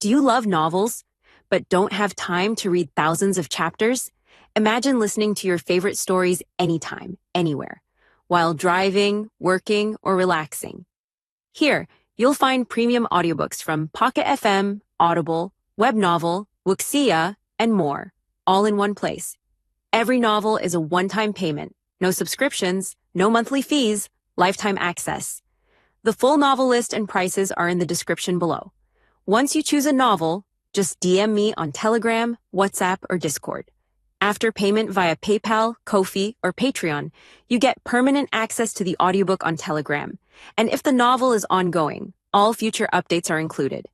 Do you love novels, but don't have time to read thousands of chapters? Imagine listening to your favorite stories anytime, anywhere, while driving, working, or relaxing. Here, you'll find premium audiobooks from Pocket FM, Audible, Webnovel, Wuxia, and more, all in one place. Every novel is a one-time payment, no subscriptions, no monthly fees, lifetime access. The full novel list and prices are in the description below. Once you choose a novel, just DM me on Telegram, WhatsApp, or Discord. After payment via PayPal, Ko-fi, or Patreon, you get permanent access to the audiobook on Telegram. And if the novel is ongoing, all future updates are included.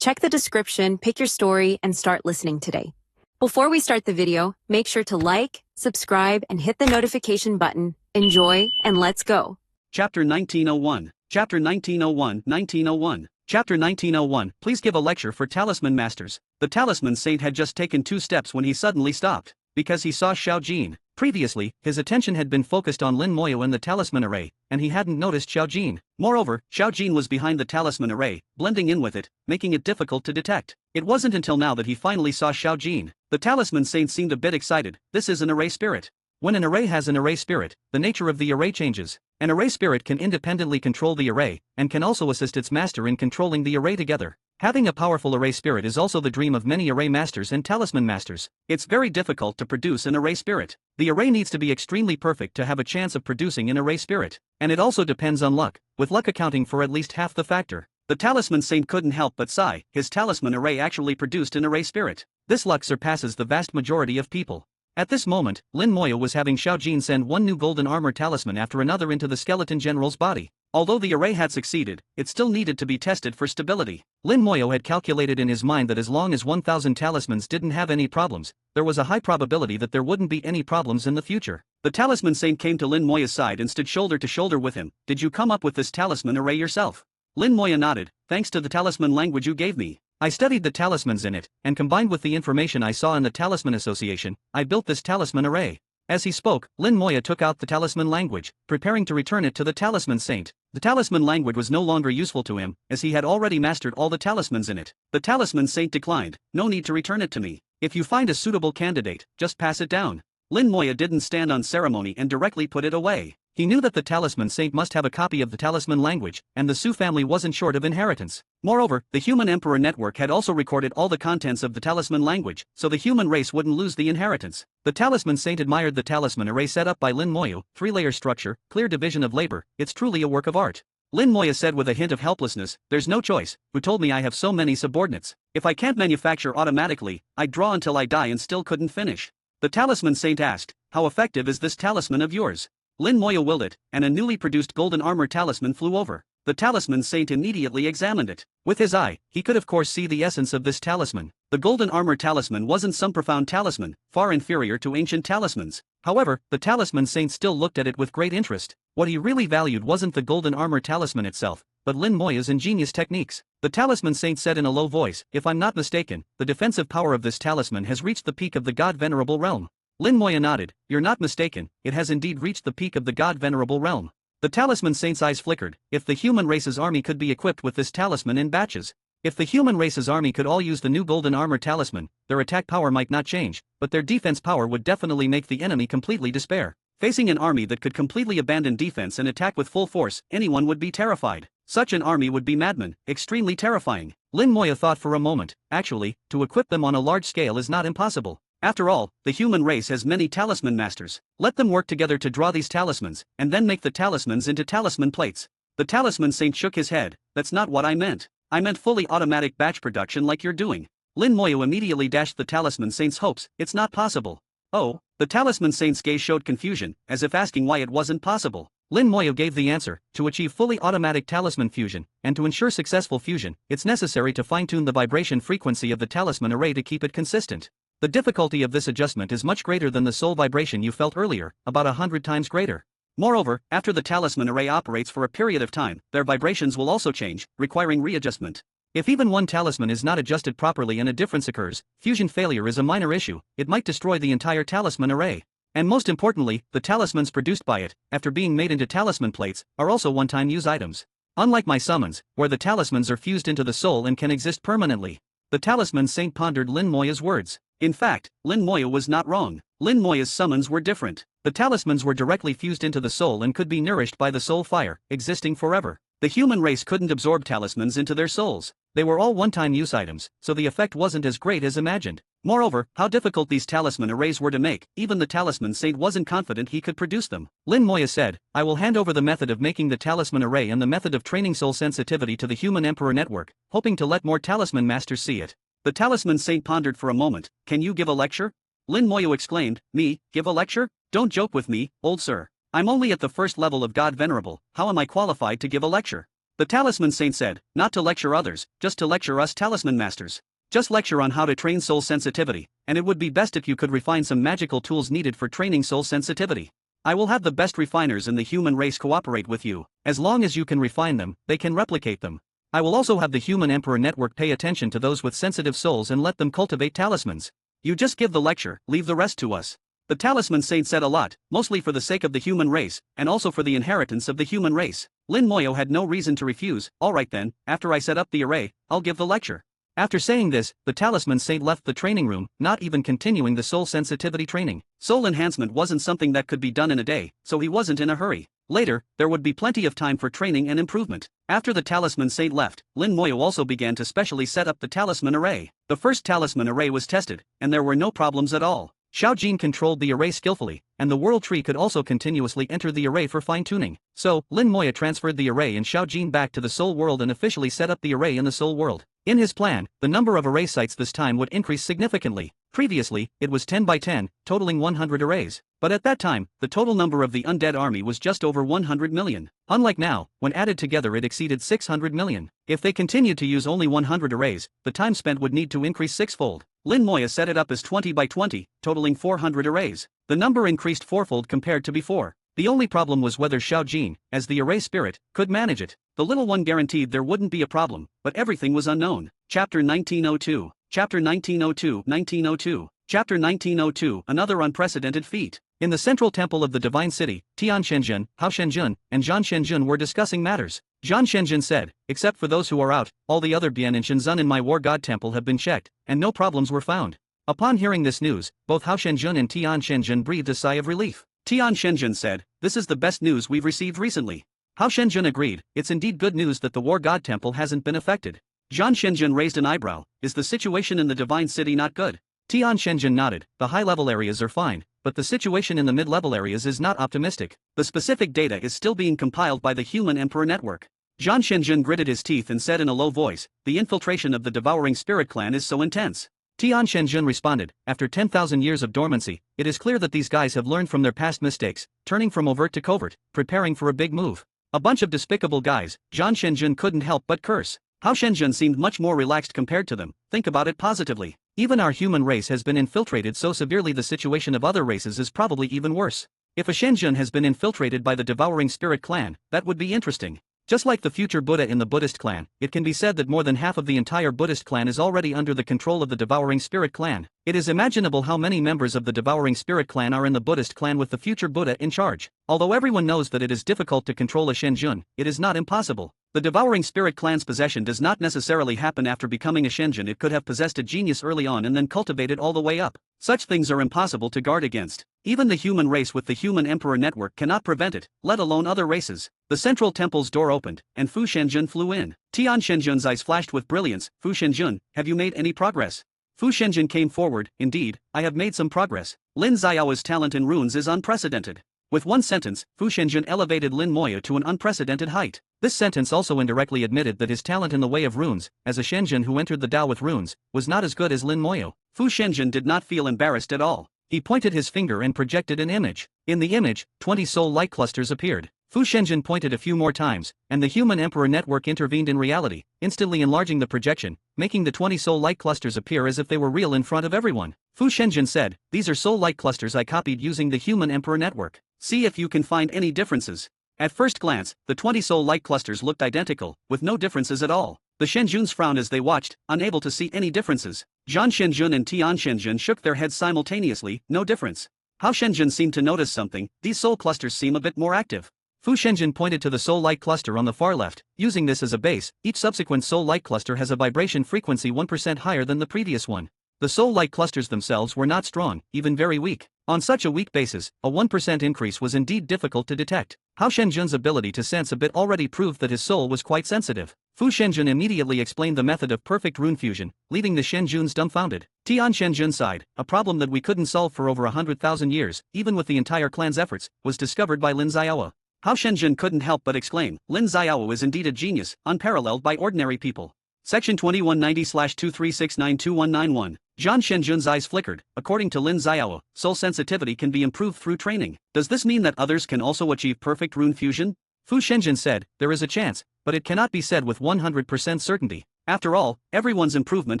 Check the description, pick your story, and start listening today. Before we start the video, make sure to like, subscribe, and hit the notification button. Enjoy, and let's go. Chapter 1901. Chapter 1901, 1901. Chapter 1901. Please give a lecture for Talisman Masters. The Talisman Saint had just taken 2 steps when he suddenly stopped, because he saw Xiao Jin. Previously, his attention had been focused on Lin Moyo and the Talisman Array, and he hadn't noticed Xiao Jin. Moreover, Xiao Jin was behind the Talisman Array, blending in with it, making it difficult to detect. It wasn't until now that he finally saw Xiao Jin. The Talisman Saint seemed a bit excited. This is an array spirit. When an array has an array spirit, the nature of the array changes. An array spirit can independently control the array, and can also assist its master in controlling the array together. Having a powerful array spirit is also the dream of many array masters and talisman masters. It's very difficult to produce an array spirit. The array needs to be extremely perfect to have a chance of producing an array spirit. And it also depends on luck, with luck accounting for at least half the factor. The Talisman Saint couldn't help but sigh. His talisman array actually produced an array spirit. This luck surpasses the vast majority of people. At this moment, Lin Moyo was having Xiao Jin send one new golden armor talisman after another into the skeleton general's body. Although the array had succeeded, it still needed to be tested for stability. Lin Moyo had calculated in his mind that as long as 1,000 talismans didn't have any problems, there was a high probability that there wouldn't be any problems in the future. The Talisman Saint came to Lin Moyo's side and stood shoulder to shoulder with him. Did you come up with this talisman array yourself? Lin Moyo nodded. Thanks to the talisman language you gave me. I studied the talismans in it, and combined with the information I saw in the Talisman Association, I built this talisman array. As he spoke, Lin Moyo took out the talisman language, preparing to return it to the Talisman Saint. The talisman language was no longer useful to him, as he had already mastered all the talismans in it. The Talisman Saint declined. No need to return it to me. If you find a suitable candidate, just pass it down. Lin Moyo didn't stand on ceremony and directly put it away. He knew that the Talisman Saint must have a copy of the talisman language, and the Su family wasn't short of inheritance. Moreover, the Human Emperor Network had also recorded all the contents of the talisman language, so the human race wouldn't lose the inheritance. The Talisman Saint admired the talisman array set up by Lin Moyo. 3-layer structure, clear division of labor, it's truly a work of art. Lin Moyo said with a hint of helplessness, there's no choice. Who told me I have so many subordinates? If I can't manufacture automatically, I'd draw until I die and still couldn't finish. The Talisman Saint asked, how effective is this talisman of yours? Lin Moyo willed it, and a newly produced golden armor talisman flew over. The Talisman Saint immediately examined it. With his eye, he could of course see the essence of this talisman. The golden armor talisman wasn't some profound talisman, far inferior to ancient talismans. However, the Talisman Saint still looked at it with great interest. What he really valued wasn't the golden armor talisman itself, but Lin Moyo's ingenious techniques. The Talisman Saint said in a low voice, if I'm not mistaken, the defensive power of this talisman has reached the peak of the God Venerable Realm. Lin Moyo nodded. You're not mistaken, it has indeed reached the peak of the God Venerable Realm. The Talisman Saint's eyes flickered. If the human race's army could be equipped with this talisman in batches. If the human race's army could all use the new golden armor talisman, their attack power might not change, but their defense power would definitely make the enemy completely despair. Facing an army that could completely abandon defense and attack with full force, anyone would be terrified. Such an army would be madmen, extremely terrifying. Lin Moyo thought for a moment. Actually, to equip them on a large scale is not impossible. After all, the human race has many talisman masters. Let them work together to draw these talismans, and then make the talismans into talisman plates. The Talisman Saint shook his head. That's not what I meant. I meant fully automatic batch production like you're doing. Lin Moyo immediately dashed the Talisman Saint's hopes. It's not possible. Oh, the Talisman Saint's gaze showed confusion, as if asking why it wasn't possible. Lin Moyo gave the answer. To achieve fully automatic talisman fusion, and to ensure successful fusion, it's necessary to fine-tune the vibration frequency of the talisman array to keep it consistent. The difficulty of this adjustment is much greater than the soul vibration you felt earlier, about 100 times greater. Moreover, after the talisman array operates for a period of time, their vibrations will also change, requiring readjustment. If even one talisman is not adjusted properly and a difference occurs, fusion failure is a minor issue. It might destroy the entire talisman array. And most importantly, the talismans produced by it, after being made into talisman plates, are also one-time use items. Unlike my summons, where the talismans are fused into the soul and can exist permanently. The talisman saint pondered Lin Moya's words. In fact, Lin Moya was not wrong. Lin Moya's summons were different. The talismans were directly fused into the soul and could be nourished by the soul fire, existing forever. The human race couldn't absorb talismans into their souls. They were all one-time use items, so the effect wasn't as great as imagined. Moreover, how difficult these talisman arrays were to make, even the talisman saint wasn't confident he could produce them. Lin Moya said, I will hand over the method of making the talisman array and the method of training soul sensitivity to the Human Emperor Network, hoping to let more talisman masters see it. The talisman saint pondered for a moment. Can you give a lecture? Lin Moya exclaimed, Me, give a lecture? Don't joke with me, old sir. I'm only at the first level of God Venerable, how am I qualified to give a lecture? The talisman saint said, not to lecture others, just to lecture us talisman masters. Just lecture on how to train soul sensitivity, and it would be best if you could refine some magical tools needed for training soul sensitivity. I will have the best refiners in the human race cooperate with you. As long as you can refine them, they can replicate them. I will also have the Human Emperor Network pay attention to those with sensitive souls and let them cultivate talismans. You just give the lecture, leave the rest to us. The talisman saint said a lot, mostly for the sake of the human race, and also for the inheritance of the human race. Lin Moya had no reason to refuse. Alright then, after I set up the array, I'll give the lecture. After saying this, the talisman saint left the training room, not even continuing the soul sensitivity training. Soul enhancement wasn't something that could be done in a day, so he wasn't in a hurry. Later, there would be plenty of time for training and improvement. After the talisman saint left, Lin Moya also began to specially set up the talisman array. The first talisman array was tested, and there were no problems at all. Xiao Jin controlled the array skillfully, and the world tree could also continuously enter the array for fine-tuning. So, Lin Moya transferred the array and Xiao Jin back to the soul world and officially set up the array in the soul world. In his plan, the number of array sites this time would increase significantly. Previously, it was 10 by 10, totaling 100 arrays. But at that time, the total number of the undead army was just over 100 million. Unlike now, when added together it exceeded 600 million. If they continued to use only 100 arrays, the time spent would need to increase sixfold. Lin Moya set it up as 20 by 20, totaling 400 arrays. The number increased fourfold compared to before. The only problem was whether Xiao Jin, as the array spirit, could manage it. The little one guaranteed there wouldn't be a problem, but everything was unknown. Chapter 1902. Chapter 1902, 1902. Chapter 1902, another unprecedented feat. In the central temple of the divine city, Tian Shenzhen, Hao Shenzhen, and Zhan Shenzhen were discussing matters. Zhan Shenzhen said, except for those who are out, all the other Bian and Shenzhen in my war god temple have been checked, and no problems were found. Upon hearing this news, both Hao Shenzhen and Tian Shenzhen breathed a sigh of relief. Tian Shenzhen said, this is the best news we've received recently. Hao Shenzhen agreed, it's indeed good news that the war god temple hasn't been affected. Zhan Shenzhen raised an eyebrow, is the situation in the divine city not good? Tian Shenzhen nodded, the high-level areas are fine, but the situation in the mid-level areas is not optimistic. The specific data is still being compiled by the Human Emperor Network. Zhan Shenzhen gritted his teeth and said in a low voice, the infiltration of the devouring spirit clan is so intense. Tian Shenzhen responded, after 10,000 years of dormancy, it is clear that these guys have learned from their past mistakes, turning from overt to covert, preparing for a big move. A bunch of despicable guys. Zhan Shenzhen couldn't help but curse. Hao Shenzhen seemed much more relaxed compared to them. Think about it positively. Even our human race has been infiltrated so severely the situation of other races is probably even worse. If a Shenzhen has been infiltrated by the devouring spirit clan, that would be interesting. Just like the future Buddha in the Buddhist clan, it can be said that more than half of the entire Buddhist clan is already under the control of the devouring spirit clan. It is imaginable how many members of the devouring spirit clan are in the Buddhist clan with the future Buddha in charge. Although everyone knows that it is difficult to control a Shenzhen, it is not impossible. The devouring spirit clan's possession does not necessarily happen after becoming a Shenzhen. It could have possessed a genius early on and then cultivated all the way up. Such things are impossible to guard against. Even the human race with the Human Emperor Network cannot prevent it, let alone other races. The central temple's door opened, and Fu Shenzhen flew in. Tian Shenzhen's eyes flashed with brilliance. Fu Shenzhen, have you made any progress? Fu Shenzhen came forward. Indeed, I have made some progress. Lin Xiao's talent in runes is unprecedented. With one sentence, Fu Shenzhen elevated Lin Moya to an unprecedented height. This sentence also indirectly admitted that his talent in the way of runes, as a Shenzhen who entered the Tao with runes, was not as good as Lin Moya. Fu Shenzhen did not feel embarrassed at all. He pointed his finger and projected an image. In the image, 20 soul light clusters appeared. Fu Shenzhen pointed a few more times, and the Human Emperor Network intervened in reality, instantly enlarging the projection, making the 20 soul light clusters appear as if they were real in front of everyone. Fu Shenzhen said, these are soul light clusters I copied using the Human Emperor Network. See if you can find any differences. At first glance, the 20 soul light clusters looked identical, with no differences at all. The Shenzhens frowned as they watched, unable to see any differences. Zhan Shenzhen and Tian Shenzhen shook their heads simultaneously, no difference. Hao Shenzhen seemed to notice something, these soul clusters seem a bit more active. Fu Shenjun pointed to the soul-like cluster on the far left. Using this as a base, each subsequent soul-like cluster has a vibration frequency 1% higher than the previous one. The soul-like clusters themselves were not strong, even very weak. On such a weak basis, a 1% increase was indeed difficult to detect. Hao Shenjun's ability to sense a bit already proved that his soul was quite sensitive. Fu Shenjun immediately explained the method of perfect rune fusion, leaving the Shenjuns dumbfounded. Tian Shenjun sighed. A problem that we couldn't solve for over 100,000 years, even with the entire clan's efforts, was discovered by Lin Xiao. Hao Shenjun couldn't help but exclaim, Lin Xiao is indeed a genius, unparalleled by ordinary people. Section 2190/236929191. Zhan Shenjun's eyes flickered. According to Lin Xiao, soul sensitivity can be improved through training. Does this mean that others can also achieve perfect rune fusion? Fu Shenjun said, there is a chance, but it cannot be said with 100% certainty. After all, everyone's improvement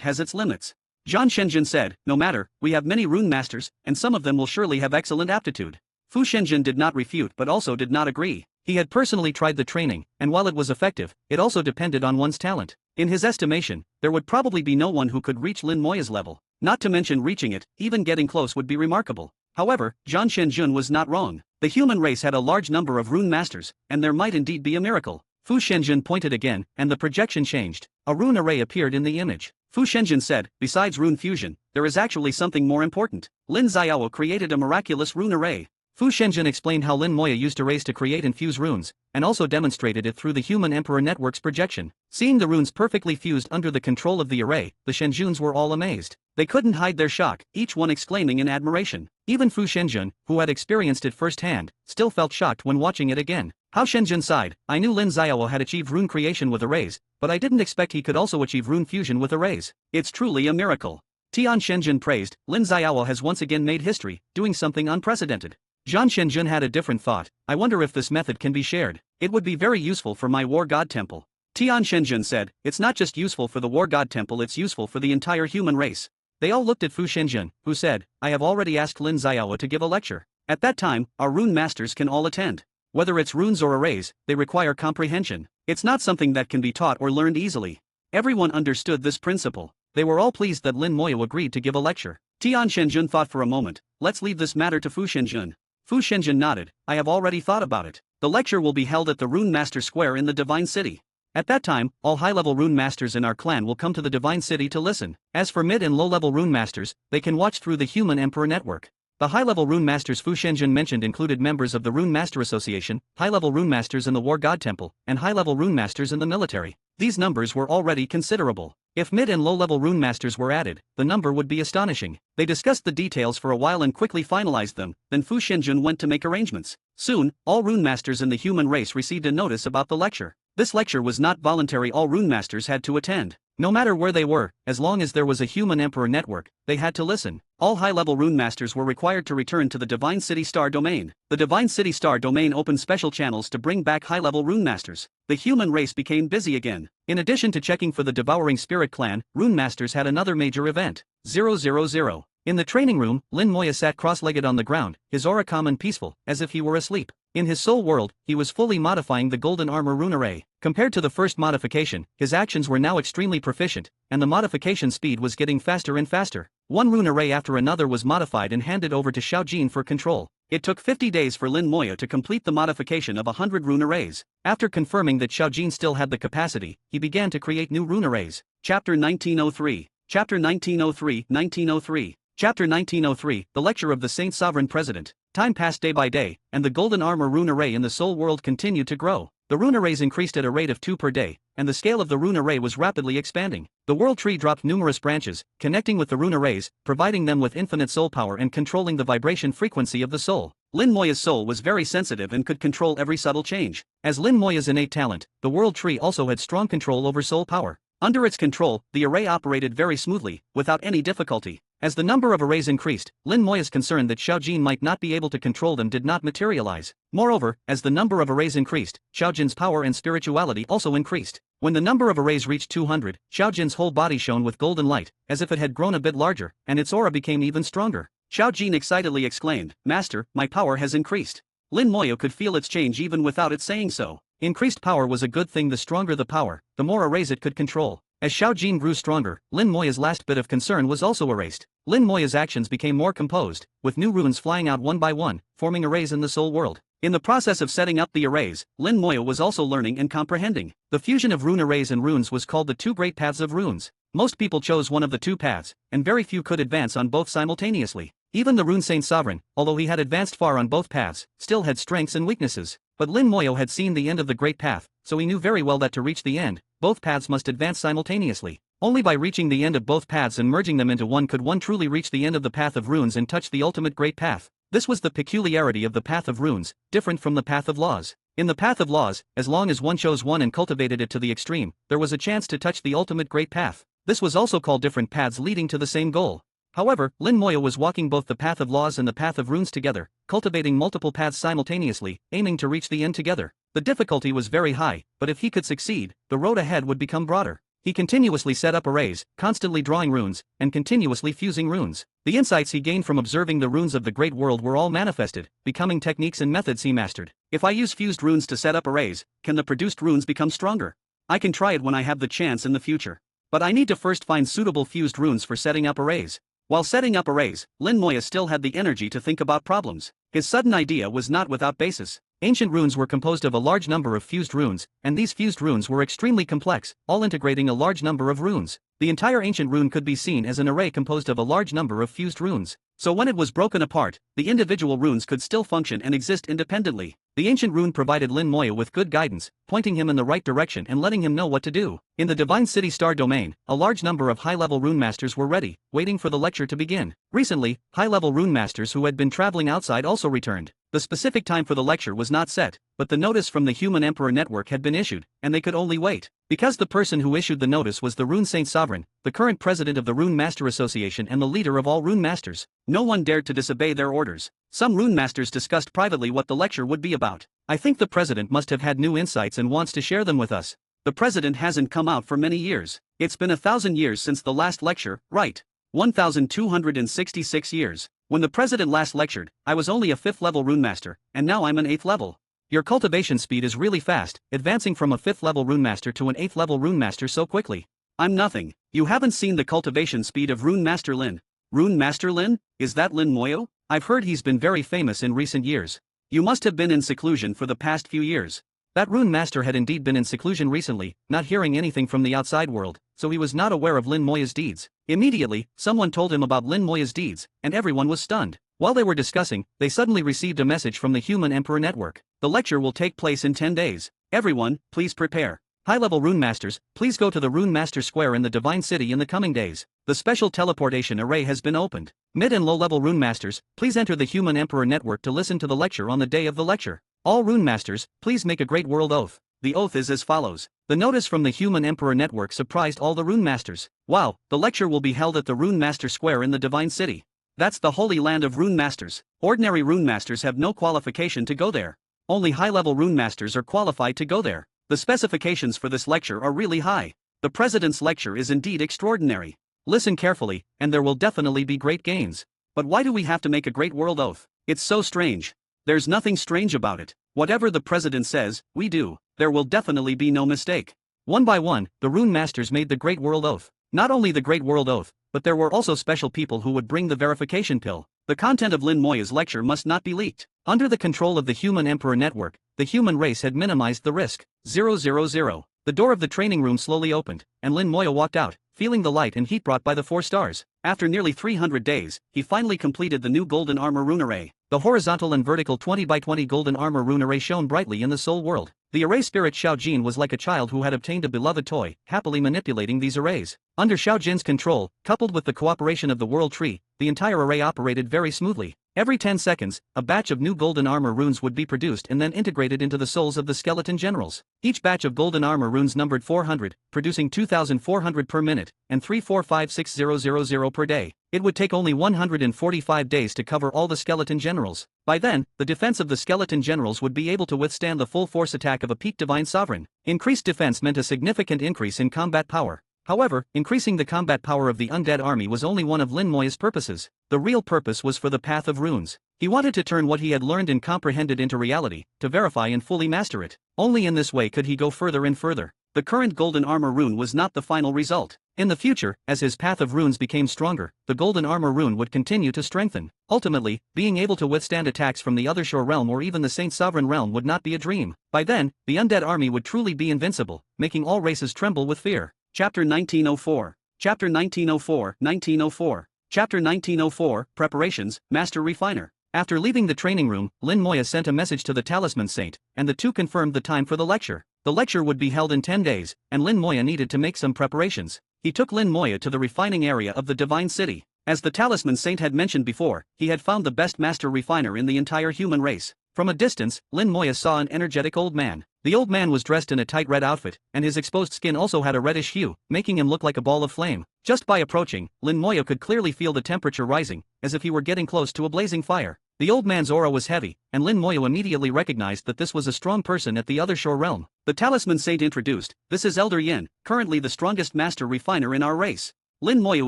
has its limits. Zhan Shenjun said, no matter, we have many rune masters, and some of them will surely have excellent aptitude. Fu Shenjun did not refute but also did not agree. He had personally tried the training, and while it was effective, it also depended on one's talent. In his estimation, there would probably be no one who could reach Lin Moya's level. Not to mention reaching it, even getting close would be remarkable. However, Zhan Shenjun was not wrong. The human race had a large number of rune masters, and there might indeed be a miracle. Fu Shenjun pointed again, and the projection changed. A rune array appeared in the image. Fu Shenjun said, besides rune fusion, there is actually something more important. Lin Xiao created a miraculous rune array. Fu Shenjun explained how Lin Moya used arrays to create and fuse runes, and also demonstrated it through the Human Emperor Network's projection. Seeing the runes perfectly fused under the control of the array, the Shenjuns were all amazed. They couldn't hide their shock, each one exclaiming in admiration. Even Fu Shenjun, who had experienced it firsthand, still felt shocked when watching it again. Hao Shenjun sighed, I knew Lin Xiao had achieved rune creation with arrays, but I didn't expect he could also achieve rune fusion with arrays. It's truly a miracle. Tian Shenjun praised, Lin Xiao has once again made history, doing something unprecedented. Zhan Shenjun had a different thought. I wonder if this method can be shared. It would be very useful for my war god temple. Tian Shenjun said, it's not just useful for the war god temple, it's useful for the entire human race. They all looked at Fu Shenjun, who said, I have already asked Lin Xiao to give a lecture. At that time, our rune masters can all attend. Whether it's runes or arrays, they require comprehension. It's not something that can be taught or learned easily. Everyone understood this principle. They were all pleased that Lin Moya agreed to give a lecture. Tian Shenjun thought for a moment, let's leave this matter to Fu Shenjun. Fu Shenjun nodded, I have already thought about it. The lecture will be held at the Rune Master Square in the Divine City. At that time, all high-level rune masters in our clan will come to the Divine City to listen. As for mid and low-level rune masters, they can watch through the Human Emperor Network. The high-level rune masters Fu Shenjun mentioned included members of the Rune Master Association, high-level rune masters in the War God Temple, and high-level rune masters in the military. These numbers were already considerable. If mid and low-level rune masters were added, the number would be astonishing. They discussed the details for a while and quickly finalized them, then Fu Shenjun went to make arrangements. Soon, all rune masters in the human race received a notice about the lecture. This lecture was not voluntary, all rune masters had to attend. No matter where they were, as long as there was a Human Emperor Network, they had to listen. All high-level rune masters were required to return to the Divine City Star Domain. The Divine City Star Domain opened special channels to bring back high-level rune masters. The human race became busy again. In addition to checking for the Devouring Spirit clan, rune masters had another major event. 000. In the training room, Lin Moya sat cross-legged on the ground, his aura calm and peaceful, as if he were asleep. In his soul world, he was fully modifying the Golden Armor rune array. Compared to the first modification, his actions were now extremely proficient, and the modification speed was getting faster and faster. One rune array after another was modified and handed over to Xiaojin for control. It took 50 days for Lin Moya to complete the modification of 100 rune arrays. After confirming that Xiaojin still had the capacity, he began to create new rune arrays. Chapter 1903. Chapter 1903, 1903. Chapter 1903, The Lecture of the Saint Sovereign President. Time passed day by day, and the Golden Armor rune array in the Soul World continued to grow. The rune arrays increased at a rate of 2 per day, and the scale of the rune array was rapidly expanding. The world tree dropped numerous branches, connecting with the rune arrays, providing them with infinite soul power and controlling the vibration frequency of the soul. Lin Moya's soul was very sensitive and could control every subtle change. As Lin Moya's innate talent, the world tree also had strong control over soul power. Under its control, the array operated very smoothly, without any difficulty. As the number of arrays increased, Lin Moya's concern that Xiaojin might not be able to control them did not materialize. Moreover, as the number of arrays increased, Xiaojin's power and spirituality also increased. When the number of arrays reached 200, Xiaojin's whole body shone with golden light, as if it had grown a bit larger, and its aura became even stronger. Xiaojin excitedly exclaimed, Master, my power has increased. Lin Moya could feel its change even without it saying so. Increased power was a good thing. The stronger the power, the more arrays it could control. As Xiaojin grew stronger, Lin Moya's last bit of concern was also erased. Lin Moya's actions became more composed, with new runes flying out one by one, forming arrays in the soul world. In the process of setting up the arrays, Lin Moya was also learning and comprehending. The fusion of rune arrays and runes was called the two great paths of runes. Most people chose one of the two paths, and very few could advance on both simultaneously. Even the Rune Saint Sovereign, although he had advanced far on both paths, still had strengths and weaknesses. But Lin Moyo had seen the end of the great path, so he knew very well that to reach the end, both paths must advance simultaneously. Only by reaching the end of both paths and merging them into one could one truly reach the end of the path of runes and touch the ultimate great path. This was the peculiarity of the path of runes, different from the path of laws. In the path of laws, as long as one chose one and cultivated it to the extreme, there was a chance to touch the ultimate great path. This was also called different paths leading to the same goal. However, Lin Moya was walking both the path of laws and the path of runes together, cultivating multiple paths simultaneously, aiming to reach the end together. The difficulty was very high, but if he could succeed, the road ahead would become broader. He continuously set up arrays, constantly drawing runes, and continuously fusing runes. The insights he gained from observing the runes of the great world were all manifested, becoming techniques and methods he mastered. If I use fused runes to set up arrays, can the produced runes become stronger? I can try it when I have the chance in the future. But I need to first find suitable fused runes for setting up arrays. While setting up arrays, Lin Moya still had the energy to think about problems. His sudden idea was not without basis. Ancient runes were composed of a large number of fused runes, and these fused runes were extremely complex, all integrating a large number of runes. The entire ancient rune could be seen as an array composed of a large number of fused runes. So when it was broken apart, the individual runes could still function and exist independently. The ancient rune provided Lin Moya with good guidance, pointing him in the right direction and letting him know what to do. In the Divine City Star Domain, a large number of high-level rune masters were ready, waiting for the lecture to begin. Recently, high-level rune masters who had been traveling outside also returned. The specific time for the lecture was not set, but the notice from the Human Emperor Network had been issued, and they could only wait. Because the person who issued the notice was the Rune Saint Sovereign, the current president of the Rune Master Association and the leader of all rune masters, no one dared to disobey their orders. Some rune masters discussed privately what the lecture would be about. I think the president must have had new insights and wants to share them with us. The president hasn't come out for many years. It's been 1,000 years since the last lecture, right? 1,266 years. When the president last lectured, I was only a 5th level rune master, and now I'm an 8th level. Your cultivation speed is really fast, advancing from a 5th level rune master to an 8th level rune master so quickly. I'm nothing. You haven't seen the cultivation speed of Rune Master Lin. Rune Master Lin? Is that Lin Moyo? I've heard he's been very famous in recent years. You must have been in seclusion for the past few years. That rune master had indeed been in seclusion recently, not hearing anything from the outside world, so he was not aware of Lin Moya's deeds. Immediately, someone told him about Lin Moya's deeds, and everyone was stunned. While they were discussing, they suddenly received a message from the Human Emperor Network. The lecture will take place in 10 days. Everyone, please prepare. High-level rune masters, please go to the Rune Master Square in the Divine City in the coming days. The special teleportation array has been opened. Mid and low-level rune masters, please enter the Human Emperor Network to listen to the lecture on the day of the lecture. All rune masters, please make a great world oath. The oath is as follows. The notice from the Human Emperor Network surprised all the rune masters. Wow, the lecture will be held at the Rune Master Square in the Divine City. That's the holy land of rune masters. Ordinary rune masters have no qualification to go there. Only high-level rune masters are qualified to go there. The specifications for this lecture are really high. The president's lecture is indeed extraordinary. Listen carefully, and there will definitely be great gains. But why do we have to make a great world oath? It's so strange. There's nothing strange about it. Whatever the president says, we do. There will definitely be no mistake. One by one, the rune masters made the great world oath. Not only the great world oath, but there were also special people who would bring the verification pill. The content of Lin Moya's lecture must not be leaked. Under the control of the Human Emperor Network, the human race had minimized the risk. 000. The door of the training room slowly opened, and Lin Moya walked out, feeling the light and heat brought by the 4 stars. After nearly 300 days, he finally completed the new golden armor rune array. The horizontal and vertical 20 by 20 golden armor rune array shone brightly in the soul world. The array spirit Xiao Jin was like a child who had obtained a beloved toy, happily manipulating these arrays. Under Xiao Jin's control, coupled with the cooperation of the world tree, the entire array operated very smoothly. Every 10 seconds, a batch of new golden armor runes would be produced and then integrated into the souls of the skeleton generals. Each batch of golden armor runes numbered 400, producing 2,400 per minute, and 3456000 per day. It would take only 145 days to cover all the skeleton generals. By then, the defense of the skeleton generals would be able to withstand the full force attack of a peak divine sovereign. Increased defense meant a significant increase in combat power. However, increasing the combat power of the undead army was only one of Lin Moya's purposes. The real purpose was for the path of runes. He wanted to turn what he had learned and comprehended into reality, to verify and fully master it. Only in this way could he go further and further. The current golden armor rune was not the final result. In the future, as his path of runes became stronger, the golden armor rune would continue to strengthen. Ultimately, being able to withstand attacks from the Othershore realm or even the Saint Sovereign realm would not be a dream. By then, the undead army would truly be invincible, making all races tremble with fear. Chapter 1904. Chapter 1904, 1904. Chapter 1904, Preparations, Master Refiner. After leaving the training room, Lin Moya sent a message to the Talisman Saint, and the two confirmed the time for the lecture. The lecture would be held in 10 days, and Lin Moya needed to make some preparations. He took Lin Moya to the refining area of the Divine City. As the Talisman Saint had mentioned before, he had found the best master refiner in the entire human race. From a distance, Lin Moya saw an energetic old man. The old man was dressed in a tight red outfit, and his exposed skin also had a reddish hue, making him look like a ball of flame. Just by approaching, Lin Moya could clearly feel the temperature rising, as if he were getting close to a blazing fire. The old man's aura was heavy, and Lin Moya immediately recognized that this was a strong person at the Othershore realm. The Talisman Saint introduced, "This is Elder Yin, currently the strongest master refiner in our race." Lin Moya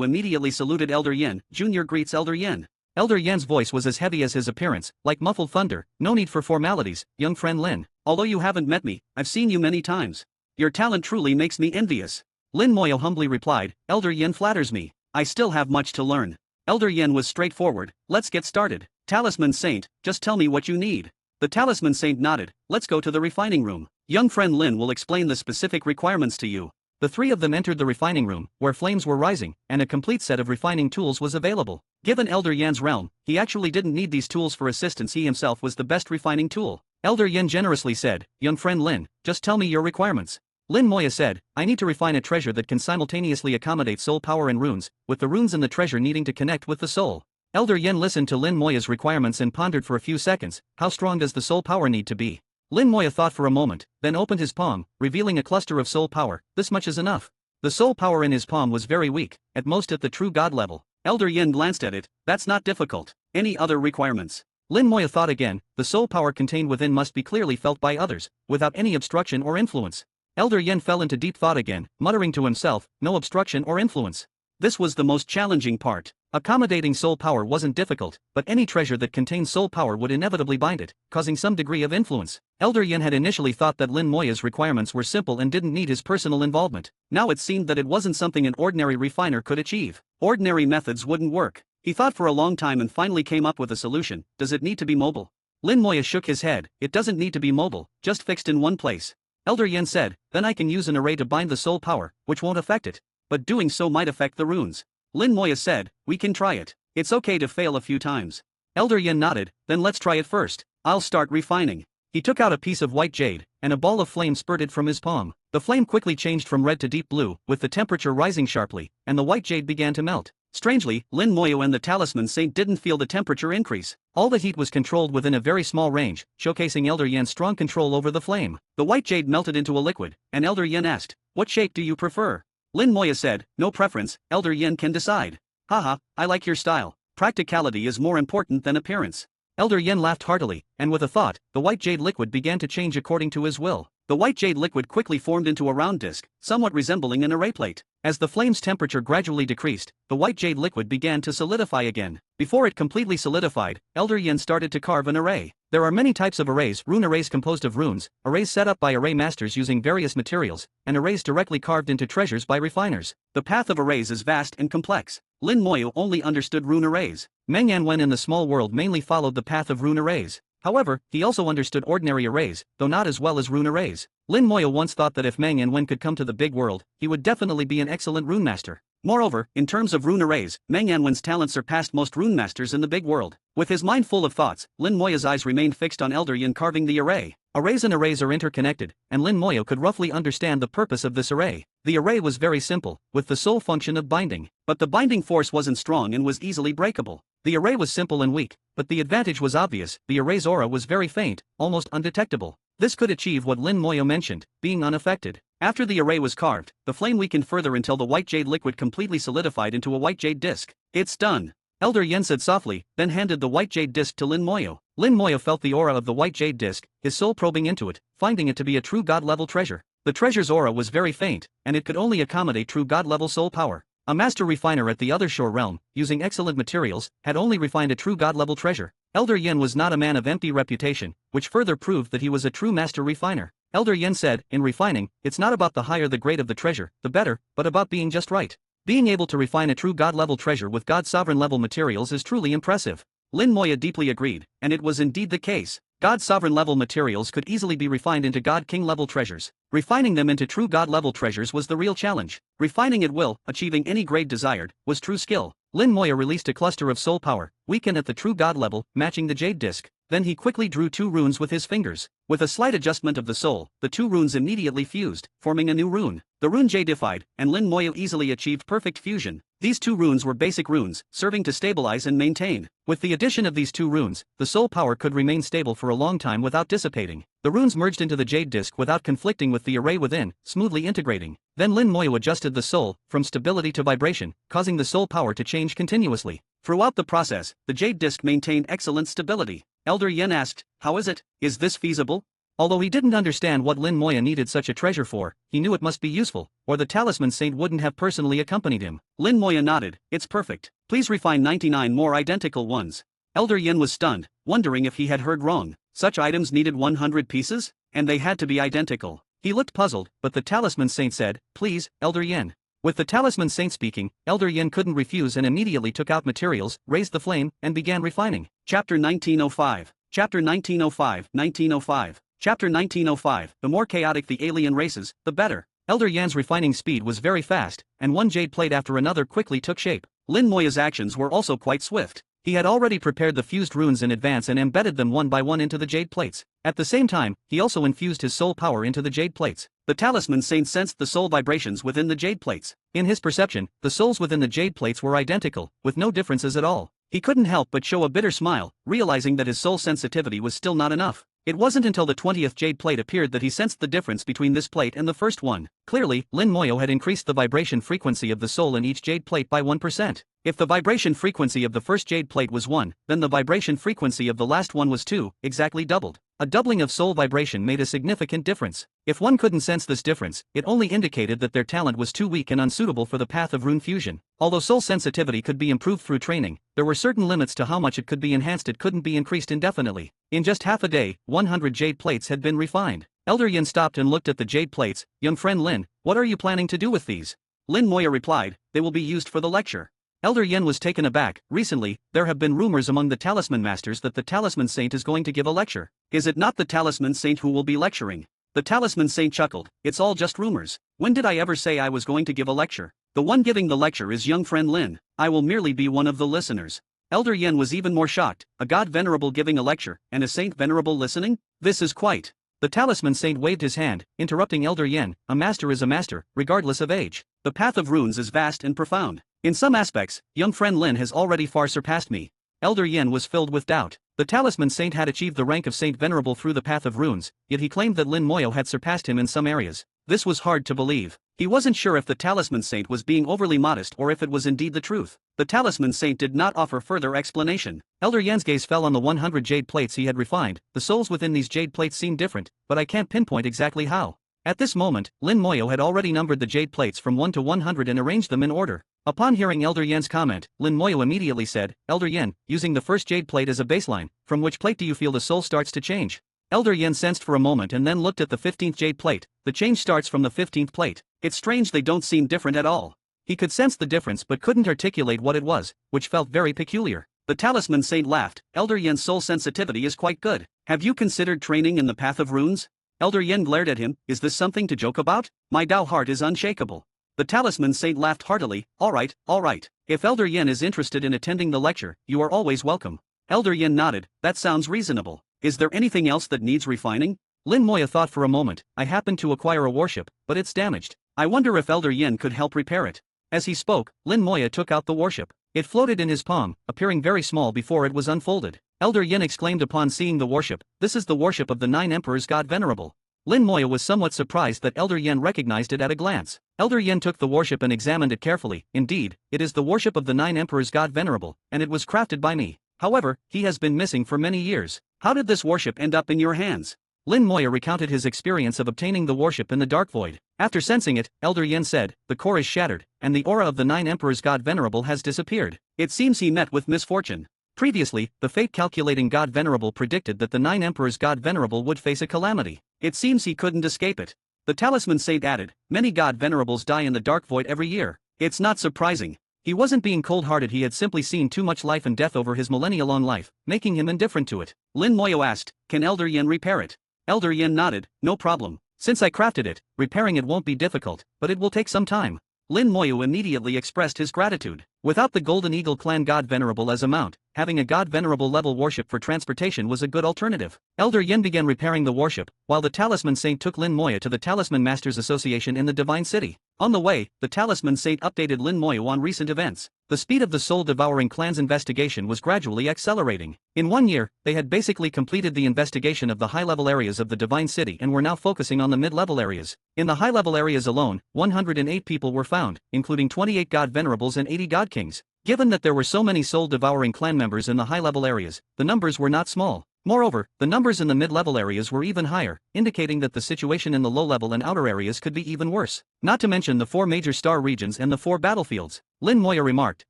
immediately saluted Elder Yin. Junior greets Elder Yin. Elder Yan's voice was as heavy as his appearance, like muffled thunder. "No need for formalities, young friend Lin. Although you haven't met me, I've seen you many times. Your talent truly makes me envious." Lin Moya humbly replied, "Elder Yin flatters me. I still have much to learn." Elder Yin was straightforward. "Let's get started. Talisman Saint, just tell me what you need." The Talisman Saint nodded. "Let's go to the refining room. Young friend Lin will explain the specific requirements to you." The three of them entered the refining room, where flames were rising, and a complete set of refining tools was available. Given Elder Yan's realm, he actually didn't need these tools for assistance. He himself was the best refining tool. Elder Yan generously said, "Young friend Lin, just tell me your requirements." Lin Moya said, "I need to refine a treasure that can simultaneously accommodate soul power and runes, with the runes in the treasure needing to connect with the soul." Elder Yen listened to Lin Moya's requirements and pondered for a few seconds. How strong does the soul power need to be? Lin Moya thought for a moment, then opened his palm, revealing a cluster of soul power. This much is enough. The soul power in his palm was very weak, at most at the true god level. Elder Yen glanced at it. "That's not difficult. Any other requirements?" Lin Moya thought again. The soul power contained within must be clearly felt by others, without any obstruction or influence. Elder Yen fell into deep thought again, muttering to himself, "No obstruction or influence." This was the most challenging part. Accommodating soul power wasn't difficult, but any treasure that contained soul power would inevitably bind it, causing some degree of influence. Elder Yen had initially thought that Lin Moya's requirements were simple and didn't need his personal involvement. Now it seemed that it wasn't something an ordinary refiner could achieve. Ordinary methods wouldn't work. He thought for a long time and finally came up with a solution. Does it need to be mobile? Lin Moya shook his head. "It doesn't need to be mobile, just fixed in one place." Elder Yen said, "Then I can use an array to bind the soul power, which won't affect it. But doing so might affect the runes." Lin Moya said, "We can try it. It's okay to fail a few times." Elder Yen nodded. "Then let's try it first. I'll start refining." He took out a piece of white jade, and a ball of flame spurted from his palm. The flame quickly changed from red to deep blue, with the temperature rising sharply, and the white jade began to melt. Strangely, Lin Moya and the Talisman Saint didn't feel the temperature increase. All the heat was controlled within a very small range, showcasing Elder Yen's strong control over the flame. The white jade melted into a liquid, and Elder Yen asked, "What shape do you prefer?" Lin Moya said, "No preference, Elder Yen can decide." "Haha, I like your style. Practicality is more important than appearance." Elder Yen laughed heartily, and with a thought, the white jade liquid began to change according to his will. The white jade liquid quickly formed into a round disc, somewhat resembling an array plate. As the flame's temperature gradually decreased, the white jade liquid began to solidify again. Before it completely solidified, Elder Yen started to carve an array. There are many types of arrays: rune arrays composed of runes, arrays set up by array masters using various materials, and arrays directly carved into treasures by refiners. The path of arrays is vast and complex. Lin Moya only understood rune arrays. Meng Yanwen in the small world mainly followed the path of rune arrays. However, he also understood ordinary arrays, though not as well as rune arrays. Lin Moya once thought that if Meng Yanwen could come to the big world, he would definitely be an excellent rune master. Moreover, in terms of rune arrays, Meng Yanwen's talent surpassed most rune masters in the big world. With his mind full of thoughts, Lin Moya's eyes remained fixed on Elder Yin carving the array. Arrays and arrays are interconnected, and Lin Moya could roughly understand the purpose of this array. The array was very simple, with the sole function of binding. But the binding force wasn't strong and was easily breakable. The array was simple and weak, but the advantage was obvious: the array's aura was very faint, almost undetectable. This could achieve what Lin Moya mentioned, being unaffected. After the array was carved, the flame weakened further until the white jade liquid completely solidified into a white jade disc. "It's done," Elder Yen said softly, then handed the white jade disc to Lin Moya. Lin Moya felt the aura of the white jade disc, his soul probing into it, finding it to be a true god-level treasure. The treasure's aura was very faint, and it could only accommodate true god-level soul power. A master refiner at the Othershore realm, using excellent materials, had only refined a true god-level treasure. Elder Yen was not a man of empty reputation, which further proved that he was a true master refiner. Elder Yen said, in refining, it's not about the higher the grade of the treasure, the better, but about being just right. Being able to refine a true God-level treasure with God's sovereign-level materials is truly impressive. Lin Moya deeply agreed, and it was indeed the case. God's sovereign-level materials could easily be refined into God-King-level treasures. Refining them into true God-level treasures was the real challenge. Refining at will, achieving any grade desired, was true skill. Lin Moya released a cluster of soul power, weakened at the true God level, matching the jade disc. Then he quickly drew 2 runes with his fingers. With a slight adjustment of the soul, the 2 runes immediately fused, forming a new rune. The rune jadified, and Lin Moya easily achieved perfect fusion. These 2 runes were basic runes, serving to stabilize and maintain. With the addition of these 2 runes, the soul power could remain stable for a long time without dissipating. The runes merged into the jade disc without conflicting with the array within, smoothly integrating. Then Lin Moya adjusted the soul, from stability to vibration, causing the soul power to change continuously. Throughout the process, the jade disc maintained excellent stability. Elder Yen asked, "How is it? Is this feasible?" Although he didn't understand what Lin Moya needed such a treasure for, he knew it must be useful, or the talisman saint wouldn't have personally accompanied him. Lin Moya nodded, "It's perfect. Please refine 99 more identical ones." Elder Yen was stunned, wondering if he had heard wrong. Such items needed 100 pieces? And they had to be identical. He looked puzzled, but the talisman saint said, "Please, Elder Yen." With the talisman saint speaking, Elder Yen couldn't refuse and immediately took out materials, raised the flame, and began refining. Chapter 1905. Chapter 1905, 1905. Chapter 1905. The more chaotic the alien races, the better. Elder Yan's refining speed was very fast, and one jade plate after another quickly took shape. Lin Moya's actions were also quite swift. He had already prepared the fused runes in advance and embedded them one by one into the jade plates. At the same time, he also infused his soul power into the jade plates. The talisman saint sensed the soul vibrations within the jade plates. In his perception, the souls within the jade plates were identical, with no differences at all. He couldn't help but show a bitter smile, realizing that his soul sensitivity was still not enough. It wasn't until the 20th jade plate appeared that he sensed the difference between this plate and the first one. Clearly, Lin Moyo had increased the vibration frequency of the soul in each jade plate by 1%. If the vibration frequency of the first jade plate was 1, then the vibration frequency of the last one was 2, exactly doubled. A doubling of soul vibration made a significant difference. If one couldn't sense this difference, it only indicated that their talent was too weak and unsuitable for the path of rune fusion. Although soul sensitivity could be improved through training, there were certain limits to how much it could be enhanced. It couldn't be increased indefinitely. In just half a day, 100 jade plates had been refined. Elder Yin stopped and looked at the jade plates. "Young friend Lin, what are you planning to do with these?" Lin Moya replied, "They will be used for the lecture." Elder Yen was taken aback. Recently, there have been rumors among the talisman masters that the talisman saint is going to give a lecture. Is it not the talisman saint who will be lecturing? The talisman saint chuckled. "It's all just rumors. When did I ever say I was going to give a lecture? The one giving the lecture is young friend Lin. I will merely be one of the listeners." Elder Yen was even more shocked. A god venerable giving a lecture, and a saint venerable listening? This is quite. The talisman saint waved his hand, interrupting Elder Yen. "A master is a master, regardless of age. The path of runes is vast and profound. In some aspects, young friend Lin has already far surpassed me." Elder Yen was filled with doubt. The talisman saint had achieved the rank of saint venerable through the path of runes, yet he claimed that Lin Moyo had surpassed him in some areas. This was hard to believe. He wasn't sure if the talisman saint was being overly modest or if it was indeed the truth. The talisman saint did not offer further explanation. Elder Yen's gaze fell on the 100 jade plates he had refined. "The souls within these jade plates seem different, but I can't pinpoint exactly how." At this moment, Lin Moyo had already numbered the jade plates from 1 to 100 and arranged them in order. Upon hearing Elder Yen's comment, Lin Moyo immediately said, "Elder Yen, using the first jade plate as a baseline, from which plate do you feel the soul starts to change?" Elder Yen sensed for a moment and then looked at the 15th jade plate. "The change starts from the 15th plate. It's strange they don't seem different at all." He could sense the difference but couldn't articulate what it was, which felt very peculiar. The talisman saint laughed. "Elder Yen's soul sensitivity is quite good. Have you considered training in the path of runes?" Elder Yen glared at him. "Is this something to joke about? My Dao heart is unshakable." The talisman saint laughed heartily. All right. If Elder Yen is interested in attending the lecture, you are always welcome." Elder Yen nodded. "That sounds reasonable. Is there anything else that needs refining?" Lin Moya thought for a moment. "I happened to acquire a warship, but it's damaged. I wonder if Elder Yen could help repair it." As he spoke, Lin Moya took out the warship. It floated in his palm, appearing very small before it was unfolded. Elder Yen exclaimed upon seeing the warship, "This is the warship of the 9 Emperors God Venerable." Lin Moya was somewhat surprised that Elder Yen recognized it at a glance. Elder Yen took the warship and examined it carefully. "Indeed, it is the warship of the 9 Emperors God Venerable, and it was crafted by me. However, he has been missing for many years. How did this warship end up in your hands?" Lin Moya recounted his experience of obtaining the warship in the Dark Void. After sensing it, Elder Yen said, "The core is shattered, and the aura of the 9 Emperors God Venerable has disappeared. It seems he met with misfortune. Previously, the fate-calculating God Venerable predicted that the 9 Emperors God Venerable would face a calamity. It seems he couldn't escape it. The talisman saint added, many god venerables die in the dark void every year. It's not surprising. He wasn't being cold-hearted, he had simply seen too much life and death over his millennia-long life, making him indifferent to it. Lin Moyo asked, can Elder Yin repair it? Elder Yin nodded, no problem. Since I crafted it, repairing it won't be difficult, but it will take some time. Lin Moyo immediately expressed his gratitude. Without the Golden Eagle clan god venerable as a mount, having a god venerable level warship for transportation was a good alternative. Elder Yin began repairing the warship, while the talisman saint took Lin Moyo to the Talisman Masters Association in the Divine City. On the way, the talisman saint updated Lin Moyo on recent events. The speed of the soul-devouring clan's investigation was gradually accelerating. In 1 year, they had basically completed the investigation of the high-level areas of the Divine City and were now focusing on the mid-level areas. In the high-level areas alone, 108 people were found, including 28 god venerables and 80 god kings. Given that there were so many soul-devouring clan members in the high-level areas, the numbers were not small. Moreover, the numbers in the mid-level areas were even higher, indicating that the situation in the low-level and outer areas could be even worse. Not to mention the 4 major star regions and the 4 battlefields. Lin Moyo remarked,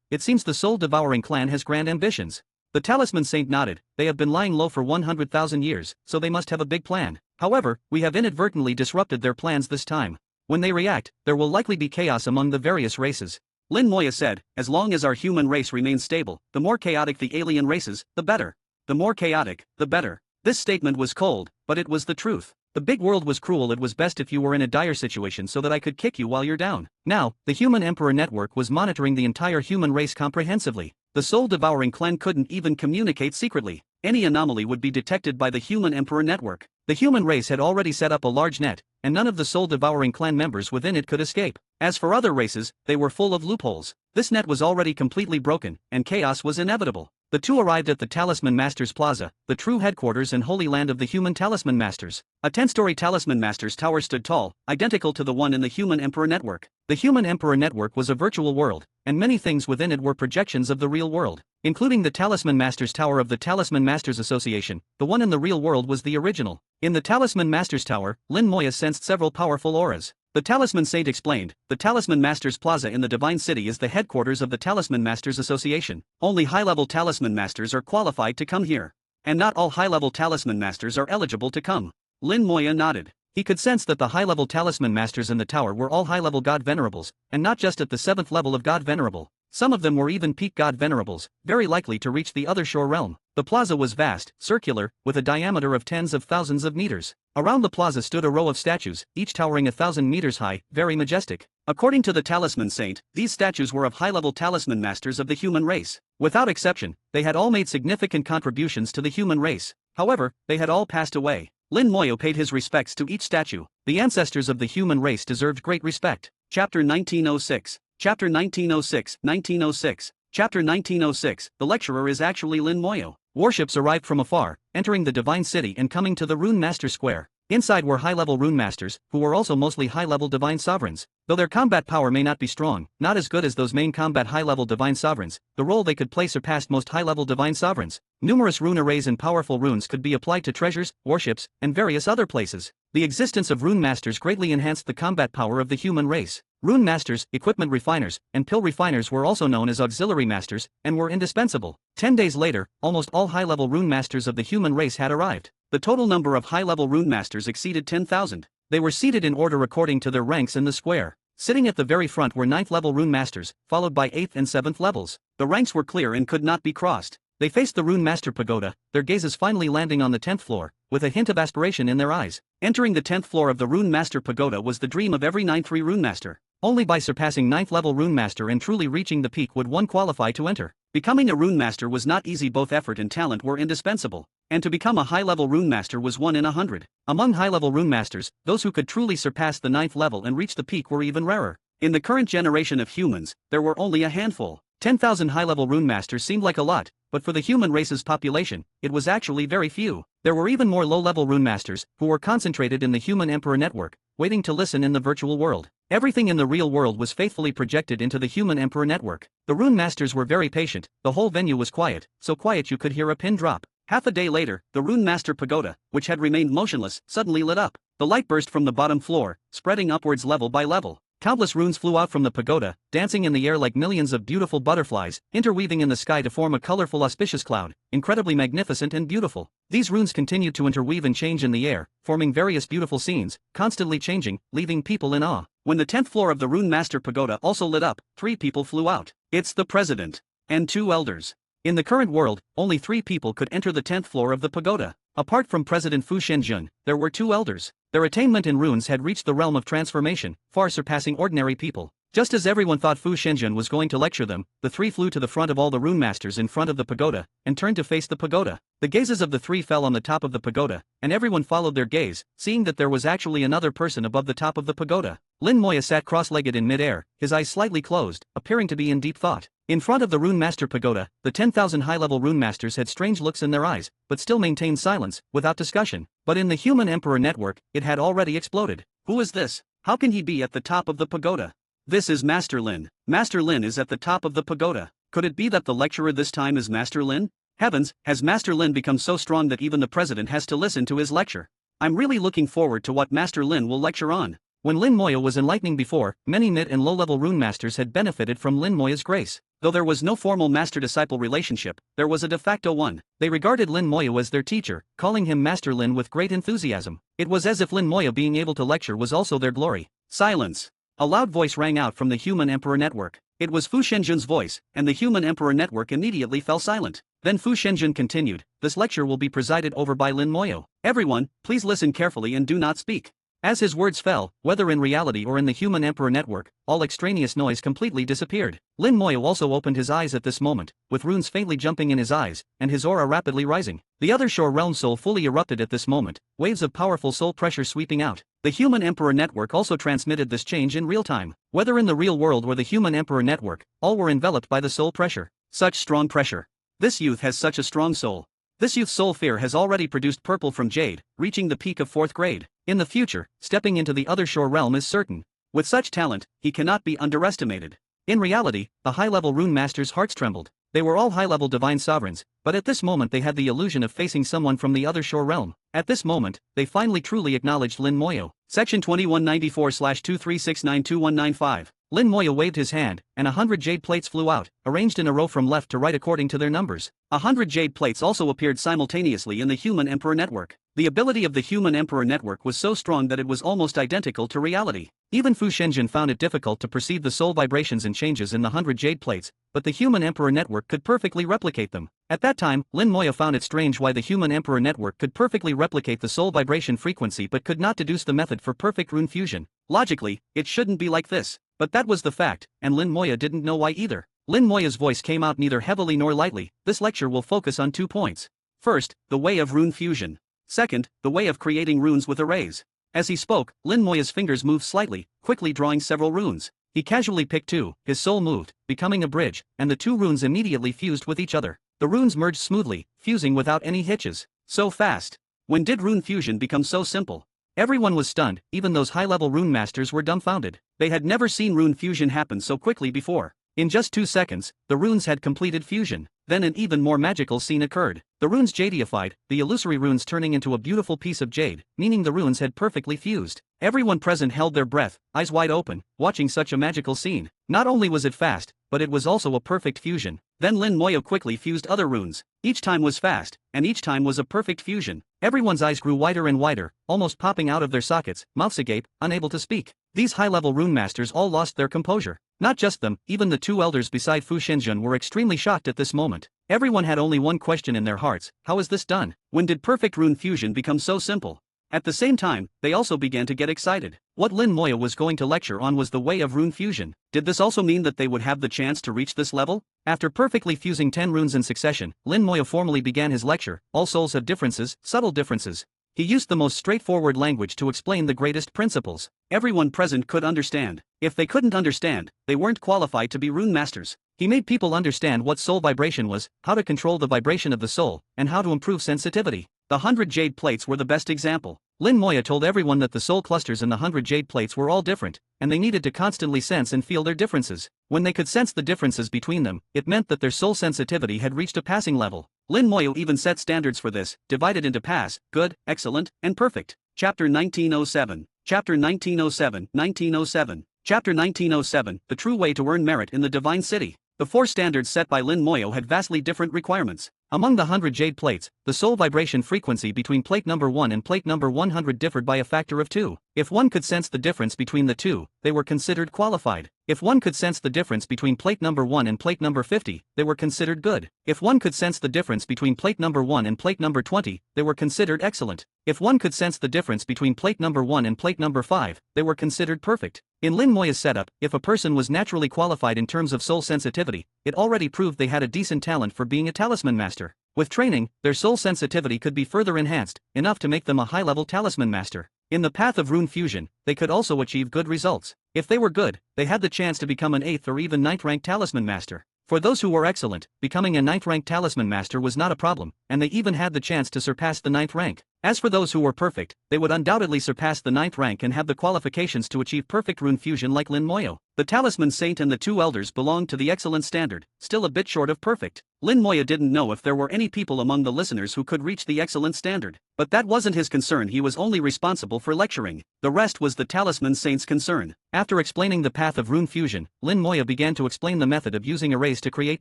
it seems the soul-devouring clan has grand ambitions. The talisman saint nodded, they have been lying low for 100,000 years, so they must have a big plan. However, we have inadvertently disrupted their plans this time. When they react, there will likely be chaos among the various races. Lin Moyo said, as long as our human race remains stable, the more chaotic the alien races, the better. The more chaotic, the better. This statement was cold, but it was the truth. The big world was cruel, it was best if you were in a dire situation so that I could kick you while you're down. Now, the Human Emperor Network was monitoring the entire human race comprehensively. The soul-devouring clan couldn't even communicate secretly. Any anomaly would be detected by the Human Emperor Network. The human race had already set up a large net, and none of the soul-devouring clan members within it could escape. As for other races, they were full of loopholes. This net was already completely broken, and chaos was inevitable. The two arrived at the Talisman Masters Plaza, the true headquarters and holy land of the human Talisman Masters. A 10-story Talisman Masters tower stood tall, identical to the one in the Human Emperor Network. The Human Emperor Network was a virtual world, and many things within it were projections of the real world, including the Talisman Masters Tower of the Talisman Masters Association. The one in the real world was the original. In the Talisman Masters Tower, Lin Moyo sensed several powerful auras. The Talisman Saint explained, the Talisman Masters Plaza in the Divine City is the headquarters of the Talisman Masters Association. Only high-level Talisman Masters are qualified to come here. And not all high-level Talisman Masters are eligible to come. Lin Moyo nodded. He could sense that the high-level Talisman Masters in the tower were all high-level God Venerables, and not just at the 7th level of God Venerable. Some of them were even peak God Venerables, very likely to reach the other shore realm. The plaza was vast, circular, with a diameter of tens of thousands of meters. Around the plaza stood a row of statues, each towering 1,000 meters high, very majestic. According to the Talisman Saint, these statues were of high-level Talisman Masters of the human race. Without exception, they had all made significant contributions to the human race. However, they had all passed away. Lin Moyo paid his respects to each statue. The ancestors of the human race deserved great respect. Chapter 1906. Chapter 1906, 1906. Chapter 1906, the lecturer is actually Lin Moyo. Warships arrived from afar, entering the Divine City and coming to the Rune Master Square. Inside were high-level Rune Masters, who were also mostly high-level Divine Sovereigns. Though their combat power may not be strong, not as good as those main combat high-level Divine Sovereigns, the role they could play surpassed most high-level Divine Sovereigns. Numerous rune arrays and powerful runes could be applied to treasures, warships, and various other places. The existence of Rune Masters greatly enhanced the combat power of the human race. Rune Masters, Equipment Refiners, and Pill Refiners were also known as Auxiliary Masters, and were indispensable. 10 days later, almost all high-level Rune Masters of the human race had arrived. The total number of high-level Rune Masters exceeded 10,000. They were seated in order according to their ranks in the square. Sitting at the very front were 9th-level Rune Masters, followed by 8th and 7th levels. The ranks were clear and could not be crossed. They faced the Rune Master Pagoda, their gazes finally landing on the 10th floor, with a hint of aspiration in their eyes. Entering the 10th floor of the Rune Master Pagoda was the dream of every 9th Rune Master. Only by surpassing 9th-level Rune Master and truly reaching the peak would one qualify to enter. Becoming a Rune Master was not easy, both effort and talent were indispensable. And to become a high-level Rune Master was 1 in 100. Among high-level Rune Masters, those who could truly surpass the 9th level and reach the peak were even rarer. In the current generation of humans, there were only a handful. 10,000 high-level Rune Masters seemed like a lot, but for the human race's population, it was actually very few. There were even more low-level Rune Masters, who were concentrated in the Human Emperor Network, waiting to listen in the virtual world. Everything in the real world was faithfully projected into the Human Emperor Network. The Rune Masters were very patient, the whole venue was quiet, so quiet you could hear a pin drop. Half a day later, the Rune Master Pagoda, which had remained motionless, suddenly lit up. The light burst from the bottom floor, spreading upwards level by level. Countless runes flew out from the pagoda, dancing in the air like millions of beautiful butterflies, interweaving in the sky to form a colorful auspicious cloud, incredibly magnificent and beautiful. These runes continued to interweave and change in the air, forming various beautiful scenes, constantly changing, leaving people in awe. When the 10th floor of the Rune Master Pagoda also lit up, 3 people flew out. It's the president and 2 elders. In the current world, only 3 people could enter the 10th floor of the pagoda. Apart from President Fu Shenjun, there were 2 elders. Their attainment in runes had reached the realm of transformation, far surpassing ordinary people. Just as everyone thought Fu Shenjun was going to lecture them, the 3 flew to the front of all the rune masters in front of the pagoda, and turned to face the pagoda. The gazes of the 3 fell on the top of the pagoda, and everyone followed their gaze, seeing that there was actually another person above the top of the pagoda. Lin Moya sat cross-legged in mid-air, his eyes slightly closed, appearing to be in deep thought. In front of the Rune Master Pagoda, the 10,000 high-level rune masters had strange looks in their eyes, but still maintained silence, without discussion. But in the Human Emperor network, it had already exploded. Who is this? How can he be at the top of the pagoda? This is Master Lin. Master Lin is at the top of the pagoda. Could it be that the lecturer this time is Master Lin? Heavens, has Master Lin become so strong that even the president has to listen to his lecture? I'm really looking forward to what Master Lin will lecture on. When Lin Moya was enlightening before, many mid and low-level rune masters had benefited from Lin Moya's grace. Though there was no formal master-disciple relationship, there was a de facto one. They regarded Lin Moya as their teacher, calling him Master Lin with great enthusiasm. It was as if Lin Moya being able to lecture was also their glory. Silence. A loud voice rang out from the Human Emperor network. It was Fu Shenjun's voice, and the Human Emperor network immediately fell silent. Then Fu Shenjun continued, "This lecture will be presided over by Lin Moya. Everyone, please listen carefully and do not speak." As his words fell, whether in reality or in the Human Emperor network, all extraneous noise completely disappeared. Lin Moya also opened his eyes at this moment, with runes faintly jumping in his eyes, and his aura rapidly rising. The other shore realm soul fully erupted at this moment, waves of powerful soul pressure sweeping out. The Human Emperor network also transmitted this change in real time. Whether in the real world or the Human Emperor network, all were enveloped by the soul pressure. Such strong pressure. This youth has such a strong soul. This youth's soul fear has already produced purple from jade, reaching the peak of 4th grade. In the future, stepping into the other shore realm is certain. With such talent, he cannot be underestimated. In reality, the high-level rune masters' hearts trembled. They were all high-level divine sovereigns, but at this moment they had the illusion of facing someone from the other shore realm. At this moment, they finally truly acknowledged Lin Moya. Section 2194/23692195. Lin Moya waved his hand, and 100 jade plates flew out, arranged in a row from left to right according to their numbers. 100 jade plates also appeared simultaneously in the Human Emperor network. The ability of the Human Emperor network was so strong that it was almost identical to reality. Even Fu Shenjun found it difficult to perceive the soul vibrations and changes in the 100 jade plates, but the Human Emperor network could perfectly replicate them. At that time, Lin Moya found it strange why the Human Emperor network could perfectly replicate the soul vibration frequency but could not deduce the method for perfect rune fusion. Logically, it shouldn't be like this. But that was the fact, and Lin Moya didn't know why either. Lin Moya's voice came out neither heavily nor lightly. This lecture will focus on 2 points. First, the way of rune fusion. Second, the way of creating runes with arrays. As he spoke, Lin Moya's fingers moved slightly, quickly drawing several runes. He casually picked 2, his soul moved, becoming a bridge, and the 2 runes immediately fused with each other. The runes merged smoothly, fusing without any hitches. So fast. When did rune fusion become so simple? Everyone was stunned, even those high-level rune masters were dumbfounded. They had never seen rune fusion happen so quickly before. In just 2 seconds, the runes had completed fusion. Then an even more magical scene occurred. The runes jadeified, the illusory runes turning into a beautiful piece of jade, meaning the runes had perfectly fused. Everyone present held their breath, eyes wide open, watching such a magical scene. Not only was it fast, but it was also a perfect fusion. Then Lin Moya quickly fused other runes. Each time was fast, and each time was a perfect fusion. Everyone's eyes grew wider and wider, almost popping out of their sockets, mouths agape, unable to speak. These high-level rune masters all lost their composure. Not just them, even the 2 elders beside Fu Shenjun were extremely shocked at this moment. Everyone had only one question in their hearts: how is this done? When did perfect rune fusion become so simple? At the same time, they also began to get excited. What Lin Moya was going to lecture on was the way of rune fusion. Did this also mean that they would have the chance to reach this level? After perfectly fusing 10 runes in succession, Lin Moya formally began his lecture. All souls have differences, subtle differences. He used the most straightforward language to explain the greatest principles. Everyone present could understand. If they couldn't understand, they weren't qualified to be rune masters. He made people understand what soul vibration was, how to control the vibration of the soul, and how to improve sensitivity. The 100 jade plates were the best example. Lin Moya told everyone that the soul clusters in the 100 jade plates were all different, and they needed to constantly sense and feel their differences. When they could sense the differences between them, it meant that their soul sensitivity had reached a passing level. Lin Moya even set standards for this, divided into pass, good, excellent, and perfect. Chapter 1907. Chapter 1907, 1907. Chapter 1907, The True Way to Earn Merit in the Divine City. The four standards set by Lin Moyo had vastly different requirements. Among the 100 jade plates, the soul vibration frequency between plate number 1 and plate number 100 differed by a factor of 2. If one could sense the difference between the two, they were considered qualified. If one could sense the difference between plate number 1 and plate number 50, they were considered good. If one could sense the difference between plate number 1 and plate number 20, they were considered excellent. If one could sense the difference between plate number 1 and plate number 5, they were considered perfect. In Lin Moya's setup, if a person was naturally qualified in terms of soul sensitivity, it already proved they had a decent talent for being a talisman master. With training, their soul sensitivity could be further enhanced, enough to make them a high-level talisman master. In the path of rune fusion, they could also achieve good results. If they were good, they had the chance to become an 8th or even 9th rank talisman master. For those who were excellent, becoming a 9th rank talisman master was not a problem, and they even had the chance to surpass the 9th rank. As for those who were perfect, they would undoubtedly surpass the 9th rank and have the qualifications to achieve perfect rune fusion like Lin Moyo. The talisman saint and the two elders belonged to the excellent standard, still a bit short of perfect. Lin Moyo didn't know if there were any people among the listeners who could reach the excellent standard. But that wasn't his concern, he was only responsible for lecturing. The rest was the talisman saint's concern. After explaining the path of rune fusion, Lin Moyo began to explain the method of using arrays to create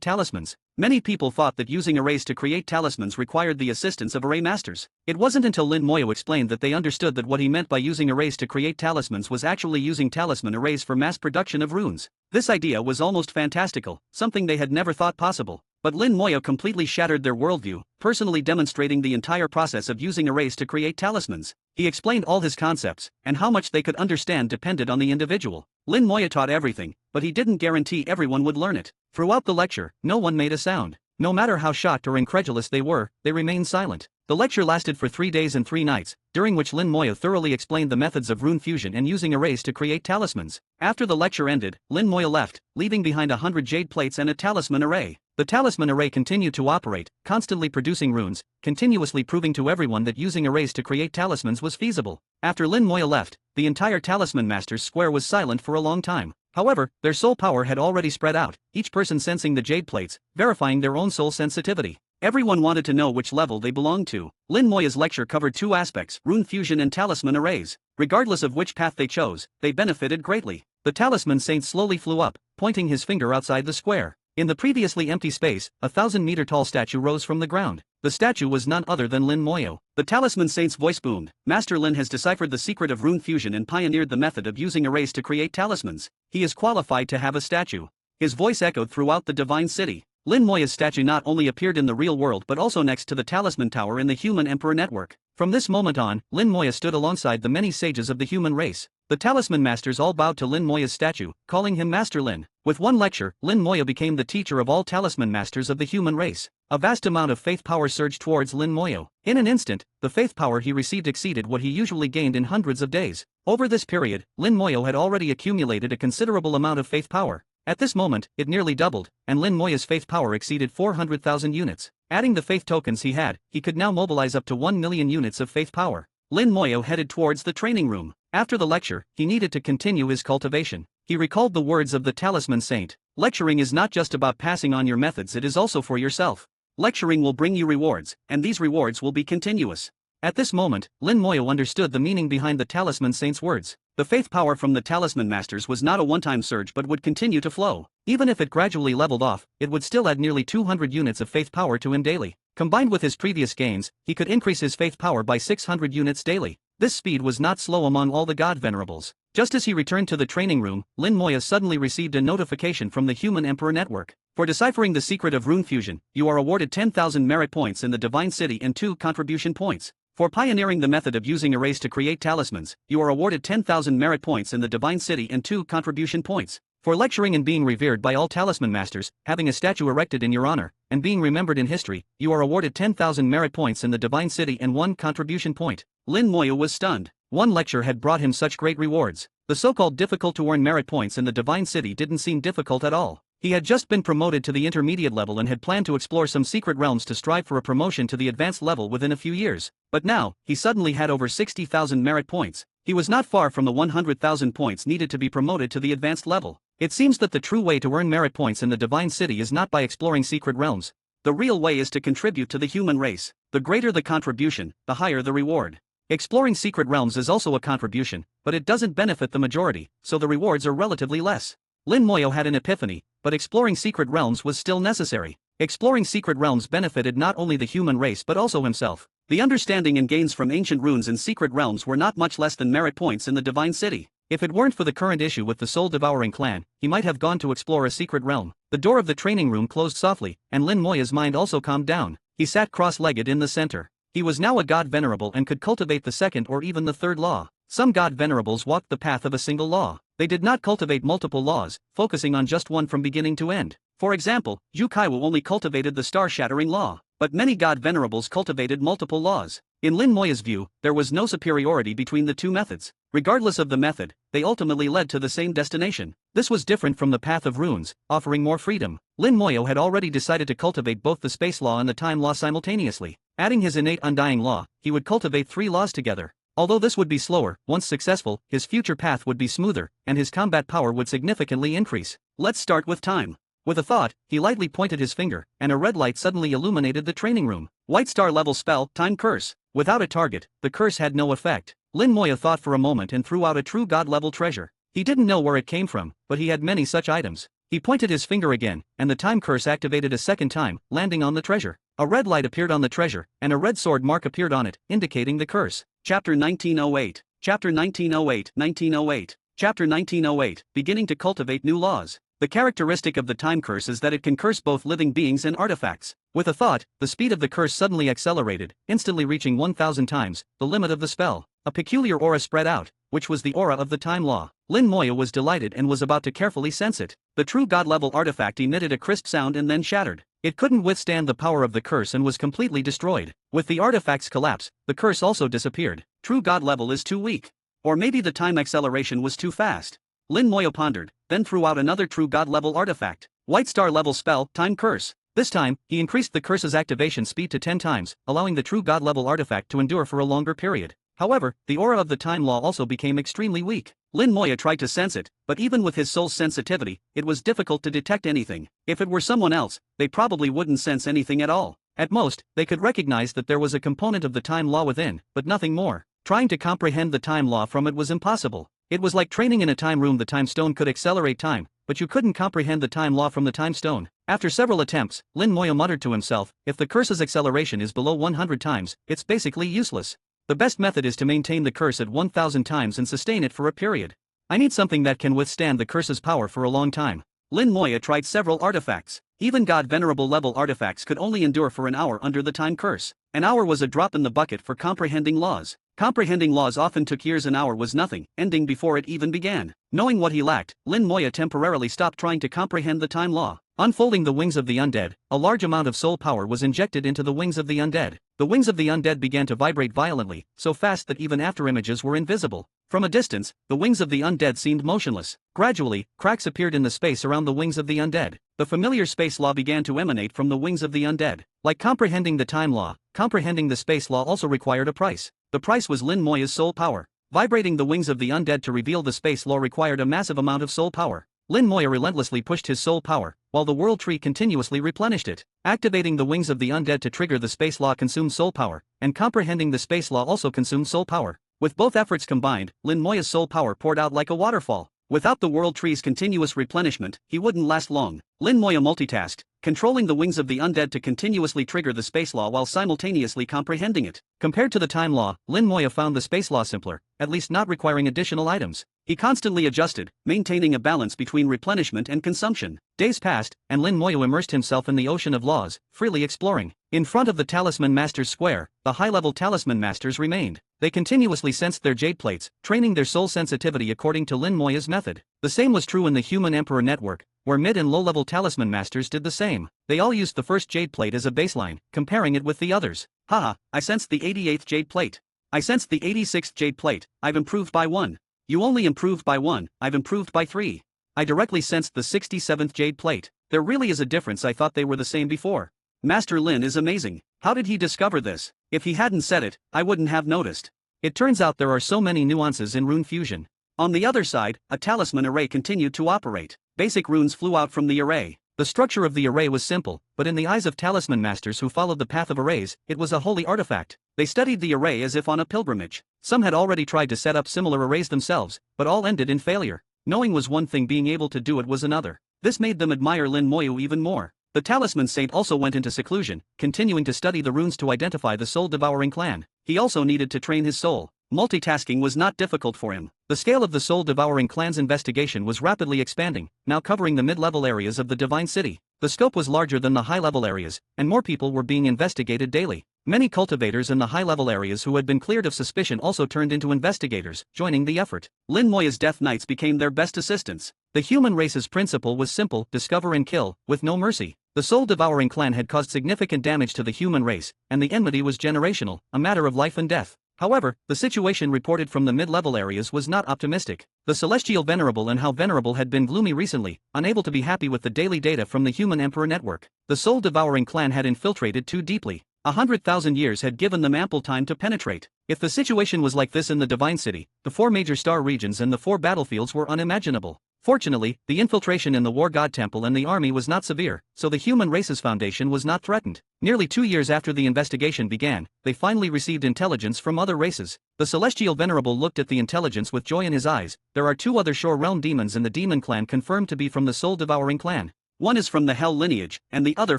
talismans. Many people thought that using arrays to create talismans required the assistance of array masters. It wasn't until Lin Moyo explained that they understood that what he meant by using arrays to create talismans was actually using talisman arrays for mass production of runes. This idea was almost fantastical, something they had never thought possible. But Lin Moyo completely shattered their worldview, personally demonstrating the entire process of using arrays to create talismans. He explained all his concepts, and how much they could understand depended on the individual. Lin Moyo taught everything, but he didn't guarantee everyone would learn it. Throughout the lecture, no one made a sound. No matter how shocked or incredulous they were, they remained silent. The lecture lasted for 3 days and 3 nights, during which Lin Moyo thoroughly explained the methods of rune fusion and using arrays to create talismans. After the lecture ended, Lin Moyo left, leaving behind 100 jade plates and a talisman array. The talisman array continued to operate, constantly producing runes, continuously proving to everyone that using arrays to create talismans was feasible. After Lin Moyo left, the entire talisman master's square was silent for a long time. However, their soul power had already spread out, each person sensing the jade plates, verifying their own soul sensitivity. Everyone wanted to know which level they belonged to. Lin Moyo's lecture covered 2 aspects, rune fusion and talisman arrays. Regardless of which path they chose, they benefited greatly. The talisman saint slowly flew up, pointing his finger outside the square. In the previously empty space, a 1,000-meter-tall statue rose from the ground. The statue was none other than Lin Moyo. The talisman saint's voice boomed. Master Lin has deciphered the secret of rune fusion and pioneered the method of using arrays to create talismans. He is qualified to have a statue. His voice echoed throughout the divine city. Lin Moyo's statue not only appeared in the real world but also next to the talisman tower in the human emperor network. From this moment on, Lin Moyo stood alongside the many sages of the human race. The talisman masters all bowed to Lin Moyo's statue, calling him Master Lin. With one lecture, Lin Moyo became the teacher of all talisman masters of the human race. A vast amount of faith power surged towards Lin Moyo. In an instant, the faith power he received exceeded what he usually gained in hundreds of days. Over this period, Lin Moyo had already accumulated a considerable amount of faith power. At this moment, it nearly doubled, and Lin Moyo's faith power exceeded 400,000 units. Adding the faith tokens he had, he could now mobilize up to 1 million units of faith power. Lin Moyo headed towards the training room. After the lecture, he needed to continue his cultivation. He recalled the words of the talisman saint. Lecturing is not just about passing on your methods, it is also for yourself. Lecturing will bring you rewards, and these rewards will be continuous. At this moment, Lin Moyo understood the meaning behind the talisman saint's words. The faith power from the talisman masters was not a one-time surge but would continue to flow. Even if it gradually leveled off, it would still add nearly 200 units of faith power to him daily. Combined with his previous gains, he could increase his faith power by 600 units daily. This speed was not slow among all the god venerables. Just as he returned to the training room, Lin Moyo suddenly received a notification from the human emperor network. For deciphering the secret of rune fusion, you are awarded 10,000 merit points in the divine city and 2 contribution points. For pioneering the method of using arrays to create talismans, you are awarded 10,000 merit points in the divine city and 2 contribution points. For lecturing and being revered by all talisman masters, having a statue erected in your honor, and being remembered in history, you are awarded 10,000 merit points in the divine city and 1 contribution point. Lin Moyo was stunned. One lecture had brought him such great rewards. The so-called difficult to earn merit points in the divine city didn't seem difficult at all. He had just been promoted to the intermediate level and had planned to explore some secret realms to strive for a promotion to the advanced level within a few years. But now, he suddenly had over 60,000 merit points. He was not far from the 100,000 points needed to be promoted to the advanced level. It seems that the true way to earn merit points in the divine city is not by exploring secret realms. The real way is to contribute to the human race. The greater the contribution, the higher the reward. Exploring secret realms is also a contribution, but it doesn't benefit the majority, so the rewards are relatively less. Lin Moyo had an epiphany, but exploring secret realms was still necessary. Exploring secret realms benefited not only the human race but also himself. The understanding and gains from ancient runes and secret realms were not much less than merit points in the Divine City. If it weren't for the current issue with the soul-devouring clan, he might have gone to explore a secret realm. The door of the training room closed softly, and Lin Moya's mind also calmed down. He sat cross-legged in the center. He was now a god venerable and could cultivate the second or even the third law. Some god venerables walked the path of a single law. They did not cultivate multiple laws, focusing on just one from beginning to end. For example, Zhu Kaiwu only cultivated the star-shattering law, but many god venerables cultivated multiple laws. In Lin Moya's view, there was no superiority between the two methods. Regardless of the method, they ultimately led to the same destination. This was different from the path of runes, offering more freedom. Lin Moyo had already decided to cultivate both the space law and the time law simultaneously. Adding his innate undying law, he would cultivate 3 laws together. Although this would be slower, once successful, his future path would be smoother, and his combat power would significantly increase. Let's start with time. With a thought, he lightly pointed his finger, and a red light suddenly illuminated the training room. White star level spell, Time Curse. Without a target, the curse had no effect. Lin Moya thought for a moment and threw out a true god-level treasure. He didn't know where it came from, but he had many such items. He pointed his finger again, and the time curse activated a second time, landing on the treasure. A red light appeared on the treasure, and a red sword mark appeared on it, indicating the curse. Chapter 1908. Chapter 1908, 1908. Chapter 1908, beginning to cultivate new laws. The characteristic of the time curse is that it can curse both living beings and artifacts. With a thought, the speed of the curse suddenly accelerated, instantly reaching 1,000 times, the limit of the spell. A peculiar aura spread out, which was the aura of the time law. Lin Moya was delighted and was about to carefully sense it. The true god-level artifact emitted a crisp sound and then shattered. It couldn't withstand the power of the curse and was completely destroyed. With the artifact's collapse, the curse also disappeared. True god level is too weak. Or maybe the time acceleration was too fast. Lin Moya pondered, then threw out another true god level artifact. White star level spell, Time Curse. This time, he increased the curse's activation speed to 10 times, allowing the true god level artifact to endure for a longer period. However, the aura of the time law also became extremely weak. Lin Moya tried to sense it, but even with his soul's sensitivity, it was difficult to detect anything. If it were someone else, they probably wouldn't sense anything at all. At most, they could recognize that there was a component of the time law within, but nothing more. Trying to comprehend the time law from it was impossible. It was like training in a time room. The time stone could accelerate time, but you couldn't comprehend the time law from the time stone. After several attempts, Lin Moya muttered to himself, if the curse's acceleration is below 100 times, it's basically useless. The best method is to maintain the curse at 1,000 times and sustain it for a period. I need something that can withstand the curse's power for a long time. Lin Moya tried several artifacts. Even god venerable level artifacts could only endure for an hour under the time curse. An hour was a drop in the bucket for comprehending laws. Comprehending laws often took years. An hour was nothing, ending before it even began. Knowing what he lacked, Lin Moya temporarily stopped trying to comprehend the time law. Unfolding the wings of the undead, a large amount of soul power was injected into the wings of the undead. The wings of the undead began to vibrate violently, so fast that even afterimages were invisible. From a distance, the wings of the undead seemed motionless. Gradually, cracks appeared in the space around the wings of the undead. The familiar space law began to emanate from the wings of the undead. Like comprehending the time law, comprehending the space law also required a price. The price was Lin Moya's soul power. Vibrating the wings of the undead to reveal the space law required a massive amount of soul power. Lin Moya relentlessly pushed his soul power, while the world tree continuously replenished it. Activating the wings of the undead to trigger the space law consumed soul power, and comprehending the space law also consumed soul power. With both efforts combined, Lin Moya's soul power poured out like a waterfall. Without the world tree's continuous replenishment, he wouldn't last long. Lin Moya multitasked, controlling the wings of the undead to continuously trigger the space law while simultaneously comprehending it. Compared to the time law, Lin Moya found the space law simpler, at least not requiring additional items. He constantly adjusted, maintaining a balance between replenishment and consumption. Days passed, and Lin Moya immersed himself in the ocean of laws, freely exploring. In front of the Talisman Masters Square, the high-level Talisman Masters remained. They continuously sensed their jade plates, training their soul sensitivity according to Lin Moya's method. The same was true in the Human Emperor Network, where mid and low-level Talisman Masters did the same. They all used the first jade plate as a baseline, comparing it with the others. Haha, I sensed the 88th jade plate. I sensed the 86th jade plate. I've improved by 1. You only improved by 1, I've improved by 3. I directly sensed the 67th jade plate. There really is a difference. I thought they were the same before. Master Lin is amazing. How did he discover this? If he hadn't said it, I wouldn't have noticed. It turns out there are so many nuances in rune fusion. On the other side, a talisman array continued to operate. Basic runes flew out from the array. The structure of the array was simple, but in the eyes of talisman masters who followed the path of arrays, it was a holy artifact. They studied the array as if on a pilgrimage. Some had already tried to set up similar arrays themselves, but all ended in failure. Knowing was one thing, being able to do it was another. This made them admire Lin Moyu even more. The Talisman Saint also went into seclusion, continuing to study the runes to identify the soul-devouring clan. He also needed to train his soul. Multitasking was not difficult for him. The scale of the soul-devouring clan's investigation was rapidly expanding, now covering the mid-level areas of the Divine City. The scope was larger than the high-level areas, and more people were being investigated daily. Many cultivators in the high-level areas who had been cleared of suspicion also turned into investigators, joining the effort. Lin Moya's Death Knights became their best assistants. The human race's principle was simple: discover and kill, with no mercy. The soul-devouring clan had caused significant damage to the human race, and the enmity was generational, a matter of life and death. However, the situation reported from the mid-level areas was not optimistic. The Celestial Venerable and How Venerable had been gloomy recently, unable to be happy with the daily data from the Human Emperor network. The soul-devouring clan had infiltrated too deeply. 100,000 years had given them ample time to penetrate. If the situation was like this in the Divine City, the 4 major star regions and the 4 battlefields were unimaginable. Fortunately, the infiltration in the War God Temple and the army was not severe, so the human race's foundation was not threatened. Nearly 2 years after the investigation began, they finally received intelligence from other races. The Celestial Venerable looked at the intelligence with joy in his eyes. There are 2 other Shore Realm demons in the Demon Clan confirmed to be from the Soul-Devouring Clan. One is from the Hell lineage, and the other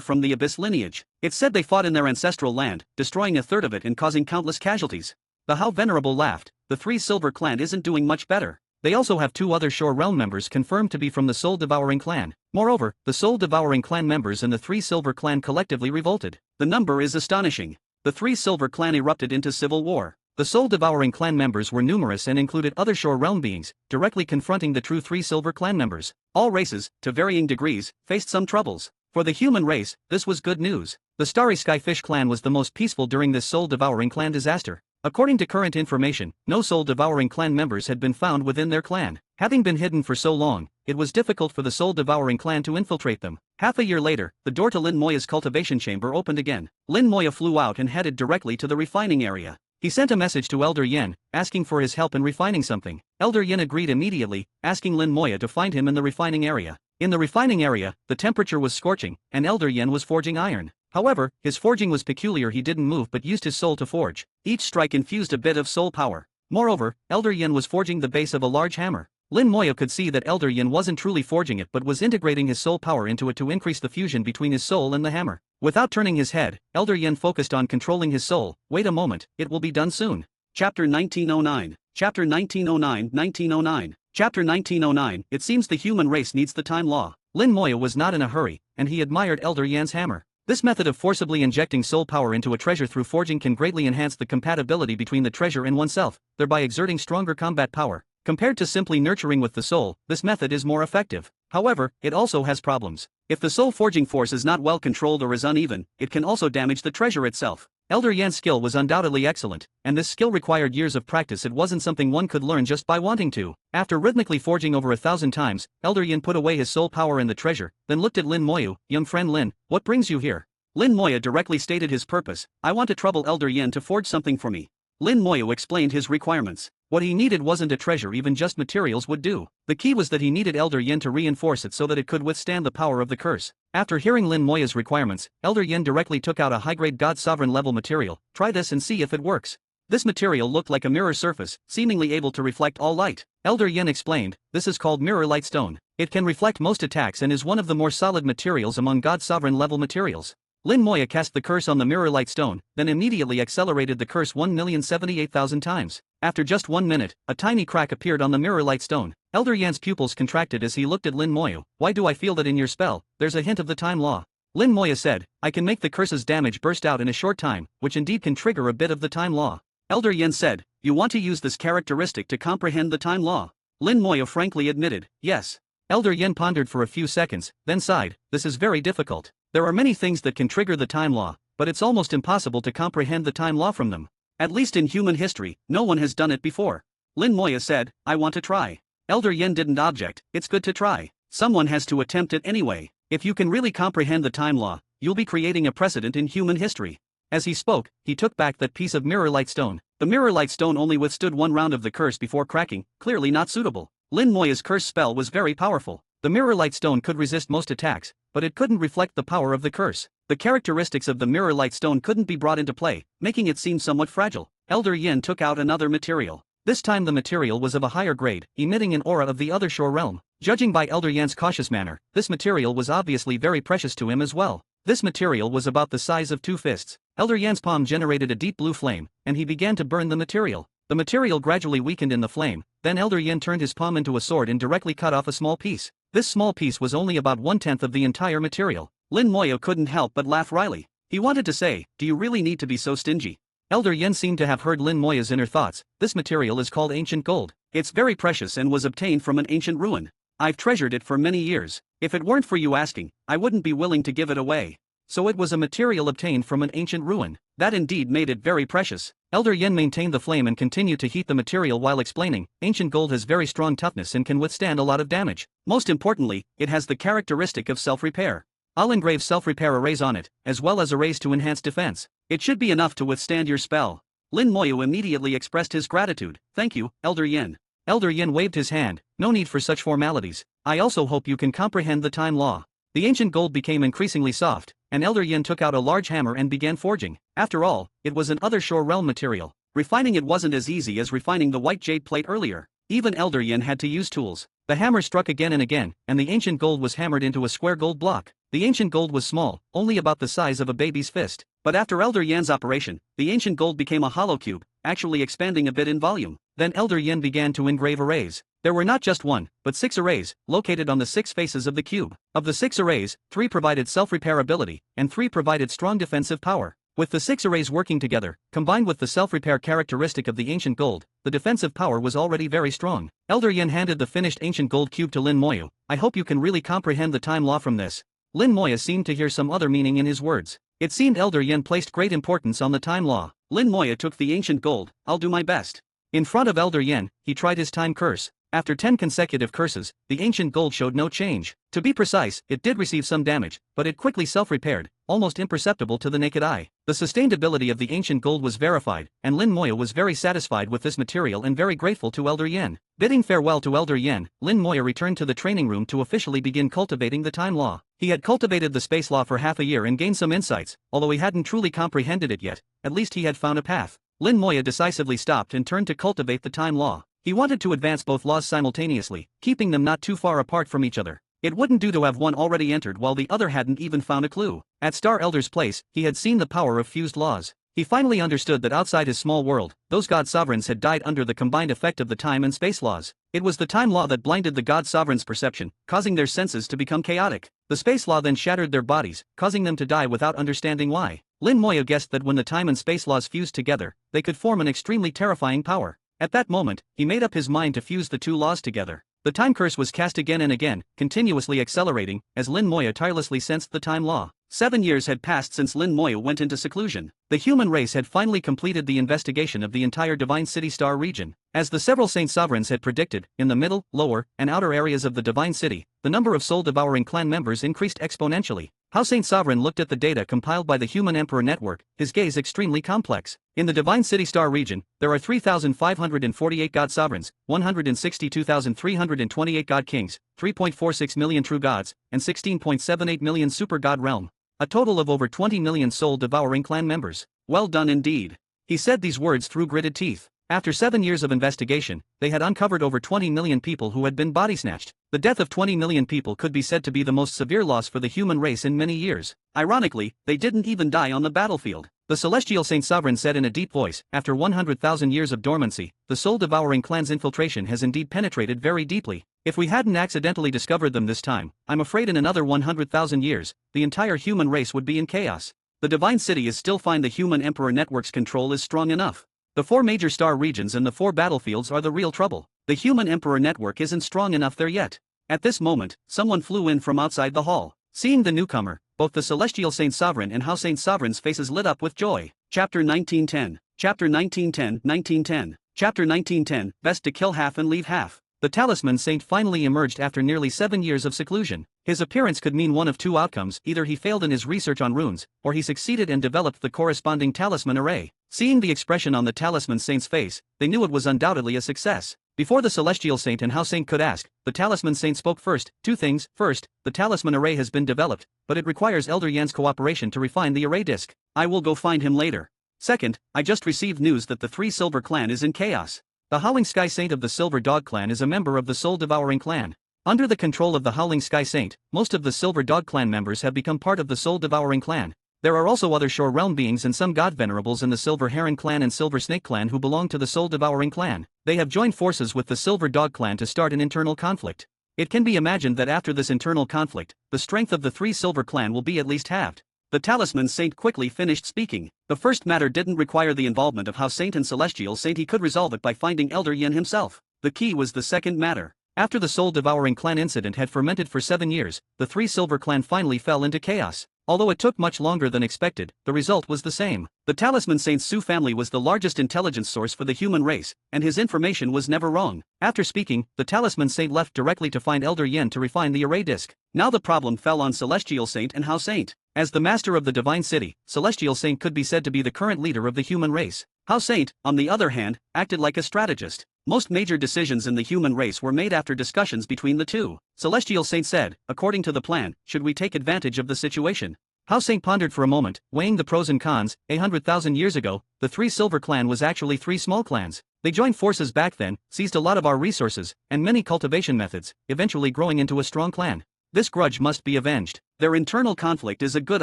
from the Abyss lineage. It said they fought in their ancestral land, destroying a third of it and causing countless casualties. The How Venerable laughed. The 3 Silver Clan isn't doing much better. They also have 2 other Shore Realm members confirmed to be from the Soul-Devouring Clan. Moreover, the Soul-Devouring Clan members and the 3 Silver Clan collectively revolted. The number is astonishing. The 3 Silver Clan erupted into civil war. The Soul-Devouring Clan members were numerous and included other Shore Realm beings, directly confronting the true 3 Silver Clan members. All races, to varying degrees, faced some troubles. For the human race, this was good news. The Starry Skyfish Clan was the most peaceful during this Soul-Devouring Clan disaster. According to current information, no Soul-Devouring Clan members had been found within their clan. Having been hidden for so long, it was difficult for the Soul-Devouring Clan to infiltrate them. Half a year later, the door to Lin Moya's cultivation chamber opened again. Lin Moya flew out and headed directly to the refining area. He sent a message to Elder Yin, asking for his help in refining something. Elder Yin agreed immediately, asking Lin Moya to find him in the refining area. In the refining area, the temperature was scorching, and Elder Yin was forging iron. However, his forging was peculiar. He didn't move but used his soul to forge. Each strike infused a bit of soul power. Moreover, Elder Yin was forging the base of a large hammer. Lin Moya could see that Elder Yin wasn't truly forging it but was integrating his soul power into it to increase the fusion between his soul and the hammer. Without turning his head, Elder Yin focused on controlling his soul. Wait a moment, it will be done soon. Chapter 1909. Chapter 1909, 1909. Chapter 1909. It seems the human race needs the time law. Lin Moya was not in a hurry, and he admired Elder Yan's hammer. This method of forcibly injecting soul power into a treasure through forging can greatly enhance the compatibility between the treasure and oneself, thereby exerting stronger combat power. Compared to simply nurturing with the soul, this method is more effective. However, it also has problems. If the soul forging force is not well controlled or is uneven, it can also damage the treasure itself. Elder Yan's skill was undoubtedly excellent, and this skill required years of practice. It wasn't something one could learn just by wanting to. After rhythmically forging over 1,000 times, Elder Yan put away his soul power in the treasure, then looked at Lin Moyu. Young friend Lin, what brings you here? Lin Moya directly stated his purpose. I want to trouble Elder Yan to forge something for me. Lin Moyu explained his requirements. What he needed wasn't a treasure, even just materials would do. The key was that he needed Elder Yin to reinforce it so that it could withstand the power of the curse. After hearing Lin Moya's requirements, Elder Yin directly took out a high-grade God Sovereign level material. Try this and see if it works. This material looked like a mirror surface, seemingly able to reflect all light. Elder Yin explained, this is called Mirror Light Stone. It can reflect most attacks and is one of the more solid materials among God Sovereign level materials. Lin Moya cast the curse on the Mirror Light Stone, then immediately accelerated the curse 1,078,000 times. After just 1 minute, a tiny crack appeared on the Mirror Light Stone. Elder Yan's pupils contracted as he looked at Lin Moya. Why do I feel that in your spell, there's a hint of the time law? Lin Moya said, I can make the curse's damage burst out in a short time, which indeed can trigger a bit of the time law. Elder Yin said, you want to use this characteristic to comprehend the time law? Lin Moya frankly admitted, yes. Elder Yin pondered for a few seconds, then sighed, this is very difficult. There are many things that can trigger the time law, but it's almost impossible to comprehend the time law from them. At least in human history, no one has done it before. Lin Moya said, I want to try. Elder Yin didn't object, it's good to try. Someone has to attempt it anyway. If you can really comprehend the time law, you'll be creating a precedent in human history. As he spoke, he took back that piece of Mirror Light Stone. The Mirror Light Stone only withstood 1 round of the curse before cracking, clearly not suitable. Lin Moya's curse spell was very powerful. The Mirror Light Stone could resist most attacks, but it couldn't reflect the power of the curse. The characteristics of the mirror light stone couldn't be brought into play, making it seem somewhat fragile. Elder Yin took out another material. This time the material was of a higher grade, emitting an aura of the other shore realm. Judging by Elder Yan's cautious manner, this material was obviously very precious to him as well. This material was about the size of 2 fists. Elder Yan's palm generated a deep blue flame, and he began to burn the material. The material gradually weakened in the flame, then Elder Yan turned his palm into a sword and directly cut off a small piece. This small piece was only about 1/10 of the entire material. Lin Moyo couldn't help but laugh wryly. He wanted to say, "Do you really need to be so stingy?" Elder Yen seemed to have heard Lin Moya's inner thoughts. This material is called ancient gold. It's very precious and was obtained from an ancient ruin. I've treasured it for many years. If it weren't for you asking, I wouldn't be willing to give it away. So it was a material obtained from an ancient ruin. That indeed made it very precious. Elder Yen maintained the flame and continued to heat the material while explaining, ancient gold has very strong toughness and can withstand a lot of damage. Most importantly, it has the characteristic of self-repair. I'll engrave self-repair arrays on it, as well as arrays to enhance defense. It should be enough to withstand your spell. Lin Moyo immediately expressed his gratitude. Thank you, Elder Yin. Elder Yin waved his hand. No need for such formalities. I also hope you can comprehend the time law. The ancient gold became increasingly soft, and Elder Yin took out a large hammer and began forging. After all, it was an other shore realm material. Refining it wasn't as easy as refining the white jade plate earlier. Even Elder Yin had to use tools. The hammer struck again and again, and the ancient gold was hammered into a square gold block. The ancient gold was small, only about the size of a baby's fist. But after Elder Yan's operation, the ancient gold became a hollow cube, actually expanding a bit in volume. Then Elder Yan began to engrave arrays. There were not just 1, but 6 arrays, located on the 6 faces of the cube. Of the 6 arrays, 3 provided self-repair ability, and 3 provided strong defensive power. With the 6 arrays working together, combined with the self-repair characteristic of the ancient gold, the defensive power was already very strong. Elder Yan handed the finished ancient gold cube to Lin Moyo. I hope you can really comprehend the time law from this. Lin Moyo seemed to hear some other meaning in his words. It seemed Elder Yan placed great importance on the time law. Lin Moyo took the ancient gold. I'll do my best. In front of Elder Yan, he tried his time curse. After 10 consecutive curses, the ancient gold showed no change. To be precise, it did receive some damage, but it quickly self-repaired, almost imperceptible to the naked eye. The sustained ability of the ancient gold was verified, and Lin Moyo was very satisfied with this material and very grateful to Elder Yan. Bidding farewell to Elder Yan, Lin Moyo returned to the training room to officially begin cultivating the time law. He had cultivated the space law for half a year and gained some insights, although he hadn't truly comprehended it yet. At least he had found a path. Lin Moyo decisively stopped and turned to cultivate the time law. He wanted to advance both laws simultaneously, keeping them not too far apart from each other. It wouldn't do to have one already entered while the other hadn't even found a clue. At Star Elder's place, he had seen the power of fused laws. He finally understood that outside his small world, those god sovereigns had died under the combined effect of the time and space laws. It was the time law that blinded the god sovereigns' perception, causing their senses to become chaotic. The space law then shattered their bodies, causing them to die without understanding why. Lin Moyo guessed that when the time and space laws fused together, they could form an extremely terrifying power. At that moment, he made up his mind to fuse the 2 laws together. The time curse was cast again and again, continuously accelerating, as Lin Moyo tirelessly sensed the time law. 7 years had passed since Lin Moyo went into seclusion. The human race had finally completed the investigation of the entire Divine City Star region. As the several Saint Sovereigns had predicted, in the middle, lower, and outer areas of the Divine City, the number of soul-devouring clan members increased exponentially. How Saint Sovereign looked at the data compiled by the Human Emperor Network, his gaze extremely complex. In the Divine City Star region, there are 3,548 God Sovereigns, 162,328 God Kings, 3.46 million True Gods, and 16.78 million Super God Realm. A total of over 20 million soul-devouring clan members. Well done indeed. He said these words through gritted teeth. After 7 years of investigation, they had uncovered over 20 million people who had been body-snatched. The death of 20 million people could be said to be the most severe loss for the human race in many years. Ironically, they didn't even die on the battlefield. The Celestial Saint Sovereign said in a deep voice, after 100,000 years of dormancy, the soul-devouring clan's infiltration has indeed penetrated very deeply. If we hadn't accidentally discovered them this time, I'm afraid in another 100,000 years, the entire human race would be in chaos. The Divine City is still fine. The Human Emperor Network's control is strong enough. The 4 major star regions and the 4 battlefields are the real trouble. The Human Emperor Network isn't strong enough there yet. At this moment, someone flew in from outside the hall. Seeing the newcomer, both the Celestial Saint Sovereign and How Saint Sovereign's faces lit up with joy. Chapter 1910. Chapter 1910, 1910. Chapter 1910, best to kill half and leave half. The Talisman Saint finally emerged after nearly 7 years of seclusion. His appearance could mean one of 2 outcomes: either he failed in his research on runes, or he succeeded and developed the corresponding talisman array. Seeing the expression on the Talisman Saint's face, they knew it was undoubtedly a success. Before the Celestial Saint and House Saint could ask, the Talisman Saint spoke first. Two things. First, the talisman array has been developed, but it requires Elder Yan's cooperation to refine the array disk. I will go find him later. Second, I just received news that the Three Silver Clan is in chaos. The Howling Sky Saint of the Silver Dog Clan is a member of the Soul Devouring Clan. Under the control of the Howling Sky Saint, most of the Silver Dog Clan members have become part of the Soul Devouring Clan. There are also other Shore Realm beings and some God Venerables in the Silver Heron Clan and Silver Snake Clan who belong to the Soul Devouring Clan. They have joined forces with the Silver Dog Clan to start an internal conflict. It can be imagined that after this internal conflict, the strength of the Three Silver Clan will be at least halved. The Talisman Saint quickly finished speaking. The first matter didn't require the involvement of House Saint and Celestial Saint. He could resolve it by finding Elder Yin himself. The key was the second matter. After the Soul Devouring Clan incident had fermented for 7 years, the Three Silver Clan finally fell into chaos. Although it took much longer than expected, the result was the same. The Talisman Saint Su family was the largest intelligence source for the human race, and his information was never wrong. After speaking, the Talisman Saint left directly to find Elder Yin to refine the array disk. Now the problem fell on Celestial Saint and House Saint. As the master of the Divine City, Celestial Saint could be said to be the current leader of the human race. House Saint, on the other hand, acted like a strategist. Most major decisions in the human race were made after discussions between the two. Celestial Saint said, according to the plan, should we take advantage of the situation? House Saint pondered for a moment, weighing the pros and cons. 100,000 years ago, the Three Silver Clan was actually 3 small clans. They joined forces back then, seized a lot of our resources, and many cultivation methods, eventually growing into a strong clan. This grudge must be avenged. Their internal conflict is a good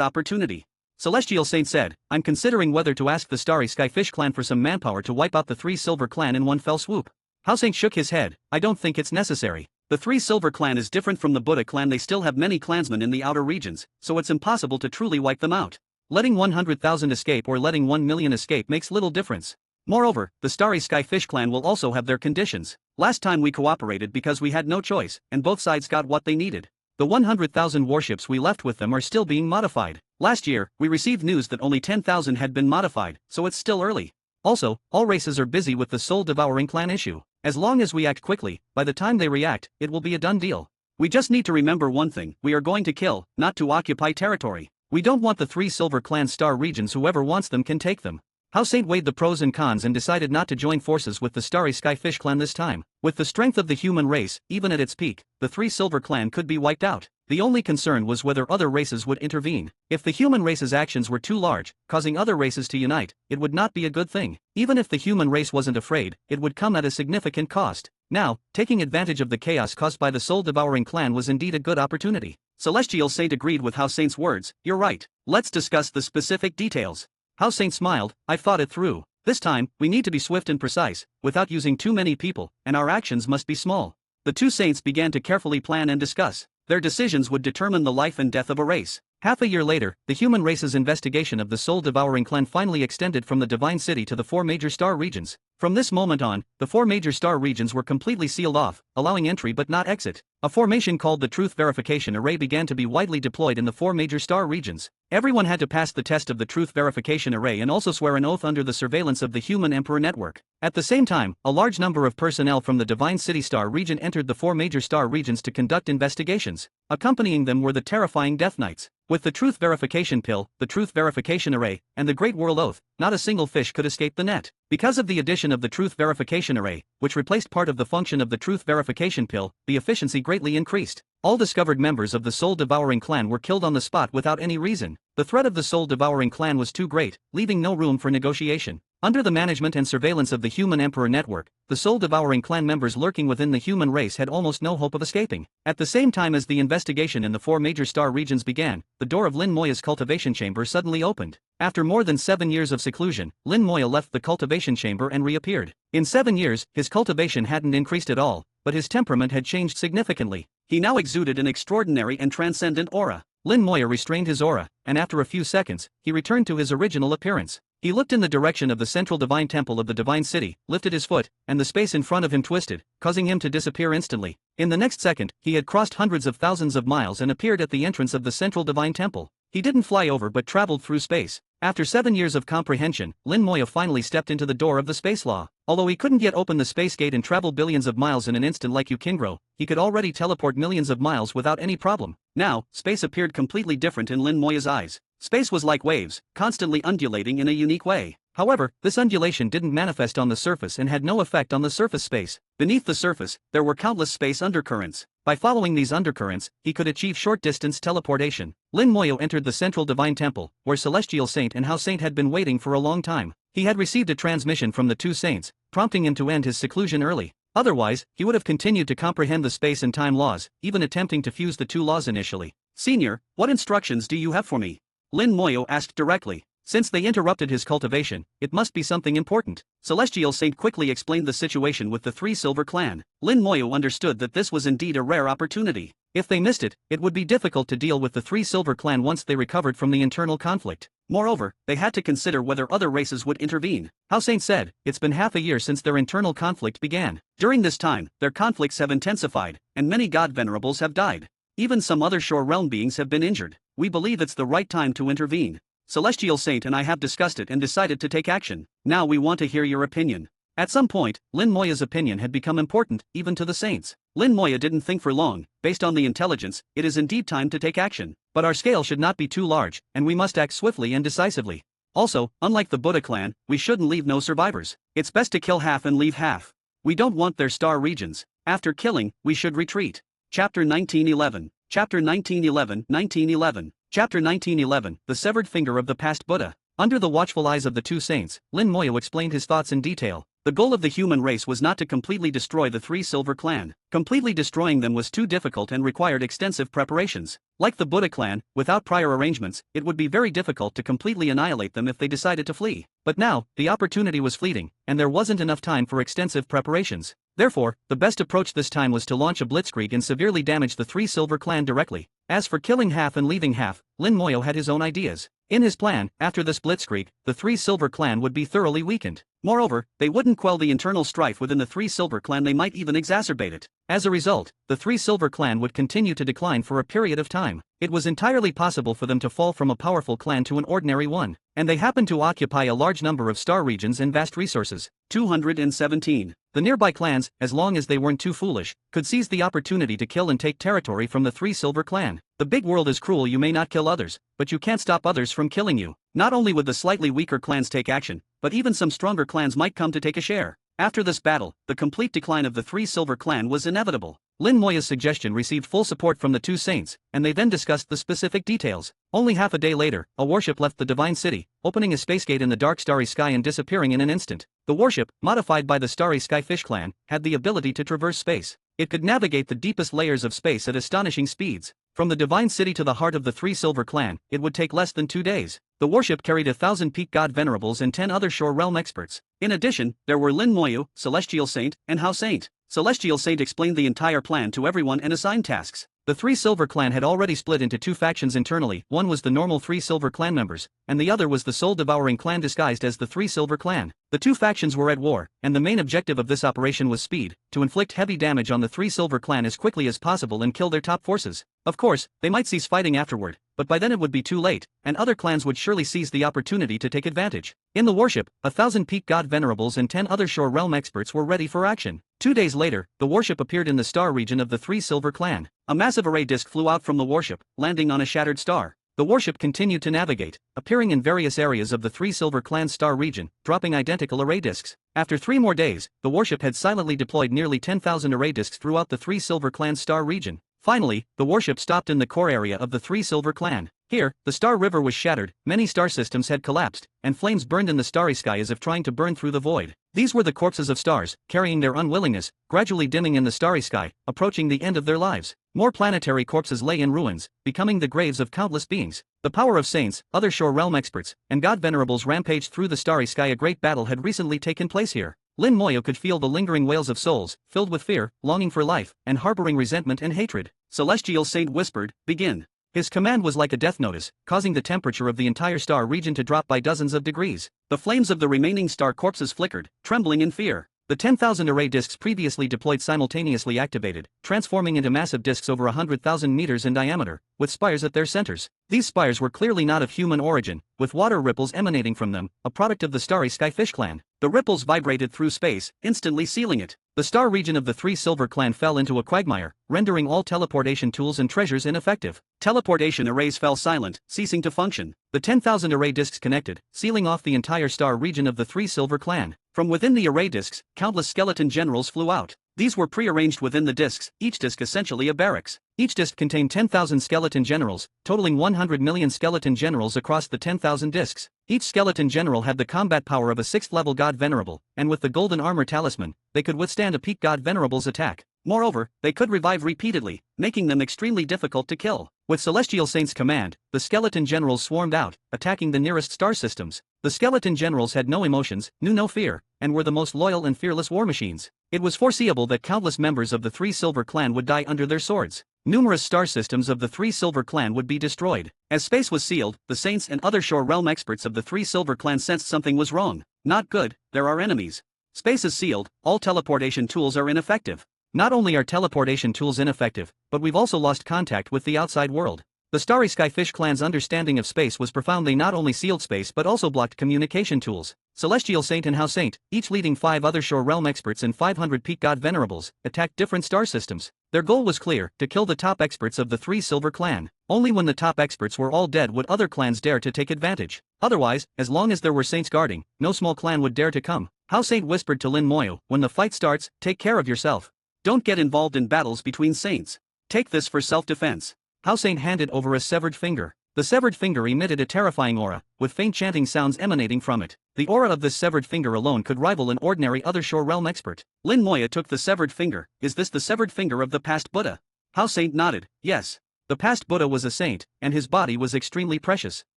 opportunity. Celestial Saint said, I'm considering whether to ask the Starry Skyfish Clan for some manpower to wipe out the Three Silver Clan in one fell swoop. House Saint shook his head. I don't think it's necessary. The Three Silver Clan is different from the Buddha Clan. They still have many clansmen in the outer regions, so it's impossible to truly wipe them out. Letting 100,000 escape or letting 1 million escape makes little difference. Moreover, the Starry Skyfish Clan will also have their conditions. Last time we cooperated because we had no choice, and both sides got what they needed. The 100,000 warships we left with them are still being modified. Last year, we received news that only 10,000 had been modified, so it's still early. Also, all races are busy with the Soul Devouring Clan issue. As long as we act quickly, by the time they react, it will be a done deal. We just need to remember one thing: we are going to kill, not to occupy territory. We don't want the Three Silver Clan star regions. Whoever wants them can take them. House Saint weighed the pros and cons and decided not to join forces with the Starry Skyfish Clan this time. With the strength of the human race, even at its peak, the Three Silver Clan could be wiped out. The only concern was whether other races would intervene. If the human race's actions were too large, causing other races to unite, it would not be a good thing. Even if the human race wasn't afraid, it would come at a significant cost. Now, taking advantage of the chaos caused by the Soul Devouring Clan was indeed a good opportunity. Celestial Saint agreed with House Saint's words. You're right. Let's discuss the specific details. House Saint smiled. I've thought it through. This time, we need to be swift and precise, without using too many people, and our actions must be small. The two saints began to carefully plan and discuss. Their decisions would determine the life and death of a race. Half a year later, the human race's investigation of the Soul Devouring Clan finally extended from the Divine City to the 4 major star regions. From this moment on, the 4 major star regions were completely sealed off, allowing entry but not exit. A formation called the Truth Verification Array began to be widely deployed in the 4 major star regions. Everyone had to pass the test of the Truth Verification Array and also swear an oath under the surveillance of the Human Emperor Network. At the same time, a large number of personnel from the Divine City Star region entered the 4 major star regions to conduct investigations. Accompanying them were the terrifying Death Knights. With the Truth Verification Pill, the Truth Verification Array, and the Great World Oath, not a single fish could escape the net. Because of the addition of the Truth Verification Array, which replaced part of the function of the Truth Verification Pill, the efficiency greatly increased. All discovered members of the Soul Devouring Clan were killed on the spot without any reason. The threat of the Soul Devouring Clan was too great, leaving no room for negotiation. Under the management and surveillance of the Human Emperor Network, the Soul Devouring Clan members lurking within the human race had almost no hope of escaping. At the same time as the investigation in the 4 major star regions began, the door of Lin Moya's cultivation chamber suddenly opened. After more than 7 years of seclusion, Lin Moya left the cultivation chamber and reappeared. In 7 years, his cultivation hadn't increased at all, but his temperament had changed significantly. He now exuded an extraordinary and transcendent aura. Lin Moya restrained his aura, and after a few seconds, he returned to his original appearance. He looked in the direction of the central divine temple of the divine city, lifted his foot, and the space in front of him twisted, causing him to disappear instantly. In the next second, he had crossed hundreds of thousands of miles and appeared at the entrance of the central divine temple. He didn't fly over but traveled through space. After 7 years of comprehension, Lin Moya finally stepped into the door of the space law. Although he couldn't yet open the space gate and travel billions of miles in an instant like Yukingro, he could already teleport millions of miles without any problem. Now, space appeared completely different in Lin Moya's eyes. Space was like waves, constantly undulating in a unique way. However, this undulation didn't manifest on the surface and had no effect on the surface space. Beneath the surface, there were countless space undercurrents. By following these undercurrents, he could achieve short-distance teleportation. Lin Moyo entered the central divine temple, where Celestial Saint and Hao Saint had bin waiting for a long time. He had received a transmission from the two saints, prompting him to end his seclusion early. Otherwise, he would have continued to comprehend the space and time laws, even attempting to fuse the two laws initially. "Senior, what instructions do you have for me?" Lin Moyo asked directly. Since they interrupted his cultivation, it must be something important. Celestial Saint quickly explained the situation with the Three Silver Clan. Lin Moyo understood that this was indeed a rare opportunity. If they missed it, it would be difficult to deal with the Three Silver Clan once they recovered from the internal conflict. Moreover, they had to consider whether other races would intervene. Hao Saint said, "It's been half a year since their internal conflict began. During this time, their conflicts have intensified, and many god venerables have died. Even some other shore realm beings have been injured. We believe it's the right time to intervene. Celestial Saint and I have discussed it and decided to take action. Now we want to hear your opinion." At some point, Lin Moya's opinion had become important, even to the saints. Lin Moya didn't think for long. Based on the intelligence, it is indeed time to take action. But our scale should not be too large, and we must act swiftly and decisively. Also, unlike the Buddha clan, we shouldn't leave no survivors. It's best to kill half and leave half. We don't want their star regions. After killing, we should retreat. Chapter 1911. Chapter 1911, 1911. Chapter 1911, The Severed Finger of the Past Buddha. Under the watchful eyes of the two saints, Lin Moyo explained his thoughts in detail. The goal of the human race was not to completely destroy the Three Silver Clan. Completely destroying them was too difficult and required extensive preparations. Like the Buddha clan, without prior arrangements, it would be very difficult to completely annihilate them if they decided to flee. But now, the opportunity was fleeting, and there wasn't enough time for extensive preparations. Therefore, the best approach this time was to launch a blitzkrieg and severely damage the Three Silver Clan directly. As for killing half and leaving half, Lin Moyo had his own ideas. In his plan, after this blitzkrieg, the Three Silver Clan would be thoroughly weakened. Moreover, they wouldn't quell the internal strife within the Three Silver Clan, they might even exacerbate it. As a result, the Three Silver Clan would continue to decline for a period of time. It was entirely possible for them to fall from a powerful clan to an ordinary one, and they happened to occupy a large number of star regions and vast resources. 217. The nearby clans, as long as they weren't too foolish, could seize the opportunity to kill and take territory from the Three Silver Clan. The big world is cruel, you may not kill others, but you can't stop others from killing you. Not only would the slightly weaker clans take action, but even some stronger clans might come to take a share. After this battle, the complete decline of the Three Silver Clan was inevitable. Lin Moya's suggestion received full support from the two saints, and they then discussed the specific details. Only half a day later, a warship left the Divine City, opening a space gate in the dark starry sky and disappearing in an instant. The warship, modified by the Starry Skyfish clan, had the ability to traverse space. It could navigate the deepest layers of space at astonishing speeds. From the Divine City to the heart of the Three Silver Clan, it would take less than 2 days. The warship carried 1,000 peak god venerables and 10 other shore realm experts. In addition, there were Lin Moyo, Celestial Saint, and Hao Saint. Celestial Saint explained the entire plan to everyone and assigned tasks. The Three Silver Clan had already split into two factions internally. One was the normal Three Silver Clan members, and the other was the soul-devouring clan disguised as the Three Silver Clan. The two factions were at war, and the main objective of this operation was speed, to inflict heavy damage on the Three Silver Clan as quickly as possible and kill their top forces. Of course, they might cease fighting afterward, but by then it would be too late, and other clans would surely seize the opportunity to take advantage. In the warship, 1,000 peak god venerables and 10 other shore realm experts were ready for action. 2 days later, the warship appeared in the star region of the Three Silver Clan. A massive array disk flew out from the warship, landing on a shattered star. The warship continued to navigate, appearing in various areas of the Three Silver Clan's star region, dropping identical array disks. After 3 more days, the warship had silently deployed nearly 10,000 array disks throughout the Three Silver Clan's star region. Finally, the warship stopped in the core area of the Three Silver Clan. Here, the star river was shattered, many star systems had collapsed, and flames burned in the starry sky as if trying to burn through the void. These were the corpses of stars, carrying their unwillingness, gradually dimming in the starry sky, approaching the end of their lives. More planetary corpses lay in ruins, becoming the graves of countless beings. The power of saints, other shore realm experts, and god venerables rampaged through the starry sky. A great battle had recently taken place here. Lin Moyo could feel the lingering wails of souls, filled with fear, longing for life, and harboring resentment and hatred. Celestial Saint whispered, "Begin." His command was like a death notice, causing the temperature of the entire star region to drop by dozens of degrees. The flames of the remaining star corpses flickered, trembling in fear. The 10,000 array disks previously deployed simultaneously activated, transforming into massive disks over 100,000 meters in diameter, with spires at their centers. These spires were clearly not of human origin, with water ripples emanating from them, a product of the Starry Skyfish clan. The ripples vibrated through space, instantly sealing it. The star region of the Three Silver Clan fell into a quagmire, rendering all teleportation tools and treasures ineffective. Teleportation arrays fell silent, ceasing to function. The 10,000 array discs connected, sealing off the entire star region of the Three Silver Clan. From within the array discs, countless skeleton generals flew out. These were pre-arranged within the discs, each disc essentially a barracks. Each disc contained 10,000 skeleton generals, totaling 100 million skeleton generals across the 10,000 discs. Each skeleton general had the combat power of a 6th-level god venerable, and with the golden armor talisman, they could withstand a peak god venerable's attack. Moreover, they could revive repeatedly, making them extremely difficult to kill. With Celestial Saint's command, the skeleton generals swarmed out, attacking the nearest star systems. The skeleton generals had no emotions, knew no fear, and were the most loyal and fearless war machines. It was foreseeable that countless members of the Three Silver Clan would die under their swords. Numerous star systems of the Three Silver Clan would be destroyed. As space was sealed, the Saints and other Shore Realm experts of the Three Silver Clan sensed something was wrong. Not good, there are enemies. Space is sealed, all teleportation tools are ineffective. Not only are teleportation tools ineffective, but we've also lost contact with the outside world. The Starry Sky Fish Clan's understanding of space was profound. They not only sealed space but also blocked communication tools. Celestial Saint and House Saint, each leading 5 other Shore Realm experts and 500 peak god venerables, attacked different star systems. Their goal was clear, to kill the top experts of the Three Silver Clan. Only when the top experts were all dead would other clans dare to take advantage. Otherwise, as long as there were saints guarding, no small clan would dare to come. House Saint whispered to Lin Moyo, "When the fight starts, take care of yourself. Don't get involved in battles between saints. Take this for self-defense." House Saint handed over a severed finger. The severed finger emitted a terrifying aura, with faint chanting sounds emanating from it. The aura of this severed finger alone could rival an ordinary other Shore Realm expert. Lin Moya took the severed finger. "Is this the severed finger of the past Buddha?" House Saint nodded. "Yes. The past Buddha was a saint, and his body was extremely precious.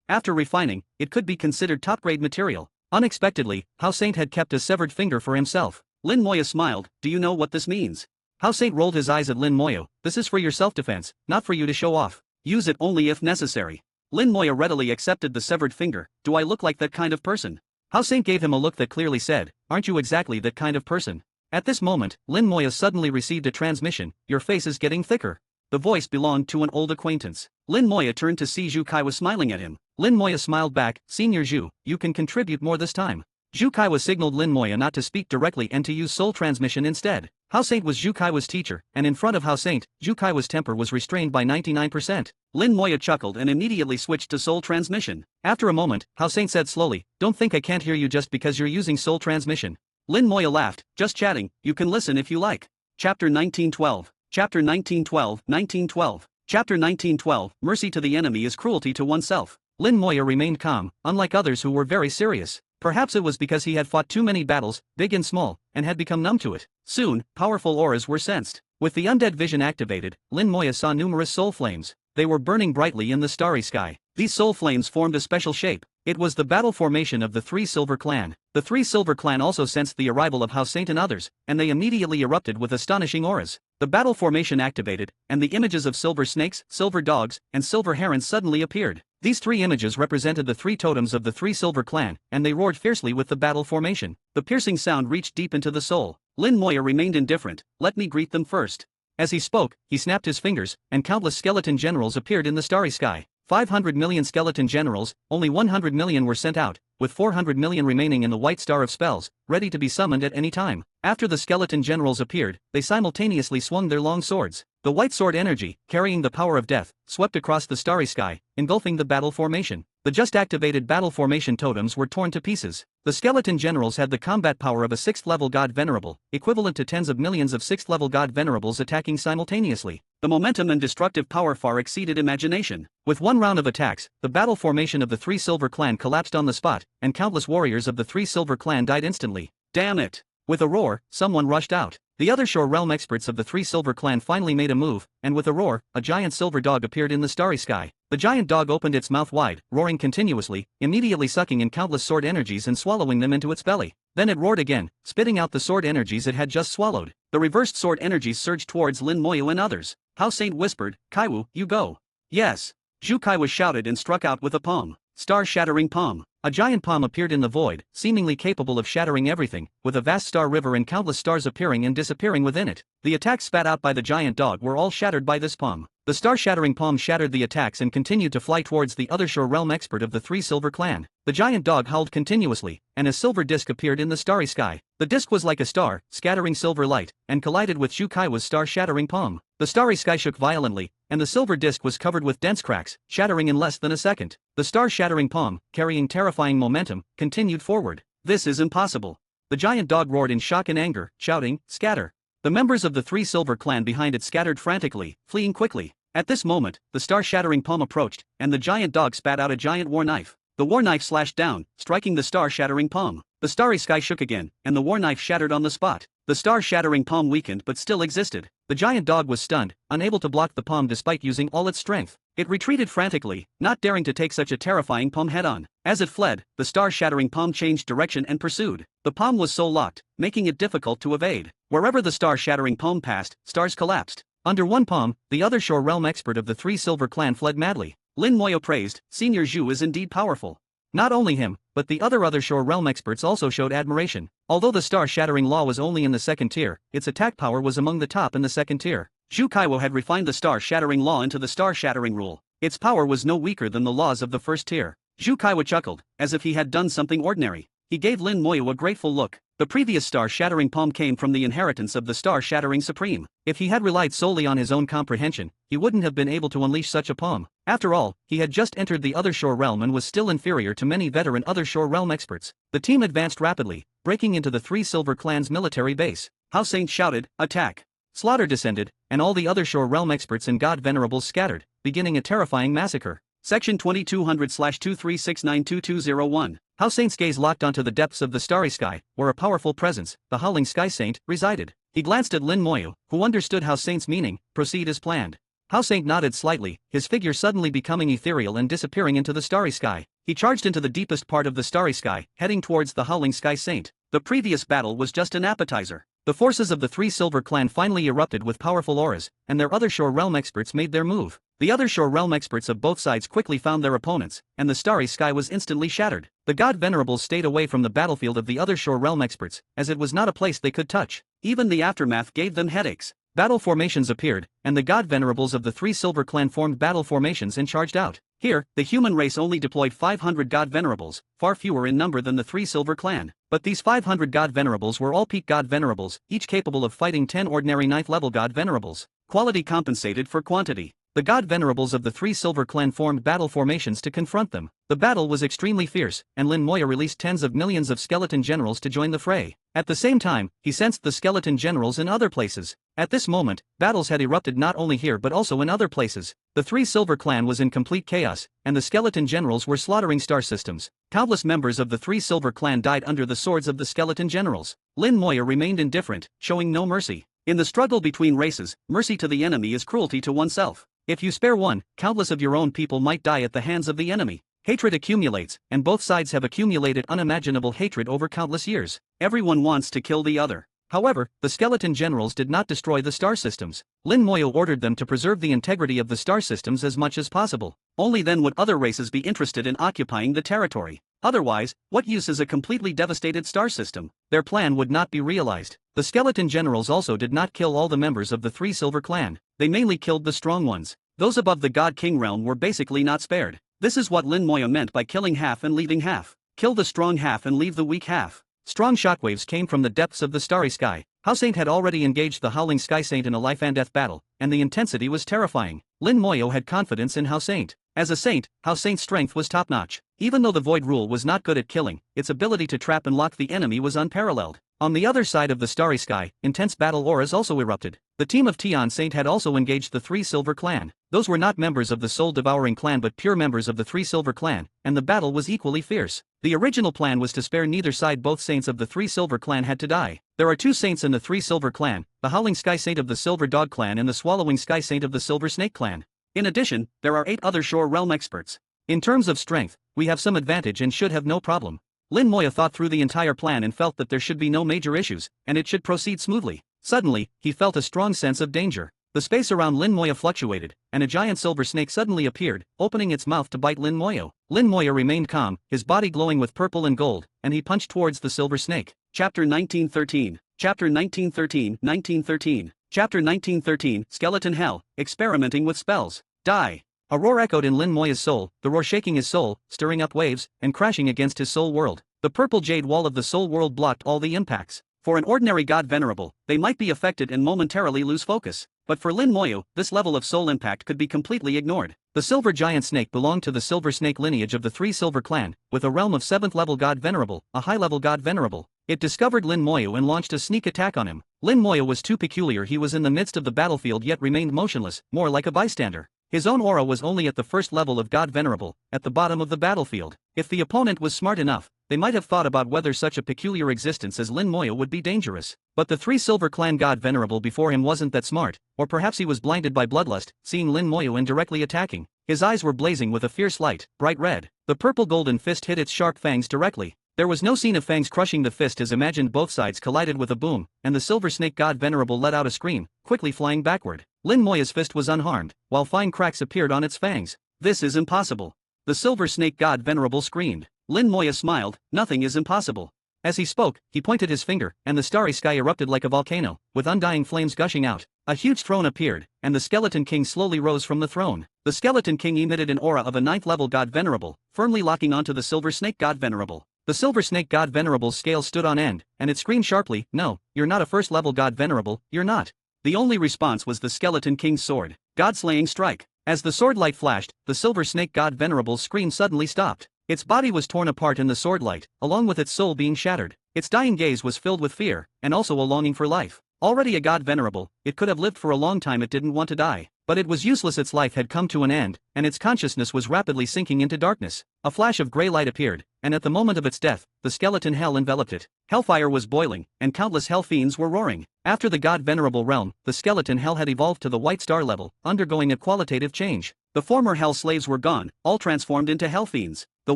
After refining, it could be considered top-grade material." Unexpectedly, House Saint had kept a severed finger for himself. Lin Moya smiled. "Do you know what this means?" House Saint rolled his eyes at Lin Moyo. "This is for your self-defense, not for you to show off. Use it only if necessary." Lin Moya readily accepted the severed finger. "Do I look like that kind of person?" House Saint gave him a look that clearly said, "Aren't you exactly that kind of person?" At this moment, Lin Moya suddenly received a transmission. "Your face is getting thicker." The voice belonged to an old acquaintance. Lin Moya turned to see Zhu Kai was smiling at him. Lin Moya smiled back. "Senior Zhu, you can contribute more this time." Zhu Kaiwa signaled Lin Moya not to speak directly and to use soul transmission instead. House Saint was Zhu Kaiwa's teacher, and in front of House Saint, Zhu Kaiwa's temper was restrained by 99%. Lin Moya chuckled and immediately switched to soul transmission. After a moment, House Saint said slowly, "Don't think I can't hear you just because you're using soul transmission." Lin Moya laughed. "Just chatting, you can listen if you like." Chapter 1912. Chapter 1912, 1912. Chapter 1912, Mercy to the enemy is cruelty to oneself. Lin Moya remained calm, unlike others who were very serious. Perhaps it was because he had fought too many battles, big and small, and had become numb to it. Soon, powerful auras were sensed. With the undead vision activated, Lin Moya saw numerous soul flames. They were burning brightly in the starry sky. These soul flames formed a special shape. It was the battle formation of the Three Silver Clan. The Three Silver Clan also sensed the arrival of House Saint and others, and they immediately erupted with astonishing auras. The battle formation activated, and the images of silver snakes, silver dogs, and silver herons suddenly appeared. These 3 images represented the 3 totems of the Three Silver Clan, and they roared fiercely with the battle formation. The piercing sound reached deep into the soul. Lin Moya remained indifferent. "Let me greet them first." As he spoke, he snapped his fingers, and countless skeleton generals appeared in the starry sky. 500 million skeleton generals, only 100 million were sent out, with 400 million remaining in the White Star of Spells, ready to be summoned at any time. After the skeleton generals appeared, they simultaneously swung their long swords. The white sword energy, carrying the power of death, swept across the starry sky, engulfing the battle formation. The just activated battle formation totems were torn to pieces. The skeleton generals had the combat power of a 6th-level god venerable, equivalent to tens of millions of 6th-level god venerables attacking simultaneously. The momentum and destructive power far exceeded imagination. With one round of attacks, the battle formation of the Three Silver Clan collapsed on the spot, and countless warriors of the Three Silver Clan died instantly. "Damn it!" With a roar, someone rushed out. The other Shore Realm experts of the Three Silver Clan finally made a move, and with a roar, a giant silver dog appeared in the starry sky. The giant dog opened its mouth wide, roaring continuously, immediately sucking in countless sword energies and swallowing them into its belly. Then it roared again, spitting out the sword energies it had just swallowed. The reversed sword energies surged towards Lin Moyo and others. House Saint whispered, "Kaiwu, you go." "Yes." Zhu Kaiwa shouted and struck out with a palm. Star-shattering palm. A giant palm appeared in the void, seemingly capable of shattering everything, with a vast star river and countless stars appearing and disappearing within it. The attacks spat out by the giant dog were all shattered by this palm. The star-shattering palm shattered the attacks and continued to fly towards the other Shore Realm expert of the Three Silver Clan. The giant dog howled continuously, and a silver disc appeared in the starry sky. The disc was like a star, scattering silver light, and collided with Zhu Kaiwa's star-shattering palm. The starry sky shook violently, and the silver disc was covered with dense cracks, shattering in less than a second. The star-shattering palm, carrying terrifying momentum, continued forward. "This is impossible." The giant dog roared in shock and anger, shouting, "Scatter!" The members of the Three Silver Clan behind it scattered frantically, fleeing quickly. At this moment, the star-shattering palm approached, and the giant dog spat out a giant war knife. The war knife slashed down, striking the star-shattering palm. The starry sky shook again, and the war knife shattered on the spot. The star-shattering palm weakened but still existed. The giant dog was stunned, unable to block the palm despite using all its strength. It retreated frantically, not daring to take such a terrifying palm head-on. As it fled, the star-shattering palm changed direction and pursued. The palm was so locked, making it difficult to evade. Wherever the star-shattering palm passed, stars collapsed. Under one palm, the other Shore Realm expert of the Three Silver Clan fled madly. Lin Moyo praised, "Senior Zhu is indeed powerful." Not only him, but the other Shore Realm experts also showed admiration. Although the star-shattering law was only in the second tier, its attack power was among the top in the second tier. Zhu Kaiwo had refined the star-shattering law into the star-shattering rule. Its power was no weaker than the laws of the first tier. Zhu Kaiwo chuckled, as if he had done something ordinary. He gave Lin Moyo a grateful look. The previous star-shattering palm came from the inheritance of the star-shattering supreme. If he had relied solely on his own comprehension, he wouldn't have been able to unleash such a palm. After all, he had just entered the other Shore Realm and was still inferior to many veteran other Shore Realm experts. The team advanced rapidly, breaking into the Three Silver Clan's military base. Hao Saint shouted, "Attack!" Slaughter descended, and all the other Shore Realm experts and god venerables scattered, beginning a terrifying massacre. Section 2200/23692201. Hao Saint's gaze locked onto the depths of the starry sky, where a powerful presence, the Howling Sky Saint, resided. He glanced at Lin Moyo, who understood Hao Saint's meaning. "Proceed as planned." Hao Saint nodded slightly, his figure suddenly becoming ethereal and disappearing into the starry sky. He charged into the deepest part of the starry sky, heading towards the Howling Sky Saint. The previous battle was just an appetizer. The forces of the Three Silver Clan finally erupted with powerful auras, and their other Shore Realm experts made their move. The other Shore Realm experts of both sides quickly found their opponents, and the starry sky was instantly shattered. The god venerables stayed away from the battlefield of the other Shore Realm experts, as it was not a place they could touch. Even the aftermath gave them headaches. Battle formations appeared, and the god venerables of the Three Silver Clan formed battle formations and charged out. Here, the human race only deployed 500 god venerables, far fewer in number than the Three Silver Clan. But these 500 god venerables were all peak god venerables, each capable of fighting 10 ordinary 9th level god venerables. Quality compensated for quantity. The god venerables of the Three Silver Clan formed battle formations to confront them. The battle was extremely fierce, and Lin Moyo released tens of millions of skeleton generals to join the fray. At the same time, he sensed the skeleton generals in other places. At this moment, battles had erupted not only here but also in other places. The Three Silver Clan was in complete chaos, and the skeleton generals were slaughtering star systems. Countless members of the Three Silver Clan died under the swords of the skeleton generals. Lin Moyo remained indifferent, showing no mercy. In the struggle between races, mercy to the enemy is cruelty to oneself. If you spare one, countless of your own people might die at the hands of the enemy. Hatred accumulates, and both sides have accumulated unimaginable hatred over countless years. Everyone wants to kill the other. However, the skeleton generals did not destroy the star systems. Lin Moyo ordered them to preserve the integrity of the star systems as much as possible. Only then would other races be interested in occupying the territory. Otherwise, what use is a completely devastated star system? Their plan would not be realized. The skeleton generals also did not kill all the members of the Three Silver Clan. They mainly killed the strong ones. Those above the God King realm were basically not spared. This is what Lin Moyo meant by killing half and leaving half. Kill the strong half and leave the weak half. Strong shockwaves came from the depths of the starry sky. Hao Saint had already engaged the Howling Sky Saint in a life-and-death battle, and the intensity was terrifying. Lin Moyo had confidence in Hao Saint. As a saint, Hao Saint's strength was top-notch. Even though the Void Rule was not good at killing, its ability to trap and lock the enemy was unparalleled. On the other side of the starry sky, intense battle auras also erupted. The team of Tian Saint had also engaged the Three Silver Clan. Those were not members of the Soul-Devouring Clan but pure members of the Three Silver Clan, and the battle was equally fierce. The original plan was to spare neither side. Both saints of the Three Silver Clan had to die. There are two saints in the Three Silver Clan, the Howling Sky Saint of the Silver Dog Clan and the Swallowing Sky Saint of the Silver Snake Clan. In addition, there are 8 other Shore Realm experts. In terms of strength, we have some advantage and should have no problem. Lin Moyo thought through the entire plan and felt that there should be no major issues, and it should proceed smoothly. Suddenly, he felt a strong sense of danger. The space around Lin Moyo fluctuated, and a giant silver snake suddenly appeared, opening its mouth to bite Lin Moyo. Lin Moyo remained calm, his body glowing with purple and gold, and he punched towards the silver snake. Chapter 1913. Chapter 1913. Chapter 1913, Skeleton Hell, Experimenting with Spells. Die. A roar echoed in Lin Moya's soul, the roar shaking his soul, stirring up waves, and crashing against his soul world. The purple jade wall of the soul world blocked all the impacts. For an ordinary god venerable, they might be affected and momentarily lose focus. But for Lin Moyo, this level of soul impact could be completely ignored. The silver giant snake belonged to the silver snake lineage of the three silver clan, with a realm of 7th level god venerable, a high level god venerable. It discovered Lin Moyo and launched a sneak attack on him. Lin Moyo was too peculiar. He was in the midst of the battlefield yet remained motionless, more like a bystander. His own aura was only at the first level of God Venerable, at the bottom of the battlefield. If the opponent was smart enough, they might have thought about whether such a peculiar existence as Lin Moyo would be dangerous. But the three silver clan God Venerable before him wasn't that smart, or perhaps he was blinded by bloodlust, seeing Lin Moyo indirectly attacking. His eyes were blazing with a fierce light, bright red. The purple golden fist hit its sharp fangs directly. There was no scene of fangs crushing the fist as imagined. Both sides collided with a boom, and the silver snake god Venerable let out a scream, quickly flying backward. Lin Moya's fist was unharmed, while fine cracks appeared on its fangs. This is impossible. The silver snake god Venerable screamed. Lin Moya smiled, nothing is impossible. As he spoke, he pointed his finger, and the starry sky erupted like a volcano, with undying flames gushing out. A huge throne appeared, and the Skeleton King slowly rose from the throne. The Skeleton King emitted an aura of a 9th level god Venerable, firmly locking onto the silver snake god Venerable. The silver snake god Venerable's scales stood on end, and it screamed sharply, "No, you're not a first level god Venerable, you're not." The only response was the Skeleton King's sword, God-slaying strike. As the sword light flashed, the silver snake god Venerable's scream suddenly stopped. Its body was torn apart in the sword light, along with its soul being shattered. Its dying gaze was filled with fear, and also a longing for life. Already a god venerable, it could have lived for a long time. It didn't want to die. But it was useless. Its life had come to an end, and its consciousness was rapidly sinking into darkness. A flash of gray light appeared, and at the moment of its death, the skeleton hell enveloped it. Hellfire was boiling, and countless hell fiends were roaring. After the god venerable realm, the skeleton hell had evolved to the white star level, undergoing a qualitative change. The former hell slaves were gone, all transformed into hell fiends. The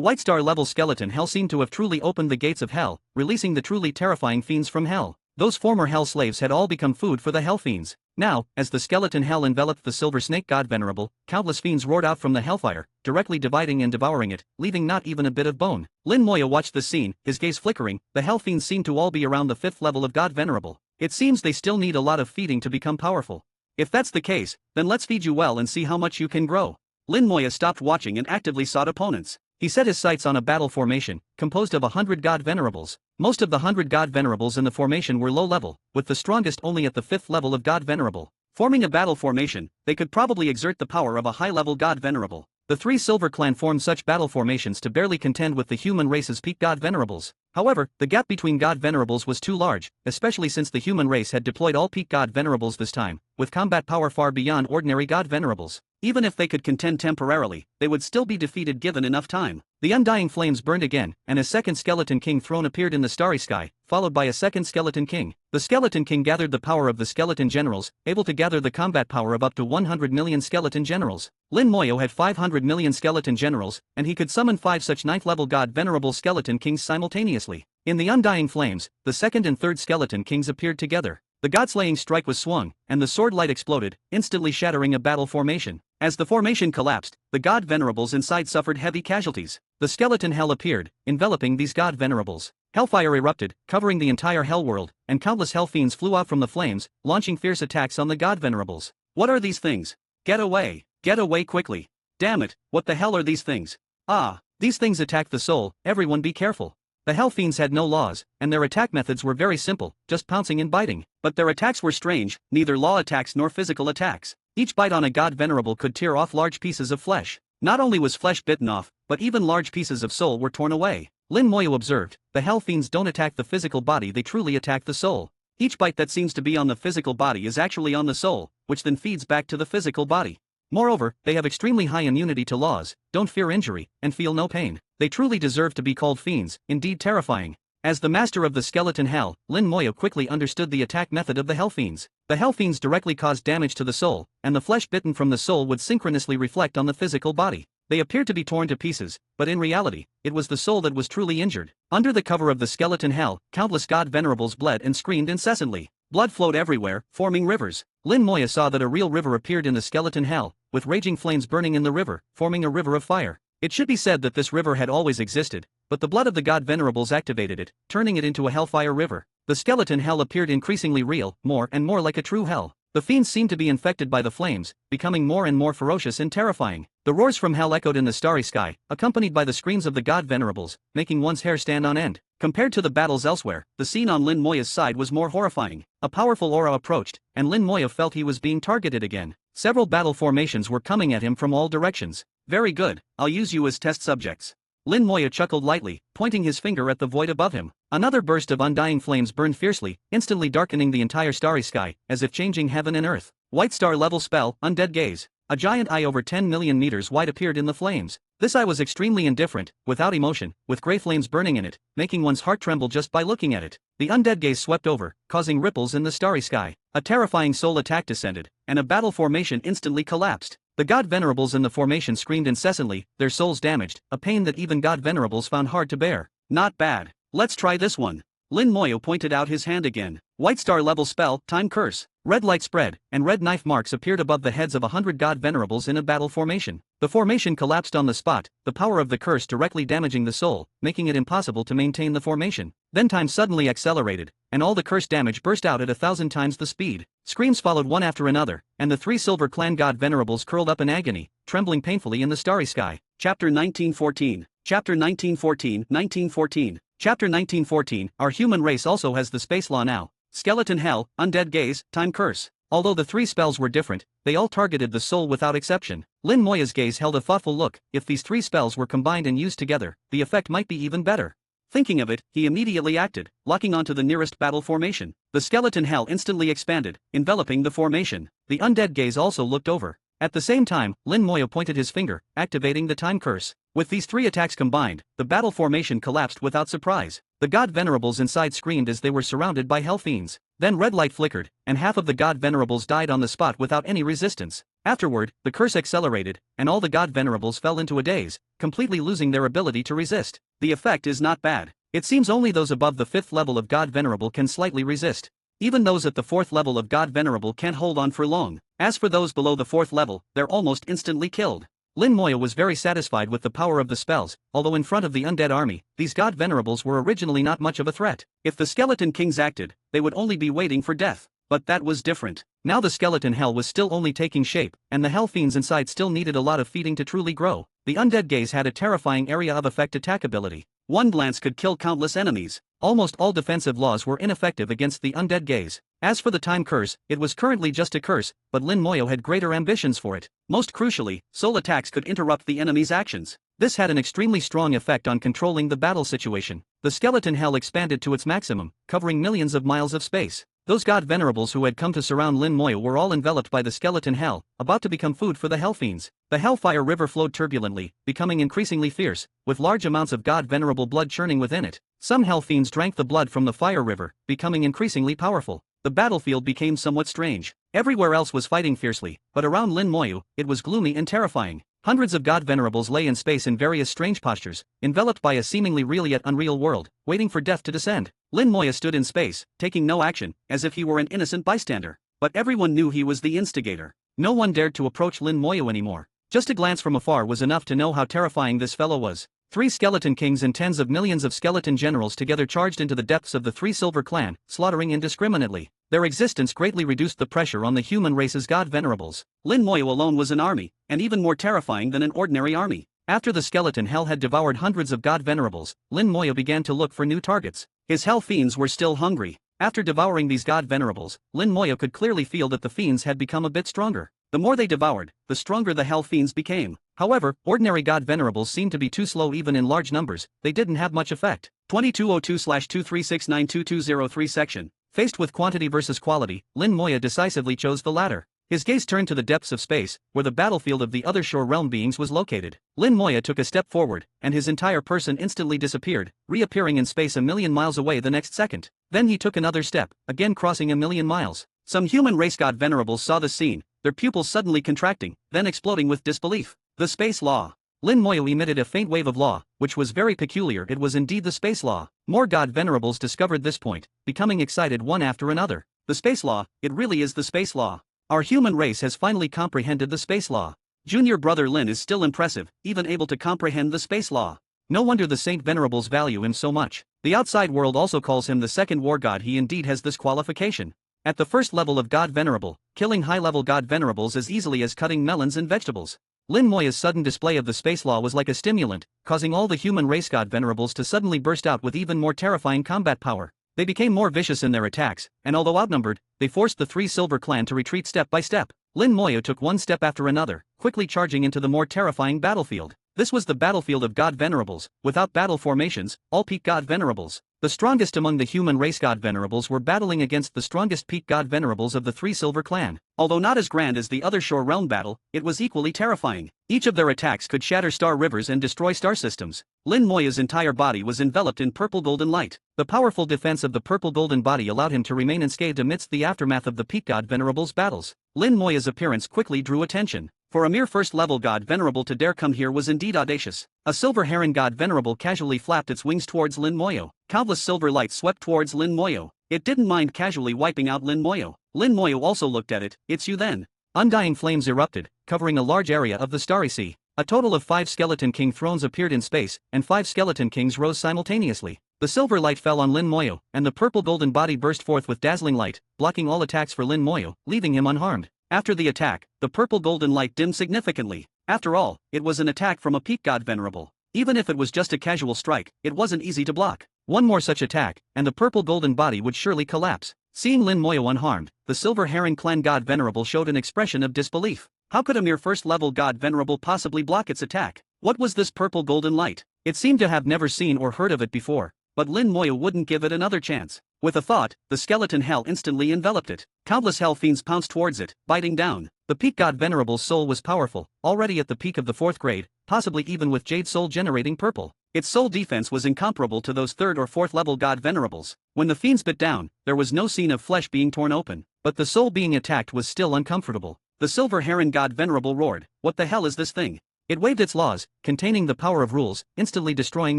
white star level skeleton hell seemed to have truly opened the gates of hell, releasing the truly terrifying fiends from hell. Those former hell slaves had all become food for the hell fiends. Now, as the skeleton hell enveloped the silver snake god venerable, countless fiends roared out from the hellfire, directly dividing and devouring it, leaving not even a bit of bone. Lin Moya watched the scene, his gaze flickering. The hell fiends seemed to all be around the 5th level of god venerable. It seems they still need a lot of feeding to become powerful. If that's the case, then let's feed you well and see how much you can grow. Lin Moya stopped watching and actively sought opponents. He set his sights on a battle formation, composed of 100 god venerables. Most of the 100 god venerables in the formation were low level, with the strongest only at the 5th level of god venerable. Forming a battle formation, they could probably exert the power of a high-level god venerable. The three silver clan formed such battle formations to barely contend with the human race's peak god venerables. However, the gap between god venerables was too large, especially since the human race had deployed all peak god venerables this time, with combat power far beyond ordinary god venerables. Even if they could contend temporarily, they would still be defeated given enough time. The undying flames burned again, and a second Skeleton King throne appeared in the starry sky, followed by a second Skeleton King. The Skeleton King gathered the power of the Skeleton Generals, able to gather the combat power of up to 100 million Skeleton Generals. Lin Moyo had 500 million Skeleton Generals, and he could summon 5 such 9th level god venerable Skeleton Kings simultaneously. In the undying flames, the second and third Skeleton Kings appeared together. The god-slaying strike was swung, and the sword light exploded, instantly shattering a battle formation. As the formation collapsed, the god venerables inside suffered heavy casualties. The skeleton hell appeared, enveloping these god venerables. Hellfire erupted, covering the entire hell world, and countless hell fiends flew out from the flames, launching fierce attacks on the god venerables. What are these things? Get away! Get away quickly! Damn it, what the hell are these things? Ah, these things attack the soul, everyone be careful. The hell fiends had no laws, and their attack methods were very simple, just pouncing and biting. But their attacks were strange, neither law attacks nor physical attacks. Each bite on a god venerable could tear off large pieces of flesh. Not only was flesh bitten off, but even large pieces of soul were torn away. Lin Moyo observed, the hell fiends don't attack the physical body, they truly attack the soul. Each bite that seems to be on the physical body is actually on the soul, which then feeds back to the physical body. Moreover, they have extremely high immunity to laws, don't fear injury, and feel no pain. They truly deserve to be called fiends, indeed terrifying. As the master of the skeleton hell, Lin Moyo quickly understood the attack method of the hell fiends. The hell fiends directly caused damage to the soul, and the flesh bitten from the soul would synchronously reflect on the physical body. They appeared to be torn to pieces, but in reality, it was the soul that was truly injured. Under the cover of the skeleton hell, countless god venerables bled and screamed incessantly. Blood flowed everywhere, forming rivers. Lin Moya saw that a real river appeared in the skeleton hell, with raging flames burning in the river, forming a river of fire. It should be said that this river had always existed, but the blood of the god venerables activated it, turning it into a hellfire river. The skeleton hell appeared increasingly real, more and more like a true hell. The fiends seemed to be infected by the flames, becoming more and more ferocious and terrifying. The roars from hell echoed in the starry sky, accompanied by the screams of the god venerables, making one's hair stand on end. Compared to the battles elsewhere, the scene on Lin Moya's side was more horrifying. A powerful aura approached, and Lin Moya felt he was being targeted again. Several battle formations were coming at him from all directions. Very good, I'll use you as test subjects. Lin Moya chuckled lightly, pointing his finger at the void above him. Another burst of undying flames burned fiercely, instantly darkening the entire starry sky, as if changing heaven and earth. White star level spell, Undead Gaze. A giant eye over 10 million meters wide appeared in the flames. This eye was extremely indifferent, without emotion, with grey flames burning in it, making one's heart tremble just by looking at it. The undead gaze swept over, causing ripples in the starry sky. A terrifying soul attack descended, and a battle formation instantly collapsed. The god venerables in the formation screamed incessantly, their souls damaged, a pain that even god venerables found hard to bear. Not bad. Let's try this one. Lin Moyo pointed out his hand again. White star level spell, Time Curse. Red light spread, and red knife marks appeared above the heads of 100 god venerables in a battle formation. The formation collapsed on the spot, the power of the curse directly damaging the soul, making it impossible to maintain the formation. Then time suddenly accelerated, and all the curse damage burst out at 1,000 times the speed. Screams followed one after another, and the 3 silver clan god venerables curled up in agony, trembling painfully in the starry sky. Chapter 1914. Chapter 1914. 1914. Chapter 1914. Our human race also has the space law now. Skeleton Hell, Undead Gaze, Time Curse. Although the 3 spells were different, they all targeted the soul without exception. Lin Moya's gaze held a thoughtful look. If these 3 spells were combined and used together, the effect might be even better. Thinking of it, he immediately acted, locking onto the nearest battle formation. The Skeleton Hell instantly expanded, enveloping the formation. The Undead Gaze also looked over. At the same time, Lin Moya pointed his finger, activating the Time Curse. With these 3 attacks combined, the battle formation collapsed without surprise. The god venerables inside screamed as they were surrounded by hell fiends. Then red light flickered, and half of the god venerables died on the spot without any resistance. Afterward, the curse accelerated, and all the god venerables fell into a daze, completely losing their ability to resist. The effect is not bad. It seems only those above the 5th level of god venerable can slightly resist. Even those at the 4th level of god venerable can't hold on for long. As for those below the 4th level, they're almost instantly killed. Lin Moya was very satisfied with the power of the spells, although in front of the undead army, these god venerables were originally not much of a threat. If the skeleton kings acted, they would only be waiting for death. But that was different. Now the skeleton hell was still only taking shape, and the hell fiends inside still needed a lot of feeding to truly grow. The undead gaze had a terrifying area of effect attack ability. One glance could kill countless enemies. Almost all defensive laws were ineffective against the undead gaze. As for the time curse, it was currently just a curse, but Lin Moyo had greater ambitions for it. Most crucially, soul attacks could interrupt the enemy's actions. This had an extremely strong effect on controlling the battle situation. The skeleton hell expanded to its maximum, covering millions of miles of space. Those god venerables who had come to surround Lin Moyo were all enveloped by the skeleton hell, about to become food for the hell fiends. The hellfire river flowed turbulently, becoming increasingly fierce, with large amounts of god venerable blood churning within it. Some hell fiends drank the blood from the fire river, becoming increasingly powerful. The battlefield became somewhat strange. Everywhere else was fighting fiercely, but around Lin Moyo, it was gloomy and terrifying. Hundreds of god venerables lay in space in various strange postures, enveloped by a seemingly real yet unreal world, waiting for death to descend. Lin Moya stood in space, taking no action, as if he were an innocent bystander. But everyone knew he was the instigator. No one dared to approach Lin Moya anymore. Just a glance from afar was enough to know how terrifying this fellow was. 3 skeleton kings and tens of millions of skeleton generals together charged into the depths of the 3 Silver Clan, slaughtering indiscriminately. Their existence greatly reduced the pressure on the human race's god venerables. Lin Moyo alone was an army, and even more terrifying than an ordinary army. After the skeleton hell had devoured hundreds of god venerables, Lin Moyo began to look for new targets. His hell fiends were still hungry. After devouring these god venerables, Lin Moyo could clearly feel that the fiends had become a bit stronger. The more they devoured, the stronger the hell fiends became. However, ordinary god venerables seemed to be too slow even in large numbers, they didn't have much effect. 2202/23692203 section. Faced with quantity versus quality, Lin Moya decisively chose the latter. His gaze turned to the depths of space, where the battlefield of the other shore realm beings was located. Lin Moya took a step forward, and his entire person instantly disappeared, reappearing in space a million miles away the next second. Then he took another step, again crossing a million miles. Some human race god venerables saw the scene, their pupils suddenly contracting, then exploding with disbelief. The space law. Lin Moyo emitted a faint wave of law, which was very peculiar. It was indeed the space law. More god venerables discovered this point, becoming excited one after another. The space law, it really is the space law. Our human race has finally comprehended the space law. Junior brother Lin is still impressive, even able to comprehend the space law. No wonder the Saint Venerables value him so much. The outside world also calls him the second war god. He indeed has this qualification. At the first level of God Venerable, killing high-level God Venerables as easily as cutting melons and vegetables. Lin Moya's sudden display of the space law was like a stimulant, causing all the human race God Venerables to suddenly burst out with even more terrifying combat power. They became more vicious in their attacks, and although outnumbered, they forced the Three Silver Clan to retreat step by step. Lin Moya took one step after another, quickly charging into the more terrifying battlefield. This was the battlefield of God Venerables, without battle formations, all peak God Venerables. The strongest among the human race God Venerables were battling against the strongest peak God Venerables of the Three Silver Clan. Although not as grand as the other Shore Realm battle, it was equally terrifying. Each of their attacks could shatter star rivers and destroy star systems. Lin Moya's entire body was enveloped in purple golden light. The powerful defense of the purple golden body allowed him to remain unscathed amidst the aftermath of the peak God Venerables battles. Lin Moya's appearance quickly drew attention. For a mere first-level God Venerable to dare come here was indeed audacious. A silver heron God Venerable casually flapped its wings towards Lin Moyo. Countless silver lights swept towards Lin Moyo. It didn't mind casually wiping out Lin Moyo. Lin Moyo also looked at it. It's you then. Undying flames erupted, covering a large area of the Starry Sea. A total of 5 Skeleton King thrones appeared in space, and 5 Skeleton Kings rose simultaneously. The silver light fell on Lin Moyo, and the purple golden body burst forth with dazzling light, blocking all attacks for Lin Moyo, leaving him unharmed. After the attack, the purple golden light dimmed significantly. After all, it was an attack from a peak God Venerable. Even if it was just a casual strike, it wasn't easy to block. One more such attack, and the purple golden body would surely collapse. Seeing Lin Moyo unharmed, the Silver Heron Clan God Venerable showed an expression of disbelief. How could a mere first-level God Venerable possibly block its attack? What was this purple golden light? It seemed to have never seen or heard of it before, but Lin Moyo wouldn't give it another chance. With a thought, the skeleton hell instantly enveloped it. Countless hell fiends pounced towards it, biting down. The peak God Venerable's soul was powerful, already at the peak of the 4th grade, possibly even with Jade Soul generating purple. Its soul defense was incomparable to those 3rd or 4th level God Venerables. When the fiends bit down, there was no scene of flesh being torn open, but the soul being attacked was still uncomfortable. The Silver Heron God Venerable roared, "What the hell is this thing?" It waved its laws, containing the power of rules, instantly destroying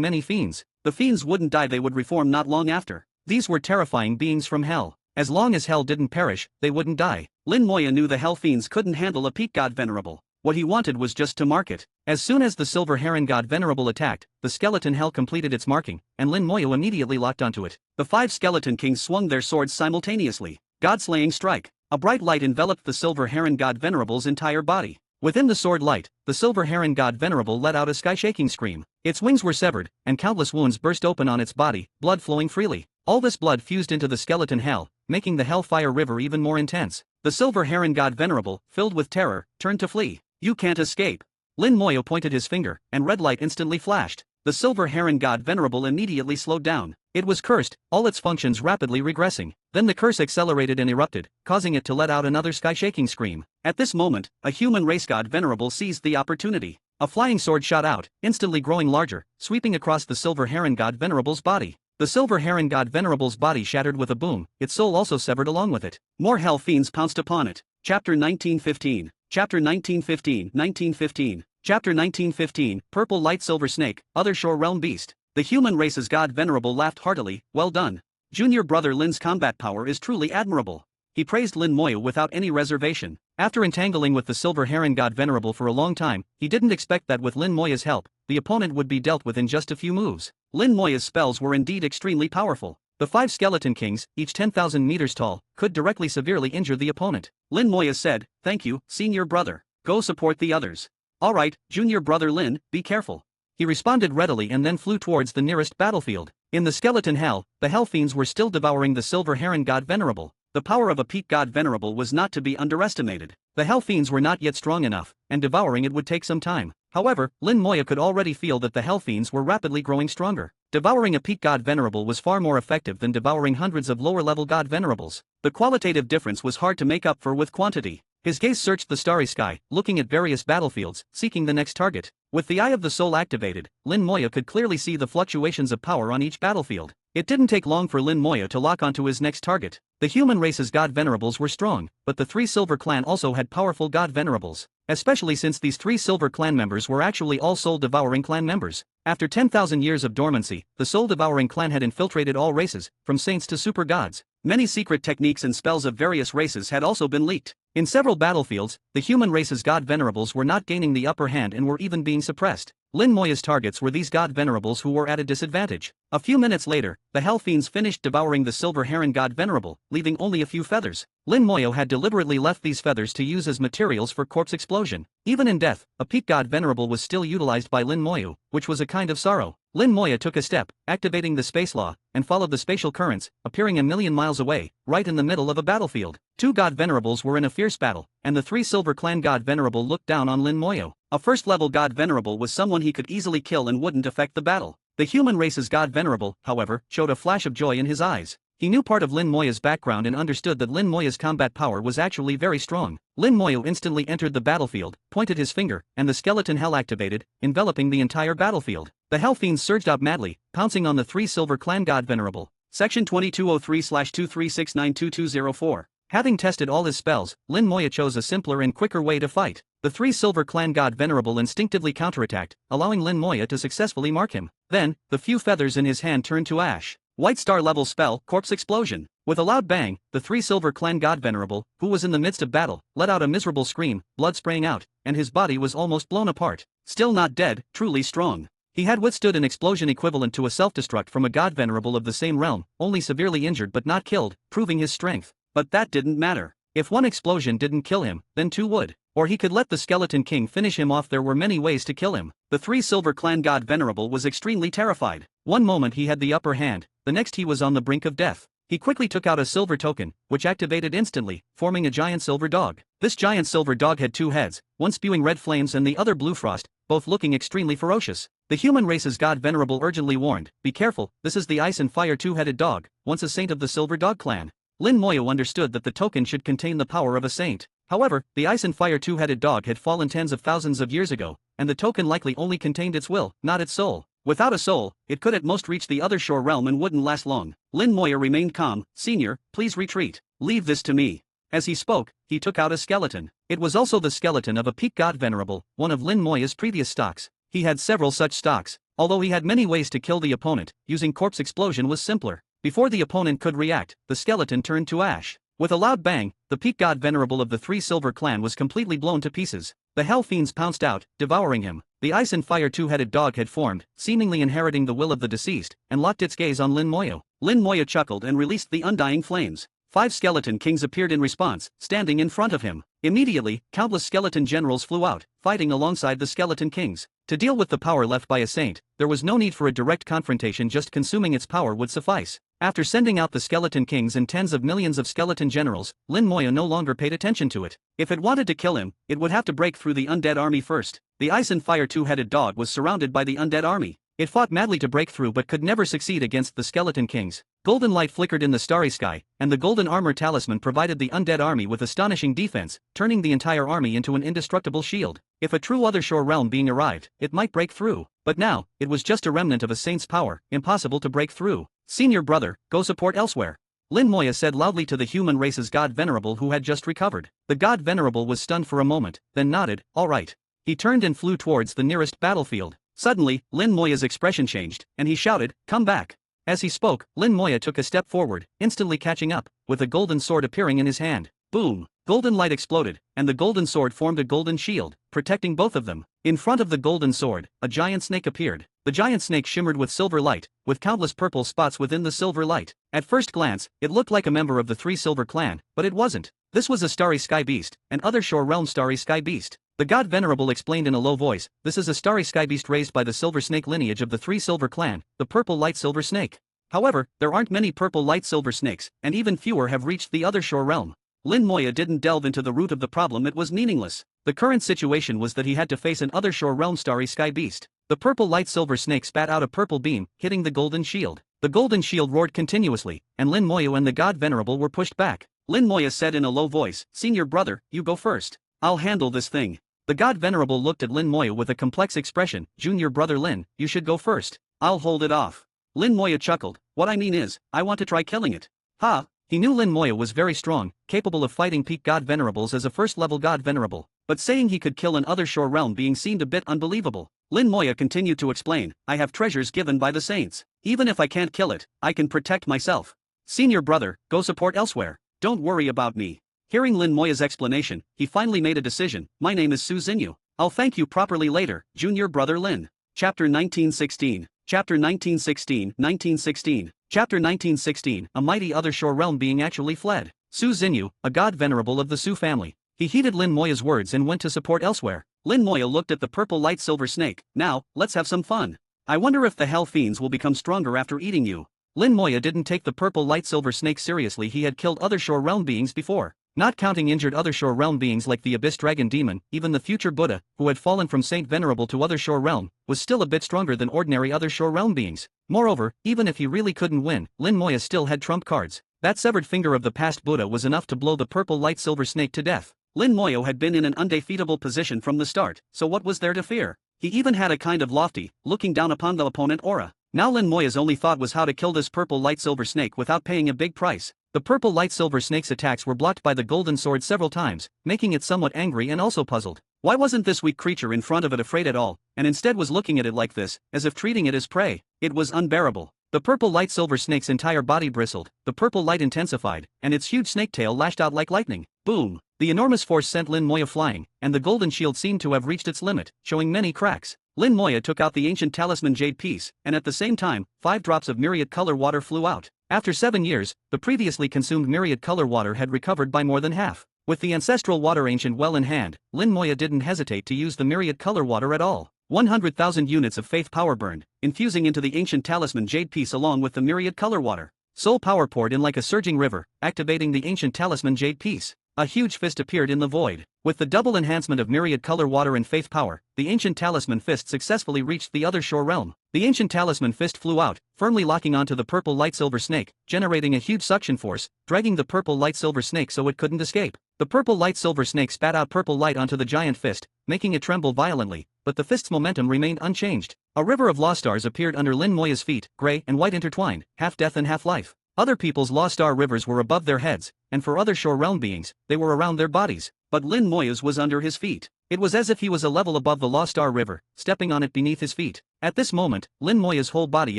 many fiends. The fiends wouldn't die, they would reform not long after. These were terrifying beings from hell. As long as hell didn't perish, they wouldn't die. Lin Moya knew the hell fiends couldn't handle a peak God Venerable. What he wanted was just to mark it. As soon as the Silver Heron God Venerable attacked, the skeleton hell completed its marking, and Lin Moya immediately locked onto it. The 5 skeleton kings swung their swords simultaneously. God-slaying strike. A bright light enveloped the Silver Heron God Venerable's entire body. Within the sword light, the Silver Heron God Venerable let out a sky-shaking scream. Its wings were severed, and countless wounds burst open on its body, blood flowing freely. All this blood fused into the skeleton hell, making the hellfire river even more intense. The Silver Heron God Venerable, filled with terror, turned to flee. "You can't escape." Lin Moyo pointed his finger, and red light instantly flashed. The Silver Heron God Venerable immediately slowed down. It was cursed, all its functions rapidly regressing. Then the curse accelerated and erupted, causing it to let out another sky-shaking scream. At this moment, a human race God Venerable seized the opportunity. A flying sword shot out, instantly growing larger, sweeping across the Silver Heron God Venerable's body. The Silver Heron God Venerable's body shattered with a boom, its soul also severed along with it. More hell fiends pounced upon it. Chapter 1915. Chapter 1915, 1915. Chapter 1915, Purple Light Silver Snake, Other Shore Realm Beast. The human race's God Venerable laughed heartily. "Well done. Junior brother Lin's combat power is truly admirable." He praised Lin Moyo without any reservation. After entangling with the Silver Heron God Venerable for a long time, he didn't expect that with Lin Moya's help, the opponent would be dealt with in just a few moves. Lin Moya's spells were indeed extremely powerful. The 5 Skeleton Kings, each 10,000 meters tall, could directly severely injure the opponent. Lin Moya said, "Thank you, senior brother. Go support the others." "Alright, junior brother Lin, be careful." He responded readily and then flew towards the nearest battlefield. In the skeleton hell, the hell fiends were still devouring the Silver Heron God Venerable. The power of a peak God Venerable was not to be underestimated. The hell fiends were not yet strong enough, and devouring it would take some time. However, Lin Moya could already feel that the hell fiends were rapidly growing stronger. Devouring a peak God Venerable was far more effective than devouring hundreds of lower-level God Venerables. The qualitative difference was hard to make up for with quantity. His gaze searched the starry sky, looking at various battlefields, seeking the next target. With the Eye of the Soul activated, Lin Moya could clearly see the fluctuations of power on each battlefield. It didn't take long for Lin Moya to lock onto his next target. The human race's God Venerables were strong, but the 3 Silver Clan also had powerful God Venerables. especially since these 3 silver clan members were actually all soul-devouring clan members. After 10,000 years of dormancy, the soul-devouring clan had infiltrated all races, from saints to super gods. Many secret techniques and spells of various races had also been leaked. In several battlefields, the human race's god venerables were not gaining the upper hand and were even being suppressed. Lin Moya's targets were these god venerables who were at a disadvantage. A few minutes later, the Hell Fiends finished devouring the silver heron god venerable, leaving only a few feathers. Lin Moyo had deliberately left these feathers to use as materials for corpse explosion. Even in death, a peak god venerable was still utilized by Lin Moyo, which was a kind of sorrow. Lin Moya took a step, activating the space law, and followed the spatial currents, appearing a million miles away, right in the middle of a battlefield. 2 god venerables were in a fierce battle, and the 3 silver clan god venerable looked down on Lin Moyo. A first-level god venerable was someone he could easily kill and wouldn't affect the battle. The human race's god venerable, however, showed a flash of joy in his eyes. He knew part of Lin Moya's background and understood that Lin Moya's combat power was actually very strong. Lin Moyo instantly entered the battlefield, pointed his finger, and the skeleton hell activated, enveloping the entire battlefield. The Hell Fiends surged out madly, pouncing on the 3 silver clan god venerable. Section 2203/23692204. Having tested all his spells, Lin Moya chose a simpler and quicker way to fight. The 3 silver clan god venerable instinctively counterattacked, allowing Lin Moya to successfully mark him. Then, the few feathers in his hand turned to ash. White star level spell, corpse explosion. With a loud bang, the 3 silver clan god venerable, who was in the midst of battle, let out a miserable scream, blood spraying out, and his body was almost blown apart. Still not dead, truly strong. He had withstood an explosion equivalent to a self-destruct from a god venerable of the same realm, only severely injured but not killed, proving his strength. But that didn't matter. If one explosion didn't kill him, then 2 would. Or he could let the Skeleton King finish him off. There were many ways to kill him. The 3 silver clan god venerable was extremely terrified. One moment he had the upper hand, the next he was on the brink of death. He quickly took out a silver token, which activated instantly, forming a giant silver dog. This giant silver dog had 2 heads, one spewing red flames and the other blue frost, both looking extremely ferocious. The human race's god venerable urgently warned, "Be careful, this is the ice and fire 2-headed dog, once a saint of the silver dog clan." Lin Moyo understood that the token should contain the power of a saint. However, the ice and fire 2-headed dog had fallen tens of thousands of years ago, and the token likely only contained its will, not its soul. Without a soul, it could at most reach the other shore realm and wouldn't last long. Lin Moyo remained calm. "Senior, please retreat. Leave this to me." As he spoke, he took out a skeleton. It was also the skeleton of a peak god venerable, one of Lin Moya's previous stocks. He had several such stocks. Although he had many ways to kill the opponent, using corpse explosion was simpler. Before the opponent could react, the skeleton turned to ash. With a loud bang, the peak god venerable of the 3 silver clan was completely blown to pieces. The Hell Fiends pounced out, devouring him. The ice and fire 2-headed dog had formed, seemingly inheriting the will of the deceased, and locked its gaze on Lin Moyo. Lin Moyo chuckled and released the undying flames. 5 skeleton kings appeared in response, standing in front of him. Immediately, countless skeleton generals flew out, fighting alongside the skeleton kings. To deal with the power left by a saint, there was no need for a direct confrontation. Just consuming its power would suffice. After sending out the skeleton kings and tens of millions of skeleton generals, Lin Moyo no longer paid attention to it. If it wanted to kill him, it would have to break through the undead army first. The ice and fire 2-headed dog was surrounded by the undead army. It fought madly to break through but could never succeed against the skeleton kings. Golden light flickered in the starry sky, and the golden armor talisman provided the undead army with astonishing defense, turning the entire army into an indestructible shield. If a true other shore realm being arrived, it might break through. But now, it was just a remnant of a saint's power, impossible to break through. "Senior brother, go support elsewhere," Lin Moya said loudly to the human race's god venerable who had just recovered. The god venerable was stunned for a moment, then nodded, "All right." He turned and flew towards the nearest battlefield. Suddenly, Lin Moya's expression changed, and he shouted, "Come back." As he spoke, Lin Moya took a step forward, instantly catching up, with a golden sword appearing in his hand. Boom! Golden light exploded, and the golden sword formed a golden shield, protecting both of them. In front of the golden sword, a giant snake appeared. The giant snake shimmered with silver light, with countless purple spots within the silver light. At first glance, it looked like a member of the 3 silver clan, but it wasn't. This was a starry sky beast, an other shore realm starry sky beast. The god venerable explained in a low voice, "This is a starry sky beast raised by the silver snake lineage of the 3 silver clan, the purple light silver snake. However, there aren't many purple light silver snakes, and even fewer have reached the other shore realm." Lin Moya didn't delve into the root of the problem. It was meaningless. The current situation was that he had to face an other shore realm starry sky beast. The purple light silver snake spat out a purple beam, hitting the golden shield. The golden shield roared continuously, and Lin Moya and the god venerable were pushed back. Lin Moya said in a low voice, "Senior brother, you go first. I'll handle this thing." The god venerable looked at Lin Moya with a complex expression. "Junior brother Lin, you should go first. I'll hold it off." Lin Moya chuckled, "What I mean is, I want to try killing it." "Ha, He knew Lin Moya was very strong, capable of fighting peak god venerables as a first-level god venerable, but saying he could kill an other shore realm being seemed a bit unbelievable. Lin Moya continued to explain, I have treasures given by the saints. Even if I can't kill it, I can protect myself. Senior brother, go support elsewhere. Don't worry about me. Hearing Lin Moya's explanation, he finally made a decision. My name is Su Xinyu. I'll thank you properly later, junior brother Lin. Chapter 1916. Chapter 1916, 1916. Chapter 1916, a mighty other shore realm being actually fled. Su Xinyu, a god venerable of the Su family. He heeded Lin Moya's words and went to support elsewhere. Lin Moya looked at the purple light silver snake. Now, let's have some fun. I wonder if the hell fiends will become stronger after eating you. Lin Moya didn't take the purple light silver snake seriously. He had killed other shore realm beings before. Not counting injured other shore realm beings like the Abyss Dragon Demon, even the future Buddha, who had fallen from Saint Venerable to other shore realm, was still a bit stronger than ordinary other shore realm beings. Moreover, even if he really couldn't win, Lin Moya still had trump cards. That severed finger of the past Buddha was enough to blow the purple light silver snake to death. Lin Moya had been in an undefeatable position from the start, so what was there to fear? He even had a kind of lofty, looking down upon the opponent aura. Now Lin Moya's only thought was how to kill this purple light silver snake without paying a big price. The purple light silver snake's attacks were blocked by the golden sword several times, making it somewhat angry and also puzzled. Why wasn't this weak creature in front of it afraid at all, and instead was looking at it like this, as if treating it as prey? It was unbearable. The purple light silver snake's entire body bristled, the purple light intensified, and its huge snake tail lashed out like lightning. Boom! The enormous force sent Lin Moya flying, and the golden shield seemed to have reached its limit, showing many cracks. Lin Moya took out the ancient talisman jade piece, and at the same time, 5 drops of myriad color water flew out. After 7 years, the previously consumed myriad color water had recovered by more than half. With the ancestral water ancient well in hand, Lin Moya didn't hesitate to use the myriad color water at all. 100,000 units of faith power burned, infusing into the ancient talisman jade piece along with the myriad color water. Soul power poured in like a surging river, activating the ancient talisman jade piece. A huge fist appeared in the void. With the double enhancement of myriad color water and faith power, the ancient talisman fist successfully reached the other shore realm. The ancient talisman fist flew out, firmly locking onto the purple light silver snake, generating a huge suction force, dragging the purple light silver snake so it couldn't escape. The purple light silver snake spat out purple light onto the giant fist, making it tremble violently, but the fist's momentum remained unchanged. A river of law stars appeared under Lin Moya's feet, gray and white intertwined, half death and half life. Other people's law star rivers were above their heads, and for other shore realm beings, they were around their bodies, but Lin Moya's was under his feet. It was as if he was a level above the law star river, stepping on it beneath his feet. At this moment, Lin Moya's whole body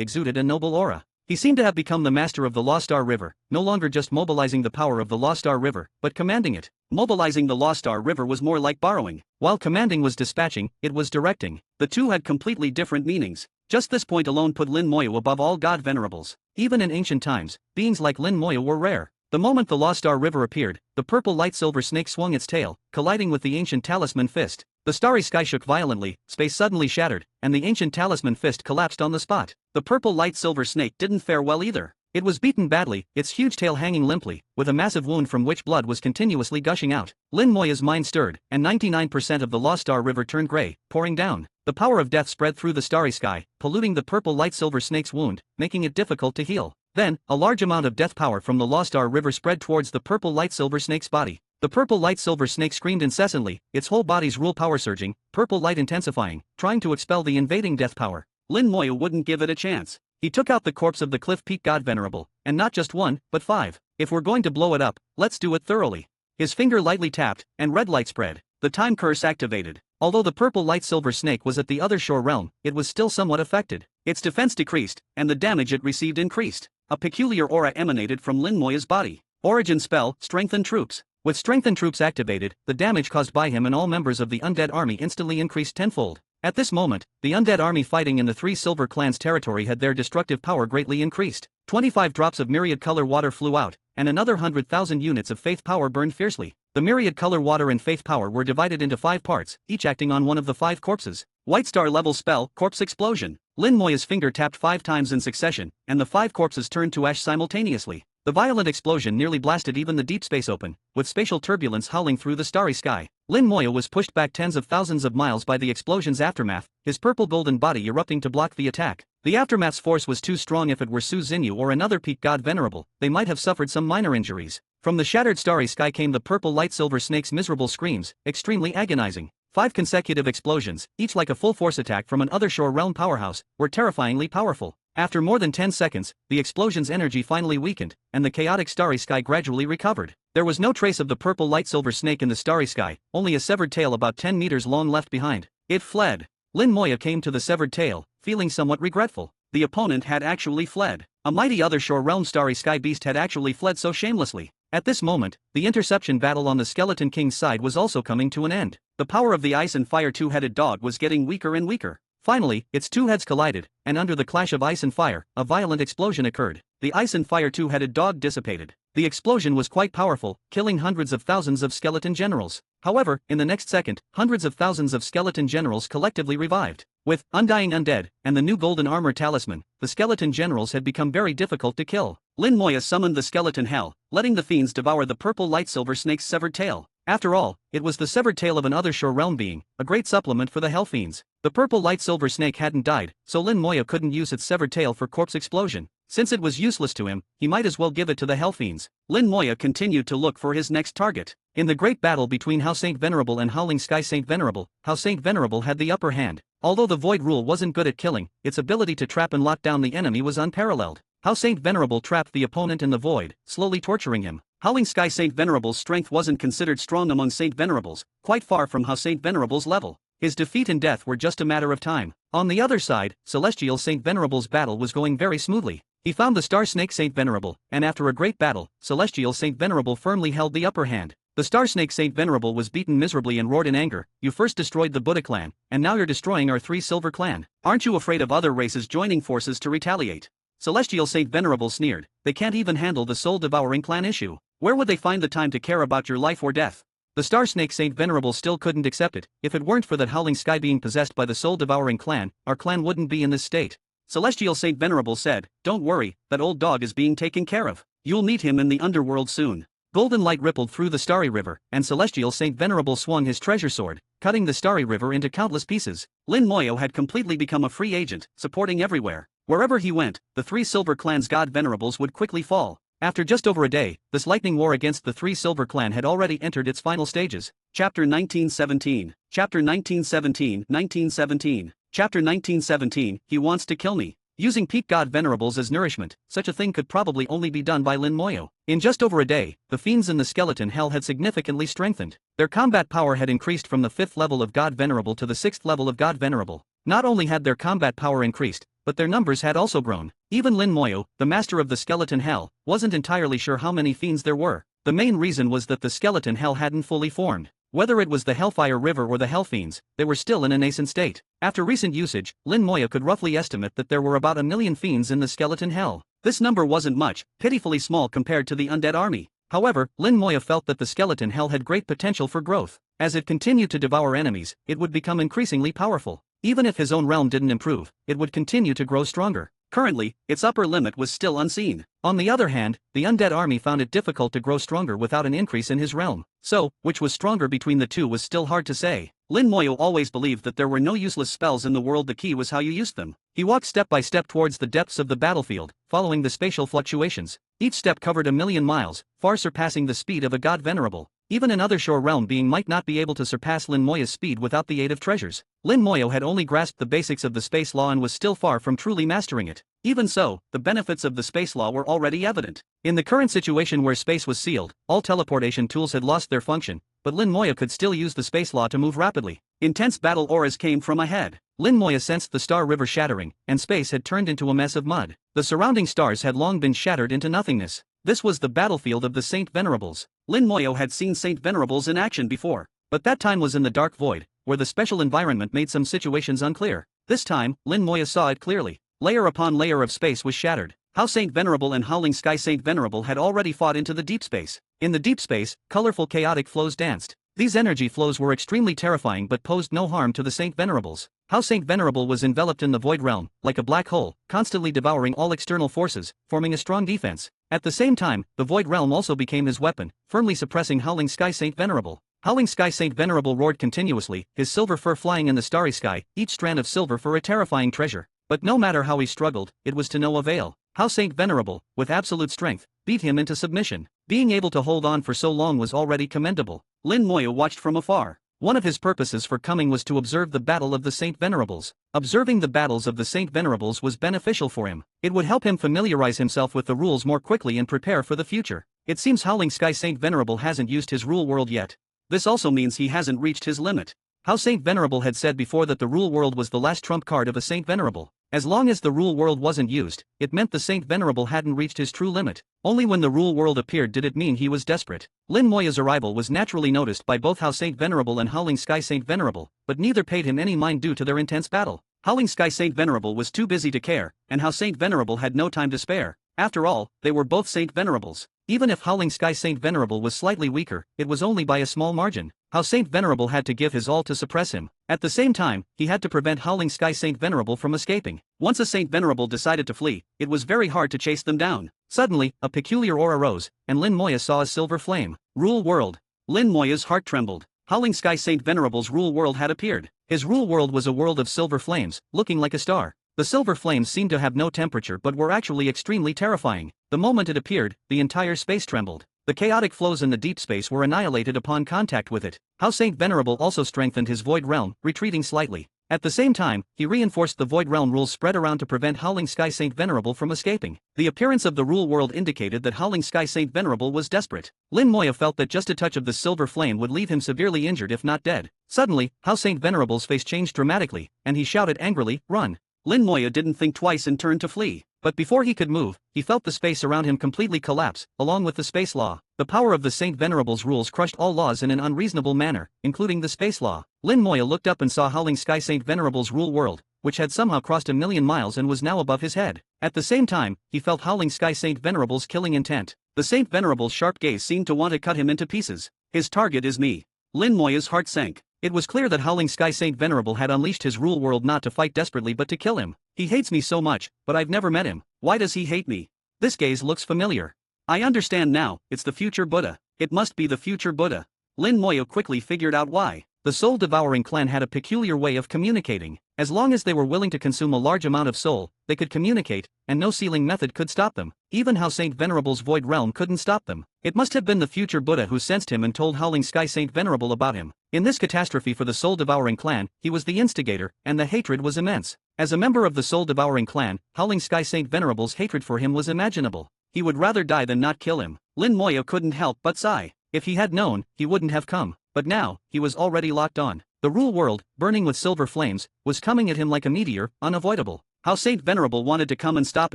exuded a noble aura. He seemed to have become the master of the Law Star River, no longer just mobilizing the power of the Law Star River, but commanding it. Mobilizing the Law Star River was more like borrowing, while commanding was dispatching, it was directing. The two had completely different meanings. Just this point alone put Lin Moya above all god venerables. Even in ancient times, beings like Lin Moya were rare. The moment the Law Star River appeared, the purple light silver snake swung its tail, colliding with the ancient talisman fist. The starry sky shook violently, space suddenly shattered, and the ancient talisman fist collapsed on the spot. The purple light silver snake didn't fare well either. It was beaten badly, its huge tail hanging limply, with a massive wound from which blood was continuously gushing out. Lin Moya's mind stirred, and 99% of the Law Star River turned gray, pouring down. The power of death spread through the starry sky, polluting the purple light silver snake's wound, making it difficult to heal. Then, a large amount of death power from the Law Star River spread towards the purple light silver snake's body. The purple light silver snake screamed incessantly, its whole body's rule power surging, purple light intensifying, trying to expel the invading death power. Lin Moya wouldn't give it a chance. He took out the corpse of the Cliff Peak God Venerable, and not just one, but 5. If we're going to blow it up, let's do it thoroughly. His finger lightly tapped, and red light spread. The time curse activated. Although the purple light silver snake was at the other shore realm, it was still somewhat affected. Its defense decreased, and the damage it received increased. A peculiar aura emanated from Lin Moya's body. Origin spell, Strengthen Troops. With Strengthen Troops activated, the damage caused by him and all members of the undead army instantly increased tenfold. At this moment, the undead army fighting in the 3 Silver Clans territory had their destructive power greatly increased. 25 drops of myriad color water flew out, and another 100,000 units of faith power burned fiercely. The myriad color water and faith power were divided into 5 parts, each acting on one of the 5 corpses. White star level spell, Corpse Explosion. Lin Moya's finger tapped 5 times in succession, and the 5 corpses turned to ash simultaneously. The violent explosion nearly blasted even the deep space open, with spatial turbulence howling through the starry sky. Lin Moya was pushed back tens of thousands of miles by the explosion's aftermath, his purple golden body erupting to block the attack. The aftermath's force was too strong. If it were Su Xinyu or another peak god venerable, they might have suffered some minor injuries. From the shattered starry sky came the purple light silver snake's miserable screams, extremely agonizing. 5 consecutive explosions, each like a full force attack from an other shore realm powerhouse, were terrifyingly powerful. After more than 10 seconds, the explosion's energy finally weakened, and the chaotic starry sky gradually recovered. There was no trace of the purple light silver snake in the starry sky, only a severed tail about 10 meters long left behind. It fled. Lin Moya came to the severed tail, feeling somewhat regretful. The opponent had actually fled. A mighty other shore realm starry sky beast had actually fled so shamelessly. At this moment, the interception battle on the Skeleton King's side was also coming to an end. The power of the ice and fire two-headed dog was getting weaker and weaker. Finally, its two heads collided, and under the clash of ice and fire, a violent explosion occurred. The ice and fire two-headed dog dissipated. The explosion was quite powerful, killing hundreds of thousands of skeleton generals. However, in the next second, hundreds of thousands of skeleton generals collectively revived. With Undying Undead and the new Golden Armor Talisman, the skeleton generals had become very difficult to kill. Lin Moya summoned the skeleton hell, letting the fiends devour the purple light silver snake's severed tail. After all, it was the severed tail of another shore realm being, a great supplement for the hell fiends. The purple light silver snake hadn't died, so Lin Moya couldn't use its severed tail for corpse explosion. Since it was useless to him, he might as well give it to the hell fiends. Lin Moya continued to look for his next target. In the great battle between Hao Saint Venerable and Howling Sky Saint Venerable, Hao Saint Venerable had the upper hand. Although the Void Rule wasn't good at killing, its ability to trap and lock down the enemy was unparalleled. Hao Saint Venerable trapped the opponent in the void, slowly torturing him. Howling Sky Saint Venerable's strength wasn't considered strong among Saint Venerables, quite far from Hao Saint Venerable's level. His defeat and death were just a matter of time. On the other side, Celestial Saint Venerable's battle was going very smoothly. He found the Star Snake Saint Venerable, and after a great battle, Celestial Saint Venerable firmly held the upper hand. The Star Snake Saint Venerable was beaten miserably and roared in anger, "You first destroyed the Buddha clan, and now you're destroying our three silver clan. Aren't you afraid of other races joining forces to retaliate?" Celestial Saint Venerable sneered, "They can't even handle the soul-devouring clan issue. Where would they find the time to care about your life or death?" The Star Snake Saint Venerable still couldn't accept it. "If it weren't for that Howling Sky being possessed by the soul-devouring clan, our clan wouldn't be in this state." Celestial Saint Venerable said, "Don't worry, that old dog is being taken care of. You'll meet him in the underworld soon." Golden light rippled through the starry river, and Celestial Saint Venerable swung his treasure sword, cutting the starry river into countless pieces. Lin Moyo had completely become a free agent, supporting everywhere. Wherever he went, the three silver clan's god venerables would quickly fall. After just over a day, this lightning war against the three silver clan had already entered its final stages. Chapter 1917. Chapter 1917. 1917. Chapter 1917. He wants to kill me. Using peak god venerables as nourishment, such a thing could probably only be done by Lin Moyo. In just over a day, the fiends in the skeleton hell had significantly strengthened. Their combat power had increased from the 5th level of god venerable to the 6th level of god venerable. Not only had their combat power increased, but their numbers had also grown. Even Lin Moyo, the master of the skeleton hell, wasn't entirely sure how many fiends there were. The main reason was that the skeleton hell hadn't fully formed. Whether it was the Hellfire River or the Hell Fiends, they were still in a nascent state. After recent usage, Lin Moya could roughly estimate that there were about 1 million fiends in the skeleton hell. This number wasn't much, pitifully small compared to the undead army. However, Lin Moya felt that the skeleton hell had great potential for growth. As it continued to devour enemies, it would become increasingly powerful. Even if his own realm didn't improve, it would continue to grow stronger. Currently, its upper limit was still unseen. On the other hand, the undead army found it difficult to grow stronger without an increase in his realm. So, which was stronger between the two was still hard to say. Lin Moyo always believed that there were no useless spells in the world, the key was how you used them. He walked step by step towards the depths of the battlefield, following the spatial fluctuations. Each step covered 1,000,000 miles, far surpassing the speed of a god venerable. Even another shore realm being might not be able to surpass Lin Moya's speed without the aid of treasures. Lin Moyo had only grasped the basics of the space law and was still far from truly mastering it. Even so, the benefits of the space law were already evident. In the current situation where space was sealed, all teleportation tools had lost their function, but Lin Moya could still use the space law to move rapidly. Intense battle auras came from ahead. Lin Moya sensed the star river shattering, and space had turned into a mess of mud. The surrounding stars had long been shattered into nothingness. This was the battlefield of the Saint Venerables. Lin Moyo had seen Saint Venerables in action before, but that time was in the dark void, where the special environment made some situations unclear. This time, Lin Moya saw it clearly. Layer upon layer of space was shattered. How Saint Venerable and Howling Sky Saint Venerable had already fought into the deep space. In the deep space, colorful chaotic flows danced. These energy flows were extremely terrifying but posed no harm to the Saint Venerables. How Saint Venerable was enveloped in the void realm, like a black hole, constantly devouring all external forces, forming a strong defense. At the same time, the void realm also became his weapon, firmly suppressing Howling Sky Saint Venerable. Howling Sky Saint Venerable roared continuously, his silver fur flying in the starry sky, each strand of silver for a terrifying treasure. But no matter how he struggled, it was to no avail. How Saint Venerable, with absolute strength, beat him into submission. Being able to hold on for so long was already commendable. Lin Moyo watched from afar. One of his purposes for coming was to observe the Battle of the Saint Venerables. Observing the battles of the Saint Venerables was beneficial for him. It would help him familiarize himself with the rules more quickly and prepare for the future. It seems Howling Sky Saint Venerable hasn't used his rule world yet. This also means he hasn't reached his limit. How Saint Venerable had said before that the rule world was the last trump card of a Saint Venerable. As long as the rule world wasn't used, it meant the Saint Venerable hadn't reached his true limit. Only when the rule world appeared did it mean he was desperate. Lin Moya's arrival was naturally noticed by both How Saint Venerable and Howling Sky Saint Venerable, but neither paid him any mind due to their intense battle. Howling Sky Saint Venerable was too busy to care, and How Saint Venerable had no time to spare. After all, they were both Saint Venerables. Even if Howling Sky Saint Venerable was slightly weaker, it was only by a small margin. How Saint Venerable had to give his all to suppress him. At the same time, he had to prevent Howling Sky Saint Venerable from escaping. Once a Saint Venerable decided to flee, it was very hard to chase them down. Suddenly, a peculiar aura rose, and Lin Moya saw a silver flame. Rule world. Lin Moya's heart trembled. Howling Sky Saint Venerable's rule world had appeared. His rule world was a world of silver flames, looking like a star. The silver flames seemed to have no temperature but were actually extremely terrifying. The moment it appeared, the entire space trembled. The chaotic flows in the deep space were annihilated upon contact with it. How Saint Venerable also strengthened his void realm, retreating slightly. At the same time, he reinforced the void realm rules spread around to prevent Howling Sky Saint Venerable from escaping. The appearance of the rule world indicated that Howling Sky Saint Venerable was desperate. Lin Moya felt that just a touch of the silver flame would leave him severely injured if not dead. Suddenly, How Saint Venerable's face changed dramatically, and he shouted angrily, "Run!" Lin Moya didn't think twice and turned to flee. But before he could move, he felt the space around him completely collapse, along with the space law. The power of the Saint Venerable's rules crushed all laws in an unreasonable manner, including the space law. Lin Moya looked up and saw Howling Sky Saint Venerable's rule world, which had somehow crossed 1,000,000 miles and was now above his head. At the same time, he felt Howling Sky Saint Venerable's killing intent. The Saint Venerable's sharp gaze seemed to want to cut him into pieces. His target is me. Lin Moya's heart sank. It was clear that Howling Sky Saint Venerable had unleashed his rule world not to fight desperately but to kill him. He hates me so much, but I've never met him. Why does he hate me? This gaze looks familiar. I understand now, it's the future Buddha. It must be the future Buddha. Lin Moya quickly figured out why. The soul-devouring clan had a peculiar way of communicating. As long as they were willing to consume a large amount of soul, they could communicate, and no sealing method could stop them. Even How Saint Venerable's void realm couldn't stop them. It must have been the future Buddha who sensed him and told Howling Sky Saint Venerable about him. In this catastrophe for the soul-devouring clan, he was the instigator, and the hatred was immense. As a member of the soul-devouring clan, Howling Sky Saint Venerable's hatred for him was imaginable. He would rather die than not kill him. Lin Moya couldn't help but sigh. If he had known, he wouldn't have come. But now, he was already locked on. The rule world, burning with silver flames, was coming at him like a meteor, unavoidable. How Saint Venerable wanted to come and stop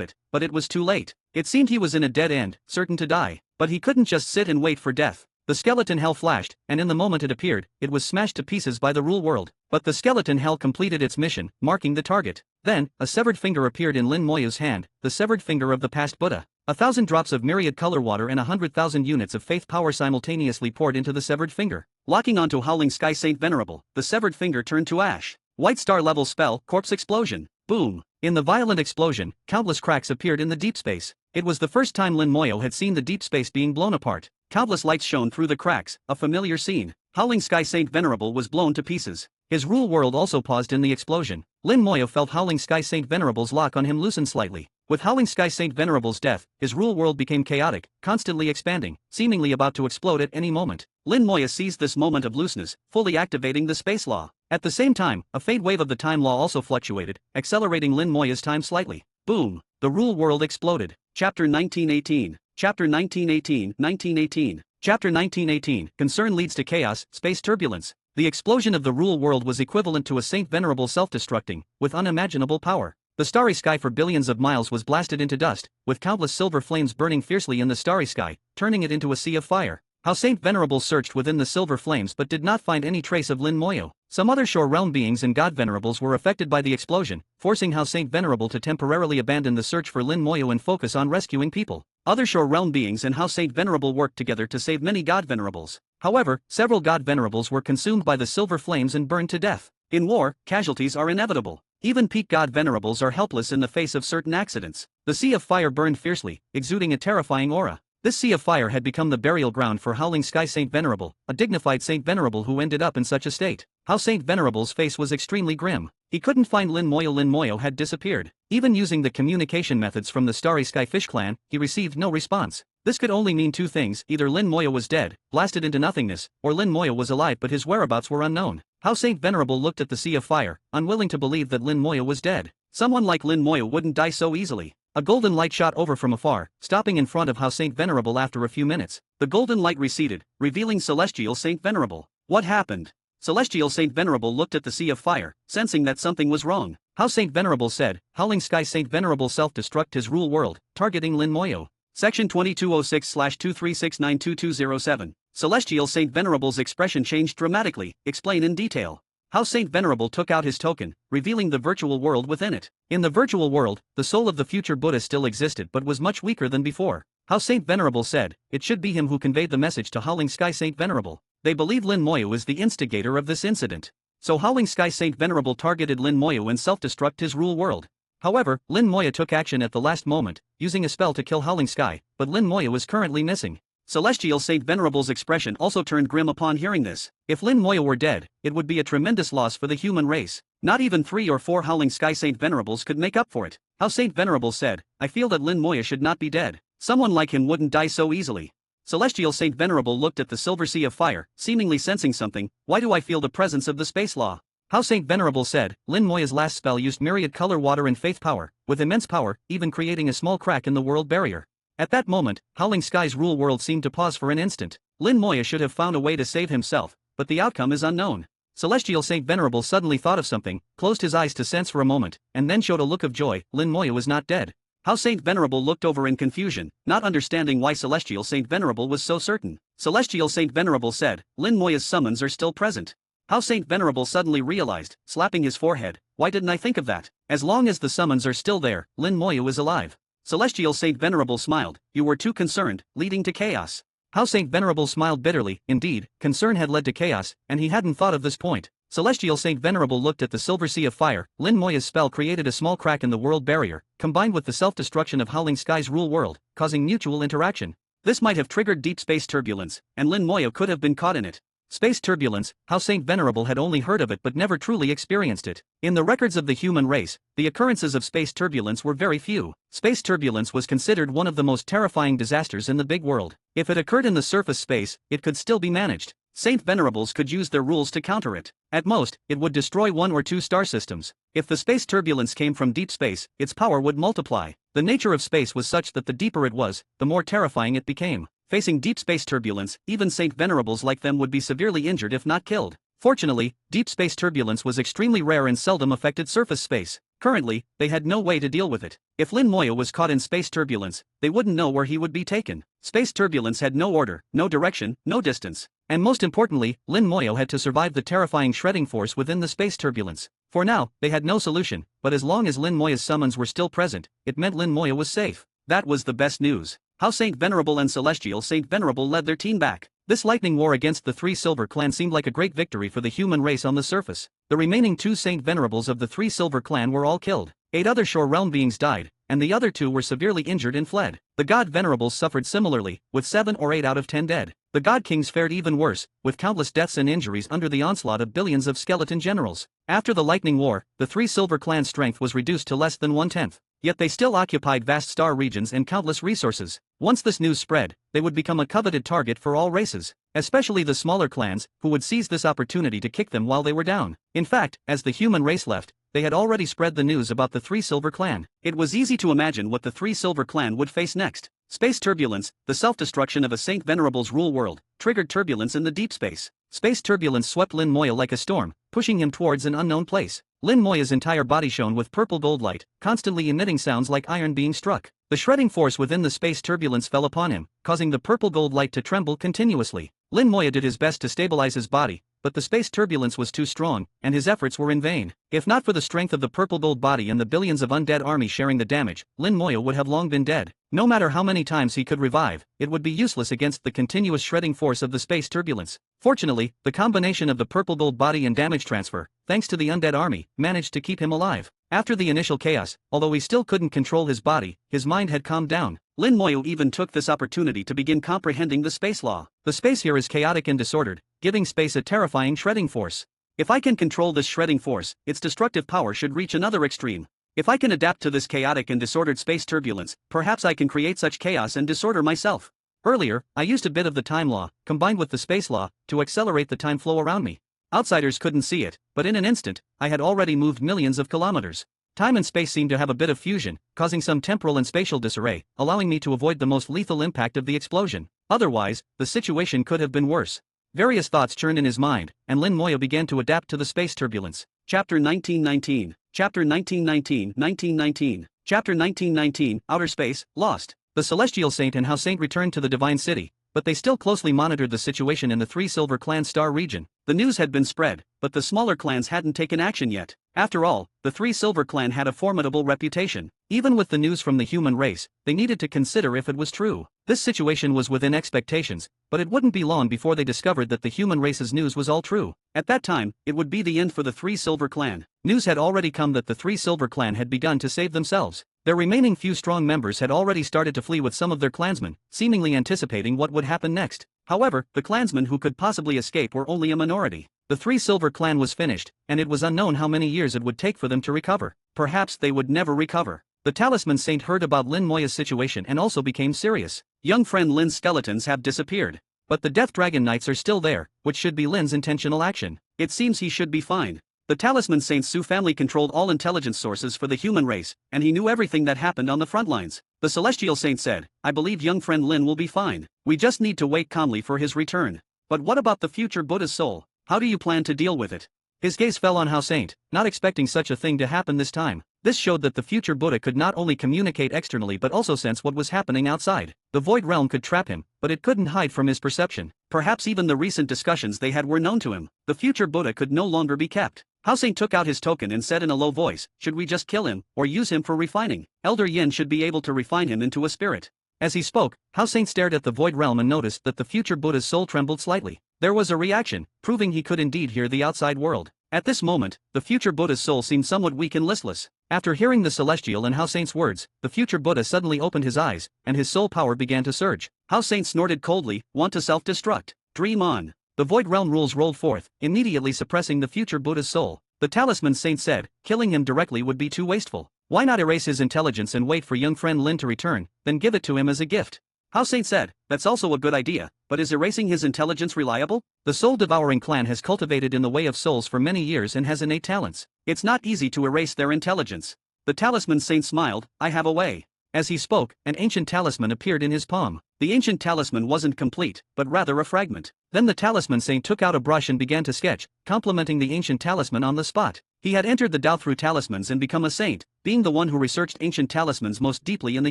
it, but it was too late. It seemed he was in a dead end, certain to die. But he couldn't just sit and wait for death. The skeleton hell flashed, and in the moment it appeared, it was smashed to pieces by the rule world. But the skeleton hell completed its mission, marking the target. Then, a severed finger appeared in Lin Moya's hand, the severed finger of the past Buddha. 1,000 drops of myriad color water and 100,000 units of faith power simultaneously poured into the severed finger. Locking onto Howling Sky Saint Venerable, the severed finger turned to ash. White star level spell, corpse explosion. Boom. In the violent explosion, countless cracks appeared in the deep space. It was the first time Lin Moya had seen the deep space being blown apart. Countless lights shone through the cracks, a familiar scene. Howling Sky Saint Venerable was blown to pieces. His rule world also paused in the explosion. Lin Moya felt Howling Sky Saint Venerable's lock on him loosen slightly. With Howling Sky Saint Venerable's death, his rule world became chaotic, constantly expanding, seemingly about to explode at any moment. Lin Moya seized this moment of looseness, fully activating the space law. At the same time, a faint wave of the time law also fluctuated, accelerating Lin Moya's time slightly. Boom! The rule world exploded. Chapter 1918. Chapter 1918, 1918. Chapter 1918. Concern leads to chaos, space turbulence. The explosion of the rule world was equivalent to a Saint Venerable self-destructing, with unimaginable power. The starry sky for billions of miles was blasted into dust, with countless silver flames burning fiercely in the starry sky, turning it into a sea of fire. How Saint Venerable searched within the silver flames but did not find any trace of Lin Moya. Some other shore realm beings and god venerables were affected by the explosion, forcing How Saint Venerable to temporarily abandon the search for Lin Moya and focus on rescuing people. Other shore realm beings and How Saint Venerable worked together to save many god venerables. However, several god venerables were consumed by the silver flames and burned to death. In war, casualties are inevitable. Even peak god venerables are helpless in the face of certain accidents. The sea of fire burned fiercely, exuding a terrifying aura. This sea of fire had become the burial ground for Howling Sky Saint Venerable, a dignified Saint Venerable who ended up in such a state. How Saint Venerable's face was extremely grim. He couldn't find Lin Moya. Lin Moya had disappeared. Even using the communication methods from the Starry Sky Fish clan, he received no response. This could only mean two things: either Lin Moya was dead, blasted into nothingness, or Lin Moya was alive but his whereabouts were unknown. How Saint Venerable looked at the sea of fire, unwilling to believe that Lin Moya was dead. Someone like Lin Moya wouldn't die so easily. A golden light shot over from afar, stopping in front of How Saint Venerable after a few minutes. The golden light receded, revealing Celestial Saint Venerable. What happened? Celestial Saint Venerable looked at the sea of fire, sensing that something was wrong. How Saint Venerable said, Howling Sky Saint Venerable self-destruct his rule world, targeting Lin Moyo. Section 2206/236922207. Celestial Saint Venerable's expression changed dramatically. Explain in detail. How Saint Venerable took out his token, revealing the virtual world within it. In the virtual world, the soul of the future Buddha still existed but was much weaker than before. How Saint Venerable said, it should be him who conveyed the message to Howling Sky Saint Venerable. They believe Lin Moyo is the instigator of this incident. So Howling Sky Saint Venerable targeted Lin Moyo and self-destruct his rule world. However, Lin Moya took action at the last moment, using a spell to kill Howling Sky, but Lin Moya was currently missing. Celestial Saint Venerable's expression also turned grim upon hearing this. If Lin Moya were dead, it would be a tremendous loss for the human race. Not even 3 or 4 Howling Sky Saint Venerables could make up for it. How Saint Venerable said, I feel that Lin Moya should not be dead. Someone like him wouldn't die so easily. Celestial Saint Venerable looked at the silver sea of fire, seemingly sensing something. Why do I feel the presence of the space law? How Saint Venerable said, Lin Moya's last spell used myriad color water and faith power, with immense power, even creating a small crack in the world barrier. At that moment, Howling Sky's rule world seemed to pause for an instant. Lin Moya should have found a way to save himself, but the outcome is unknown. Celestial Saint Venerable suddenly thought of something, closed his eyes to sense for a moment, and then showed a look of joy. Lin Moya was not dead. How Saint Venerable looked over in confusion, not understanding why Celestial Saint Venerable was so certain. Celestial Saint Venerable said, Lin Moya's summons are still present. How Saint Venerable suddenly realized, slapping his forehead, why didn't I think of that? As long as the summons are still there, Lin Moya is alive. Celestial Saint Venerable smiled, you were too concerned, leading to chaos. How Saint Venerable smiled bitterly. Indeed, concern had led to chaos, and he hadn't thought of this point. Celestial Saint Venerable looked at the silver sea of fire. Lin Moya's spell created a small crack in the world barrier, combined with the self-destruction of Howling Sky's rule world, causing mutual interaction. This might have triggered deep space turbulence, and Lin Moya could have been caught in it. Space turbulence, How Saint Venerable had only heard of it but never truly experienced it. In the records of the human race, the occurrences of space turbulence were very few. Space turbulence was considered one of the most terrifying disasters in the big world. If it occurred in the surface space, it could still be managed. Saint Venerables could use their rules to counter it. At most, it would destroy 1 or 2 star systems. If the space turbulence came from deep space, its power would multiply. The nature of space was such that the deeper it was, the more terrifying it became. Facing deep space turbulence, even Saint Venerables like them would be severely injured if not killed. Fortunately, deep space turbulence was extremely rare and seldom affected surface space. Currently, they had no way to deal with it. If Lin Moya was caught in space turbulence, they wouldn't know where he would be taken. Space turbulence had no order, no direction, no distance. And most importantly, Lin Moya had to survive the terrifying shredding force within the space turbulence. For now, they had no solution, but as long as Lin Moya's summons were still present, it meant Lin Moya was safe. That was the best news. How Saint Venerable and Celestial Saint Venerable led their team back. This lightning war against the 3 Silver Clan seemed like a great victory for the human race on the surface. The remaining 2 Saint Venerables of the 3 Silver Clan were all killed. 8 other Shore Realm beings died, and the other 2 were severely injured and fled. The God Venerables suffered similarly, with 7 or 8 out of 10 dead. The God Kings fared even worse, with countless deaths and injuries under the onslaught of billions of skeleton generals. After the lightning war, the 3 Silver Clan's strength was reduced to less than 1/10. Yet they still occupied vast star regions and countless resources. Once this news spread, they would become a coveted target for all races, especially the smaller clans, who would seize this opportunity to kick them while they were down. In fact, as the human race left, they had already spread the news about the 3 Silver Clan. It was easy to imagine what the 3 Silver Clan would face next. Space turbulence, the self-destruction of a Saint Venerable's rule world, triggered turbulence in the deep space. Space turbulence swept Lin Moya like a storm, pushing him towards an unknown place. Lin Moya's entire body shone with purple gold light, constantly emitting sounds like iron being struck. The shredding force within the space turbulence fell upon him, causing the purple gold light to tremble continuously. Lin Moya did his best to stabilize his body, but the space turbulence was too strong, and his efforts were in vain. If not for the strength of the purple gold body and the billions of undead army sharing the damage, Lin Moya would have long been dead. No matter how many times he could revive, it would be useless against the continuous shredding force of the space turbulence. Fortunately, the combination of the purple gold body and damage transfer, thanks to the undead army, managed to keep him alive. After the initial chaos, although he still couldn't control his body, his mind had calmed down. Lin Moya even took this opportunity to begin comprehending the space law. The space here is chaotic and disordered, giving space a terrifying shredding force. If I can control this shredding force, its destructive power should reach another extreme. If I can adapt to this chaotic and disordered space turbulence, perhaps I can create such chaos and disorder myself. Earlier, I used a bit of the time law, combined with the space law, to accelerate the time flow around me. Outsiders couldn't see it, but in an instant, I had already moved millions of kilometers. Time and space seemed to have a bit of fusion, causing some temporal and spatial disarray, allowing me to avoid the most lethal impact of the explosion. Otherwise, the situation could have been worse. Various thoughts churned in his mind, and Lin Moya began to adapt to the space turbulence. Chapter 1919. Chapter 1919. 1919. Chapter 1919. Outer Space, Lost. The Celestial Saint and House Saint returned to the Divine City, but they still closely monitored the situation in the Three Silver Clan Star region. The news had been spread, but the smaller clans hadn't taken action yet. After all, the Three Silver Clan had a formidable reputation. Even with the news from the human race, they needed to consider if it was true. This situation was within expectations, but it wouldn't be long before they discovered that the human race's news was all true. At that time, it would be the end for the Three Silver Clan. News had already come that the Three Silver Clan had begun to save themselves. Their remaining few strong members had already started to flee with some of their clansmen, seemingly anticipating what would happen next. However, the clansmen who could possibly escape were only a minority. The Three Silver Clan was finished, and it was unknown how many years it would take for them to recover. Perhaps they would never recover. The Talisman Saint heard about Lin Moya's situation and also became serious. Young friend Lin's skeletons have disappeared. But the Death Dragon Knights are still there, which should be Lin's intentional action. It seems he should be fine. The Talisman Saint's Sioux family controlled all intelligence sources for the human race, and he knew everything that happened on the front lines. The Celestial Saint said, "I believe young friend Lin will be fine. We just need to wait calmly for his return." But what about the future Buddha's soul? How do you plan to deal with it? His gaze fell on House Saint, not expecting such a thing to happen this time. This showed that the future Buddha could not only communicate externally but also sense what was happening outside. The Void Realm could trap him, but it couldn't hide from his perception. Perhaps even the recent discussions they had were known to him. The future Buddha could no longer be kept. House Saint took out his token and said in a low voice, "Should we just kill him, or use him for refining? Elder Yin should be able to refine him into a spirit." As he spoke, House Saint stared at the Void Realm and noticed that the future Buddha's soul trembled slightly. There was a reaction, proving he could indeed hear the outside world. At this moment, the future Buddha's soul seemed somewhat weak and listless. After hearing the Celestial and House Saint's words, the future Buddha suddenly opened his eyes, and his soul power began to surge. House Saint snorted coldly, "Want to self-destruct? Dream on." The Void Realm rules rolled forth, immediately suppressing the future Buddha's soul. The Talisman Saint said, "Killing him directly would be too wasteful. Why not erase his intelligence and wait for young friend Lin to return, then give it to him as a gift?" House Saint said, "That's also a good idea, but is erasing his intelligence reliable? The soul-devouring clan has cultivated in the way of souls for many years and has innate talents. It's not easy to erase their intelligence." The Talisman Saint smiled, "I have a way." As he spoke, an ancient talisman appeared in his palm. The ancient talisman wasn't complete, but rather a fragment. Then the Talisman Saint took out a brush and began to sketch, complimenting the ancient talisman on the spot. He had entered the Tao through talismans and become a saint, being the one who researched ancient talismans most deeply in the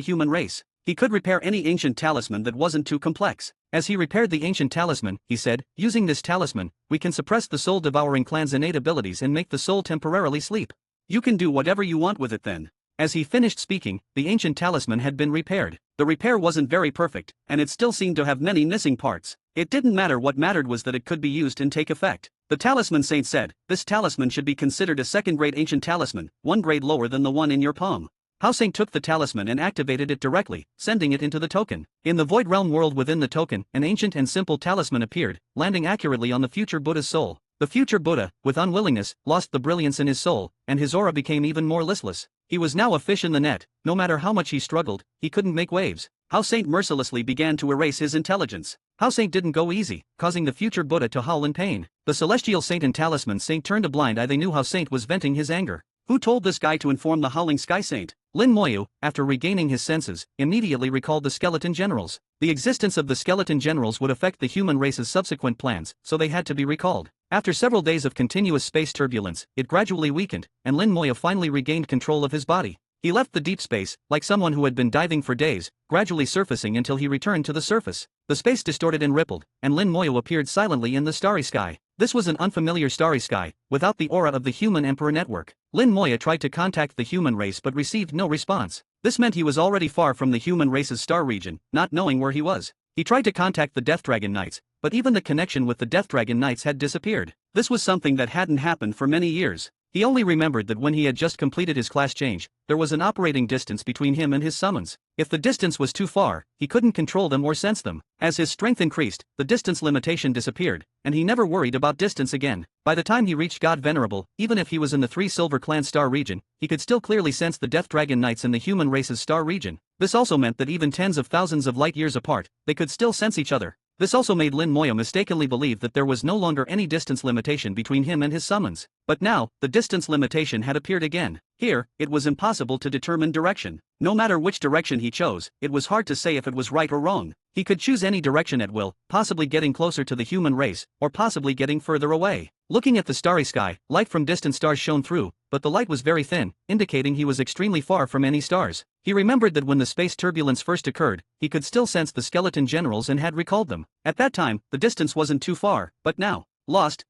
human race. He could repair any ancient talisman that wasn't too complex. As he repaired the ancient talisman, he said, "Using this talisman, we can suppress the soul-devouring clan's innate abilities and make the soul temporarily sleep. You can do whatever you want with it then." As he finished speaking, the ancient talisman had been repaired. The repair wasn't very perfect, and it still seemed to have many missing parts. It didn't matter, what mattered was that it could be used and take effect. The Talisman Saint said, "This talisman should be considered a second-grade ancient talisman, one grade lower than the one in your palm." House Saint took the talisman and activated it directly, sending it into the token. In the Void Realm world within the token, an ancient and simple talisman appeared, landing accurately on the future Buddha's soul. The future Buddha, with unwillingness, lost the brilliance in his soul, and his aura became even more listless. He was now a fish in the net. No matter how much he struggled, he couldn't make waves. House Saint mercilessly began to erase his intelligence. House Saint didn't go easy, causing the future Buddha to howl in pain. The Celestial Saint and Talisman Saint turned a blind eye. They knew House Saint was venting his anger. Who told this guy to inform the Howling Sky Saint? Lin Moyu, after regaining his senses, immediately recalled the Skeleton Generals. The existence of the Skeleton Generals would affect the human race's subsequent plans, so they had to be recalled. After several days of continuous space turbulence, it gradually weakened, and Lin Moyu finally regained control of his body. He left the deep space, like someone who had been diving for days, gradually surfacing until he returned to the surface. The space distorted and rippled, and Lin Moyu appeared silently in the starry sky. This was an unfamiliar starry sky, without the aura of the human Emperor network. Lin Moyu tried to contact the human race but received no response. This meant he was already far from the human race's star region, not knowing where he was. He tried to contact the Death Dragon Knights, but even the connection with the Death Dragon Knights had disappeared. This was something that hadn't happened for many years. He only remembered that when he had just completed his class change, there was an operating distance between him and his summons. If the distance was too far, he couldn't control them or sense them. As his strength increased, the distance limitation disappeared, and he never worried about distance again. By the time he reached God Venerable, even if he was in the 3 Silver Clan star region, he could still clearly sense the Death Dragon Knights in the human race's star region. This also meant that even tens of thousands of light years apart, they could still sense each other. This also made Lin Moya mistakenly believe that there was no longer any distance limitation between him and his summons. But now, the distance limitation had appeared again. Here, it was impossible to determine direction. No matter which direction he chose, it was hard to say if it was right or wrong. He could choose any direction at will, possibly getting closer to the human race, or possibly getting further away. Looking at the starry sky, light from distant stars shone through, but the light was very thin, indicating he was extremely far from any stars. He remembered that when the space turbulence first occurred, he could still sense the skeleton generals and had recalled them. At that time, the distance wasn't too far, but now, lost,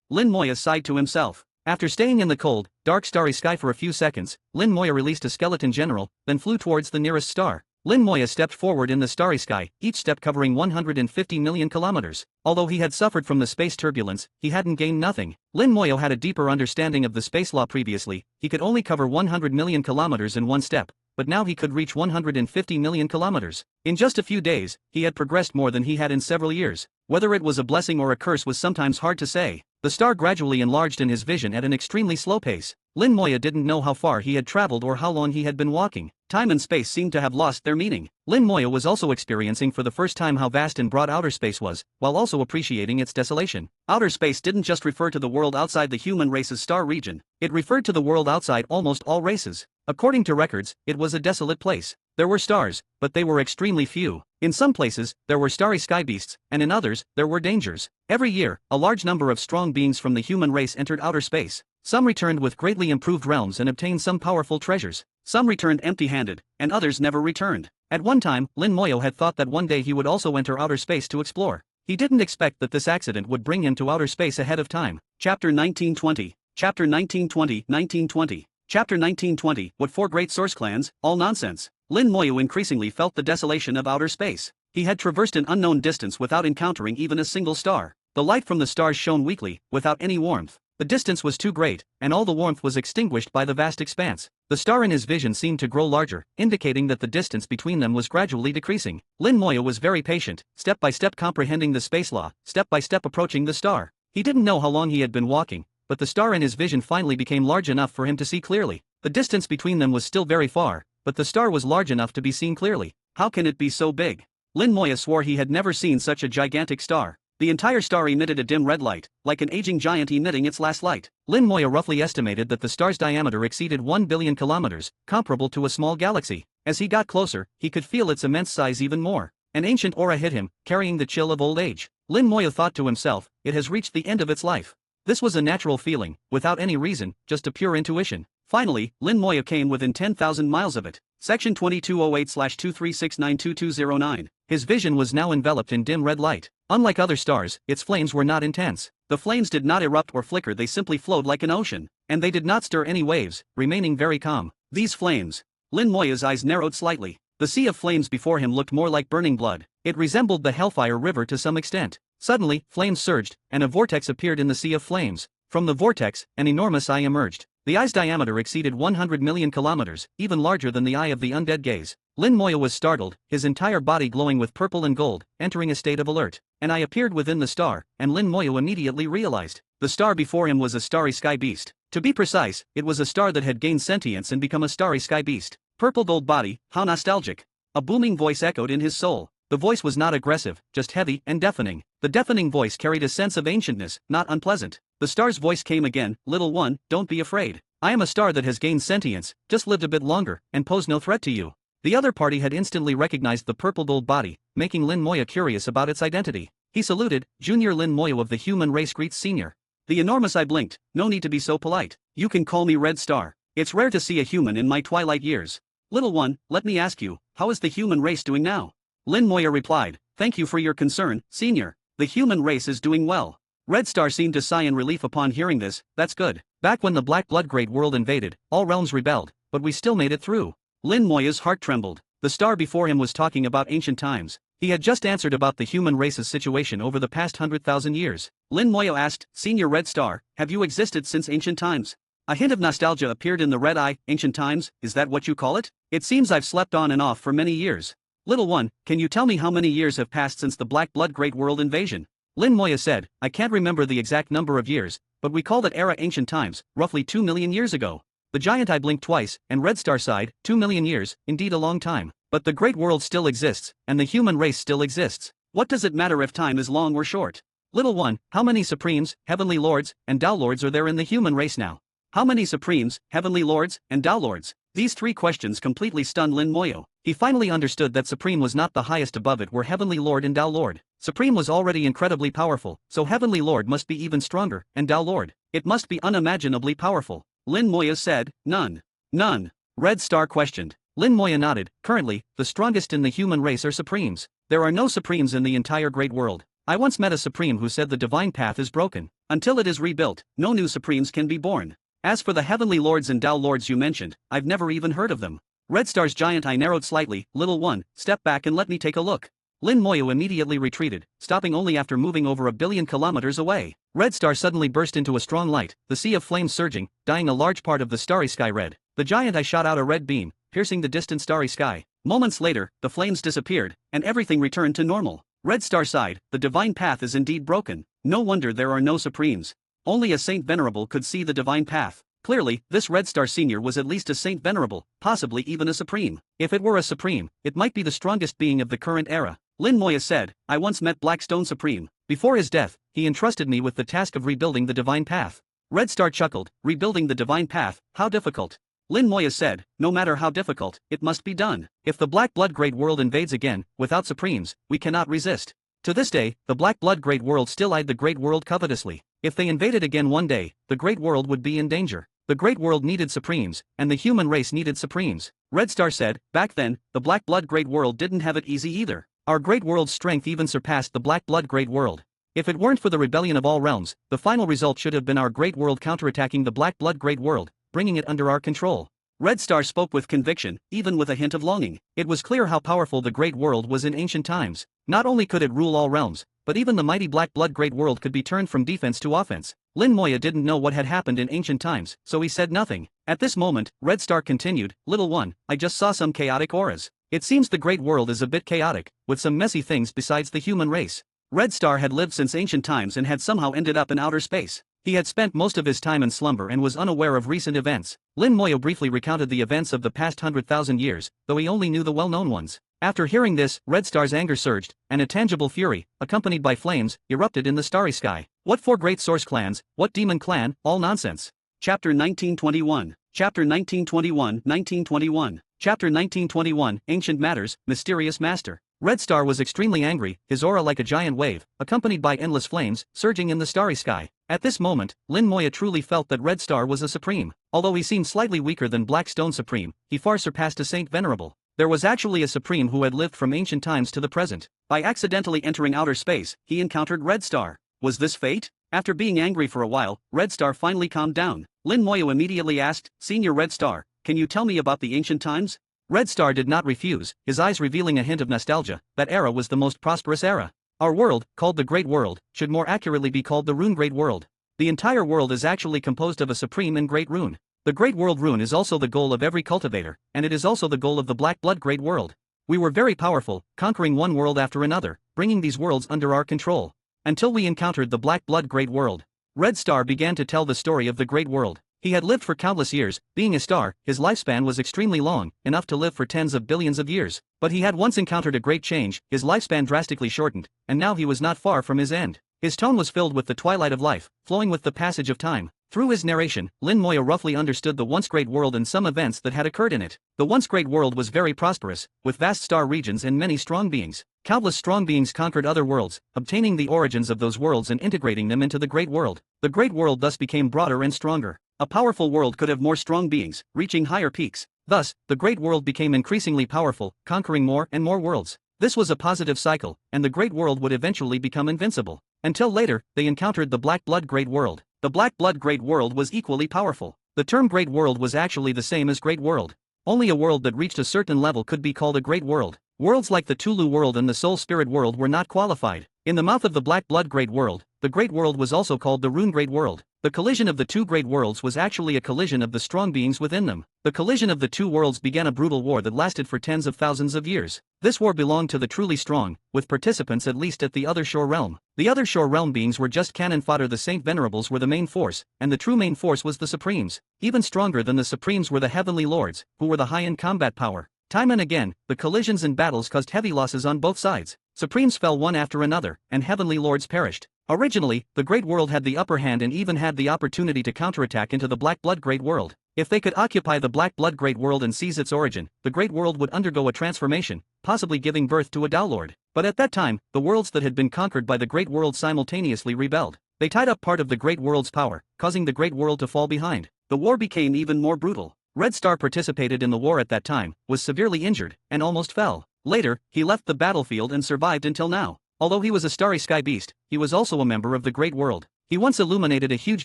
Lin Moya sighed to himself. After staying in the cold, dark starry sky for a few seconds, Lin Moya released a skeleton general, then flew towards the nearest star. Lin Moya stepped forward in the starry sky, each step covering 150 million kilometers. Although he had suffered from the space turbulence, he hadn't gained nothing. Lin Moya had a deeper understanding of the space law previously. He could only cover 100 million kilometers in one step, but now he could reach 150 million kilometers. In just a few days, he had progressed more than he had in several years. Whether it was a blessing or a curse was sometimes hard to say. The star gradually enlarged in his vision at an extremely slow pace. Lin Moya didn't know how far he had traveled or how long he had been walking. Time and space seemed to have lost their meaning. Lin Moya was also experiencing for the first time how vast and broad outer space was, while also appreciating its desolation. Outer space didn't just refer to the world outside the human race's star region, it referred to the world outside almost all races. According to records, it was a desolate place. There were stars, but they were extremely few. In some places, there were starry sky beasts, and in others, there were dangers. Every year, a large number of strong beings from the human race entered outer space. Some returned with greatly improved realms and obtained some powerful treasures. Some returned empty-handed, and others never returned. At one time, Lin Moya had thought that one day he would also enter outer space to explore. He didn't expect that this accident would bring him to outer space ahead of time. Chapter 1920. Chapter 1920, 1920. Chapter 1920, What 4 Great Source Clans, All Nonsense. Lin Moya increasingly felt the desolation of outer space. He had traversed an unknown distance without encountering even a single star. The light from the stars shone weakly, without any warmth. The distance was too great, and all the warmth was extinguished by the vast expanse. The star in his vision seemed to grow larger, indicating that the distance between them was gradually decreasing. Lin Moya was very patient, step by step comprehending the space law, step by step approaching the star. He didn't know how long he had been walking, but the star in his vision finally became large enough for him to see clearly. The distance between them was still very far, but the star was large enough to be seen clearly. How can it be so big? Lin Moya swore he had never seen such a gigantic star. The entire star emitted a dim red light, like an aging giant emitting its last light. Lin Moya roughly estimated that the star's diameter exceeded 1 billion kilometers, comparable to a small galaxy. As he got closer, he could feel its immense size even more. An ancient aura hit him, carrying the chill of old age. Lin Moya thought to himself, it has reached the end of its life. This was a natural feeling, without any reason, just a pure intuition. Finally, Lin Moya came within 10,000 miles of it. Section 2208/236922209. His vision was now enveloped in dim red light. Unlike other stars, its flames were not intense. The flames did not erupt or flicker, they simply flowed like an ocean. And they did not stir any waves, remaining very calm. These flames. Lin Moya's eyes narrowed slightly. The sea of flames before him looked more like burning blood. It resembled the Hellfire River to some extent. Suddenly, flames surged, and a vortex appeared in the sea of flames. From the vortex, an enormous eye emerged. The eye's diameter exceeded 100 million kilometers, even larger than the eye of the undead gaze. Lin Moya was startled, his entire body glowing with purple and gold, entering a state of alert. An eye appeared within the star, and Lin Moya immediately realized. The star before him was a starry sky beast. To be precise, it was a star that had gained sentience and become a starry sky beast. Purple gold body, how nostalgic. A booming voice echoed in his soul. The voice was not aggressive, just heavy and deafening. The deafening voice carried a sense of ancientness, not unpleasant. The star's voice came again, little one, don't be afraid. I am a star that has gained sentience, just lived a bit longer, and pose no threat to you. The other party had instantly recognized the purple gold body, making Lin Moya curious about its identity. He saluted, Junior Lin Moya of the human race greets Senior. The enormous eye blinked, no need to be so polite. You can call me Red Star. It's rare to see a human in my twilight years. Little one, let me ask you, how is the human race doing now? Lin Moya replied, thank you for your concern, Senior. The human race is doing well. Red Star seemed to sigh in relief upon hearing this, that's good. Back when the Black Blood Great World invaded, all realms rebelled, but we still made it through. Lin Moya's heart trembled. The star before him was talking about ancient times. He had just answered about the human race's situation over the past 100,000 years. Lin Moya asked, Senior Red Star, have you existed since ancient times? A hint of nostalgia appeared in the red eye. Ancient times, is that what you call it? It seems I've slept on and off for many years. Little one, can you tell me how many years have passed since the Black Blood Great World invasion? Lin Moya said, I can't remember the exact number of years, but we call that era ancient times, roughly 2 million years ago. The giant eye blinked twice, and Red Star sighed, 2 million years, indeed a long time. But the Great World still exists, and the human race still exists. What does it matter if time is long or short? Little one, how many Supremes, Heavenly Lords, and Tao Lords are there in the human race now? How many Supremes, Heavenly Lords, and Tao Lords? These three questions completely stunned Lin Moyo. He finally understood that Supreme was not the highest, above it were Heavenly Lord and Tao Lord. Supreme was already incredibly powerful, so Heavenly Lord must be even stronger, and Tao Lord, it must be unimaginably powerful. Lin Moya said, none. None. Red Star questioned. Lin Moya nodded. Currently, the strongest in the human race are Supremes. There are no Supremes in the entire Great World. I once met a Supreme who said the divine path is broken. Until it is rebuilt, no new Supremes can be born. As for the Heavenly Lords and Tao Lords you mentioned, I've never even heard of them. Red Star's giant eye narrowed slightly. Little one, step back and let me take a look. Lin Moyo immediately retreated, stopping only after moving over 1 billion kilometers away. Red Star suddenly burst into a strong light, the sea of flames surging, dyeing a large part of the starry sky red. The giant eye shot out a red beam, piercing the distant starry sky. Moments later, the flames disappeared, and everything returned to normal. Red Star sighed, the divine path is indeed broken. No wonder there are no Supremes. Only a Saint Venerable could see the divine path. Clearly, this Red Star Senior was at least a Saint Venerable, possibly even a Supreme. If it were a Supreme, it might be the strongest being of the current era. Lin Moya said, I once met Blackstone Supreme. Before his death, he entrusted me with the task of rebuilding the divine path. Red Star chuckled, rebuilding the divine path, how difficult? Lin Moya said, no matter how difficult, it must be done. If the Black Blood Great World invades again, without Supremes, we cannot resist. To this day, the Black Blood Great World still eyed the Great World covetously. If they invaded again one day, the Great World would be in danger. The Great World needed Supremes, and the human race needed Supremes. Red Star said, back then, the Black Blood Great World didn't have it easy either. Our Great World's strength even surpassed the Black Blood Great World. If it weren't for the rebellion of all realms, the final result should have been our Great World counterattacking the Black Blood Great World, bringing it under our control. Red Star spoke with conviction, even with a hint of longing. It was clear how powerful the Great World was in ancient times. Not only could it rule all realms, but even the mighty Black Blood Great World could be turned from defense to offense. Lin Moya didn't know what had happened in ancient times, so he said nothing. At this moment, Red Star continued, Little one, I just saw some chaotic auras. It seems the Great World is a bit chaotic, with some messy things besides the human race. Red Star had lived since ancient times and had somehow ended up in outer space. He had spent most of his time in slumber and was unaware of recent events. Lin Moyo briefly recounted the events of the past 100,000 years, though he only knew the well-known ones. After hearing this, Red Star's anger surged, and a tangible fury, accompanied by flames, erupted in the starry sky. What four great source clans, what demon clan, all nonsense. Chapter 1921. Chapter 1921, 1921. Chapter 1921, Ancient Matters, Mysterious Master. Red Star was extremely angry, his aura like a giant wave, accompanied by endless flames, surging in the starry sky. At this moment, Lin Moya truly felt that Red Star was a Supreme. Although he seemed slightly weaker than Blackstone Supreme, he far surpassed a Saint Venerable. There was actually a Supreme who had lived from ancient times to the present. By accidentally entering outer space, he encountered Red Star. Was this fate? After being angry for a while, Red Star finally calmed down. Lin Moyo immediately asked, Senior Red Star, can you tell me about the ancient times? Red Star did not refuse, his eyes revealing a hint of nostalgia. That era was the most prosperous era. Our world, called the Great World, should more accurately be called the Rune Great World. The entire world is actually composed of a supreme and great rune. The Great World rune is also the goal of every cultivator, and it is also the goal of the Black Blood Great World. We were very powerful, conquering one world after another, bringing these worlds under our control. Until we encountered the Black Blood Great World. Red Star began to tell the story of the Great World. He had lived for countless years, being a star, his lifespan was extremely long, enough to live for tens of billions of years. But he had once encountered a great change, his lifespan drastically shortened, and now he was not far from his end. His tone was filled with the twilight of life, flowing with the passage of time. Through his narration, Lin Moya roughly understood the once great world and some events that had occurred in it. The once great world was very prosperous, with vast star regions and many strong beings. Countless strong beings conquered other worlds, obtaining the origins of those worlds and integrating them into the great world. The great world thus became broader and stronger. A powerful world could have more strong beings, reaching higher peaks. Thus, the great world became increasingly powerful, conquering more and more worlds. This was a positive cycle, and the great world would eventually become invincible. Until later, they encountered the Black Blood Great World. The Black Blood Great World was equally powerful. The term Great World was actually the same as Great World. Only a world that reached a certain level could be called a Great World. Worlds like the Tulu World and the Soul Spirit World were not qualified. In the mouth of the Black Blood Great World, the Great World was also called the Rune Great World. The collision of the two great worlds was actually a collision of the strong beings within them. The collision of the two worlds began a brutal war that lasted for tens of thousands of years. This war belonged to the truly strong, with participants at least at the Other Shore Realm. The Other Shore Realm beings were just cannon fodder. The Saint Venerables were the main force, and the true main force was the Supremes. Even stronger than the Supremes were the Heavenly Lords, who were the high-end combat power. Time and again, the collisions and battles caused heavy losses on both sides. Supremes fell one after another, and Heavenly Lords perished. Originally, the Great World had the upper hand and even had the opportunity to counterattack into the Black Blood Great World. If they could occupy the Black Blood Great World and seize its origin, the Great World would undergo a transformation, possibly giving birth to a Dowlord. But at that time, the worlds that had been conquered by the Great World simultaneously rebelled. They tied up part of the Great World's power, causing the Great World to fall behind. The war became even more brutal. Red Star participated in the war at that time, was severely injured, and almost fell. Later, he left the battlefield and survived until now. Although he was a starry sky beast, he was also a member of the Great World. He once illuminated a huge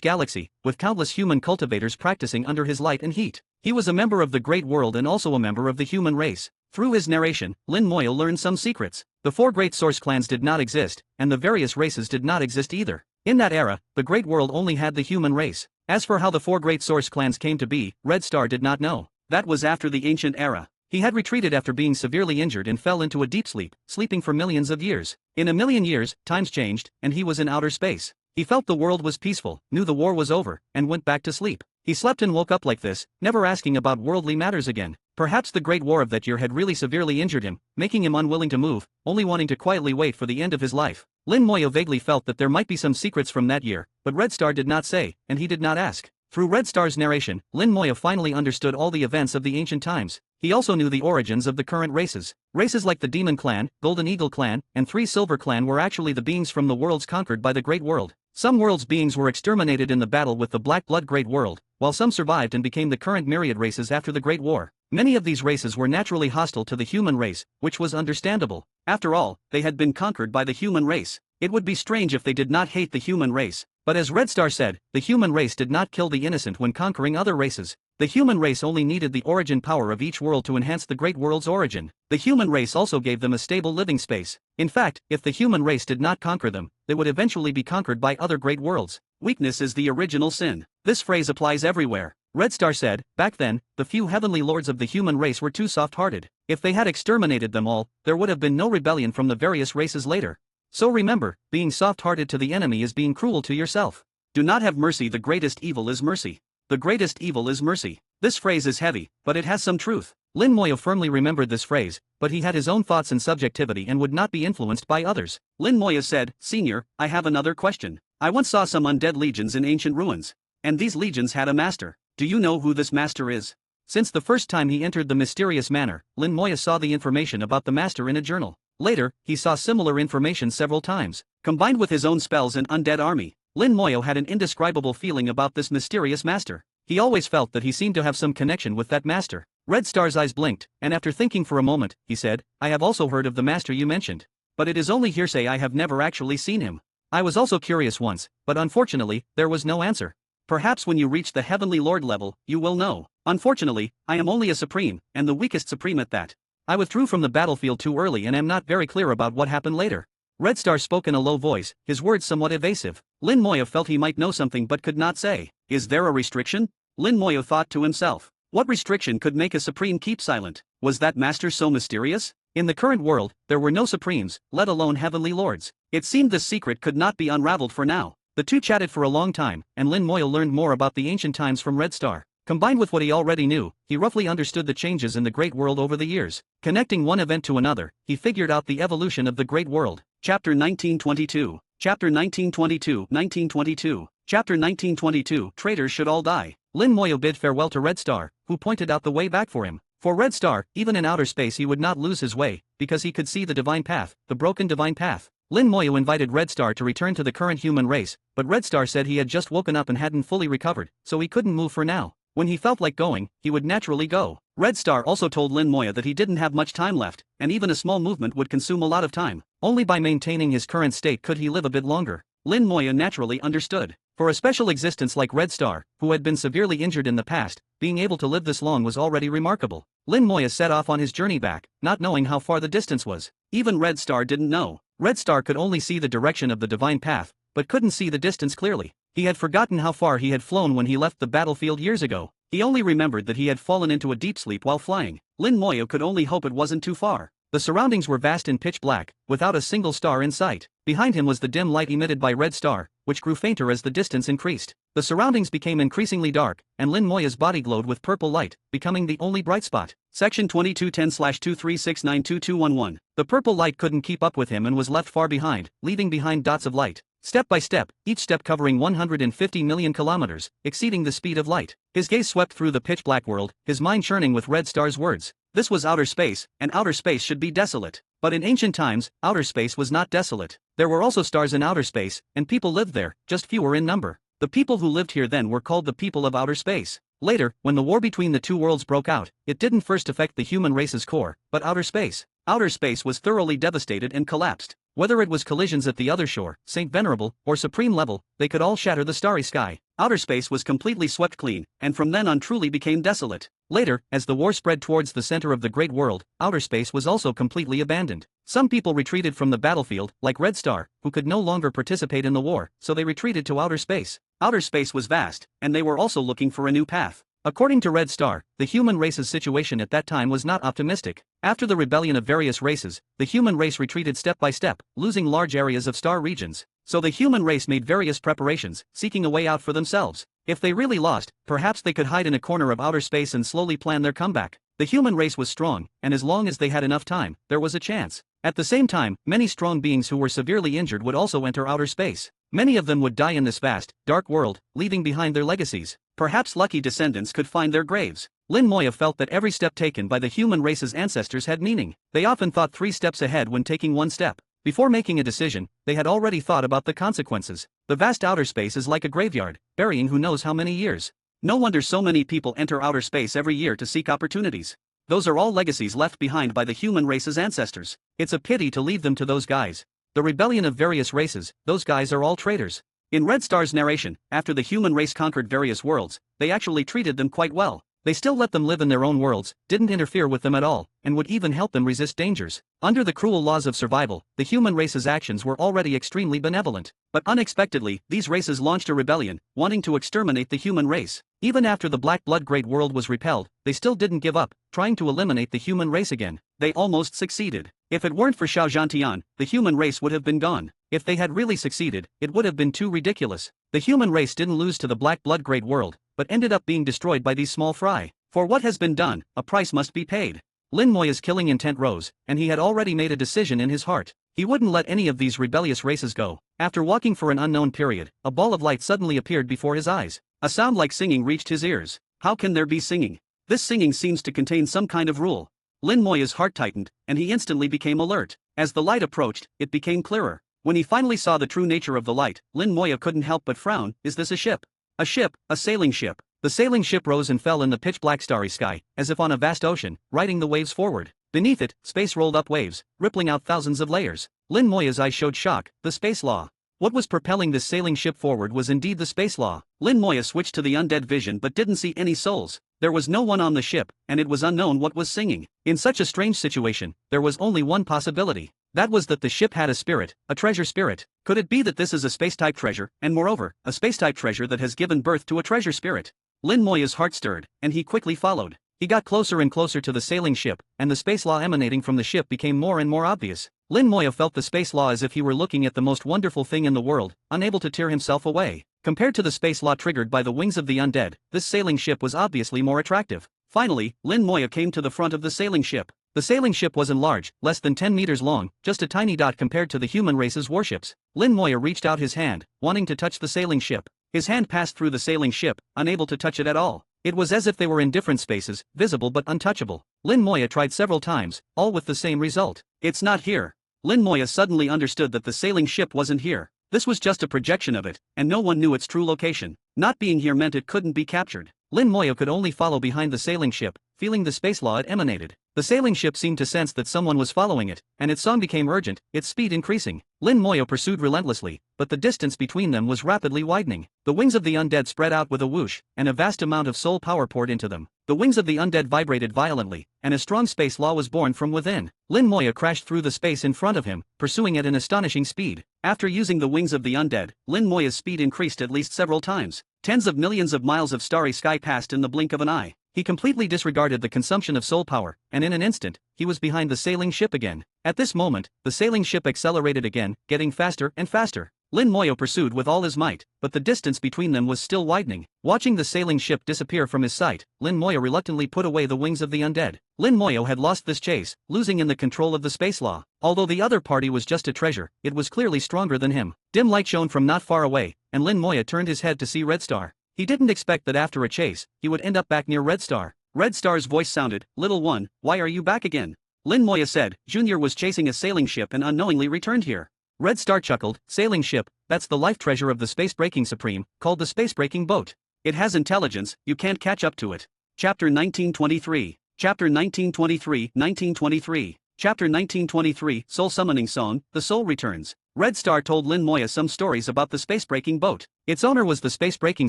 galaxy, with countless human cultivators practicing under his light and heat. He was a member of the Great World and also a member of the human race. Through his narration, Lin Moyo learned some secrets. The four great source clans did not exist, and the various races did not exist either. In that era, the Great World only had the human race. As for how the four great source clans came to be, Red Star did not know. That was after the ancient era. He had retreated after being severely injured and fell into a deep sleep, sleeping for millions of years. In a million years, times changed, and he was in outer space. He felt the world was peaceful, knew the war was over, and went back to sleep. He slept and woke up like this, never asking about worldly matters again. Perhaps the Great War of that year had really severely injured him, making him unwilling to move, only wanting to quietly wait for the end of his life. Lin Moyo vaguely felt that there might be some secrets from that year, but Red Star did not say, and he did not ask. Through Red Star's narration, Lin Moyo finally understood all the events of the ancient times. He also knew the origins of the current races. Races like the Demon Clan, Golden Eagle Clan, and Three Silver Clan were actually the beings from the worlds conquered by the Great World. Some worlds' beings were exterminated in the battle with the Black Blood Great World, while some survived and became the current myriad races after the Great War. Many of these races were naturally hostile to the human race, which was understandable. After all, they had been conquered by the human race. It would be strange if they did not hate the human race. But as Red Star said, the human race did not kill the innocent when conquering other races. The human race only needed the origin power of each world to enhance the Great World's origin. The human race also gave them a stable living space. In fact, if the human race did not conquer them, they would eventually be conquered by other great worlds. Weakness is the original sin. This phrase applies everywhere. Red Star said, back then, the few heavenly lords of the human race were too soft-hearted. If they had exterminated them all, there would have been no rebellion from the various races later. So remember, being soft-hearted to the enemy is being cruel to yourself. Do not have mercy. The greatest evil is mercy. The greatest evil is mercy. This phrase is heavy, but it has some truth. Lin Moyo firmly remembered this phrase, but he had his own thoughts and subjectivity and would not be influenced by others. Lin Moyo said, Senior, I have another question. I once saw some undead legions in ancient ruins. And these legions had a master. Do you know who this master is? Since the first time he entered the mysterious manor, Lin Moyo saw the information about the master in a journal. Later, he saw similar information several times. Combined with his own spells and undead army, Lin Moyo had an indescribable feeling about this mysterious master. He always felt that he seemed to have some connection with that master. Red Star's eyes blinked, and after thinking for a moment, he said, I have also heard of the master you mentioned. But it is only hearsay. I have never actually seen him. I was also curious once, but unfortunately, there was no answer. Perhaps when you reach the Heavenly Lord level, you will know. Unfortunately, I am only a Supreme, and the weakest Supreme at that. I withdrew from the battlefield too early and am not very clear about what happened later. Red Star spoke in a low voice, his words somewhat evasive. Lin Moyo felt he might know something but could not say. Is there a restriction? Lin Moyo thought to himself. What restriction could make a Supreme keep silent? Was that master so mysterious? In the current world, there were no Supremes, let alone Heavenly Lords. It seemed this secret could not be unraveled for now. The two chatted for a long time, and Lin Moyo learned more about the ancient times from Red Star. Combined with what he already knew, he roughly understood the changes in the Great World over the years. Connecting one event to another, he figured out the evolution of the Great World. Chapter 1922. Chapter 1922. 1922. Chapter 1922. Traitors should all die. Lin Moyo bid farewell to Red Star, who pointed out the way back for him. For Red Star, even in outer space he would not lose his way, because he could see the divine path, the broken divine path. Lin Moyo invited Red Star to return to the current human race, but Red Star said he had just woken up and hadn't fully recovered, so he couldn't move for now. When he felt like going, he would naturally go. Red Star also told Lin Moyo that he didn't have much time left, and even a small movement would consume a lot of time. Only by maintaining his current state could he live a bit longer. Lin Moyo naturally understood. For a special existence like Red Star, who had been severely injured in the past, being able to live this long was already remarkable. Lin Moyo set off on his journey back, not knowing how far the distance was. Even Red Star didn't know. Red Star could only see the direction of the divine path, but couldn't see the distance clearly. He had forgotten how far he had flown when he left the battlefield years ago. He only remembered that he had fallen into a deep sleep while flying. Lin Moyo could only hope it wasn't too far. The surroundings were vast and pitch black, without a single star in sight. Behind him was the dim light emitted by Red Star, which grew fainter as the distance increased. The surroundings became increasingly dark, and Lin Moya's body glowed with purple light, becoming the only bright spot. Section 2210/23692211. The purple light couldn't keep up with him and was left far behind, leaving behind dots of light. Step by step, each step covering 150 million kilometers, exceeding the speed of light. His gaze swept through the pitch-black world, his mind churning with Red Star's words. This was outer space, and outer space should be desolate. But in ancient times, outer space was not desolate. There were also stars in outer space, and people lived there, just fewer in number. The people who lived here then were called the people of outer space. Later, when the war between the two worlds broke out, it didn't first affect the human race's core, but outer space. Outer space was thoroughly devastated and collapsed. Whether it was collisions at the other shore, Saint Venerable, or Supreme level, they could all shatter the starry sky. Outer space was completely swept clean, and from then on truly became desolate. Later, as the war spread towards the center of the Great World, outer space was also completely abandoned. Some people retreated from the battlefield, like Red Star, who could no longer participate in the war, so they retreated to outer space. Outer space was vast, and they were also looking for a new path. According to Red Star, the human race's situation at that time was not optimistic. After the rebellion of various races, the human race retreated step by step, losing large areas of star regions. So the human race made various preparations, seeking a way out for themselves. If they really lost, perhaps they could hide in a corner of outer space and slowly plan their comeback. The human race was strong, and as long as they had enough time, there was a chance. At the same time, many strong beings who were severely injured would also enter outer space. Many of them would die in this vast, dark world, leaving behind their legacies. Perhaps lucky descendants could find their graves. Lin Moya felt that every step taken by the human race's ancestors had meaning. They often thought 3 steps ahead when taking one step. Before making a decision, they had already thought about the consequences. The vast outer space is like a graveyard, burying who knows how many years. No wonder so many people enter outer space every year to seek opportunities. Those are all legacies left behind by the human race's ancestors. It's a pity to leave them to those guys. The rebellion of various races, those guys are all traitors. In Red Star's narration, after the human race conquered various worlds, they actually treated them quite well. They still let them live in their own worlds, didn't interfere with them at all, and would even help them resist dangers. Under the cruel laws of survival, the human race's actions were already extremely benevolent. But unexpectedly, these races launched a rebellion, wanting to exterminate the human race. Even after the Black Blood Great World was repelled, they still didn't give up, trying to eliminate the human race again. They almost succeeded. If it weren't for Xiao Zhantian, the human race would have been gone. If they had really succeeded, it would have been too ridiculous. The human race didn't lose to the Black Blood Great World, but ended up being destroyed by these small fry. For what has been done, a price must be paid. Lin Moya's killing intent rose, and he had already made a decision in his heart. He wouldn't let any of these rebellious races go. After walking for an unknown period, a ball of light suddenly appeared before his eyes. A sound like singing reached his ears. How can there be singing? This singing seems to contain some kind of rule. Lin Moya's heart tightened, and he instantly became alert. As the light approached, it became clearer. When he finally saw the true nature of the light, Lin Moya couldn't help but frown. Is this a ship? A ship, a sailing ship. The sailing ship rose and fell in the pitch-black starry sky, as if on a vast ocean, riding the waves forward. Beneath it, space rolled up waves, rippling out thousands of layers. Lin Moya's eyes showed shock. The space law. What was propelling this sailing ship forward was indeed the space law. Lin Moya switched to the undead vision but didn't see any souls. There was no one on the ship, and it was unknown what was singing. In such a strange situation, there was only one possibility. That was that the ship had a spirit, a treasure spirit. Could it be that this is a space-type treasure, and moreover, a space-type treasure that has given birth to a treasure spirit? Lin Moya's heart stirred, and he quickly followed. He got closer and closer to the sailing ship, and the space law emanating from the ship became more and more obvious. Lin Moya felt the space law as if he were looking at the most wonderful thing in the world, unable to tear himself away. Compared to the space law triggered by the wings of the undead, this sailing ship was obviously more attractive. Finally, Lin Moya came to the front of the sailing ship. The sailing ship wasn't large, less than 10 meters long, just a tiny dot compared to the human race's warships. Lin Moya reached out his hand, wanting to touch the sailing ship. His hand passed through the sailing ship, unable to touch it at all. It was as if they were in different spaces, visible but untouchable. Lin Moya tried several times, all with the same result. It's not here. Lin Moya suddenly understood that the sailing ship wasn't here. This was just a projection of it, and no one knew its true location. Not being here meant it couldn't be captured. Lin Moya could only follow behind the sailing ship, feeling the space law it emanated. The sailing ship seemed to sense that someone was following it, and its song became urgent, its speed increasing. Lin Moya pursued relentlessly, but the distance between them was rapidly widening. The wings of the undead spread out with a whoosh, and a vast amount of soul power poured into them. The wings of the undead vibrated violently, and a strong space law was born from within. Lin Moya crashed through the space in front of him, pursuing at an astonishing speed. After using the wings of the undead, Lin Moya's speed increased at least several times. Tens of millions of miles of starry sky passed in the blink of an eye. He completely disregarded the consumption of soul power, and in an instant, he was behind the sailing ship again. At this moment, the sailing ship accelerated again, getting faster and faster. Lin Moyo pursued with all his might, but the distance between them was still widening. Watching the sailing ship disappear from his sight, Lin Moyo reluctantly put away the wings of the undead. Lin Moyo had lost this chase, losing in the control of the space law. Although the other party was just a treasure, it was clearly stronger than him. Dim light shone from not far away, and Lin Moyo turned his head to see Red Star. He didn't expect that after a chase, he would end up back near Red Star. Red Star's voice sounded, "Little one, why are you back again?" Lin Moyo said, "Junior was chasing a sailing ship and unknowingly returned here." Red Star chuckled, "Sailing ship, that's the life treasure of the space-breaking supreme, called the space-breaking boat. It has intelligence, you can't catch up to it." Chapter 1923. Chapter 1923, 1923. Chapter 1923, Soul Summoning Song, The Soul Returns. Red Star told Lin Moyo some stories about the space-breaking boat. Its owner was the space-breaking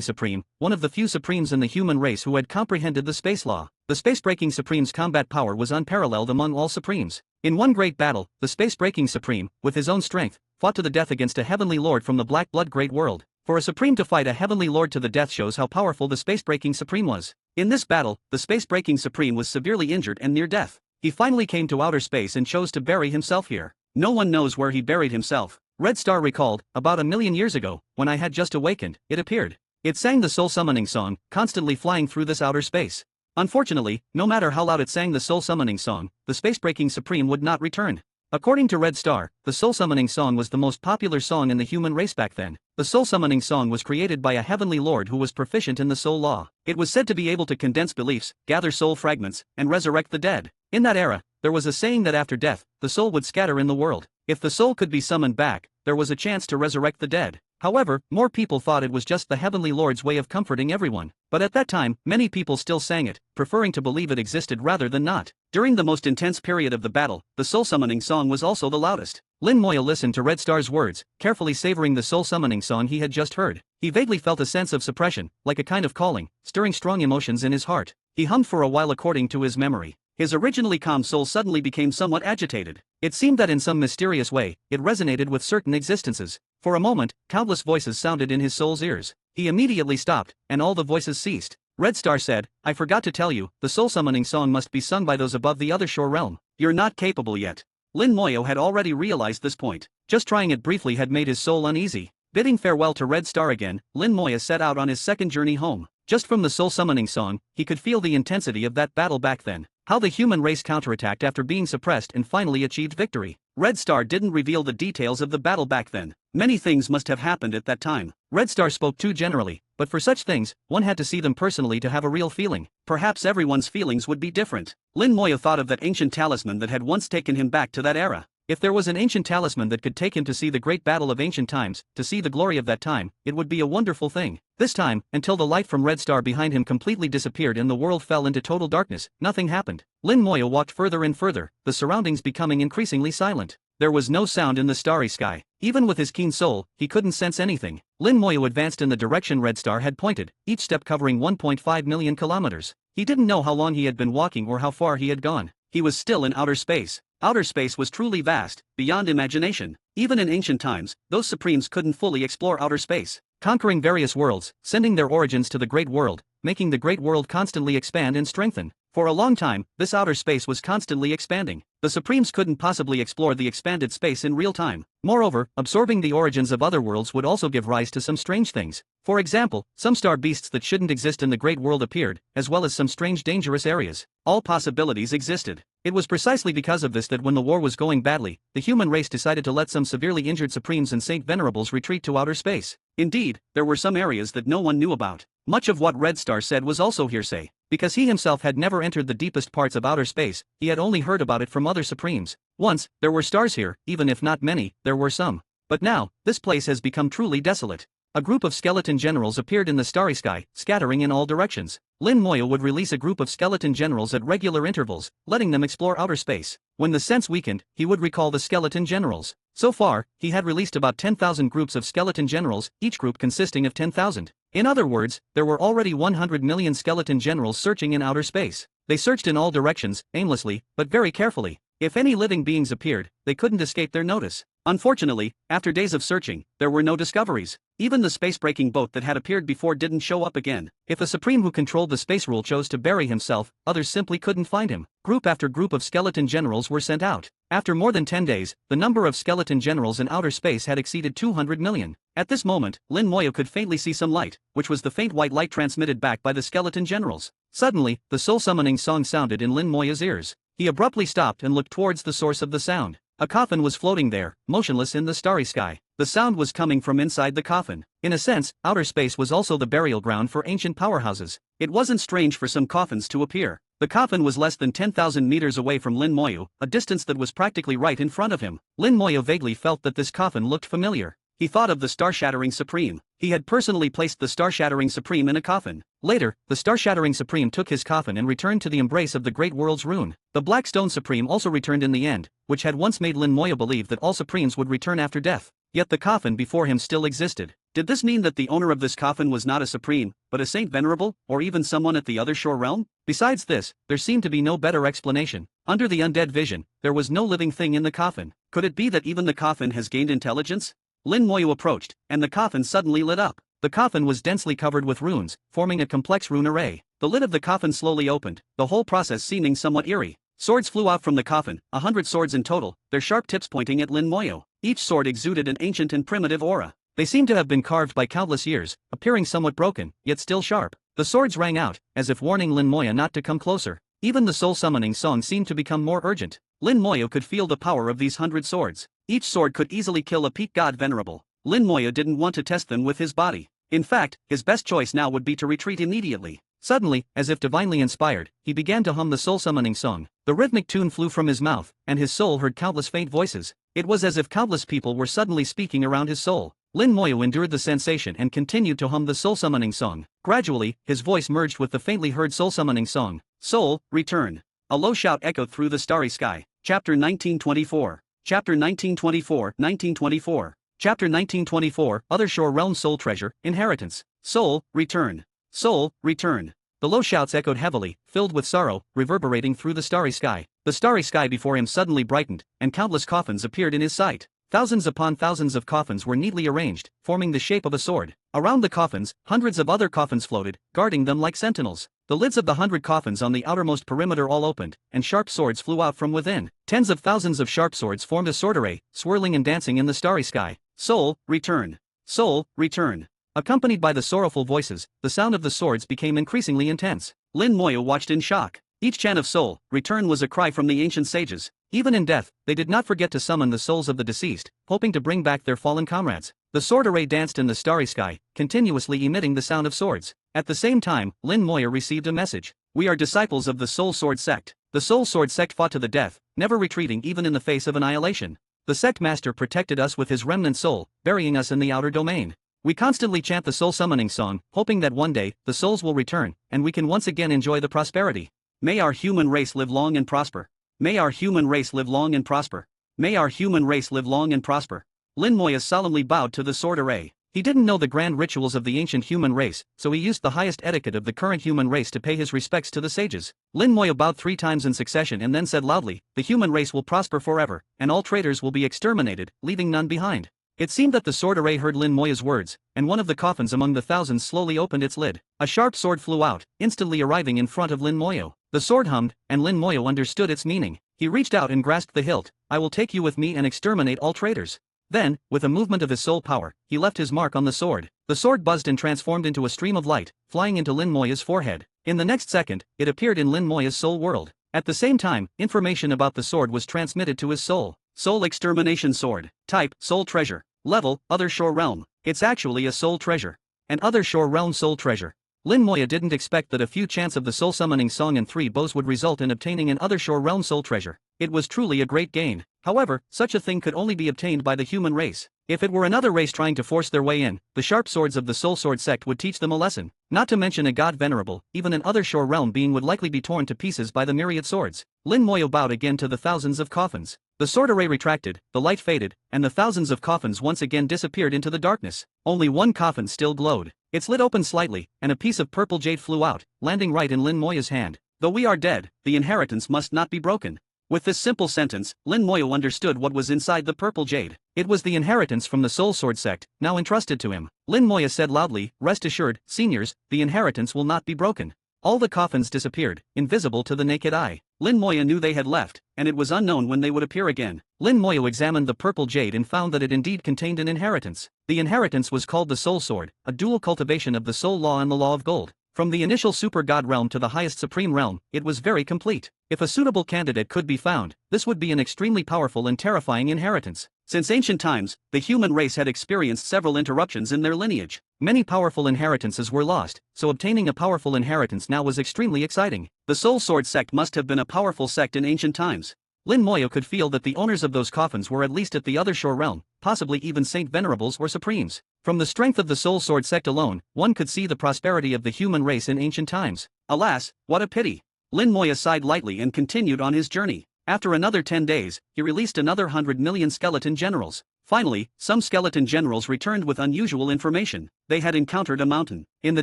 supreme, one of the few supremes in the human race who had comprehended the space law. The space-breaking supreme's combat power was unparalleled among all supremes. In one great battle, the space-breaking supreme, with his own strength, fought to the death against a heavenly lord from the Black Blood Great World. For a supreme to fight a heavenly lord to the death shows how powerful the space-breaking supreme was. In this battle, the space-breaking supreme was severely injured and near death. He finally came to outer space and chose to bury himself here. No one knows where he buried himself. Red Star recalled, "About 1,000,000 years ago, when I had just awakened, it appeared. It sang the soul summoning song, constantly flying through this outer space. Unfortunately, no matter how loud it sang the soul summoning song, the space-breaking supreme would not return." According to Red Star, the soul summoning song was the most popular song in the human race back then. The soul summoning song was created by a heavenly lord who was proficient in the soul law. It was said to be able to condense beliefs, gather soul fragments, and resurrect the dead. In that era, there was a saying that after death, the soul would scatter in the world. If the soul could be summoned back, there was a chance to resurrect the dead. However, more people thought it was just the heavenly lord's way of comforting everyone. But at that time, many people still sang it, preferring to believe it existed rather than not. During the most intense period of the battle, the soul summoning song was also the loudest. Lin Moyo listened to Red Star's words, carefully savoring the soul summoning song he had just heard. He vaguely felt a sense of suppression, like a kind of calling, stirring strong emotions in his heart. He hummed for a while according to his memory. His originally calm soul suddenly became somewhat agitated. It seemed that in some mysterious way, it resonated with certain existences. For a moment, countless voices sounded in his soul's ears. He immediately stopped, and all the voices ceased. Red Star said, "I forgot to tell you, the soul summoning song must be sung by those above the other shore realm. You're not capable yet." Lin Moyo had already realized this point. Just trying it briefly had made his soul uneasy. Bidding farewell to Red Star again, Lin Moyo set out on his second journey home. Just from the soul summoning song, he could feel the intensity of that battle back then. How the human race counterattacked after being suppressed and finally achieved victory. Red Star didn't reveal the details of the battle back then. Many things must have happened at that time. Red Star spoke too generally, but for such things, one had to see them personally to have a real feeling. Perhaps everyone's feelings would be different. Lin Moyo thought of that ancient talisman that had once taken him back to that era. If there was an ancient talisman that could take him to see the great battle of ancient times, to see the glory of that time, it would be a wonderful thing. This time, until the light from Red Star behind him completely disappeared and the world fell into total darkness, nothing happened. Lin Moyo walked further and further, the surroundings becoming increasingly silent. There was no sound in the starry sky. Even with his keen soul, he couldn't sense anything. Lin Moyo advanced in the direction Red Star had pointed, each step covering 1.5 million kilometers. He didn't know how long he had been walking or how far he had gone. He was still in outer space. Outer space was truly vast, beyond imagination. Even in ancient times, those supremes couldn't fully explore outer space, conquering various worlds, sending their origins to the great world, making the great world constantly expand and strengthen. For a long time, this outer space was constantly expanding. The supremes couldn't possibly explore the expanded space in real time. Moreover, absorbing the origins of other worlds would also give rise to some strange things. For example, some star beasts that shouldn't exist in the great world appeared, as well as some strange dangerous areas. All possibilities existed. It was precisely because of this that when the war was going badly, the human race decided to let some severely injured supremes and Saint Venerables retreat to outer space. Indeed, there were some areas that no one knew about. Much of what Red Star said was also hearsay. Because he himself had never entered the deepest parts of outer space, he had only heard about it from other supremes. Once, there were stars here, even if not many, there were some. But now, this place has become truly desolate. A group of skeleton generals appeared in the starry sky, scattering in all directions. Lin Moyo would release a group of skeleton generals at regular intervals, letting them explore outer space. When the sense weakened, he would recall the skeleton generals. So far, he had released about 10,000 groups of skeleton generals, each group consisting of 10,000. In other words, there were already 100 million skeleton generals searching in outer space. They searched in all directions, aimlessly, but very carefully. If any living beings appeared, they couldn't escape their notice. Unfortunately, after days of searching, there were no discoveries. Even the space-breaking boat that had appeared before didn't show up again. If the Supreme who controlled the space rule chose to bury himself, others simply couldn't find him. Group after group of skeleton generals were sent out. After more than 10 days, the number of skeleton generals in outer space had exceeded 200 million. At this moment, Lin Moyo could faintly see some light, which was the faint white light transmitted back by the skeleton generals. Suddenly, the soul-summoning song sounded in Lin Moyo's ears. He abruptly stopped and looked towards the source of the sound. A coffin was floating there, motionless in the starry sky. The sound was coming from inside the coffin. In a sense, outer space was also the burial ground for ancient powerhouses. It wasn't strange for some coffins to appear. The coffin was less than 10,000 meters away from Lin Moyo, a distance that was practically right in front of him. Lin Moyo vaguely felt that this coffin looked familiar. He thought of the Star-Shattering Supreme. He had personally placed the Star-Shattering Supreme in a coffin. Later, the Star-Shattering Supreme took his coffin and returned to the embrace of the Great World's Rune. The Black Stone Supreme also returned in the end, which had once made Lin Moyo believe that all Supremes would return after death. Yet the coffin before him still existed. Did this mean that the owner of this coffin was not a Supreme, but a Saint Venerable, or even someone at the other shore realm? Besides this, there seemed to be no better explanation. Under the undead vision, there was no living thing in the coffin. Could it be that even the coffin has gained intelligence? Lin Moyo approached, and the coffin suddenly lit up. The coffin was densely covered with runes, forming a complex rune array. The lid of the coffin slowly opened, the whole process seeming somewhat eerie. Swords flew out from the coffin, 100 swords in total, their sharp tips pointing at Lin Moyo. Each sword exuded an ancient and primitive aura. They seemed to have been carved by countless years, appearing somewhat broken, yet still sharp. The swords rang out, as if warning Lin Moyo not to come closer. Even the soul-summoning song seemed to become more urgent. Lin Moyo could feel the power of these 100 swords. Each sword could easily kill a peak god venerable. Lin Moyo didn't want to test them with his body. In fact, his best choice now would be to retreat immediately. Suddenly, as if divinely inspired, he began to hum the soul-summoning song. The rhythmic tune flew from his mouth, and his soul heard countless faint voices. It was as if countless people were suddenly speaking around his soul. Lin Moyo endured the sensation and continued to hum the soul-summoning song. Gradually, his voice merged with the faintly heard soul-summoning song. Soul, return. A low shout echoed through the starry sky. Chapter 1924. Chapter 1924, 1924. Chapter 1924, Other Shore Realm Soul Treasure, Inheritance. Soul, return. Soul, return. The low shouts echoed heavily, filled with sorrow, reverberating through the starry sky. The starry sky before him suddenly brightened, and countless coffins appeared in his sight. Thousands upon thousands of coffins were neatly arranged, forming the shape of a sword. Around the coffins, hundreds of other coffins floated, guarding them like sentinels. The lids of the 100 coffins on the outermost perimeter all opened, and sharp swords flew out from within. Tens of thousands of sharp swords formed a sword array, swirling and dancing in the starry sky. Soul, return. Soul, return. Accompanied by the sorrowful voices, the sound of the swords became increasingly intense. Lin Moyo watched in shock. Each chant of soul, return was a cry from the ancient sages. Even in death, they did not forget to summon the souls of the deceased, hoping to bring back their fallen comrades. The sword array danced in the starry sky, continuously emitting the sound of swords. At the same time, Lin Moyo received a message. We are disciples of the Soul Sword Sect. The Soul Sword Sect fought to the death, never retreating even in the face of annihilation. The sect master protected us with his remnant soul, burying us in the outer domain. We constantly chant the soul summoning song, hoping that one day, the souls will return, and we can once again enjoy the prosperity. May our human race live long and prosper. May our human race live long and prosper. May our human race live long and prosper. Lin Moyo solemnly bowed to the sword array. He didn't know the grand rituals of the ancient human race, so he used the highest etiquette of the current human race to pay his respects to the sages. Lin Moyo bowed 3 times in succession and then said loudly, the human race will prosper forever, and all traitors will be exterminated, leaving none behind. It seemed that the sword array heard Lin Moyo's words, and one of the coffins among the thousands slowly opened its lid. A sharp sword flew out, instantly arriving in front of Lin Moyo. The sword hummed, and Lin Moyo understood its meaning. He reached out and grasped the hilt. I will take you with me and exterminate all traitors. Then, with a movement of his soul power, he left his mark on the sword. The sword buzzed and transformed into a stream of light, flying into Lin Moyo's forehead. In the next second, it appeared in Lin Moyo's soul world. At the same time, information about the sword was transmitted to his soul. Soul Extermination Sword. Type, Soul Treasure. Level, Other Shore Realm. It's actually a soul treasure. An Other Shore Realm soul treasure. Lin Moyo didn't expect that a few chants of the soul summoning song and 3 bows would result in obtaining an Other Shore Realm soul treasure. It was truly a great gain. However, such a thing could only be obtained by the human race. If it were another race trying to force their way in, the sharp swords of the Soul Sword sect would teach them a lesson. Not to mention a god venerable, even an Other Shore Realm being would likely be torn to pieces by the myriad swords. Lin Moyo bowed again to the thousands of coffins. The sword array retracted, the light faded, and the thousands of coffins once again disappeared into the darkness. Only one coffin still glowed. Its lid opened slightly, and a piece of purple jade flew out, landing right in Lin Moyo's hand. Though we are dead, the inheritance must not be broken. With this simple sentence, Lin Moyo understood what was inside the purple jade. It was the inheritance from the Soul Sword sect, now entrusted to him. Lin Moyo said loudly, "Rest assured, seniors, the inheritance will not be broken." All the coffins disappeared, invisible to the naked eye. Lin Moyo knew they had left, and it was unknown when they would appear again. Lin Moyo examined the purple jade and found that it indeed contained an inheritance. The inheritance was called the Soul Sword, a dual cultivation of the Soul Law and the Law of Gold. From the initial super god realm to the highest supreme realm, it was very complete. If a suitable candidate could be found, this would be an extremely powerful and terrifying inheritance. Since ancient times, the human race had experienced several interruptions in their lineage. Many powerful inheritances were lost, so obtaining a powerful inheritance now was extremely exciting. The Soul Sword sect must have been a powerful sect in ancient times. Lin Moyo could feel that the owners of those coffins were at least at the other shore realm, possibly even Saint Venerables or Supremes. From the strength of the Soul Sword sect alone, one could see the prosperity of the human race in ancient times. Alas, what a pity! Lin Moyo sighed lightly and continued on his journey. After another 10 days, he released another 100 million skeleton generals. Finally, some skeleton generals returned with unusual information. They had encountered a mountain. In the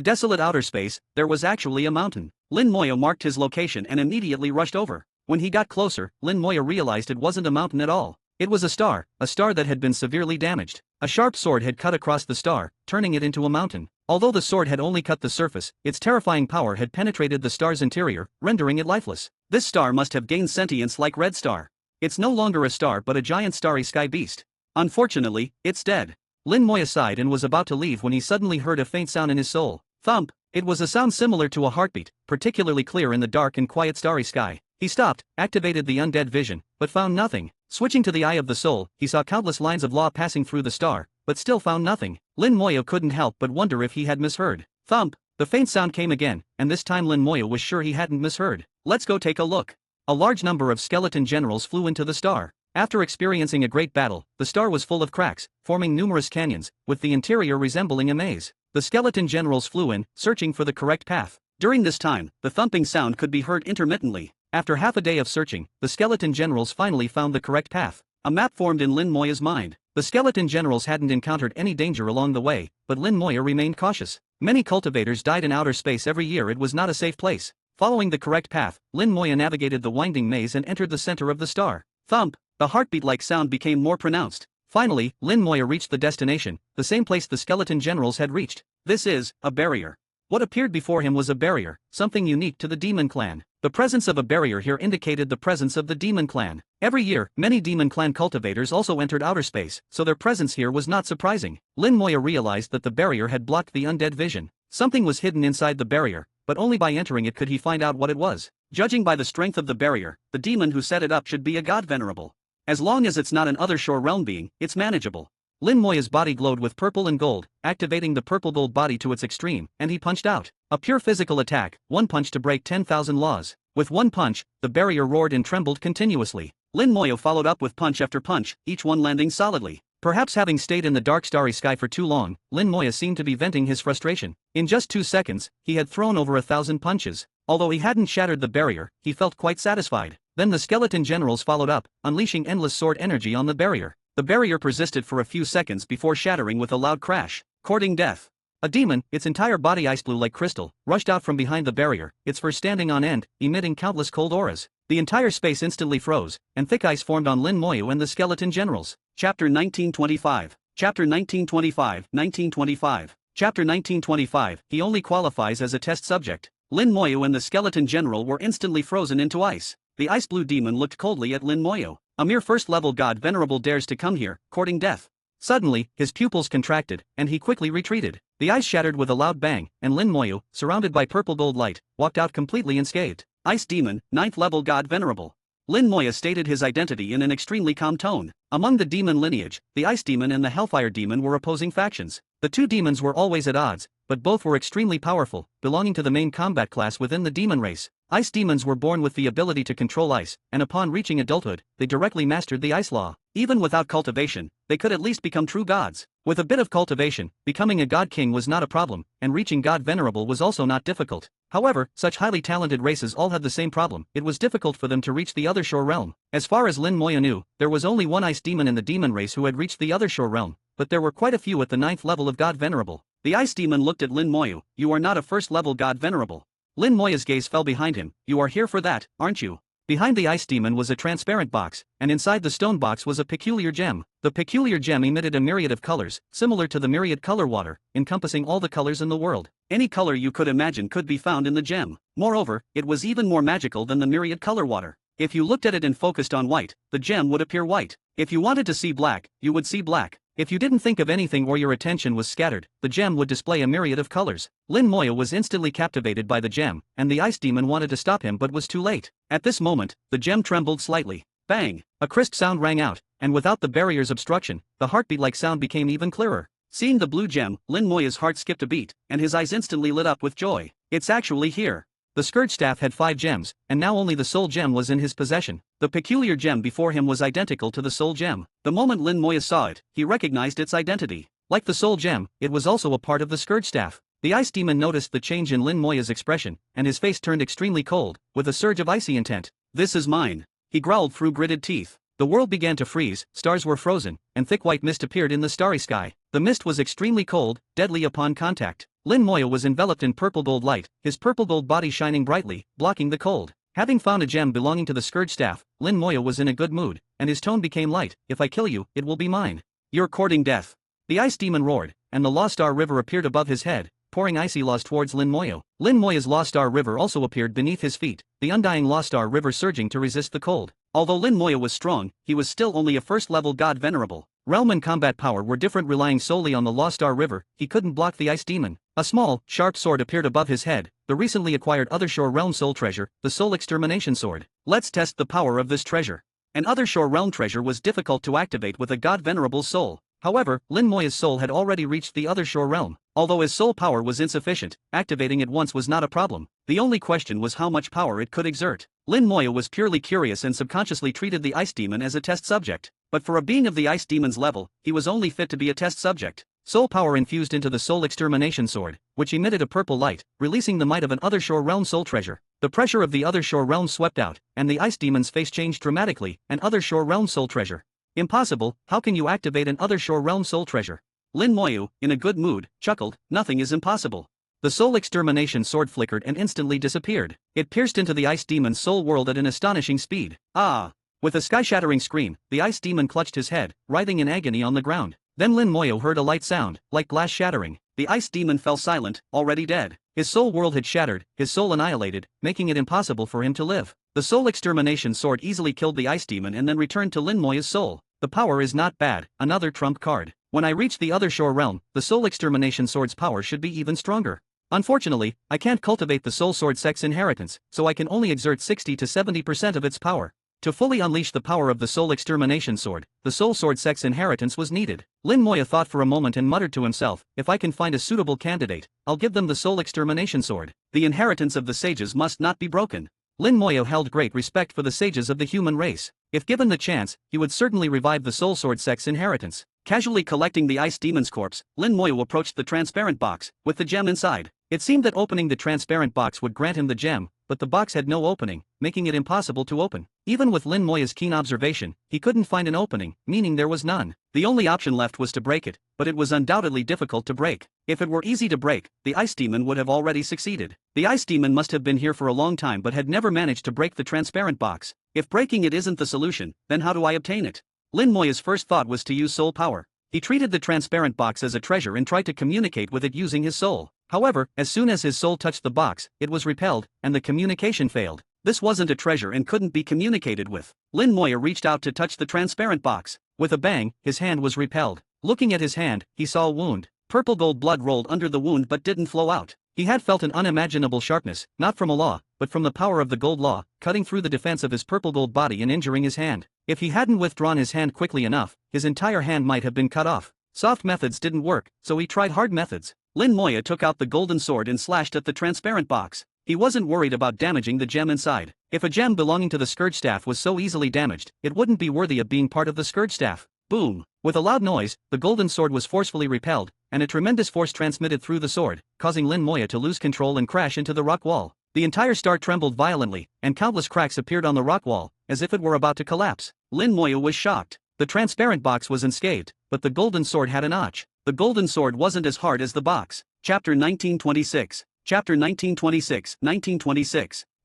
desolate outer space, there was actually a mountain. Lin Moyo marked his location and immediately rushed over. When he got closer, Lin Moyo realized it wasn't a mountain at all. It was a star that had been severely damaged. A sharp sword had cut across the star, turning it into a mountain. Although the sword had only cut the surface, its terrifying power had penetrated the star's interior, rendering it lifeless. This star must have gained sentience like Red Star. It's no longer a star but a giant starry sky beast. Unfortunately, it's dead. Lin Moyo sighed and was about to leave when he suddenly heard a faint sound in his soul. Thump! It was a sound similar to a heartbeat, particularly clear in the dark and quiet starry sky. He stopped, activated the undead vision, but found nothing. Switching to the Eye of the Soul, he saw countless lines of law passing through the star, but still found nothing. Lin Moyo couldn't help but wonder if he had misheard. Thump! The faint sound came again, and this time Lin Moyo was sure he hadn't misheard. Let's go take a look. A large number of skeleton generals flew into the star. After experiencing a great battle, the star was full of cracks, forming numerous canyons, with the interior resembling a maze. The skeleton generals flew in, searching for the correct path. During this time, the thumping sound could be heard intermittently. After half a day of searching, the skeleton generals finally found the correct path. A map formed in Lin Moyo's mind. The skeleton generals hadn't encountered any danger along the way, but Lin Moyo remained cautious. Many cultivators died in outer space every year. It was not a safe place. Following the correct path, Lin Moyo navigated the winding maze and entered the center of the star. Thump! The heartbeat-like sound became more pronounced. Finally, Lin Moyo reached the destination, the same place the skeleton generals had reached. This is a barrier. What appeared before him was a barrier, something unique to the demon clan. The presence of a barrier here indicated the presence of the demon clan. Every year, many demon clan cultivators also entered outer space, so their presence here was not surprising. Lin Moyo realized that the barrier had blocked the undead vision. Something was hidden inside the barrier, but only by entering it could he find out what it was. Judging by the strength of the barrier, the demon who set it up should be a god venerable. As long as it's not an other shore realm being, it's manageable. Lin Moyo's body glowed with purple and gold, activating the purple-gold body to its extreme, and he punched out. A pure physical attack, one punch to break 10,000 laws. With one punch, the barrier roared and trembled continuously. Lin Moyo followed up with punch after punch, each one landing solidly. Perhaps having stayed in the dark starry sky for too long, Lin Moyo seemed to be venting his frustration. In just 2 seconds, he had thrown over 1,000 punches. Although he hadn't shattered the barrier, he felt quite satisfied. Then the skeleton generals followed up, unleashing endless sword energy on the barrier. The barrier persisted for a few seconds before shattering with a loud crash, courting death. A demon, its entire body ice blue like crystal, rushed out from behind the barrier, its fur standing on end, emitting countless cold auras. The entire space instantly froze, and thick ice formed on Lin Moyo and the skeleton generals. Chapter 1925. Chapter 1925, 1925. Chapter 1925, he only qualifies as a test subject. Lin Moyo and the skeleton general were instantly frozen into ice. The ice blue demon looked coldly at Lin Moyo. A mere first-level god venerable dares to come here, courting death. Suddenly, his pupils contracted, and he quickly retreated. The ice shattered with a loud bang, and Lin Moyo, surrounded by purple gold light, walked out completely unscathed. Ice demon, 9th-level god venerable. Lin Moyo stated his identity in an extremely calm tone. Among the demon lineage, the ice demon and the hellfire demon were opposing factions. The two demons were always at odds, but both were extremely powerful, belonging to the main combat class within the demon race. Ice demons were born with the ability to control ice, and upon reaching adulthood, they directly mastered the ice law. Even without cultivation, they could at least become true gods. With a bit of cultivation, becoming a god king was not a problem, and reaching god venerable was also not difficult. However, such highly talented races all had the same problem. It was difficult for them to reach the other shore realm. As far as Lin Moyo knew, there was only one ice demon in the demon race who had reached the other shore realm, but there were quite a few at the 9th level of god venerable. The ice demon looked at Lin Moyo. "You are not a first-level god venerable." Lin Moyo's gaze fell behind him. "You are here for that, aren't you?" Behind the ice demon was a transparent box, and inside the stone box was a peculiar gem. The peculiar gem emitted a myriad of colors, similar to the myriad color water, encompassing all the colors in the world. Any color you could imagine could be found in the gem. Moreover, it was even more magical than the myriad color water. If you looked at it and focused on white, the gem would appear white. If you wanted to see black, you would see black. If you didn't think of anything or your attention was scattered, the gem would display a myriad of colors. Lin Moya was instantly captivated by the gem, and the ice demon wanted to stop him but was too late. At this moment, the gem trembled slightly. Bang! A crisp sound rang out, and without the barrier's obstruction, the heartbeat-like sound became even clearer. Seeing the blue gem, Lin Moya's heart skipped a beat, and his eyes instantly lit up with joy. It's actually here. The scourge staff had 5 gems, and now only the soul gem was in his possession. The peculiar gem before him was identical to the soul gem. The moment Lin Moya saw it, he recognized its identity. Like the soul gem, it was also a part of the scourge staff. The ice demon noticed the change in Lin Moya's expression, and his face turned extremely cold, with a surge of icy intent. "This is mine," he growled through gritted teeth. The world began to freeze, stars were frozen, and thick white mist appeared in the starry sky. The mist was extremely cold, deadly upon contact. Lin Moya was enveloped in purple gold light, his purple gold body shining brightly, blocking the cold. Having found a gem belonging to the scourge staff, Lin Moya was in a good mood, and his tone became light. "If I kill you, it will be mine. You're courting death." The ice demon roared, and the Lost Star River appeared above his head, pouring icy laws towards Lin Moya. Lin Moya's Lost Star River also appeared beneath his feet, the undying Lost Star River surging to resist the cold. Although Lin Moya was strong, he was still only a first-level god venerable. Realm and combat power were different, relying solely on the Lost Star River. He couldn't block the ice demon. A small, sharp sword appeared above his head, the recently acquired Othershore Realm soul treasure, the Soul Extermination Sword. Let's test the power of this treasure. An Othershore Realm treasure was difficult to activate with a god venerable soul. However, Lin Moya's soul had already reached the Othershore Realm. Although his soul power was insufficient, activating it once was not a problem. The only question was how much power it could exert. Lin Moya was purely curious and subconsciously treated the ice demon as a test subject. But for a being of the ice demon's level, he was only fit to be a test subject. Soul power infused into the Soul Extermination Sword, which emitted a purple light, releasing the might of an Othershore Realm soul treasure. The pressure of the Othershore Realm swept out, and the ice demon's face changed dramatically. An Othershore Realm soul treasure. Impossible, how can you activate an Othershore Realm soul treasure? Lin Moya, in a good mood, chuckled. Nothing is impossible. The Soul Extermination Sword flickered and instantly disappeared. It pierced into the ice demon's soul world at an astonishing speed. Ah! With a sky-shattering scream, the ice demon clutched his head, writhing in agony on the ground. Then Lin Moya heard a light sound, like glass shattering. The ice demon fell silent, already dead. His soul world had shattered, his soul annihilated, making it impossible for him to live. The Soul Extermination Sword easily killed the ice demon and then returned to Lin Moya's soul. The power is not bad, another trump card. When I reach the Othershore Realm, the Soul Extermination Sword's power should be even stronger. Unfortunately, I can't cultivate the Soul Sword Sex Inheritance, so I can only exert 60 to 70% of its power. To fully unleash the power of the Soul Extermination Sword, the Soul Sword Sex Inheritance was needed. Lin Moya thought for a moment and muttered to himself, if I can find a suitable candidate, I'll give them the Soul Extermination Sword. The inheritance of the sages must not be broken. Lin Moya held great respect for the sages of the human race. If given the chance, he would certainly revive the Soul Sword Sex Inheritance. Casually collecting the ice demon's corpse, Lin Moya approached the transparent box, with the gem inside. It seemed that opening the transparent box would grant him the gem, but the box had no opening, making it impossible to open. Even with Lin Moya's keen observation, he couldn't find an opening, meaning there was none. The only option left was to break it, but it was undoubtedly difficult to break. If it were easy to break, the ice demon would have already succeeded. The ice demon must have been here for a long time but had never managed to break the transparent box. If breaking it isn't the solution, then how do I obtain it? Lin Moya's first thought was to use soul power. He treated the transparent box as a treasure and tried to communicate with it using his soul. However, as soon as his soul touched the box, it was repelled, and the communication failed. This wasn't a treasure and couldn't be communicated with. Lin Moya reached out to touch the transparent box. With a bang, his hand was repelled. Looking at his hand, he saw a wound. Purple gold blood rolled under the wound but didn't flow out. He had felt an unimaginable sharpness, not from a law, but from the power of the gold law, cutting through the defense of his purple gold body and injuring his hand. If he hadn't withdrawn his hand quickly enough, his entire hand might have been cut off. Soft methods didn't work, so he tried hard methods. Lin Moya took out the golden sword and slashed at the transparent box. He wasn't worried about damaging the gem inside. If a gem belonging to the Scourge Staff was so easily damaged, it wouldn't be worthy of being part of the Scourge Staff. Boom! With a loud noise, the golden sword was forcefully repelled, and a tremendous force transmitted through the sword, causing Lin Moya to lose control and crash into the rock wall. The entire star trembled violently, and countless cracks appeared on the rock wall, as if it were about to collapse. Lin Moya was shocked. The transparent box was unscathed, but the golden sword had a notch. The golden sword wasn't as hard as the box. Chapter 1926. Chapter 1926.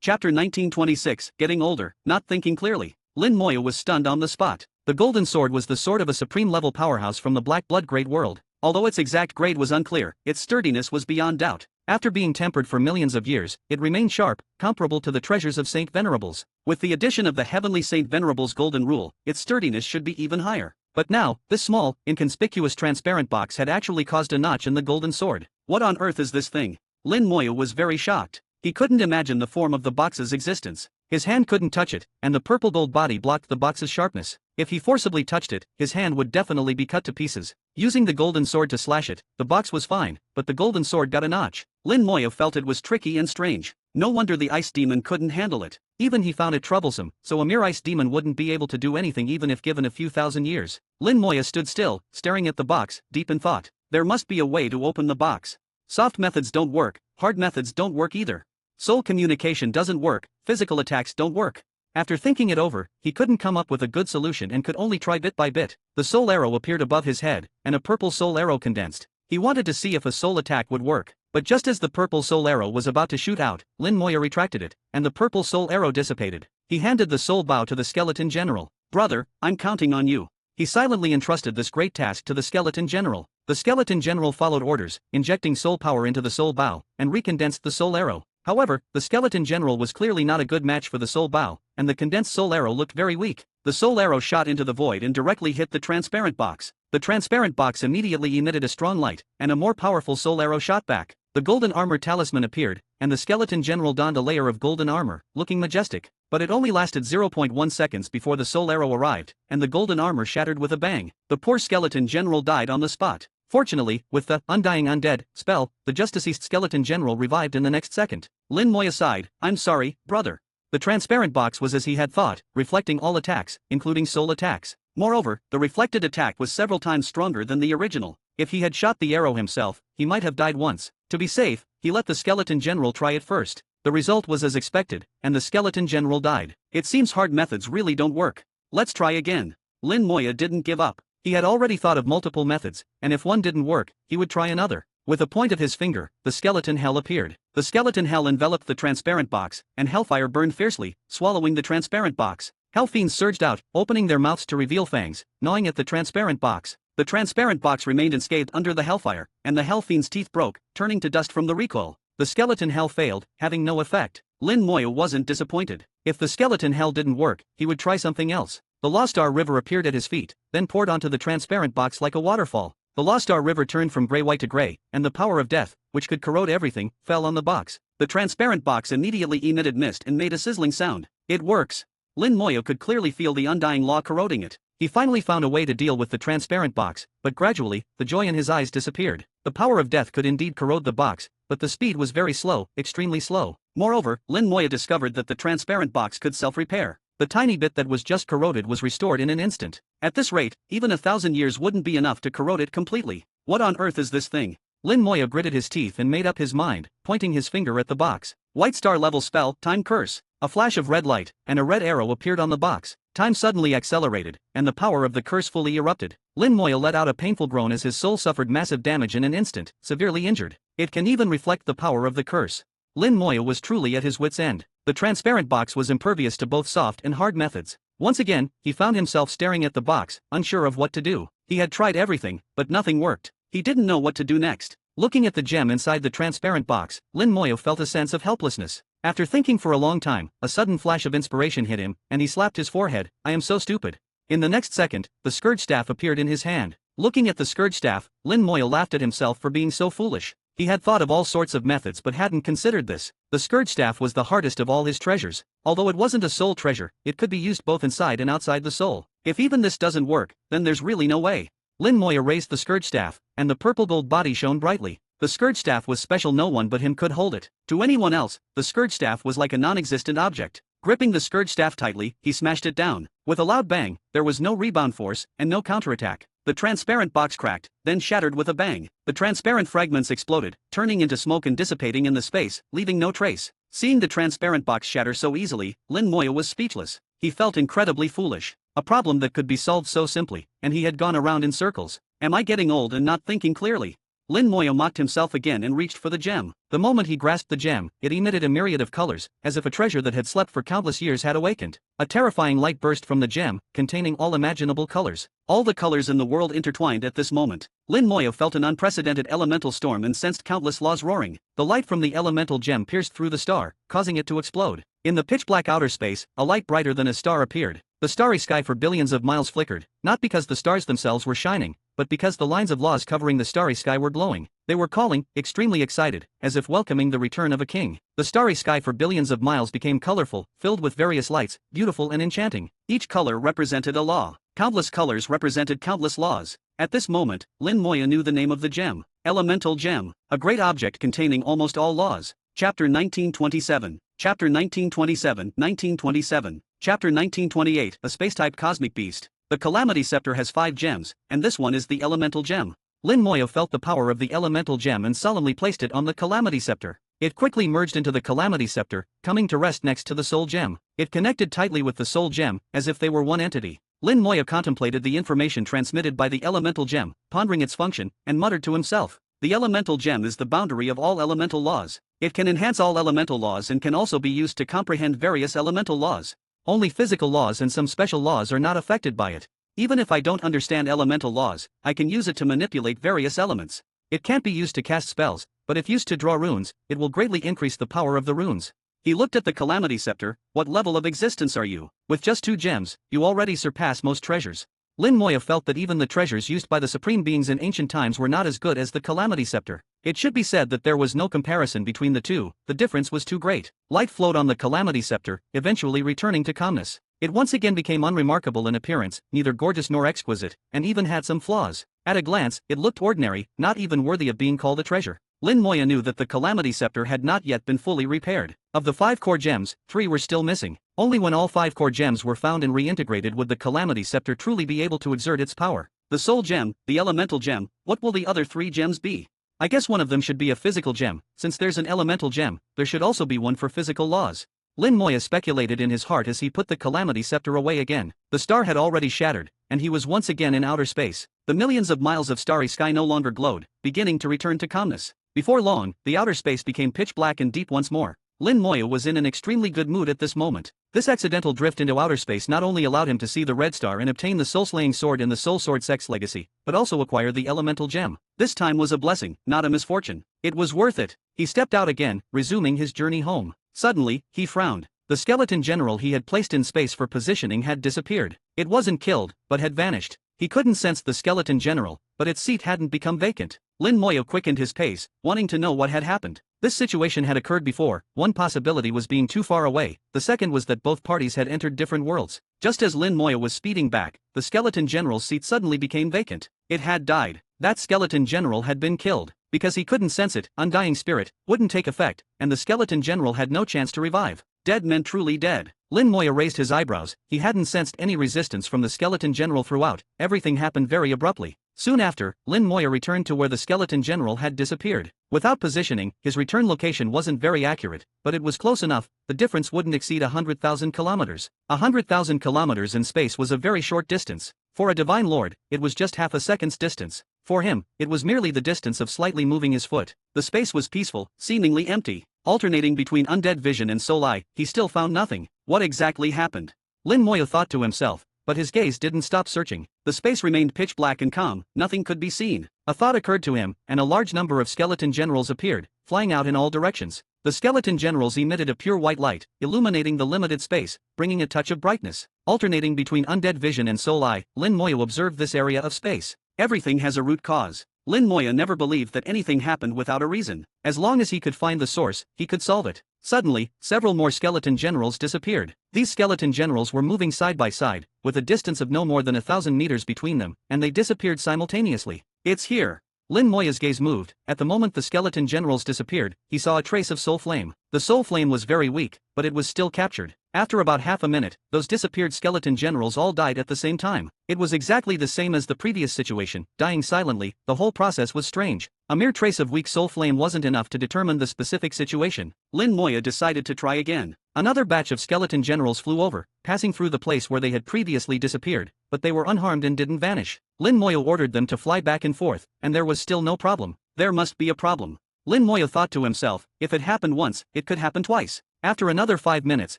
Chapter 1926, Getting Older, Not Thinking Clearly. Lin Moya was stunned on the spot. The golden sword was the sword of a supreme-level powerhouse from the Black Blood Great World. Although its exact grade was unclear, its sturdiness was beyond doubt. After being tempered for millions of years, it remained sharp, comparable to the treasures of Saint Venerables. With the addition of the heavenly Saint Venerables' golden rule, its sturdiness should be even higher. But now, this small, inconspicuous transparent box had actually caused a notch in the golden sword. What on earth is this thing? Lin Moya was very shocked. He couldn't imagine the form of the box's existence. His hand couldn't touch it, and the purple gold body blocked the box's sharpness. If he forcibly touched it, his hand would definitely be cut to pieces. Using the golden sword to slash it, the box was fine, but the golden sword got a notch. Lin Moya felt it was tricky and strange. No wonder the ice demon couldn't handle it. Even he found it troublesome, so a mere ice demon wouldn't be able to do anything even if given a few thousand years. Lin Moya stood still, staring at the box, deep in thought. There must be a way to open the box. Soft methods don't work, hard methods don't work either. Soul communication doesn't work, physical attacks don't work. After thinking it over, he couldn't come up with a good solution and could only try bit by bit. The soul arrow appeared above his head, and a purple soul arrow condensed. He wanted to see if a soul attack would work, but just as the purple soul arrow was about to shoot out, Lin Moya retracted it, and the purple soul arrow dissipated. He handed the soul bow to the skeleton general. "Brother, I'm counting on you." He silently entrusted this great task to the skeleton general. The skeleton general followed orders, injecting soul power into the soul bow, and recondensed the soul arrow. However, the skeleton general was clearly not a good match for the soul bow, and the condensed soul arrow looked very weak. The soul arrow shot into the void and directly hit the transparent box. The transparent box immediately emitted a strong light, and a more powerful soul arrow shot back. The golden armor talisman appeared, and the skeleton general donned a layer of golden armor, looking majestic. But it only lasted 0.1 seconds before the soul arrow arrived, and the golden armor shattered with a bang. The poor skeleton general died on the spot. Fortunately, with the Undying Undead spell, the just-deceased skeleton general revived in the next second. Lin Moya sighed. "I'm sorry, brother." The transparent box was as he had thought, reflecting all attacks, including soul attacks. Moreover, the reflected attack was several times stronger than the original. If he had shot the arrow himself, he might have died once. To be safe, he let the skeleton general try it first. The result was as expected, and the skeleton general died. It seems hard methods really don't work. Let's try again. Lin Moya didn't give up. He had already thought of multiple methods, and if one didn't work, he would try another. With a point of his finger, the skeleton hell appeared. The skeleton hell enveloped the transparent box, and hellfire burned fiercely, swallowing the transparent box. Hell fiends surged out, opening their mouths to reveal fangs, gnawing at the transparent box. The transparent box remained unscathed under the hellfire, and the hell fiend's teeth broke, turning to dust from the recoil. The skeleton hell failed, having no effect. Lin Moya wasn't disappointed. If the skeleton hell didn't work, he would try something else. The Lostar River appeared at his feet, then poured onto the transparent box like a waterfall. The Lostar River turned from gray-white to gray, and the power of death, which could corrode everything, fell on the box. The transparent box immediately emitted mist and made a sizzling sound. "It works." Lin Moya could clearly feel the undying law corroding it. He finally found a way to deal with the transparent box, but gradually, the joy in his eyes disappeared. The power of death could indeed corrode the box, but the speed was very slow, extremely slow. Moreover, Lin Moya discovered that the transparent box could self-repair. The tiny bit that was just corroded was restored in an instant. At this rate, even 1,000 years wouldn't be enough to corrode it completely. What on earth is this thing? Lin Moya gritted his teeth and made up his mind, pointing his finger at the box. White star level spell, time curse. A flash of red light, and a red arrow appeared on the box. Time suddenly accelerated, and the power of the curse fully erupted. Lin Moya let out a painful groan as his soul suffered massive damage in an instant, severely injured. It can even reflect the power of the curse. Lin Moya was truly at his wit's end. The transparent box was impervious to both soft and hard methods. Once again, he found himself staring at the box, unsure of what to do. He had tried everything, but nothing worked. He didn't know what to do next. Looking at the gem inside the transparent box, Lin Moya felt a sense of helplessness. After thinking for a long time, a sudden flash of inspiration hit him, and he slapped his forehead. "I am so stupid." In the next second, the scourge staff appeared in his hand. Looking at the scourge staff, Lin Moya laughed at himself for being so foolish. He had thought of all sorts of methods but hadn't considered this. The scourge staff was the hardest of all his treasures. Although it wasn't a soul treasure, it could be used both inside and outside the soul. If even this doesn't work, then there's really no way. Lin Moya raised the scourge staff, and the purple gold body shone brightly. The scourge staff was special, no one but him could hold it. To anyone else, the scourge staff was like a non-existent object. Gripping the scourge staff tightly, he smashed it down. With a loud bang, there was no rebound force, and no counterattack. The transparent box cracked, then shattered with a bang. The transparent fragments exploded, turning into smoke and dissipating in the space, leaving no trace. Seeing the transparent box shatter so easily, Lin Moya was speechless. He felt incredibly foolish. A problem that could be solved so simply, and he had gone around in circles. Am I getting old and not thinking clearly? Lin Moya mocked himself again and reached for the gem. The moment he grasped the gem, it emitted a myriad of colors, as if a treasure that had slept for countless years had awakened. A terrifying light burst from the gem, containing all imaginable colors. All the colors in the world intertwined at this moment. Lin Moya felt an unprecedented elemental storm and sensed countless laws roaring. The light from the elemental gem pierced through the star, causing it to explode. In the pitch-black outer space, a light brighter than a star appeared. The starry sky for billions of miles flickered, not because the stars themselves were shining, but because the lines of laws covering the starry sky were glowing. They were calling, extremely excited, as if welcoming the return of a king. The starry sky for billions of miles became colorful, filled with various lights, beautiful and enchanting. Each color represented a law. Countless colors represented countless laws. At this moment, Lin Moya knew the name of the gem. Elemental gem. A great object containing almost all laws. Chapter 1927. Chapter 1927, 1927. Chapter 1928, a space-type cosmic beast. The Calamity Scepter has 5 gems, and this one is the elemental gem. Lin Moya felt the power of the elemental gem and solemnly placed it on the Calamity Scepter. It quickly merged into the Calamity Scepter, coming to rest next to the Soul Gem. It connected tightly with the Soul Gem, as if they were one entity. Lin Moya contemplated the information transmitted by the elemental gem, pondering its function, and muttered to himself. The elemental gem is the boundary of all elemental laws. It can enhance all elemental laws and can also be used to comprehend various elemental laws. Only physical laws and some special laws are not affected by it. Even if I don't understand elemental laws, I can use it to manipulate various elements. It can't be used to cast spells, but if used to draw runes, it will greatly increase the power of the runes. He looked at the Calamity Scepter. What level of existence are you? With just 2 gems, you already surpass most treasures. Lin Moya felt that even the treasures used by the supreme beings in ancient times were not as good as the Calamity Scepter. It should be said that there was no comparison between the two, the difference was too great. Light flowed on the Calamity Scepter, eventually returning to calmness. It once again became unremarkable in appearance, neither gorgeous nor exquisite, and even had some flaws. At a glance, it looked ordinary, not even worthy of being called a treasure. Lin Moya knew that the Calamity Scepter had not yet been fully repaired. Of the 5 core gems, 3 were still missing. Only when all 5 core gems were found and reintegrated would the Calamity Scepter truly be able to exert its power. The Soul Gem, the Elemental Gem, what will the other 3 gems be? I guess one of them should be a physical gem. Since there's an elemental gem, there should also be one for physical laws. Lin Moya speculated in his heart as he put the Calamity Scepter away again. The star had already shattered, and he was once again in outer space. The millions of miles of starry sky no longer glowed, beginning to return to calmness. Before long, the outer space became pitch black and deep once more. Lin Moya was in an extremely good mood at this moment. This accidental drift into outer space not only allowed him to see the Red Star and obtain the soul-slaying sword in the Soul Sword Sex Legacy, but also acquire the elemental gem. This time was a blessing, not a misfortune. It was worth it. He stepped out again, resuming his journey home. Suddenly, he frowned. The skeleton general he had placed in space for positioning had disappeared. It wasn't killed, but had vanished. He couldn't sense the skeleton general, but its seat hadn't become vacant. Lin Moya quickened his pace, wanting to know what had happened. This situation had occurred before. One possibility was being too far away, the second was that both parties had entered different worlds. Just as Lin Moya was speeding back, the skeleton general's seat suddenly became vacant. It had died. That skeleton general had been killed. Because he couldn't sense it, Undying Spirit wouldn't take effect, and the skeleton general had no chance to revive. Dead meant truly dead. Lin Moya raised his eyebrows. He hadn't sensed any resistance from the skeleton general throughout. Everything happened very abruptly. Soon after, Lin Moya returned to where the skeleton general had disappeared. Without positioning, his return location wasn't very accurate, but it was close enough. The difference wouldn't exceed 100,000 kilometers. 100,000 kilometers in space was a very short distance. For a divine lord, it was just half a second's distance. For him, it was merely the distance of slightly moving his foot. The space was peaceful, seemingly empty. Alternating between undead vision and soul eye, he still found nothing. What exactly happened? Lin Moya thought to himself, but his gaze didn't stop searching. The space remained pitch black and calm, nothing could be seen. A thought occurred to him, and a large number of skeleton generals appeared, flying out in all directions. The skeleton generals emitted a pure white light, illuminating the limited space, bringing a touch of brightness. Alternating between undead vision and soul eye, Lin Moya observed this area of space. Everything has a root cause. Lin Moya never believed that anything happened without a reason. As long as he could find the source, he could solve it. Suddenly, several more skeleton generals disappeared. These skeleton generals were moving side by side, with a distance of no more than 1,000 meters between them, and they disappeared simultaneously. It's here. Lin Moya's gaze moved. At the moment the skeleton generals disappeared, he saw a trace of soul flame. The soul flame was very weak, but it was still captured. After about half a minute, those disappeared skeleton generals all died at the same time. It was exactly the same as the previous situation, dying silently. The whole process was strange. A mere trace of weak soul flame wasn't enough to determine the specific situation. Lin Moya decided to try again. Another batch of skeleton generals flew over, passing through the place where they had previously disappeared, but they were unharmed and didn't vanish. Lin Moya ordered them to fly back and forth, and there was still no problem. There must be a problem. Lin Moya thought to himself, if it happened once, it could happen twice. After another 5 minutes,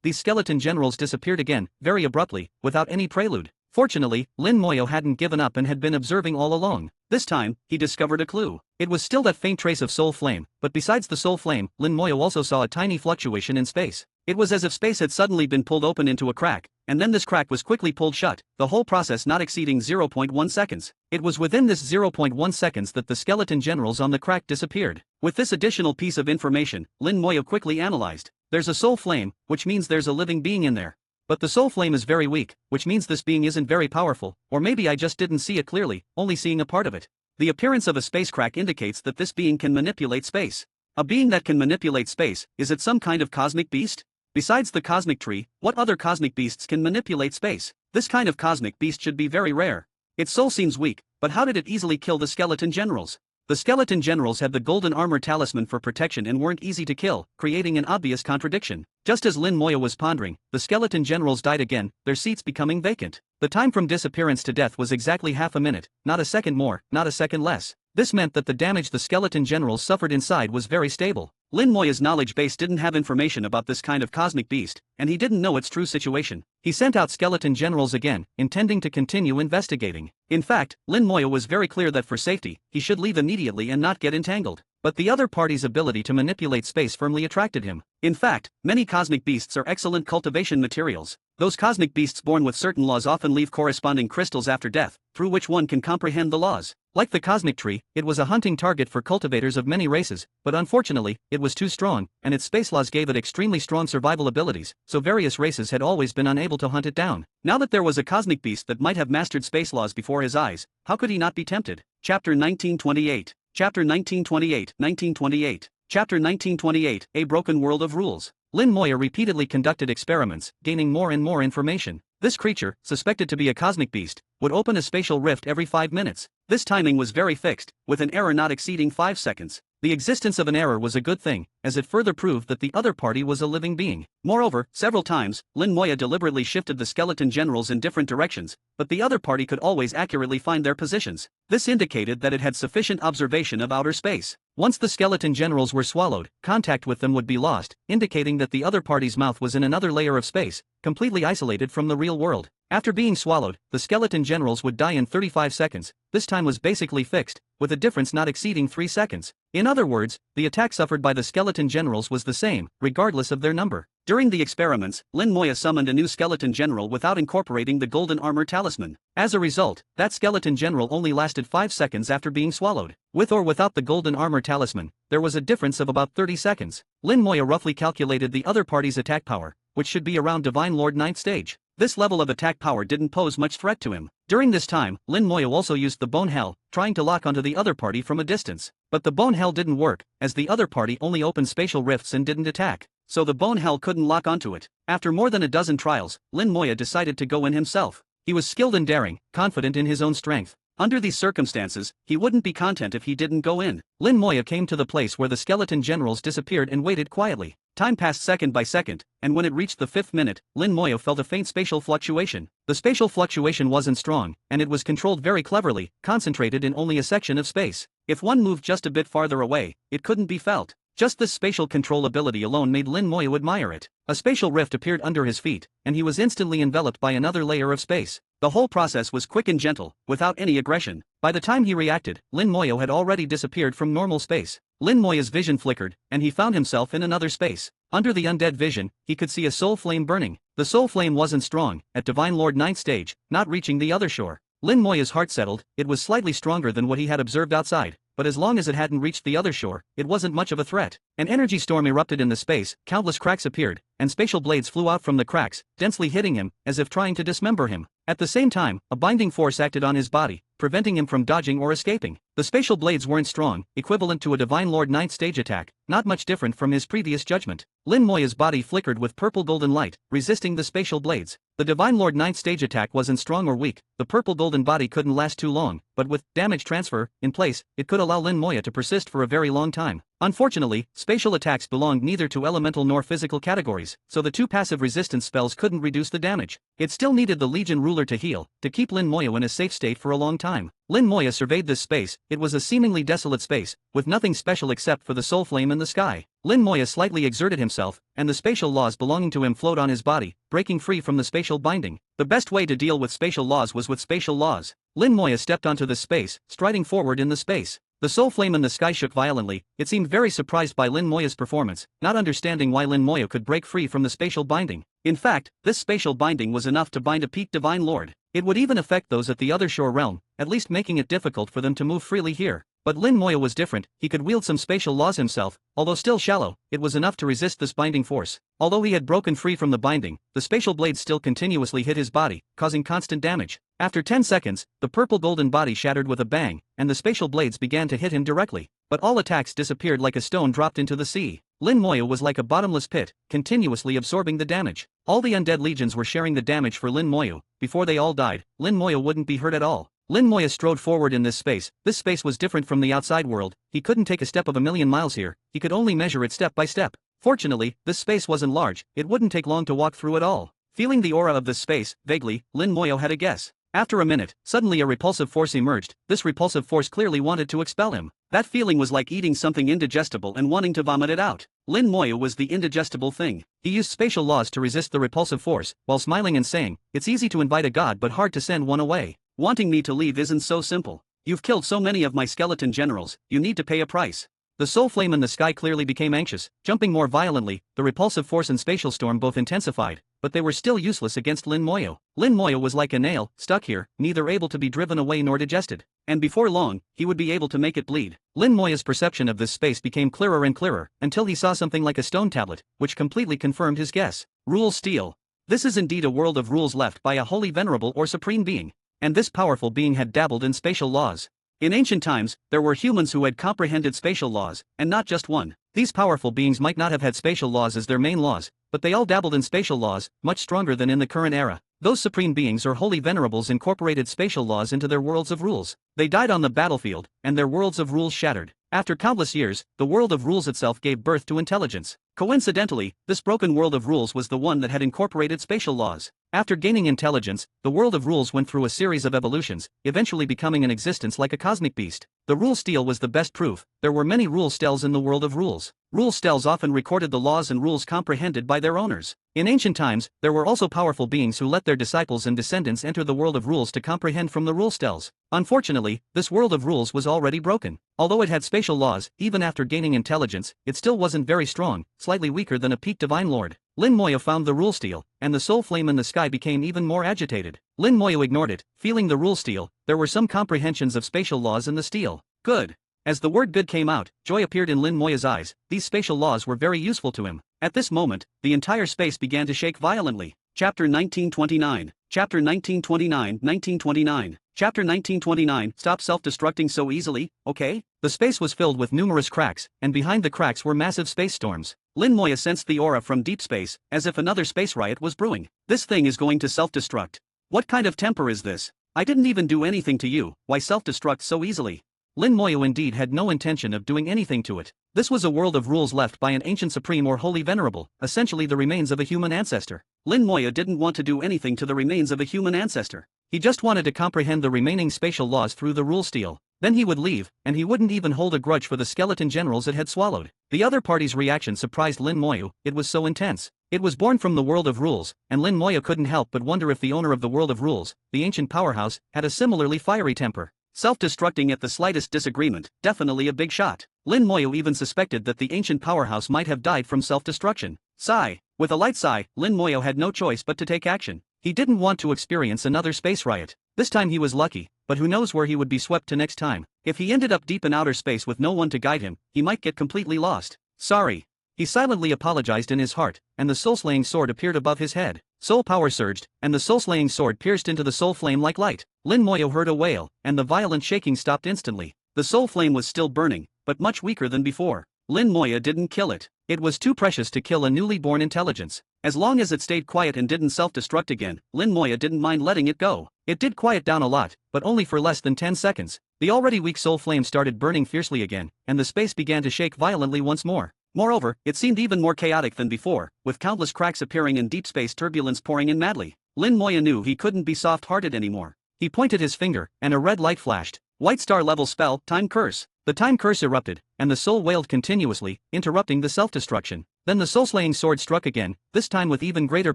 these skeleton generals disappeared again, very abruptly, without any prelude. Fortunately, Lin Moya hadn't given up and had been observing all along. This time, he discovered a clue. It was still that faint trace of soul flame, but besides the soul flame, Lin Moya also saw a tiny fluctuation in space. It was as if space had suddenly been pulled open into a crack, and then this crack was quickly pulled shut, the whole process not exceeding 0.1 seconds. It was within this 0.1 seconds that the skeleton generals on the crack disappeared. With this additional piece of information, Lin Moya quickly analyzed. There's a soul flame, which means there's a living being in there. But the soul flame is very weak, which means this being isn't very powerful, or maybe I just didn't see it clearly, only seeing a part of it. The appearance of a space crack indicates that this being can manipulate space. A being that can manipulate space, is it some kind of cosmic beast? Besides the cosmic tree, what other cosmic beasts can manipulate space? This kind of cosmic beast should be very rare. Its soul seems weak, but how did it easily kill the skeleton generals? The skeleton generals had the golden armor talisman for protection and weren't easy to kill, creating an obvious contradiction. Just as Lin Moya was pondering, the skeleton generals died again, their seats becoming vacant. The time from disappearance to death was exactly half a minute, not a second more, not a second less. This meant that the damage the skeleton generals suffered inside was very stable. Lin Moya's knowledge base didn't have information about this kind of cosmic beast, and he didn't know its true situation. He sent out skeleton generals again, intending to continue investigating. In fact, Lin Moya was very clear that for safety, he should leave immediately and not get entangled. But the other party's ability to manipulate space firmly attracted him. In fact, many cosmic beasts are excellent cultivation materials. Those cosmic beasts born with certain laws often leave corresponding crystals after death, through which one can comprehend the laws. Like the cosmic tree, it was a hunting target for cultivators of many races, but unfortunately, it was too strong, and its space laws gave it extremely strong survival abilities, so various races had always been unable to hunt it down. Now that there was a cosmic beast that might have mastered space laws before his eyes, how could he not be tempted? Chapter 1928. Chapter 1928, 1928. Chapter 1928, A Broken World of Rules. Lin Moya repeatedly conducted experiments, gaining more and more information. This creature, suspected to be a cosmic beast, would open a spatial rift every 5 minutes. This timing was very fixed, with an error not exceeding 5 seconds. The existence of an error was a good thing, as it further proved that the other party was a living being. Moreover, several times, Lin Moya deliberately shifted the skeleton generals in different directions, but the other party could always accurately find their positions. This indicated that it had sufficient observation of outer space. Once the skeleton generals were swallowed, contact with them would be lost, indicating that the other party's mouth was in another layer of space, completely isolated from the real world. After being swallowed, the skeleton generals would die in 35 seconds. This time was basically fixed, with a difference not exceeding 3 seconds. In other words, the attack suffered by the skeleton generals was the same, regardless of their number. During the experiments, Lin Moya summoned a new skeleton general without incorporating the golden armor talisman. As a result, that skeleton general only lasted 5 seconds after being swallowed. With or without the golden armor talisman, there was a difference of about 30 seconds. Lin Moya roughly calculated the other party's attack power, which should be around Divine Lord 9th stage. This level of attack power didn't pose much threat to him. During this time, Lin Moya also used the Bone Hell, trying to lock onto the other party from a distance. But the Bone Hell didn't work, as the other party only opened spatial rifts and didn't attack. So the Bone Hell couldn't lock onto it. After more than a dozen trials, Lin Moya decided to go in himself. He was skilled and daring, confident in his own strength. Under these circumstances, he wouldn't be content if he didn't go in. Lin Moya came to the place where the skeleton generals disappeared and waited quietly. Time passed second by second, and when it reached the 5th minute, Lin Moya felt a faint spatial fluctuation. The spatial fluctuation wasn't strong, and it was controlled very cleverly, concentrated in only a section of space. If one moved just a bit farther away, it couldn't be felt. Just this spatial control ability alone made Lin Moya admire it. A spatial rift appeared under his feet, and he was instantly enveloped by another layer of space. The whole process was quick and gentle, without any aggression. By the time he reacted, Lin Moya had already disappeared from normal space. Lin Moya's vision flickered, and he found himself in another space. Under the undead vision, he could see a soul flame burning. The soul flame wasn't strong, at Divine Lord 9th stage, not reaching the other shore. Lin Moya's heart settled. It was slightly stronger than what he had observed outside, but as long as it hadn't reached the other shore, it wasn't much of a threat. An energy storm erupted in the space, countless cracks appeared, and spatial blades flew out from the cracks, densely hitting him, as if trying to dismember him. At the same time, a binding force acted on his body, preventing him from dodging or escaping. The spatial blades weren't strong, equivalent to a Divine Lord 9th stage attack, not much different from his previous judgment. Lin Moya's body flickered with purple golden light, resisting the spatial blades. The Divine Lord 9th stage attack wasn't strong or weak, the purple golden body couldn't last too long, but with damage transfer in place, it could allow Lin Moya to persist for a very long time. Unfortunately, spatial attacks belonged neither to elemental nor physical categories, so the two passive resistance spells couldn't reduce the damage. It still needed the Legion ruler to heal, to keep Lin Moyo in a safe state for a long time. Lin Moyo surveyed this space. It was a seemingly desolate space, with nothing special except for the soul flame in the sky. Lin Moyo slightly exerted himself, and the spatial laws belonging to him flowed on his body, breaking free from the spatial binding. The best way to deal with spatial laws was with spatial laws. Lin Moyo stepped onto this space, striding forward in the space. The soul flame in the sky shook violently. It seemed very surprised by Lin Moyo's performance, not understanding why Lin Moyo could break free from the spatial binding. In fact, this spatial binding was enough to bind a peak divine lord. It would even affect those at the other shore realm, at least making it difficult for them to move freely here. But Lin Moyo was different. He could wield some spatial laws himself. Although still shallow, it was enough to resist this binding force. Although he had broken free from the binding, the spatial blades still continuously hit his body, causing constant damage. After 10 seconds, the purple golden body shattered with a bang, and the spatial blades began to hit him directly. But all attacks disappeared like a stone dropped into the sea. Lin Moyo was like a bottomless pit, continuously absorbing the damage. All the undead legions were sharing the damage for Lin Moyo. Before they all died, Lin Moyo wouldn't be hurt at all. Lin Moyo strode forward in this space. This space was different from the outside world. He couldn't take a step of a million miles here. He could only measure it step by step. Fortunately, this space wasn't large. It wouldn't take long to walk through it all. Feeling the aura of this space, vaguely, Lin Moyo had a guess. After a minute, suddenly a repulsive force emerged. This repulsive force clearly wanted to expel him. That feeling was like eating something indigestible and wanting to vomit it out. Lin Moyo was the indigestible thing. He used spatial laws to resist the repulsive force, while smiling and saying, "It's easy to invite a god but hard to send one away. Wanting me to leave isn't so simple. You've killed so many of my skeleton generals, you need to pay a price." The soul flame in the sky clearly became anxious, jumping more violently. The repulsive force and spatial storm both intensified, but they were still useless against Lin Moyo. Lin Moyo was like a nail, stuck here, neither able to be driven away nor digested. And before long, he would be able to make it bleed. Lin Moyo's perception of this space became clearer and clearer, until he saw something like a stone tablet, which completely confirmed his guess. Rule Steel. This is indeed a world of rules left by a holy venerable or supreme being. And this powerful being had dabbled in spatial laws. In ancient times, there were humans who had comprehended spatial laws, and not just one. These powerful beings might not have had spatial laws as their main laws, but they all dabbled in spatial laws, much stronger than in the current era. Those supreme beings or holy venerables incorporated spatial laws into their worlds of rules. They died on the battlefield, and their worlds of rules shattered. After countless years, the world of rules itself gave birth to intelligence. Coincidentally, this broken world of rules was the one that had incorporated spatial laws. After gaining intelligence, the world of rules went through a series of evolutions, eventually becoming an existence like a cosmic beast. The rule stele was the best proof. There were many rule steles in the world of rules. Rule steles often recorded the laws and rules comprehended by their owners. In ancient times, there were also powerful beings who let their disciples and descendants enter the world of rules to comprehend from the rule steles. Unfortunately, this world of rules was already broken. Although it had spatial laws, even after gaining intelligence, it still wasn't very strong, slightly weaker than a peak divine lord. Lin Moyo found the rule stele, and the soul flame in the sky became even more agitated. Lin Moyo ignored it, feeling the rule stele. There were some comprehensions of spatial laws in the stele. Good. As the word good came out, joy appeared in Lin Moyo's eyes. These spatial laws were very useful to him. At this moment, the entire space began to shake violently. Chapter 1929. Chapter 1929, 1929. Chapter 1929. Stop self-destructing so easily, okay? The space was filled with numerous cracks, and behind the cracks were massive space storms. Lin Moyo sensed the aura from deep space, as if another space riot was brewing. This thing is going to self-destruct. What kind of temper is this? I didn't even do anything to you, why self-destruct so easily? Lin Moyo indeed had no intention of doing anything to it. This was a world of rules left by an ancient supreme or holy venerable, essentially the remains of a human ancestor. Lin Moyo didn't want to do anything to the remains of a human ancestor. He just wanted to comprehend the remaining spatial laws through the rule stele. Then he would leave, and he wouldn't even hold a grudge for the skeleton generals it had swallowed. The other party's reaction surprised Lin Moyo. It was so intense. It was born from the world of rules, and Lin Moyo couldn't help but wonder if the owner of the world of rules, the ancient powerhouse, had a similarly fiery temper. Self-destructing at the slightest disagreement, definitely a big shot. Lin Moyo even suspected that the ancient powerhouse might have died from self-destruction. Sigh. With a light sigh, Lin Moyo had no choice but to take action. He didn't want to experience another space riot. This time he was lucky, but who knows where he would be swept to next time. If he ended up deep in outer space with no one to guide him, he might get completely lost. Sorry. He silently apologized in his heart, and the soul-slaying sword appeared above his head. Soul power surged, and the soul-slaying sword pierced into the soul flame like light. Lin Moyo heard a wail, and the violent shaking stopped instantly. The soul flame was still burning, but much weaker than before. Lin Moyo didn't kill it. It was too precious to kill a newly born intelligence. As long as it stayed quiet and didn't self-destruct again, Lin Moyo didn't mind letting it go. It did quiet down a lot, but only for less than 10 seconds. The already weak soul flame started burning fiercely again, and the space began to shake violently once more. Moreover, it seemed even more chaotic than before, with countless cracks appearing and deep space turbulence pouring in madly. Lin Moya knew he couldn't be soft-hearted anymore. He pointed his finger, and a red light flashed. White star level spell, Time Curse. The Time Curse erupted, and the soul wailed continuously, interrupting the self-destruction. Then the soul-slaying sword struck again, this time with even greater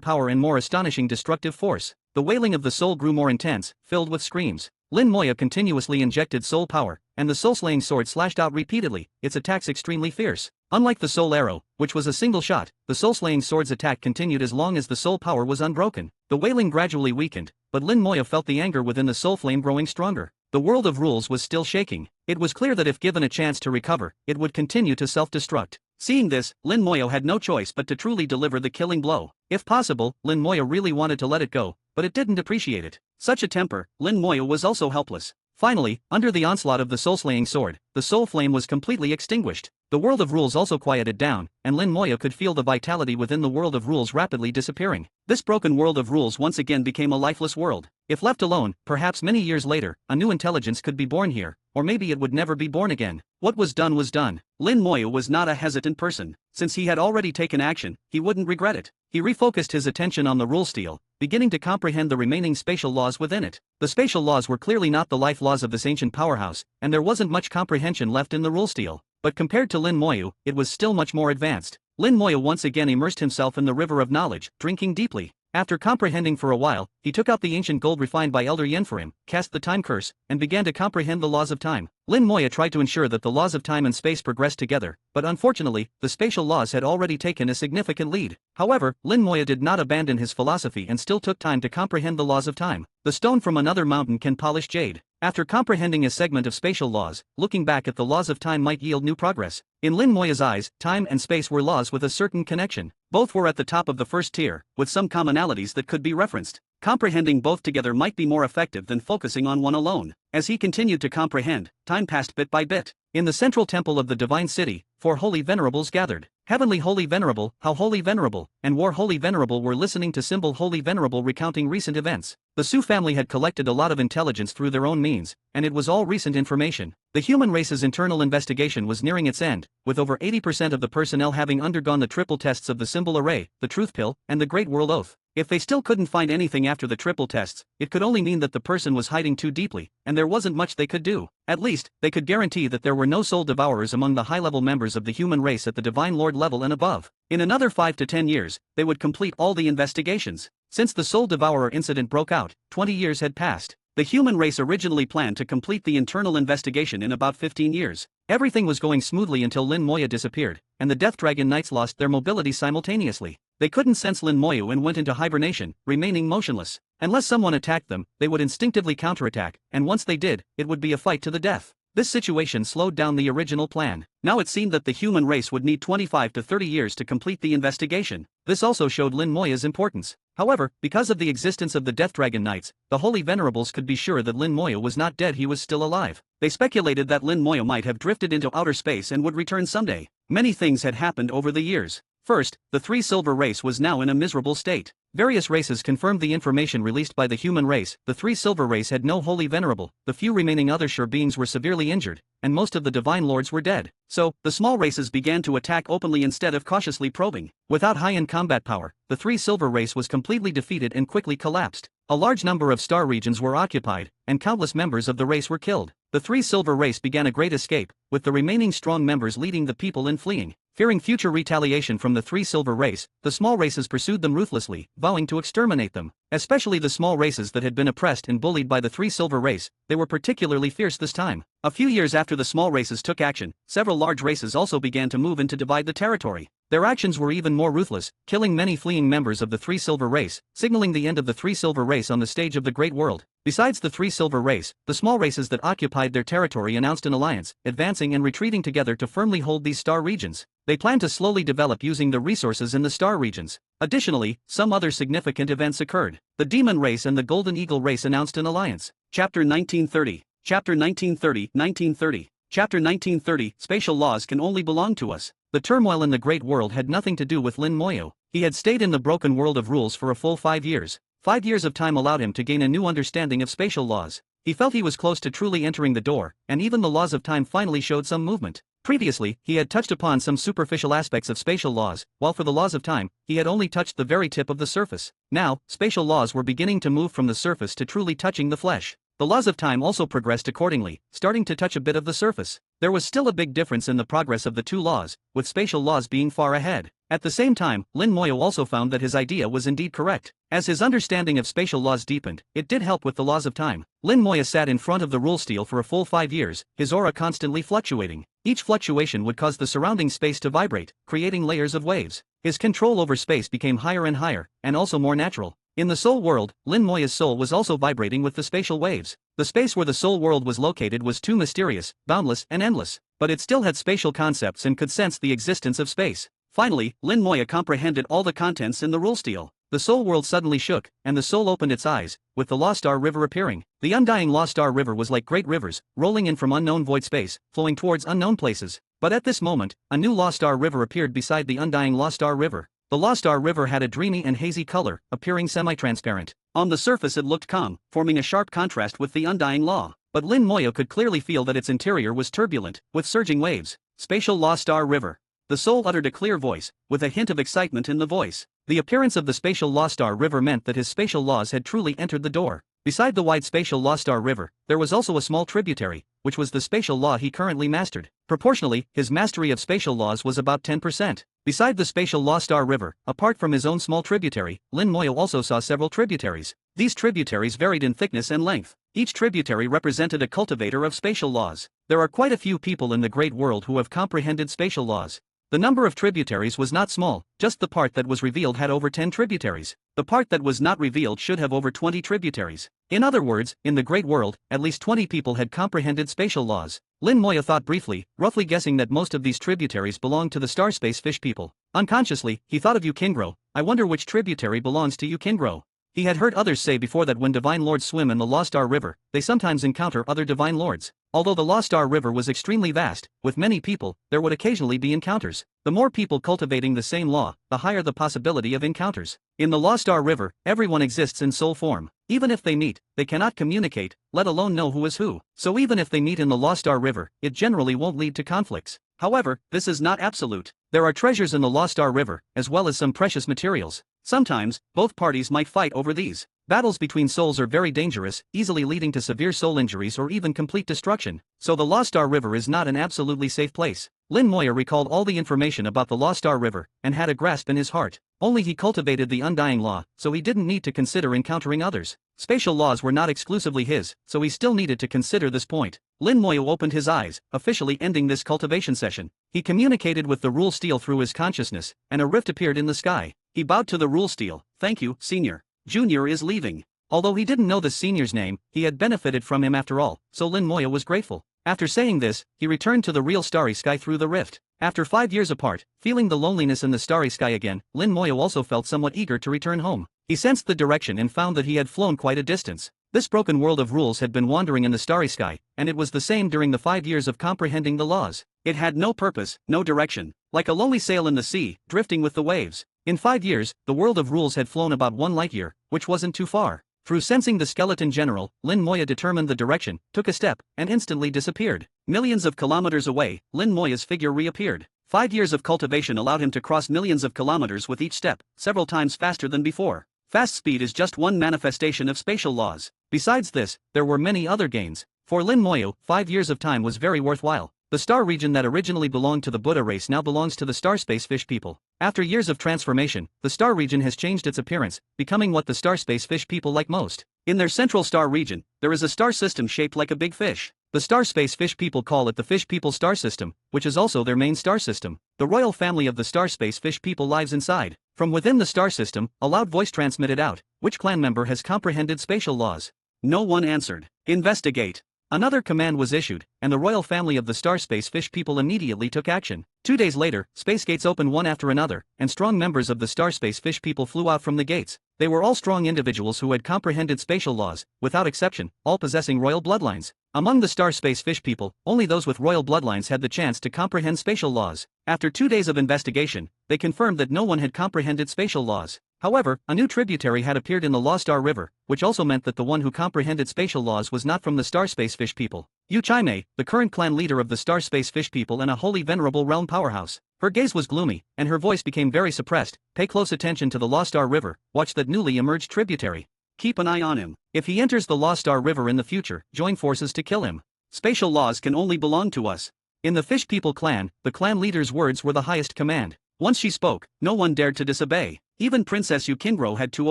power and more astonishing destructive force. The wailing of the soul grew more intense, filled with screams. Lin Moya continuously injected soul power, and the soul-slaying sword slashed out repeatedly, its attacks extremely fierce. Unlike the soul arrow, which was a single shot, the soul-slaying sword's attack continued as long as the soul power was unbroken. The wailing gradually weakened, but Lin Moya felt the anger within the soul flame growing stronger. The world of rules was still shaking. It was clear that if given a chance to recover, it would continue to self-destruct. Seeing this, Lin Moya had no choice but to truly deliver the killing blow. If possible, Lin Moya really wanted to let it go, but it didn't appreciate it. Such a temper, Lin Moya was also helpless. Finally, under the onslaught of the soul-slaying sword, the soul flame was completely extinguished. The world of rules also quieted down, and Lin Moya could feel the vitality within the world of rules rapidly disappearing. This broken world of rules once again became a lifeless world. If left alone, perhaps many years later, a new intelligence could be born here, or maybe it would never be born again. What was done was done. Lin Moya was not a hesitant person. Since he had already taken action, he wouldn't regret it. He refocused his attention on the rule steel, beginning to comprehend the remaining spatial laws within it. The spatial laws were clearly not the life laws of this ancient powerhouse, and there wasn't much comprehension left in the rule steel. But compared to Lin Moya, it was still much more advanced. Lin Moya once again immersed himself in the river of knowledge, drinking deeply. After comprehending for a while, he took out the ancient gold refined by Elder Yen for him, cast the time curse, and began to comprehend the laws of time. Lin Moya tried to ensure that the laws of time and space progressed together, but unfortunately, the spatial laws had already taken a significant lead. However, Lin Moya did not abandon his philosophy and still took time to comprehend the laws of time. The stone from another mountain can polish jade. After comprehending a segment of spatial laws, looking back at the laws of time might yield new progress. In Lin Moya's eyes, time and space were laws with a certain connection. Both were at the top of the first tier, with some commonalities that could be referenced. Comprehending both together might be more effective than focusing on one alone. As he continued to comprehend, time passed bit by bit. In the central temple of the divine city, 4 holy venerables gathered. Heavenly Holy Venerable, How Holy Venerable, and War Holy Venerable were listening to Symbol Holy Venerable recounting recent events. The Su family had collected a lot of intelligence through their own means, and it was all recent information. The human race's internal investigation was nearing its end, with over 80% of the personnel having undergone the triple tests of the symbol array, the truth pill, and the Great World Oath. If they still couldn't find anything after the triple tests, it could only mean that the person was hiding too deeply, and there wasn't much they could do. At least, they could guarantee that there were no soul devourers among the high-level members of the human race at the Divine Lord level and above. In another 5 to 10 years, they would complete all the investigations. Since the Soul Devourer incident broke out, 20 years had passed. The human race originally planned to complete the internal investigation in about 15 years. Everything was going smoothly until Lin Moya disappeared, and the Death Dragon Knights lost their mobility simultaneously. They couldn't sense Lin Moya and went into hibernation, remaining motionless. Unless someone attacked them, they would instinctively counterattack, and once they did, it would be a fight to the death. This situation slowed down the original plan. Now it seemed that the human race would need 25 to 30 years to complete the investigation. This also showed Lin Moya's importance. However, because of the existence of the Death Dragon Knights, the Holy Venerables could be sure that Lin Moya was not dead, he was still alive. They speculated that Lin Moya might have drifted into outer space and would return someday. Many things had happened over the years. First, the 3 Silver race was now in a miserable state. Various races confirmed the information released by the human race. The 3 Silver race had no Holy Venerable, the few remaining other sure beings were severely injured, and most of the Divine Lords were dead. So, the small races began to attack openly instead of cautiously probing. Without high-end combat power, the 3 Silver race was completely defeated and quickly collapsed. A large number of star regions were occupied, and countless members of the race were killed. The 3 Silver race began a great escape, with the remaining strong members leading the people in fleeing. Fearing future retaliation from the 3 Silver race, the small races pursued them ruthlessly, vowing to exterminate them. Especially the small races that had been oppressed and bullied by the 3 Silver race, they were particularly fierce this time. A few years after the small races took action, several large races also began to move in to divide the territory. Their actions were even more ruthless, killing many fleeing members of the 3 Silver race, signaling the end of the 3 Silver race on the stage of the Great World. Besides the 3 Silver race, the small races that occupied their territory announced an alliance, advancing and retreating together to firmly hold these star regions. They planned to slowly develop using the resources in the star regions. Additionally, some other significant events occurred. The Demon race and the Golden Eagle race announced an alliance. Chapter 1930. Chapter 1930, 1930. Chapter 1930, Spatial laws can only belong to us. The turmoil in the Great World had nothing to do with Lin Moya. He had stayed in the broken world of rules for a full 5 years. 5 years of time allowed him to gain a new understanding of spatial laws. He felt he was close to truly entering the door, and even the laws of time finally showed some movement. Previously, he had touched upon some superficial aspects of spatial laws, while for the laws of time, he had only touched the very tip of the surface. Now, spatial laws were beginning to move from the surface to truly touching the flesh. The laws of time also progressed accordingly, starting to touch a bit of the surface. There was still a big difference in the progress of the two laws, with spatial laws being far ahead. At the same time, Lin Moyo also found that his idea was indeed correct. As his understanding of spatial laws deepened, it did help with the laws of time. Lin Moyo sat in front of the rule steel for a full 5 years, his aura constantly fluctuating. Each fluctuation would cause the surrounding space to vibrate, creating layers of waves. His control over space became higher and higher, and also more natural. In the soul world, Lin Moya's soul was also vibrating with the spatial waves. The space where the soul world was located was too mysterious, boundless, and endless, but it still had spatial concepts and could sense the existence of space. Finally, Lin Moya comprehended all the contents in the rule steel. The soul world suddenly shook, and the soul opened its eyes, with the Lost Star River appearing. The undying Lost Star River was like great rivers, rolling in from unknown void space, flowing towards unknown places. But at this moment, a new Lost Star River appeared beside the undying Lost Star River. The Lost Star River had a dreamy and hazy color, appearing semi-transparent. On the surface it looked calm, forming a sharp contrast with the undying law. But Lin Moyo could clearly feel that its interior was turbulent, with surging waves. Spatial Lost Star River. The soul uttered a clear voice, with a hint of excitement in the voice. The appearance of the spatial Lost Star River meant that his spatial laws had truly entered the door. Beside the wide spatial Lost Star River, there was also a small tributary, which was the spatial law he currently mastered. Proportionally, his mastery of spatial laws was about 10%. Beside the spatial Lost Star River, apart from his own small tributary, Lin Moyo also saw several tributaries. These tributaries varied in thickness and length. Each tributary represented a cultivator of spatial laws. There are quite a few people in the great world who have comprehended spatial laws. The number of tributaries was not small, just the part that was revealed had over 10 tributaries. The part that was not revealed should have over 20 tributaries. In other words, in the great world, at least 20 people had comprehended spatial laws. Lin Moyo thought briefly, roughly guessing that most of these tributaries belonged to the star space fish people. Unconsciously, he thought of Yukingro. I wonder which tributary belongs to Yukingro. He had heard others say before that when divine lords swim in the Lost Star River, they sometimes encounter other divine lords. Although the Lost Star River was extremely vast, with many people, there would occasionally be encounters. The more people cultivating the same law, the higher the possibility of encounters. In the Lost Star River, everyone exists in soul form. Even if they meet, they cannot communicate, let alone know who is who. So even if they meet in the Lost Star River, it generally won't lead to conflicts. However, this is not absolute. There are treasures in the Lost Star River, as well as some precious materials. Sometimes, both parties might fight over these. Battles between souls are very dangerous, easily leading to severe soul injuries or even complete destruction. So the Lost Star River is not an absolutely safe place. Lin Moyo recalled all the information about the Lost Star River, and had a grasp in his heart. Only he cultivated the undying law, so he didn't need to consider encountering others. Spatial laws were not exclusively his, so he still needed to consider this point. Lin Moyo opened his eyes, officially ending this cultivation session. He communicated with the rule steel through his consciousness, and a rift appeared in the sky. He bowed to the rule steel. Thank you, Senior. Junior is leaving. Although he didn't know the senior's name, he had benefited from him after all, so Lin Moyo was grateful. After saying this, he returned to the real starry sky through the rift. After 5 years apart, feeling the loneliness in the starry sky again, Lin Moyo also felt somewhat eager to return home. He sensed the direction and found that he had flown quite a distance. This broken world of rules had been wandering in the starry sky, and it was the same during the 5 years of comprehending the laws. It had no purpose, no direction, like a lonely sail in the sea, drifting with the waves. In 5 years, the world of rules had flown about 1 light year, which wasn't too far. Through sensing the skeleton general, Lin Moyo determined the direction, took a step, and instantly disappeared. Millions of kilometers away, Lin Moyo's figure reappeared. 5 years of cultivation allowed him to cross millions of kilometers with each step, several times faster than before. Fast speed is just one manifestation of spatial laws. Besides this, there were many other gains. For Lin Moyo, 5 years of time was very worthwhile. The star region that originally belonged to the Buddha race now belongs to the star space fish people. After years of transformation, the star region has changed its appearance, becoming what the star space fish people like most. In their central star region, there is a star system shaped like a big fish. The star space fish people call it the Fish People Star System, which is also their main star system. The royal family of the star space fish people lives inside. From within the star system, a loud voice transmitted out. Which clan member has comprehended spatial laws? No one answered. Investigate. Another command was issued, and the royal family of the star space fish people immediately took action. 2 days later, space gates opened one after another, and strong members of the star space fish people flew out from the gates. They were all strong individuals who had comprehended spatial laws, without exception, all possessing royal bloodlines. Among the star space fish people, only those with royal bloodlines had the chance to comprehend spatial laws. After 2 days of investigation, they confirmed that no one had comprehended spatial laws. However, a new tributary had appeared in the Lost Star River, which also meant that the one who comprehended spatial laws was not from the Star Space Fish People. Yu Chime, the current clan leader of the Star Space Fish People and a wholly venerable realm powerhouse. Her gaze was gloomy, and her voice became very suppressed. Pay close attention to the Lost Star River, watch that newly emerged tributary. Keep an eye on him. If he enters the Lost Star River in the future, join forces to kill him. Spatial laws can only belong to us. In the Fish People clan, the clan leader's words were the highest command. Once she spoke, no one dared to disobey. Even Princess Yukingro had to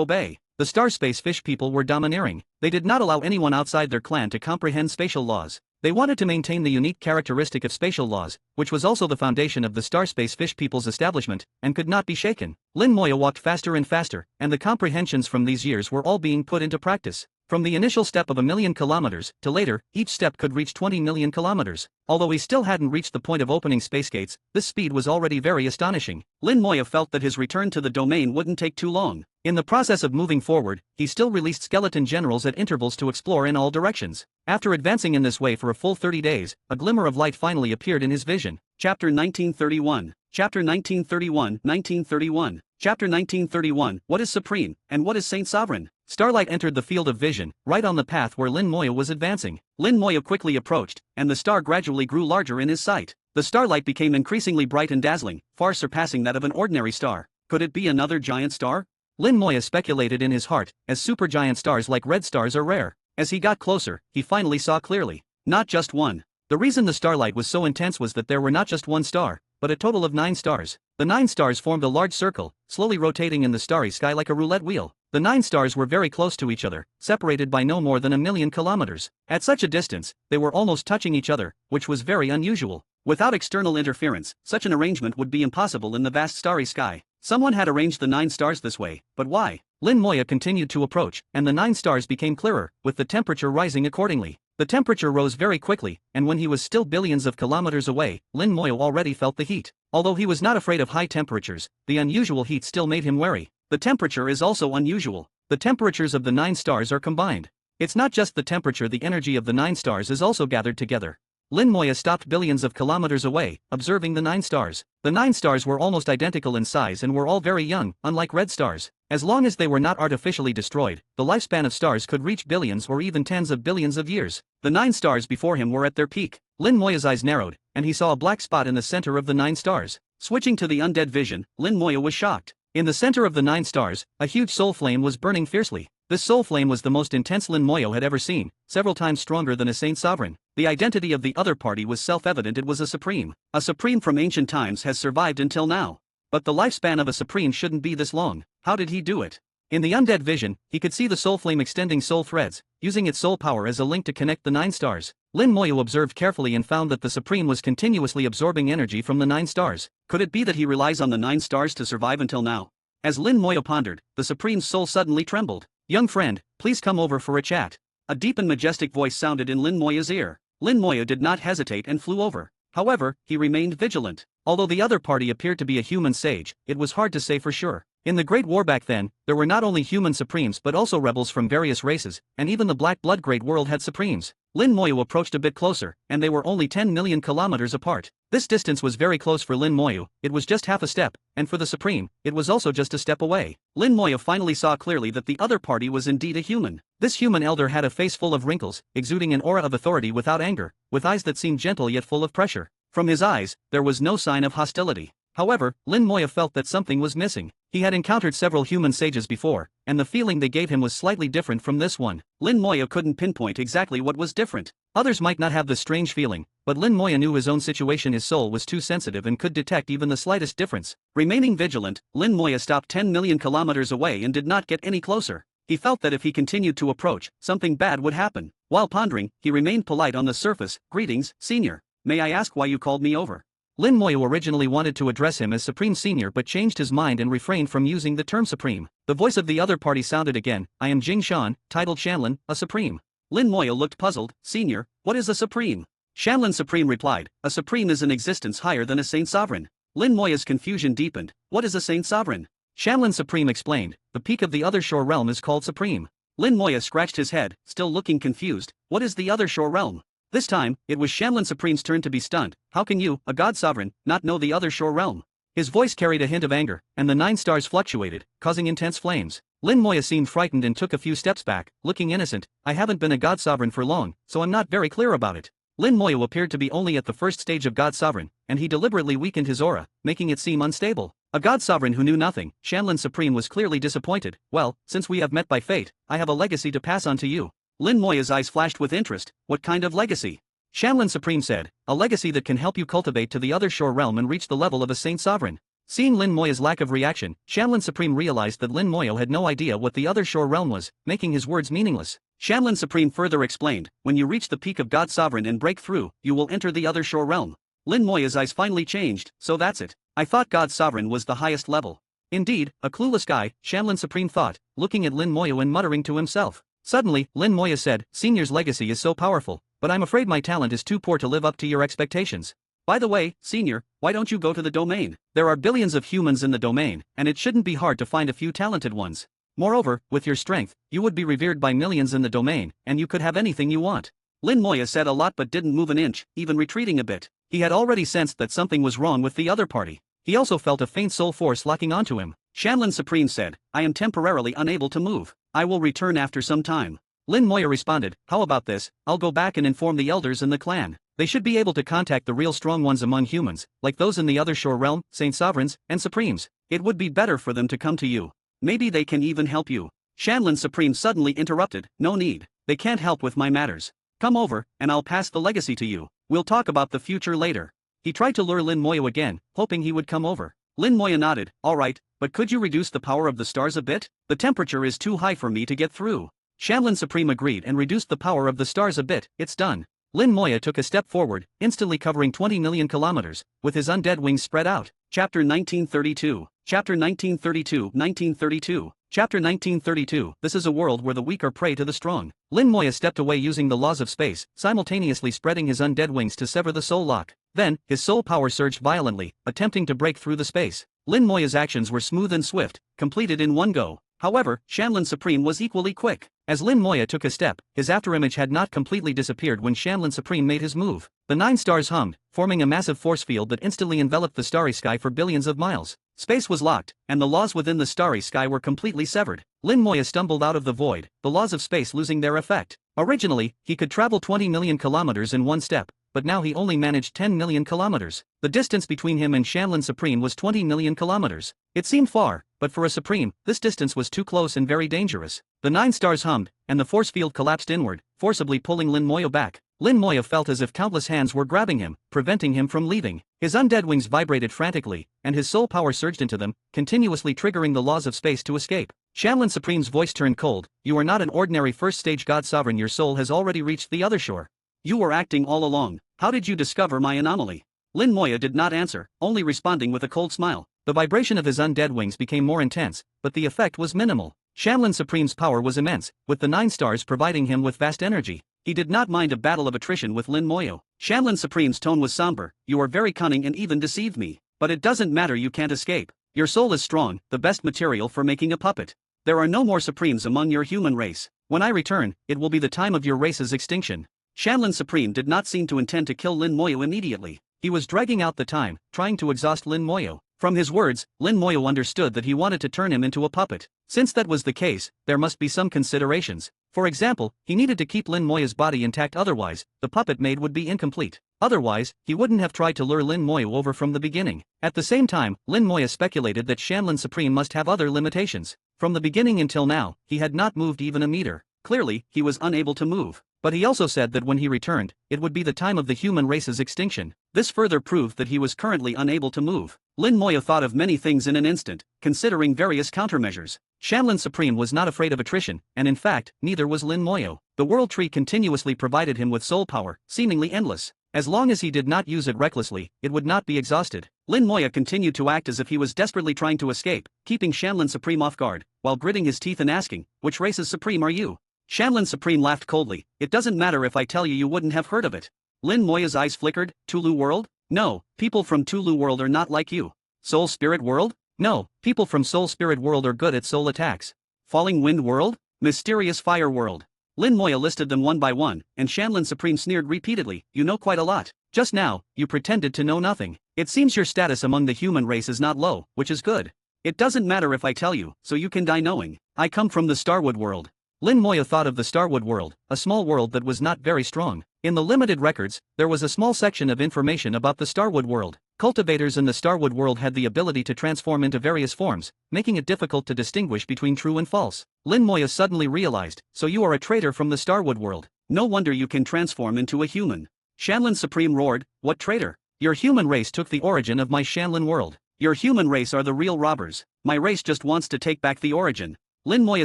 obey. The Star Space Fish People were domineering. They did not allow anyone outside their clan to comprehend spatial laws. They wanted to maintain the unique characteristic of spatial laws, which was also the foundation of the Star Space Fish People's establishment, and could not be shaken. Lin Moya walked faster and faster, and the comprehensions from these years were all being put into practice. From the initial step of 1,000,000 kilometers, to later, each step could reach 20 million kilometers. Although he still hadn't reached the point of opening space gates, this speed was already very astonishing. Lin Moya felt that his return to the domain wouldn't take too long. In the process of moving forward, he still released skeleton generals at intervals to explore in all directions. After advancing in this way for a full 30 days, a glimmer of light finally appeared in his vision. Chapter 1931. Chapter 1931, 1931. Chapter 1931, What is Supreme, and what is Saint Sovereign? Starlight entered the field of vision, right on the path where Lin Moya was advancing. Lin Moya quickly approached, and the star gradually grew larger in his sight. The starlight became increasingly bright and dazzling, far surpassing that of an ordinary star. Could it be another giant star? Lin Moya speculated in his heart, as supergiant stars like red stars are rare. As he got closer, he finally saw clearly. Not just one. The reason the starlight was so intense was that there were not just one star, but a total of 9 stars. The 9 stars formed a large circle, slowly rotating in the starry sky like a roulette wheel. The 9 stars were very close to each other, separated by no more than 1,000,000 kilometers. At such a distance, they were almost touching each other, which was very unusual. Without external interference, such an arrangement would be impossible in the vast starry sky. Someone had arranged the 9 stars this way, but why? Lin Moya continued to approach, and the 9 stars became clearer, with the temperature rising accordingly. The temperature rose very quickly, and when he was still billions of kilometers away, Lin Moya already felt the heat. Although he was not afraid of high temperatures, the unusual heat still made him wary. The temperature is also unusual. The temperatures of the 9 stars are combined. It's not just the temperature, the energy of the 9 stars is also gathered together. Lin Moya stopped billions of kilometers away, observing the 9 stars. The 9 stars were almost identical in size and were all very young, unlike red stars. As long as they were not artificially destroyed, the lifespan of stars could reach billions or even tens of billions of years. The 9 stars before him were at their peak. Lin Moya's eyes narrowed, and he saw a black spot in the center of the 9 stars. Switching to the undead vision, Lin Moya was shocked. In the center of the 9 stars, a huge soul flame was burning fiercely. This soul flame was the most intense Lin Moya had ever seen, several times stronger than a Saint Sovereign. The identity of the other party was self-evident. It was a Supreme. A Supreme from ancient times has survived until now. But the lifespan of a Supreme shouldn't be this long. How did he do it? In the undead vision, he could see the soul flame extending soul threads, using its soul power as a link to connect the 9 stars. Lin Moya observed carefully and found that the Supreme was continuously absorbing energy from the 9 stars. Could it be that he relies on the 9 stars to survive until now? As Lin Moya pondered, the Supreme's soul suddenly trembled. "Young friend, please come over for a chat." A deep and majestic voice sounded in Lin Moya's ear. Lin Moya did not hesitate and flew over. However, he remained vigilant. Although the other party appeared to be a human sage, it was hard to say for sure. In the Great War back then, there were not only human supremes but also rebels from various races, and even the Black Blood Great World had supremes. Lin Moya approached a bit closer, and they were only 10 million kilometers apart. This distance was very close for Lin Moya. It was just half a step, and for the Supreme, it was also just a step away. Lin Moya finally saw clearly that the other party was indeed a human. This human elder had a face full of wrinkles, exuding an aura of authority without anger, with eyes that seemed gentle yet full of pressure. From his eyes, there was no sign of hostility. However, Lin Moya felt that something was missing. He had encountered several human sages before, and the feeling they gave him was slightly different from this one. Lin Moya couldn't pinpoint exactly what was different. Others might not have this strange feeling, but Lin Moya knew his own situation. His soul was too sensitive and could detect even the slightest difference. Remaining vigilant, Lin Moya stopped 10 million kilometers away and did not get any closer. He felt that if he continued to approach, something bad would happen. While pondering, he remained polite on the surface. "Greetings, Senior. May I ask why you called me over?" Lin Moya originally wanted to address him as Supreme Senior but changed his mind and refrained from using the term Supreme. The voice of the other party sounded again. "I am Jing Shan, titled Shanlin, a Supreme." Lin Moya looked puzzled. "Senior, what is a Supreme?" Shanlin Supreme replied, "A Supreme is an existence higher than a Saint Sovereign." Lin Moya's confusion deepened. "What is a Saint Sovereign?" Shanlin Supreme explained, "The peak of the other shore realm is called Supreme." Lin Moya scratched his head, still looking confused. What is the other shore realm? This time, it was Shanlin Supreme's turn to be stunned. "How can you, a god sovereign, not know the other shore realm?" His voice carried a hint of anger, and the 9 stars fluctuated, causing intense flames. Lin Moya seemed frightened and took a few steps back, looking innocent. I haven't been a god sovereign for long, so I'm not very clear about it. Lin Moya appeared to be only at the first stage of god sovereign, and he deliberately weakened his aura, making it seem unstable. A god sovereign who knew nothing, Shanlin Supreme was clearly disappointed. Well, since we have met by fate, I have a legacy to pass on to you. Lin Moya's eyes flashed with interest. What kind of legacy? Shanlin Supreme said, a legacy that can help you cultivate to the other shore realm and reach the level of a saint sovereign. Seeing Lin Moya's lack of reaction, Shanlin Supreme realized that Lin Moya had no idea what the other shore realm was, making his words meaningless. Shanlin Supreme further explained, when you reach the peak of God Sovereign and break through, you will enter the other shore realm. Lin Moya's eyes finally changed, so that's it. I thought God Sovereign was the highest level. Indeed, a clueless guy, Shanlin Supreme thought, looking at Lin Moya and muttering to himself. Suddenly, Lin Moya said, Senior's legacy is so powerful, but I'm afraid my talent is too poor to live up to your expectations. By the way, Senior, why don't you go to the domain? There are billions of humans in the domain, and it shouldn't be hard to find a few talented ones. Moreover, with your strength, you would be revered by millions in the domain, and you could have anything you want. Lin Moya said a lot but didn't move an inch, even retreating a bit. He had already sensed that something was wrong with the other party. He also felt a faint soul force locking onto him. Shanlin Supreme said, I am temporarily unable to move. I will return after some time. Lin Moya responded, how about this, I'll go back and inform the elders in the clan. They should be able to contact the real strong ones among humans, like those in the other shore realm, Saint Sovereigns, and Supremes. It would be better for them to come to you. Maybe they can even help you. Shanlin Supreme suddenly interrupted, no need, they can't help with my matters. Come over, and I'll pass the legacy to you. We'll talk about the future later. He tried to lure Lin Moya again, hoping he would come over. Lin Moya nodded, alright, but could you reduce the power of the stars a bit? The temperature is too high for me to get through. Shanlin Supreme agreed and reduced the power of the stars a bit. It's done. Lin Moya took a step forward, instantly covering 20 million kilometers, with his undead wings spread out. Chapter 1932. Chapter 1932. 1932. Chapter 1932. This is a world where the weak are prey to the strong. Lin Moya stepped away using the laws of space, simultaneously spreading his undead wings to sever the soul lock. Then, his soul power surged violently, attempting to break through the space. Lin Moya's actions were smooth and swift, completed in one go. However, Shanlin Supreme was equally quick. As Lin Moya took a step, his afterimage had not completely disappeared when Shanlin Supreme made his move. The 9 stars hummed, forming a massive force field that instantly enveloped the starry sky for billions of miles. Space was locked, and the laws within the starry sky were completely severed. Lin Moya stumbled out of the void, the laws of space losing their effect. Originally, he could travel 20 million kilometers in one step, but now he only managed 10 million kilometers. The distance between him and Shanlin Supreme was 20 million kilometers. It seemed far, but for a Supreme, this distance was too close and very dangerous. The 9 stars hummed, and the force field collapsed inward, forcibly pulling Lin Moya back. Lin Moya felt as if countless hands were grabbing him, preventing him from leaving. His undead wings vibrated frantically, and his soul power surged into them, continuously triggering the laws of space to escape. Shanlin Supreme's voice turned cold. You are not an ordinary first-stage god sovereign, your soul has already reached the other shore. You were acting all along. How did you discover my anomaly? Lin Moya did not answer, only responding with a cold smile. The vibration of his undead wings became more intense, but the effect was minimal. Shanlin Supreme's power was immense, with the 9 stars providing him with vast energy. He did not mind a battle of attrition with Lin Moya. Shanlin Supreme's tone was somber. You are very cunning and even deceived me. But it doesn't matter, you can't escape. Your soul is strong, the best material for making a puppet. There are no more Supremes among your human race. When I return, it will be the time of your race's extinction. Shanlin Supreme did not seem to intend to kill Lin Moya immediately. He was dragging out the time, trying to exhaust Lin Moya. From his words, Lin Moya understood that he wanted to turn him into a puppet. Since that was the case, there must be some considerations. For example, he needed to keep Lin Moya's body intact, otherwise, the puppet made would be incomplete. Otherwise, he wouldn't have tried to lure Lin Moya over from the beginning. At the same time, Lin Moya speculated that Shanlin Supreme must have other limitations. From the beginning until now, he had not moved even a meter. Clearly, he was unable to move. But he also said that when he returned, it would be the time of the human race's extinction. This further proved that he was currently unable to move. Lin Moya thought of many things in an instant, considering various countermeasures. Shanlin Supreme was not afraid of attrition, and in fact, neither was Lin Moya. The World Tree continuously provided him with soul power, seemingly endless. As long as he did not use it recklessly, it would not be exhausted. Lin Moya continued to act as if he was desperately trying to escape, keeping Shanlin Supreme off guard, while gritting his teeth and asking, which race's Supreme are you? Shanlin Supreme laughed coldly. It doesn't matter if I tell you, you wouldn't have heard of it. Lin Moya's eyes flickered. Tulu World? No, people from Tulu World are not like you. Soul Spirit World? No, people from Soul Spirit World are good at soul attacks. Falling Wind World? Mysterious Fire World. Lin Moya listed them one by one, and Shanlin Supreme sneered repeatedly. You know quite a lot. Just now, you pretended to know nothing. It seems your status among the human race is not low, which is good. It doesn't matter if I tell you, so you can die knowing. I come from the Starwood world. Lin Moya thought of the Starwood world, a small world that was not very strong. In the limited records, there was a small section of information about the Starwood world. Cultivators in the Starwood world had the ability to transform into various forms, making it difficult to distinguish between true and false. Lin Moya suddenly realized, so you are a traitor from the Starwood world. No wonder you can transform into a human. Shanlin Supreme roared, what traitor? Your human race took the origin of my Shanlin world. Your human race are the real robbers. My race just wants to take back the origin. Lin Moya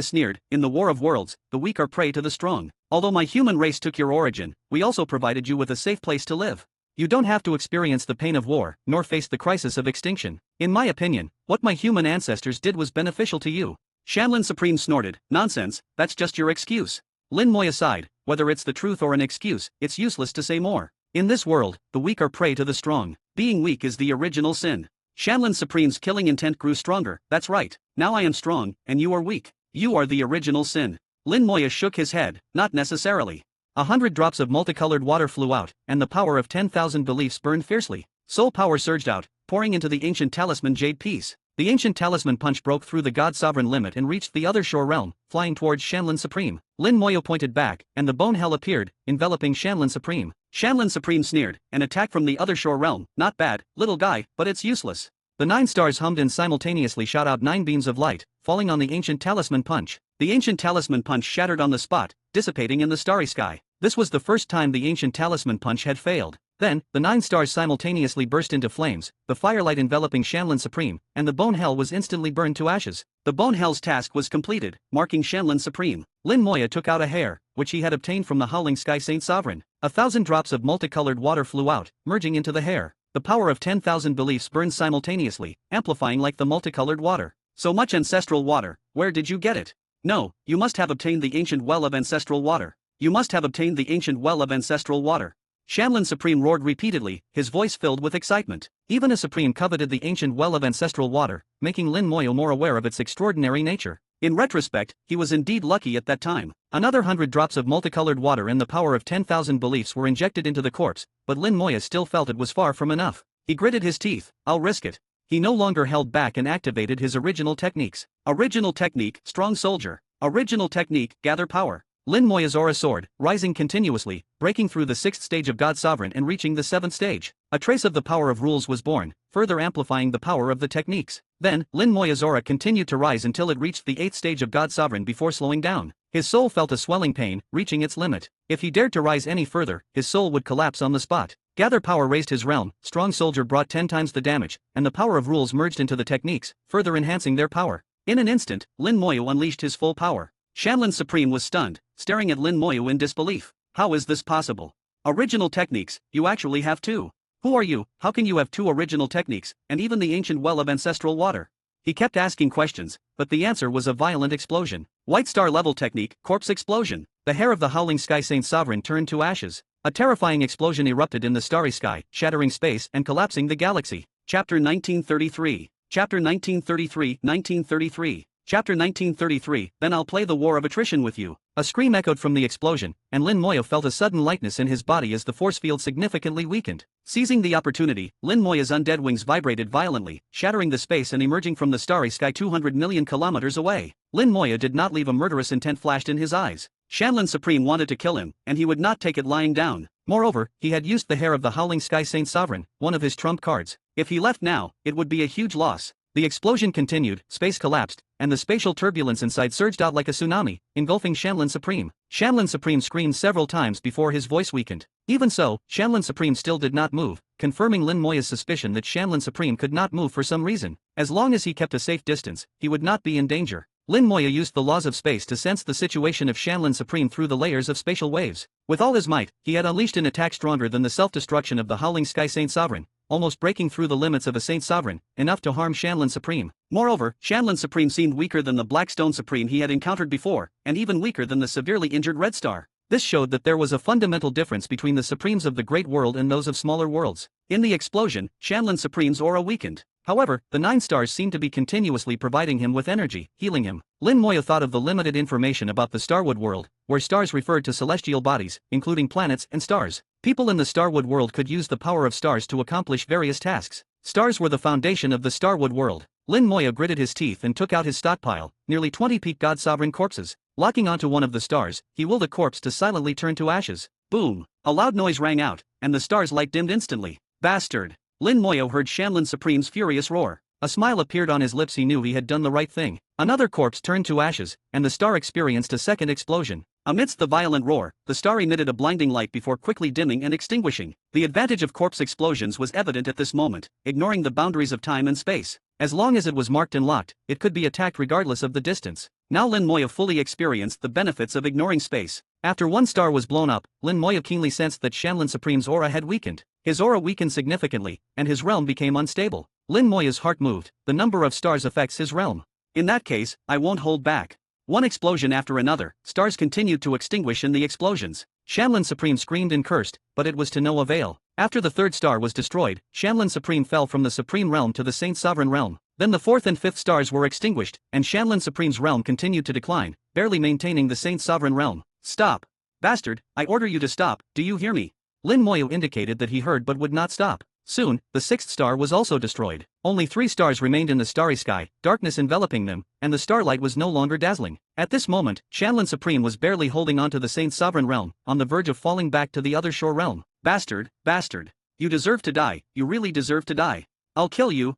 sneered, in the War of Worlds, the weak are prey to the strong. Although my human race took your origin, we also provided you with a safe place to live. You don't have to experience the pain of war, nor face the crisis of extinction. In my opinion, what my human ancestors did was beneficial to you. Shanlin Supreme snorted, nonsense, that's just your excuse. Lin Moya sighed, whether it's the truth or an excuse, it's useless to say more. In this world, the weak are prey to the strong. Being weak is the original sin. Shanlin Supreme's killing intent grew stronger, that's right. Now I am strong, and you are weak. You are the original sin. Lin Moya shook his head, not necessarily. 100 drops of multicolored water flew out, and the power of 10,000 beliefs burned fiercely. Soul power surged out, pouring into the ancient talisman jade piece. The ancient talisman punch broke through the God Sovereign limit and reached the other shore realm, flying towards Shanlin Supreme. Lin Moya pointed back, and the bone hell appeared, enveloping Shanlin Supreme. Shanlin Supreme sneered, an attack from the other shore realm, not bad, little guy, but it's useless. The 9 stars hummed and simultaneously shot out 9 beams of light, falling on the ancient talisman punch. The ancient talisman punch shattered on the spot, dissipating in the starry sky. This was the first time the ancient talisman punch had failed. Then, the 9 stars simultaneously burst into flames, the firelight enveloping Shanlin Supreme, and the bone hell was instantly burned to ashes. The bone hell's task was completed, marking Shanlin Supreme. Lin Moya took out a hair, which he had obtained from the Howling Sky Saint Sovereign. 1,000 drops of multicolored water flew out, merging into the hair. The power of 10,000 beliefs burned simultaneously, amplifying like the multicolored water. So much ancestral water, where did you get it? No, you must have obtained the ancient well of ancestral water. You must have obtained the ancient well of ancestral water. Shanlin Supreme roared repeatedly, his voice filled with excitement. Even a Supreme coveted the ancient well of ancestral water, making Lin Moya more aware of its extraordinary nature. In retrospect, he was indeed lucky at that time. Another 100 drops of multicolored water and the power of 10,000 beliefs were injected into the corpse, but Lin Moya still felt it was far from enough. He gritted his teeth, I'll risk it. He no longer held back and activated his original techniques. Original technique, strong soldier. Original technique, gather power. Lin Moya's aura soared, rising continuously, breaking through the 6th stage of God Sovereign and reaching the 7th stage. A trace of the power of rules was born, further amplifying the power of the techniques. Then, Lin Moya's aura continued to rise until it reached the 8th stage of God Sovereign before slowing down. His soul felt a swelling pain, reaching its limit. If he dared to rise any further, his soul would collapse on the spot. Gather power raised his realm, strong soldier brought 10 times the damage, and the power of rules merged into the techniques, further enhancing their power. In an instant, Lin Moya unleashed his full power. Shanlin Supreme was stunned, staring at Lin Moya in disbelief. How is this possible? Original techniques, you actually have 2. Who are you? How can you have 2 original techniques, and even the ancient well of ancestral water? He kept asking questions, but the answer was a violent explosion. White star level technique, corpse explosion. The hair of the Howling Sky Saint Sovereign turned to ashes. A terrifying explosion erupted in the starry sky, shattering space and collapsing the galaxy. Chapter 1933. Chapter 1933, 1933. Chapter 1933, then I'll play the war of attrition with you. A scream echoed from the explosion, and Lin Moya felt a sudden lightness in his body as the force field significantly weakened. Seizing the opportunity, Lin Moya's undead wings vibrated violently, shattering the space and emerging from the starry sky 200 million kilometers away. Lin Moya did not leave a murderous intent flashed in his eyes. Shanlin Supreme wanted to kill him, and he would not take it lying down. Moreover, he had used the hair of the Howling Sky Saint Sovereign, one of his trump cards. If he left now, it would be a huge loss. The explosion continued, space collapsed, and the spatial turbulence inside surged out like a tsunami, engulfing Shanlin Supreme. Shanlin Supreme screamed several times before his voice weakened. Even so, Shanlin Supreme still did not move, confirming Lin Moya's suspicion that Shanlin Supreme could not move for some reason. As long as he kept a safe distance, he would not be in danger. Lin Moya used the laws of space to sense the situation of Shanlin Supreme through the layers of spatial waves. With all his might, he had unleashed an attack stronger than the self-destruction of the Howling Sky Saint Sovereign, almost breaking through the limits of a Saint Sovereign, enough to harm Shanlin Supreme. Moreover, Shanlin Supreme seemed weaker than the Blackstone Supreme he had encountered before, and even weaker than the severely injured Red Star. This showed that there was a fundamental difference between the Supremes of the Great World and those of smaller worlds. In the explosion, Shanlin Supreme's aura weakened. However, the 9 stars seemed to be continuously providing him with energy, healing him. Lin Moya thought of the limited information about the Starwood world, where stars referred to celestial bodies, including planets and stars. People in the Starwood world could use the power of stars to accomplish various tasks. Stars were the foundation of the Starwood world. Lin Moya gritted his teeth and took out his stockpile, nearly 20 peak god sovereign corpses. Locking onto one of the stars, he willed the corpse to silently turn to ashes. Boom! A loud noise rang out, and the star's light dimmed instantly. Bastard! Lin Moya heard Shanlin Supreme's furious roar. A smile appeared on his lips. He knew he had done the right thing. Another corpse turned to ashes, and the star experienced a second explosion. Amidst the violent roar, the star emitted a blinding light before quickly dimming and extinguishing. The advantage of corpse explosions was evident at this moment, ignoring the boundaries of time and space. As long as it was marked and locked, it could be attacked regardless of the distance. Now Lin Moya fully experienced the benefits of ignoring space. After one star was blown up, Lin Moya keenly sensed that Shanlin Supreme's aura had weakened. His aura weakened significantly, and his realm became unstable. Lin Moya's heart moved. The number of stars affects his realm. In that case, I won't hold back. One explosion after another, stars continued to extinguish in the explosions. Shanlin Supreme screamed and cursed, but it was to no avail. After the third star was destroyed, Shanlin Supreme fell from the Supreme Realm to the Saint Sovereign Realm. Then the fourth and fifth stars were extinguished, and Shanlin Supreme's realm continued to decline, barely maintaining the Saint Sovereign Realm. Stop! Bastard, I order you to stop, do you hear me? Lin Moya indicated that he heard but would not stop. Soon, the sixth star was also destroyed. Only 3 stars remained in the starry sky, darkness enveloping them, and the starlight was no longer dazzling. At this moment, Shanlin Supreme was barely holding on to the Saint Sovereign Realm, on the verge of falling back to the other shore realm. Bastard, bastard. You deserve to die, you really deserve to die. I'll kill you,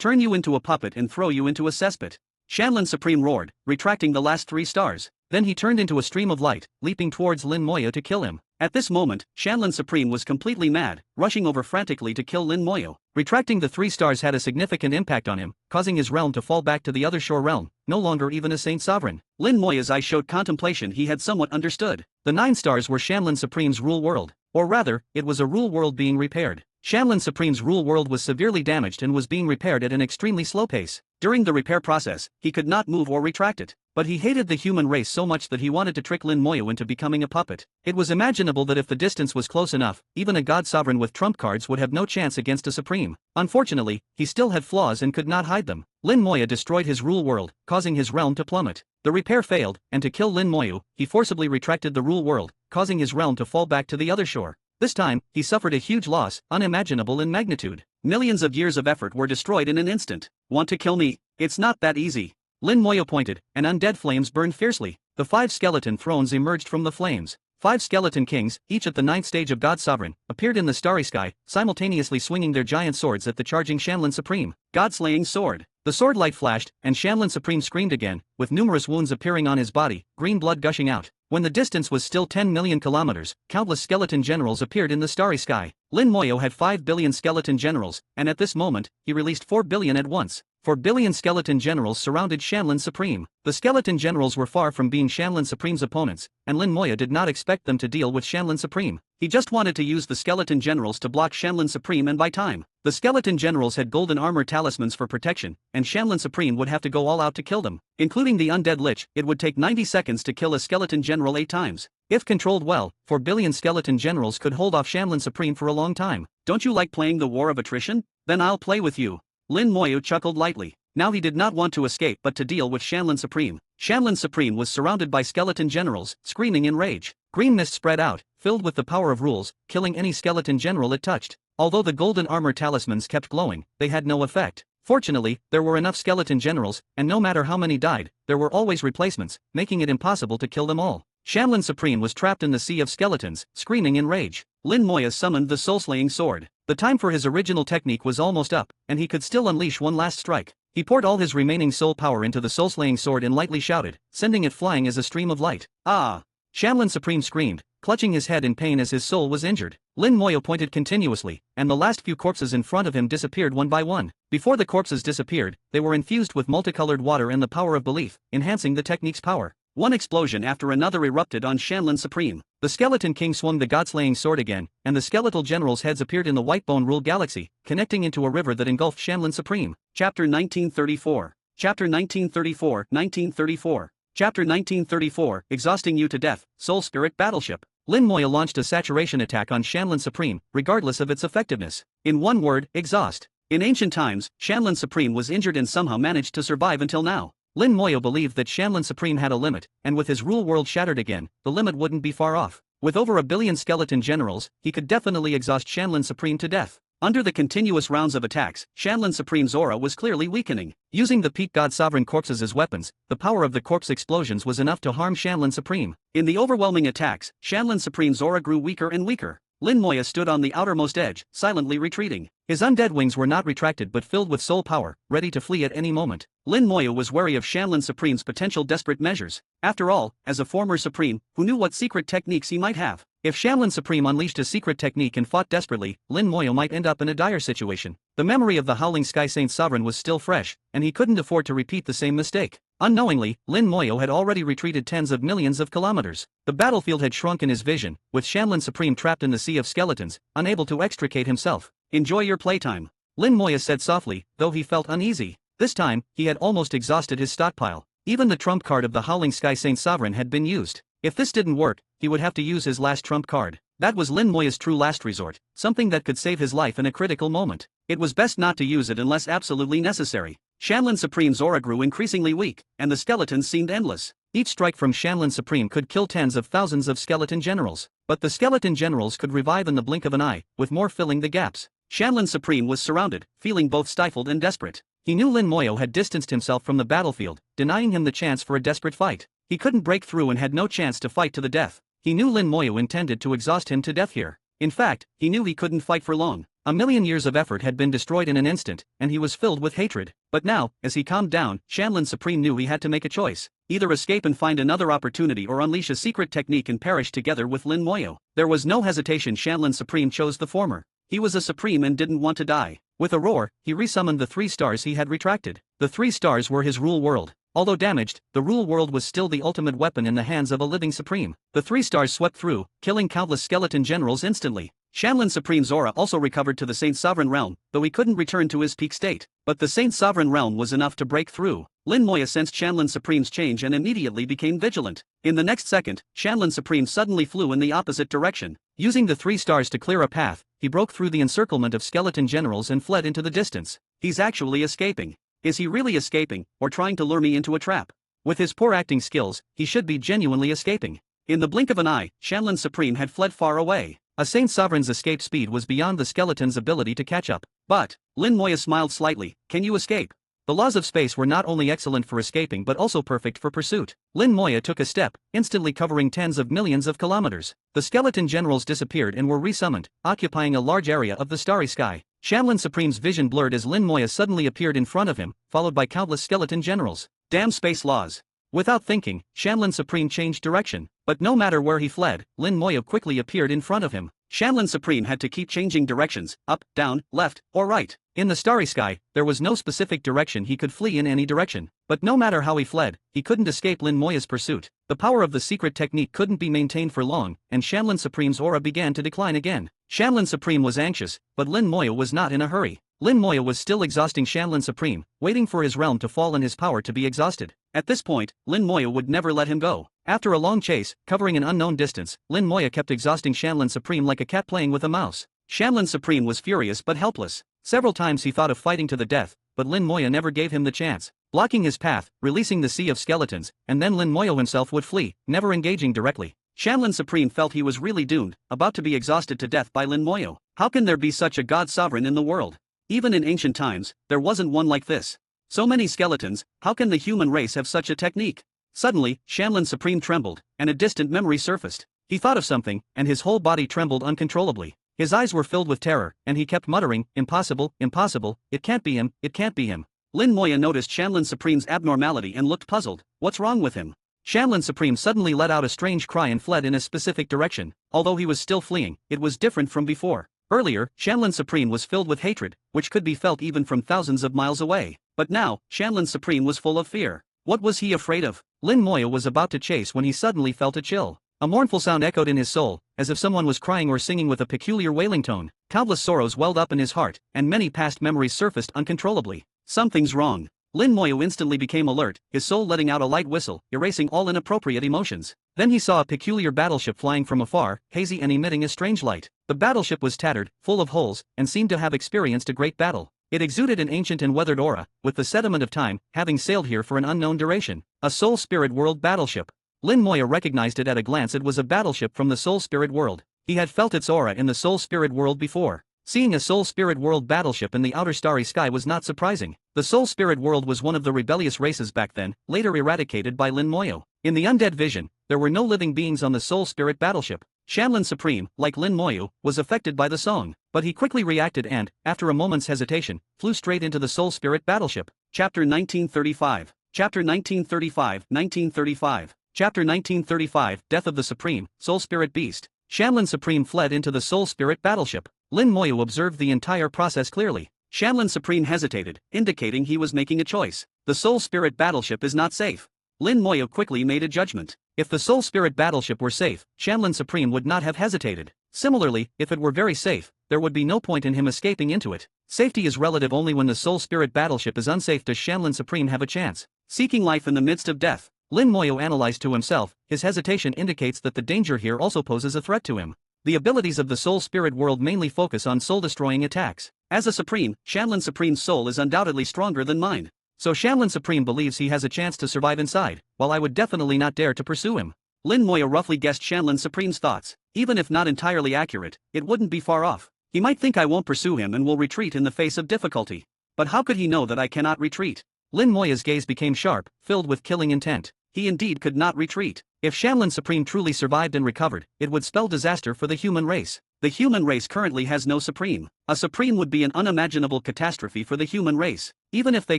turn you into a puppet and throw you into a cesspit. Shanlin Supreme roared, retracting the last 3 stars. Then he turned into a stream of light, leaping towards Lin Moya to kill him. At this moment, Shanlin Supreme was completely mad, rushing over frantically to kill Lin Moya. Retracting the 3 stars had a significant impact on him, causing his realm to fall back to the other shore realm, no longer even a Saint Sovereign. Lin Moya's eyes showed contemplation. He had somewhat understood. The 9 stars were Shanlin Supreme's rule world. Or rather, it was a rule world being repaired. Shanlin Supreme's rule world was severely damaged and was being repaired at an extremely slow pace. During the repair process, he could not move or retract it. But he hated the human race so much that he wanted to trick Lin Moya into becoming a puppet. It was imaginable that if the distance was close enough, even a god sovereign with trump cards would have no chance against a supreme. Unfortunately, he still had flaws and could not hide them. Lin Moya destroyed his rule world, causing his realm to plummet. The repair failed, and to kill Lin Moya, he forcibly retracted the rule world, causing his realm to fall back to the other shore. This time, he suffered a huge loss, unimaginable in magnitude. Millions of years of effort were destroyed in an instant. Want to kill me? It's not that easy. Lin Moya pointed, and undead flames burned fiercely. The 5 skeleton thrones emerged from the flames. 5 skeleton kings, each at the 9th stage of God Sovereign, appeared in the starry sky, simultaneously swinging their giant swords at the charging Shanlin Supreme. God-slaying sword. The sword light flashed, and Shanlin Supreme screamed again, with numerous wounds appearing on his body, green blood gushing out. When the distance was still 10 million kilometers, countless skeleton generals appeared in the starry sky. Lin Moya had 5 billion skeleton generals, and at this moment, he released 4 billion at once. 4 billion skeleton generals surrounded Shanlin Supreme. The skeleton generals were far from being Shanlin Supreme's opponents, and Lin Moya did not expect them to deal with Shanlin Supreme. He just wanted to use the skeleton generals to block Shanlin Supreme and buy time. The skeleton generals had golden armor talismans for protection, and Shanlin Supreme would have to go all out to kill them. Including the undead lich, it would take 90 seconds to kill a skeleton general 8 times. If controlled well, 4 billion skeleton generals could hold off Shanlin Supreme for a long time. Don't you like playing the war of attrition? Then I'll play with you. Lin Moya chuckled lightly. Now he did not want to escape but to deal with Shanlin Supreme. Shanlin Supreme was surrounded by skeleton generals, screaming in rage. Green mist spread out, filled with the power of rules, killing any skeleton general it touched. Although the golden armor talismans kept glowing, they had no effect. Fortunately, there were enough skeleton generals, and no matter how many died, there were always replacements, making it impossible to kill them all. Shanlin Supreme was trapped in the sea of skeletons, screaming in rage. Lin Moya summoned the soul-slaying sword. The time for his original technique was almost up, and he could still unleash one last strike. He poured all his remaining soul power into the soul-slaying sword and lightly shouted, sending it flying as a stream of light. Ah! Shanlin Supreme screamed, clutching his head in pain as his soul was injured. Lin Moya pointed continuously, and the last few corpses in front of him disappeared one by one. Before the corpses disappeared, they were infused with multicolored water and the power of belief, enhancing the technique's power. One explosion after another erupted on Shanlin Supreme. The Skeleton King swung the god-slaying sword again, and the skeletal generals' heads appeared in the Whitebone-ruled galaxy, connecting into a river that engulfed Shanlin Supreme. Chapter 1934. Chapter 1934, 1934. Chapter 1934, Exhausting You to Death, Soul Spirit Battleship. Lin Moya launched a saturation attack on Shanlin Supreme, regardless of its effectiveness. In one word, exhaust. In ancient times, Shanlin Supreme was injured and somehow managed to survive until now. Lin Moyo believed that Shanlin Supreme had a limit, and with his rule world shattered again, the limit wouldn't be far off. With over 1 billion skeleton generals, he could definitely exhaust Shanlin Supreme to death. Under the continuous rounds of attacks, Shanlin Supreme's aura was clearly weakening. Using the Peak God Sovereign corpses as weapons, the power of the corpse explosions was enough to harm Shanlin Supreme. In the overwhelming attacks, Shanlin Supreme's aura grew weaker and weaker. Lin Moya stood on the outermost edge, silently retreating. His undead wings were not retracted but filled with soul power, ready to flee at any moment. Lin Moya was wary of Shanlin Supreme's potential desperate measures. After all, as a former Supreme, who knew what secret techniques he might have, if Shanlin Supreme unleashed a secret technique and fought desperately, Lin Moyo might end up in a dire situation. The memory of the Howling Sky Saint Sovereign was still fresh, and he couldn't afford to repeat the same mistake. Unknowingly, Lin Moyo had already retreated tens of millions of kilometers. The battlefield had shrunk in his vision, with Shanlin Supreme trapped in the sea of skeletons, unable to extricate himself. "Enjoy your playtime," Lin Moya said softly, though he felt uneasy. This time, he had almost exhausted his stockpile. Even the trump card of the Howling Sky Saint Sovereign had been used. If this didn't work, he would have to use his last trump card. That was Lin Moya's true last resort, something that could save his life in a critical moment. It was best not to use it unless absolutely necessary. Shanlin Supreme's aura grew increasingly weak, and the skeletons seemed endless. Each strike from Shanlin Supreme could kill tens of thousands of skeleton generals. But the skeleton generals could revive in the blink of an eye, with more filling the gaps. Shanlin Supreme was surrounded, feeling both stifled and desperate. He knew Lin Moyo had distanced himself from the battlefield, denying him the chance for a desperate fight. He couldn't break through and had no chance to fight to the death. He knew Lin Moyo intended to exhaust him to death here. In fact, he knew he couldn't fight for long. 1 million years of effort had been destroyed in an instant, and he was filled with hatred. But now, as he calmed down, Shanlin Supreme knew he had to make a choice. Either escape and find another opportunity or unleash a secret technique and perish together with Lin Moyo. There was no hesitation. Shanlin Supreme chose the former. He was a Supreme and didn't want to die. With a roar, he resummoned the 3 stars he had retracted. The 3 stars were his rule world. Although damaged, the rule world was still the ultimate weapon in the hands of a living Supreme. The 3 stars swept through, killing countless skeleton generals instantly. Shanlin Supreme's aura also recovered to the Saint Sovereign Realm, though he couldn't return to his peak state. But the Saint Sovereign Realm was enough to break through. Lin Moya sensed Shanlin Supreme's change and immediately became vigilant. In the next second, Shanlin Supreme suddenly flew in the opposite direction. Using the 3 stars to clear a path, he broke through the encirclement of skeleton generals and fled into the distance. He's actually escaping. Is he really escaping, or trying to lure me into a trap? With his poor acting skills, he should be genuinely escaping. In the blink of an eye, Shanlin Supreme had fled far away. A Saint Sovereign's escape speed was beyond the skeleton's ability to catch up. But, Lin Moya smiled slightly, can you escape? The laws of space were not only excellent for escaping but also perfect for pursuit. Lin Moya took a step, instantly covering tens of millions of kilometers. The skeleton generals disappeared and were resummoned, occupying a large area of the starry sky. Shanlin Supreme's vision blurred as Lin Moya suddenly appeared in front of him, followed by countless skeleton generals. Damn space laws. Without thinking, Shanlin Supreme changed direction. But no matter where he fled, Lin Moya quickly appeared in front of him. Shanlin Supreme had to keep changing directions, up, down, left, or right. In the starry sky, there was no specific direction he could flee in any direction. But no matter how he fled, he couldn't escape Lin Moya's pursuit. The power of the secret technique couldn't be maintained for long, and Shanlin Supreme's aura began to decline again. Shanlin Supreme was anxious, but Lin Moya was not in a hurry. Lin Moya was still exhausting Shanlin Supreme, waiting for his realm to fall and his power to be exhausted. At this point, Lin Moya would never let him go. After a long chase, covering an unknown distance, Lin Moya kept exhausting Shanlin Supreme like a cat playing with a mouse. Shanlin Supreme was furious but helpless. Several times he thought of fighting to the death, but Lin Moya never gave him the chance, blocking his path, releasing the sea of skeletons, and then Lin Moya himself would flee, never engaging directly. Shanlin Supreme felt he was really doomed, about to be exhausted to death by Lin Moya. How can there be such a god sovereign in the world? Even in ancient times, there wasn't one like this. So many skeletons, how can the human race have such a technique? Suddenly, Shanlin Supreme trembled, and a distant memory surfaced. He thought of something, and his whole body trembled uncontrollably. His eyes were filled with terror, and he kept muttering, "Impossible, impossible, it can't be him, it can't be him." Lin Moya noticed Shanlin Supreme's abnormality and looked puzzled. What's wrong with him? Shanlin Supreme suddenly let out a strange cry and fled in a specific direction. Although he was still fleeing, it was different from before. Earlier, Shanlin Supreme was filled with hatred, which could be felt even from thousands of miles away. But now, Shanlin Supreme was full of fear. What was he afraid of? Lin Moya was about to chase when he suddenly felt a chill. A mournful sound echoed in his soul, as if someone was crying or singing with a peculiar wailing tone. Countless sorrows welled up in his heart, and many past memories surfaced uncontrollably. Something's wrong. Lin Moya instantly became alert, his soul letting out a light whistle, erasing all inappropriate emotions. Then he saw a peculiar battleship flying from afar, hazy and emitting a strange light. The battleship was tattered, full of holes, and seemed to have experienced a great battle. It exuded an ancient and weathered aura, with the sediment of time, having sailed here for an unknown duration. A Soul Spirit World battleship. Lin Moya recognized it at a glance. It was a battleship from the Soul Spirit World. He had felt its aura in the Soul Spirit World before. Seeing a Soul Spirit World battleship in the outer starry sky was not surprising. The Soul Spirit World was one of the rebellious races back then, later eradicated by Lin Moyo. In the undead vision, there were no living beings on the Soul Spirit battleship. Shanlin Supreme, like Lin Moyo, was affected by the song, but he quickly reacted and, after a moment's hesitation, flew straight into the Soul Spirit battleship. Chapter 1935. Chapter 1935, 1935. Chapter 1935, Death of the Supreme, Soul Spirit Beast. Shanlin Supreme fled into the Soul Spirit battleship. Lin Moyo observed the entire process clearly. Shanlin Supreme hesitated, indicating he was making a choice. The Soul Spirit battleship is not safe. Lin Moyo quickly made a judgment. If the Soul Spirit battleship were safe, Shanlin Supreme would not have hesitated. Similarly, if it were very safe, there would be no point in him escaping into it. Safety is relative only when the Soul Spirit battleship is unsafe. Does Shanlin Supreme have a chance? Seeking life in the midst of death. Lin Moyo analyzed to himself, his hesitation indicates that the danger here also poses a threat to him. The abilities of the Soul Spirit World mainly focus on soul-destroying attacks. As a Supreme, Shanlin Supreme's soul is undoubtedly stronger than mine. So Shanlin Supreme believes he has a chance to survive inside, while I would definitely not dare to pursue him. Lin Moya roughly guessed Shanlin Supreme's thoughts. Even if not entirely accurate, it wouldn't be far off. He might think I won't pursue him and will retreat in the face of difficulty. But how could he know that I cannot retreat? Lin Moya's gaze became sharp, filled with killing intent. He indeed could not retreat. If Shanlin Supreme truly survived and recovered, it would spell disaster for the human race. The human race currently has no Supreme. A Supreme would be an unimaginable catastrophe for the human race. Even if they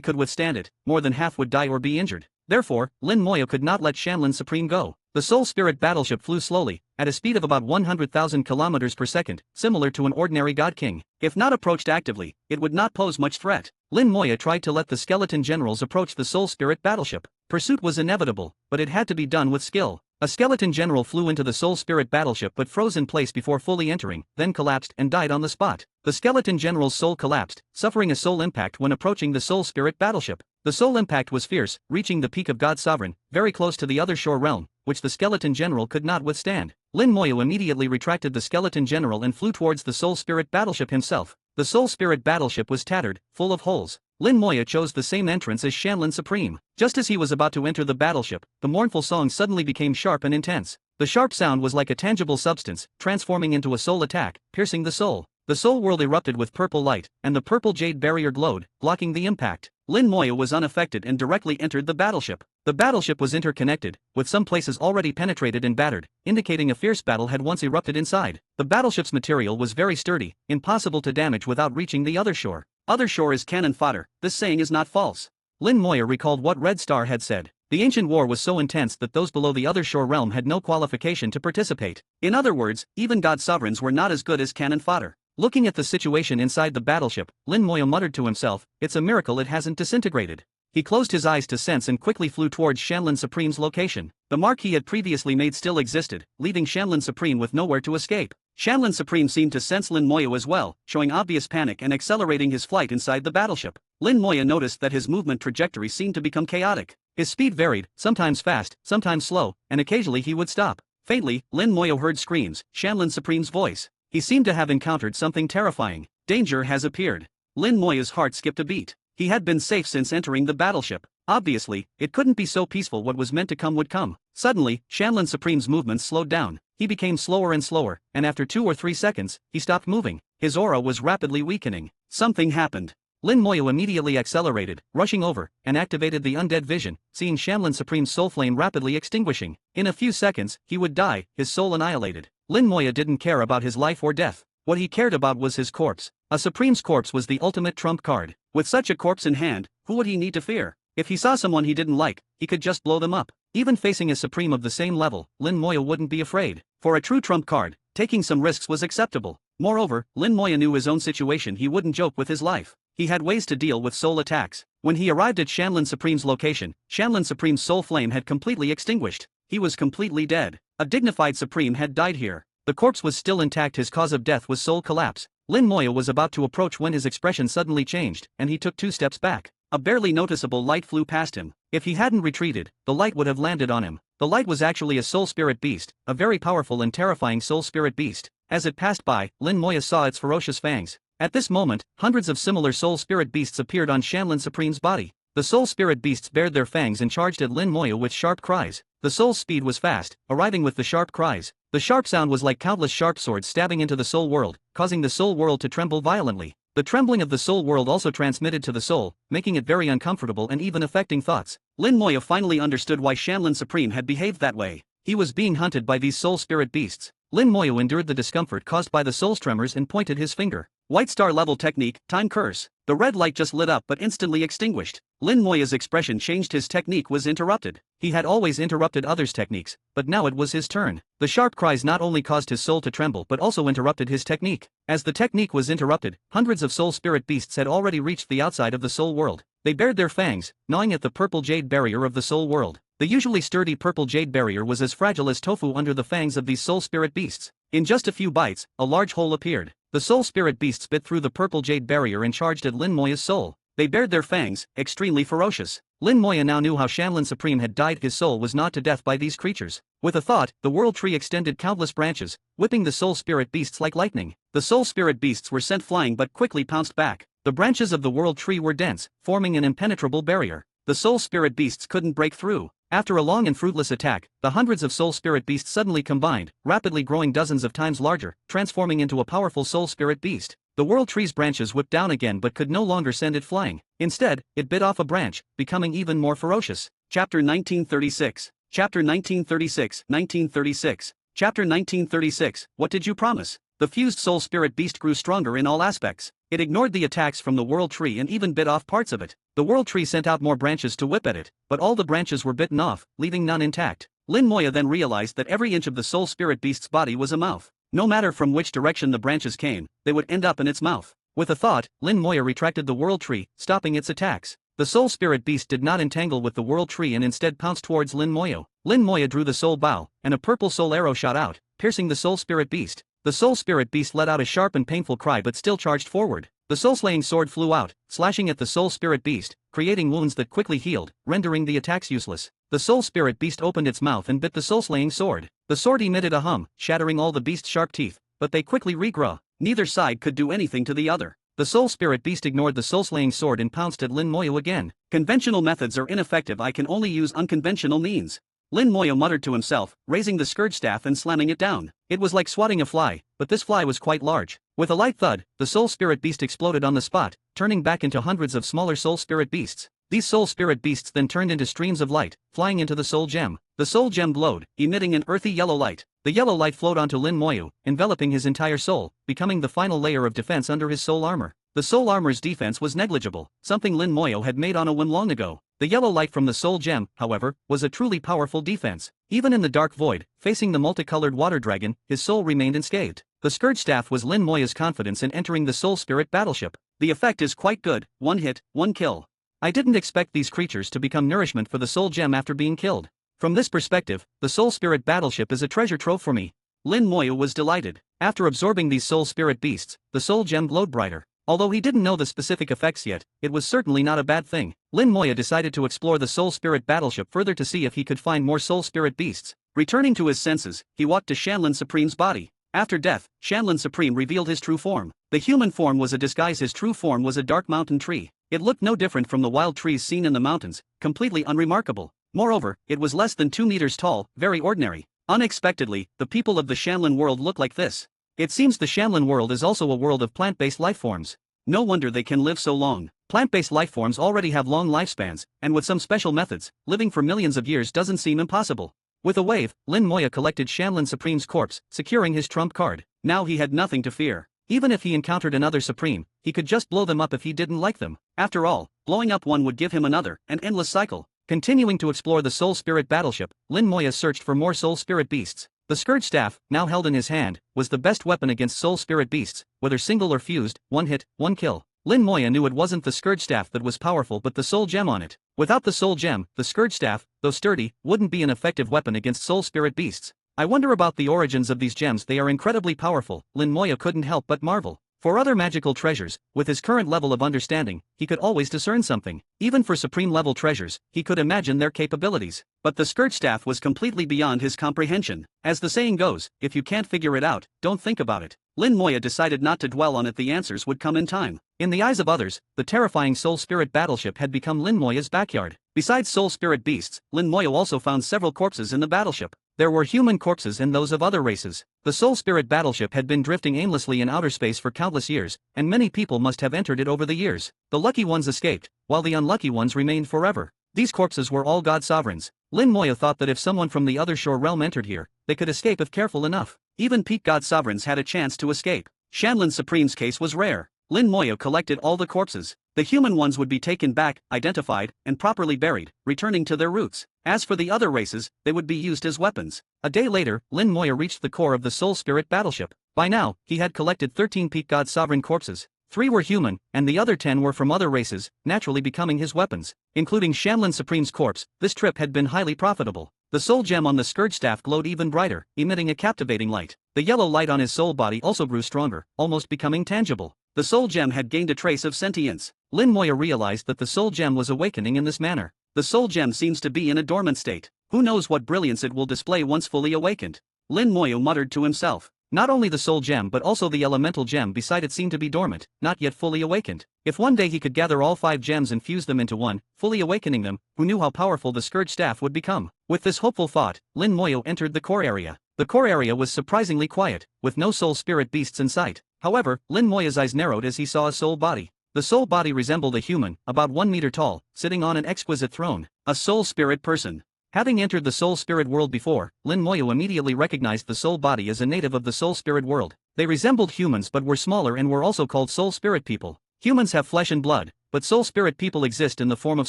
could withstand it, more than half would die or be injured. Therefore, Lin Moya could not let Shanlin Supreme go. The Soul Spirit battleship flew slowly, at a speed of about 100,000 kilometers per second, similar to an ordinary God King. If not approached actively, it would not pose much threat. Lin Moya tried to let the skeleton generals approach the Soul Spirit battleship. Pursuit was inevitable, but it had to be done with skill. A skeleton general flew into the Soul Spirit battleship but froze in place before fully entering, then collapsed and died on the spot. The skeleton general's soul collapsed, suffering a soul impact when approaching the Soul Spirit battleship. The soul impact was fierce, reaching the peak of God Sovereign, very close to the other shore realm, which the skeleton general could not withstand. Lin Moyo immediately retracted the skeleton general and flew towards the Soul Spirit battleship himself. The Soul Spirit battleship was tattered, full of holes. Lin Moya chose the same entrance as Shanlin Supreme. Just as he was about to enter the battleship, the mournful song suddenly became sharp and intense. The sharp sound was like a tangible substance, transforming into a soul attack, piercing the soul. The soul world erupted with purple light, and the purple jade barrier glowed, blocking the impact. Lin Moya was unaffected and directly entered the battleship. The battleship was interconnected, with some places already penetrated and battered, indicating a fierce battle had once erupted inside. The battleship's material was very sturdy, impossible to damage without reaching the other shore. Other shore is cannon fodder. This saying is not false. Lin Moya recalled what Red Star had said. The ancient war was so intense that those below the other shore realm had no qualification to participate. In other words, even God Sovereigns were not as good as cannon fodder. Looking at the situation inside the battleship, Lin Moya muttered to himself, "It's a miracle it hasn't disintegrated." He closed his eyes to sense and quickly flew towards Shanlin Supreme's location. The mark he had previously made still existed, leaving Shanlin Supreme with nowhere to escape. Shanlin Supreme seemed to sense Lin Moya as well, showing obvious panic and accelerating his flight inside the battleship. Lin Moya noticed that his movement trajectory seemed to become chaotic. His speed varied, sometimes fast, sometimes slow, and occasionally he would stop. Faintly, Lin Moya heard screams, Shanlin Supreme's voice. He seemed to have encountered something terrifying. Danger has appeared. Lin Moya's heart skipped a beat. He had been safe since entering the battleship. Obviously, it couldn't be so peaceful. What was meant to come would come. Suddenly, Shanlin Supreme's movements slowed down. He became slower and slower, and after 2 or 3 seconds, he stopped moving. His aura was rapidly weakening. Something happened. Lin Moya immediately accelerated, rushing over, and activated the undead vision, seeing Shanlin Supreme's soul flame rapidly extinguishing. In a few seconds, he would die, his soul annihilated. Lin Moya didn't care about his life or death. What he cared about was his corpse. A Supreme's corpse was the ultimate trump card. With such a corpse in hand, who would he need to fear? If he saw someone he didn't like, he could just blow them up. Even facing a Supreme of the same level, Lin Moya wouldn't be afraid. For a true trump card, taking some risks was acceptable. Moreover, Lin Moya knew his own situation. He wouldn't joke with his life. He had ways to deal with soul attacks. When he arrived at Shanlin Supreme's location, Shanlin Supreme's soul flame had completely extinguished. He was completely dead. A dignified Supreme had died here. The corpse was still intact. His cause of death was soul collapse. Lin Moya was about to approach when his expression suddenly changed, and he took 2 steps back. A barely noticeable light flew past him. If he hadn't retreated, the light would have landed on him. The light was actually a soul spirit beast, a very powerful and terrifying soul spirit beast. As it passed by, Lin Moya saw its ferocious fangs. At this moment, hundreds of similar soul spirit beasts appeared on Shanlin Supreme's body. The soul spirit beasts bared their fangs and charged at Lin Moya with sharp cries. The soul's speed was fast, arriving with the sharp cries. The sharp sound was like countless sharp swords stabbing into the soul world, causing the soul world to tremble violently. The trembling of the soul world also transmitted to the soul, making it very uncomfortable and even affecting thoughts. Lin Moya finally understood why Shanlin Supreme had behaved that way. He was being hunted by these soul spirit beasts. Lin Moya endured the discomfort caused by the soul's tremors and pointed his finger. White star level technique, time curse. The red light just lit up but instantly extinguished. Lin Moya's expression changed. His technique was interrupted. He had always interrupted others' techniques, but now it was his turn. The sharp cries not only caused his soul to tremble but also interrupted his technique. As the technique was interrupted, hundreds of soul spirit beasts had already reached the outside of the soul world. They bared their fangs, gnawing at the purple jade barrier of the soul world. The usually sturdy purple jade barrier was as fragile as tofu under the fangs of these soul spirit beasts. In just a few bites, a large hole appeared. The soul spirit beasts bit through the purple jade barrier and charged at Lin Moya's soul. They bared their fangs, extremely ferocious. Lin Moya now knew how Shanlin Supreme had died. His soul was gnawed to death by these creatures. With a thought, the world tree extended countless branches, whipping the soul spirit beasts like lightning. The soul spirit beasts were sent flying but quickly pounced back. The branches of the world tree were dense, forming an impenetrable barrier. The soul spirit beasts couldn't break through. After a long and fruitless attack, the hundreds of soul spirit beasts suddenly combined, rapidly growing dozens of times larger, transforming into a powerful soul spirit beast. The world tree's branches whipped down again but could no longer send it flying. Instead, it bit off a branch, becoming even more ferocious. Chapter 1936. Chapter 1936. 1936. Chapter 1936. What did you promise? The fused soul spirit beast grew stronger in all aspects. It ignored the attacks from the world tree and even bit off parts of it. The world tree sent out more branches to whip at it, but all the branches were bitten off, leaving none intact. Lin Moya then realized that every inch of the soul spirit beast's body was a mouth. No matter from which direction the branches came, they would end up in its mouth. With a thought, Lin Moya retracted the world tree, stopping its attacks. The soul spirit beast did not entangle with the world tree and instead pounced towards Lin Moya. Lin Moya drew the soul bow, and a purple soul arrow shot out, piercing the soul spirit beast. The soul spirit beast let out a sharp and painful cry but still charged forward. The soul-slaying sword flew out, slashing at the soul spirit beast, creating wounds that quickly healed, rendering the attacks useless. The soul spirit beast opened its mouth and bit the soul-slaying sword. The sword emitted a hum, shattering all the beast's sharp teeth, but they quickly regrow. Neither side could do anything to the other. The soul spirit beast ignored the soul-slaying sword and pounced at Lin Moya again. Conventional methods are ineffective. I can only use unconventional means. Lin Moya muttered to himself, raising the scourge staff and slamming it down. It was like swatting a fly, but this fly was quite large. With a light thud, the soul spirit beast exploded on the spot, turning back into hundreds of smaller soul spirit beasts. These soul spirit beasts then turned into streams of light, flying into the soul gem. The soul gem glowed, emitting an earthy yellow light. The yellow light flowed onto Lin Moya, enveloping his entire soul, becoming the final layer of defense under his soul armor. The soul armor's defense was negligible, something Lin Moya had made on a whim long ago. The yellow light from the soul gem, however, was a truly powerful defense. Even in the dark void, facing the multicolored water dragon, his soul remained unscathed. The scourge staff was Lin Moya's confidence in entering the soul spirit battleship. The effect is quite good, one hit, one kill. I didn't expect these creatures to become nourishment for the soul gem after being killed. From this perspective, the soul spirit battleship is a treasure trove for me. Lin Moya was delighted. After absorbing these soul spirit beasts, the soul gem glowed brighter. Although he didn't know the specific effects yet, it was certainly not a bad thing. Lin Moya decided to explore the soul spirit battleship further to see if he could find more soul spirit beasts. Returning to his senses, he walked to Shanlin Supreme's body. After death, Shanlin Supreme revealed his true form. The human form was a disguise. His true form was a dark mountain tree. It looked no different from the wild trees seen in the mountains, completely unremarkable. Moreover, it was less than 2 meters tall, very ordinary. Unexpectedly, the people of the Shanlin world look like this. It seems the Shanlin world is also a world of plant-based lifeforms. No wonder they can live so long. Plant-based lifeforms already have long lifespans, and with some special methods, living for millions of years doesn't seem impossible. With a wave, Lin Moya collected Shanlin Supreme's corpse, securing his trump card. Now he had nothing to fear. Even if he encountered another Supreme, he could just blow them up if he didn't like them. After all, blowing up one would give him another, an endless cycle. Continuing to explore the soul spirit battleship, Lin Moya searched for more soul spirit beasts. The scourge staff, now held in his hand, was the best weapon against soul spirit beasts, whether single or fused, one hit, one kill. Lin Moya knew it wasn't the scourge staff that was powerful but the soul gem on it. Without the soul gem, the scourge staff, though sturdy, wouldn't be an effective weapon against soul spirit beasts. I wonder about the origins of these gems. They are incredibly powerful. Lin Moya couldn't help but marvel. For other magical treasures, with his current level of understanding, he could always discern something. Even for supreme-level treasures, he could imagine their capabilities. But the scourge staff was completely beyond his comprehension. As the saying goes, if you can't figure it out, don't think about it. Lin Moya decided not to dwell on it. The answers would come in time. In the eyes of others, the terrifying Soul Spirit battleship had become Lin Moya's backyard. Besides Soul Spirit beasts, Lin Moya also found several corpses in the battleship. There were human corpses and those of other races. The Soul Spirit battleship had been drifting aimlessly in outer space for countless years, and many people must have entered it over the years. The lucky ones escaped, while the unlucky ones remained forever. These corpses were all god sovereigns. Lin Moya thought that if someone from the other shore realm entered here, they could escape if careful enough. Even peak god sovereigns had a chance to escape. Shanlin Supreme's case was rare. Lin Moya collected all the corpses. The human ones would be taken back, identified, and properly buried, returning to their roots. As for the other races, they would be used as weapons. A day later, Lin Moya reached the core of the Soul Spirit battleship. By now, he had collected 13 peak god sovereign corpses. 3 were human, and the other 10 were from other races, naturally becoming his weapons. Including Shanlin Supreme's corpse, this trip had been highly profitable. The soul gem on the scourge staff glowed even brighter, emitting a captivating light. The yellow light on his soul body also grew stronger, almost becoming tangible. The soul gem had gained a trace of sentience. Lin Moya realized that the soul gem was awakening in this manner. The soul gem seems to be in a dormant state. Who knows what brilliance it will display once fully awakened? Lin Moya muttered to himself. Not only the soul gem but also the elemental gem beside it seemed to be dormant, not yet fully awakened. If one day he could gather all 5 gems and fuse them into one, fully awakening them, who knew how powerful the scourge staff would become? With this hopeful thought, Lin Moya entered the core area. The core area was surprisingly quiet, with no soul spirit beasts in sight. However, Lin Moya's eyes narrowed as he saw a soul body. The soul body resembled a human, about 1 meter tall, sitting on an exquisite throne. A soul spirit person. Having entered the soul spirit world before, Lin Moya immediately recognized the soul body as a native of the soul spirit world. They resembled humans but were smaller and were also called soul spirit people. Humans have flesh and blood, but soul spirit people exist in the form of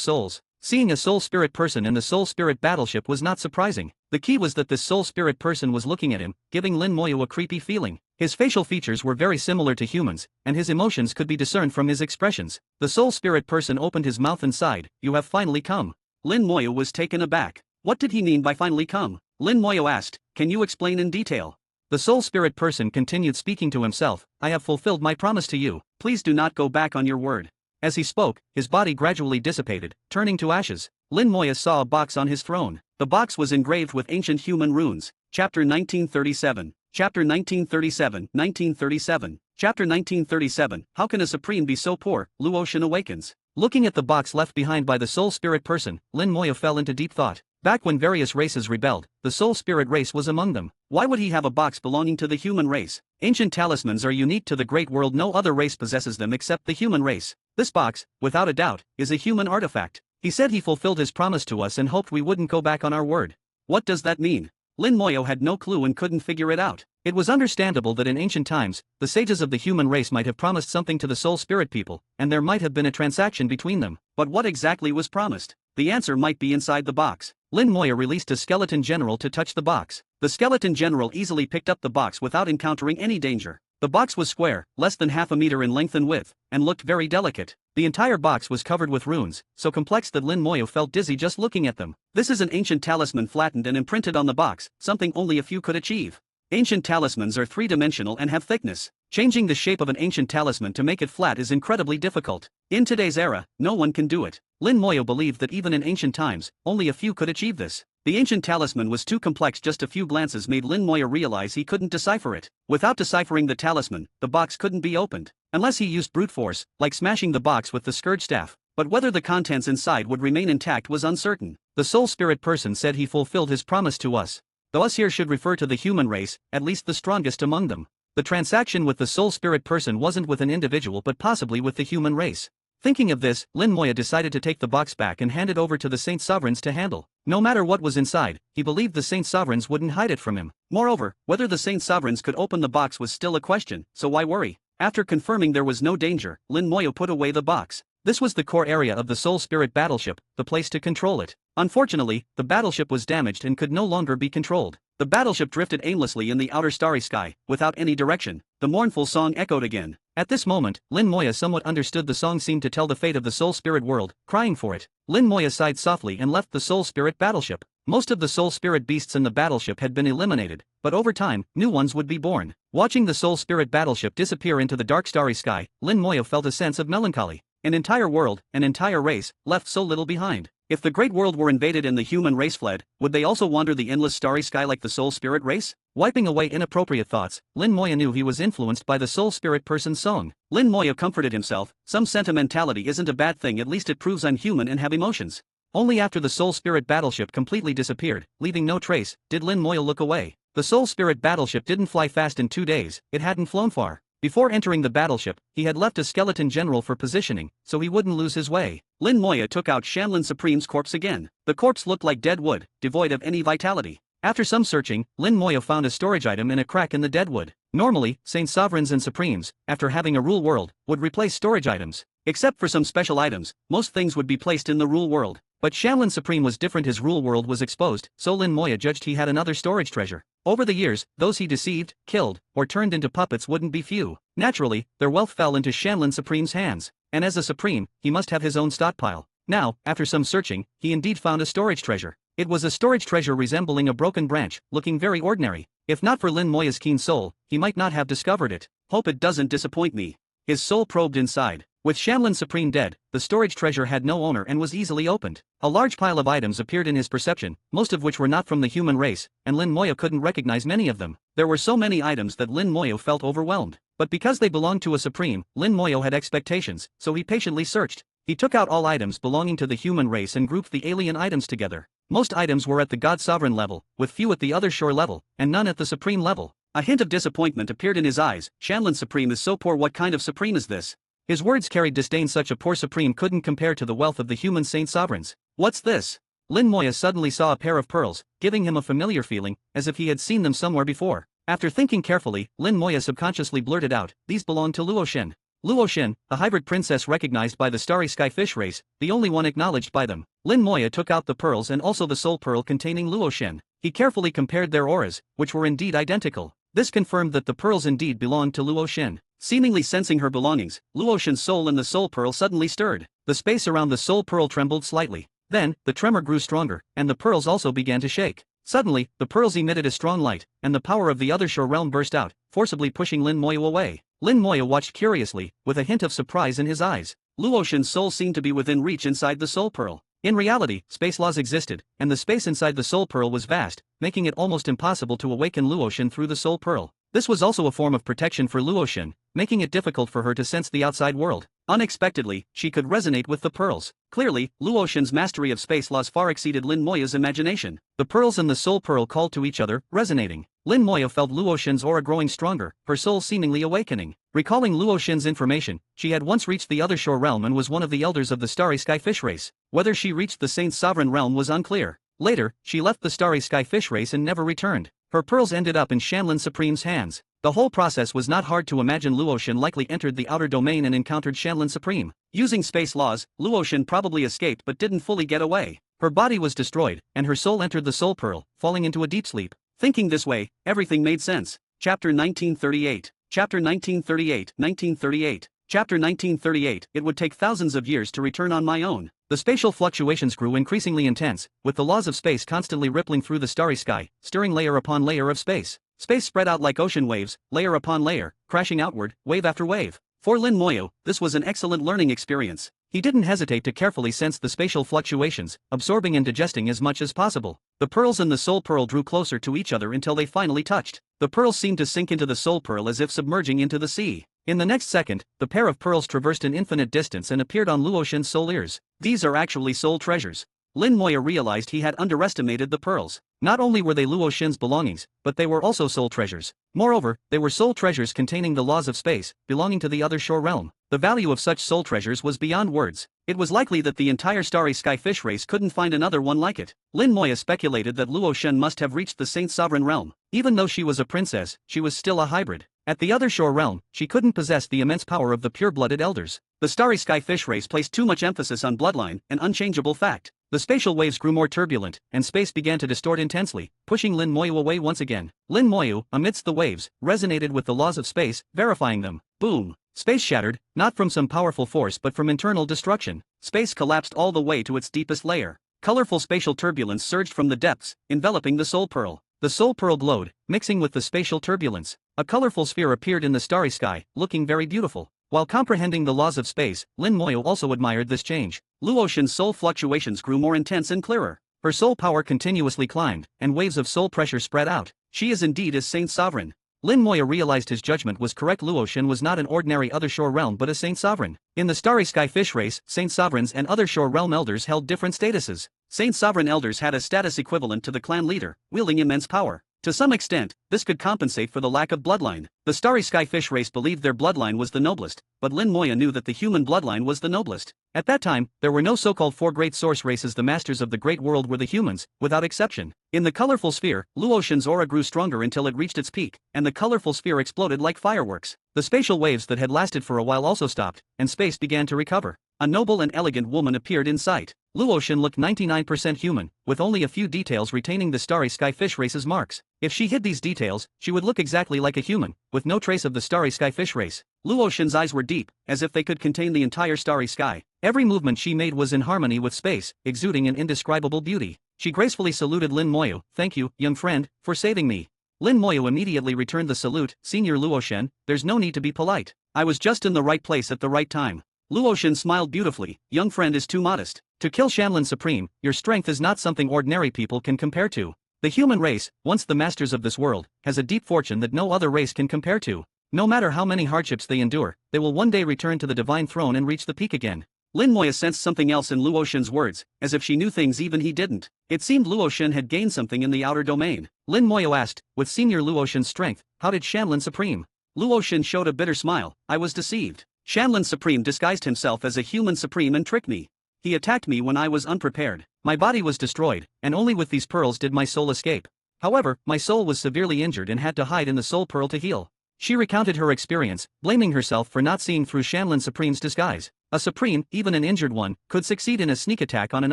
souls. Seeing a soul spirit person in the soul spirit battleship was not surprising. The key was that this soul spirit person was looking at him, giving Lin Moya a creepy feeling. His facial features were very similar to humans, and his emotions could be discerned from his expressions. The soul spirit person opened his mouth and sighed, "You have finally come." Lin Moya was taken aback. What did he mean by finally come? Lin Moya asked, "Can you explain in detail?" The soul spirit person continued speaking to himself, "I have fulfilled my promise to you. Please do not go back on your word." As he spoke, his body gradually dissipated, turning to ashes. Lin Moya saw a box on his throne. The box was engraved with ancient human runes. Chapter 1937. Chapter 1937, 1937. Chapter 1937, How can a supreme be so poor? Luotian awakens. Looking at the box left behind by the soul spirit person, Lin Moya fell into deep thought. Back when various races rebelled, the soul spirit race was among them. Why would he have a box belonging to the human race? Ancient talismans are unique to the great world. No other race possesses them except the human race. This box, without a doubt, is a human artifact. He said he fulfilled his promise to us and hoped we wouldn't go back on our word. What does that mean? Lin Moya had no clue and couldn't figure it out. It was understandable that in ancient times, the sages of the human race might have promised something to the soul spirit people, and there might have been a transaction between them. But what exactly was promised? The answer might be inside the box. Lin Moya released a skeleton general to touch the box. The skeleton general easily picked up the box without encountering any danger. The box was square, less than half a meter in length and width, and looked very delicate. The entire box was covered with runes, so complex that Lin Moya felt dizzy just looking at them. This is an ancient talisman flattened and imprinted on the box, something only a few could achieve. Ancient talismans are 3-dimensional and have thickness. Changing the shape of an ancient talisman to make it flat is incredibly difficult. In today's era, no one can do it. Lin Moya believed that even in ancient times, only a few could achieve this. The ancient talisman was too complex. Just a few glances made Lin Moya realize he couldn't decipher it. Without deciphering the talisman, the box couldn't be opened. Unless he used brute force, like smashing the box with the scourge staff. But whether the contents inside would remain intact was uncertain. The soul spirit person said he fulfilled his promise to us. The us here should refer to the human race, at least the strongest among them. The transaction with the soul spirit person wasn't with an individual but possibly with the human race. Thinking of this, Lin Moya decided to take the box back and hand it over to the Saint Sovereigns to handle. No matter what was inside, he believed the Saint Sovereigns wouldn't hide it from him. Moreover, whether the Saint Sovereigns could open the box was still a question, so why worry? After confirming there was no danger, Lin Moya put away the box. This was the core area of the Soul Spirit battleship, the place to control it. Unfortunately, the battleship was damaged and could no longer be controlled. The battleship drifted aimlessly in the outer starry sky, without any direction. The mournful song echoed again. At this moment, Lin Moya somewhat understood. The song seemed to tell the fate of the Soul Spirit world, crying for it. Lin Moya sighed softly and left the Soul Spirit battleship. Most of the Soul Spirit beasts in the battleship had been eliminated, but over time, new ones would be born. Watching the Soul Spirit battleship disappear into the dark starry sky, Lin Moya felt a sense of melancholy. An entire world, an entire race, left so little behind. If the great world were invaded and the human race fled, would they also wander the endless starry sky like the Soul Spirit race? Wiping away inappropriate thoughts, Lin Moya knew he was influenced by the Soul Spirit person's song. Lin Moya comforted himself, some sentimentality isn't a bad thing, at least it proves I'm human and have emotions. Only after the Soul Spirit battleship completely disappeared, leaving no trace, did Lin Moya look away. The Soul Spirit battleship didn't fly fast in 2 days, it hadn't flown far. Before entering the battleship, he had left a skeleton general for positioning, so he wouldn't lose his way. Lin Moya took out Shanlin Supreme's corpse again. The corpse looked like dead wood, devoid of any vitality. After some searching, Lin Moya found a storage item in a crack in the dead wood. Normally, Saint Sovereigns and Supremes, after having a rule world, would replace storage items. Except for some special items, most things would be placed in the rule world. But Shanlin Supreme was different. His rule world was exposed, so Lin Moya judged he had another storage treasure. Over the years, those he deceived, killed, or turned into puppets wouldn't be few. Naturally, their wealth fell into Shanlin Supreme's hands, and as a Supreme, he must have his own stockpile. Now, after some searching, he indeed found a storage treasure. It was a storage treasure resembling a broken branch, looking very ordinary. If not for Lin Moya's keen soul, he might not have discovered it. Hope it doesn't disappoint me. His soul probed inside. With Shanlin Supreme dead, the storage treasure had no owner and was easily opened. A large pile of items appeared in his perception, most of which were not from the human race, and Lin Moya couldn't recognize many of them. There were so many items that Lin Moya felt overwhelmed. But because they belonged to a Supreme, Lin Moya had expectations, so he patiently searched. He took out all items belonging to the human race and grouped the alien items together. Most items were at the God Sovereign level, with few at the other shore level, and none at the Supreme level. A hint of disappointment appeared in his eyes. Shanlin Supreme is so poor. What kind of Supreme is this? His words carried disdain. Such a poor Supreme couldn't compare to the wealth of the human Saint Sovereigns. What's this? Lin Moya suddenly saw a pair of pearls, giving him a familiar feeling, as if he had seen them somewhere before. After thinking carefully, Lin Moya subconsciously blurted out, "These belong to Luoshen." Luoshen, the hybrid princess recognized by the Starry Sky Fish race, the only one acknowledged by them. Lin Moya took out the pearls and also the soul pearl containing Luoshen. He carefully compared their auras, which were indeed identical. This confirmed that the pearls indeed belonged to Luoshen. Seemingly sensing her belongings, Luoshen's soul and the soul pearl suddenly stirred. The space around the soul pearl trembled slightly. Then, the tremor grew stronger, and the pearls also began to shake. Suddenly, the pearls emitted a strong light, and the power of the other shore realm burst out, forcibly pushing Lin Moya away. Lin Moya watched curiously, with a hint of surprise in his eyes. Luoshen's soul seemed to be within reach inside the soul pearl. In reality, space laws existed, and the space inside the soul pearl was vast, making it almost impossible to awaken Luoshen through the soul pearl. This was also a form of protection for Luoshen, making it difficult for her to sense the outside world. Unexpectedly, she could resonate with the pearls. Clearly, Luoshen's mastery of space laws far exceeded Lin Moya's imagination. The pearls and the soul pearl called to each other, resonating. Lin Moya felt Luoshen's aura growing stronger, her soul seemingly awakening. Recalling Luoshen's information, she had once reached the other shore realm and was one of the elders of the Starry Sky Fish race. Whether she reached the Saint's sovereign realm was unclear. Later, she left the Starry Sky Fish race and never returned. Her pearls ended up in Shanlin Supreme's hands. The whole process was not hard to imagine. Luoshen likely entered the outer domain and encountered Shanlin Supreme. Using space laws, Luoshen probably escaped but didn't fully get away. Her body was destroyed, and her soul entered the soul pearl, falling into a deep sleep. Thinking this way, everything made sense. Chapter 1938. Chapter 1938, 1938. Chapter 1938. It would take thousands of years to return on my own. The spatial fluctuations grew increasingly intense, with the laws of space constantly rippling through the starry sky, stirring layer upon layer of space. Space spread out like ocean waves, layer upon layer, crashing outward, wave after wave. For Lin Moya, this was an excellent learning experience. He didn't hesitate to carefully sense the spatial fluctuations, absorbing and digesting as much as possible. The pearls and the soul pearl drew closer to each other until they finally touched. The pearls seemed to sink into the soul pearl as if submerging into the sea. In the next second, the pair of pearls traversed an infinite distance and appeared on Luoshen's soul ears. These are actually soul treasures. Lin Moya realized he had underestimated the pearls. Not only were they Luoshen's belongings, but they were also soul treasures. Moreover, they were soul treasures containing the laws of space, belonging to the other shore realm. The value of such soul treasures was beyond words. It was likely that the entire Starry Sky Fish race couldn't find another one like it. Lin Moya speculated that Luoshen must have reached the Saint's sovereign realm. Even though she was a princess, she was still a hybrid. At the other shore realm, she couldn't possess the immense power of the pure-blooded elders. The Starry Sky Fish race placed too much emphasis on bloodline, an unchangeable fact. The spatial waves grew more turbulent, and space began to distort intensely, pushing Lin Moya away once again. Lin Moya, amidst the waves, resonated with the laws of space, verifying them. Boom! Space shattered, not from some powerful force but from internal destruction. Space collapsed all the way to its deepest layer. Colorful spatial turbulence surged from the depths, enveloping the soul pearl. The soul pearl glowed, mixing with the spatial turbulence. A colorful sphere appeared in the starry sky, looking very beautiful. While comprehending the laws of space, Lin Moyo also admired this change. Luotian's soul fluctuations grew more intense and clearer. Her soul power continuously climbed, and waves of soul pressure spread out. She is indeed a saint sovereign. Lin Moya realized his judgment was correct. Luotian was not an ordinary other shore realm but a saint sovereign. In the starry sky fish race, saint sovereigns and other shore realm elders held different statuses. Saint sovereign elders had a status equivalent to the clan leader, wielding immense power. To some extent, this could compensate for the lack of bloodline. The starry sky fish race believed their bloodline was the noblest, but Lin Moya knew that the human bloodline was the noblest. At that time, there were no so-called four great source races. The masters of the great world were the humans, without exception. In the colorful sphere, Luotian's aura grew stronger until it reached its peak, and the colorful sphere exploded like fireworks. The spatial waves that had lasted for a while also stopped, and space began to recover. A noble and elegant woman appeared in sight. Luotian looked 99% human, with only a few details retaining the starry sky fish race's marks. If she hid these details, she would look exactly like a human, with no trace of the starry sky fish race. Luotian's eyes were deep, as if they could contain the entire starry sky. Every movement she made was in harmony with space, exuding an indescribable beauty. She gracefully saluted Lin Moyo. "Thank you, young friend, for saving me." Lin Moyo immediately returned the salute. "Senior Luotian, there's no need to be polite. I was just in the right place at the right time." Luotian smiled beautifully. "Young friend is too modest. To kill Shanlin Supreme, your strength is not something ordinary people can compare to. The human race, once the masters of this world, has a deep fortune that no other race can compare to. No matter how many hardships they endure, they will one day return to the divine throne and reach the peak again." Lin Moya sensed something else in Luotian's words, as if she knew things even he didn't. It seemed Luotian had gained something in the outer domain. Lin Moya asked, "With Senior Luotian's strength, how did Shanlin Supreme?" Luotian showed a bitter smile. "I was deceived. Shanlin Supreme disguised himself as a human supreme and tricked me. He attacked me when I was unprepared. My body was destroyed, and only with these pearls did my soul escape. However, my soul was severely injured and had to hide in the soul pearl to heal." She recounted her experience, blaming herself for not seeing through Shanlin Supreme's disguise. A supreme, even an injured one, could succeed in a sneak attack on an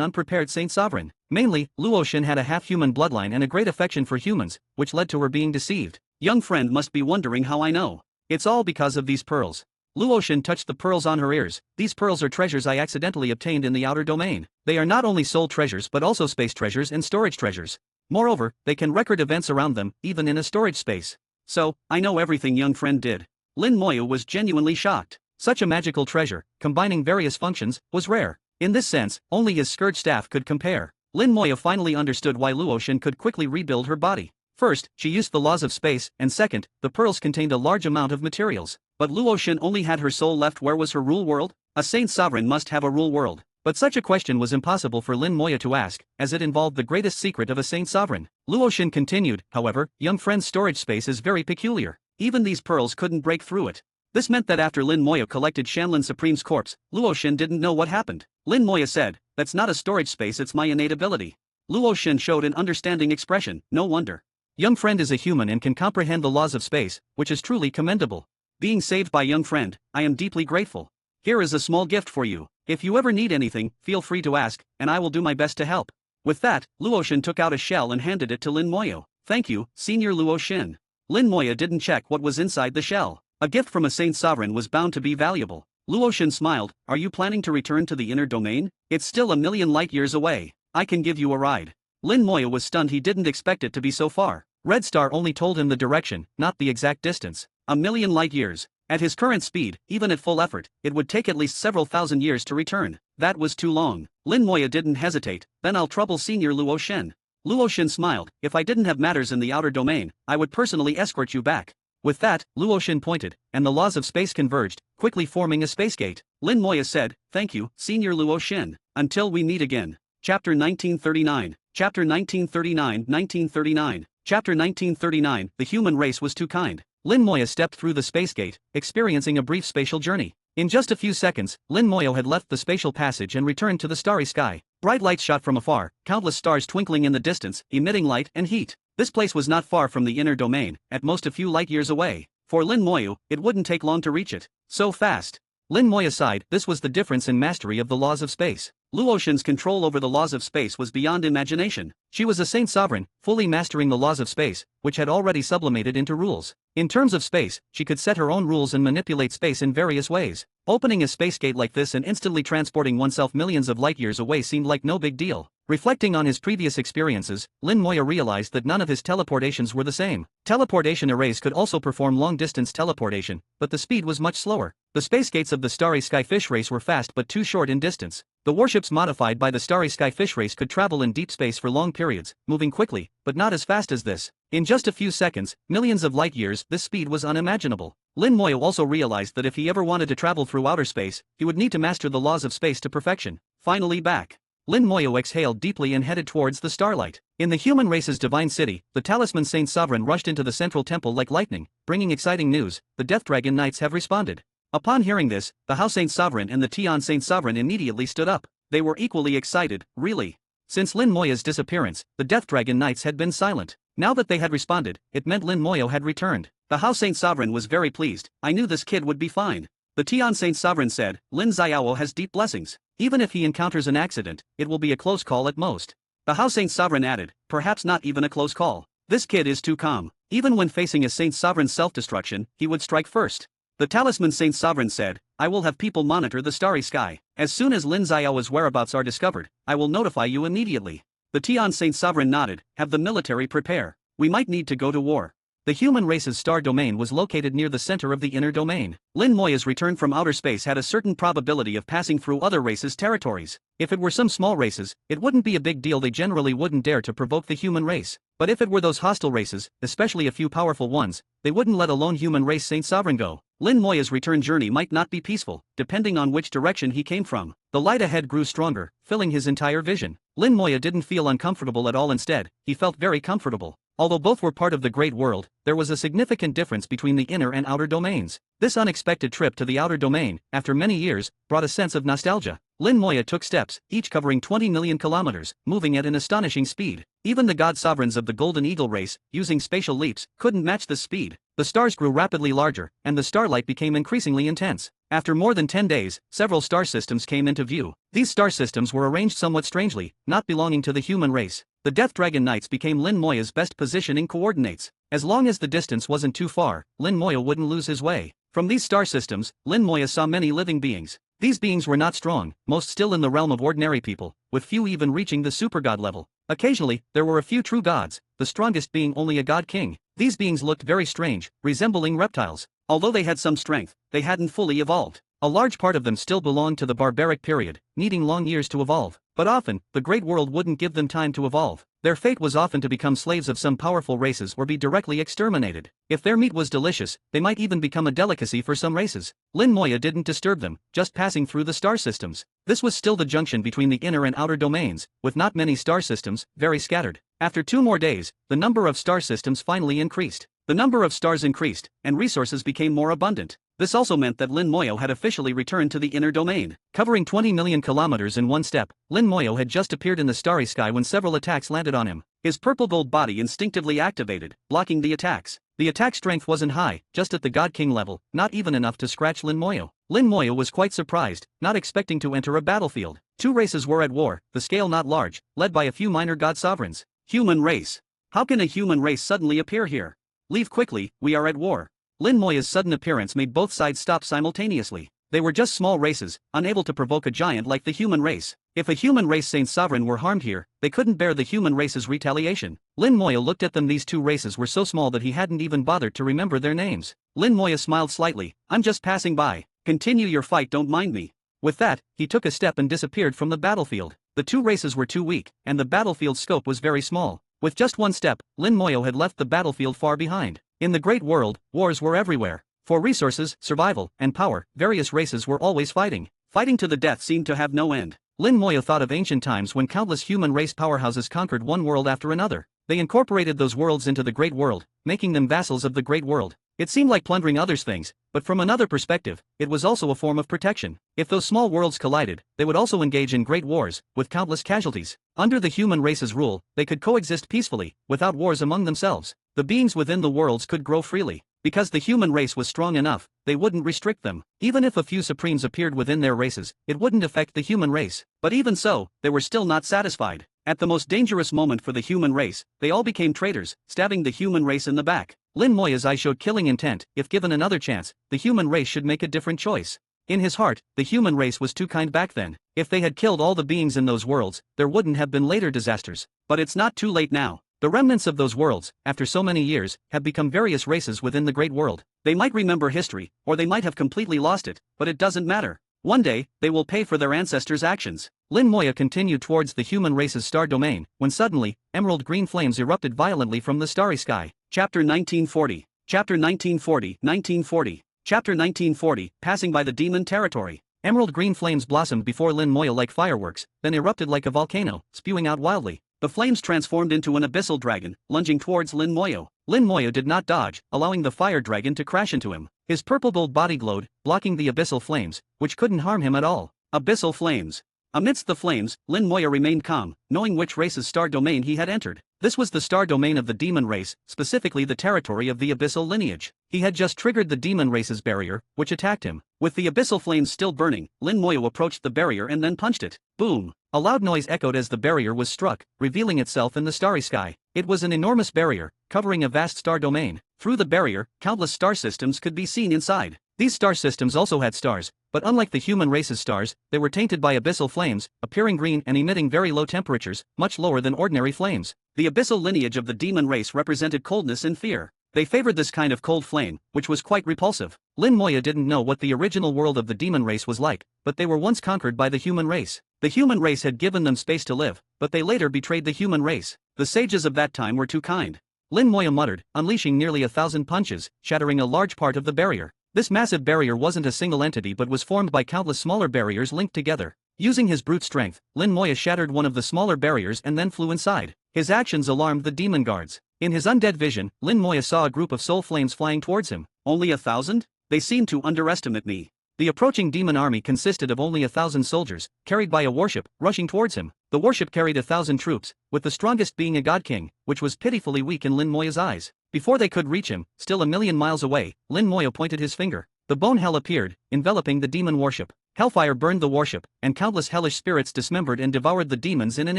unprepared saint sovereign. Mainly, Luotian had a half-human bloodline and a great affection for humans, which led to her being deceived. "Young friend must be wondering how I know. It's all because of these pearls." Luotian touched the pearls on her ears. "These pearls are treasures I accidentally obtained in the outer domain. They are not only soul treasures but also space treasures and storage treasures. Moreover, they can record events around them, even in a storage space. So, I know everything young friend did." Lin Moyo was genuinely shocked. Such a magical treasure, combining various functions, was rare. In this sense, only his scourge staff could compare. Lin Moyo finally understood why Luotian could quickly rebuild her body. First, she used the laws of space, and second, the pearls contained a large amount of materials. But Luotian only had her soul left. Where was her rule world? A saint sovereign must have a rule world. But such a question was impossible for Lin Moya to ask, as it involved the greatest secret of a saint sovereign. Luotian continued, "However, young friend's storage space is very peculiar. Even these pearls couldn't break through it." This meant that after Lin Moya collected Shanlin Supreme's corpse, Luotian didn't know what happened. Lin Moya said, "That's not a storage space, it's my innate ability." Luotian showed an understanding expression. "No wonder. Young friend is a human and can comprehend the laws of space, which is truly commendable. Being saved by young friend, I am deeply grateful. Here is a small gift for you. If you ever need anything, feel free to ask, and I will do my best to help." With that, Luotian took out a shell and handed it to Lin Moyo. "Thank you, Senior Luotian." Lin Moya didn't check what was inside the shell. A gift from a saint sovereign was bound to be valuable. Luotian smiled. "Are you planning to return to the inner domain? It's still a million light years away. I can give you a ride." Lin Moya was stunned. He didn't expect it to be so far. Red Star only told him the direction, not the exact distance. A million light years. At his current speed, even at full effort, it would take at least several thousand years to return. That was too long. Lin Moya didn't hesitate. "Then I'll trouble Senior Luotian." Luotian smiled. "If I didn't have matters in the outer domain, I would personally escort you back." With that, Luotian pointed, and the laws of space converged, quickly forming a space gate. Lin Moya said, "Thank you, Senior Luotian. Until we meet again." Chapter 1939. Chapter 1939. 1939. Chapter 1939. The human race was too kind. Lin Moya stepped through the space gate, experiencing a brief spatial journey. In just a few seconds, Lin Moyo had left the spatial passage and returned to the starry sky. Bright lights shot from afar, countless stars twinkling in the distance, emitting light and heat. This place was not far from the inner domain, at most a few light years away. For Lin Moyo, it wouldn't take long to reach it. So fast. Lin Moya sighed. This was the difference in mastery of the laws of space. Luotian's control over the laws of space was beyond imagination. She was a saint sovereign, fully mastering the laws of space, which had already sublimated into rules. In terms of space, she could set her own rules and manipulate space in various ways. Opening a space gate like this and instantly transporting oneself millions of light years away seemed like no big deal. Reflecting on his previous experiences, Lin Moya realized that none of his teleportations were the same. Teleportation arrays could also perform long-distance teleportation, but the speed was much slower. The space gates of the Starry Sky Fish race were fast but too short in distance. The warships modified by the Starry Sky Fish race could travel in deep space for long periods, moving quickly, but not as fast as this. In just a few seconds, millions of light years, this speed was unimaginable. Lin Moya also realized that if he ever wanted to travel through outer space, he would need to master the laws of space to perfection. Finally back. Lin Moya exhaled deeply and headed towards the starlight. In the human race's divine city, the Talisman Saint Sovereign rushed into the central temple like lightning, bringing exciting news. The Death Dragon Knights have responded. Upon hearing this, the Hao Saint Sovereign and the Tian Saint Sovereign immediately stood up. They were equally excited, really. Since Lin Moya's disappearance, the Death Dragon Knights had been silent. Now that they had responded, it meant Lin Moya had returned. The Hao Saint Sovereign was very pleased. I knew this kid would be fine. The Tian Saint Sovereign said, Lin Xiao has deep blessings. Even if he encounters an accident, it will be a close call at most. The Hao Saint Sovereign added, perhaps not even a close call. This kid is too calm. Even when facing a Saint Sovereign's self-destruction, he would strike first. The Talisman Saint Sovereign said, I will have people monitor the starry sky. As soon as Lin Xiao's whereabouts are discovered, I will notify you immediately. The Tian Saint Sovereign nodded, have the military prepare. We might need to go to war. The human race's star domain was located near the center of the inner domain. Lin Moya's return from outer space had a certain probability of passing through other races' territories. If it were some small races, it wouldn't be a big deal. They generally wouldn't dare to provoke the human race. But if it were those hostile races, especially a few powerful ones, they wouldn't let a lone human race Saint Sovereign go. Lin Moya's return journey might not be peaceful, depending on which direction he came from. The light ahead grew stronger, filling his entire vision. Lin Moya didn't feel uncomfortable at all. Instead, he felt very comfortable. Although both were part of the great world, there was a significant difference between the inner and outer domains. This unexpected trip to the outer domain, after many years, brought a sense of nostalgia. Lin Moya took steps, each covering 20 million kilometers, moving at an astonishing speed. Even the god sovereigns of the Golden Eagle race, using spatial leaps, couldn't match this speed. The stars grew rapidly larger, and the starlight became increasingly intense. After more than 10 days, several star systems came into view. These star systems were arranged somewhat strangely, not belonging to the human race. The Death Dragon Knights became Lin Moya's best positioning coordinates. As long as the distance wasn't too far, Lin Moya wouldn't lose his way. From these star systems, Lin Moya saw many living beings. These beings were not strong, most still in the realm of ordinary people, with few even reaching the supergod level. Occasionally, there were a few true gods, the strongest being only a god king. These beings looked very strange, resembling reptiles. Although they had some strength, they hadn't fully evolved. A large part of them still belonged to the barbaric period, needing long years to evolve. But often, the great world wouldn't give them time to evolve. Their fate was often to become slaves of some powerful races or be directly exterminated. If their meat was delicious, they might even become a delicacy for some races. Lin Moya didn't disturb them, just passing through the star systems. This was still the junction between the inner and outer domains, with not many star systems, very scattered. After 2 more days, the number of star systems finally increased. The number of stars increased, and resources became more abundant. This also meant that Lin Moya had officially returned to the inner domain. Covering 20 million kilometers in one step, Lin Moya had just appeared in the starry sky when several attacks landed on him. His purple-gold body instinctively activated, blocking the attacks. The attack strength wasn't high, just at the God King level, not even enough to scratch Lin Moya. Lin Moya was quite surprised, not expecting to enter a battlefield. 2 races were at war, the scale not large, led by a few minor god sovereigns. Human race. How can a human race suddenly appear here? Leave quickly, we are at war. Lin Moya's sudden appearance made both sides stop simultaneously. They were just small races, unable to provoke a giant like the human race. If a human race Saint Sovereign were harmed here, they couldn't bear the human race's retaliation. Lin Moya looked at them. These 2 races were so small that he hadn't even bothered to remember their names. Lin Moya smiled slightly, I'm just passing by. Continue your fight, don't mind me. With that, he took a step and disappeared from the battlefield. The 2 races were too weak, and the battlefield's scope was very small. With just 1 step, Lin Moya had left the battlefield far behind. In the great world, wars were everywhere. For resources, survival, and power, various races were always fighting. Fighting to the death seemed to have no end. Lin Moya thought of ancient times when countless human race powerhouses conquered one world after another. They incorporated those worlds into the great world, making them vassals of the great world. It seemed like plundering others' things, but from another perspective, it was also a form of protection. If those small worlds collided, they would also engage in great wars, with countless casualties. Under the human race's rule, they could coexist peacefully, without wars among themselves. The beings within the worlds could grow freely. Because the human race was strong enough, they wouldn't restrict them. Even if a few supremes appeared within their races, it wouldn't affect the human race. But even so, they were still not satisfied. At the most dangerous moment for the human race, they all became traitors, stabbing the human race in the back. Lin Moya's eyes showed killing intent. If given another chance, the human race should make a different choice. In his heart, the human race was too kind back then. If they had killed all the beings in those worlds, there wouldn't have been later disasters. But it's not too late now. The remnants of those worlds, after so many years, have become various races within the great world. They might remember history, or they might have completely lost it, but it doesn't matter. One day, they will pay for their ancestors' actions. Lin Moya continued towards the human race's star domain, when suddenly, emerald green flames erupted violently from the starry sky. Chapter 1940. Chapter 1940, 1940. Chapter 1940, Passing by the Demon Territory. Emerald green flames blossomed before Lin Moya like fireworks, then erupted like a volcano, spewing out wildly. The flames transformed into an abyssal dragon, lunging towards Lin Moya. Lin Moya did not dodge, allowing the fire dragon to crash into him. His purple-gold body glowed, blocking the abyssal flames, which couldn't harm him at all. Abyssal flames. Amidst the flames, Lin Moya remained calm, knowing which race's star domain he had entered. This was the star domain of the demon race, specifically the territory of the abyssal lineage. He had just triggered the demon race's barrier, which attacked him. With the abyssal flames still burning, Lin Moya approached the barrier and then punched it. Boom! A loud noise echoed as the barrier was struck, revealing itself in the starry sky. It was an enormous barrier, covering a vast star domain. Through the barrier, countless star systems could be seen inside. These star systems also had stars, but unlike the human race's stars, they were tainted by abyssal flames, appearing green and emitting very low temperatures, much lower than ordinary flames. The abyssal lineage of the demon race represented coldness and fear. They favored this kind of cold flame, which was quite repulsive. Lin Moya didn't know what the original world of the demon race was like, but they were once conquered by the human race. The human race had given them space to live, but they later betrayed the human race. The sages of that time were too kind. Lin Moya muttered, unleashing nearly 1,000 punches, shattering a large part of the barrier. This massive barrier wasn't a single entity but was formed by countless smaller barriers linked together. Using his brute strength, Lin Moya shattered one of the smaller barriers and then flew inside. His actions alarmed the demon guards. In his undead vision, Lin Moya saw a group of soul flames flying towards him. Only 1,000? They seem to underestimate me. The approaching demon army consisted of only 1,000 soldiers, carried by a warship, rushing towards him. The warship carried 1,000 troops, with the strongest being a god king, which was pitifully weak in Lin Moya's eyes. Before they could reach him, still 1,000,000 miles away, Lin Moya pointed his finger. The bone hell appeared, enveloping the demon warship. Hellfire burned the warship, and countless hellish spirits dismembered and devoured the demons in an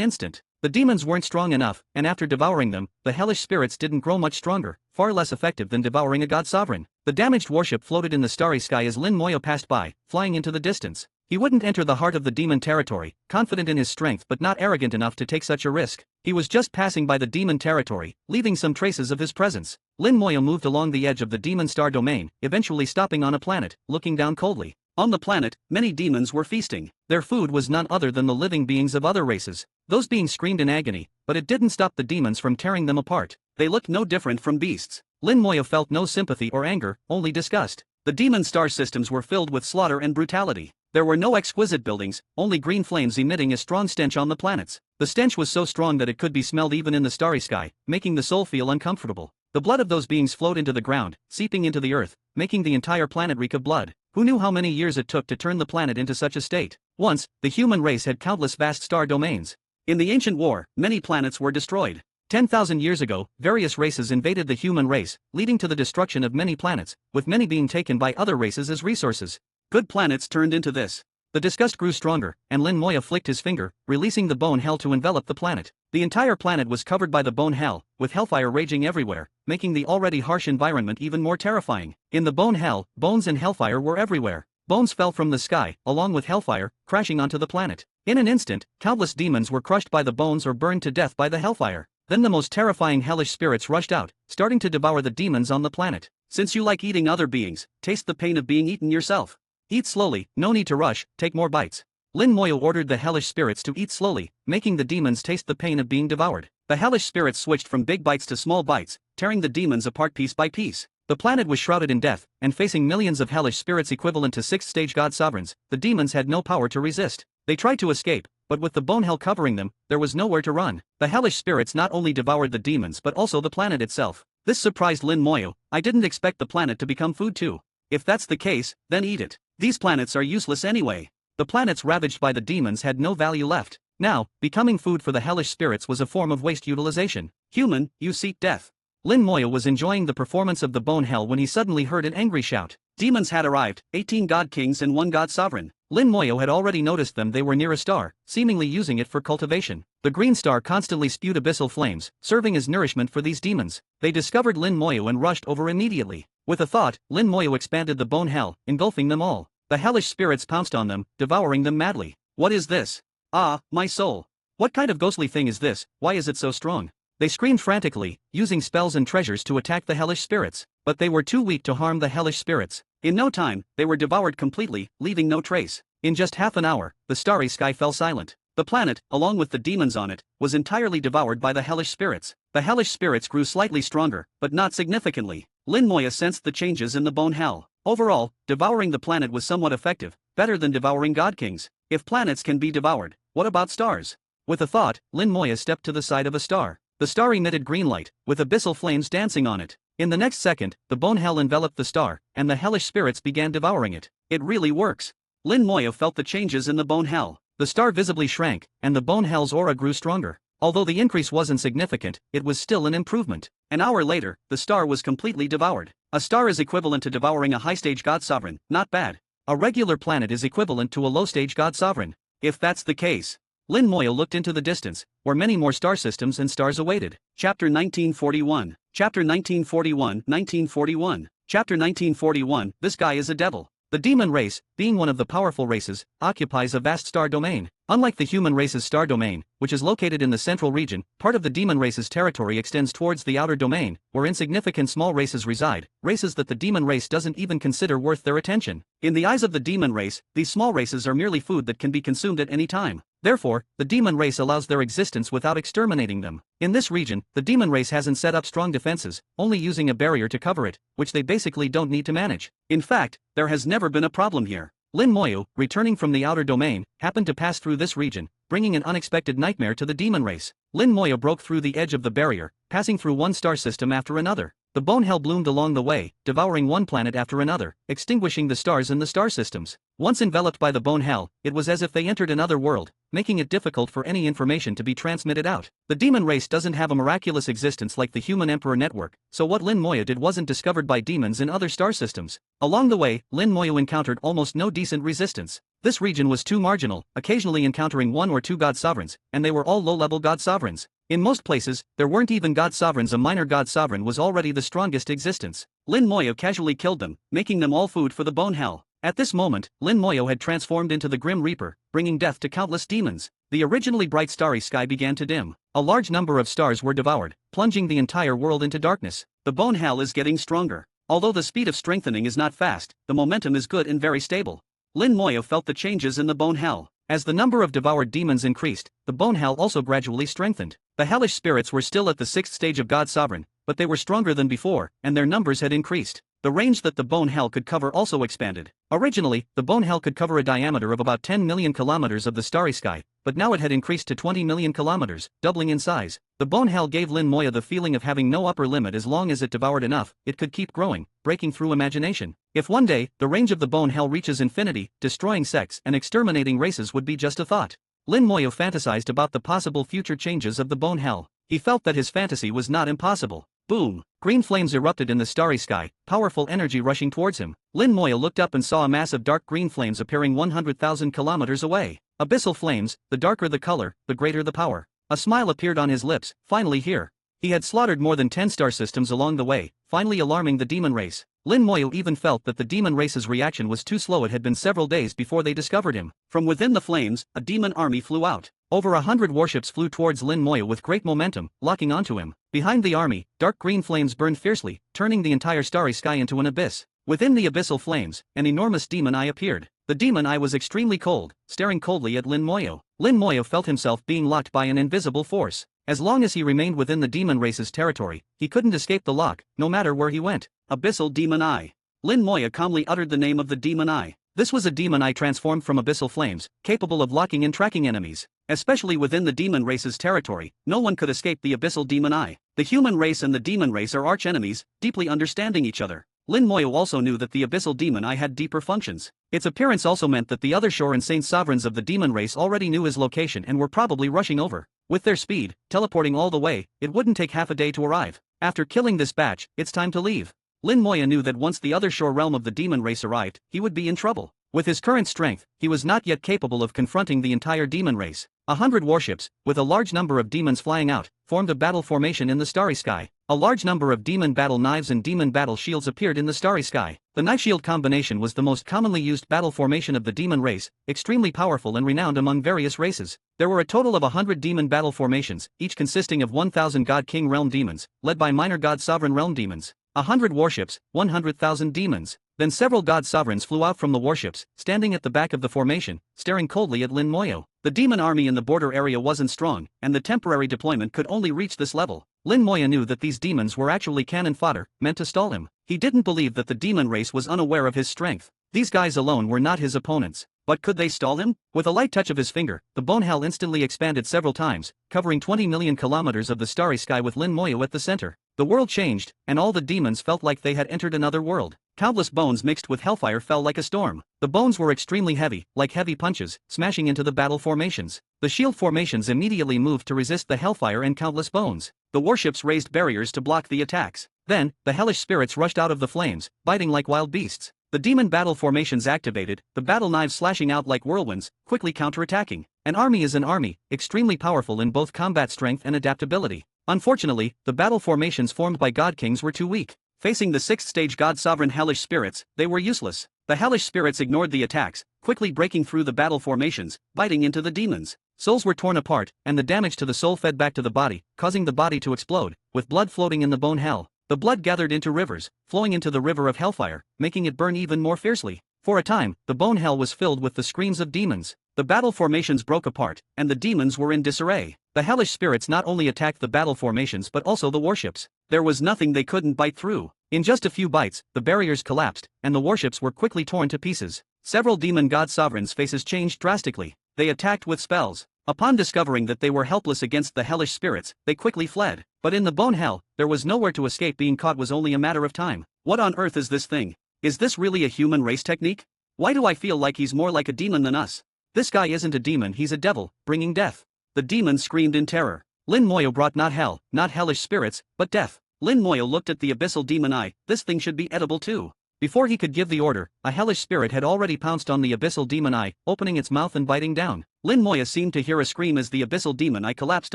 instant. The demons weren't strong enough, and after devouring them, the hellish spirits didn't grow much stronger, far less effective than devouring a god sovereign. The damaged warship floated in the starry sky as Lin Moya passed by, flying into the distance. He wouldn't enter the heart of the demon territory, confident in his strength but not arrogant enough to take such a risk. He was just passing by the demon territory, leaving some traces of his presence. Lin Moya moved along the edge of the demon star domain, eventually stopping on a planet, looking down coldly. On the planet, many demons were feasting. Their food was none other than the living beings of other races. Those beings screamed in agony, but it didn't stop the demons from tearing them apart. They looked no different from beasts. Lin Moya felt no sympathy or anger, only disgust. The demon star systems were filled with slaughter and brutality. There were no exquisite buildings, only green flames emitting a strong stench on the planets. The stench was so strong that it could be smelled even in the starry sky, making the soul feel uncomfortable. The blood of those beings flowed into the ground, seeping into the earth, making the entire planet reek of blood. Who knew how many years it took to turn the planet into such a state? Once, the human race had countless vast star domains. In the ancient war, many planets were destroyed. 10,000 years ago, various races invaded the human race, leading to the destruction of many planets, with many being taken by other races as resources. Good planets turned into this. The disgust grew stronger, and Lin Moya flicked his finger, releasing the bone hell to envelop the planet. The entire planet was covered by the bone hell, with hellfire raging everywhere, making the already harsh environment even more terrifying. In the bone hell, bones and hellfire were everywhere. Bones fell from the sky, along with hellfire, crashing onto the planet. In an instant, countless demons were crushed by the bones or burned to death by the hellfire. Then the most terrifying hellish spirits rushed out, starting to devour the demons on the planet. Since you like eating other beings, taste the pain of being eaten yourself. Eat slowly, no need to rush, take more bites. Lin Moya ordered the hellish spirits to eat slowly, making the demons taste the pain of being devoured. The hellish spirits switched from big bites to small bites, tearing the demons apart piece by piece. The planet was shrouded in death, and facing millions of hellish spirits equivalent to 6th-stage god sovereigns, the demons had no power to resist. They tried to escape, but with the bone hell covering them, there was nowhere to run. The hellish spirits not only devoured the demons but also the planet itself. This surprised Lin Moya. I didn't expect the planet to become food too. If that's the case, then eat it. These planets are useless anyway. The planets ravaged by the demons had no value left. Now, becoming food for the hellish spirits was a form of waste utilization. Human, you seek death. Lin Moya was enjoying the performance of the bone hell when he suddenly heard an angry shout. Demons had arrived, 18 god kings and 1 god sovereign. Lin Moya had already noticed them. They were near a star, seemingly using it for cultivation. The green star constantly spewed abyssal flames, serving as nourishment for these demons. They discovered Lin Moya and rushed over immediately. With a thought, Lin Moya expanded the bone hell, engulfing them all. The hellish spirits pounced on them, devouring them madly. What is this? Ah, my soul. What kind of ghostly thing is this? Why is it so strong? They screamed frantically, using spells and treasures to attack the hellish spirits, but they were too weak to harm the hellish spirits. In no time, they were devoured completely, leaving no trace. In just half an hour, the starry sky fell silent. The planet, along with the demons on it, was entirely devoured by the hellish spirits. The hellish spirits grew slightly stronger, but not significantly. Lin Moya sensed the changes in the bone hell. Overall, devouring the planet was somewhat effective, better than devouring god kings. If planets can be devoured, what about stars? With a thought, Lin Moya stepped to the side of a star. The star emitted green light, with abyssal flames dancing on it. In the next second, the bone hell enveloped the star, and the hellish spirits began devouring it. It really works. Lin Moya felt the changes in the bone hell. The star visibly shrank, and the bone hell's aura grew stronger. Although the increase wasn't significant, it was still an improvement. An hour later, the star was completely devoured. A star is equivalent to devouring a high-stage god sovereign, not bad. A regular planet is equivalent to a low-stage god sovereign. If that's the case. Lin Moya looked into the distance, where many more star systems and stars awaited. Chapter 1941. Chapter 1941, 1941. Chapter 1941, this guy is a devil. The demon race, being one of the powerful races, occupies a vast star domain. Unlike the human race's star domain, which is located in the central region, part of the demon race's territory extends towards the outer domain, where insignificant small races reside, races that the demon race doesn't even consider worth their attention. In the eyes of the demon race, these small races are merely food that can be consumed at any time. Therefore, the demon race allows their existence without exterminating them. In this region, the demon race hasn't set up strong defenses, only using a barrier to cover it, which they basically don't need to manage. In fact, there has never been a problem here. Lin Moya, returning from the outer domain, happened to pass through this region, bringing an unexpected nightmare to the demon race. Lin Moya broke through the edge of the barrier, passing through one star system after another. The bone hell bloomed along the way, devouring one planet after another, extinguishing the stars in the star systems. Once enveloped by the bone hell, it was as if they entered another world, making it difficult for any information to be transmitted out. The demon race doesn't have a miraculous existence like the human emperor network, so what Lin Moya did wasn't discovered by demons in other star systems. Along the way, Lin Moya encountered almost no decent resistance. This region was too marginal, occasionally encountering one or two god sovereigns, and they were all low-level god sovereigns. In most places, there weren't even god sovereigns. A minor god sovereign was already the strongest existence. Lin Moya casually killed them, making them all food for the bone hell. At this moment, Lin Moya had transformed into the Grim Reaper, bringing death to countless demons. The originally bright starry sky began to dim. A large number of stars were devoured, plunging the entire world into darkness. The bone hell is getting stronger. Although the speed of strengthening is not fast, the momentum is good and very stable. Lin Moya felt the changes in the bone hell. As the number of devoured demons increased, the bone hell also gradually strengthened. The hellish spirits were still at the 6th stage of God Sovereign, but they were stronger than before, and their numbers had increased. The range that the bone hell could cover also expanded. Originally, the bone hell could cover a diameter of about 10 million kilometers of the starry sky, but now it had increased to 20 million kilometers, doubling in size. The bone hell gave Lin Moya the feeling of having no upper limit. As long as it devoured enough, it could keep growing, breaking through imagination. If one day, the range of the bone hell reaches infinity, destroying sects and exterminating races would be just a thought. Lin Moya fantasized about the possible future changes of the bone hell. He felt that his fantasy was not impossible. Boom! Green flames erupted in the starry sky, powerful energy rushing towards him. Lin Moya looked up and saw a mass of dark green flames appearing 100,000 kilometers away. Abyssal flames, the darker the color, the greater the power. A smile appeared on his lips. Finally here. He had slaughtered more than 10 star systems along the way, finally alarming the demon race. Lin Moya even felt that the demon race's reaction was too slow. It had been several days before they discovered him. From within the flames, a demon army flew out. Over 100 warships flew towards Lin Moya with great momentum, locking onto him. Behind the army, dark green flames burned fiercely, turning the entire starry sky into an abyss. Within the abyssal flames, an enormous demon eye appeared. The demon eye was extremely cold, staring coldly at Lin Moya. Lin Moya felt himself being locked by an invisible force. As long as he remained within the demon race's territory, he couldn't escape the lock, no matter where he went. Abyssal Demon Eye. Lin Moya calmly uttered the name of the demon eye. This was a demon eye transformed from abyssal flames, capable of locking and tracking enemies. Especially within the demon race's territory, no one could escape the abyssal demon eye. The human race and the demon race are arch-enemies, deeply understanding each other. Lin Moya also knew that the abyssal demon eye had deeper functions. Its appearance also meant that the other Shore and Saint sovereigns of the demon race already knew his location and were probably rushing over. With their speed, teleporting all the way, it wouldn't take half a day to arrive. After killing this batch, it's time to leave. Lin Moya knew that once the other Shore realm of the demon race arrived, he would be in trouble. With his current strength, he was not yet capable of confronting the entire demon race. 100 warships, with a large number of demons flying out, formed a battle formation in the starry sky. A large number of demon battle knives and demon battle shields appeared in the starry sky. The knife-shield combination was the most commonly used battle formation of the demon race, extremely powerful and renowned among various races. There were a total of 100 demon battle formations, each consisting of 1,000 God King Realm demons, led by minor God Sovereign Realm demons, 100 warships, 100,000 demons. Then several god sovereigns flew out from the warships, standing at the back of the formation, staring coldly at Lin Moyo. The demon army in the border area wasn't strong, and the temporary deployment could only reach this level. Lin Moyo knew that these demons were actually cannon fodder, meant to stall him. He didn't believe that the demon race was unaware of his strength. These guys alone were not his opponents. But could they stall him? With a light touch of his finger, the bone hell instantly expanded several times, covering 20 million kilometers of the starry sky with Lin Moyo at the center. The world changed, and all the demons felt like they had entered another world. Countless bones mixed with hellfire fell like a storm. The bones were extremely heavy, like heavy punches, smashing into the battle formations. The shield formations immediately moved to resist the hellfire and countless bones. The warships raised barriers to block the attacks. Then, the hellish spirits rushed out of the flames, biting like wild beasts. The demon battle formations activated, the battle knives slashing out like whirlwinds, quickly counterattacking. An army is an army, extremely powerful in both combat strength and adaptability. Unfortunately, the battle formations formed by God Kings were too weak. Facing the 6th stage God Sovereign Hellish Spirits, they were useless. The Hellish Spirits ignored the attacks, quickly breaking through the battle formations, biting into the demons. Souls were torn apart, and the damage to the soul fed back to the body, causing the body to explode, with blood floating in the bone hell. The blood gathered into rivers, flowing into the river of hellfire, making it burn even more fiercely. For a time, the bone hell was filled with the screams of demons. The battle formations broke apart, and the demons were in disarray. The hellish spirits not only attacked the battle formations but also the warships. There was nothing they couldn't bite through. In just a few bites, the barriers collapsed, and the warships were quickly torn to pieces. Several demon god sovereigns' faces changed drastically. They attacked with spells. Upon discovering that they were helpless against the hellish spirits, they quickly fled. But in the bone hell, there was nowhere to escape. Being caught was only a matter of time. What on earth is this thing? Is this really a human race technique? Why do I feel like he's more like a demon than us? This guy isn't a demon, he's a devil, bringing death. The demons screamed in terror. Lin Moyo brought not hell, not hellish spirits, but death. Lin Moyo looked at the abyssal demon eye. This thing should be edible too. Before he could give the order, a hellish spirit had already pounced on the abyssal demon eye, opening its mouth and biting down. Lin Moyo seemed to hear a scream as the abyssal demon eye collapsed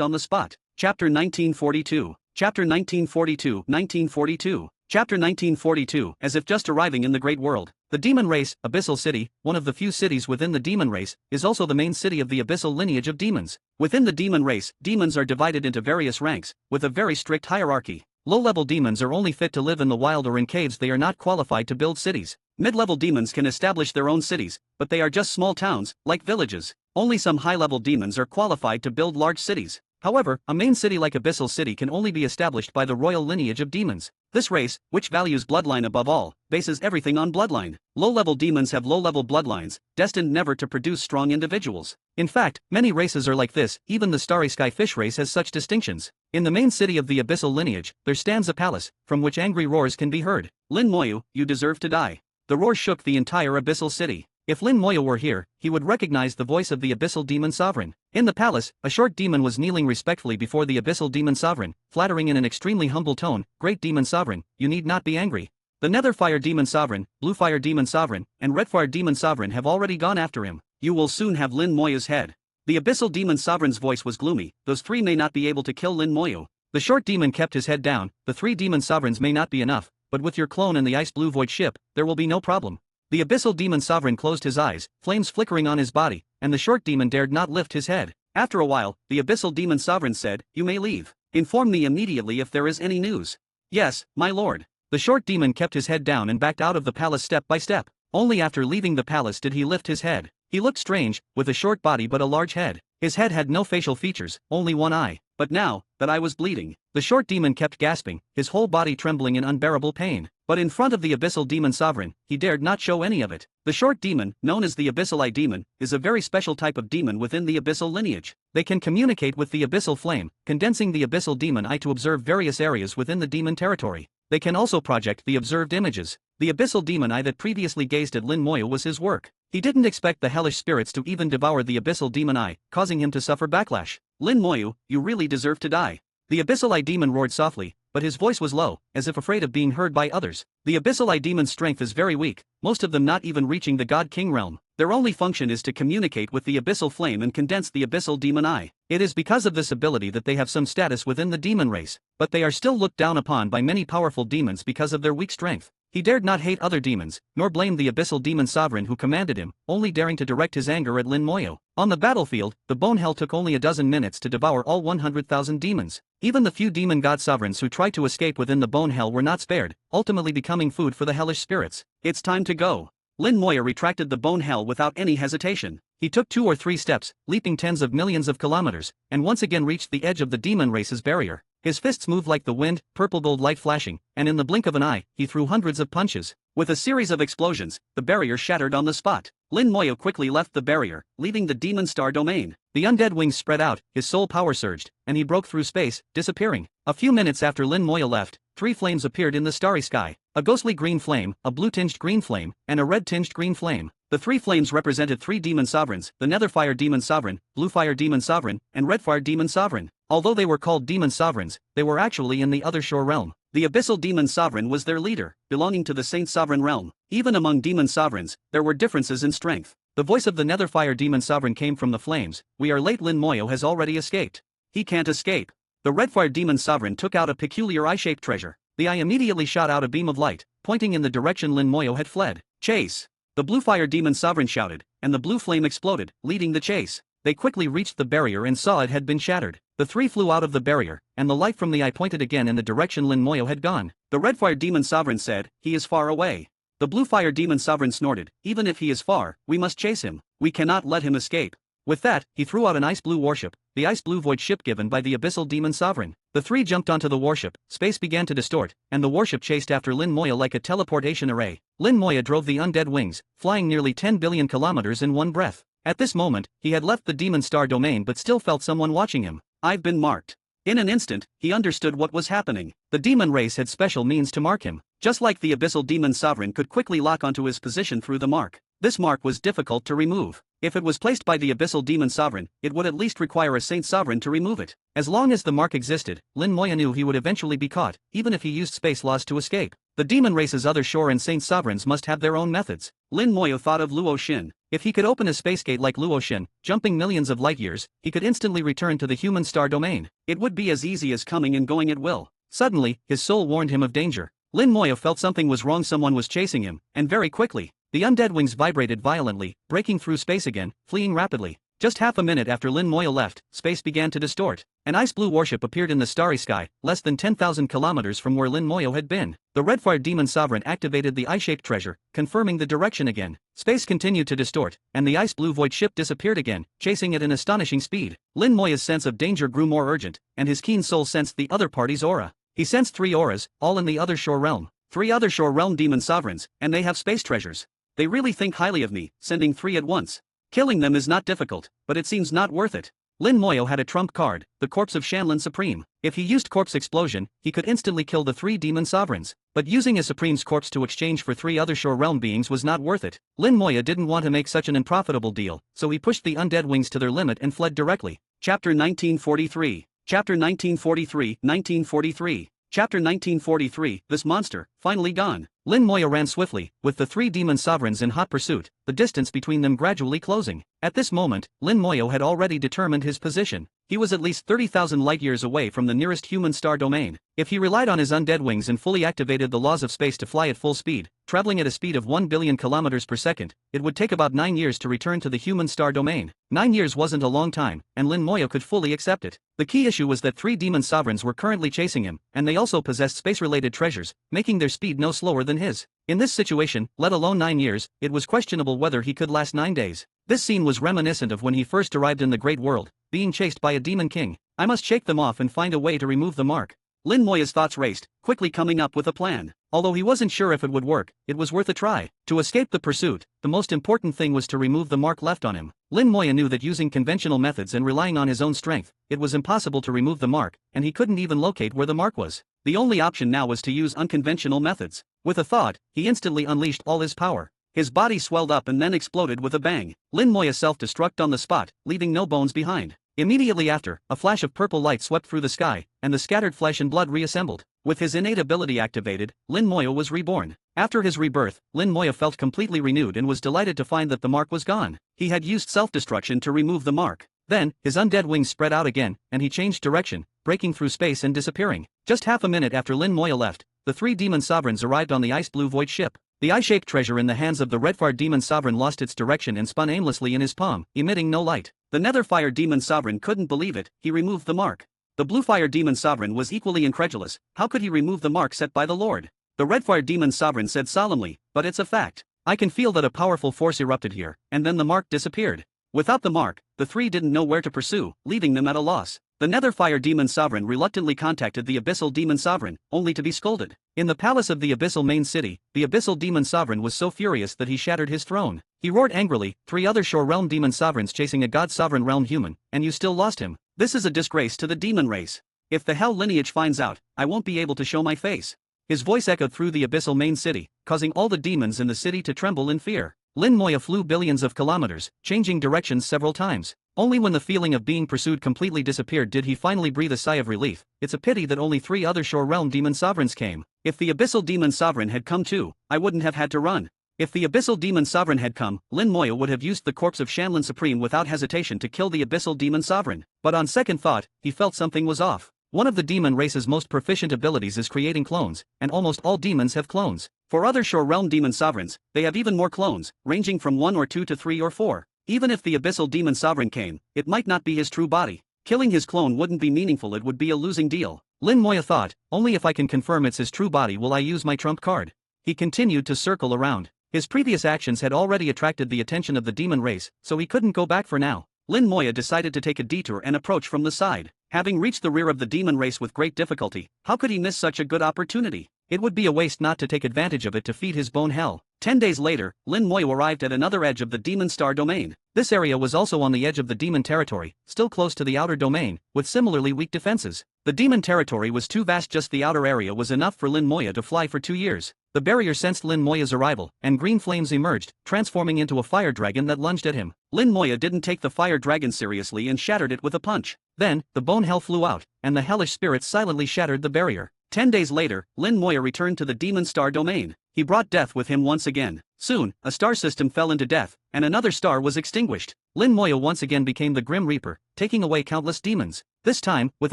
on the spot. Chapter 1942. Chapter 1942. 1942. Chapter 1942. As if just arriving in the great world. The demon race, Abyssal City, one of the few cities within the demon race, is also the main city of the abyssal lineage of demons. Within the demon race, demons are divided into various ranks, with a very strict hierarchy. Low-level demons are only fit to live in the wild or in caves. They are not qualified to build cities. Mid-level demons can establish their own cities, but they are just small towns, like villages. Only some high-level demons are qualified to build large cities. However, a main city like Abyssal City can only be established by the royal lineage of demons. This race, which values bloodline above all, bases everything on bloodline. Low-level demons have low-level bloodlines, destined never to produce strong individuals. In fact, many races are like this. Even the Starry Sky Fish race has such distinctions. In the main city of the abyssal lineage, there stands a palace, from which angry roars can be heard. Lin Moyo, you deserve to die. The roar shook the entire abyssal city. If Lin Moyo were here, he would recognize the voice of the abyssal demon sovereign. In the palace, a short demon was kneeling respectfully before the abyssal demon sovereign, flattering in an extremely humble tone, "Great demon sovereign, you need not be angry. The nether fire demon sovereign, blue fire demon sovereign, and red fire demon sovereign have already gone after him. You will soon have Lin Moyo's head." The abyssal demon sovereign's voice was gloomy. Those three may not be able to kill Lin Moyo. The short demon kept his head down. The three demon sovereigns may not be enough, but with your clone and the ice blue void ship, there will be no problem. The abyssal demon sovereign closed his eyes, flames flickering on his body, and the short demon dared not lift his head. After a while, the abyssal demon sovereign said, "You may leave. Inform me immediately if there is any news." "Yes, my lord." The short demon kept his head down and backed out of the palace step by step. Only after leaving the palace did he lift his head. He looked strange, with a short body but a large head. His head had no facial features, only one eye. But now, that eye was bleeding. The short demon kept gasping, his whole body trembling in unbearable pain. But in front of the abyssal demon sovereign, he dared not show any of it. The short demon, known as the abyssal eye demon, is a very special type of demon within the abyssal lineage. They can communicate with the abyssal flame, condensing the abyssal demon eye to observe various areas within the demon territory. They can also project the observed images. The abyssal demon eye that previously gazed at Lin Moyo was his work. He didn't expect the hellish spirits to even devour the abyssal demon eye, causing him to suffer backlash. "Lin Moyo, you really deserve to die." The abyssal eye demon roared softly, but his voice was low, as if afraid of being heard by others. The abyssal eye demon's strength is very weak, most of them not even reaching the God King realm. Their only function is to communicate with the abyssal flame and condense the abyssal demon eye. It is because of this ability that they have some status within the demon race, but they are still looked down upon by many powerful demons because of their weak strength. He dared not hate other demons, nor blame the abyssal demon sovereign who commanded him, only daring to direct his anger at Lin Moyo. On the battlefield, the bone hell took only a dozen minutes to devour all 100,000 demons. Even the few demon god sovereigns who tried to escape within the bone hell were not spared, ultimately becoming food for the hellish spirits. It's time to go. Lin Moyo retracted the bone hell without any hesitation. He took 2 or 3 steps, leaping tens of millions of kilometers, and once again reached the edge of the demon race's barrier. His fists moved like the wind, purple gold light flashing, and in the blink of an eye, he threw hundreds of punches. With a series of explosions, the barrier shattered on the spot. Lin Moyo quickly left the barrier, leaving the demon star domain. The undead wings spread out, his soul power surged, and he broke through space, disappearing. A few minutes after Lin Moyo left, 3 flames appeared in the starry sky: a ghostly green flame, a blue-tinged green flame, and a red-tinged green flame. The 3 flames represented 3 demon sovereigns: the Netherfire Demon Sovereign, Bluefire Demon Sovereign, and Redfire Demon Sovereign. Although they were called demon sovereigns, they were actually in the other shore realm. The Abyssal Demon Sovereign was their leader, belonging to the Saint Sovereign realm. Even among demon sovereigns, there were differences in strength. The voice of the Netherfire Demon Sovereign came from the flames: "We are late. Lin Moyo has already escaped. He can't escape." The Redfire Demon Sovereign took out a peculiar eye-shaped treasure. The eye immediately shot out a beam of light, pointing in the direction Lin Moyo had fled. "Chase!" The Bluefire Demon Sovereign shouted, and the blue flame exploded, leading the chase. They quickly reached the barrier and saw it had been shattered. The 3 flew out of the barrier, and the light from the eye pointed again in the direction Lin Moyo had gone. The Redfire Demon Sovereign said, "He is far away." The Bluefire Demon Sovereign snorted, "Even if he is far, we must chase him. We cannot let him escape." With that, he threw out an ice blue warship, the ice blue void ship given by the Abyssal Demon Sovereign. The 3 jumped onto the warship, space began to distort, and the warship chased after Lin Moyo like a teleportation array. Lin Moyo drove the undead wings, flying nearly 10 billion kilometers in one breath. At this moment, he had left the demon star domain but still felt someone watching him. "I've been marked." In an instant, he understood what was happening. The demon race had special means to mark him. Just like the Abyssal Demon Sovereign could quickly lock onto his position through the mark. This mark was difficult to remove. If it was placed by the Abyssal Demon Sovereign, it would at least require a Saint Sovereign to remove it. As long as the mark existed, Lin Moyo knew he would eventually be caught, even if he used space laws to escape. The demon race's other shore and Saint Sovereigns must have their own methods. Lin Moyo thought of Luo Xin. If he could open a space gate like Luo Xin, jumping millions of light years, he could instantly return to the human star domain. It would be as easy as coming and going at will. Suddenly, his soul warned him of danger. Lin Moyo felt something was wrong. Someone was chasing him, and very quickly. The undead wings vibrated violently, breaking through space again, fleeing rapidly. Just half a minute after Lin Moyo left, space began to distort. An ice blue warship appeared in the starry sky, less than 10,000 kilometers from where Lin Moyo had been. The Redfire Demon Sovereign activated the eye-shaped treasure, confirming the direction again. Space continued to distort, and the ice blue void ship disappeared again, chasing at an astonishing speed. Lin Moyo's sense of danger grew more urgent, and his keen soul sensed the other party's aura. He sensed 3 auras, all in the other shore realm. 3 other shore realm demon sovereigns, and they have space treasures. They really think highly of me, sending 3 at once. Killing them is not difficult, but it seems not worth it. Lin Moyo had a trump card, the corpse of Shanlin Supreme. If he used Corpse Explosion, he could instantly kill the 3 demon sovereigns. But using a Supreme's corpse to exchange for 3 other shore realm beings was not worth it. Lin Moyo didn't want to make such an unprofitable deal, so he pushed the undead wings to their limit and fled directly. Chapter 1943. Chapter 1943, 1943. Chapter 1943, This Monster, Finally Gone. Lin Moyo ran swiftly, with the 3 demon sovereigns in hot pursuit, the distance between them gradually closing. At this moment, Lin Moyo had already determined his position. He was at least 30,000 light-years away from the nearest human star domain. If he relied on his undead wings and fully activated the laws of space to fly at full speed, traveling at a speed of 1 billion kilometers per second, it would take about 9 years to return to the human star domain. 9 years wasn't a long time, and Lin Moyo could fully accept it. The key issue was that 3 demon sovereigns were currently chasing him, and they also possessed space-related treasures, making their speed no slower than his. In this situation, let alone 9 years, it was questionable whether he could last 9 days. This scene was reminiscent of when he first arrived in the Great World, being chased by a demon king. I must shake them off and find a way to remove the mark. Lin Moyo's thoughts raced, quickly coming up with a plan. Although he wasn't sure if it would work, it was worth a try. To escape the pursuit, the most important thing was to remove the mark left on him. Lin Moyo knew that using conventional methods and relying on his own strength, it was impossible to remove the mark, and he couldn't even locate where the mark was. The only option now was to use unconventional methods. With a thought, he instantly unleashed all his power. His body swelled up and then exploded with a bang. Lin Moyo self-destruct on the spot, leaving no bones behind. Immediately after, a flash of purple light swept through the sky, and the scattered flesh and blood reassembled. With his innate ability activated, Lin Moya was reborn. After his rebirth, Lin Moya felt completely renewed and was delighted to find that the mark was gone. He had used self-destruction to remove the mark. Then, his undead wings spread out again, and he changed direction, breaking through space and disappearing. Just half a minute after Lin Moya left, the three demon sovereigns arrived on the ice-blue void ship. The eye-shaped treasure in the hands of the red-fire demon sovereign lost its direction and spun aimlessly in his palm, emitting no light. The nether-fire demon sovereign couldn't believe it. He removed the mark. The blue-fire demon sovereign was equally incredulous. How could he remove the mark set by the Lord? The red-fire demon sovereign said solemnly, "But it's a fact. I can feel that a powerful force erupted here, and then the mark disappeared." Without the mark, the three didn't know where to pursue, leaving them at a loss. The nether-fire demon sovereign reluctantly contacted the abyssal demon sovereign, only to be scolded. In the palace of the abyssal main city, the abyssal demon sovereign was so furious that he shattered his throne. He roared angrily, "3 other shore realm demon sovereigns chasing a god sovereign realm human, and you still lost him. This is a disgrace to the demon race. If the hell lineage finds out, I won't be able to show my face." His voice echoed through the abyssal main city, causing all the demons in the city to tremble in fear. Lin Moya flew billions of kilometers, changing directions several times. Only when the feeling of being pursued completely disappeared did he finally breathe a sigh of relief. It's a pity that only 3 other shore realm demon sovereigns came. If the abyssal demon sovereign had come too, I wouldn't have had to run. If the abyssal demon sovereign had come, Lin Moya would have used the corpse of Shanlin Supreme without hesitation to kill the abyssal demon sovereign. But on second thought, he felt something was off. One of the demon race's most proficient abilities is creating clones, and almost all demons have clones. For other shore realm demon sovereigns, they have even more clones, ranging from 1 or 2 to 3 or 4. Even if the abyssal demon sovereign came, it might not be his true body. Killing his clone wouldn't be meaningful, it would be a losing deal. Lin Moya thought, only if I can confirm it's his true body will I use my trump card. He continued to circle around. His previous actions had already attracted the attention of the demon race, so he couldn't go back for now. Lin Moya decided to take a detour and approach from the side. Having reached the rear of the demon race with great difficulty, how could he miss such a good opportunity? It would be a waste not to take advantage of it to feed his bone hell. 10 days later, Lin Moya arrived at another edge of the demon star domain. This area was also on the edge of the demon territory, still close to the outer domain, with similarly weak defenses. The demon territory was too vast, just the outer area was enough for Lin Moya to fly for 2 years. The barrier sensed Lin Moya's arrival, and green flames emerged, transforming into a fire dragon that lunged at him. Lin Moya didn't take the fire dragon seriously and shattered it with a punch. Then, the bone hell flew out, and the hellish spirits silently shattered the barrier. 10 days later, Lin Moya returned to the demon star domain. He brought death with him once again. Soon, a star system fell into death, and another star was extinguished. Lin Moya once again became the Grim Reaper, taking away countless demons. This time, with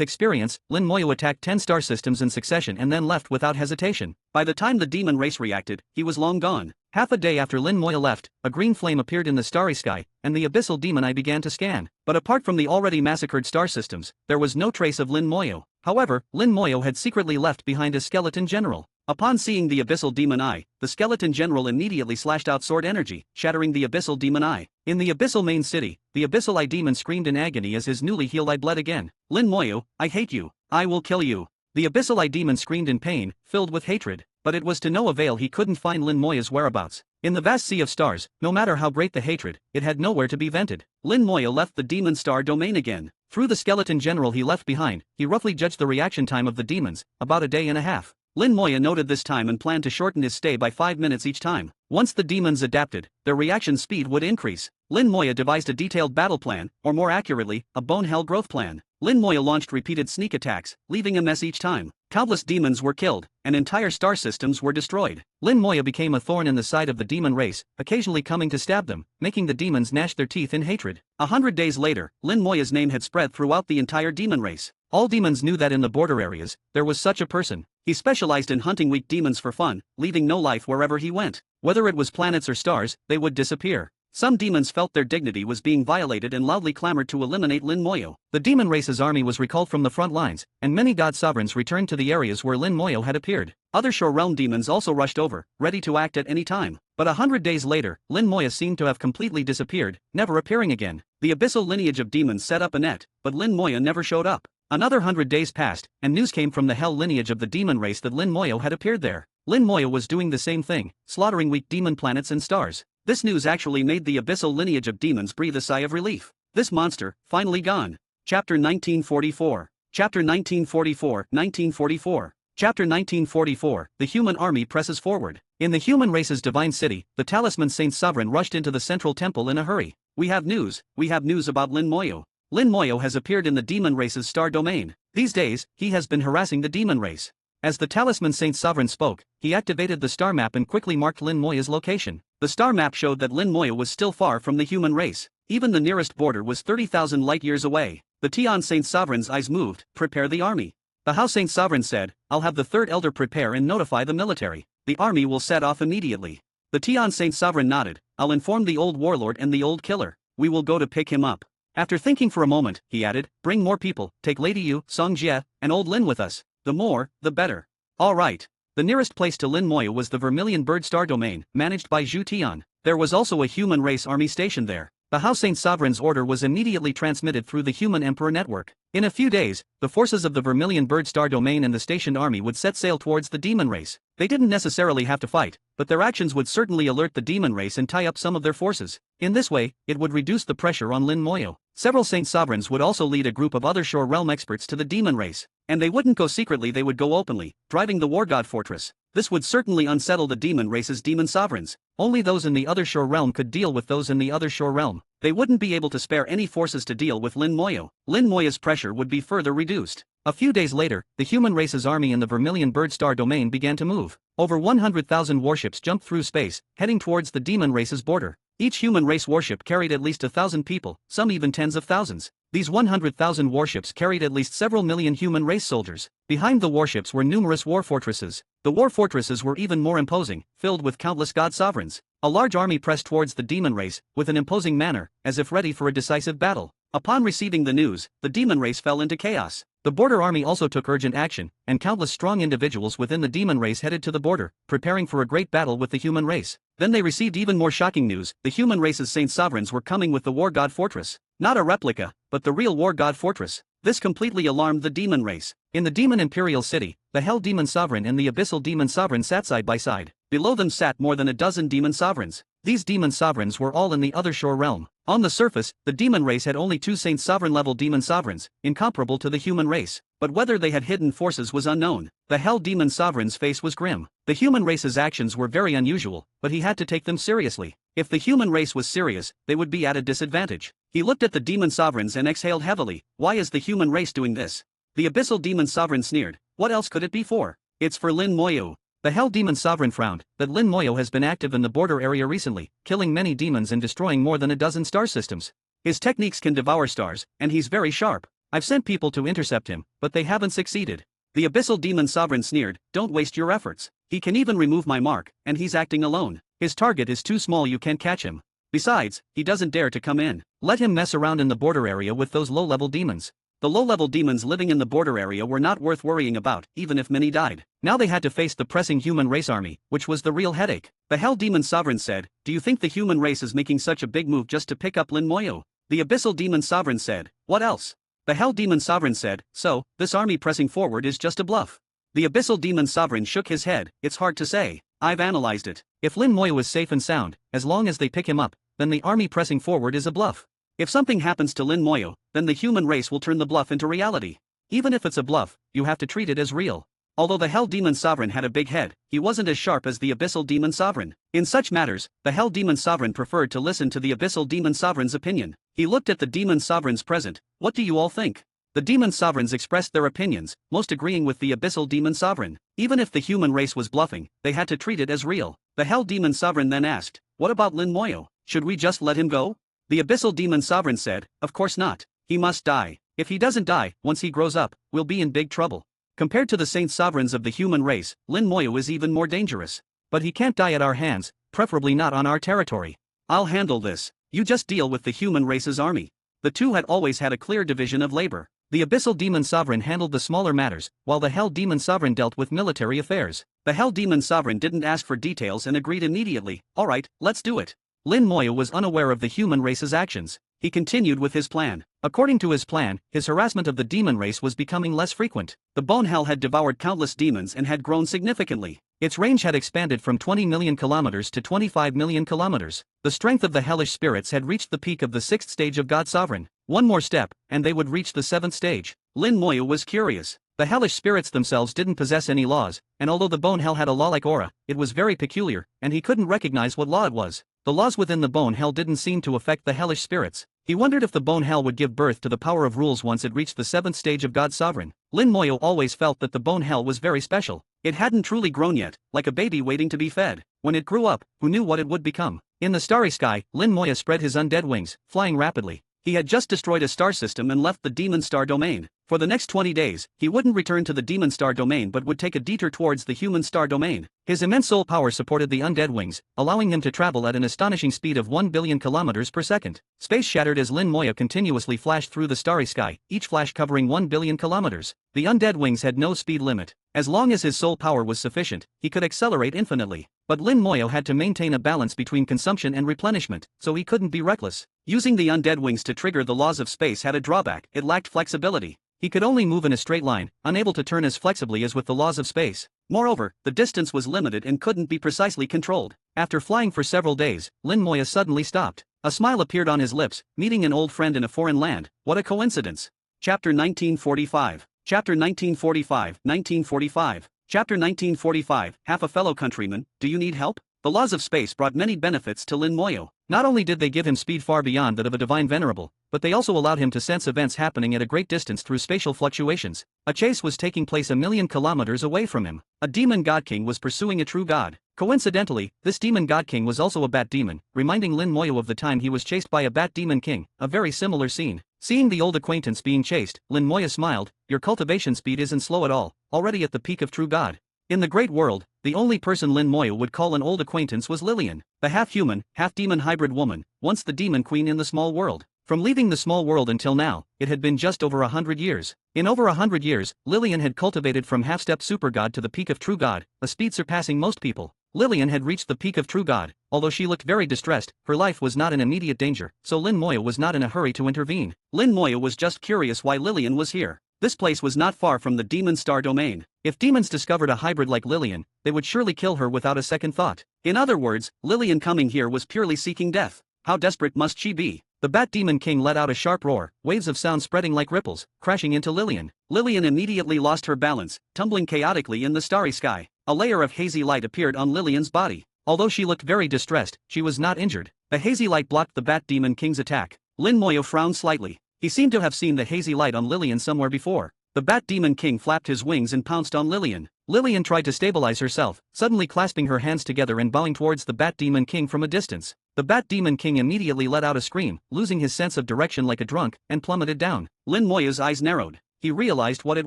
experience, Lin Moya attacked 10 star systems in succession and then left without hesitation. By the time the demon race reacted, he was long gone. Half a day after Lin Moya left, a green flame appeared in the starry sky, and the abyssal demon eye began to scan. But apart from the already massacred star systems, there was no trace of Lin Moya. However, Lin Moya had secretly left behind a skeleton general. Upon seeing the abyssal demon eye, the skeleton general immediately slashed out sword energy, shattering the abyssal demon eye. In the abyssal main city, the abyssal eye demon screamed in agony as his newly healed eye bled again. "Lin Moya, I hate you. I will kill you." The abyssal eye demon screamed in pain, filled with hatred, but it was to no avail. He couldn't find Lin Moya's whereabouts. In the vast sea of stars, no matter how great the hatred, it had nowhere to be vented. Lin Moya left the demon star domain again. Through the skeleton general he left behind, he roughly judged the reaction time of the demons, about a day and a half. Lin Moya noted this time and planned to shorten his stay by 5 minutes each time. Once the demons adapted, their reaction speed would increase. Lin Moya devised a detailed battle plan, or more accurately, a bone hell growth plan. Lin Moya launched repeated sneak attacks, leaving a mess each time. Countless demons were killed, and entire star systems were destroyed. Lin Moya became a thorn in the side of the demon race, occasionally coming to stab them, making the demons gnash their teeth in hatred. 100 days later, Lin Moya's name had spread throughout the entire demon race. All demons knew that in the border areas, there was such a person. He specialized in hunting weak demons for fun, leaving no life wherever he went. Whether it was planets or stars, they would disappear. Some demons felt their dignity was being violated and loudly clamored to eliminate Lin Moya. The demon race's army was recalled from the front lines, and many god sovereigns returned to the areas where Lin Moya had appeared. Other shore realm demons also rushed over, ready to act at any time. But 100 days later, Lin Moya seemed to have completely disappeared, never appearing again. The abyssal lineage of demons set up a net, but Lin Moya never showed up. Another 100 days passed, and news came from the hell lineage of the demon race that Lin Moya had appeared there. Lin Moya was doing the same thing, slaughtering weak demon planets and stars. This news actually made the abyssal lineage of demons breathe a sigh of relief. This monster, finally gone. Chapter 1944. Chapter 1944, 1944. Chapter 1944, The Human Army Presses Forward. In the human race's divine city, the talisman Saint Sovereign rushed into the central temple in a hurry. We have news about Lin Moya. Lin Moyo has appeared in the demon race's star domain. These days, he has been harassing the demon race. As the Talisman Saint Sovereign spoke, he activated the star map and quickly marked Lin Moyo's location. The star map showed that Lin Moyo was still far from the human race. Even the nearest border was 30,000 light-years away. The Tian Saint Sovereign's eyes moved. Prepare the army. The Hao Saint Sovereign said, I'll have the third elder prepare and notify the military. The army will set off immediately. The Tian Saint Sovereign nodded. I'll inform the old warlord and the old killer. We will go to pick him up. After thinking for a moment, he added, bring more people, take Lady Yu, Song Jie, and old Lin with us. The more, the better. All right. The nearest place to Lin Moyo was the Vermilion Bird Star Domain, managed by Zhu Tian. There was also a human race army stationed there. The Hao Saint Sovereign's order was immediately transmitted through the Human Emperor network. In a few days, the forces of the Vermilion Bird Star Domain and the stationed army would set sail towards the demon race. They didn't necessarily have to fight, but their actions would certainly alert the demon race and tie up some of their forces. In this way, it would reduce the pressure on Lin Moyo. Several Saint Sovereigns would also lead a group of other Shore Realm experts to the demon race. And they wouldn't go secretly, they would go openly, driving the War God Fortress. This would certainly unsettle the demon race's demon sovereigns. Only those in the other Shore Realm could deal with those in the other Shore Realm. They wouldn't be able to spare any forces to deal with Lin Moyo. Lin Moyo's pressure would be further reduced. A few days later, the human race's army in the Vermilion Bird Star Domain began to move. Over 100,000 warships jumped through space, heading towards the demon race's border. Each human race warship carried at least 1,000 people, some even tens of thousands. These 100,000 warships carried at least several million human race soldiers. Behind the warships were numerous war fortresses. The war fortresses were even more imposing, filled with countless god sovereigns. A large army pressed towards the demon race, with an imposing manner, as if ready for a decisive battle. Upon receiving the news, the demon race fell into chaos. The border army also took urgent action, and countless strong individuals within the demon race headed to the border, preparing for a great battle with the human race. Then they received even more shocking news: the human race's Saint Sovereigns were coming with the War God Fortress. Not a replica, but the real War God Fortress. This completely alarmed the demon race. In the demon imperial city, the Hell Demon Sovereign and the Abyssal Demon Sovereign sat side by side. Below them sat more than a dozen demon sovereigns. These demon sovereigns were all in the other Shore Realm. On the surface, the demon race had only 2 Saint Sovereign level demon sovereigns, incomparable to the human race. But whether they had hidden forces was unknown. The Hell Demon Sovereign's face was grim. The human race's actions were very unusual, but he had to take them seriously. If the human race was serious, they would be at a disadvantage. He looked at the demon sovereigns and exhaled heavily. Why is the human race doing this? The Abyssal Demon Sovereign sneered. What else could it be for? It's for Lin Moyo. The Hell Demon Sovereign frowned. That Lin Moyo has been active in the border area recently, killing many demons and destroying more than a dozen star systems. His techniques can devour stars, and he's very sharp. I've sent people to intercept him, but they haven't succeeded. The Abyssal Demon Sovereign sneered. Don't waste your efforts. He can even remove my mark, and he's acting alone. His target is too small, you can't catch him. Besides, he doesn't dare to come in. Let him mess around in the border area with those low-level demons. The low-level demons living in the border area were not worth worrying about, even if many died. Now they had to face the pressing human race army, which was the real headache. The Hell Demon Sovereign said, do you think the human race is making such a big move just to pick up Lin Moyo? The Abyssal Demon Sovereign said, what else? The Hell Demon Sovereign said, so, this army pressing forward is just a bluff. The Abyssal Demon Sovereign shook his head. It's hard to say. I've analyzed it. If Lin Moyo is safe and sound, as long as they pick him up, then the army pressing forward is a bluff. If something happens to Lin Moyo, then the human race will turn the bluff into reality. Even if it's a bluff, you have to treat it as real. Although the Hell Demon Sovereign had a big head, he wasn't as sharp as the Abyssal Demon Sovereign. In such matters, the Hell Demon Sovereign preferred to listen to the Abyssal Demon Sovereign's opinion. He looked at the Demon Sovereigns present. What do you all think? The Demon Sovereigns expressed their opinions, most agreeing with the Abyssal Demon Sovereign. Even if the human race was bluffing, they had to treat it as real. The Hell Demon Sovereign then asked, what about Lin Moyo? Should we just let him go? The Abyssal Demon Sovereign said, of course not. He must die. If he doesn't die, once he grows up, we'll be in big trouble. Compared to the Saint Sovereigns of the human race, Lin Moyo is even more dangerous. But he can't die at our hands, preferably not on our territory. I'll handle this. You just deal with the human race's army. The two had always had a clear division of labor. The Abyssal Demon Sovereign handled the smaller matters, while the Hell Demon Sovereign dealt with military affairs. The Hell Demon Sovereign didn't ask for details and agreed immediately. All right, let's do it. Lin Moyo was unaware of the human race's actions. He continued with his plan. According to his plan, his harassment of the demon race was becoming less frequent. The Bone Hell had devoured countless demons and had grown significantly. Its range had expanded from 20 million kilometers to 25 million kilometers. The strength of the hellish spirits had reached the peak of the 6th stage of God Sovereign. One more step, and they would reach the 7th stage. Lin Moyo was curious. The hellish spirits themselves didn't possess any laws, and although the Bone Hell had a law-like aura, it was very peculiar, and he couldn't recognize what law it was. The laws within the Bone Hell didn't seem to affect the hellish spirits. He wondered if the bone hell would give birth to the power of rules once it reached the 7th stage of God's sovereign. Lin Moyo always felt that the bone hell was very special. It hadn't truly grown yet, like a baby waiting to be fed. When it grew up, who knew what it would become? In the starry sky, Lin Moya spread his undead wings, flying rapidly. He had just destroyed a star system and left the demon star domain. For the next 20 days, he wouldn't return to the demon star domain but would take a detour towards the human star domain. His immense soul power supported the undead wings, allowing him to travel at an astonishing speed of 1 billion kilometers per second. Space shattered as Lin Moya continuously flashed through the starry sky, each flash covering 1 billion kilometers. The undead wings had no speed limit. As long as his soul power was sufficient, he could accelerate infinitely. But Lin Moyo had to maintain a balance between consumption and replenishment, so he couldn't be reckless. Using the undead wings to trigger the laws of space had a drawback: it lacked flexibility. He could only move in a straight line, unable to turn as flexibly as with the laws of space. Moreover, the distance was limited and couldn't be precisely controlled. After flying for several days, Lin Moya suddenly stopped. A smile appeared on his lips, meeting an old friend in a foreign land. What a coincidence. Chapter 1945. Chapter 1945, 1945. Chapter 1945, half a fellow countryman, do you need help? The laws of space brought many benefits to Lin Moyo. Not only did they give him speed far beyond that of a divine venerable, but they also allowed him to sense events happening at a great distance through spatial fluctuations. A chase was taking place 1,000,000 kilometers away from him. A demon god king was pursuing a true god. Coincidentally, this demon god king was also a bat demon, reminding Lin Moyo of the time he was chased by a bat demon king, a very similar scene. Seeing the old acquaintance being chased, Lin Moya smiled. Your cultivation speed isn't slow at all, already at the peak of true god. In the great world, the only person Lin Moyo would call an old acquaintance was Lillian, the half-human, half-demon hybrid woman, once the demon queen in the small world. From leaving the small world until now, it had been just over 100 years. In over 100 years, Lillian had cultivated from half-step supergod to the peak of true god, a speed surpassing most people. Lillian had reached the peak of true god. Although she looked very distressed, her life was not in immediate danger, so Lin Moya was not in a hurry to intervene. Lin Moya was just curious why Lillian was here. This place was not far from the demon star domain. If demons discovered a hybrid like Lillian, they would surely kill her without a second thought. In other words, Lillian coming here was purely seeking death. How desperate must she be? The bat demon king let out a sharp roar, waves of sound spreading like ripples, crashing into Lillian. Lillian immediately lost her balance, tumbling chaotically in the starry sky. A layer of hazy light appeared on Lillian's body. Although she looked very distressed, she was not injured. The hazy light blocked the bat demon king's attack. Lin Moyo frowned slightly. He seemed to have seen the hazy light on Lillian somewhere before. The bat demon king flapped his wings and pounced on Lillian. Lillian tried to stabilize herself, suddenly clasping her hands together and bowing towards the bat demon king from a distance. The bat demon king immediately let out a scream, losing his sense of direction like a drunk, and plummeted down. Lin Moya's eyes narrowed. He realized what it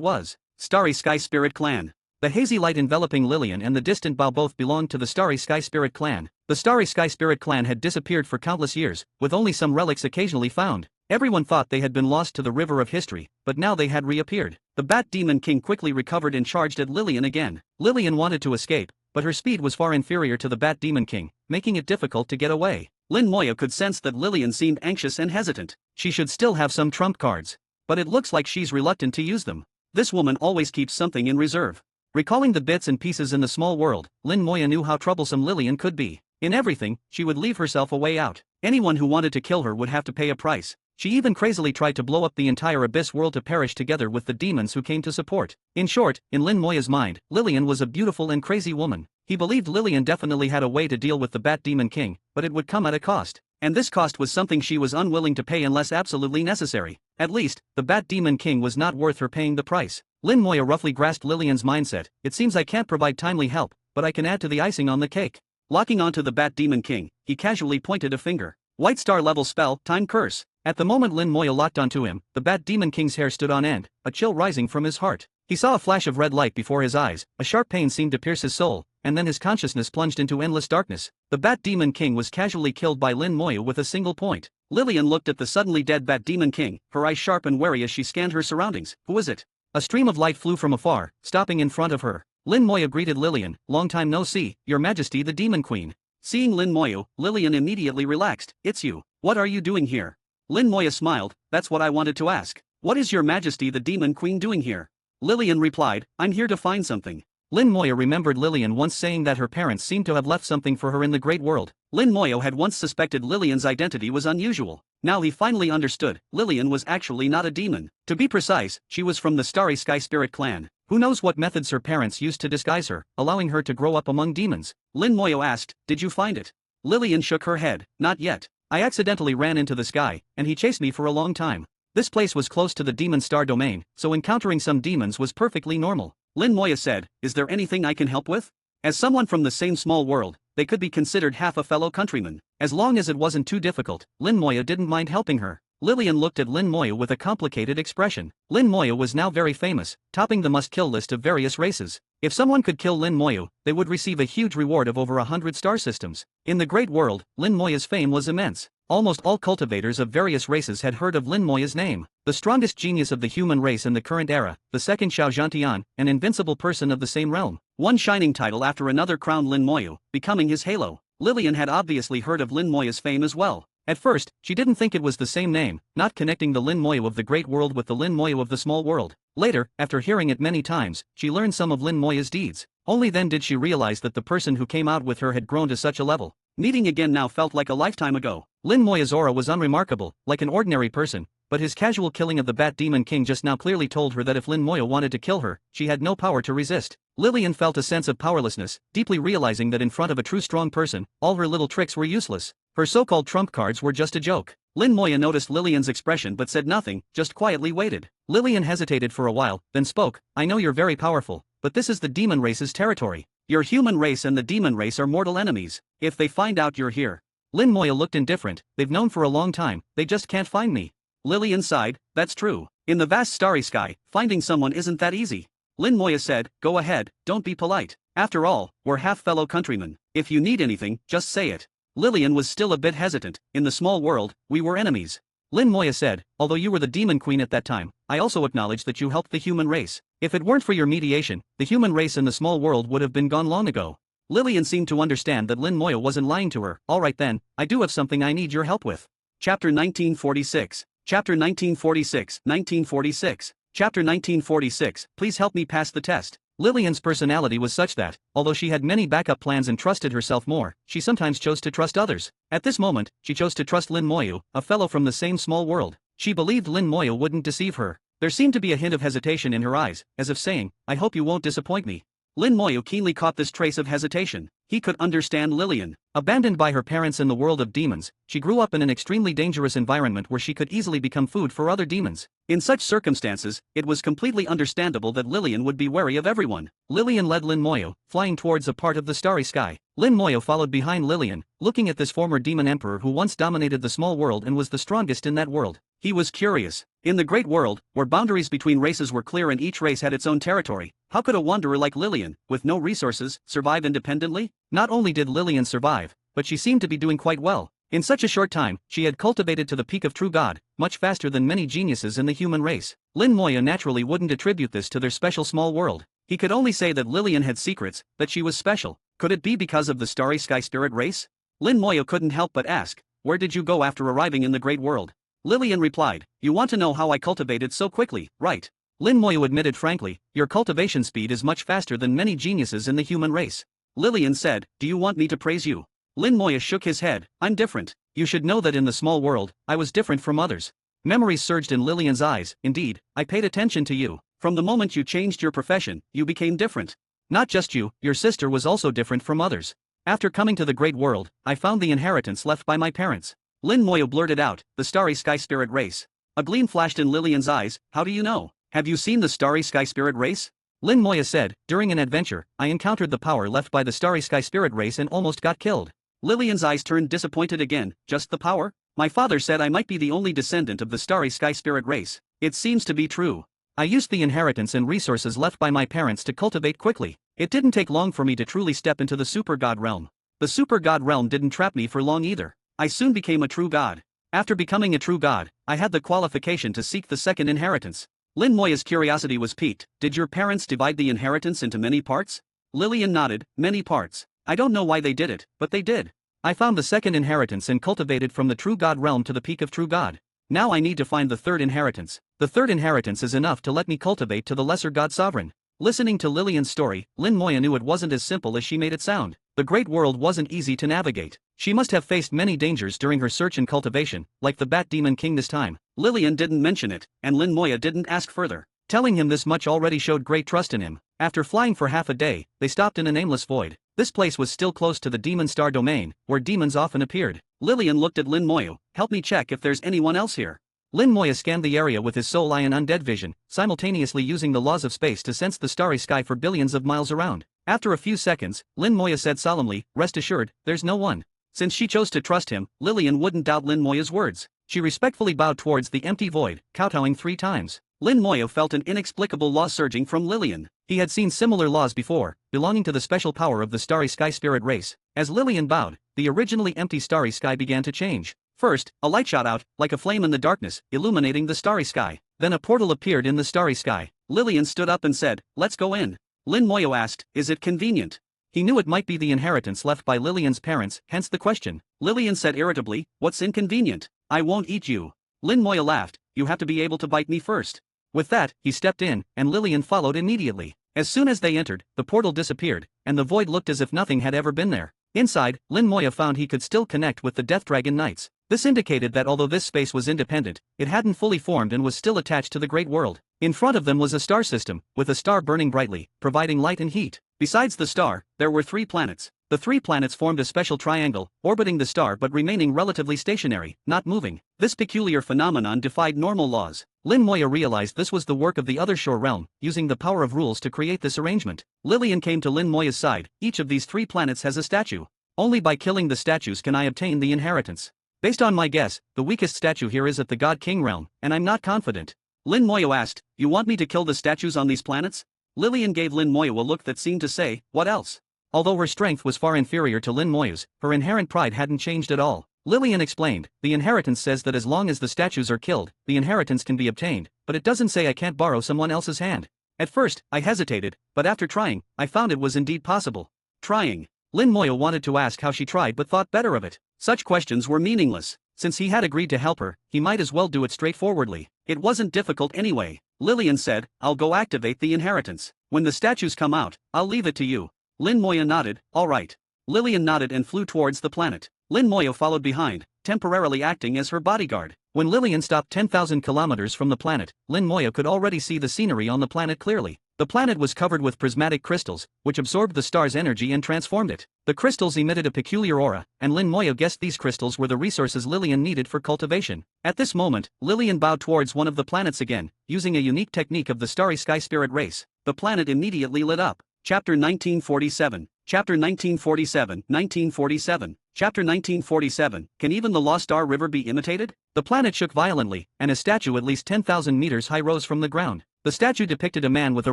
was. Starry Sky Spirit Clan. The hazy light enveloping Lillian and the distant bow both belonged to the Starry Sky Spirit Clan. The Starry Sky Spirit Clan had disappeared for countless years, with only some relics occasionally found. Everyone thought they had been lost to the river of history, but now they had reappeared. The Bat Demon King quickly recovered and charged at Lillian again. Lillian wanted to escape, but her speed was far inferior to the Bat Demon King, making it difficult to get away. Lin Moya could sense that Lillian seemed anxious and hesitant. She should still have some trump cards, but it looks like she's reluctant to use them. This woman always keeps something in reserve. Recalling the bits and pieces in the small world, Lin Moya knew how troublesome Lillian could be. In everything, she would leave herself a way out. Anyone who wanted to kill her would have to pay a price. She even crazily tried to blow up the entire abyss world to perish together with the demons who came to support. In short, in Lin Moya's mind, Lillian was a beautiful and crazy woman. He believed Lillian definitely had a way to deal with the Bat Demon King, but it would come at a cost. And this cost was something she was unwilling to pay unless absolutely necessary. At least, the Bat Demon King was not worth her paying the price. Lin Moya roughly grasped Lillian's mindset. It seems I can't provide timely help, but I can add to the icing on the cake. Locking onto the Bat Demon King, he casually pointed a finger. White star level spell, time curse. At the moment Lin Moya locked onto him, the Bat Demon King's hair stood on end, a chill rising from his heart. He saw a flash of red light before his eyes, a sharp pain seemed to pierce his soul, and then his consciousness plunged into endless darkness. The Bat Demon King was casually killed by Lin Moya with a single point. Lillian looked at the suddenly dead Bat Demon King, her eyes sharp and wary as she scanned her surroundings. Who is it? A stream of light flew from afar, stopping in front of her. Lin Moya greeted Lillian. Long time no see, Your Majesty the Demon Queen. Seeing Lin Moya, Lillian immediately relaxed. It's you. What are you doing here? Lin Moya smiled. That's what I wanted to ask. What is Your Majesty the Demon Queen doing here? Lillian replied, I'm here to find something. Lin Moya remembered Lillian once saying that her parents seemed to have left something for her in the great world. Lin Moya had once suspected Lillian's identity was unusual. Now he finally understood, Lillian was actually not a demon. To be precise, she was from the Starry Sky Spirit Clan. Who knows what methods her parents used to disguise her, allowing her to grow up among demons? Lin Moya asked, did you find it? Lillian shook her head, not yet. I accidentally ran into the sky, and he chased me for a long time. This place was close to the demon star domain, so encountering some demons was perfectly normal. Lin Moya said, "Is there anything I can help with?" As someone from the same small world, they could be considered half a fellow countryman. As long as it wasn't too difficult, Lin Moya didn't mind helping her. Lillian looked at Lin Moya with a complicated expression. Lin Moya was now very famous, topping the must-kill list of various races. If someone could kill Lin Moya, they would receive a huge reward of over 100 star systems. In the great world, Lin Moya's fame was immense. Almost all cultivators of various races had heard of Lin Moya's name. The strongest genius of the human race in the current era, the second Xiao Zhantian, an invincible person of the same realm. One shining title after another crowned Lin Moya, becoming his halo. Lillian had obviously heard of Lin Moya's fame as well. At first, she didn't think it was the same name, not connecting the Lin Moya of the great world with the Lin Moya of the small world. Later, after hearing it many times, she learned some of Lin Moya's deeds. Only then did she realize that the person who came out with her had grown to such a level. Meeting again now felt like a lifetime ago. Lin Moya's aura was unremarkable, like an ordinary person, but his casual killing of the Bat Demon King just now clearly told her that if Lin Moya wanted to kill her, she had no power to resist. Lillian felt a sense of powerlessness, deeply realizing that in front of a true strong person, all her little tricks were useless. Her so-called trump cards were just a joke. Lin Moya noticed Lillian's expression but said nothing, just quietly waited. Lillian hesitated for a while, then spoke, "I know you're very powerful, but this is the demon race's territory. Your human race and the demon race are mortal enemies. If they find out you're here..." Lin Moya looked indifferent. "They've known for a long time, they just can't find me." Lillian sighed, "That's true. In the vast starry sky, finding someone isn't that easy." Lin Moya said, "Go ahead, don't be polite. After all, we're half fellow countrymen. If you need anything, just say it." Lillian was still a bit hesitant. "In the small world, we were enemies." Lin Moya said, "Although you were the demon queen at that time, I also acknowledge that you helped the human race. If it weren't for your mediation, the human race in the small world would have been gone long ago." Lillian seemed to understand that Lin Moya wasn't lying to her. "All right then, I do have something I need your help with." Chapter 1946. Chapter 1946, 1946. Chapter 1946, please help me pass the test. Lillian's personality was such that, although she had many backup plans and trusted herself more, she sometimes chose to trust others. At this moment, she chose to trust Lin Moya, a fellow from the same small world. She believed Lin Moya wouldn't deceive her. There seemed to be a hint of hesitation in her eyes, as if saying, "I hope you won't disappoint me." Lin Moya keenly caught this trace of hesitation. He could understand Lillian. Abandoned by her parents in the world of demons, she grew up in an extremely dangerous environment where she could easily become food for other demons. In such circumstances, it was completely understandable that Lillian would be wary of everyone. Lillian led Lin Moya, flying towards a part of the starry sky. Lin Moya followed behind Lillian, looking at this former demon emperor who once dominated the small world and was the strongest in that world. He was curious. In the great world, where boundaries between races were clear and each race had its own territory, how could a wanderer like Lillian, with no resources, survive independently? Not only did Lillian survive, but she seemed to be doing quite well. In such a short time, she had cultivated to the peak of true god, much faster than many geniuses in the human race. Lin Moya naturally wouldn't attribute this to their special small world. He could only say that Lillian had secrets, that she was special. Could it be because of the starry sky spirit race? Lin Moya couldn't help but ask, "Where did you go after arriving in the great world?" Lillian replied, "You want to know how I cultivated so quickly, right?" Lin Moya admitted frankly, "Your cultivation speed is much faster than many geniuses in the human race." Lillian said, "Do you want me to praise you?" Lin Moya shook his head, "I'm different. You should know that in the small world, I was different from others." Memories surged in Lillian's eyes. "Indeed, I paid attention to you. From the moment you changed your profession, you became different. Not just you, your sister was also different from others. After coming to the great world, I found the inheritance left by my parents." Lin Moya blurted out, "The starry sky spirit race." A gleam flashed in Lillian's eyes. "How do you know? Have you seen the starry sky spirit race?" Lin Moya said, "During an adventure, I encountered the power left by the starry sky spirit race and almost got killed." Lillian's eyes turned disappointed again. "Just the power? My father said I might be the only descendant of the starry sky spirit race. It seems to be true. I used the inheritance and resources left by my parents to cultivate quickly. It didn't take long for me to truly step into the super god realm. The super god realm didn't trap me for long either. I soon became a true god. After becoming a true god, I had the qualification to seek the second inheritance." Lin Moya's curiosity was piqued. "Did your parents divide the inheritance into many parts?" Lillian nodded, "Many parts. I don't know why they did it, but they did. I found the second inheritance and cultivated from the true god realm to the peak of true god. Now I need to find the third inheritance. The third inheritance is enough to let me cultivate to the lesser god sovereign." Listening to Lillian's story, Lin Moya knew it wasn't as simple as she made it sound. The great world wasn't easy to navigate. She must have faced many dangers during her search and cultivation, like the Bat Demon King this time. Lillian didn't mention it, and Lin Moya didn't ask further. Telling him this much already showed great trust in him. After flying for half a day, they stopped in a nameless void. This place was still close to the demon star domain, where demons often appeared. Lillian looked at Lin Moyo. Help me check if there's anyone else here. Lin Moyo scanned the area with his soul eye and undead vision, simultaneously using the laws of space to sense the starry sky for billions of miles around. After a few seconds, Lin Moyo said solemnly, "Rest assured, there's no one." Since she chose to trust him, Lillian wouldn't doubt Lin Moyo's words. She respectfully bowed towards the empty void, kowtowing 3 times. Lin Moyo felt an inexplicable law surging from Lillian. He had seen similar laws before, belonging to the special power of the starry sky spirit race. As Lillian bowed, the originally empty starry sky began to change. First, a light shot out, like a flame in the darkness, illuminating the starry sky. Then a portal appeared in the starry sky. Lillian stood up and said, "Let's go in." Lin Moyo asked, "Is it convenient?" He knew it might be the inheritance left by Lillian's parents, hence the question. Lillian said irritably, "What's inconvenient? I won't eat you." Lin Moyo laughed, "You have to be able to bite me first." With that, he stepped in, and Lillian followed immediately. As soon as they entered, the portal disappeared, and the void looked as if nothing had ever been there. Inside, Lin Moyo found he could still connect with the Death Dragon Knights. This indicated that although this space was independent, it hadn't fully formed and was still attached to the great world. In front of them was a star system, with a star burning brightly, providing light and heat. Besides the star, there were 3 planets. The 3 planets formed a special triangle, orbiting the star but remaining relatively stationary, not moving. This peculiar phenomenon defied normal laws. Lin Moyo realized this was the work of the other shore realm, using the power of rules to create this arrangement. Lillian came to Lin Moyo's side. "Each of these 3 planets has a statue. Only by killing the statues can I obtain the inheritance. Based on my guess, the weakest statue here is at the God King realm, and I'm not confident." Lin Moyo asked, "You want me to kill the statues on these planets?" Lillian gave Lin Moyo a look that seemed to say, "What else?" Although her strength was far inferior to Lin Moyo's, her inherent pride hadn't changed at all. Lillian explained, "The inheritance says that as long as the statues are killed, the inheritance can be obtained, but it doesn't say I can't borrow someone else's hand." At first, I hesitated, but after trying, I found it was indeed possible. Trying. Lin Moyo wanted to ask how she tried but thought better of it. Such questions were meaningless. Since he had agreed to help her, he might as well do it straightforwardly. It wasn't difficult anyway. Lillian said, "I'll go activate the inheritance. When the statues come out, I'll leave it to you." Lin Moyo nodded, "All right." Lillian nodded and flew towards the planet. Lin Moyo followed behind, temporarily acting as her bodyguard. When Lillian stopped 10,000 kilometers from the planet, Lin Moyo could already see the scenery on the planet clearly. The planet was covered with prismatic crystals, which absorbed the star's energy and transformed it. The crystals emitted a peculiar aura, and Lin Moyo guessed these crystals were the resources Lillian needed for cultivation. At this moment, Lillian bowed towards one of the planets again, using a unique technique of the starry sky spirit race. The planet immediately lit up. Chapter 1947. Chapter 1947, 1947. Chapter 1947, Can even the Lost Star River be imitated? The planet shook violently, and a statue at least 10,000 meters high rose from the ground. The statue depicted a man with a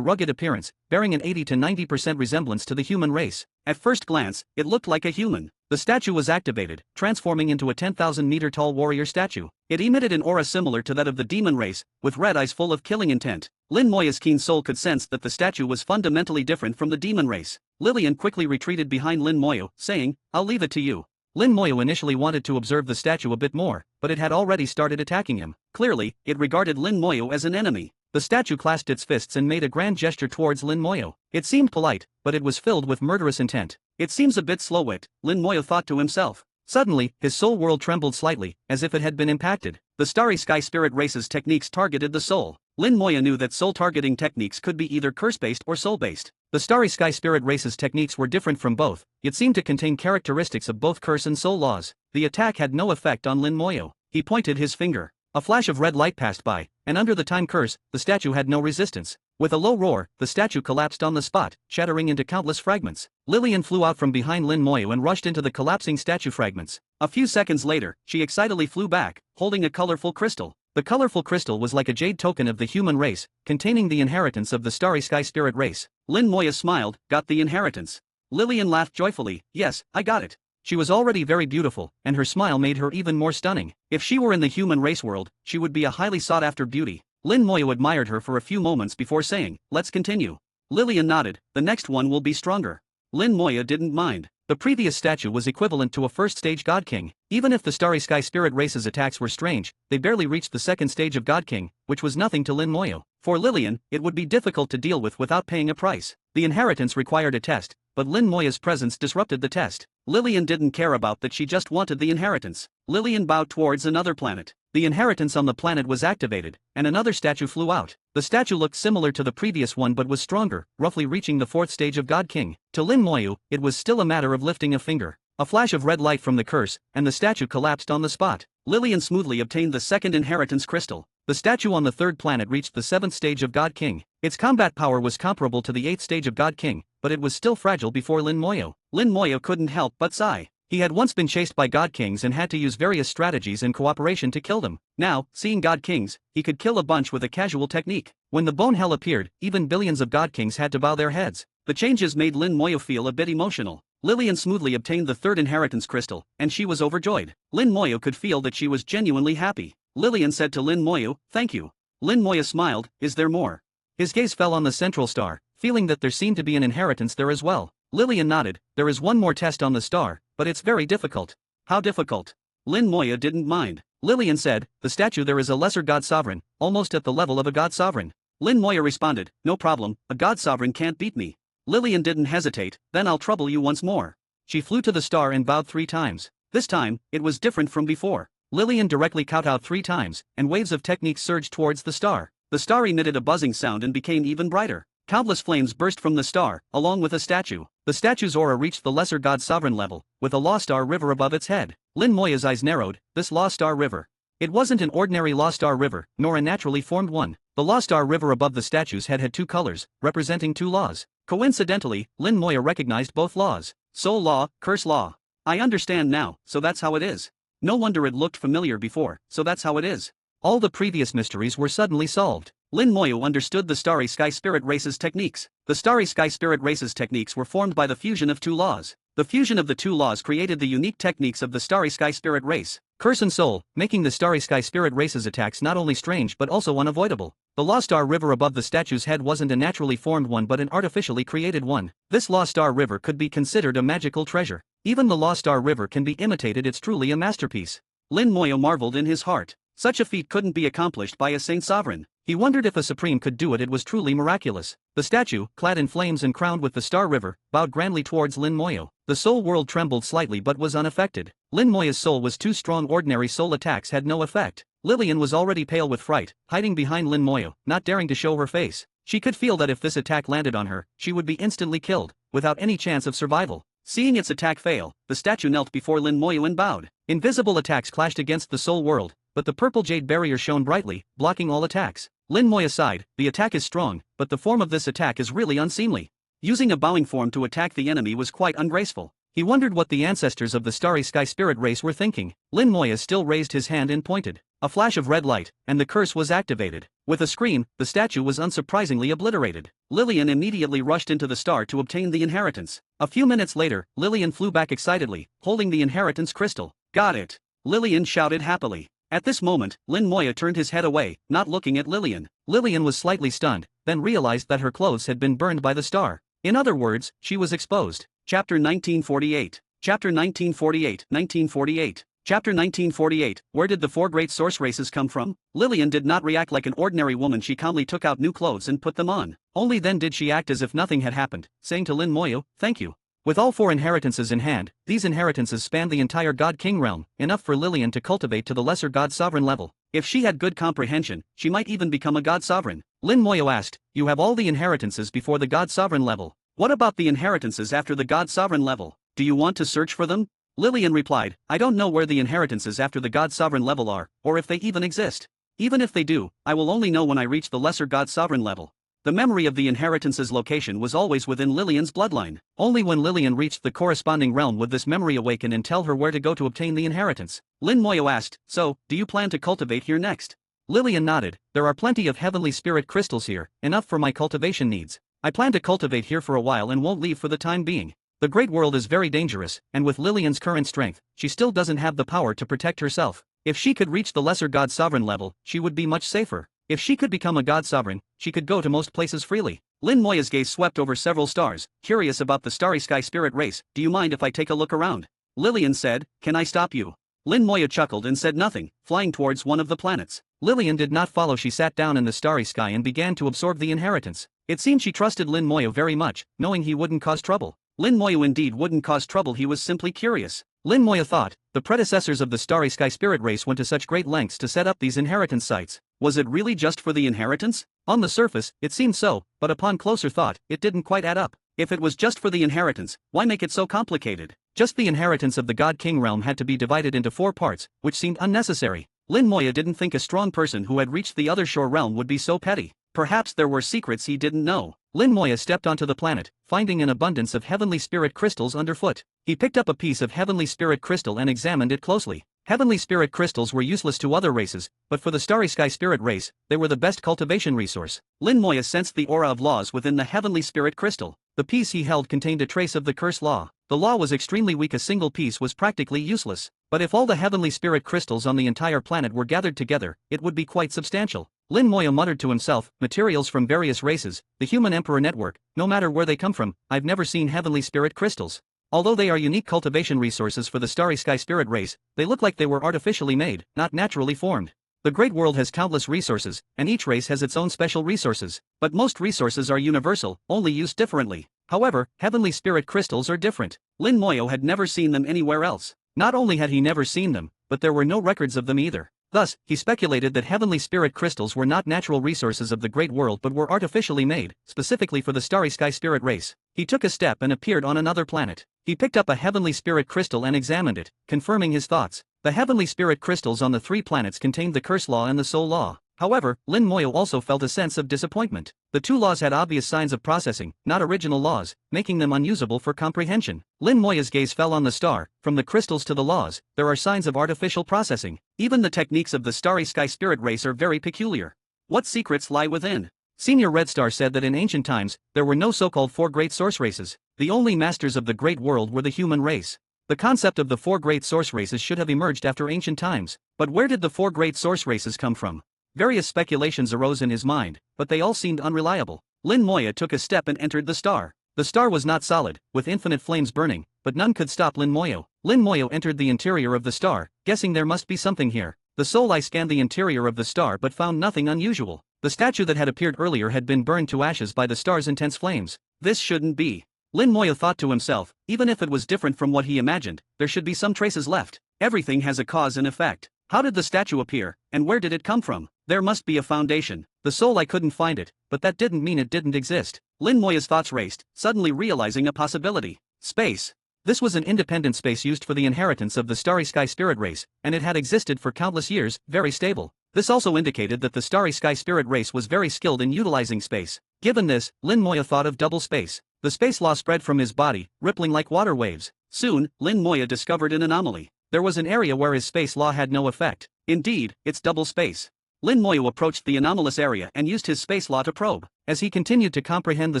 rugged appearance, bearing an 80 to 90% resemblance to the human race. At first glance, it looked like a human. The statue was activated, transforming into a 10,000-meter tall warrior statue. It emitted an aura similar to that of the demon race, with red eyes full of killing intent. Lin Moyo's keen soul could sense that the statue was fundamentally different from the demon race. Lillian quickly retreated behind Lin Moyo, saying, "I'll leave it to you." Lin Moyo initially wanted to observe the statue a bit more, but it had already started attacking him. Clearly, it regarded Lin Moyo as an enemy. The statue clasped its fists and made a grand gesture towards Lin Moyo. It seemed polite, but it was filled with murderous intent. "It seems a bit slow-wit," Lin Moyo thought to himself. Suddenly, his soul world trembled slightly, as if it had been impacted. The starry sky spirit race's techniques targeted the soul. Lin Moyo knew that soul targeting techniques could be either curse-based or soul-based. The starry sky spirit race's techniques were different from both, yet seemed to contain characteristics of both curse and soul laws. The attack had no effect on Lin Moyo. He pointed his finger. A flash of red light passed by, and under the time curse, the statue had no resistance. With a low roar, the statue collapsed on the spot, shattering into countless fragments. Lillian flew out from behind Lin Moyo and rushed into the collapsing statue fragments. A few seconds later, she excitedly flew back, holding a colorful crystal. The colorful crystal was like a jade token of the human race, containing the inheritance of the starry sky spirit race. Lin Moyo smiled, "Got the inheritance." Lillian laughed joyfully, "Yes, I got it." She was already very beautiful, and her smile made her even more stunning. If she were in the human race world, she would be a highly sought-after beauty. Lin Moyo admired her for a few moments before saying, "Let's continue." Lillian nodded, "The next one will be stronger." Lin Moyo didn't mind. The previous statue was equivalent to a first-stage God King. Even if the starry sky spirit race's attacks were strange, they barely reached the second stage of God King, which was nothing to Lin Moyo. For Lillian, it would be difficult to deal with without paying a price. The inheritance required a test, but Lin Moyo's presence disrupted the test. Lillian didn't care about that, she just wanted the inheritance. Lillian bowed towards another planet. The inheritance on the planet was activated, and another statue flew out. The statue looked similar to the previous one but was stronger, roughly reaching the fourth stage of God King. To Lin Moyo, it was still a matter of lifting a finger. A flash of red light from the curse, and the statue collapsed on the spot. Lillian smoothly obtained the second inheritance crystal. The statue on the third planet reached the 7th stage of God King. Its combat power was comparable to the 8th stage of God King, but it was still fragile before Lin Moyo. Lin Moyo couldn't help but sigh. He had once been chased by God Kings and had to use various strategies and cooperation to kill them. Now, seeing God Kings, he could kill a bunch with a casual technique. When the bone hell appeared, even billions of God Kings had to bow their heads. The changes made Lin Moyo feel a bit emotional. Lillian smoothly obtained the third inheritance crystal, and she was overjoyed. Lin Moyo could feel that she was genuinely happy. Lillian said to Lin Moyo, "Thank you." Lin Moyo smiled, "Is there more?" His gaze fell on the central star, feeling that there seemed to be an inheritance there as well. Lillian nodded, "There is one more test on the star, but it's very difficult." "How difficult?" Lin Moyo didn't mind. Lillian said, "The statue there is a lesser god sovereign, almost at the level of a god sovereign." Lin Moyo responded, "No problem, a god sovereign can't beat me." Lillian didn't hesitate, "Then I'll trouble you once more." She flew to the star and bowed 3 times. This time, it was different from before. Lillian directly kowtowed 3 times, and waves of techniques surged towards the star. The star emitted a buzzing sound and became even brighter. Countless flames burst from the star, along with a statue. The statue's aura reached the lesser god sovereign level, with a Law Star River above its head. Lin Moya's eyes narrowed. This Law Star River. It wasn't an ordinary Law Star River, nor a naturally formed one. The Law Star River above the statue's head had 2 colors, representing 2 laws. Coincidentally, Lin Moyo recognized both laws. Soul Law, Curse Law. I understand now, so that's how it is. No wonder it looked familiar before, so that's how it is. All the previous mysteries were suddenly solved. Lin Moyo understood the Starry Sky Spirit Race's techniques. The Starry Sky Spirit Race's techniques were formed by the fusion of 2 laws. The fusion of the 2 laws created the unique techniques of the Starry Sky Spirit Race, Curse and Soul, making the Starry Sky Spirit Race's attacks not only strange but also unavoidable. The Law Star River above the statue's head wasn't a naturally formed one but an artificially created one. This Law Star River could be considered a magical treasure. Even the Law Star River can be imitated, it's truly a masterpiece. Lin Moyo marveled in his heart. Such a feat couldn't be accomplished by a saint sovereign. He wondered if a supreme could do it. It was truly miraculous. The statue, clad in flames and crowned with the Star River, bowed grandly towards Lin Moyo. The soul world trembled slightly but was unaffected. Lin Moyo's soul was too strong. Ordinary soul attacks had no effect. Lillian was already pale with fright, hiding behind Lin Moyo, not daring to show her face. She could feel that if this attack landed on her, she would be instantly killed, without any chance of survival. Seeing its attack fail, the statue knelt before Lin Moyo and bowed. Invisible attacks clashed against the soul world, but the purple jade barrier shone brightly, blocking all attacks. Lin Moyo sighed, "The attack is strong, but the form of this attack is really unseemly." Using a bowing form to attack the enemy was quite ungraceful. He wondered what the ancestors of the Starry Sky Spirit Race were thinking. Lin Moyo still raised his hand and pointed. A flash of red light, and the curse was activated. With a scream, the statue was unsurprisingly obliterated. Lillian immediately rushed into the star to obtain the inheritance. A few minutes later, Lillian flew back excitedly, holding the inheritance crystal. "Got it!" Lillian shouted happily. At this moment, Lin Moyo turned his head away, not looking at Lillian. Lillian was slightly stunned, then realized that her clothes had been burned by the star. In other words, she was exposed. Chapter 1948. Chapter 1948, 1948. Chapter 1948. Where did the 4 great source races come from? Lillian did not react like an ordinary woman. She calmly took out new clothes and put them on. Only then did she act as if nothing had happened, saying to Lin Moyo, "Thank you." With all 4 inheritances in hand, these inheritances spanned the entire God King realm, enough for Lillian to cultivate to the lesser God Sovereign level. If she had good comprehension, she might even become a God Sovereign. Lin Moyo asked, "You have all the inheritances before the God Sovereign level. What about the inheritances after the God Sovereign level? Do you want to search for them?" Lillian replied, "I don't know where the inheritances after the God Sovereign level are, or if they even exist. Even if they do, I will only know when I reach the lesser God Sovereign level." The memory of the inheritance's location was always within Lillian's bloodline. Only when Lillian reached the corresponding realm would this memory awaken and tell her where to go to obtain the inheritance. Lin Moyo asked, "So, do you plan to cultivate here next?" Lillian nodded. "There are plenty of heavenly spirit crystals here, enough for my cultivation needs. I plan to cultivate here for a while and won't leave for the time being. The great world is very dangerous, and with Lillian's current strength, she still doesn't have the power to protect herself. If she could reach the lesser God Sovereign level, she would be much safer. If she could become a God Sovereign, she could go to most places freely." Lin Moyo's gaze swept over several stars, curious about the Starry Sky Spirit Race. "Do you mind if I take a look around?" Lillian said, "Can I stop you?" Lin Moyo chuckled and said nothing, flying towards one of the planets. Lillian did not follow. She sat down in the starry sky and began to absorb the inheritance. It seemed she trusted Lin Moyo very much, knowing he wouldn't cause trouble. Lin Moyo indeed wouldn't cause trouble. He was simply curious. Lin Moyo thought, the predecessors of the Starry Sky Spirit Race went to such great lengths to set up these inheritance sites. Was it really just for the inheritance? On the surface, it seemed so, but upon closer thought, it didn't quite add up. If it was just for the inheritance, why make it so complicated? Just the inheritance of the God King realm had to be divided into 4 parts, which seemed unnecessary. Lin Moya didn't think a strong person who had reached the other shore realm would be so petty. Perhaps there were secrets he didn't know. Lin Moya stepped onto the planet, finding an abundance of heavenly spirit crystals underfoot. He picked up a piece of heavenly spirit crystal and examined it closely. Heavenly spirit crystals were useless to other races, but for the Starry Sky spirit race, they were the best cultivation resource. Lin Moya sensed the aura of laws within the heavenly spirit crystal. The piece he held contained a trace of the curse law. The law was extremely weak, a single piece was practically useless. But if all the heavenly spirit crystals on the entire planet were gathered together, it would be quite substantial. Lin Moya muttered to himself, materials from various races, the Human Emperor Network, no matter where they come from, I've never seen heavenly spirit crystals. Although they are unique cultivation resources for the Starry Sky spirit race, they look like they were artificially made, not naturally formed. The Great World has countless resources, and each race has its own special resources. But most resources are universal, only used differently. However, heavenly spirit crystals are different. Lin Moya had never seen them anywhere else. Not only had he never seen them, but there were no records of them either. Thus, he speculated that heavenly spirit crystals were not natural resources of the Great World but were artificially made, specifically for the Starry Sky spirit race. He took a step and appeared on another planet. He picked up a heavenly spirit crystal and examined it, confirming his thoughts. The heavenly spirit crystals on the 3 planets contained the curse law and the soul law. However, Lin Moya also felt a sense of disappointment. The 2 laws had obvious signs of processing, not original laws, making them unusable for comprehension. Lin Moya's gaze fell on the star. From the crystals to the laws, there are signs of artificial processing. Even the techniques of the Starry Sky spirit race are very peculiar. What secrets lie within? Senior Red Star said that in ancient times, there were no so-called 4 great source races. The only masters of the Great World were the human race. The concept of the 4 great source races should have emerged after ancient times. But where did the 4 great source races come from? Various speculations arose in his mind, but they all seemed unreliable. Lin Moya took a step and entered the star. The star was not solid, with infinite flames burning, but none could stop Lin Moya. Lin Moya entered the interior of the star, guessing there must be something here. The soul eye scanned the interior of the star but found nothing unusual. The statue that had appeared earlier had been burned to ashes by the star's intense flames. This shouldn't be. Lin Moya thought to himself, even if it was different from what he imagined, there should be some traces left. Everything has a cause and effect. How did the statue appear, and where did it come from? There must be a foundation. The soul eye couldn't find it, but that didn't mean it didn't exist. Lin Moya's thoughts raced, suddenly realizing a possibility. Space. This was an independent space used for the inheritance of the Starry Sky spirit race, and it had existed for countless years, very stable. This also indicated that the Starry Sky spirit race was very skilled in utilizing space. Given this, Lin Moya thought of double space. The space law spread from his body, rippling like water waves. Soon, Lin Moya discovered an anomaly. There was an area where his space law had no effect. Indeed, it's double space. Lin Moya approached the anomalous area and used his space law to probe. As he continued to comprehend the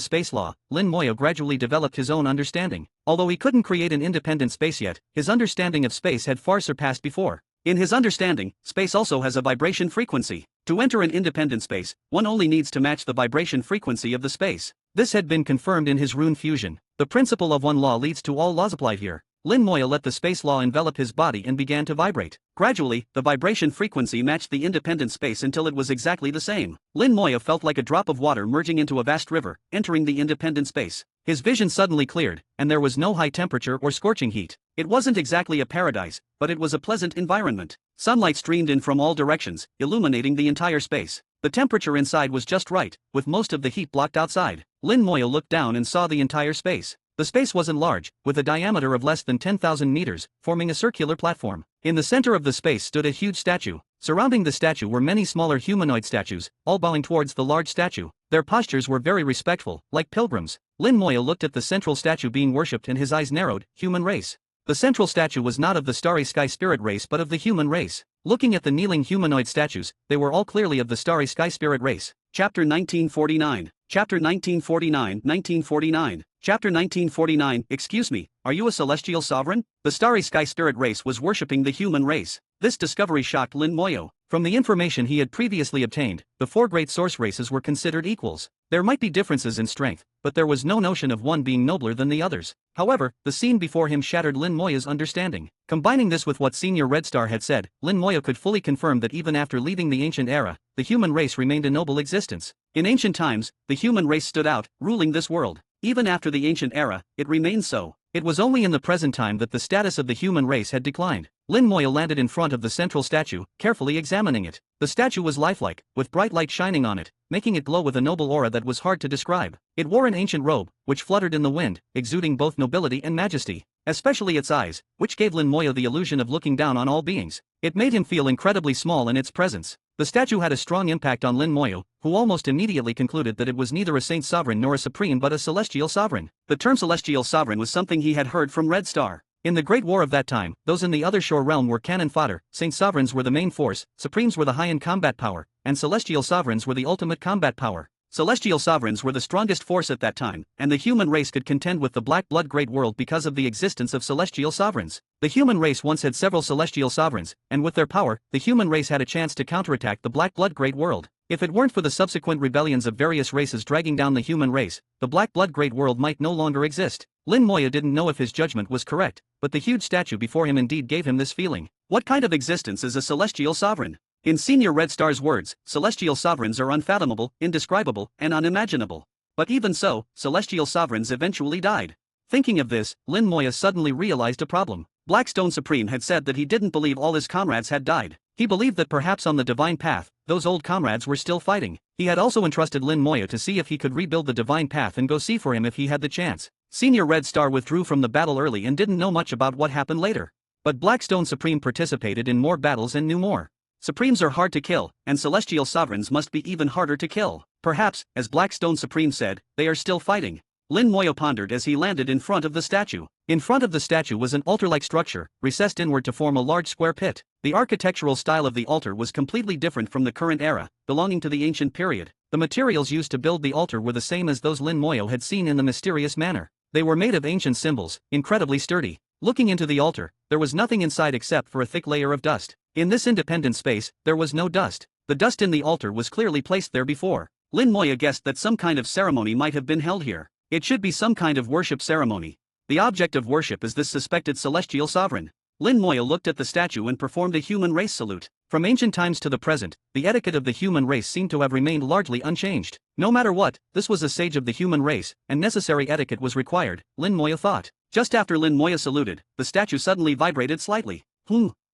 space law, Lin Moya gradually developed his own understanding. Although he couldn't create an independent space yet, his understanding of space had far surpassed before. In his understanding, space also has a vibration frequency. To enter an independent space, one only needs to match the vibration frequency of the space. This had been confirmed in his rune fusion. The principle of one law leads to all laws applied here. Lin Moya let the space law envelop his body and began to vibrate. Gradually, the vibration frequency matched the independent space until it was exactly the same. Lin Moya felt like a drop of water merging into a vast river, entering the independent space. His vision suddenly cleared, and there was no high temperature or scorching heat. It wasn't exactly a paradise, but it was a pleasant environment. Sunlight streamed in from all directions, illuminating the entire space. The temperature inside was just right, with most of the heat blocked outside. Lin Moya looked down and saw the entire space. The space wasn't large, with a diameter of less than 10,000 meters, forming a circular platform. In the center of the space stood a huge statue. Surrounding the statue were many smaller humanoid statues, all bowing towards the large statue. Their postures were very respectful, like pilgrims. Lin Moya looked at the central statue being worshipped and his eyes narrowed. Human race. The central statue was not of the Starry Sky spirit race but of the human race. Looking at the kneeling humanoid statues, they were all clearly of the Starry Sky spirit race. Chapter 1949. Chapter 1949, 1949. Chapter 1949. Excuse me, are you a celestial sovereign? The Starry Sky spirit race was worshipping the human race. This discovery shocked Lin Moya. From the information he had previously obtained, the 4 great source races were considered equals. There might be differences in strength, but there was no notion of one being nobler than the others. However, the scene before him shattered Lin Moya's understanding. Combining this with what Senior Red Star had said, Lin Moya could fully confirm that even after leaving the ancient era, the human race remained a noble existence. In ancient times, the human race stood out, ruling this world. Even after the ancient era, it remained so. It was only in the present time that the status of the human race had declined. Lin Moya landed in front of the central statue, carefully examining it. The statue was lifelike, with bright light shining on it, making it glow with a noble aura that was hard to describe. It wore an ancient robe, which fluttered in the wind, exuding both nobility and majesty. especially its eyes, which gave Lin Moya the illusion of looking down on all beings. It made him feel incredibly small in its presence. The statue had a strong impact on Lin Moya, who almost immediately concluded that it was neither a saint sovereign nor a supreme but a celestial sovereign. The term celestial sovereign was something he had heard from Red Star. In the Great War of that time, those in the other shore realm were cannon fodder, saint sovereigns were the main force, supremes were the high-end combat power, and celestial sovereigns were the ultimate combat power. Celestial sovereigns were the strongest force at that time, and the human race could contend with the Black Blood Great World because of the existence of celestial sovereigns. The human race once had several celestial sovereigns, and with their power, the human race had a chance to counterattack the Black Blood Great World. If it weren't for the subsequent rebellions of various races dragging down the human race, the Black Blood Great World might no longer exist. Lin Moya didn't know if his judgment was correct, but the huge statue before him indeed gave him this feeling. What kind of existence is a celestial sovereign? In Senior Red Star's words, celestial sovereigns are unfathomable, indescribable, and unimaginable. But even so, celestial sovereigns eventually died. Thinking of this, Lin Moya suddenly realized a problem. Blackstone Supreme had said that he didn't believe all his comrades had died. He believed that perhaps on the divine path, those old comrades were still fighting. He had also entrusted Lin Moya to see if he could rebuild the divine path and go see for him if he had the chance. Senior Red Star withdrew from the battle early and didn't know much about what happened later. But Blackstone Supreme participated in more battles and knew more. Supremes are hard to kill, and celestial sovereigns must be even harder to kill. Perhaps, as Blackstone Supreme said, they are still fighting. Lin Moya pondered as he landed in front of the statue. In front of the statue was an altar-like structure, recessed inward to form a large square pit. The architectural style of the altar was completely different from the current era, belonging to the ancient period. The materials used to build the altar were the same as those Lin Moya had seen in the mysterious manor. They were made of ancient symbols, incredibly sturdy. Looking into the altar, there was nothing inside except for a thick layer of dust. In this independent space, there was no dust. The dust in the altar was clearly placed there before. Lin Moya guessed that some kind of ceremony might have been held here. It should be some kind of worship ceremony. The object of worship is this suspected celestial sovereign. Lin Moya looked at the statue and performed a human race salute. From ancient times to the present, the etiquette of the human race seemed to have remained largely unchanged. No matter what, this was a sage of the human race, and necessary etiquette was required, Lin Moya thought. Just after Lin Moya saluted, the statue suddenly vibrated slightly.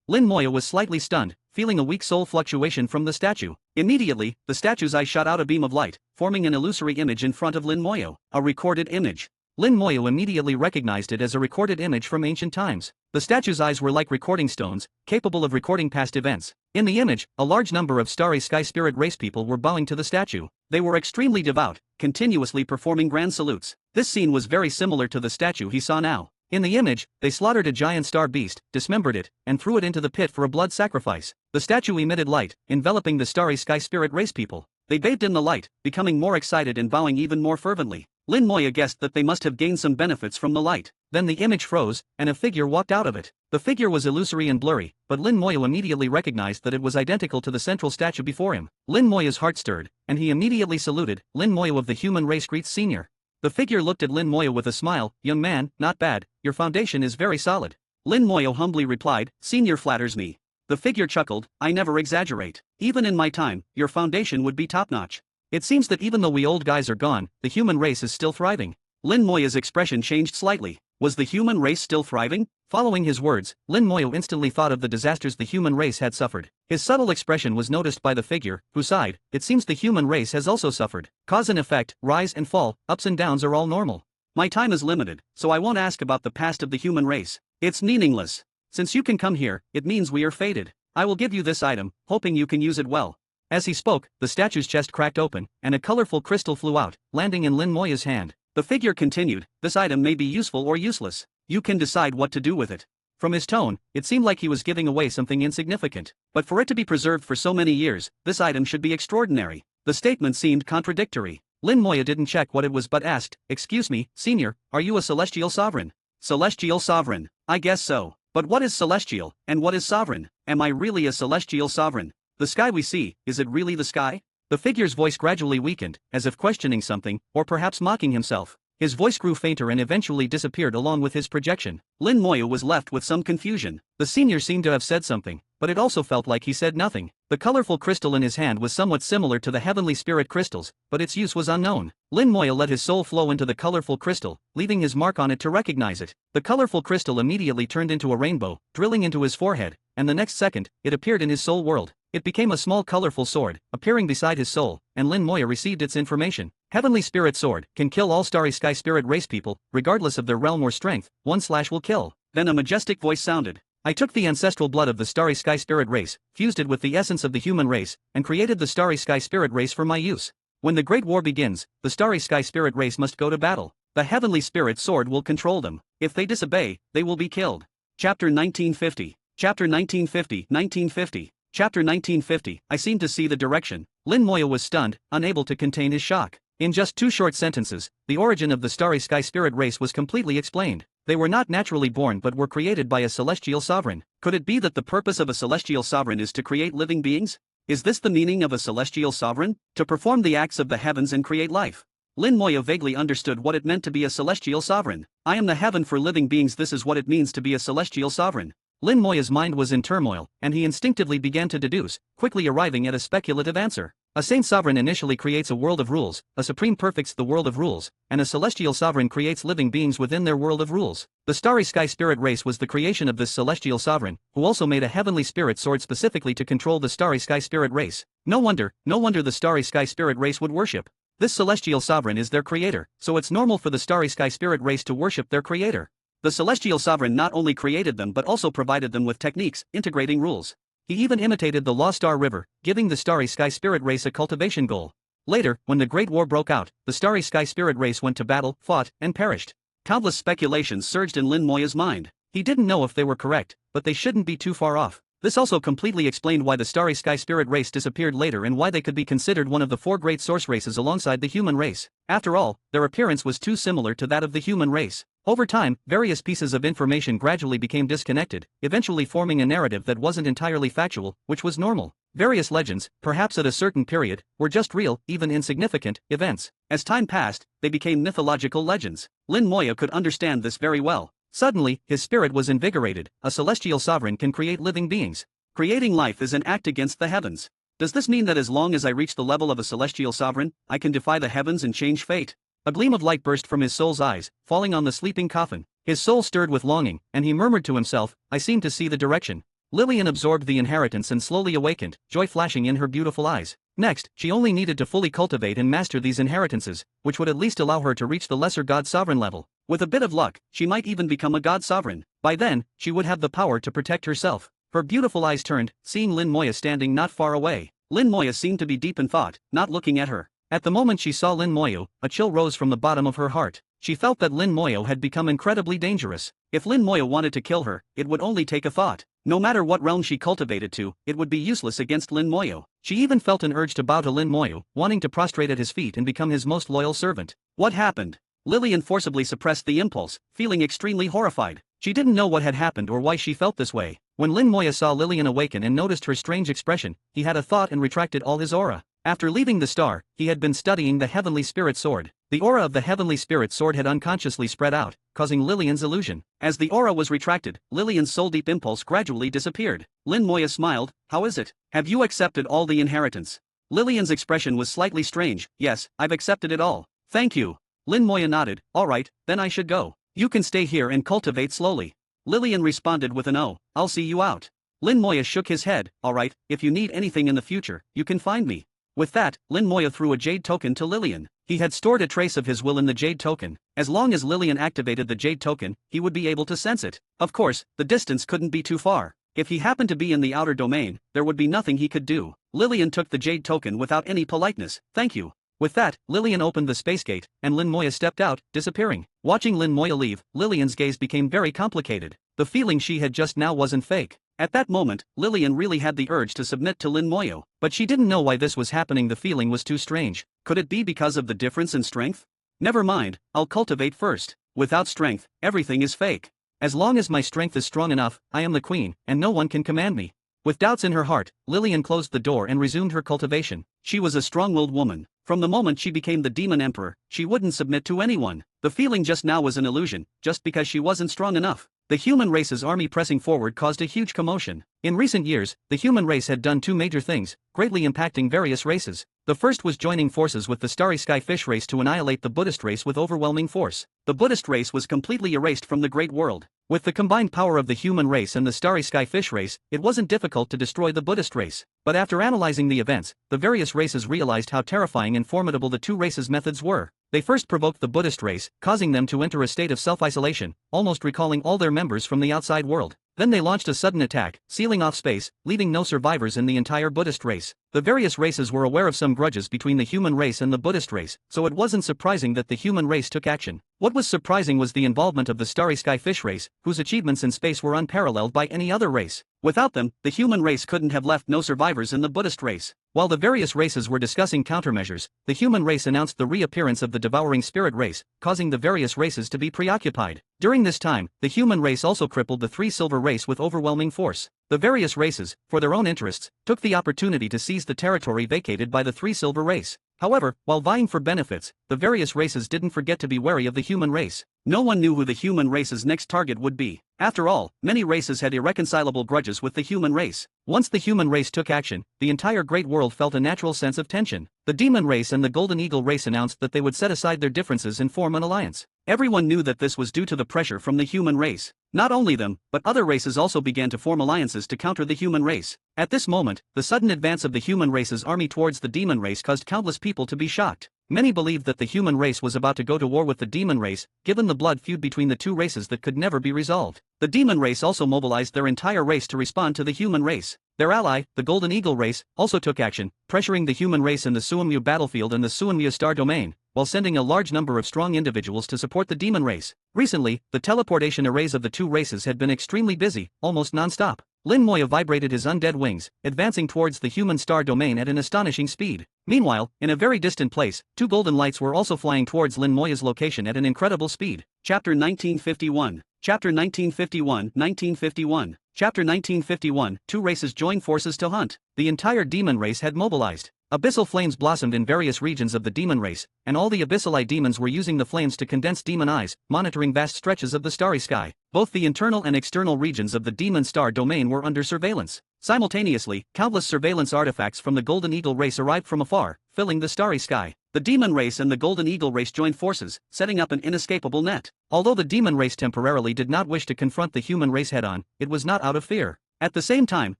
Lin Moya was slightly stunned, feeling a weak soul fluctuation from the statue. Immediately, the statue's eye shot out a beam of light, forming an illusory image in front of Lin Moya. A recorded image. Lin Moya immediately recognized it as a recorded image from ancient times. The statue's eyes were like recording stones, capable of recording past events. In the image, a large number of starry sky spirit race people were bowing to the statue. They were extremely devout, continuously performing grand salutes. This scene was very similar to the statue he saw now. In the image, they slaughtered a giant star beast, dismembered it, and threw it into the pit for a blood sacrifice. The statue emitted light, enveloping the starry sky spirit race people. They bathed in the light, becoming more excited and bowing even more fervently. Lin Moya guessed that they must have gained some benefits from the light. Then the image froze, and a figure walked out of it. The figure was illusory and blurry, but Lin Moya immediately recognized that it was identical to the central statue before him. Lin Moya's heart stirred, and he immediately saluted. Lin Moya of the human race greets Senior. The figure looked at Lin Moya with a smile. Young man, not bad, your foundation is very solid. Lin Moya humbly replied, Senior flatters me. The figure chuckled, I never exaggerate. Even in my time, your foundation would be top-notch. It seems that even though we old guys are gone, the human race is still thriving. Lin Moya's expression changed slightly. Was the human race still thriving? Following his words, Lin Moya instantly thought of the disasters the human race had suffered. His subtle expression was noticed by the figure, who sighed. It seems the human race has also suffered. Cause and effect, rise and fall, ups and downs are all normal. My time is limited, so I won't ask about the past of the human race. It's meaningless. Since you can come here, it means we are fated. I will give you this item, hoping you can use it well. As he spoke, the statue's chest cracked open, and a colorful crystal flew out, landing in Lin Moya's hand. The figure continued, this item may be useful or useless. You can decide what to do with it. From his tone, it seemed like he was giving away something insignificant. But for it to be preserved for so many years, this item should be extraordinary. The statement seemed contradictory. Lin Moya didn't check what it was but asked, excuse me, Senior, are you a celestial sovereign? Celestial sovereign, I guess so. But what is celestial, and what is sovereign? Am I really a celestial sovereign? The sky we see, is it really the sky? The figure's voice gradually weakened, as if questioning something, or perhaps mocking himself. His voice grew fainter and eventually disappeared along with his projection. Lin Moya was left with some confusion. The senior seemed to have said something, but it also felt like he said nothing. The colorful crystal in his hand was somewhat similar to the heavenly spirit crystals, but its use was unknown. Lin Moya let his soul flow into the colorful crystal, leaving his mark on it to recognize it. The colorful crystal immediately turned into a rainbow, drilling into his forehead, and the next second, it appeared in his soul world. It became a small colorful sword, appearing beside his soul, and Lin Moya received its information. Heavenly Spirit Sword can kill all Starry Sky Spirit race people, regardless of their realm or strength. One slash will kill. Then a majestic voice sounded. I took the ancestral blood of the Starry Sky Spirit race, fused it with the essence of the human race, and created the Starry Sky Spirit race for my use. When the Great War begins, the Starry Sky Spirit race must go to battle. The Heavenly Spirit Sword will control them. If they disobey, they will be killed. Chapter 1950. Chapter 1950, 1950. Chapter 1950. I seemed to see the direction. Lin Moya was stunned, unable to contain his shock. In just 2 short sentences, the origin of the Starry Sky Spirit race was completely explained. They were not naturally born but were created by a celestial sovereign. Could it be that the purpose of a celestial sovereign is to create living beings? Is this the meaning of a celestial sovereign? To perform the acts of the heavens and create life. Lin Moya vaguely understood what it meant to be a celestial sovereign. I am the heaven for living beings. This is what it means to be a celestial sovereign. Lin Moya's mind was in turmoil, and he instinctively began to deduce, quickly arriving at a speculative answer. A saint sovereign initially creates a world of rules, a supreme perfects the world of rules, and a celestial sovereign creates living beings within their world of rules. The Starry Sky Spirit race was the creation of this celestial sovereign, who also made a heavenly spirit sword specifically to control the Starry Sky Spirit race. No wonder the Starry Sky Spirit race would worship. This celestial sovereign is their creator, so it's normal for the Starry Sky Spirit race to worship their creator. The celestial sovereign not only created them but also provided them with techniques, integrating rules. He even imitated the Lost Star River, giving the Starry Sky Spirit race a cultivation goal. Later, when the Great War broke out, the Starry Sky Spirit race went to battle, fought, and perished. Countless speculations surged in Lin Moya's mind. He didn't know if they were correct, but they shouldn't be too far off. This also completely explained why the Starry Sky Spirit race disappeared later and why they could be considered one of the 4 great source races alongside the human race. After all, their appearance was too similar to that of the human race. Over time, various pieces of information gradually became disconnected, eventually forming a narrative that wasn't entirely factual, which was normal. Various legends, perhaps at a certain period, were just real, even insignificant, events. As time passed, they became mythological legends. Lin Moya could understand this very well. Suddenly, his spirit was invigorated. A celestial sovereign can create living beings. Creating life is an act against the heavens. Does this mean that as long as I reach the level of a celestial sovereign, I can defy the heavens and change fate? A gleam of light burst from his soul's eyes, falling on the sleeping coffin. His soul stirred with longing, and he murmured to himself, I seem to see the direction. Lillian absorbed the inheritance and slowly awakened, joy flashing in her beautiful eyes. Next, she only needed to fully cultivate and master these inheritances, which would at least allow her to reach the lesser god sovereign level. With a bit of luck, she might even become a god sovereign. By then, she would have the power to protect herself. Her beautiful eyes turned, seeing Lin Moya standing not far away. Lin Moya seemed to be deep in thought, not looking at her. At the moment she saw Lin Moya, a chill rose from the bottom of her heart. She felt that Lin Moya had become incredibly dangerous. If Lin Moya wanted to kill her, it would only take a thought. No matter what realm she cultivated to, it would be useless against Lin Moya. She even felt an urge to bow to Lin Moya, wanting to prostrate at his feet and become his most loyal servant. What happened? Lillian forcibly suppressed the impulse, feeling extremely horrified. She didn't know what had happened or why she felt this way. When Lin Moya saw Lillian awaken and noticed her strange expression, he had a thought and retracted all his aura. After leaving the star, he had been studying the Heavenly Spirit Sword. The aura of the Heavenly Spirit Sword had unconsciously spread out, causing Lillian's illusion. As the aura was retracted, Lillian's soul-deep impulse gradually disappeared. Lin Moya smiled, how is it? Have you accepted all the inheritance? Lillian's expression was slightly strange. Yes, I've accepted it all. Thank you. Lin Moya nodded. Alright, then I should go. You can stay here and cultivate slowly. Lillian responded with an "Oh, I'll see you out." Lin Moya shook his head. Alright, if you need anything in the future, you can find me. With that, Lin Moya threw a jade token to Lillian. He had stored a trace of his will in the jade token. As long as Lillian activated the jade token, he would be able to sense it. Of course, the distance couldn't be too far. If he happened to be in the outer domain, there would be nothing he could do. Lillian took the jade token without any politeness. Thank you. With that, Lillian opened the space gate, and Lin Moya stepped out, disappearing. Watching Lin Moya leave, Lillian's gaze became very complicated. The feeling she had just now wasn't fake. At that moment, Lillian really had the urge to submit to Lin Moya, but she didn't know why this was happening. The feeling was too strange. Could it be because of the difference in strength? Never mind, I'll cultivate first. Without strength, everything is fake. As long as my strength is strong enough, I am the queen, and no one can command me. With doubts in her heart, Lillian closed the door and resumed her cultivation. She was a strong-willed woman. From the moment she became the demon emperor, she wouldn't submit to anyone. The feeling just now was an illusion, just because she wasn't strong enough. The human race's army pressing forward caused a huge commotion. In recent years, the human race had done two major things, greatly impacting various races. The first was joining forces with the Starry Sky Fish race to annihilate the Buddhist race with overwhelming force. The Buddhist race was completely erased from the great world. With the combined power of the human race and the Starry Sky Fish race, it wasn't difficult to destroy the Buddhist race. But after analyzing the events, the various races realized how terrifying and formidable the two races' methods were. They first provoked the Buddhist race, causing them to enter a state of self-isolation, almost recalling all their members from the outside world. Then they launched a sudden attack, sealing off space, leaving no survivors in the entire Buddhist race. The various races were aware of some grudges between the human race and the Buddhist race, so it wasn't surprising that the human race took action. What was surprising was the involvement of the Starry Sky Fish race, whose achievements in space were unparalleled by any other race. Without them, the human race couldn't have left no survivors in the Buddhist race. While the various races were discussing countermeasures, the human race announced the reappearance of the devouring spirit race, causing the various races to be preoccupied. During this time, the human race also crippled the Three Silver race with overwhelming force. The various races, for their own interests, took the opportunity to seize the territory vacated by the Three Silver race. However, while vying for benefits, the various races didn't forget to be wary of the human race. No one knew who the human race's next target would be. After all, many races had irreconcilable grudges with the human race. Once the human race took action, the entire great world felt a natural sense of tension. The demon race and the golden eagle race announced that they would set aside their differences and form an alliance. Everyone knew that this was due to the pressure from the human race. Not only them, but other races also began to form alliances to counter the human race. At this moment, the sudden advance of the human race's army towards the demon race caused countless people to be shocked. Many believed that the human race was about to go to war with the demon race, given the blood feud between the two races that could never be resolved. The demon race also mobilized their entire race to respond to the human race. Their ally, the Golden Eagle race, also took action, pressuring the human race in the Suanmu battlefield and the Suanmu star domain, while sending a large number of strong individuals to support the demon race. Recently, the teleportation arrays of the two races had been extremely busy, almost non-stop. Lin Moya vibrated his undead wings, advancing towards the human star domain at an astonishing speed. Meanwhile, in a very distant place, two golden lights were also flying towards Lin Moya's location at an incredible speed. Chapter 1951. Chapter 1951. Chapter 1951. Two races join forces to hunt. The entire demon race had mobilized. Abyssal flames blossomed in various regions of the demon race, and all the Abyssalite demons were using the flames to condense demon eyes, monitoring vast stretches of the starry sky. Both the internal and external regions of the demon star domain were under surveillance. Simultaneously, countless surveillance artifacts from the Golden Eagle race arrived from afar, filling the starry sky. The demon race and the Golden Eagle race joined forces, setting up an inescapable net. Although the demon race temporarily did not wish to confront the human race head-on, it was not out of fear. At the same time,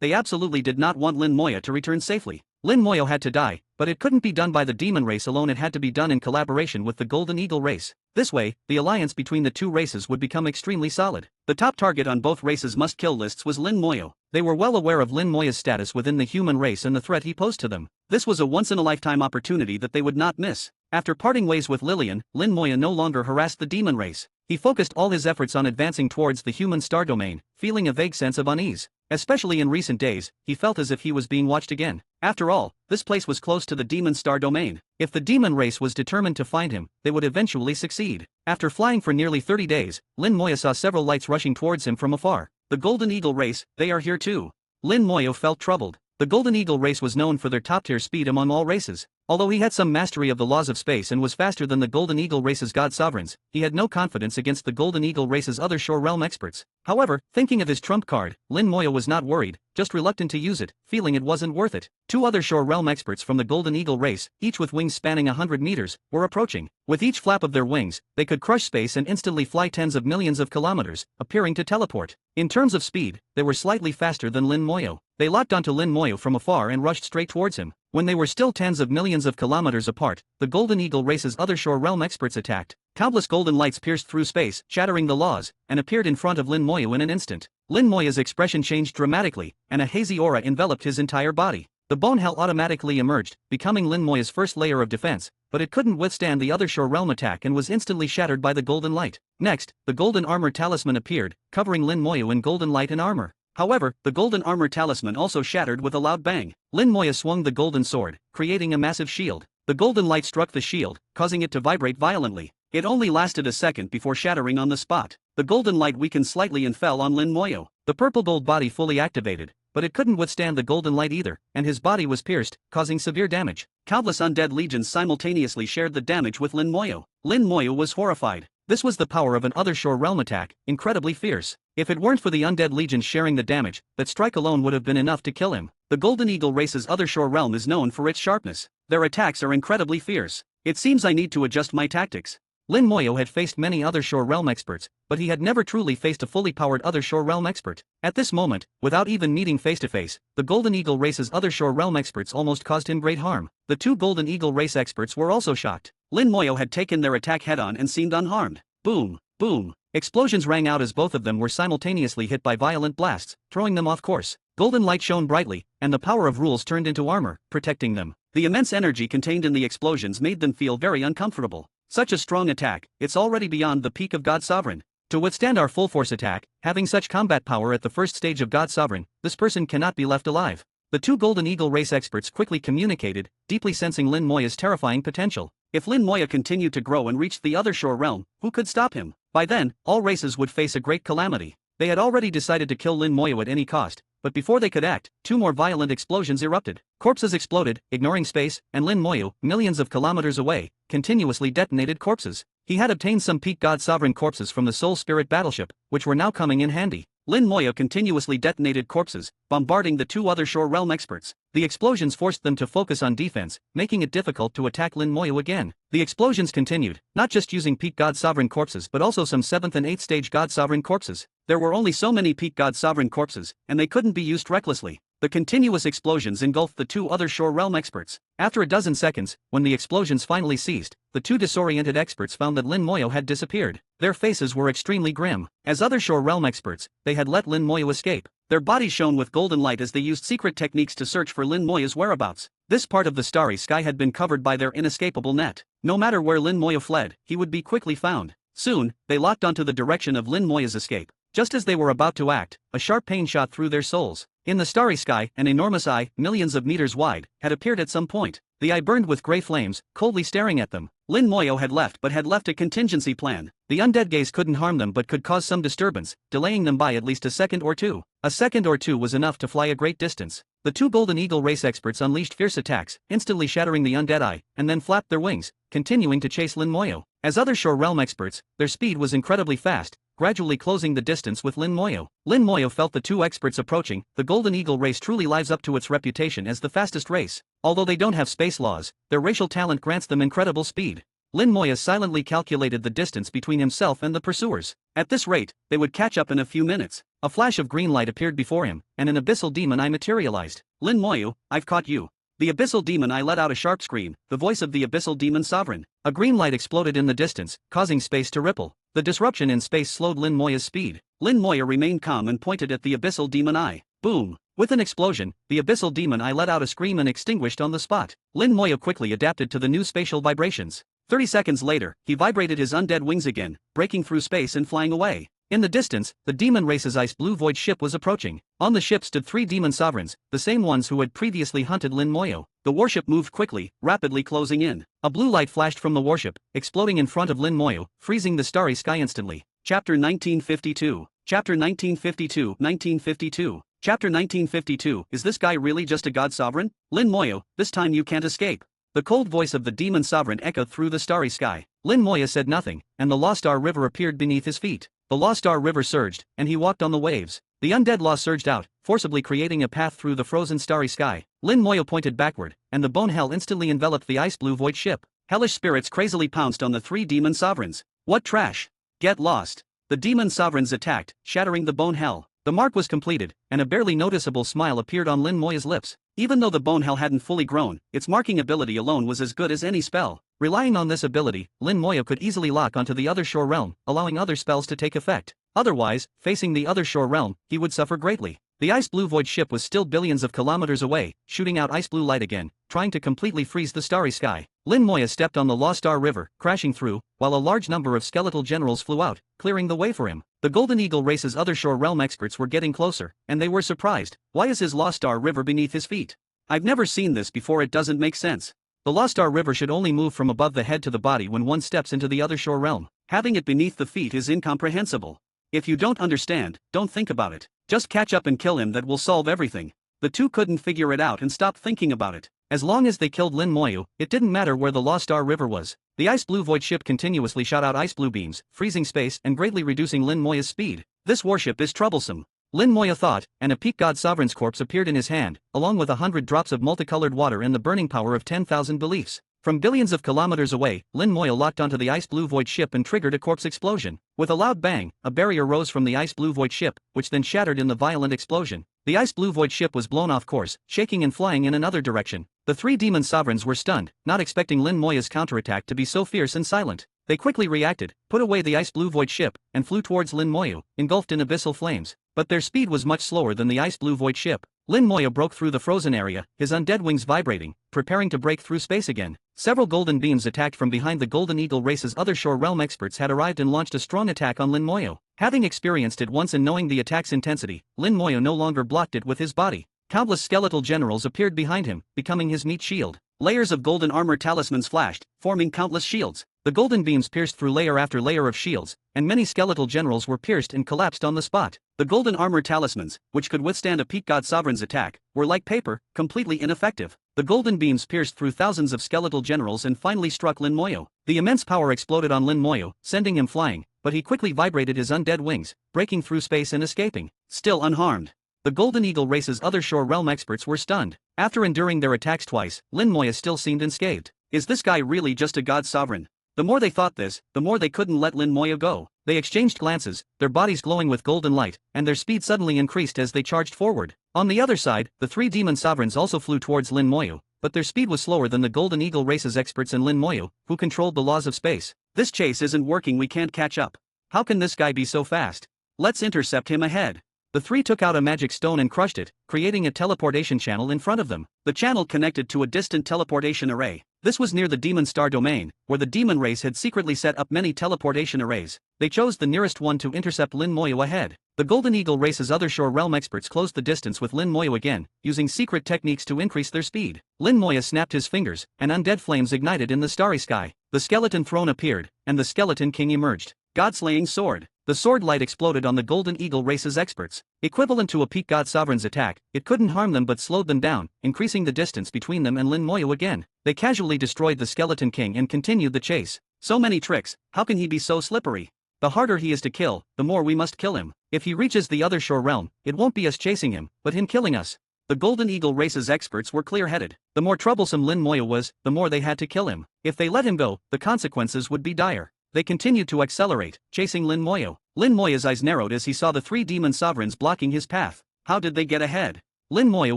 they absolutely did not want Lin Moya to return safely. Lin Moya had to die, but it couldn't be done by the demon race alone, it had to be done in collaboration with the Golden Eagle race. This way, the alliance between the two races would become extremely solid. The top target on both races' must-kill lists was Lin Moya. They were well aware of Lin Moya's status within the human race and the threat he posed to them. This was a once-in-a-lifetime opportunity that they would not miss. After parting ways with Lillian, Lin Moya no longer harassed the demon race. He focused all his efforts on advancing towards the human star domain, feeling a vague sense of unease. Especially in recent days, he felt as if he was being watched again. After all, this place was close to the demon star domain. If the demon race was determined to find him, they would eventually succeed. After flying for nearly 30 days, Lin Moya saw several lights rushing towards him from afar. The Golden Eagle race, they are here too. Lin Moya felt troubled. The Golden Eagle race was known for their top-tier speed among all races. Although he had some mastery of the laws of space and was faster than the Golden Eagle race's god sovereigns, he had no confidence against the Golden Eagle race's other shore realm experts. However, thinking of his trump card, Lin Moya was not worried, just reluctant to use it, feeling it wasn't worth it. Two other shore realm experts from the Golden Eagle race, each with wings spanning 100 meters, were approaching. With each flap of their wings, they could crush space and instantly fly tens of millions of kilometers, appearing to teleport. In terms of speed, they were slightly faster than Lin Moya. They locked onto Lin Moya from afar and rushed straight towards him. When they were still tens of millions of kilometers apart, the Golden Eagle race's other shore realm experts attacked. Countless golden lights pierced through space, shattering the laws, and appeared in front of Lin Moya in an instant. Lin Moya's expression changed dramatically, and a hazy aura enveloped his entire body. The bone hell automatically emerged, becoming Lin Moya's first layer of defense, but it couldn't withstand the other shore realm attack and was instantly shattered by the golden light. Next, the golden armor talisman appeared, covering Lin Moya in golden light and armor. However, the golden armor talisman also shattered with a loud bang. Lin Moya swung the golden sword, creating a massive shield. The golden light struck the shield, causing it to vibrate violently. It only lasted a second before shattering on the spot. The golden light weakened slightly and fell on Lin Moya. The purple gold body fully activated, but it couldn't withstand the golden light either, and his body was pierced, causing severe damage. Countless undead legions simultaneously shared the damage with Lin Moya. Lin Moya was horrified. This was the power of an other shore realm attack, incredibly fierce. If it weren't for the undead legions sharing the damage, that strike alone would have been enough to kill him. The Golden Eagle race's other shore realm is known for its sharpness. Their attacks are incredibly fierce. It seems I need to adjust my tactics. Lin Moyo had faced many other shore realm experts, but he had never truly faced a fully powered other shore realm expert. At this moment, without even meeting face to face, the Golden Eagle race's other shore realm experts almost caused him great harm. The two Golden Eagle race experts were also shocked. Lin Moyo had taken their attack head-on and seemed unharmed. Boom, boom. Explosions rang out as both of them were simultaneously hit by violent blasts, throwing them off course. Golden light shone brightly, and the power of rules turned into armor, protecting them. The immense energy contained in the explosions made them feel very uncomfortable. Such a strong attack, it's already beyond the peak of God Sovereign. To withstand our full force attack, having such combat power at the first stage of God Sovereign, this person cannot be left alive. The two Golden Eagle race experts quickly communicated, deeply sensing Lin Moya's terrifying potential. If Lin Moya continued to grow and reach the other shore realm, who could stop him? By then, all races would face a great calamity. They had already decided to kill Lin Moya at any cost, but before they could act, two more violent explosions erupted. Corpses exploded, ignoring space, and Lin Moyo, millions of kilometers away, continuously detonated corpses. He had obtained some peak God Sovereign corpses from the Soul Spirit battleship, which were now coming in handy. Lin Moyo continuously detonated corpses, bombarding the two other shore realm experts. The explosions forced them to focus on defense, making it difficult to attack Lin Moyo again. The explosions continued, not just using peak God Sovereign corpses but also some 7th and 8th stage God Sovereign corpses. There were only so many peak God Sovereign corpses, and they couldn't be used recklessly. The continuous explosions engulfed the two other shore realm experts. After a dozen seconds, when the explosions finally ceased, the two disoriented experts found that Lin Moyo had disappeared. Their faces were extremely grim. As other shore realm experts, they had let Lin Moyo escape. Their bodies shone with golden light as they used secret techniques to search for Lin Moyo's whereabouts. This part of the starry sky had been covered by their inescapable net. No matter where Lin Moyo fled, he would be quickly found. Soon, they locked onto the direction of Lin Moya's escape. Just as they were about to act, a sharp pain shot through their souls. In the starry sky, an enormous eye, millions of meters wide, had appeared at some point. The eye burned with grey flames, coldly staring at them. Lin Moyo had left but had left a contingency plan. The undead gaze couldn't harm them but could cause some disturbance, delaying them by at least a second or two. A second or two was enough to fly a great distance. The two Golden Eagle race experts unleashed fierce attacks, instantly shattering the undead eye, and then flapped their wings, continuing to chase Lin Moyo. As other shore realm experts, their speed was incredibly fast, gradually closing the distance with Lin Moyo. Lin Moyo felt the two experts approaching. The Golden Eagle race truly lives up to its reputation as the fastest race. Although they don't have space laws, their racial talent grants them incredible speed. Lin Moyo silently calculated the distance between himself and the pursuers. At this rate, they would catch up in a few minutes. A flash of green light appeared before him, and an abyssal demon eye materialized. Lin Moyo, I've caught you. The abyssal demon eye let out a sharp scream, the voice of the abyssal demon sovereign. A green light exploded in the distance, causing space to ripple. The disruption in space slowed Lin Moya's speed. Lin Moyo remained calm and pointed at the abyssal demon eye. Boom! With an explosion, the abyssal demon eye let out a scream and extinguished on the spot. Lin Moyo quickly adapted to the new spatial vibrations. 30 seconds later, he vibrated his undead wings again, breaking through space and flying away. In the distance, the demon race's ice blue void ship was approaching. On the ship stood 3 demon sovereigns, the same ones who had previously hunted Lin Moyo. The warship moved quickly, rapidly closing in. A blue light flashed from the warship, exploding in front of Lin Moyo, freezing the starry sky instantly. Chapter 1952. Chapter 1952. 1952. Chapter 1952. Is this guy really just a god sovereign? Lin Moyo, this time you can't escape. The cold voice of the demon sovereign echoed through the starry sky. Lin Moyo said nothing, and the Lost Star River appeared beneath his feet. The Lost Star River surged, and he walked on the waves. The undead law surged out, forcibly creating a path through the frozen starry sky. Lin Moyo pointed backward, and the bone hell instantly enveloped the ice blue void ship. Hellish spirits crazily pounced on the 3 demon sovereigns. What trash! Get lost! The demon sovereigns attacked, shattering the bone hell. The mark was completed, and a barely noticeable smile appeared on Lin Moyo's lips. Even though the bone hell hadn't fully grown, its marking ability alone was as good as any spell. Relying on this ability, Lin Moyo could easily lock onto the other shore realm, allowing other spells to take effect. Otherwise, facing the other shore realm, he would suffer greatly. The ice blue void ship was still billions of kilometers away, shooting out ice blue light again, trying to completely freeze the starry sky. Lin Moyo stepped on the Lost Star River, crashing through, while a large number of skeletal generals flew out, clearing the way for him. The Golden Eagle race's other shore realm experts were getting closer, and they were surprised. Why is his Lost Star River beneath his feet? I've never seen this before. It doesn't make sense. The Lost Star River should only move from above the head to the body when one steps into the other shore realm. Having it beneath the feet is incomprehensible. If you don't understand, don't think about it. Just catch up and kill him. That will solve everything. The two couldn't figure it out and stopped thinking about it. As long as they killed Lin Moyo, it didn't matter where the Lost Star River was. The ice blue void ship continuously shot out ice blue beams, freezing space and greatly reducing Lin Moyo's speed. This warship is troublesome. Lin Moya thought, and a peak god sovereign's corpse appeared in his hand, along with 100 drops of multicolored water and the burning power of 10,000 beliefs. From billions of kilometers away, Lin Moya locked onto the ice blue void ship and triggered a corpse explosion. With a loud bang, a barrier rose from the ice blue void ship, which then shattered in the violent explosion. The ice blue void ship was blown off course, shaking and flying in another direction. The three demon sovereigns were stunned, not expecting Lin Moya's counterattack to be so fierce and silent. They quickly reacted, put away the ice blue void ship, and flew towards Lin Moya, engulfed in abyssal flames. But their speed was much slower than the ice blue void ship. Lin Moya broke through the frozen area, his undead wings vibrating, preparing to break through space again. Several golden beams attacked from behind the Golden Eagle race's other shore realm experts had arrived and launched a strong attack on Lin Moya. Having experienced it once and knowing the attack's intensity, Lin Moya no longer blocked it with his body. Countless skeletal generals appeared behind him, becoming his meat shield. Layers of golden armor talismans flashed, forming countless shields. The golden beams pierced through layer after layer of shields, and many skeletal generals were pierced and collapsed on the spot. The golden armor talismans, which could withstand a peak god sovereign's attack, were like paper, completely ineffective. The golden beams pierced through thousands of skeletal generals and finally struck Lin Moya. The immense power exploded on Lin Moya, sending him flying, but he quickly vibrated his undead wings, breaking through space and escaping, still unharmed. The Golden Eagle race's other shore realm experts were stunned. After enduring their attacks twice, Lin Moya still seemed unscathed. Is this guy really just a god sovereign? The more they thought this, the more they couldn't let Lin Moya go. They exchanged glances, their bodies glowing with golden light, and their speed suddenly increased as they charged forward. On the other side, the three demon sovereigns also flew towards Lin Moya, but their speed was slower than the Golden Eagle race's experts and Lin Moya, who controlled the laws of space. This chase isn't working, we can't catch up. How can this guy be so fast? Let's intercept him ahead. The three took out a magic stone and crushed it, creating a teleportation channel in front of them. The channel connected to a distant teleportation array. This was near the Demon Star domain, where the demon race had secretly set up many teleportation arrays. They chose the nearest one to intercept Lin Moya ahead. The Golden Eagle race's other shore realm experts closed the distance with Lin Moya again, using secret techniques to increase their speed. Lin Moya snapped his fingers, and undead flames ignited in the starry sky. The skeleton throne appeared, and the skeleton king emerged. God-slaying sword. The sword light exploded on the Golden Eagle race's experts. Equivalent to a peak god sovereign's attack, it couldn't harm them but slowed them down, increasing the distance between them and Lin Moya again. They casually destroyed the skeleton king and continued the chase. So many tricks, how can he be so slippery? The harder he is to kill, the more we must kill him. If he reaches the other shore realm, it won't be us chasing him, but him killing us. The Golden Eagle race's experts were clear-headed. The more troublesome Lin Moya was, the more they had to kill him. If they let him go, the consequences would be dire. They continued to accelerate, chasing Lin Moya. Lin Moya's eyes narrowed as he saw the three demon sovereigns blocking his path. How did they get ahead? Lin Moya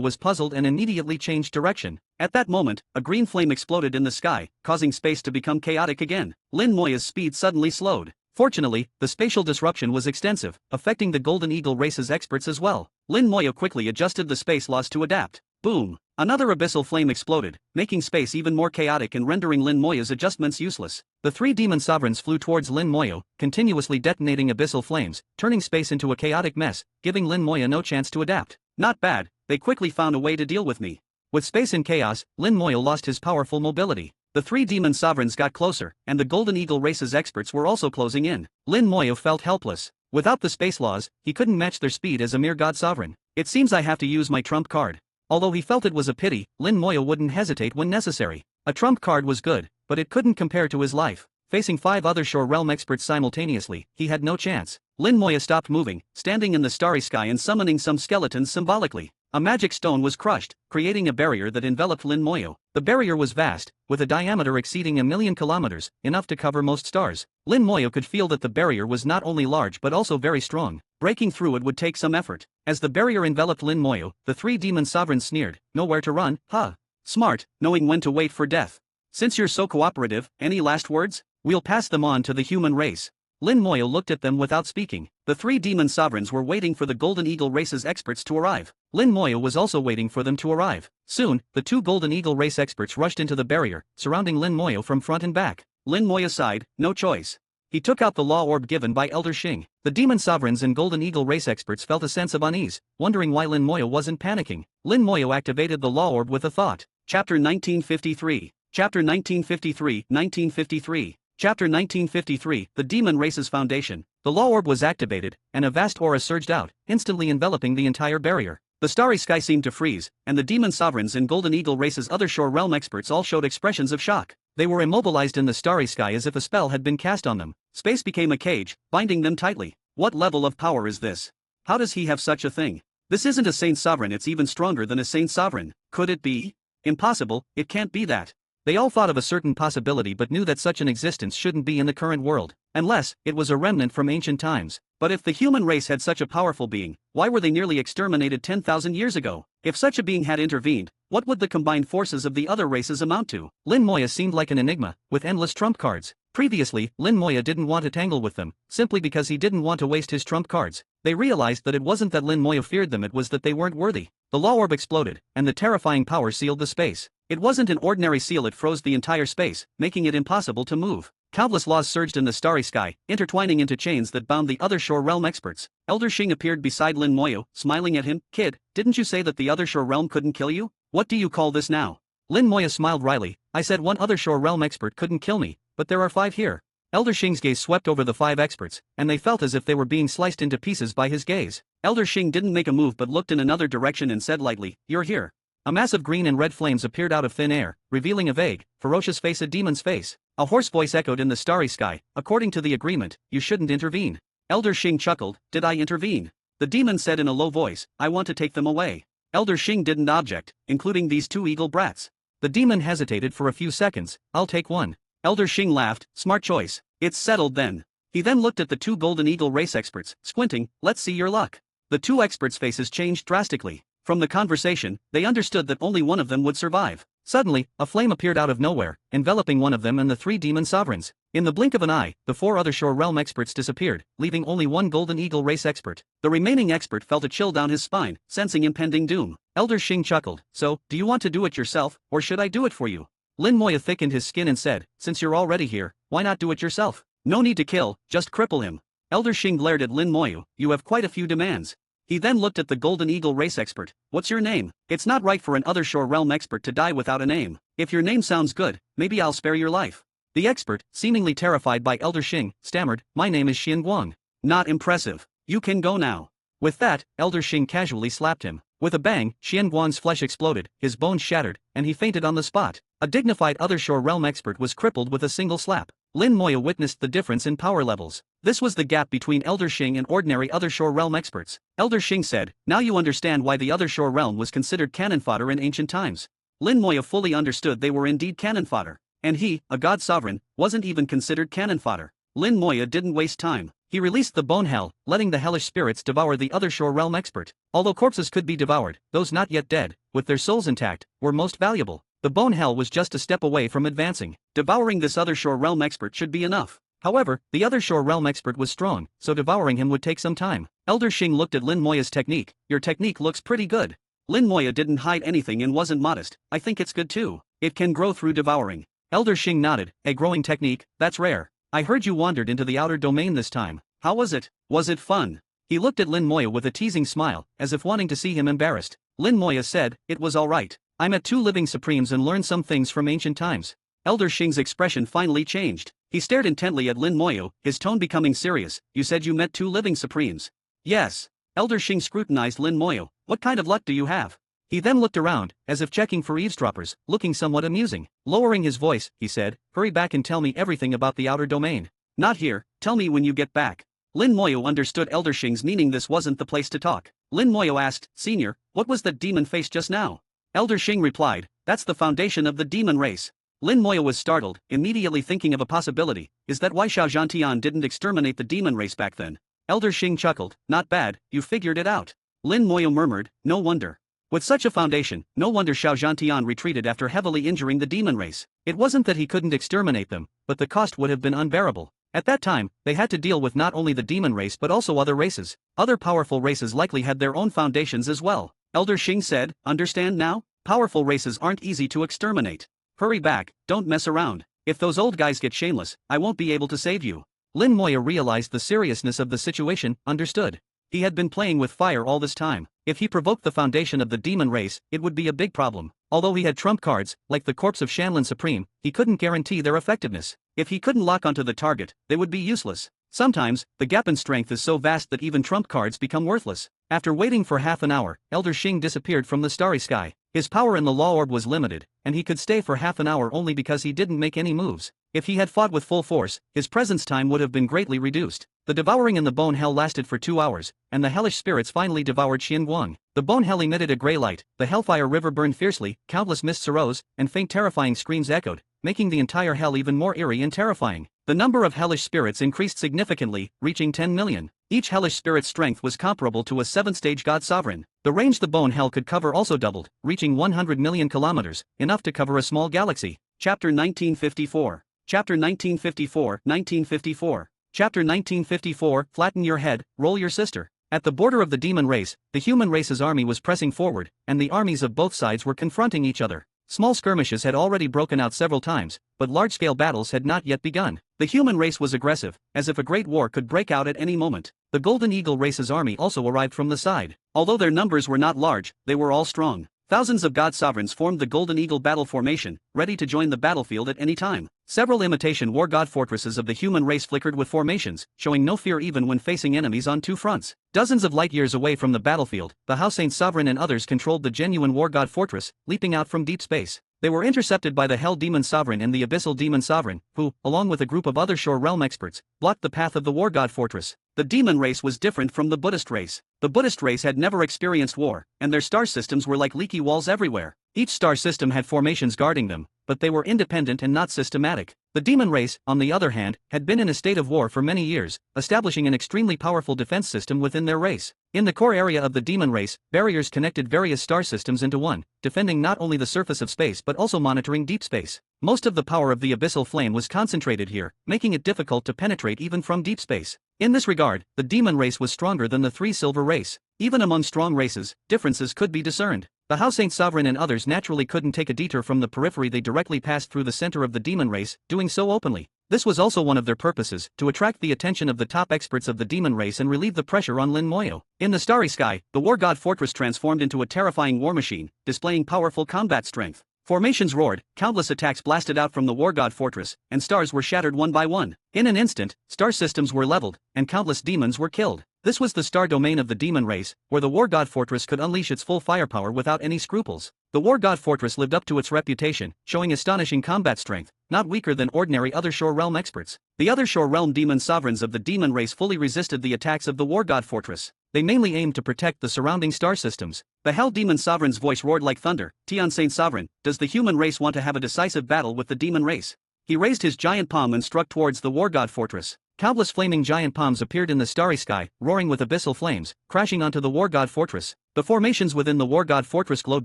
was puzzled and immediately changed direction. At that moment, a green flame exploded in the sky, causing space to become chaotic again. Lin Moya's speed suddenly slowed. Fortunately, the spatial disruption was extensive, affecting the Golden Eagle race's experts as well. Lin Moya quickly adjusted the space laws to adapt. Boom! Another abyssal flame exploded, making space even more chaotic and rendering Lin Moya's adjustments useless. The three demon sovereigns flew towards Lin Moya, continuously detonating abyssal flames, turning space into a chaotic mess, giving Lin Moya no chance to adapt. Not bad, they quickly found a way to deal with me. With space in chaos, Lin Moya lost his powerful mobility. The three demon sovereigns got closer, and the Golden Eagle race's experts were also closing in. Lin Moya felt helpless. Without the space laws, he couldn't match their speed as a mere god sovereign. It seems I have to use my trump card. Although he felt it was a pity, Lin Moya wouldn't hesitate when necessary. A trump card was good, but it couldn't compare to his life. Facing 5 other shore realm experts simultaneously, he had no chance. Lin Moya stopped moving, standing in the starry sky and summoning some skeletons symbolically. A magic stone was crushed, creating a barrier that enveloped Lin Moya. The barrier was vast, with a diameter exceeding 1,000,000 kilometers, enough to cover most stars. Lin Moya could feel that the barrier was not only large but also very strong. Breaking through it would take some effort. As the barrier enveloped Lin Moya, the three demon sovereigns sneered. Nowhere to run, huh? Smart, knowing when to wait for death. Since you're so cooperative, any last words? We'll pass them on to the human race. Lin Moya looked at them without speaking. The three demon sovereigns were waiting for the Golden Eagle race's experts to arrive. Lin Moya was also waiting for them to arrive. Soon, the 2 Golden Eagle race experts rushed into the barrier, surrounding Lin Moya from front and back. Lin Moya sighed, no choice. He took out the law orb given by Elder Xing. The demon sovereigns and Golden Eagle race experts felt a sense of unease, wondering why Lin Moya wasn't panicking. Lin Moya activated the law orb with a thought. Chapter 1953. Chapter 1953, 1953. Chapter 1953, The Demon Race's Foundation. The law orb was activated, and a vast aura surged out, instantly enveloping the entire barrier. The starry sky seemed to freeze, and the demon sovereigns and Golden Eagle race's other shore realm experts all showed expressions of shock. They were immobilized in the starry sky as if a spell had been cast on them. Space became a cage, binding them tightly. What level of power is this? How does he have such a thing? This isn't a Saint Sovereign, it's even stronger than a Saint Sovereign. Could it be? Impossible, it can't be that. They all thought of a certain possibility but knew that such an existence shouldn't be in the current world, unless it was a remnant from ancient times. But if the human race had such a powerful being, why were they nearly exterminated 10,000 years ago? If such a being had intervened, what would the combined forces of the other races amount to? Lin Moya seemed like an enigma, with endless trump cards. Previously, Lin Moya didn't want to tangle with them, simply because he didn't want to waste his trump cards. They realized that it wasn't that Lin Moya feared them, it was that they weren't worthy. The law orb exploded, and the terrifying power sealed the space. It wasn't an ordinary seal, it froze the entire space, making it impossible to move. Countless laws surged in the starry sky, intertwining into chains that bound the other shore realm experts. Elder Xing appeared beside Lin Moyo, smiling at him. Kid, didn't you say that the other shore realm couldn't kill you? What do you call this now? Lin Moya smiled wryly. I said one other shore realm expert couldn't kill me, but there are 5 here. Elder Xing's gaze swept over the 5 experts, and they felt as if they were being sliced into pieces by his gaze. Elder Xing didn't make a move but looked in another direction and said lightly, "You're here." A mass of green and red flames appeared out of thin air, revealing a vague, ferocious face, a demon's face. A hoarse voice echoed in the starry sky. According to the agreement, you shouldn't intervene. Elder Xing chuckled. Did I intervene? The demon said in a low voice, I want to take them away. Elder Xing didn't object, including these 2 eagle brats. The demon hesitated for a few seconds. I'll take one. Elder Xing laughed. Smart choice. It's settled then. He then looked at the 2 golden eagle race experts, squinting. Let's see your luck. The 2 experts' faces changed drastically. From the conversation, they understood that only one of them would survive. Suddenly, a flame appeared out of nowhere, enveloping one of them and the 3 demon sovereigns. In the blink of an eye, the 4 other shore realm experts disappeared, leaving only 1 golden eagle race expert. The remaining expert felt a chill down his spine, sensing impending doom. Elder Xing chuckled. So, do you want to do it yourself, or should I do it for you? Lin Moya thickened his skin and said, since you're already here, why not do it yourself? No need to kill, just cripple him. Elder Xing glared at Lin Moya. You have quite a few demands. He then looked at the golden eagle race expert. What's your name? It's not right for an other shore realm expert to die without a name. If your name sounds good, maybe I'll spare your life. The expert, seemingly terrified by Elder Xing, stammered, my name is Xian Guang. Not impressive. You can go now. With that, Elder Xing casually slapped him. With a bang, Xian Guang's flesh exploded, his bones shattered, and he fainted on the spot. A dignified other shore realm expert was crippled with a single slap. Lin Moya witnessed the difference in power levels. This was the gap between Elder Xing and ordinary other shore realm experts. Elder Xing said, now you understand why the other shore realm was considered cannon fodder in ancient times. Lin Moya fully understood they were indeed cannon fodder. And he, a god sovereign, wasn't even considered cannon fodder. Lin Moya didn't waste time. He released the bone hell, letting the hellish spirits devour the other shore realm expert. Although corpses could be devoured, those not yet dead, with their souls intact, were most valuable. The bone hell was just a step away from advancing. Devouring this other shore realm expert should be enough. However, the other shore realm expert was strong, so devouring him would take some time. Elder Xing looked at Lin Moya's technique. Your technique looks pretty good. Lin Moya didn't hide anything and wasn't modest. I think it's good too. It can grow through devouring. Elder Xing nodded. A growing technique, that's rare. I heard you wandered into the outer domain this time. How was it? Was it fun? He looked at Lin Moya with a teasing smile, as if wanting to see him embarrassed. Lin Moya said, it was alright. I met 2 living supremes and learned some things from ancient times. Elder Xing's expression finally changed. He stared intently at Lin Moyo, his tone becoming serious. You said you met 2 living supremes. Yes. Elder Xing scrutinized Lin Moyo. What kind of luck do you have? He then looked around, as if checking for eavesdroppers, looking somewhat amusing. Lowering his voice, he said, hurry back and tell me everything about the outer domain. Not here, tell me when you get back. Lin Moyo understood Elder Xing's meaning. This wasn't the place to talk. Lin Moyo asked, Senior, what was that demon face just now? Elder Xing replied, that's the foundation of the demon race. Lin Moya was startled, immediately thinking of a possibility. Is that why Xiao Zhantian didn't exterminate the demon race back then? Elder Xing chuckled. Not bad, you figured it out. Lin Moya murmured, no wonder. With such a foundation, no wonder Xiao Zhantian retreated after heavily injuring the demon race. It wasn't that he couldn't exterminate them, but the cost would have been unbearable. At that time, they had to deal with not only the demon race but also other races. Other powerful races likely had their own foundations as well. Elder Xing said, understand now? Powerful races aren't easy to exterminate. Hurry back, don't mess around. If those old guys get shameless, I won't be able to save you. Lin Moya realized the seriousness of the situation, understood. He had been playing with fire all this time. If he provoked the foundation of the demon race, it would be a big problem. Although he had trump cards, like the corpse of Shanlin Supreme, he couldn't guarantee their effectiveness. If he couldn't lock onto the target, they would be useless. Sometimes, the gap in strength is so vast that even trump cards become worthless. After waiting for half an hour, Elder Xing disappeared from the starry sky. His power in the law orb was limited, and he could stay for half an hour only because he didn't make any moves. If he had fought with full force, his presence time would have been greatly reduced. The devouring in the bone hell lasted for 2 hours, and the hellish spirits finally devoured Xian Guang. The bone hell emitted a grey light, the hellfire river burned fiercely, countless mists arose, and faint terrifying screams echoed, making the entire hell even more eerie and terrifying. The number of hellish spirits increased significantly, reaching 10 million. Each hellish spirit's strength was comparable to a 7th-stage god sovereign. The range the bone hell could cover also doubled, reaching 100 million kilometers, enough to cover a small galaxy. Chapter 1954. Chapter 1954, 1954. Chapter 1954, Flatten your head, roll your sister. At the border of the demon race, the human race's army was pressing forward, and the armies of both sides were confronting each other. Small skirmishes had already broken out several times, but large-scale battles had not yet begun. The human race was aggressive, as if a great war could break out at any moment. The Golden Eagle race's army also arrived from the side. Although their numbers were not large, they were all strong. Thousands of god sovereigns formed the Golden Eagle battle formation, ready to join the battlefield at any time. Several imitation war god fortresses of the human race flickered with formations, showing no fear even when facing enemies on two fronts. Dozens of light years away from the battlefield, the Hao-Saint Sovereign and others controlled the genuine war god fortress, leaping out from deep space. They were intercepted by the Hell Demon Sovereign and the Abyssal Demon Sovereign, who, along with a group of other Shore Realm experts, blocked the path of the war god fortress. The demon race was different from the Buddhist race. The Buddhist race had never experienced war, and their star systems were like leaky walls everywhere. Each star system had formations guarding them, but they were independent and not systematic. The demon race, on the other hand, had been in a state of war for many years, establishing an extremely powerful defense system within their race. In the core area of the demon race, barriers connected various star systems into one, defending not only the surface of space but also monitoring deep space. Most of the power of the abyssal flame was concentrated here, making it difficult to penetrate even from deep space. In this regard, the demon race was stronger than the Three Silver race. Even among strong races, differences could be discerned. The Hao-Saint Sovereign and others naturally couldn't take a detour from the periphery. They directly passed through the center of the demon race, doing so openly. This was also one of their purposes, to attract the attention of the top experts of the demon race and relieve the pressure on Lin Moyo. In the starry sky, the war god fortress transformed into a terrifying war machine, displaying powerful combat strength. Formations roared, countless attacks blasted out from the war god fortress, and stars were shattered one by one. In an instant, star systems were leveled, and countless demons were killed. This was the star domain of the demon race, where the war god fortress could unleash its full firepower without any scruples. The war god fortress lived up to its reputation, showing astonishing combat strength, not weaker than ordinary other Shore Realm experts. The other Shore Realm demon sovereigns of the demon race fully resisted the attacks of the war god fortress. They mainly aimed to protect the surrounding star systems. The Hell Demon Sovereign's voice roared like thunder. Tian Saint Sovereign, does the human race want to have a decisive battle with the demon race? He raised his giant palm and struck towards the war god fortress. Countless flaming giant palms appeared in the starry sky, roaring with abyssal flames, crashing onto the war god fortress. The formations within the war god fortress glowed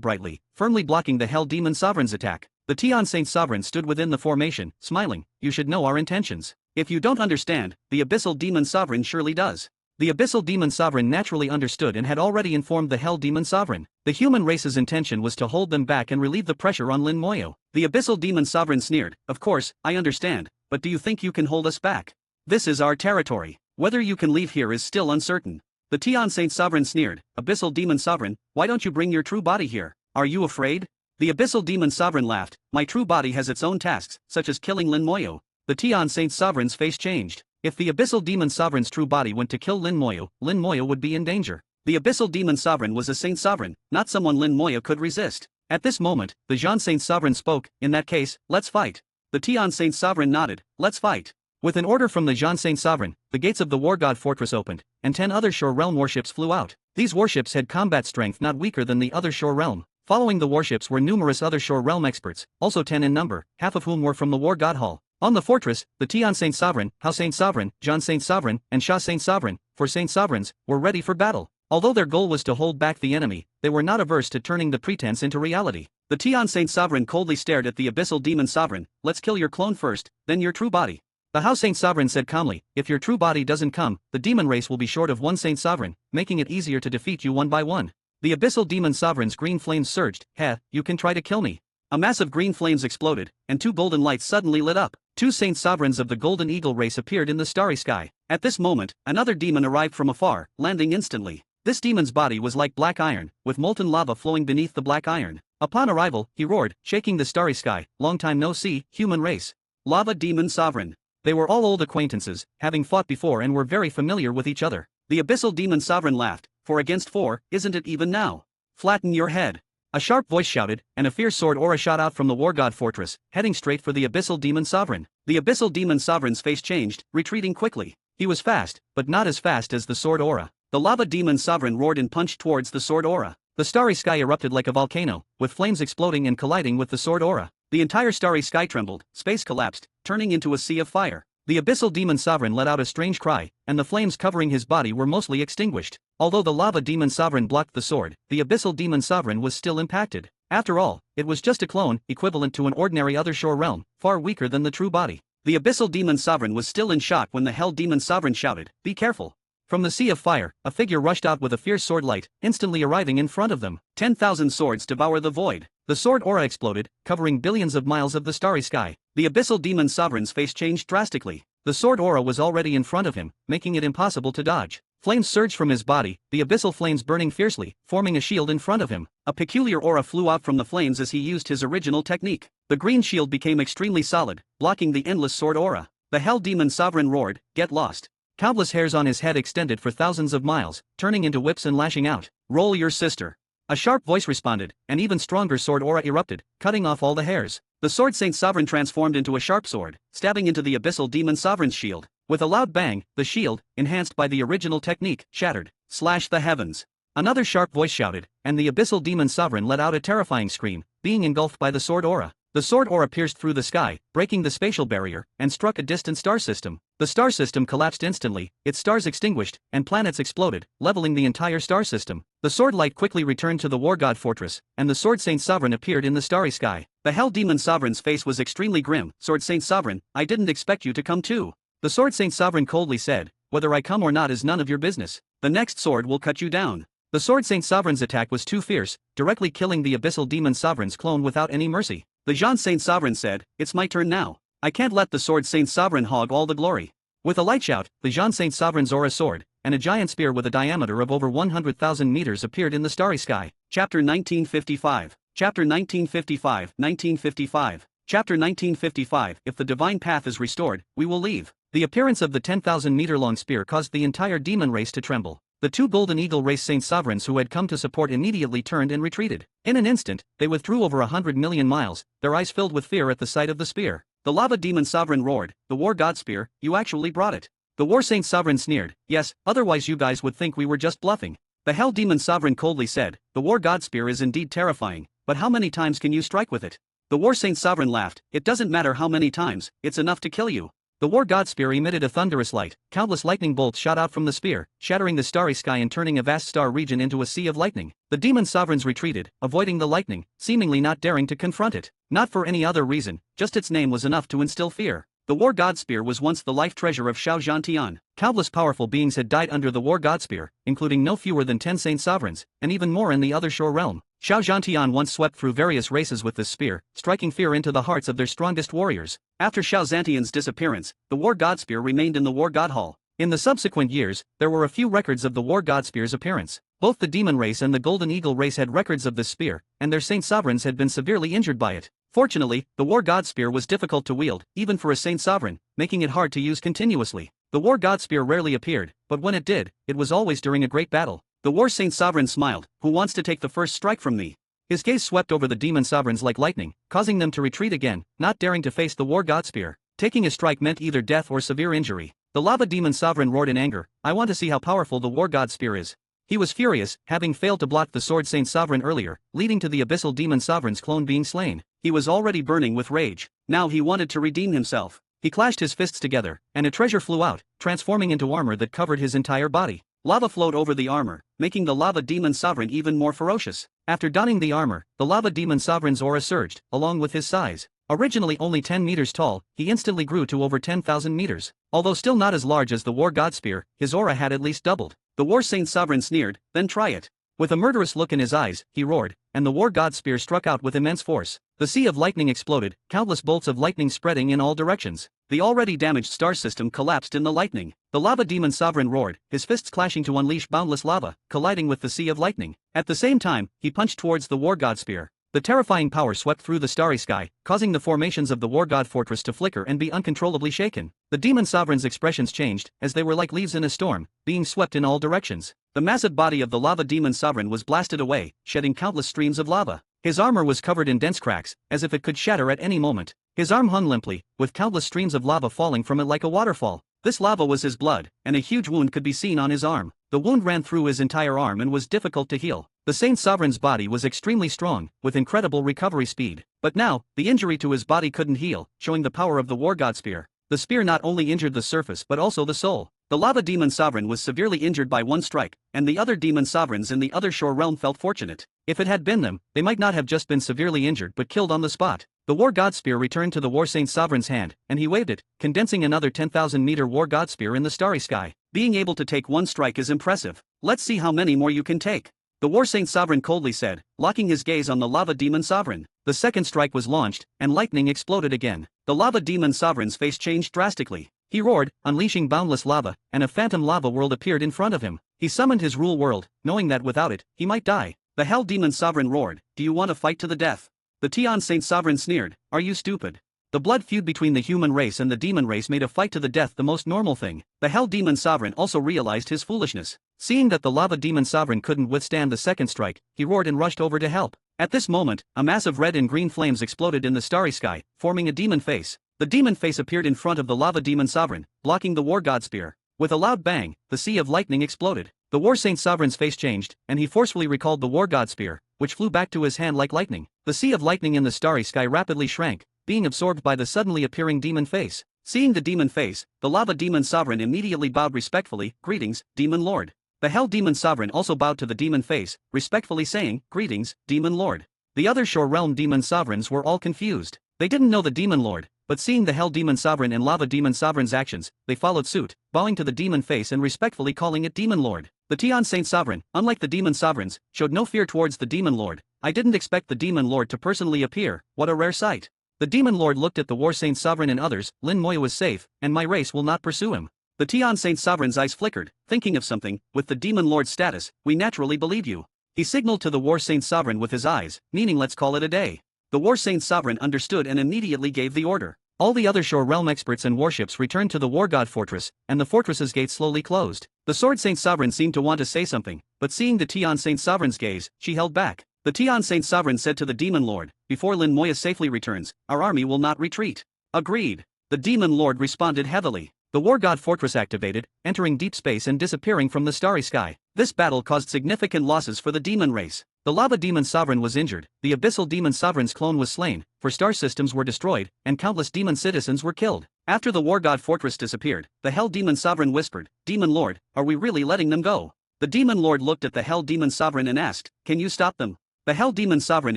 brightly, firmly blocking the Hell Demon Sovereign's attack. The Tian Saint Sovereign stood within the formation, smiling. You should know our intentions. If you don't understand, the Abyssal Demon Sovereign surely does. The Abyssal Demon Sovereign naturally understood and had already informed the Hell Demon Sovereign. The human race's intention was to hold them back and relieve the pressure on Lin Moyo. The Abyssal Demon Sovereign sneered. Of course, I understand, but do you think you can hold us back? This is our territory. Whether you can leave here is still uncertain. The Tian Saint Sovereign sneered. Abyssal Demon Sovereign, why don't you bring your true body here? Are you afraid? The Abyssal Demon Sovereign laughed. My true body has its own tasks, such as killing Lin Moyo. The Tian Saint Sovereign's face changed. If the Abyssal Demon Sovereign's true body went to kill Lin Moyo would be in danger. The Abyssal Demon Sovereign was a Saint Sovereign, not someone Lin Moyo could resist. At this moment, the Jean Saint Sovereign spoke. In that case, let's fight. The Tian Saint Sovereign nodded. Let's fight. With an order from the Jean Saint Sovereign, the gates of the War God Fortress opened, and 10 other Shore Realm warships flew out. These warships had combat strength not weaker than the other Shore Realm. Following the warships were numerous other Shore Realm experts, also 10 in number, half of whom were from the War God Hall. On the fortress, the Tian Saint Sovereign, Hao Saint Sovereign, Jean Saint Sovereign, and Sha Saint Sovereign, 4 Saint Sovereigns, were ready for battle. Although their goal was to hold back the enemy, they were not averse to turning the pretense into reality. The Tian Saint Sovereign coldly stared at the Abyssal Demon Sovereign. Let's kill your clone first, then your true body. The Hao Saint Sovereign said calmly, if your true body doesn't come, the demon race will be short of 1 Saint Sovereign, making it easier to defeat you one by one. The Abyssal Demon Sovereign's green flames surged. Heh, you can try to kill me. A mass of green flames exploded, and 2 golden lights suddenly lit up. 2 Saint Sovereigns of the Golden Eagle race appeared in the starry sky. At this moment, another demon arrived from afar, landing instantly. This demon's body was like black iron, with molten lava flowing beneath the black iron. Upon arrival, he roared, shaking the starry sky, long time no see, human race. Lava Demon Sovereign. They were all old acquaintances, having fought before and were very familiar with each other. The Abyssal Demon Sovereign laughed. 4 against 4, isn't it even now? Flatten your head. A sharp voice shouted, and a fierce sword aura shot out from the war god fortress, heading straight for the Abyssal Demon Sovereign. The Abyssal Demon Sovereign's face changed, retreating quickly. He was fast, but not as fast as the sword aura. The Lava Demon Sovereign roared and punched towards the sword aura. The starry sky erupted like a volcano, with flames exploding and colliding with the sword aura. The entire starry sky trembled, space collapsed, turning into a sea of fire. The Abyssal Demon Sovereign let out a strange cry, and the flames covering his body were mostly extinguished. Although the Lava Demon Sovereign blocked the sword, the Abyssal Demon Sovereign was still impacted. After all, it was just a clone, equivalent to an ordinary other shore realm, far weaker than the true body. The Abyssal Demon Sovereign was still in shock when the Hell Demon Sovereign shouted, "Be careful." From the sea of fire, a figure rushed out with a fierce sword light, instantly arriving in front of them. 10,000 swords devour the void. The sword aura exploded, covering billions of miles of the starry sky. The Abyssal Demon Sovereign's face changed drastically. The sword aura was already in front of him, making it impossible to dodge. Flames surged from his body, the abyssal flames burning fiercely, forming a shield in front of him. A peculiar aura flew out from the flames as he used his original technique. The green shield became extremely solid, blocking the endless sword aura. The Hell Demon Sovereign roared, "Get lost." Countless hairs on his head extended for thousands of miles, turning into whips and lashing out. "Roll your sister." A sharp voice responded, an even stronger sword aura erupted, cutting off all the hairs. The Sword Saint Sovereign transformed into a sharp sword, stabbing into the Abyssal Demon Sovereign's shield. With a loud bang, the shield, enhanced by the original technique, shattered. "Slash the heavens." Another sharp voice shouted, and the Abyssal Demon Sovereign let out a terrifying scream, being engulfed by the sword aura. The sword aura pierced through the sky, breaking the spatial barrier, and struck a distant star system. The star system collapsed instantly, its stars extinguished, and planets exploded, leveling the entire star system. The sword light quickly returned to the War God Fortress, and the Sword Saint Sovereign appeared in the starry sky. The Hell Demon Sovereign's face was extremely grim. "Sword Saint Sovereign, I didn't expect you to come too." The Sword Saint Sovereign coldly said, "Whether I come or not is none of your business. The next sword will cut you down." The Sword Saint Sovereign's attack was too fierce, directly killing the Abyssal Demon Sovereign's clone without any mercy. The Jean Saint Sovereign said, "It's my turn now. I can't let the Sword Saint Sovereign hog all the glory." With a light shout, the Jean Saint Sovereign's aura sword, and a giant spear with a diameter of over 100,000 meters appeared in the starry sky. Chapter 1955. Chapter 1955, 1955. Chapter 1955. If the divine path is restored, we will leave. The appearance of the 10,000-meter-long spear caused the entire demon race to tremble. The two Golden Eagle race Saint Sovereigns who had come to support immediately turned and retreated. In an instant, they withdrew over 100 million miles, their eyes filled with fear at the sight of the spear. The Lava Demon Sovereign roared, "The War God Spear, you actually brought it." The War Saint Sovereign sneered, "Yes, otherwise you guys would think we were just bluffing." The Hell Demon Sovereign coldly said, "The War God Spear is indeed terrifying, but how many times can you strike with it?" The War Saint Sovereign laughed, "It doesn't matter how many times, it's enough to kill you." The War God Spear emitted a thunderous light, countless lightning bolts shot out from the spear, shattering the starry sky and turning a vast star region into a sea of lightning. The Demon Sovereigns retreated, avoiding the lightning, seemingly not daring to confront it. Not for any other reason, just its name was enough to instill fear. The War God Spear was once the life treasure of Shao Zhantian. Countless powerful beings had died under the War God Spear, including no fewer than 10 Saint Sovereigns, and even more in the other shore realm. Shao Zhantian once swept through various races with this spear, striking fear into the hearts of their strongest warriors. After Shao Zhantian's disappearance, the War God Spear remained in the War God Hall. In the subsequent years, there were a few records of the War God Spear's appearance. Both the Demon race and the Golden Eagle race had records of this spear, and their Saint Sovereigns had been severely injured by it. Fortunately, the War God Spear was difficult to wield, even for a Saint Sovereign, making it hard to use continuously. The War God Spear rarely appeared, but when it did, it was always during a great battle. The War Saint Sovereign smiled, "Who wants to take the first strike from me?" His gaze swept over the Demon Sovereigns like lightning, causing them to retreat again, not daring to face the War God Spear. Taking a strike meant either death or severe injury. The Lava Demon Sovereign roared in anger, "I want to see how powerful the War God Spear is." He was furious, having failed to block the Sword Saint Sovereign earlier, leading to the Abyssal Demon Sovereign's clone being slain. He was already burning with rage. Now he wanted to redeem himself. He clashed his fists together, and a treasure flew out, transforming into armor that covered his entire body. Lava flowed over the armor, making the Lava Demon Sovereign even more ferocious. After donning the armor, the Lava Demon Sovereign's aura surged, along with his size. Originally only 10 meters tall, he instantly grew to over 10,000 meters. Although still not as large as the War God Spear, his aura had at least doubled. The War Saint Sovereign sneered, "Then try it." With a murderous look in his eyes, he roared, and the War God Spear struck out with immense force. The sea of lightning exploded, countless bolts of lightning spreading in all directions. The already damaged star system collapsed in the lightning. The Lava Demon Sovereign roared, his fists clashing to unleash boundless lava, colliding with the sea of lightning. At the same time, he punched towards the War God Spear. The terrifying power swept through the starry sky, causing the formations of the War God Fortress to flicker and be uncontrollably shaken. The Demon Sovereign's expressions changed, as they were like leaves in a storm, being swept in all directions. The massive body of the lava demon sovereign was blasted away, shedding countless streams of lava. His armor was covered in dense cracks, as if it could shatter at any moment. His arm hung limply, with countless streams of lava falling from it like a waterfall. This lava was his blood, and a huge wound could be seen on his arm. The wound ran through his entire arm and was difficult to heal. The Saint Sovereign's body was extremely strong, with incredible recovery speed. But now, the injury to his body couldn't heal, showing the power of the War God Spear. The spear not only injured the surface but also the soul. The lava demon sovereign was severely injured by one strike, and the other demon sovereigns in the other shore realm felt fortunate. If it had been them, they might not have just been severely injured but killed on the spot. The War God Spear returned to the War Saint Sovereign's hand, and he waved it, condensing another 10,000-meter War God Spear in the starry sky. Being able to take one strike is impressive. Let's see how many more you can take. The War Saint Sovereign coldly said, locking his gaze on the lava demon sovereign. The second strike was launched, and lightning exploded again. The lava demon sovereign's face changed drastically. He roared, unleashing boundless lava, and a phantom lava world appeared in front of him. He summoned his rule world, knowing that without it, he might die. The Hell Demon Sovereign roared, do you want to fight to the death? The Tian Saint Sovereign sneered, are you stupid? The blood feud between the human race and the demon race made a fight to the death the most normal thing. The Hell Demon Sovereign also realized his foolishness. Seeing that the lava demon sovereign couldn't withstand the second strike, he roared and rushed over to help. At this moment, a mass of red and green flames exploded in the starry sky, forming a demon face. The demon face appeared in front of the lava demon sovereign, blocking the War God Spear. With a loud bang, the sea of lightning exploded. The War Saint Sovereign's face changed, and he forcefully recalled the War God Spear, which flew back to his hand like lightning. The sea of lightning in the starry sky rapidly shrank, being absorbed by the suddenly appearing demon face. Seeing the demon face, the lava demon sovereign immediately bowed respectfully, greetings, demon lord. The Hell Demon Sovereign also bowed to the demon face, respectfully saying, greetings, demon lord. The other shore realm demon sovereigns were all confused. They didn't know the demon lord, but seeing the Hell Demon Sovereign and Lava Demon Sovereign's actions, they followed suit, bowing to the demon face and respectfully calling it demon lord. The Tian Saint Sovereign, unlike the demon sovereigns, showed no fear towards the demon lord. I didn't expect the demon lord to personally appear, what a rare sight. The demon lord looked at the War Saint Sovereign and others, Lin Moya was safe, and my race will not pursue him. The Tian Saint Sovereign's eyes flickered, thinking of something. With the demon lord's status, we naturally believe you. He signaled to the War Saint Sovereign with his eyes, meaning let's call it a day. The War Saint Sovereign understood and immediately gave the order. All the other shore realm experts and warships returned to the War God Fortress, and the fortress's gates slowly closed. The Sword Saint Sovereign seemed to want to say something, but seeing the Tian Saint Sovereign's gaze, she held back. The Tian Saint Sovereign said to the demon lord, before Lin Moya safely returns, our army will not retreat. Agreed. The demon lord responded heavily. The War God Fortress activated, entering deep space and disappearing from the starry sky. This battle caused significant losses for the demon race. The Lava Demon Sovereign was injured, the Abyssal Demon Sovereign's clone was slain, 4 star systems were destroyed, and countless demon citizens were killed. After the War God Fortress disappeared, the Hell Demon Sovereign whispered, Demon Lord, are we really letting them go? The Demon Lord looked at the Hell Demon Sovereign and asked, can you stop them? The Hell Demon Sovereign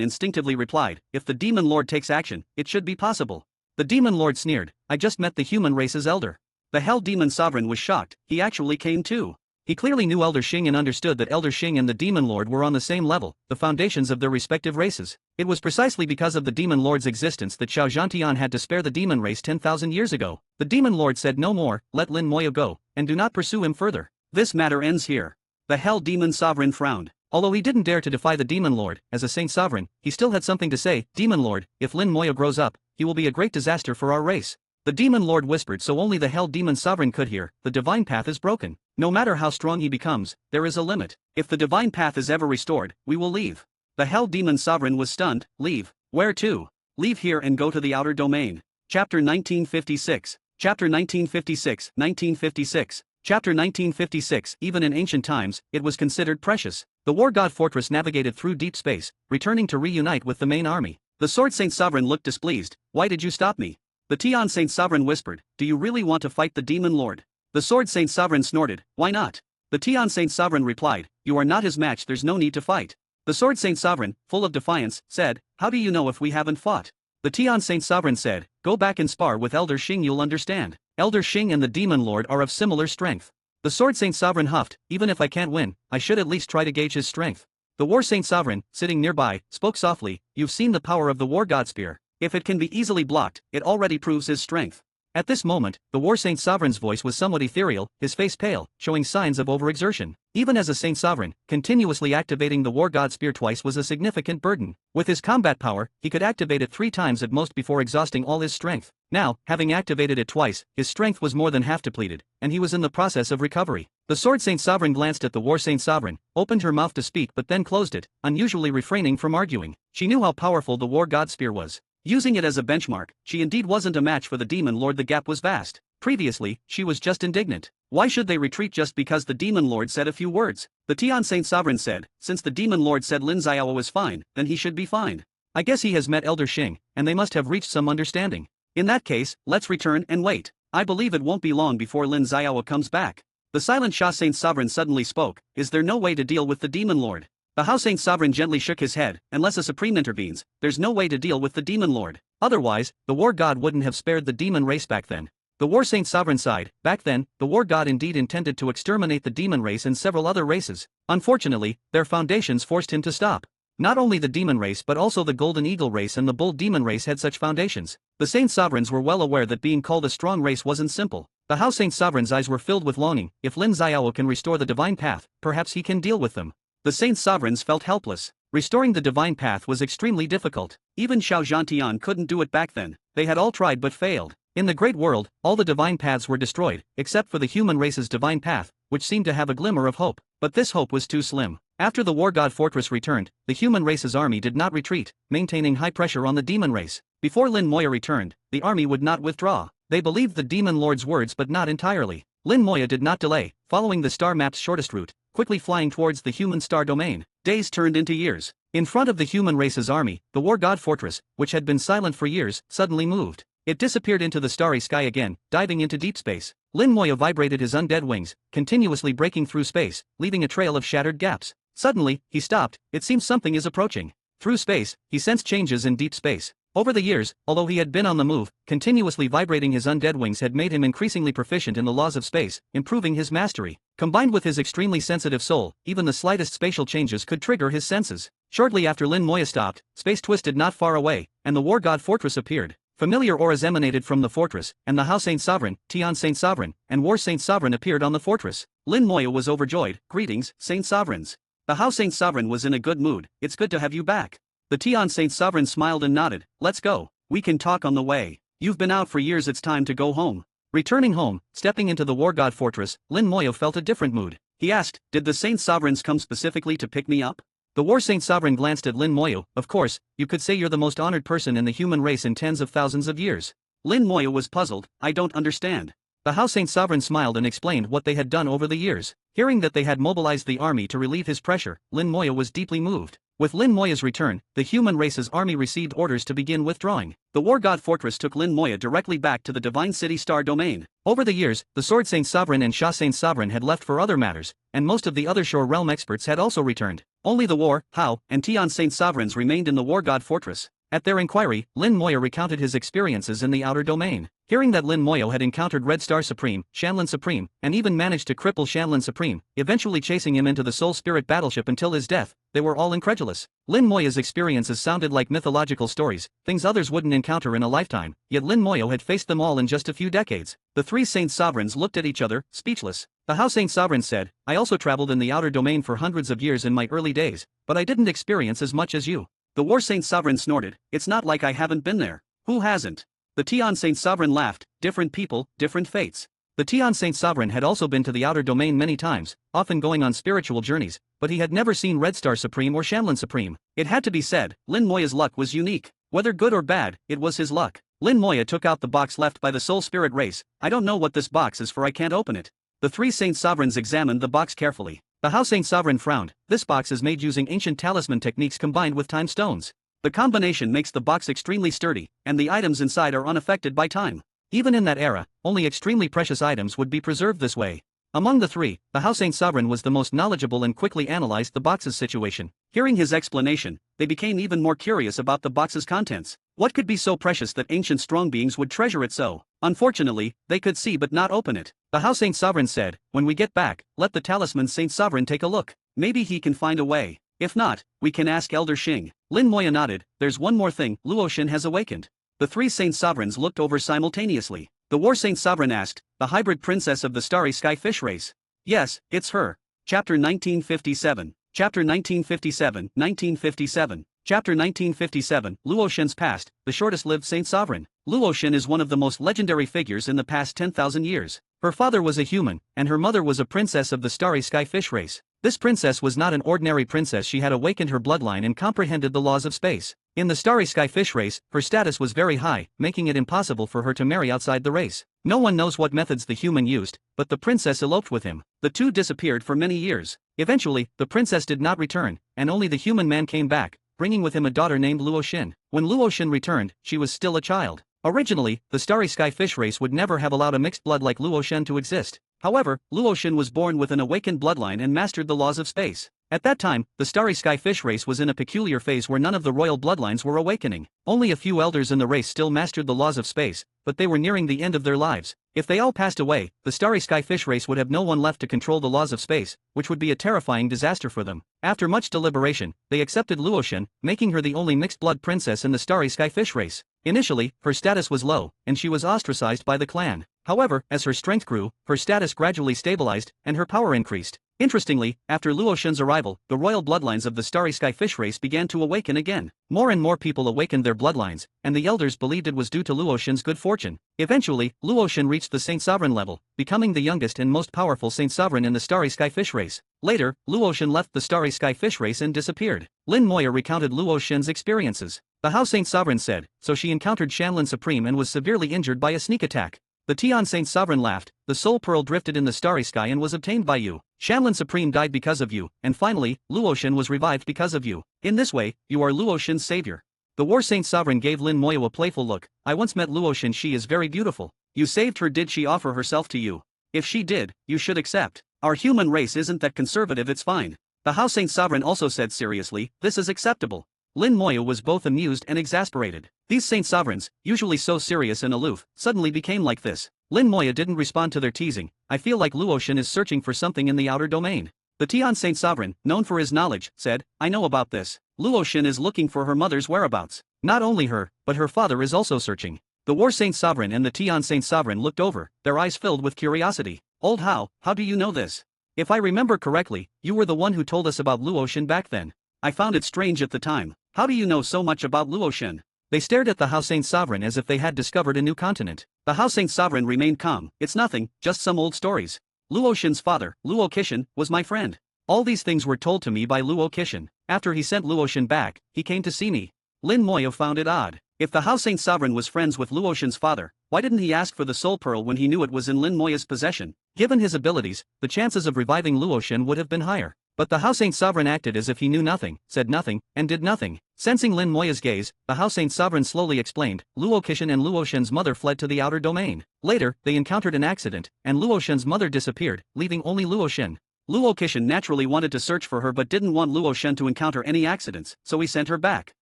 instinctively replied, if the Demon Lord takes action, it should be possible. The Demon Lord sneered, I just met the human race's elder. The Hell Demon Sovereign was shocked, he actually came too. He clearly knew Elder Xing and understood that Elder Xing and the Demon Lord were on the same level, the foundations of their respective races. It was precisely because of the Demon Lord's existence that Xiao Zhantian had to spare the demon race 10,000 years ago. The Demon Lord said no more, let Lin Moya go, and do not pursue him further. This matter ends here. The Hell Demon Sovereign frowned. Although he didn't dare to defy the Demon Lord, as a Saint Sovereign, he still had something to say. Demon Lord, if Lin Moya grows up, he will be a great disaster for our race. The Demon Lord whispered so only the Hell Demon Sovereign could hear, the divine path is broken. No matter how strong he becomes, there is a limit. If the divine path is ever restored, we will leave. The Hell Demon Sovereign was stunned. Leave. Where to? Leave here and go to the outer domain. Chapter 1956. Chapter 1956, 1956. Chapter 1956. Even in ancient times, it was considered precious. The War God Fortress navigated through deep space, returning to reunite with the main army. The Sword Saint Sovereign looked displeased. Why did you stop me? The Tian Saint Sovereign whispered, do you really want to fight the Demon Lord? The Sword Saint Sovereign snorted, why not? The Tian Saint Sovereign replied, you are not his match, there's no need to fight. The Sword Saint Sovereign, full of defiance, said, how do you know if we haven't fought? The Tian Saint Sovereign said, go back and spar with Elder Xing, you'll understand. Elder Xing and the Demon Lord are of similar strength. The Sword Saint Sovereign huffed, even if I can't win, I should at least try to gauge his strength. The War Saint Sovereign, sitting nearby, spoke softly, you've seen the power of the War God Spear. If it can be easily blocked, it already proves his strength. At this moment, the War Saint Sovereign's voice was somewhat ethereal, his face pale, showing signs of overexertion. Even as a Saint Sovereign, continuously activating the War God Spear twice was a significant burden. With his combat power, he could activate it 3 times at most before exhausting all his strength. Now, having activated it twice, his strength was more than half depleted, and he was in the process of recovery. The Sword Saint Sovereign glanced at the War Saint Sovereign, opened her mouth to speak but then closed it, unusually refraining from arguing. She knew how powerful the War God Spear was. Using it as a benchmark, she indeed wasn't a match for the Demon Lord. The gap was vast. Previously, she was just indignant. Why should they retreat just because the Demon Lord said a few words? The Tian Saint Sovereign said, since the Demon Lord said Lin Xiao was fine, then he should be fine. I guess he has met Elder Xing, and they must have reached some understanding. In that case, let's return and wait. I believe it won't be long before Lin Xiao comes back. The silent Sha Saint Sovereign suddenly spoke, is there no way to deal with the Demon Lord? The Hao Saint Sovereign gently shook his head, unless a Supreme intervenes, there's no way to deal with the Demon Lord. Otherwise, the War God wouldn't have spared the demon race back then. The War Saint Sovereign sighed. Back then, the War God indeed intended to exterminate the demon race and several other races. Unfortunately, their foundations forced him to stop. Not only the demon race but also the Golden Eagle race and the Bull Demon race had such foundations. The Saint Sovereigns were well aware that being called a strong race wasn't simple. The Hao Saint Sovereign's eyes were filled with longing. If Lin Xiao can restore the divine path, perhaps he can deal with them. The Saint Sovereigns felt helpless. Restoring the divine path was extremely difficult. Even Xiao Zhantian couldn't do it back then. They had all tried but failed. In the great world, all the divine paths were destroyed, except for the human race's divine path, which seemed to have a glimmer of hope. But this hope was too slim. After the War God Fortress returned, the human race's army did not retreat, maintaining high pressure on the demon race. Before Lin Moya returned, the army would not withdraw. They believed the Demon Lord's words but not entirely. Lin Moya did not delay, following the star map's shortest route, quickly flying towards the human star domain. Days turned into years. In front of the human race's army, the War God Fortress, which had been silent for years, suddenly moved. It disappeared into the starry sky again, diving into deep space. Lin Moya vibrated his undead wings, continuously breaking through space, leaving a trail of shattered gaps. Suddenly, he stopped. It seems something is approaching. Through space, he sensed changes in deep space. Over the years, although he had been on the move, continuously vibrating his undead wings had made him increasingly proficient in the laws of space, improving his mastery. Combined with his extremely sensitive soul, even the slightest spatial changes could trigger his senses. Shortly after Lin Moya stopped, space twisted not far away, and the War God Fortress appeared. Familiar auras emanated from the fortress, and the Hao Saint Sovereign, Tian Saint Sovereign, and War Saint Sovereign appeared on the fortress. Lin Moya was overjoyed. Greetings, Saint Sovereigns. The Hao Saint Sovereign was in a good mood. It's good to have you back. The Tian Saint Sovereign smiled and nodded. Let's go. We can talk on the way. You've been out for years, it's time to go home. Returning home, stepping into the War God Fortress, Lin Moya felt a different mood. He asked, did the Saint Sovereigns come specifically to pick me up? The War Saint Sovereign glanced at Lin Moya. Of course, you could say you're the most honored person in the human race in tens of thousands of years. Lin Moya was puzzled. I don't understand. The Hao Saint Sovereign smiled and explained what they had done over the years. Hearing that they had mobilized the army to relieve his pressure, Lin Moya was deeply moved. With Lin Moya's return, the human race's army received orders to begin withdrawing. The War God Fortress took Lin Moya directly back to the Divine City Star Domain. Over the years, the Sword Saint Sovereign and Sha Saint Sovereign had left for other matters, and most of the other Shore Realm experts had also returned. Only the War, Hao, and Tian Saint Sovereigns remained in the War God Fortress. At their inquiry, Lin Moya recounted his experiences in the outer domain. Hearing that Lin Moya had encountered Red Star Supreme, Shanlin Supreme, and even managed to cripple Shanlin Supreme, eventually chasing him into the Soul Spirit battleship until his death, they were all incredulous. Lin Moya's experiences sounded like mythological stories, things others wouldn't encounter in a lifetime, yet Lin Moya had faced them all in just a few decades. The three Saint Sovereigns looked at each other, speechless. The Hao Saint Sovereign said, I also traveled in the outer domain for hundreds of years in my early days, but I didn't experience as much as you. The War Saint Sovereign snorted, it's not like I haven't been there. Who hasn't? The Tian Saint Sovereign laughed, different people, different fates. The Tian Saint Sovereign had also been to the outer domain many times, often going on spiritual journeys, but he had never seen Red Star Supreme or Shanlin Supreme. It had to be said, Lin Moya's luck was unique. Whether good or bad, it was his luck. Lin Moya took out the box left by the Soul Spirit race. I don't know what this box is for, I can't open it. The three Saint Sovereigns examined the box carefully. The Hao Saint Sovereign frowned. This box is made using ancient talisman techniques combined with time stones. The combination makes the box extremely sturdy, and the items inside are unaffected by time. Even in that era, only extremely precious items would be preserved this way. Among the three, the Hao Saint Sovereign was the most knowledgeable and quickly analyzed the box's situation. Hearing his explanation, they became even more curious about the box's contents. What could be so precious that ancient strong beings would treasure it so? Unfortunately, they could see but not open it. The Hao Saint Sovereign said, when we get back, let the talisman Saint Sovereign take a look. Maybe he can find a way. If not, we can ask Elder Xing. Lin Moya nodded. There's one more thing, Luoshin has awakened. The three Saint Sovereigns looked over simultaneously. The War Saint Sovereign asked, the hybrid princess of the Starry Sky Fish race. Yes, it's her. Chapter 1957. Chapter 1957, 1957. Chapter 1957, Luoxin's Past, the shortest-lived Saint Sovereign. Luoxin is one of the most legendary figures in the past 10,000 years. Her father was a human, and her mother was a princess of the starry sky fish race. This princess was not an ordinary princess. She had awakened her bloodline and comprehended the laws of space. In the starry sky fish race, her status was very high, making it impossible for her to marry outside the race. No one knows what methods the human used, but the princess eloped with him. The two disappeared for many years. Eventually, the princess did not return, and only the human man came back, bringing with him a daughter named Luoxin. When Luoxin returned, she was still a child. Originally, the starry sky fish race would never have allowed a mixed blood like Luoxin to exist. However, Luoxin was born with an awakened bloodline and mastered the laws of space. At that time, the starry sky fish race was in a peculiar phase where none of the royal bloodlines were awakening. Only a few elders in the race still mastered the laws of space, but they were nearing the end of their lives. If they all passed away, the starry sky fish race would have no one left to control the laws of space, which would be a terrifying disaster for them. After much deliberation, they accepted Luoxin, making her the only mixed-blood princess in the starry sky fish race. Initially, her status was low, and she was ostracized by the clan. However, as her strength grew, her status gradually stabilized, and her power increased. Interestingly, after Luoxin's arrival, the royal bloodlines of the starry sky fish race began to awaken again. More and more people awakened their bloodlines, and the elders believed it was due to Luoxin's good fortune. Eventually, Luoxin reached the Saint Sovereign level, becoming the youngest and most powerful Saint Sovereign in the starry sky fish race. Later, Luoxin left the starry sky fish race and disappeared. Lin Moya recounted Luoxin's experiences. The Hao Saint Sovereign said, so she encountered Shanlin Supreme and was severely injured by a sneak attack. The Tian Saint Sovereign laughed, the soul pearl drifted in the starry sky and was obtained by you. Shanlin Supreme died because of you, and finally, Luoxin was revived because of you. In this way, you are Luoxin's savior. The War Saint Sovereign gave Lin Moya a playful look. I once met Luoxin. She is very beautiful. You saved her. Did she offer herself to you? If she did, you should accept. Our human race isn't that conservative. It's fine. The Hao Saint Sovereign also said seriously, this is acceptable. Lin Moya was both amused and exasperated. These Saint Sovereigns, usually so serious and aloof, suddenly became like this. Lin Moya didn't respond to their teasing. I feel like Luoxin is searching for something in the outer domain. The Tian Saint Sovereign, known for his knowledge, said, I know about this. Luoxin is looking for her mother's whereabouts. Not only her, but her father is also searching. The War Saint Sovereign and the Tian Saint Sovereign looked over, their eyes filled with curiosity. Old Hao, how do you know this? If I remember correctly, you were the one who told us about Luoxin back then. I found it strange at the time. How do you know so much about Luoxin? They stared at the Hao Saint Sovereign as if they had discovered a new continent. The Hao Saint Sovereign remained calm. It's nothing, just some old stories. Luoxin's father, Luo Qixin, was my friend. All these things were told to me by Luo Qixin. After he sent Luoxin back, he came to see me. Lin Moya found it odd. If the Hao Saint Sovereign was friends with Luoxin's father, why didn't he ask for the soul pearl when he knew it was in Lin Moya's possession? Given his abilities, the chances of reviving Luoxin would have been higher. But the Hao Saint Sovereign acted as if he knew nothing, said nothing, and did nothing. Sensing Lin Moya's gaze, the Hao Saint Sovereign slowly explained, Luo Qixin and Luoxin's mother fled to the outer domain. Later, they encountered an accident, and Luoxin's mother disappeared, leaving only Luoxin. Luo Qixin naturally wanted to search for her but didn't want Luoxin to encounter any accidents, so he sent her back.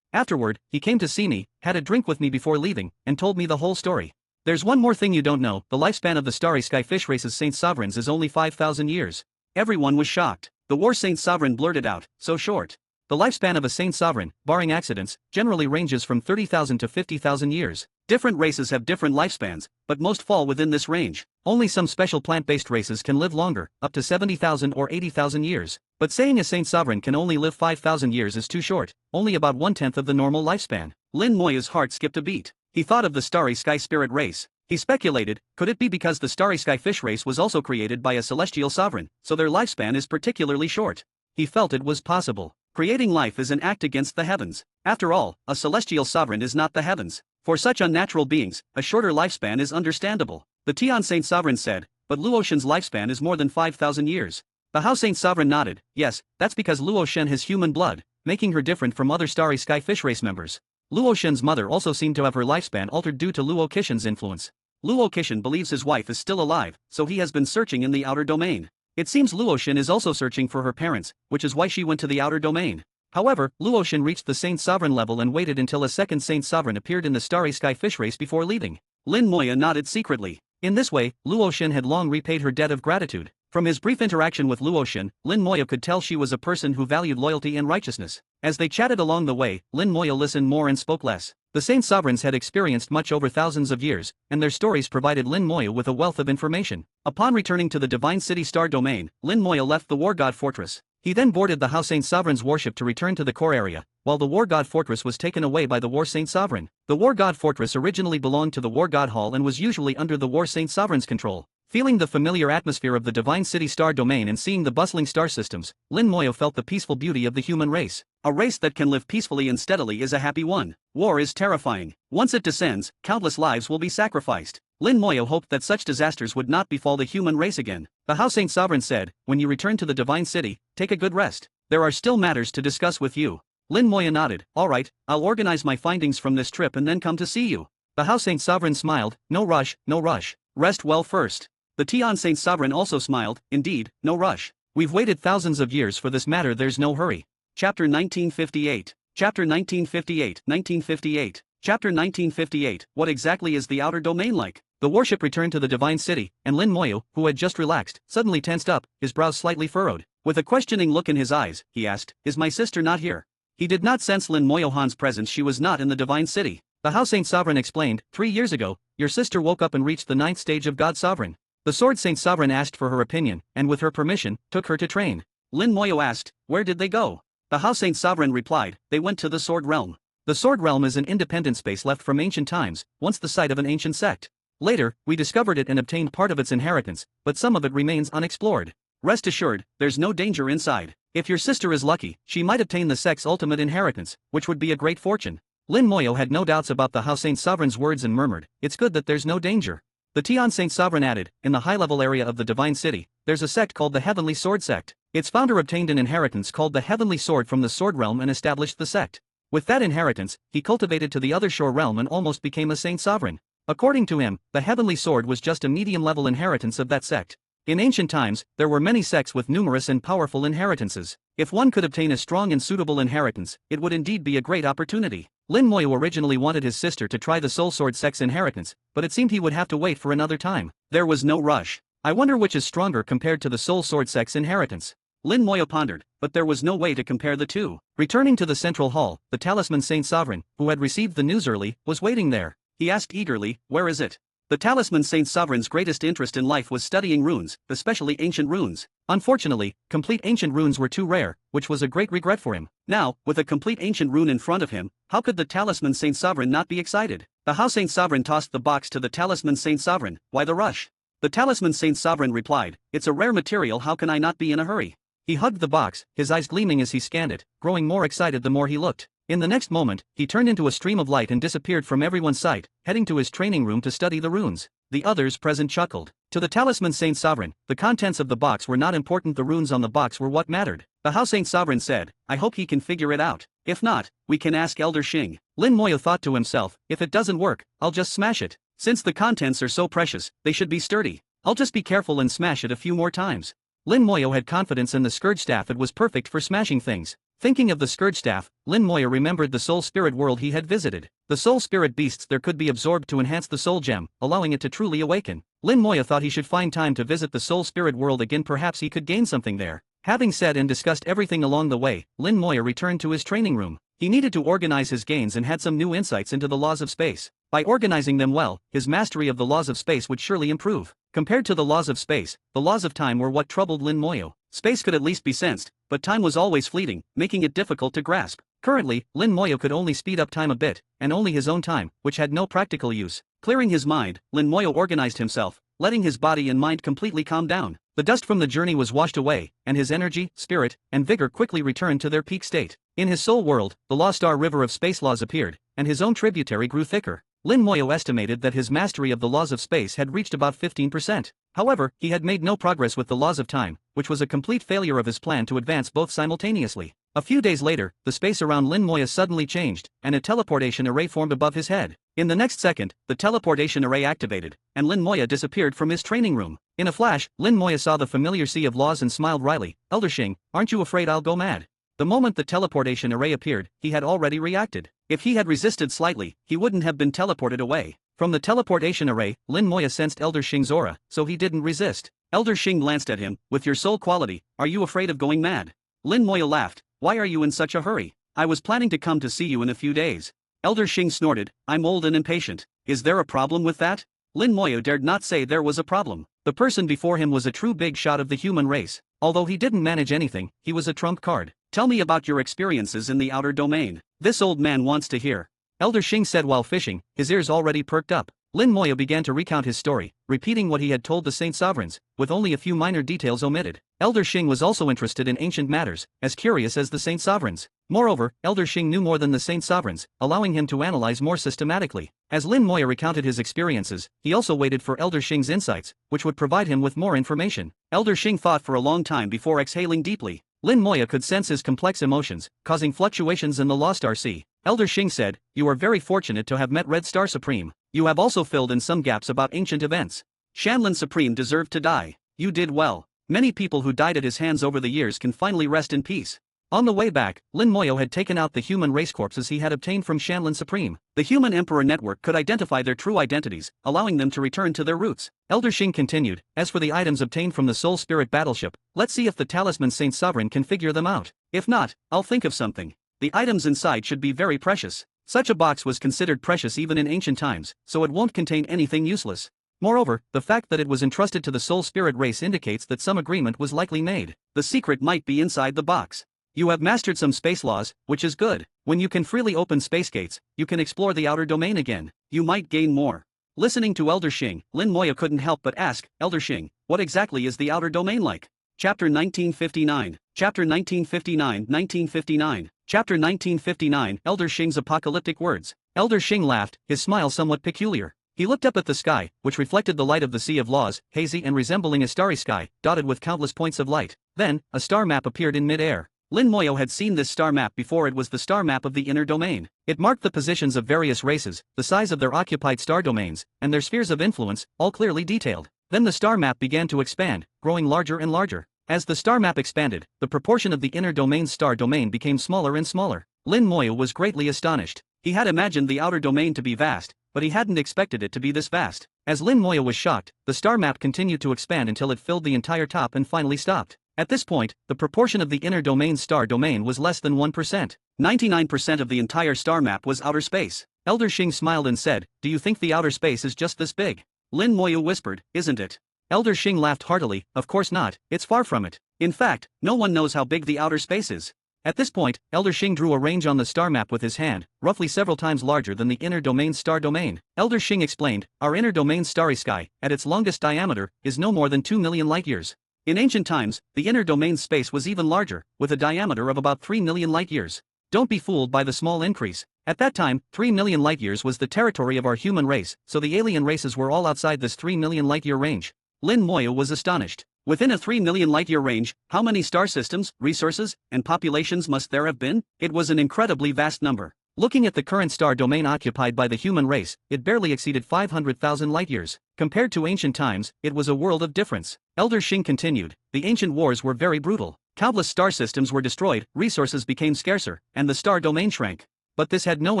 Afterward, he came to see me, had a drink with me before leaving, and told me the whole story. There's one more thing you don't know, the lifespan of the starry sky fish race's Saint Sovereigns is only 5,000 years. Everyone was shocked. The War Saint Sovereign blurted out, so short. The lifespan of a Saint Sovereign, barring accidents, generally ranges from 30,000 to 50,000 years. Different races have different lifespans, but most fall within this range. Only some special plant-based races can live longer, up to 70,000 or 80,000 years. But saying a Saint Sovereign can only live 5,000 years is too short, only about 1/10 of the normal lifespan. Lin Moya's heart skipped a beat. He thought of the starry sky spirit race. He speculated, could it be because the starry sky fish race was also created by a celestial sovereign, so their lifespan is particularly short? He felt it was possible. Creating life is an act against the heavens. After all, a celestial sovereign is not the heavens. For such unnatural beings, a shorter lifespan is understandable. The Tian Saint Sovereign said, but Luoxin's lifespan is more than 5,000 years. The Hao Saint Sovereign nodded, yes, that's because Luoxin has human blood, making her different from other starry sky fish race members. Luoxin's mother also seemed to have her lifespan altered due to Luo Qixin's influence. Luo Qixin believes his wife is still alive, so he has been searching in the outer domain. It seems Luoxin is also searching for her parents, which is why she went to the outer domain. However, Luoxin reached the Saint Sovereign level and waited until a second Saint Sovereign appeared in the starry sky fish race before leaving. Lin Moya nodded secretly. In this way, Luoxin had long repaid her debt of gratitude. From his brief interaction with Luoxin, Lin Moya could tell she was a person who valued loyalty and righteousness. As they chatted along the way, Lin Moya listened more and spoke less. The Saint Sovereigns had experienced much over thousands of years, and their stories provided Lin Moya with a wealth of information. Upon returning to the Divine City Star Domain, Lin Moya left the War God Fortress. He then boarded the Hao Saint Sovereign's warship to return to the core area, while the War God Fortress was taken away by the War Saint Sovereign. The War God Fortress originally belonged to the War God Hall and was usually under the War Saint Sovereign's control. Feeling the familiar atmosphere of the Divine City star domain and seeing the bustling star systems, Lin Moyo felt the peaceful beauty of the human race. A race that can live peacefully and steadily is a happy one. War is terrifying. Once it descends, countless lives will be sacrificed. Lin Moyo hoped that such disasters would not befall the human race again. The Hao Saint Sovereign said, "When you return to the Divine City, take a good rest. There are still matters to discuss with you." Lin Moyo nodded. "All right, I'll organize my findings from this trip and then come to see you." The Hao Saint Sovereign smiled. "No rush, no rush. Rest well first." The Tian Saint Sovereign also smiled. "Indeed, no rush. We've waited thousands of years for this matter, there's no hurry." Chapter 1958. Chapter 1958. 1958. Chapter 1958. What exactly is the outer domain like? The warship returned to the Divine City, and Lin Moyo, who had just relaxed, suddenly tensed up, his brows slightly furrowed. With a questioning look in his eyes, he asked, "Is my sister not here?" He did not sense Lin Moyo Han's presence. She was not in the Divine City. The Hao Saint Sovereign explained, 3 years ago, your sister woke up and reached the 9th stage of God Sovereign. The Sword Saint Sovereign asked for her opinion, and with her permission, took her to train." Lin Moyo asked, "Where did they go?" The Hao Saint Sovereign replied, "They went to the Sword Realm." The Sword Realm is an independent space left from ancient times, once the site of an ancient sect. Later, we discovered it and obtained part of its inheritance, but some of it remains unexplored. Rest assured, there's no danger inside. If your sister is lucky, she might obtain the sect's ultimate inheritance, which would be a great fortune. Lin Moyo had no doubts about the Hao Saint Sovereign's words and murmured, "It's good that there's no danger." The Tian Saint Sovereign added, "In the high-level area of the Divine City, there's a sect called the Heavenly Sword Sect. Its founder obtained an inheritance called the Heavenly Sword from the Sword Realm and established the sect. With that inheritance, he cultivated to the other shore realm and almost became a Saint Sovereign. According to him, the Heavenly Sword was just a medium-level inheritance of that sect. In ancient times, there were many sects with numerous and powerful inheritances. If one could obtain a strong and suitable inheritance, it would indeed be a great opportunity." Lin Moyo originally wanted his sister to try the Soul Sword sect's inheritance, but it seemed he would have to wait for another time. There was no rush. I wonder which is stronger compared to the Soul Sword sect's inheritance. Lin Moyo pondered, but there was no way to compare the two. Returning to the central hall, the Talisman Saint Sovereign, who had received the news early, was waiting there. He asked eagerly, "Where is it?" The Talisman Saint Sovereign's greatest interest in life was studying runes, especially ancient runes. Unfortunately, complete ancient runes were too rare, which was a great regret for him. Now, with a complete ancient rune in front of him, how could the Talisman Saint Sovereign not be excited? The Hao Saint Sovereign tossed the box to the Talisman Saint Sovereign. "Why the rush?" The Talisman Saint Sovereign replied, "It's a rare material, how can I not be in a hurry?" He hugged the box, his eyes gleaming as he scanned it, growing more excited the more he looked. In the next moment, he turned into a stream of light and disappeared from everyone's sight, heading to his training room to study the runes. The others present chuckled. To the Talisman Saint Sovereign, the contents of the box were not important, the runes on the box were what mattered. The Hao Saint Sovereign said, "I hope he can figure it out. If not, we can ask Elder Xing." Lin Moyo thought to himself, "If it doesn't work, I'll just smash it. Since the contents are so precious, they should be sturdy. I'll just be careful and smash it a few more times." Lin Moyo had confidence in the Scourge Staff, it was perfect for smashing things. Thinking of the Scourge Staff, Lin Moyo remembered the Soul Spirit world he had visited. The Soul Spirit beasts there could be absorbed to enhance the Soul Gem, allowing it to truly awaken. Lin Moyo thought he should find time to visit the Soul Spirit world again, perhaps he could gain something there. Having said and discussed everything along the way, Lin Moyo returned to his training room. He needed to organize his gains and had some new insights into the laws of space. By organizing them well, his mastery of the laws of space would surely improve. Compared to the laws of space, the laws of time were what troubled Lin Moyo. Space could at least be sensed, but time was always fleeting, making it difficult to grasp. Currently, Lin Moyo could only speed up time a bit, and only his own time, which had no practical use. Clearing his mind, Lin Moyo organized himself, letting his body and mind completely calm down. The dust from the journey was washed away, and his energy, spirit, and vigor quickly returned to their peak state. In his soul world, the Law Star River of Space laws appeared, and his own tributary grew thicker. Lin Moyo estimated that his mastery of the laws of space had reached about 15%. However, he had made no progress with the laws of time, which was a complete failure of his plan to advance both simultaneously. A few days later, the space around Lin Moyo suddenly changed, and a teleportation array formed above his head. In the next second, the teleportation array activated, and Lin Moyo disappeared from his training room. In a flash, Lin Moyo saw the familiar sea of laws and smiled wryly. "Elder Xing, aren't you afraid I'll go mad?" The moment the teleportation array appeared, he had already reacted. If he had resisted slightly, he wouldn't have been teleported away. From the teleportation array, Lin Moyo sensed Elder Xing's aura, so he didn't resist. Elder Xing glanced at him. "With your soul quality, are you afraid of going mad?" Lin Moyo laughed. "Why are you in such a hurry? I was planning to come to see you in a few days." Elder Xing snorted. "I'm old and impatient. Is there a problem with that?" Lin Moyo dared not say there was a problem. The person before him was a true big shot of the human race. Although he didn't manage anything, he was a trump card. Tell me about your experiences in the outer domain. This old man wants to hear. Elder Shing said while fishing, his ears already perked up. Lin Moya began to recount his story, repeating what he had told the Saint Sovereigns, with only a few minor details omitted. Elder Shing was also interested in ancient matters, as curious as the Saint Sovereigns. Moreover, Elder Shing knew more than the Saint Sovereigns, allowing him to analyze more systematically. As Lin Moya recounted his experiences, he also waited for Elder Shing's insights, which would provide him with more information. Elder Shing thought for a long time before exhaling deeply. Lin Moya could sense his complex emotions, causing fluctuations in the Lost Star Sea. Elder Shing said, "You are very fortunate to have met Red Star Supreme. You have also filled in some gaps about ancient events. Shanlin Supreme deserved to die. You did well. Many people who died at his hands over the years can finally rest in peace." On the way back, Lin Moyo had taken out the human race corpses he had obtained from Shanlin Supreme. The Human Emperor Network could identify their true identities, allowing them to return to their roots. Elder Shing continued, "As for the items obtained from the Soul Spirit battleship, let's see if the Talisman Saint Sovereign can figure them out. If not, I'll think of something. The items inside should be very precious. Such a box was considered precious even in ancient times, so it won't contain anything useless. Moreover, the fact that it was entrusted to the Soul Spirit race indicates that some agreement was likely made. The secret might be inside the box. You have mastered some space laws, which is good. When you can freely open space gates, you can explore the outer domain again. You might gain more." Listening to Elder Shing, Lin Moya couldn't help but ask, "Elder Shing, what exactly is the outer domain like?" Chapter 1959. Chapter 1959. 1959. Chapter 1959. Elder Shing's apocalyptic words. Elder Shing laughed, his smile somewhat peculiar. He looked up at the sky, which reflected the light of the Sea of Laws, hazy and resembling a starry sky, dotted with countless points of light. Then, a star map appeared in mid-air. Lin Moyo had seen this star map before. It was the star map of the inner domain. It marked the positions of various races, the size of their occupied star domains, and their spheres of influence, all clearly detailed. Then the star map began to expand, growing larger and larger. As the star map expanded, the proportion of the inner domain's star domain became smaller and smaller. Lin Moyo was greatly astonished. He had imagined the outer domain to be vast, but he hadn't expected it to be this vast. As Lin Moyo was shocked, the star map continued to expand until it filled the entire top and finally stopped. At this point, the proportion of the inner domain's star domain was less than 1%. 99% of the entire star map was outer space. Elder Shing smiled and said, "Do you think the outer space is just this big?" Lin Moyo whispered, "Isn't it?" Elder Shing laughed heartily, "Of course not, it's far from it. In fact, no one knows how big the outer space is." At this point, Elder Shing drew a range on the star map with his hand, roughly several times larger than the inner domain's star domain. Elder Shing explained, "Our inner domain's starry sky, at its longest diameter, is no more than 2 million light-years. In ancient times, the inner domain's space was even larger, with a diameter of about 3 million light-years. Don't be fooled by the small increase. At that time, 3 million light-years was the territory of our human race, so the alien races were all outside this 3 million light-year range." Lin Moyo was astonished. Within a 3 million light-year range, how many star systems, resources, and populations must there have been? It was an incredibly vast number. Looking at the current star domain occupied by the human race, it barely exceeded 500,000 light-years. Compared to ancient times, it was a world of difference. Elder Shing continued, "The ancient wars were very brutal. Countless star systems were destroyed, resources became scarcer, and the star domain shrank. But this had no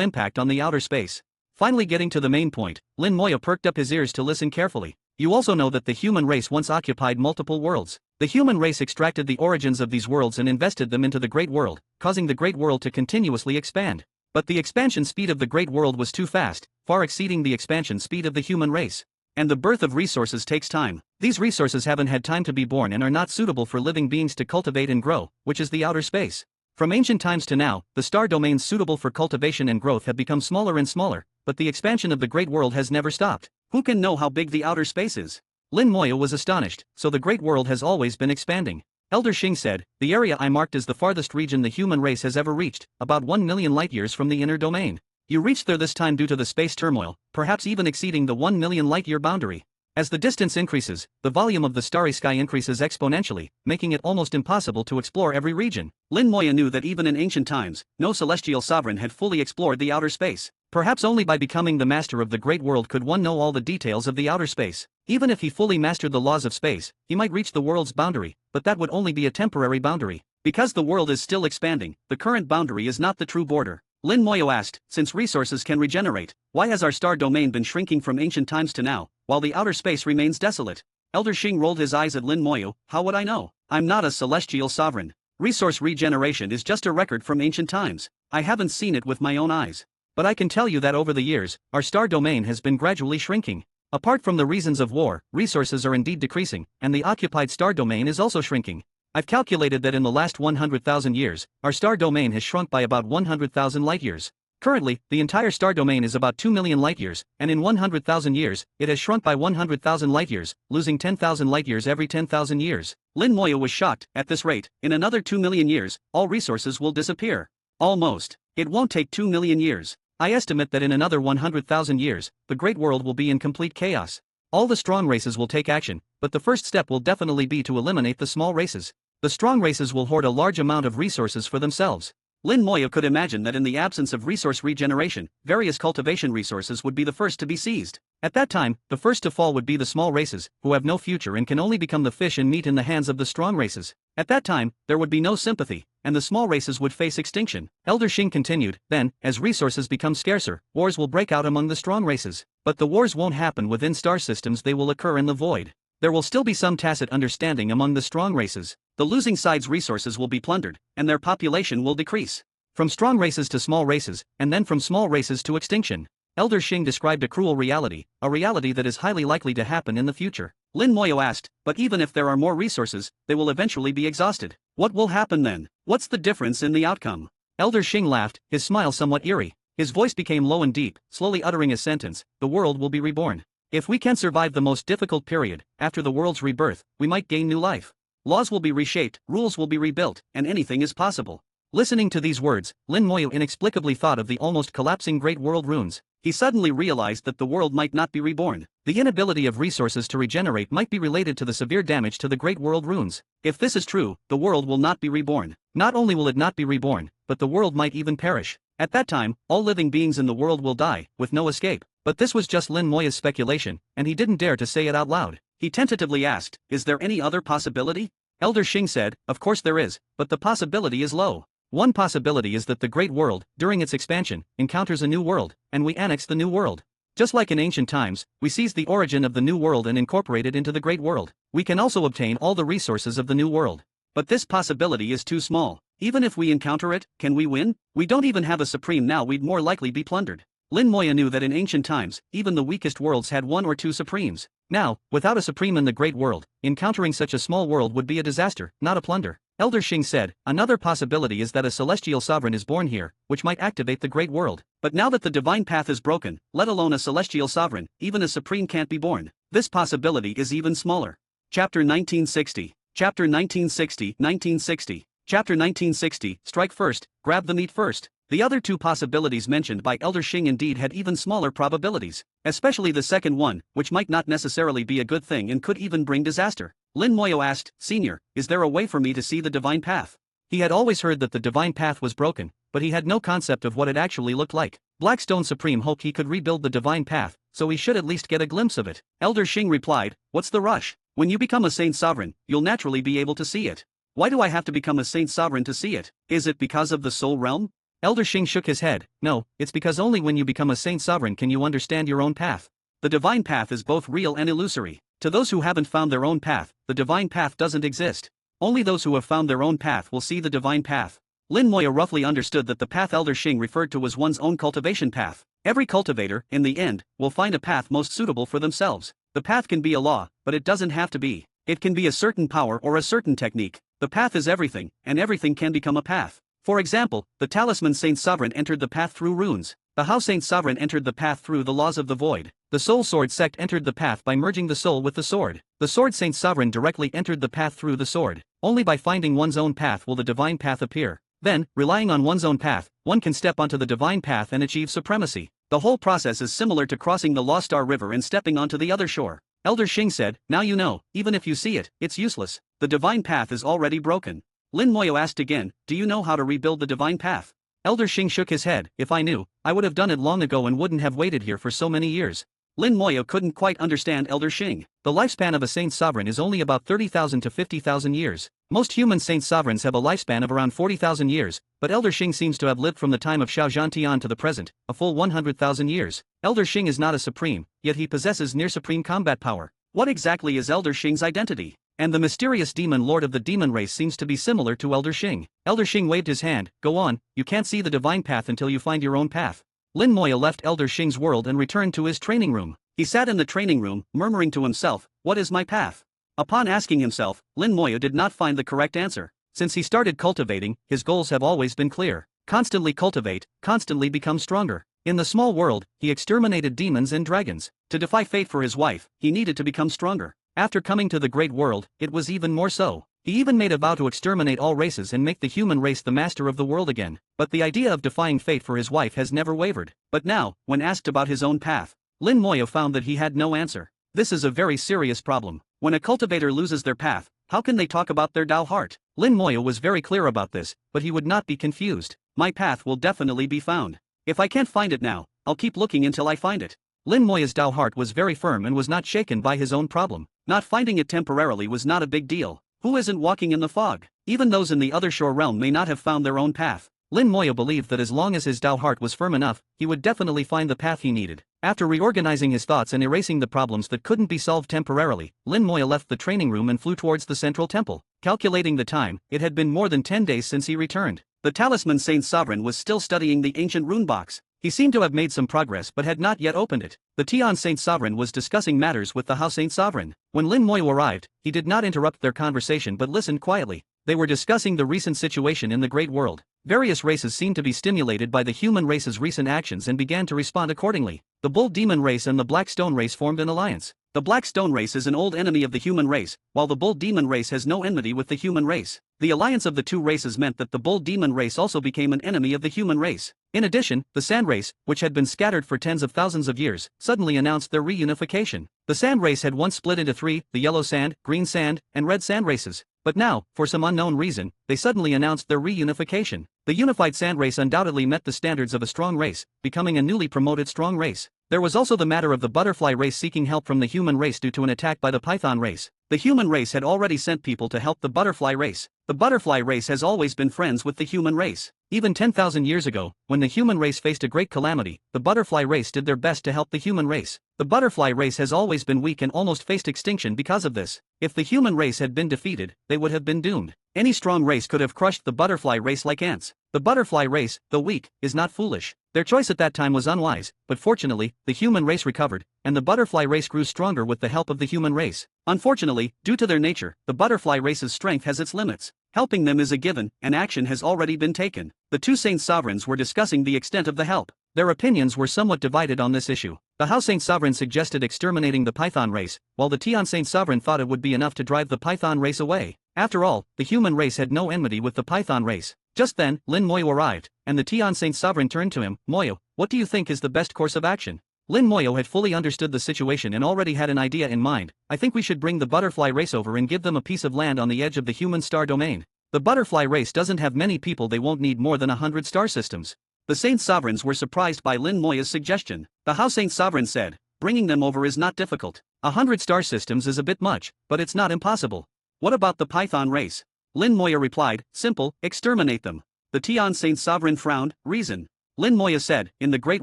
impact on the outer space." Finally getting to the main point, Lin Moya perked up his ears to listen carefully. "You also know that the human race once occupied multiple worlds. The human race extracted the origins of these worlds and invested them into the Great World, causing the Great World to continuously expand. But the expansion speed of the Great World was too fast, far exceeding the expansion speed of the human race. And the birth of resources takes time. These resources haven't had time to be born and are not suitable for living beings to cultivate and grow, which is the outer space. From ancient times to now, the star domains suitable for cultivation and growth have become smaller and smaller, but the expansion of the Great World has never stopped. Who can know how big the outer space is?" Lin Moya was astonished, "So the Great World has always been expanding." Elder Shing said, "The area I marked is the farthest region the human race has ever reached, about 1 million light-years from the inner domain. You reached there this time due to the space turmoil, perhaps even exceeding the 1 million light-year boundary. As the distance increases, the volume of the starry sky increases exponentially, making it almost impossible to explore every region." Lin Moya knew that even in ancient times, no celestial sovereign had fully explored the outer space. Perhaps only by becoming the master of the Great World could one know all the details of the outer space. Even if he fully mastered the laws of space, he might reach the world's boundary, but that would only be a temporary boundary. Because the world is still expanding, the current boundary is not the true border. Lin Moyo asked, "Since resources can regenerate, why has our star domain been shrinking from ancient times to now, while the outer space remains desolate?" Elder Shing rolled his eyes at Lin Moyo. "How would I know? I'm not a celestial sovereign. Resource regeneration is just a record from ancient times. I haven't seen it with my own eyes. But I can tell you that over the years, our star domain has been gradually shrinking. Apart from the reasons of war, resources are indeed decreasing, and the occupied star domain is also shrinking. I've calculated that in the last 100,000 years, our star domain has shrunk by about 100,000 light-years. Currently, the entire star domain is about 2 million light-years, and in 100,000 years, it has shrunk by 100,000 light-years, losing 10,000 light-years every 10,000 years. Lin Moya was shocked. At this rate, in another 2 million years, all resources will disappear. Almost. It won't take 2 million years. I estimate that in another 100,000 years, the Great World will be in complete chaos. All the strong races will take action, but the first step will definitely be to eliminate the small races. The strong races will hoard a large amount of resources for themselves. Lin Moya could imagine that in the absence of resource regeneration, various cultivation resources would be the first to be seized. At that time, the first to fall would be the small races, who have no future and can only become the fish and meat in the hands of the strong races. At that time, there would be no sympathy, and the small races would face extinction. Elder Xing continued, then, as resources become scarcer, wars will break out among the strong races. But the wars won't happen within star systems, they will occur in the void. There will still be some tacit understanding among the strong races. The losing side's resources will be plundered, and their population will decrease. From strong races to small races, and then from small races to extinction. Elder Xing described a cruel reality, a reality that is highly likely to happen in the future. Lin Moyo asked, but even if there are more resources, they will eventually be exhausted. What will happen then? What's the difference in the outcome? Elder Xing laughed, his smile somewhat eerie. His voice became low and deep, slowly uttering a sentence, the world will be reborn. If we can survive the most difficult period, after the world's rebirth, we might gain new life. Laws will be reshaped, rules will be rebuilt, and anything is possible. Listening to these words, Lin Moyo inexplicably thought of the almost collapsing Great World runes. He suddenly realized that the world might not be reborn. The inability of resources to regenerate might be related to the severe damage to the Great World runes. If this is true, the world will not be reborn. Not only will it not be reborn, but the world might even perish. At that time, all living beings in the world will die, with no escape. But this was just Lin Moya's speculation, and he didn't dare to say it out loud. He tentatively asked, is there any other possibility? Elder Xing said, of course there is, but the possibility is low. One possibility is that the Great World, during its expansion, encounters a new world, and we annex the new world. Just like in ancient times, we seize the origin of the new world and incorporate it into the Great World. We can also obtain all the resources of the new world. But this possibility is too small. Even if we encounter it, can we win? We don't even have a supreme now, we'd more likely be plundered. Lin Moya knew that in ancient times, even the weakest worlds had one or two supremes. Now, without a supreme in the Great World, encountering such a small world would be a disaster, not a plunder. Elder Xing said, another possibility is that a celestial sovereign is born here, which might activate the Great World. But now that the divine path is broken, let alone a celestial sovereign, even a supreme can't be born. This possibility is even smaller. Chapter 1960. Chapter 1960, 1960. Chapter 1960, strike first, grab the meat first. The other two possibilities mentioned by Elder Xing indeed had even smaller probabilities, especially the second one, which might not necessarily be a good thing and could even bring disaster. Lin Moyo asked, Senior, is there a way for me to see the divine path? He had always heard that the divine path was broken, but he had no concept of what it actually looked like. Blackstone Supreme hoped he could rebuild the divine path, so he should at least get a glimpse of it. Elder Xing replied, what's the rush? When you become a Saint Sovereign, you'll naturally be able to see it. Why do I have to become a Saint Sovereign to see it? Is it because of the Soul Realm? Elder Xing shook his head, no, it's because only when you become a Saint Sovereign can you understand your own path. The divine path is both real and illusory. To those who haven't found their own path, the divine path doesn't exist. Only those who have found their own path will see the divine path. Lin Moya roughly understood that the path Elder Xing referred to was one's own cultivation path. Every cultivator, in the end, will find a path most suitable for themselves. The path can be a law, but it doesn't have to be. It can be a certain power or a certain technique. The path is everything, and everything can become a path. For example, the talisman Saint Sovereign entered the path through runes. The How Saint Sovereign entered the path through the laws of the void. The Soul Sword sect entered the path by merging the soul with the sword. The Sword Saint Sovereign directly entered the path through the sword. Only by finding one's own path will the divine path appear. Then, relying on one's own path, one can step onto the divine path and achieve supremacy. The whole process is similar to crossing the Lost Star River and stepping onto the other shore. Elder Xing said, now you know, even if you see it, it's useless. The divine path is already broken. Lin Moyo asked again, do you know how to rebuild the divine path? Elder Xing shook his head, if I knew, I would have done it long ago and wouldn't have waited here for so many years. Lin Moyo couldn't quite understand Elder Xing. The lifespan of a Saint Sovereign is only about 30,000 to 50,000 years. Most human Saint Sovereigns have a lifespan of around 40,000 years, but Elder Xing seems to have lived from the time of Xiao Zhantian to the present, a full 100,000 years. Elder Xing is not a supreme, yet he possesses near-supreme combat power. What exactly is Elder Xing's identity? And the mysterious demon lord of the demon race seems to be similar to Elder Xing. Elder Xing waved his hand, go on, you can't see the divine path until you find your own path. Lin Moya left Elder Xing's world and returned to his training room. He sat in the training room, murmuring to himself, "What is my path?" Upon asking himself, Lin Moya did not find the correct answer. Since he started cultivating, his goals have always been clear. Constantly cultivate, constantly become stronger. In the small world, he exterminated demons and dragons. To defy fate for his wife, he needed to become stronger. After coming to the great world, it was even more so. He even made a vow to exterminate all races and make the human race the master of the world again. But the idea of defying fate for his wife has never wavered. But now, when asked about his own path, Lin Moya found that he had no answer. This is a very serious problem. When a cultivator loses their path, how can they talk about their Tao heart? Lin Moya was very clear about this, but he would not be confused. My path will definitely be found. If I can't find it now, I'll keep looking until I find it. Lin Moya's Tao heart was very firm and was not shaken by his own problem. Not finding it temporarily was not a big deal. Who isn't walking in the fog? Even those in the other shore realm may not have found their own path. Lin Moya believed that as long as his Tao heart was firm enough, he would definitely find the path he needed. After reorganizing his thoughts and erasing the problems that couldn't be solved temporarily, Lin Moya left the training room and flew towards the central temple. Calculating the time, it had been more than 10 days since he returned. The Talisman Saint Sovereign was still studying the ancient rune box. He seemed to have made some progress but had not yet opened it. The Tian Saint Sovereign was discussing matters with the Hao Saint Sovereign. When Lin Moya arrived, he did not interrupt their conversation but listened quietly. They were discussing the recent situation in the great world. Various races seemed to be stimulated by the human race's recent actions and began to respond accordingly. The Bull Demon race and the Black Stone race formed an alliance. The Black Stone race is an old enemy of the human race, while the Bull Demon race has no enmity with the human race. The alliance of the two races meant that the Bull Demon race also became an enemy of the human race. In addition, the Sand race, which had been scattered for tens of thousands of years, suddenly announced their reunification. The Sand race had once split into three, the Yellow Sand, Green Sand, and Red Sand races. But now, for some unknown reason, they suddenly announced their reunification. The unified Sand race undoubtedly met the standards of a strong race, becoming a newly promoted strong race. There was also the matter of the Butterfly race seeking help from the human race due to an attack by the Python race. The human race had already sent people to help the Butterfly race. The Butterfly race has always been friends with the human race. Even 10,000 years ago, when the human race faced a great calamity, the Butterfly race did their best to help the human race. The Butterfly race has always been weak and almost faced extinction because of this. If the human race had been defeated, they would have been doomed. Any strong race could have crushed the Butterfly race like ants. The Butterfly race, though weak, is not foolish. Their choice at that time was unwise, but fortunately, the human race recovered, and the Butterfly race grew stronger with the help of the human race. Unfortunately, due to their nature, the Butterfly race's strength has its limits. Helping them is a given, and action has already been taken. The two Saint Sovereigns were discussing the extent of the help. Their opinions were somewhat divided on this issue. The Hao Saint Sovereign suggested exterminating the Python race, while the Tian Saint Sovereign thought it would be enough to drive the Python race away. After all, the human race had no enmity with the Python race. Just then, Lin Moya arrived, and the Tian Saint Sovereign turned to him. "Moya, what do you think is the best course of action?" Lin Moya had fully understood the situation and already had an idea in mind. "I think we should bring the Butterfly race over and give them a piece of land on the edge of the human star domain. The Butterfly race doesn't have many people, they won't need more than 100 star systems." The Saint Sovereigns were surprised by Lin Moya's suggestion. The Hao Saint Sovereign said, "Bringing them over is not difficult. 100 star systems is a bit much, but it's not impossible." "What about the Python race?" Lin Moya replied, "Simple, exterminate them." The Tian Saint Sovereign frowned. "Reason." Lin Moya said, "In the great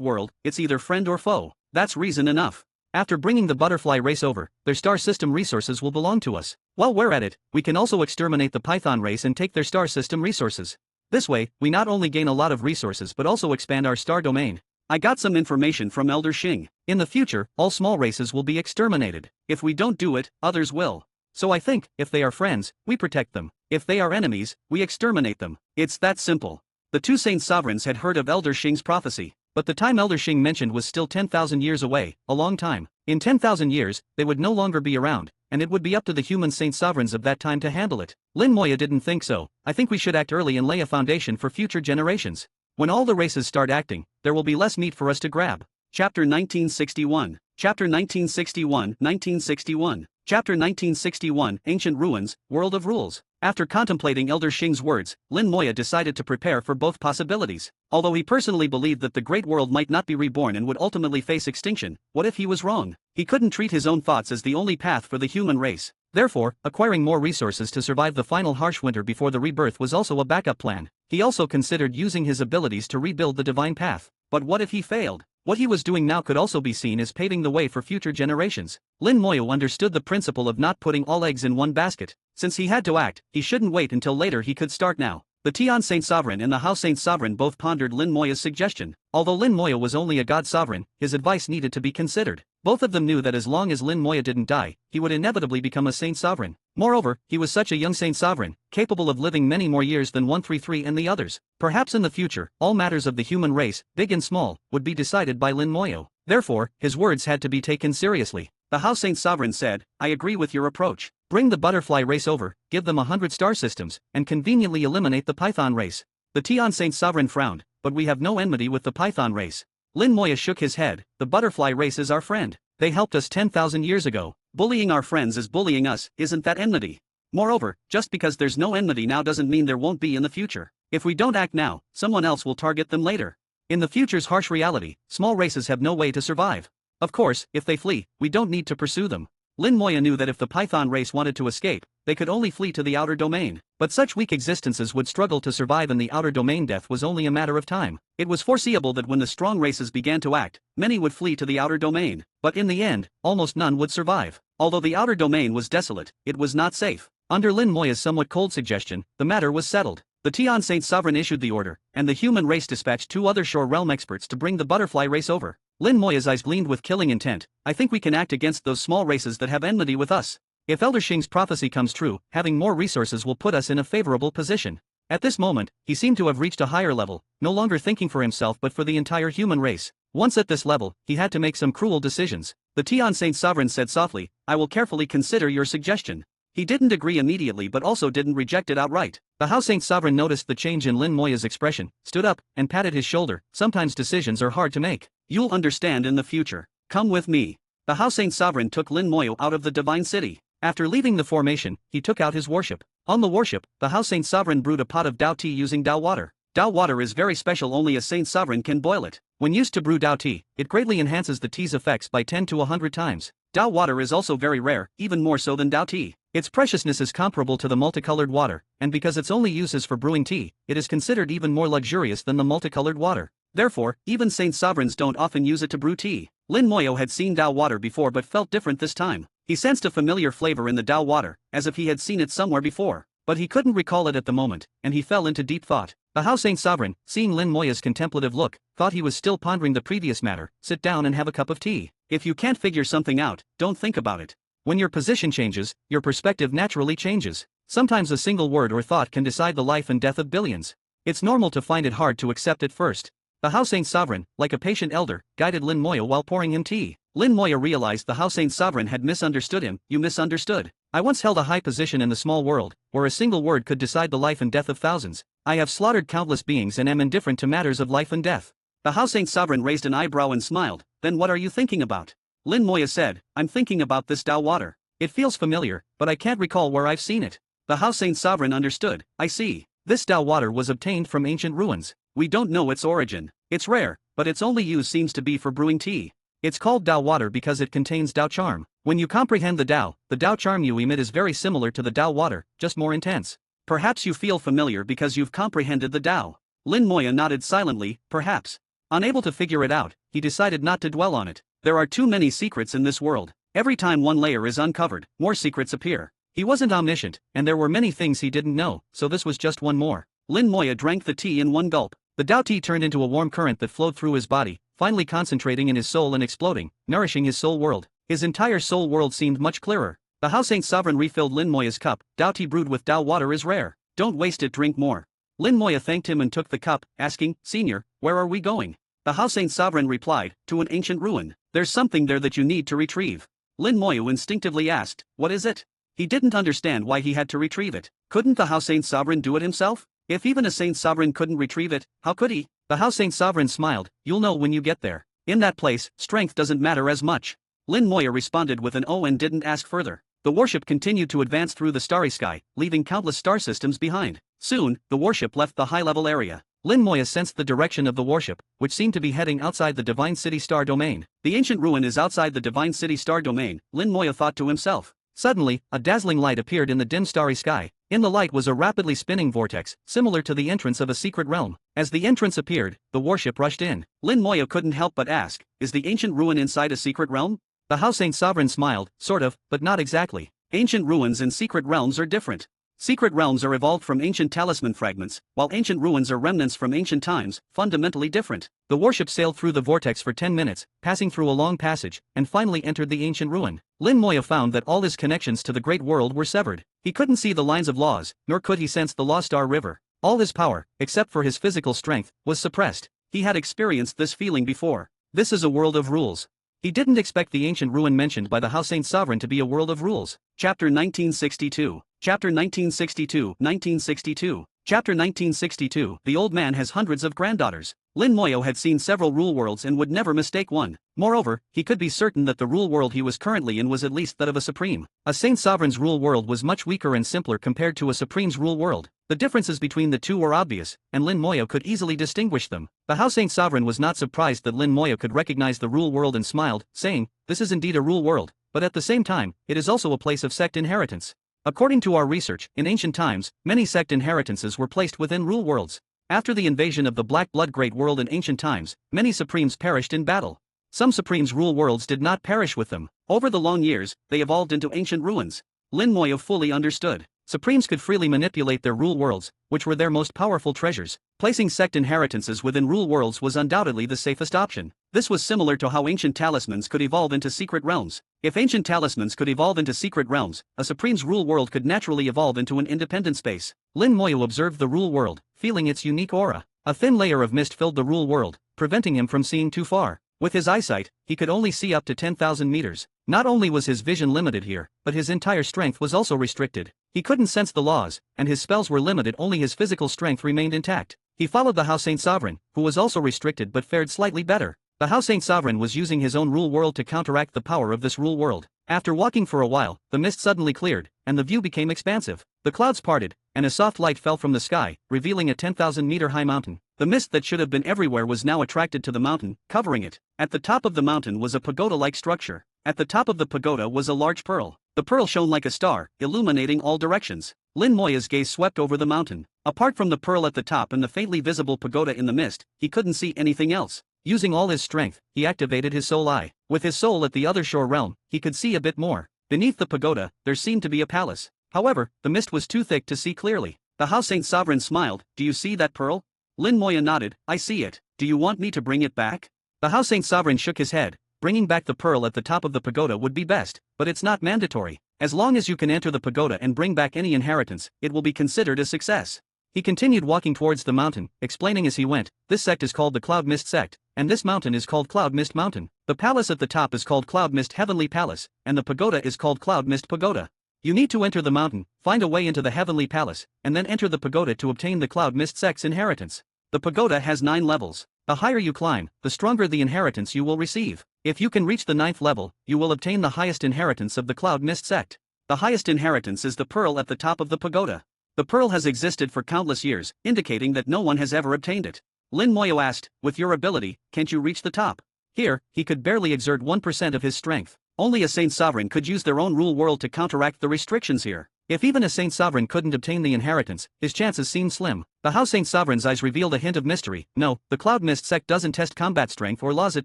world, it's either friend or foe. That's reason enough. After bringing the Butterfly race over, their star system resources will belong to us. While we're at it, we can also exterminate the Python race and take their star system resources. This way, we not only gain a lot of resources but also expand our star domain." "I got some information from Elder Xing. In the future, all small races will be exterminated. If we don't do it, others will. So I think, if they are friends, we protect them. If they are enemies, we exterminate them. It's that simple." The two Saint Sovereigns had heard of Elder Xing's prophecy, but the time Elder Xing mentioned was still 10,000 years away, a long time. In 10,000 years, they would no longer be around, and it would be up to the human Saint Sovereigns of that time to handle it. Lin Moya didn't think so. "I think we should act early and lay a foundation for future generations. When all the races start acting, there will be less meat for us to grab." Chapter 1961. Chapter 1961, 1961. Chapter 1961, Ancient Ruins, World of Rules. After contemplating Elder Xing's words, Lin Moya decided to prepare for both possibilities. Although he personally believed that the great world might not be reborn and would ultimately face extinction, what if he was wrong? He couldn't treat his own thoughts as the only path for the human race. Therefore, acquiring more resources to survive the final harsh winter before the rebirth was also a backup plan. He also considered using his abilities to rebuild the divine path. But what if he failed? What he was doing now could also be seen as paving the way for future generations. Lin Moya understood the principle of not putting all eggs in one basket. Since he had to act, he shouldn't wait until later, he could start now. The Tian Saint Sovereign and the Hao Saint Sovereign both pondered Lin Moya's suggestion. Although Lin Moya was only a god sovereign, his advice needed to be considered. Both of them knew that as long as Lin Moya didn't die, he would inevitably become a Saint Sovereign. Moreover, he was such a young Saint Sovereign, capable of living many more years than 133 and the others. Perhaps in the future, all matters of the human race, big and small, would be decided by Lin Moya. Therefore, his words had to be taken seriously. The House Saint Sovereign said, I agree with your approach. Bring the butterfly race over, give them 100 star systems, and conveniently eliminate the python race. The Tian Saint Sovereign frowned, but we have no enmity with the python race. Lin Moya shook his head, the butterfly race is our friend. They helped us 10,000 years ago. Bullying our friends is bullying us, isn't that enmity? Moreover, just because there's no enmity now doesn't mean there won't be in the future. If we don't act now, someone else will target them later. In the future's harsh reality, small races have no way to survive. Of course, if they flee, we don't need to pursue them. Lin Moya knew that if the python race wanted to escape, they could only flee to the outer domain. But such weak existences would struggle to survive in the outer domain. Death was only a matter of time. It was foreseeable that when the strong races began to act, many would flee to the outer domain. But in the end, almost none would survive. Although the outer domain was desolate, it was not safe. Under Lin Moya's somewhat cold suggestion, the matter was settled. The Tian Saint Sovereign issued the order, and the human race dispatched 2 other Shore Realm experts to bring the butterfly race over. Lin Moya's eyes gleamed with killing intent. I think we can act against those small races that have enmity with us. If Elder Xing's prophecy comes true, having more resources will put us in a favorable position. At this moment, he seemed to have reached a higher level, no longer thinking for himself but for the entire human race. Once at this level, he had to make some cruel decisions. The Tian Saint Sovereign said softly, I will carefully consider your suggestion. He didn't agree immediately but also didn't reject it outright. The House Saint Sovereign noticed the change in Lin Moya's expression, stood up, and patted his shoulder. Sometimes decisions are hard to make. You'll understand in the future. Come with me. The House Saint Sovereign took Lin Moya out of the Divine City. After leaving the formation, he took out his warship. On the warship, the House Saint Sovereign brewed a pot of Dao tea using Dao water. Dao water is very special, only a Saint Sovereign can boil it. When used to brew Dao tea, it greatly enhances the tea's effects by 10 to 100 times. Dao water is also very rare, even more so than Dao tea. Its preciousness is comparable to the multicolored water, and because its only use is for brewing tea, it is considered even more luxurious than the multicolored water. Therefore, even Saint Sovereigns don't often use it to brew tea. Lin Moya had seen Dao water before but felt different this time. He sensed a familiar flavor in the Dao water, as if he had seen it somewhere before. But he couldn't recall it at the moment, and he fell into deep thought. The House Saint Sovereign, seeing Lin Moya's contemplative look, thought he was still pondering the previous matter. Sit down and have a cup of tea. If you can't figure something out, don't think about it. When your position changes, your perspective naturally changes. Sometimes a single word or thought can decide the life and death of billions. It's normal to find it hard to accept at first. The House Saint Sovereign, like a patient elder, guided Lin Moya while pouring him tea. Lin Moya realized the House Saint Sovereign had misunderstood him. You misunderstood. I once held a high position in the small world, where a single word could decide the life and death of thousands. I have slaughtered countless beings and am indifferent to matters of life and death. The House Saint Sovereign raised an eyebrow and smiled. Then what are you thinking about? Lin Moya said, I'm thinking about this Dao water. It feels familiar, but I can't recall where I've seen it. The House Saint Sovereign understood. I see. This Dao water was obtained from ancient ruins. We don't know its origin. It's rare, but its only use seems to be for brewing tea. It's called Dao water because it contains Dao charm. When you comprehend the Dao charm you emit is very similar to the Dao water, just more intense. Perhaps you feel familiar because you've comprehended the Dao. Lin Moya nodded silently, perhaps. Unable to figure it out, he decided not to dwell on it. There are too many secrets in this world. Every time one layer is uncovered, more secrets appear. He wasn't omniscient, and there were many things he didn't know, so this was just one more. Lin Moya drank the tea in one gulp. The Dao tea turned into a warm current that flowed through his body, finally concentrating in his soul and exploding, nourishing his soul world. His entire soul world seemed much clearer. The House Saint Sovereign refilled Lin Moya's cup. Dao tea brewed with Dao water is rare. Don't waste it, drink more. Lin Moya thanked him and took the cup, asking, Senior, where are we going? The House Saint Sovereign replied, to an ancient ruin. There's something there that you need to retrieve. Lin Moya instinctively asked, what is it? He didn't understand why he had to retrieve it. Couldn't the House Saint Sovereign do it himself? If even a Saint Sovereign couldn't retrieve it, how could he? The House Saint Sovereign smiled, you'll know when you get there. In that place, strength doesn't matter as much. Lin Moya responded with an oh and didn't ask further. The warship continued to advance through the starry sky, leaving countless star systems behind. Soon, the warship left the high-level area. Lin Moya sensed the direction of the warship, which seemed to be heading outside the Divine City star domain. The ancient ruin is outside the Divine City star domain, Lin Moya thought to himself. Suddenly, a dazzling light appeared in the dim starry sky. In the light was a rapidly spinning vortex, similar to the entrance of a secret realm. As the entrance appeared, the warship rushed in. Lin Moya couldn't help but ask, is the ancient ruin inside a secret realm? The House Saint Sovereign smiled, sort of, but not exactly. Ancient ruins and secret realms are different. Secret realms are evolved from ancient talisman fragments, while ancient ruins are remnants from ancient times, fundamentally different. The warship sailed through the vortex for 10 minutes, passing through a long passage, and finally entered the ancient ruin. Lin Moya found that all his connections to the great world were severed. He couldn't see the lines of laws, nor could he sense the Lost Star River. All his power, except for his physical strength, was suppressed. He had experienced this feeling before. This is a world of rules. He didn't expect the ancient ruin mentioned by the Hossein sovereign to be a world of rules. Chapter 1962. Chapter 1962. 1962. Chapter 1962. The old man has hundreds of granddaughters. Lin Moyo had seen several rule worlds and would never mistake one. Moreover, he could be certain that the rule world he was currently in was at least that of a supreme. A saint sovereign's rule world was much weaker and simpler compared to a supreme's rule world. The differences between the two were obvious, and Lin Moyo could easily distinguish them. The Hossein sovereign was not surprised that Lin Moyo could recognize the rule world and smiled, saying, "This is indeed a rule world, but at the same time, it is also a place of sect inheritance." According to our research, in ancient times, many sect inheritances were placed within rule worlds. After the invasion of the Black Blood Great World in ancient times, many supremes perished in battle. Some supremes' rule worlds did not perish with them. Over the long years, they evolved into ancient ruins. Lin Moyo fully understood. Supremes could freely manipulate their rule worlds, which were their most powerful treasures. Placing sect inheritances within rule worlds was undoubtedly the safest option. This was similar to how ancient talismans could evolve into secret realms. If ancient talismans could evolve into secret realms, a supreme's rule world could naturally evolve into an independent space. Lin Moyo observed the rule world, feeling its unique aura. A thin layer of mist filled the rule world, preventing him from seeing too far. With his eyesight, he could only see up to 10,000 meters. Not only was his vision limited here, but his entire strength was also restricted. He couldn't sense the laws, and his spells were limited, only his physical strength remained intact. He followed the Hossein sovereign, who was also restricted but fared slightly better. The Hossein sovereign was using his own rule world to counteract the power of this rule world. After walking for a while, the mist suddenly cleared, and the view became expansive. The clouds parted, and a soft light fell from the sky, revealing a 10,000-meter high mountain. The mist that should have been everywhere was now attracted to the mountain, covering it. At the top of the mountain was a pagoda-like structure. At the top of the pagoda was a large pearl. The pearl shone like a star, illuminating all directions. Lin Moya's gaze swept over the mountain. Apart from the pearl at the top and the faintly visible pagoda in the mist, he couldn't see anything else. Using all his strength, he activated his soul eye. With his soul at the other shore realm, he could see a bit more. Beneath the pagoda, there seemed to be a palace. However, the mist was too thick to see clearly. The Hossein sovereign smiled. "Do you see that pearl?" Lin Moya nodded. "I see it. Do you want me to bring it back?" The Hossein sovereign shook his head. Bringing back the pearl at the top of the pagoda would be best, but it's not mandatory. As long as you can enter the pagoda and bring back any inheritance, it will be considered a success. He continued walking towards the mountain, explaining as he went, "This sect is called the Cloud Mist sect, and this mountain is called Cloud Mist Mountain. The palace at the top is called Cloud Mist Heavenly Palace, and the pagoda is called Cloud Mist Pagoda. You need to enter the mountain, find a way into the Heavenly Palace, and then enter the pagoda to obtain the Cloud Mist sect's inheritance. The pagoda has 9 levels. The higher you climb, the stronger the inheritance you will receive. If you can reach the 9th level, you will obtain the highest inheritance of the Cloud Mist sect. The highest inheritance is the pearl at the top of the pagoda. The pearl has existed for countless years, indicating that no one has ever obtained it." Lin Moyo asked, "With your ability, can't you reach the top?" Here, he could barely exert 1% of his strength. Only a saint sovereign could use their own rule world to counteract the restrictions here. If even a saint sovereign couldn't obtain the inheritance, his chances seemed slim. The Hossein sovereign's eyes revealed a hint of mystery. "No, the Cloud Mist sect doesn't test combat strength or laws, it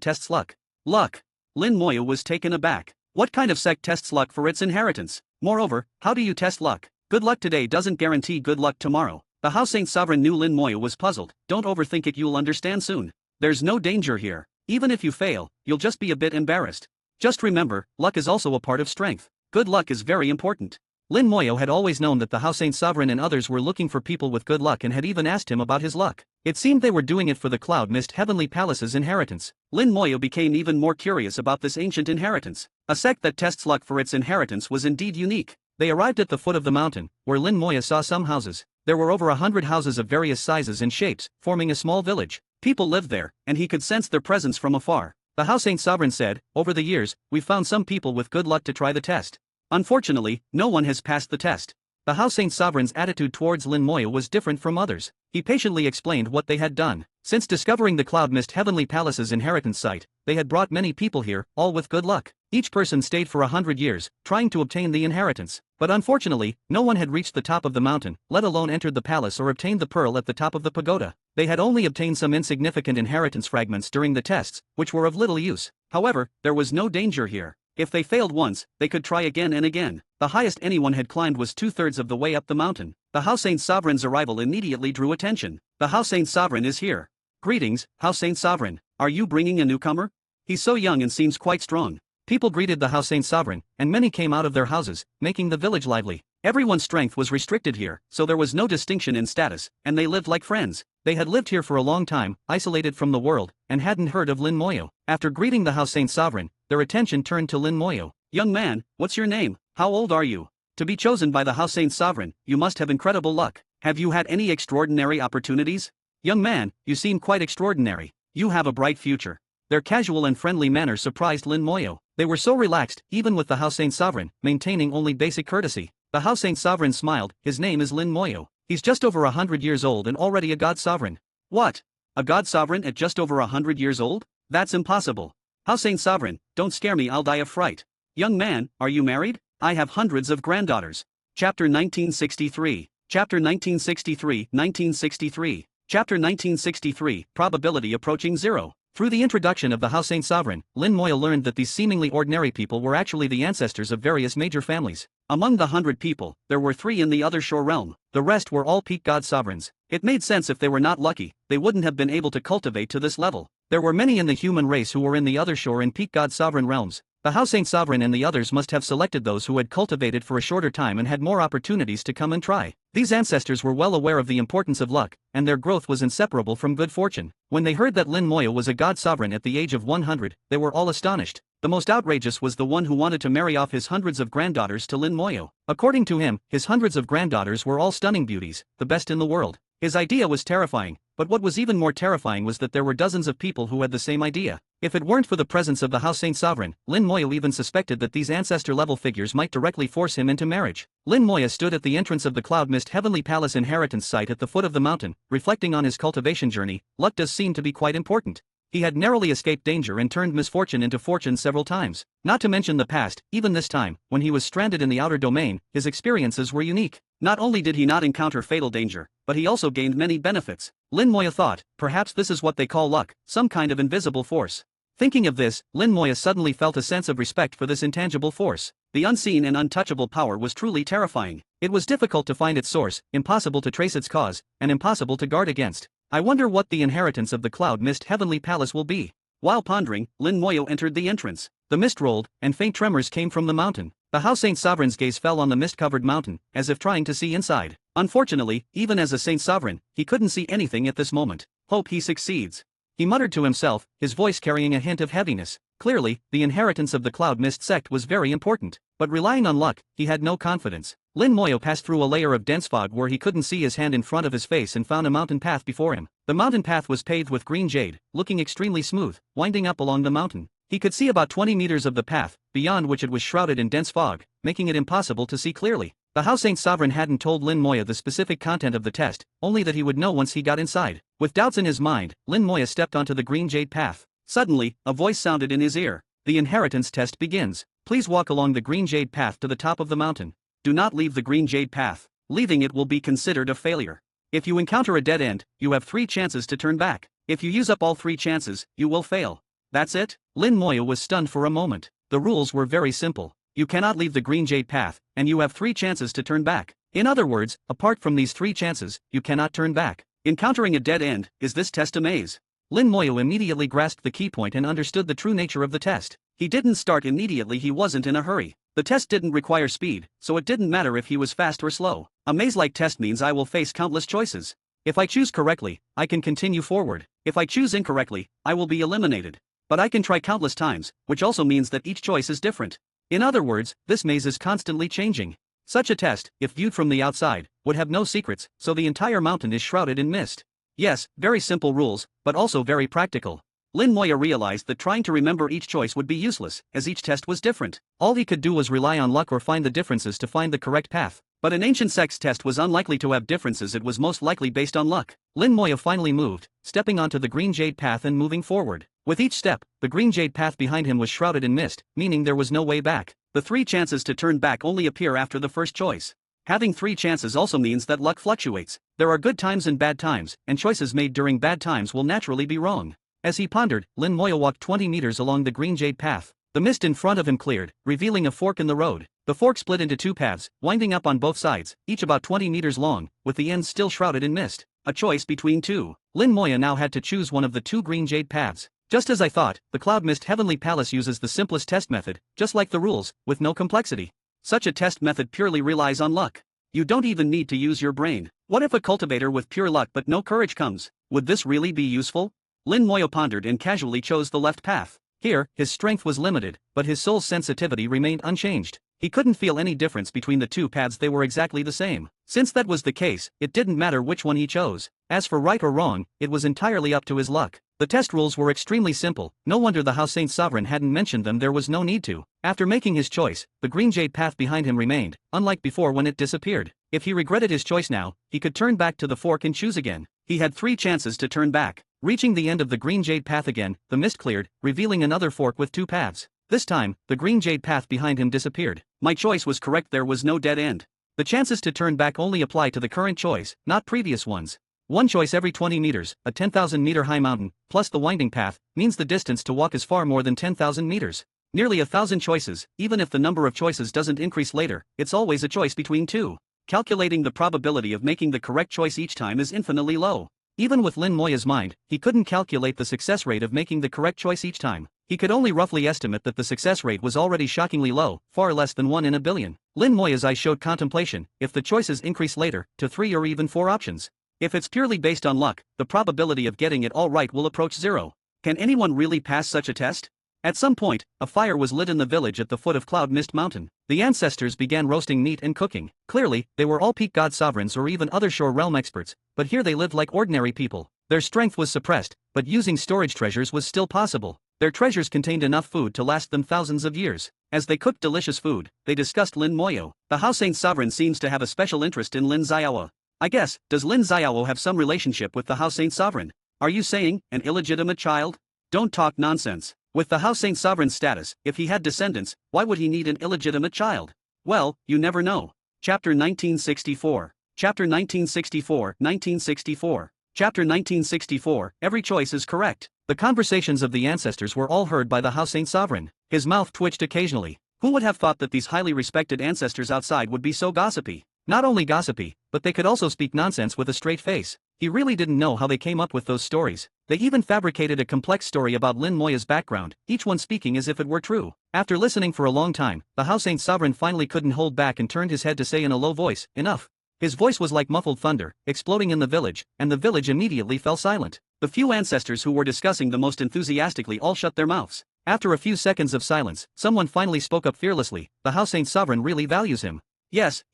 tests luck." "Luck?" Lin Moyo was taken aback. What kind of sect tests luck for its inheritance? Moreover, how do you test luck? Good luck today doesn't guarantee good luck tomorrow. The Hossein sovereign knew Lin Moyo was puzzled. "Don't overthink it, you'll understand soon. There's no danger here. Even if you fail, you'll just be a bit embarrassed. Just remember, luck is also a part of strength. Good luck is very important." Lin Moyo had always known that the Hossein sovereign and others were looking for people with good luck and had even asked him about his luck. It seemed they were doing it for the Cloud Mist Heavenly Palace's inheritance. Lin Moyo became even more curious about this ancient inheritance. A sect that tests luck for its inheritance was indeed unique. They arrived at the foot of the mountain, where Lin Moyo saw some houses. There were over 100 houses of various sizes and shapes, forming a small village. People lived there, and he could sense their presence from afar. The Hossein sovereign said, "Over the years, we've found some people with good luck to try the test. Unfortunately, no one has passed the test." The Hossein sovereign's attitude towards Lin Moyo was different from others. He patiently explained what they had done. Since discovering the Cloud Mist Heavenly Palace's inheritance site, they had brought many people here, all with good luck. Each person stayed for 100 years, trying to obtain the inheritance. But unfortunately, no one had reached the top of the mountain, let alone entered the palace or obtained the pearl at the top of the pagoda. They had only obtained some insignificant inheritance fragments during the tests, which were of little use. However, there was no danger here. If they failed once, they could try again and again. The highest anyone had climbed was 2/3 of the way up the mountain. The Housesaint Sovereign's arrival immediately drew attention. The Housesaint Sovereign is here. Greetings, Housesaint Sovereign. Are you bringing a newcomer? He's so young and seems quite strong. People greeted the Housesaint Sovereign, and many came out of their houses, making the village lively. Everyone's strength was restricted here, so there was no distinction in status, and they lived like friends. They had lived here for a long time, isolated from the world, and hadn't heard of Lin Moyo. After greeting the Housesaint Sovereign, their attention turned to Lin Moyo. Young man, what's your name? How old are you? To be chosen by the Housesaint Sovereign, you must have incredible luck. Have you had any extraordinary opportunities? Young man, you seem quite extraordinary. You have a bright future. Their casual and friendly manner surprised Lin Moyo. They were so relaxed, even with the Housesaint Sovereign, maintaining only basic courtesy. The Housesaint Sovereign smiled. His name is Lin Moyo. He's just over 100 years old and already a god sovereign. What? A god sovereign at just over 100 years old? That's impossible. Housesaint Sovereign, don't scare me, I'll die of fright. Young man, are you married? I have hundreds of granddaughters. Chapter 1963. Chapter 1963, 1963. Chapter 1963, Probability Approaching Zero. Through the introduction of the Housesaint Sovereign, Lin Moyo learned that these seemingly ordinary people were actually the ancestors of various major families. Among the 100 people, there were 3 in the other shore realm. The rest were all peak god sovereigns. It made sense if they were not lucky, they wouldn't have been able to cultivate to this level. There were many in the human race who were in the other shore and peak god sovereign realms. The Housesaint Sovereign and the others must have selected those who had cultivated for a shorter time and had more opportunities to come and try. These ancestors were well aware of the importance of luck, and their growth was inseparable from good fortune. When they heard that Lin Moyo was a god sovereign at the age of 100, they were all astonished. The most outrageous was the one who wanted to marry off his hundreds of granddaughters to Lin Moyo. According to him, his hundreds of granddaughters were all stunning beauties, the best in the world. His idea was terrifying, but what was even more terrifying was that there were dozens of people who had the same idea. If it weren't for the presence of the Housesaint Sovereign, Lin Moyo even suspected that these ancestor-level figures might directly force him into marriage. Lin Moyo stood at the entrance of the Cloud Mist Heavenly Palace inheritance site at the foot of the mountain, reflecting on his cultivation journey. Luck does seem to be quite important. He had narrowly escaped danger and turned misfortune into fortune several times. Not to mention the past, even this time, when he was stranded in the outer domain, his experiences were unique. Not only did he not encounter fatal danger, but he also gained many benefits. Lin Moyo thought, perhaps this is what they call luck, some kind of invisible force. Thinking of this, Lin Moyo suddenly felt a sense of respect for this intangible force. The unseen and untouchable power was truly terrifying. It was difficult to find its source, impossible to trace its cause, and impossible to guard against. I wonder what the inheritance of the Cloud Mist Heavenly Palace will be. While pondering, Lin Moyo entered the entrance. The mist rolled, and faint tremors came from the mountain. The Housesaint Sovereign's gaze fell on the mist-covered mountain, as if trying to see inside. Unfortunately, even as a Saint Sovereign, he couldn't see anything at this moment. Hope he succeeds. He muttered to himself, his voice carrying a hint of heaviness. Clearly, the inheritance of the Cloud Mist sect was very important. But relying on luck, he had no confidence. Lin Moyo passed through a layer of dense fog where he couldn't see his hand in front of his face and found a mountain path before him. The mountain path was paved with green jade, looking extremely smooth, winding up along the mountain. He could see about 20 meters of the path, beyond which it was shrouded in dense fog, making it impossible to see clearly. The Housesaint Sovereign hadn't told Lin Moyo the specific content of the test, only that he would know once he got inside. With doubts in his mind, Lin Moyo stepped onto the green jade path. Suddenly, a voice sounded in his ear. The inheritance test begins. Please walk along the green jade path to the top of the mountain. Do not leave the green jade path. Leaving it will be considered a failure. If you encounter a dead end, you have 3 chances to turn back. If you use up all 3 chances, you will fail. That's it? Lin Moyo was stunned for a moment. The rules were very simple. You cannot leave the green jade path, and you have 3 chances to turn back. In other words, apart from these 3 chances, you cannot turn back. Encountering a dead end, is this test a maze? Lin Moyo immediately grasped the key point and understood the true nature of the test. He didn't start immediately, he wasn't in a hurry. The test didn't require speed, so it didn't matter if he was fast or slow. A maze-like test means I will face countless choices. If I choose correctly, I can continue forward. If I choose incorrectly, I will be eliminated. But I can try countless times, which also means that each choice is different. In other words, this maze is constantly changing. Such a test, if viewed from the outside, would have no secrets, so the entire mountain is shrouded in mist. Yes, very simple rules, but also very practical. Lin Moyo realized that trying to remember each choice would be useless, as each test was different. All he could do was rely on luck or find the differences to find the correct path. But an ancient sect's test was unlikely to have differences, it was most likely based on luck. Lin Moyo finally moved, stepping onto the green jade path and moving forward. With each step, the green jade path behind him was shrouded in mist, meaning there was no way back. The 3 chances to turn back only appear after the first choice. Having 3 chances also means that luck fluctuates. There are good times and bad times, and choices made during bad times will naturally be wrong. As he pondered, Lin Moyo walked 20 meters along the green jade path. The mist in front of him cleared, revealing a fork in the road. The fork split into two paths, winding up on both sides, each about 20 meters long, with the ends still shrouded in mist. A choice between two. Lin Moya now had to choose one of the two green jade paths. Just as I thought, the Cloud Mist Heavenly Palace uses the simplest test method, just like the rules, with no complexity. Such a test method purely relies on luck. You don't even need to use your brain. What if a cultivator with pure luck but no courage comes? Would this really be useful? Lin Moya pondered and casually chose the left path. Here, his strength was limited, but his soul's sensitivity remained unchanged. He couldn't feel any difference between the two paths, they were exactly the same. Since that was the case, it didn't matter which one he chose. As for right or wrong, it was entirely up to his luck. The test rules were extremely simple, no wonder the House Saint Sovereign hadn't mentioned them, there was no need to. After making his choice, the green jade path behind him remained, unlike before when it disappeared. If he regretted his choice now, he could turn back to the fork and choose again. He had 3 chances to turn back. Reaching the end of the green jade path again, the mist cleared, revealing another fork with 2 paths. This time, the green jade path behind him disappeared. My choice was correct, there was no dead end. The chances to turn back only apply to the current choice, not previous ones. One choice every 20 meters, a 10,000 meter high mountain, plus the winding path, means the distance to walk is far more than 10,000 meters. Nearly 1,000 choices, even if the number of choices doesn't increase later, it's always a choice between two. Calculating the probability of making the correct choice each time is infinitely low. Even with Lin Moya's mind, he couldn't calculate the success rate of making the correct choice each time. He could only roughly estimate that the success rate was already shockingly low, far less than 1 in a billion. Lin Moya's eyes showed contemplation, if the choices increase later, to 3 or even 4 options. If it's purely based on luck, the probability of getting it all right will approach 0. Can anyone really pass such a test? At some point, a fire was lit in the village at the foot of Cloud Mist Mountain. The ancestors began roasting meat and cooking. Clearly, they were all peak god sovereigns or even other shore realm experts, but here they lived like ordinary people. Their strength was suppressed, but using storage treasures was still possible. Their treasures contained enough food to last them thousands of years. As they cooked delicious food, they discussed Lin Moyo. The House Saint Sovereign seems to have a special interest in Lin Xiao. I guess, does Lin Xiao have some relationship with the House Saint Sovereign? Are you saying, an illegitimate child? Don't talk nonsense. With the House Saint Sovereign's status, if he had descendants, why would he need an illegitimate child? Well, you never know. Chapter 1964. Chapter 1964, 1964. Chapter 1964, every choice is correct. The conversations of the ancestors were all heard by the House Saint Sovereign. His mouth twitched occasionally. Who would have thought that these highly respected ancestors outside would be so gossipy? Not only gossipy, but they could also speak nonsense with a straight face. He really didn't know how they came up with those stories. They even fabricated a complex story about Lin Moya's background, each one speaking as if it were true. After listening for a long time, the House Saint Sovereign finally couldn't hold back and turned his head to say in a low voice, "Enough." His voice was like muffled thunder, exploding in the village, and the village immediately fell silent. The few ancestors who were discussing the most enthusiastically all shut their mouths. After a few seconds of silence, someone finally spoke up fearlessly. The House Saint Sovereign really values him. Yes,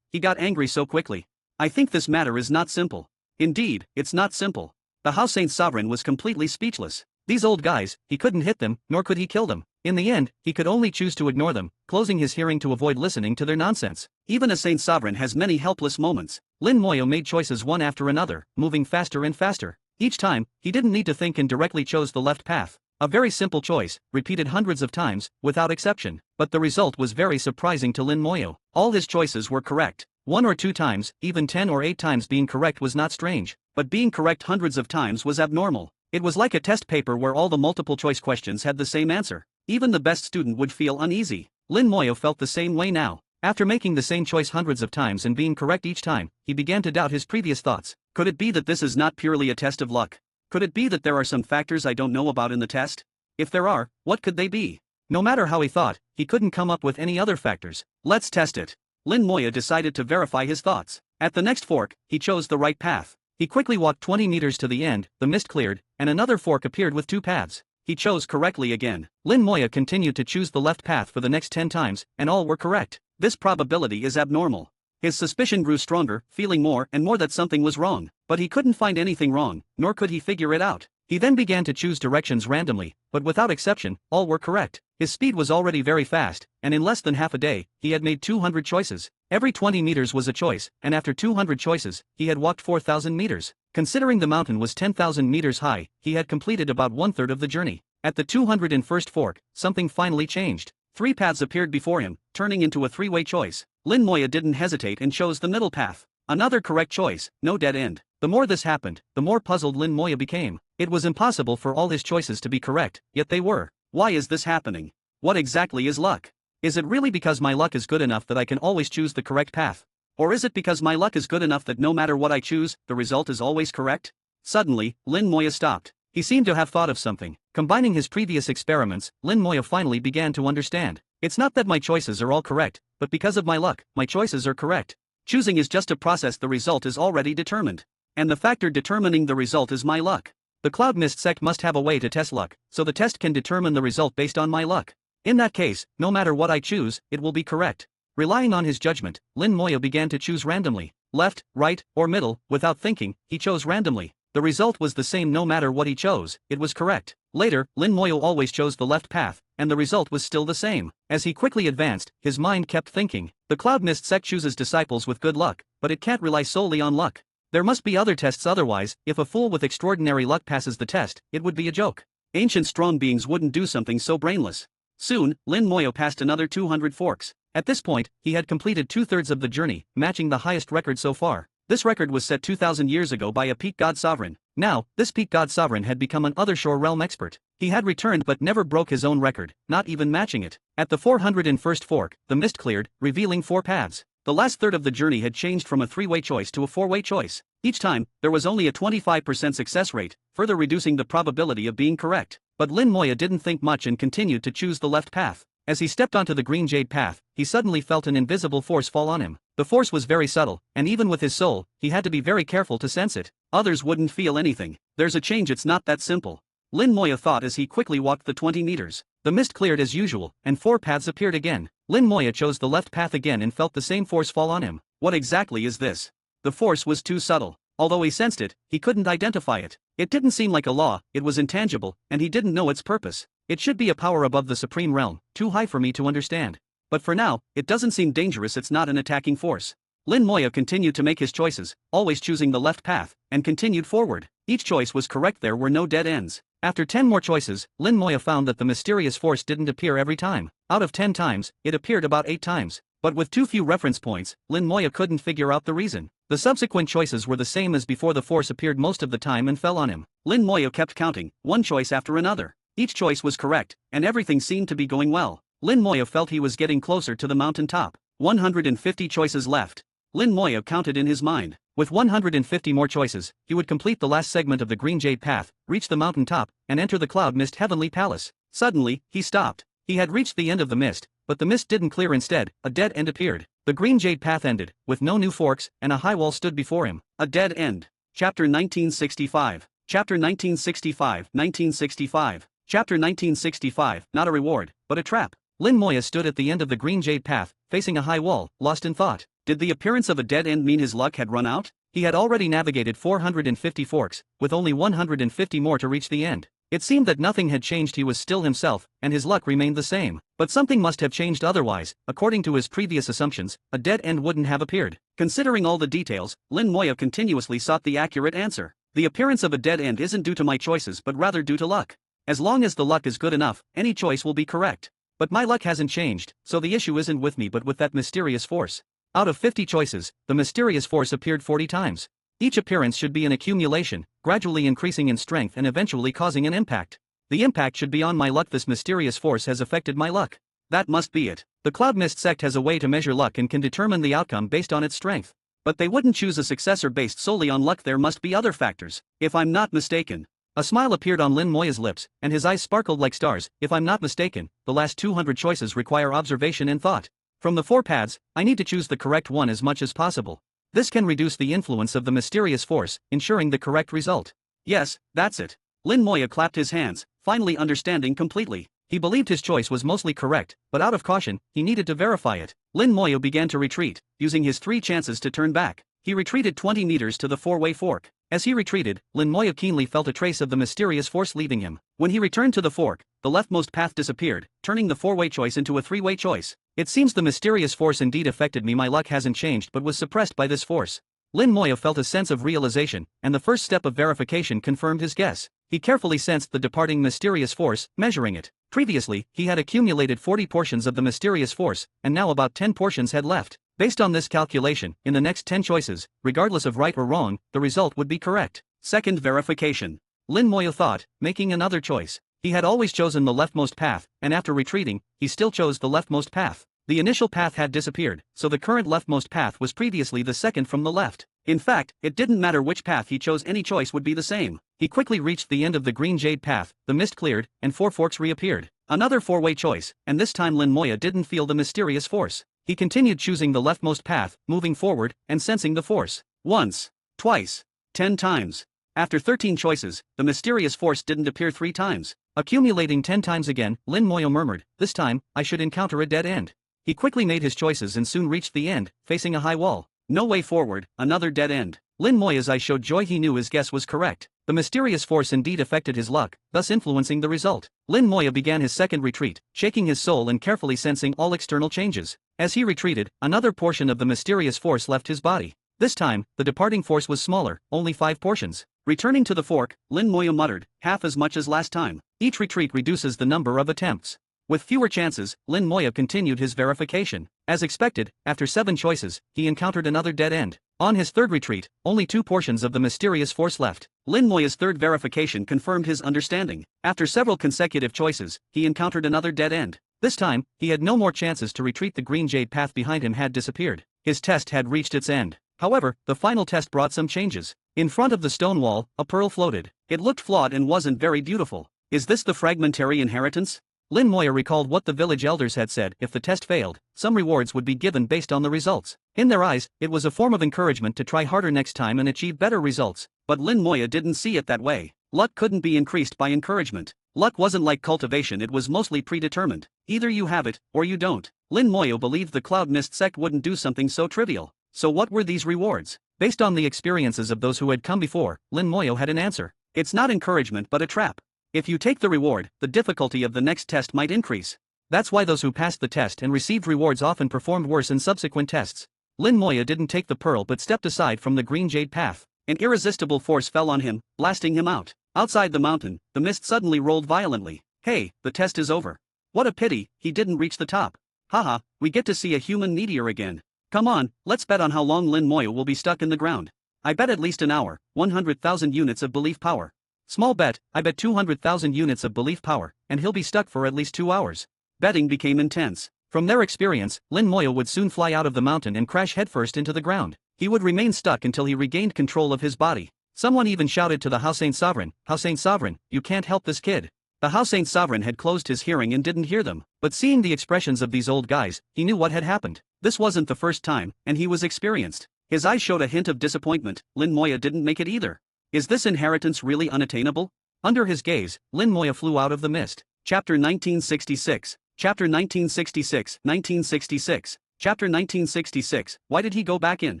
he got angry so quickly. I think this matter is not simple. Indeed, it's not simple. The House Saint Sovereign was completely speechless. These old guys, he couldn't hit them, nor could he kill them. In the end, he could only choose to ignore them, closing his hearing to avoid listening to their nonsense. Even a Saint Sovereign has many helpless moments. Lin Moyo made choices one after another, moving faster and faster. Each time, he didn't need to think and directly chose the left path. A very simple choice, repeated hundreds of times, without exception. But the result was very surprising to Lin Moyo. All his choices were correct. 1 or 2 times, even 10 or 8 times being correct was not strange, but being correct hundreds of times was abnormal. It was like a test paper where all the multiple choice questions had the same answer. Even the best student would feel uneasy. Lin Moyo felt the same way now. After making the same choice hundreds of times and being correct each time, he began to doubt his previous thoughts. Could it be that this is not purely a test of luck? Could it be that there are some factors I don't know about in the test? If there are, what could they be? No matter how he thought, he couldn't come up with any other factors. Let's test it. Lin Moya decided to verify his thoughts. At the next fork, he chose the right path. He quickly walked 20 meters to the end, the mist cleared, and another fork appeared with 2 paths. He chose correctly again. Lin Moya continued to choose the left path for the next 10 times, and all were correct. This probability is abnormal. His suspicion grew stronger, feeling more and more that something was wrong, but he couldn't find anything wrong, nor could he figure it out. He then began to choose directions randomly, but without exception, all were correct. His speed was already very fast, and in less than half a day, he had made 200 choices. Every 20 meters was a choice, and after 200 choices, he had walked 4,000 meters. Considering the mountain was 10,000 meters high, he had completed about 1/3 of the journey. At the 201st fork, something finally changed. 3 paths appeared before him, turning into a 3-way choice. Lin Moya didn't hesitate and chose the middle path. Another correct choice, no dead end. The more this happened, the more puzzled Lin Moya became. It was impossible for all his choices to be correct, yet they were. Why is this happening? What exactly is luck? Is it really because my luck is good enough that I can always choose the correct path? Or is it because my luck is good enough that no matter what I choose, the result is always correct? Suddenly, Lin Moya stopped. He seemed to have thought of something. Combining his previous experiments, Lin Moya finally began to understand. It's not that my choices are all correct, but because of my luck, my choices are correct. Choosing is just a process, the result is already determined. And the factor determining the result is my luck. The Cloud Mist sect must have a way to test luck, so the test can determine the result based on my luck. In that case, no matter what I choose, it will be correct. Relying on his judgment, Lin Moya began to choose randomly. Left, right, or middle. Without thinking, he chose randomly. The result was the same no matter what he chose, it was correct. Later, Lin Moya always chose the left path, and the result was still the same. As he quickly advanced, his mind kept thinking. The Cloud Mist sect chooses disciples with good luck, but it can't rely solely on luck. There must be other tests, otherwise, if a fool with extraordinary luck passes the test, it would be a joke. Ancient strong beings wouldn't do something so brainless. Soon, Lin Moya passed another 200 forks. At this point, he had completed 2/3 of the journey, matching the highest record so far. This record was set 2,000 years ago by a peak god sovereign. Now, this peak god sovereign had become an Othershore realm expert. He had returned but never broke his own record, not even matching it. At the 401st fork, the mist cleared, revealing 4 paths. The last third of the journey had changed from a 3-way choice to a 4-way choice. Each time, there was only a 25% success rate, further reducing the probability of being correct. But Lin Moya didn't think much and continued to choose the left path. As he stepped onto the green jade path, he suddenly felt an invisible force fall on him. The force was very subtle, and even with his soul, he had to be very careful to sense it. Others wouldn't feel anything. There's a change, it's not that simple. Lin Moya thought as he quickly walked the 20 meters. The mist cleared as usual, and 4 paths appeared again. Lin Moya chose the left path again and felt the same force fall on him. What exactly is this? The force was too subtle. Although he sensed it, he couldn't identify it. It didn't seem like a law, it was intangible, and he didn't know its purpose. It should be a power above the supreme realm, too high for me to understand. But for now, it doesn't seem dangerous, it's not an attacking force. Lin Moya continued to make his choices, always choosing the left path, and continued forward. Each choice was correct, there were no dead ends. After 10 more choices, Lin Moya found that the mysterious force didn't appear every time. Out of 10 times, it appeared about 8 times. But with too few reference points, Lin Moya couldn't figure out the reason. The subsequent choices were the same as before, the force appeared most of the time and fell on him. Lin Moya kept counting, one choice after another. Each choice was correct, and everything seemed to be going well. Lin Moya felt he was getting closer to the mountain top. 150 choices left. Lin Moya counted in his mind. With 150 more choices, he would complete the last segment of the green jade path, reach the mountain top, and enter the Cloud Mist Heavenly Palace. Suddenly, he stopped. He had reached the end of the mist, but the mist didn't clear. Instead, a dead end appeared. The green jade path ended, with no new forks, and a high wall stood before him. A dead end. Chapter 1965. Chapter 1965. 1965. Chapter 1965, not a reward, but a trap. Lin Moya stood at the end of the green jade path, facing a high wall, lost in thought. Did the appearance of a dead end mean his luck had run out? He had already navigated 450 forks, with only 150 more to reach the end. It seemed that nothing had changed, he was still himself, and his luck remained the same. But something must have changed, otherwise, according to his previous assumptions, a dead end wouldn't have appeared. Considering all the details, Lin Moya continuously sought the accurate answer. The appearance of a dead end isn't due to my choices but rather due to luck. As long as the luck is good enough, any choice will be correct. But my luck hasn't changed, so the issue isn't with me but with that mysterious force. Out of 50 choices, the mysterious force appeared 40 times. Each appearance should be an accumulation, gradually increasing in strength and eventually causing an impact. The impact should be on my luck. This mysterious force has affected my luck. That must be it. The Cloud Mist sect has a way to measure luck and can determine the outcome based on its strength. But they wouldn't choose a successor based solely on luck, there must be other factors, if I'm not mistaken. A smile appeared on Lin Moya's lips, and his eyes sparkled like stars. If I'm not mistaken, the last 200 choices require observation and thought. From the 4 paths, I need to choose the correct one as much as possible. This can reduce the influence of the mysterious force, ensuring the correct result. Yes, that's it. Lin Moya clapped his hands, finally understanding completely. He believed his choice was mostly correct, but out of caution, he needed to verify it. Lin Moya began to retreat, using his 3 chances to turn back. He retreated 20 meters to the 4-way fork. As he retreated, Lin Moya keenly felt a trace of the mysterious force leaving him. When he returned to the fork, the leftmost path disappeared, turning the 4-way choice into a 3-way choice. It seems the mysterious force indeed affected me. My luck hasn't changed but was suppressed by this force. Lin Moya felt a sense of realization, and the first step of verification confirmed his guess. He carefully sensed the departing mysterious force, measuring it. Previously, he had accumulated 40 portions of the mysterious force, and now about 10 portions had left. Based on this calculation, in the next 10 choices, regardless of right or wrong, the result would be correct. Second verification. Lin Moya thought, making another choice. He had always chosen the leftmost path, and after retreating, he still chose the leftmost path. The initial path had disappeared, so the current leftmost path was previously the second from the left. In fact, it didn't matter which path he chose, any choice would be the same. He quickly reached the end of the green jade path, the mist cleared, and 4 forks reappeared. Another 4-way choice, and this time Lin Moya didn't feel the mysterious force. He continued choosing the leftmost path, moving forward, and sensing the force. Once, twice, 10 times. After 13 choices, the mysterious force didn't appear 3 times. Accumulating 10 times again, Lin Moya murmured, "This time, I should encounter a dead end." He quickly made his choices and soon reached the end, facing a high wall. No way forward, another dead end. Lin Moya's eyes showed joy. He knew his guess was correct. The mysterious force indeed affected his luck, thus influencing the result. Lin Moya began his second retreat, shaking his soul and carefully sensing all external changes. As he retreated, another portion of the mysterious force left his body. This time, the departing force was smaller, only 5 portions. Returning to the fork, Lin Moya muttered, "Half as much as last time." Each retreat reduces the number of attempts. With fewer chances, Lin Moya continued his verification. As expected, after 7 choices, he encountered another dead end. On his third retreat, only 2 portions of the mysterious force left. Lin Moya's third verification confirmed his understanding. After several consecutive choices, he encountered another dead end. This time, he had no more chances to retreat. The green jade path behind him had disappeared. His test had reached its end. However, the final test brought some changes. In front of the stone wall, a pearl floated. It looked flawed and wasn't very beautiful. Is this the fragmentary inheritance? Lin Moya recalled what the village elders had said. If the test failed, some rewards would be given based on the results. In their eyes, it was a form of encouragement to try harder next time and achieve better results. But Lin Moya didn't see it that way. Luck couldn't be increased by encouragement. Luck wasn't like cultivation, it was mostly predetermined. Either you have it, or you don't. Lin Moya believed the Cloud Mist sect wouldn't do something so trivial. So what were these rewards? Based on the experiences of those who had come before, Lin Moya had an answer. It's not encouragement but a trap. If you take the reward, the difficulty of the next test might increase. That's why those who passed the test and received rewards often performed worse in subsequent tests. Lin Moya didn't take the pearl but stepped aside from the green jade path. An irresistible force fell on him, blasting him out. Outside the mountain, the mist suddenly rolled violently. Hey, the test is over. What a pity, he didn't reach the top. Haha, we get to see a human meteor again. Come on, let's bet on how long Lin Moya will be stuck in the ground. I bet at least an hour, 100,000 units of belief power. Small bet, I bet 200,000 units of belief power, and he'll be stuck for at least 2 hours. Betting became intense. From their experience, Lin Moya would soon fly out of the mountain and crash headfirst into the ground. He would remain stuck until he regained control of his body. Someone even shouted to the Hossein Sovereign, "Hossein Sovereign, you can't help this kid." The Hossein Sovereign had closed his hearing and didn't hear them, but seeing the expressions of these old guys, he knew what had happened. This wasn't the first time, and he was experienced. His eyes showed a hint of disappointment. Lin Moya didn't make it either. Is this inheritance really unattainable? Under his gaze, Lin Moya flew out of the mist. Chapter 1966. Chapter 1966, 1966. Chapter 1966, why did he go back in?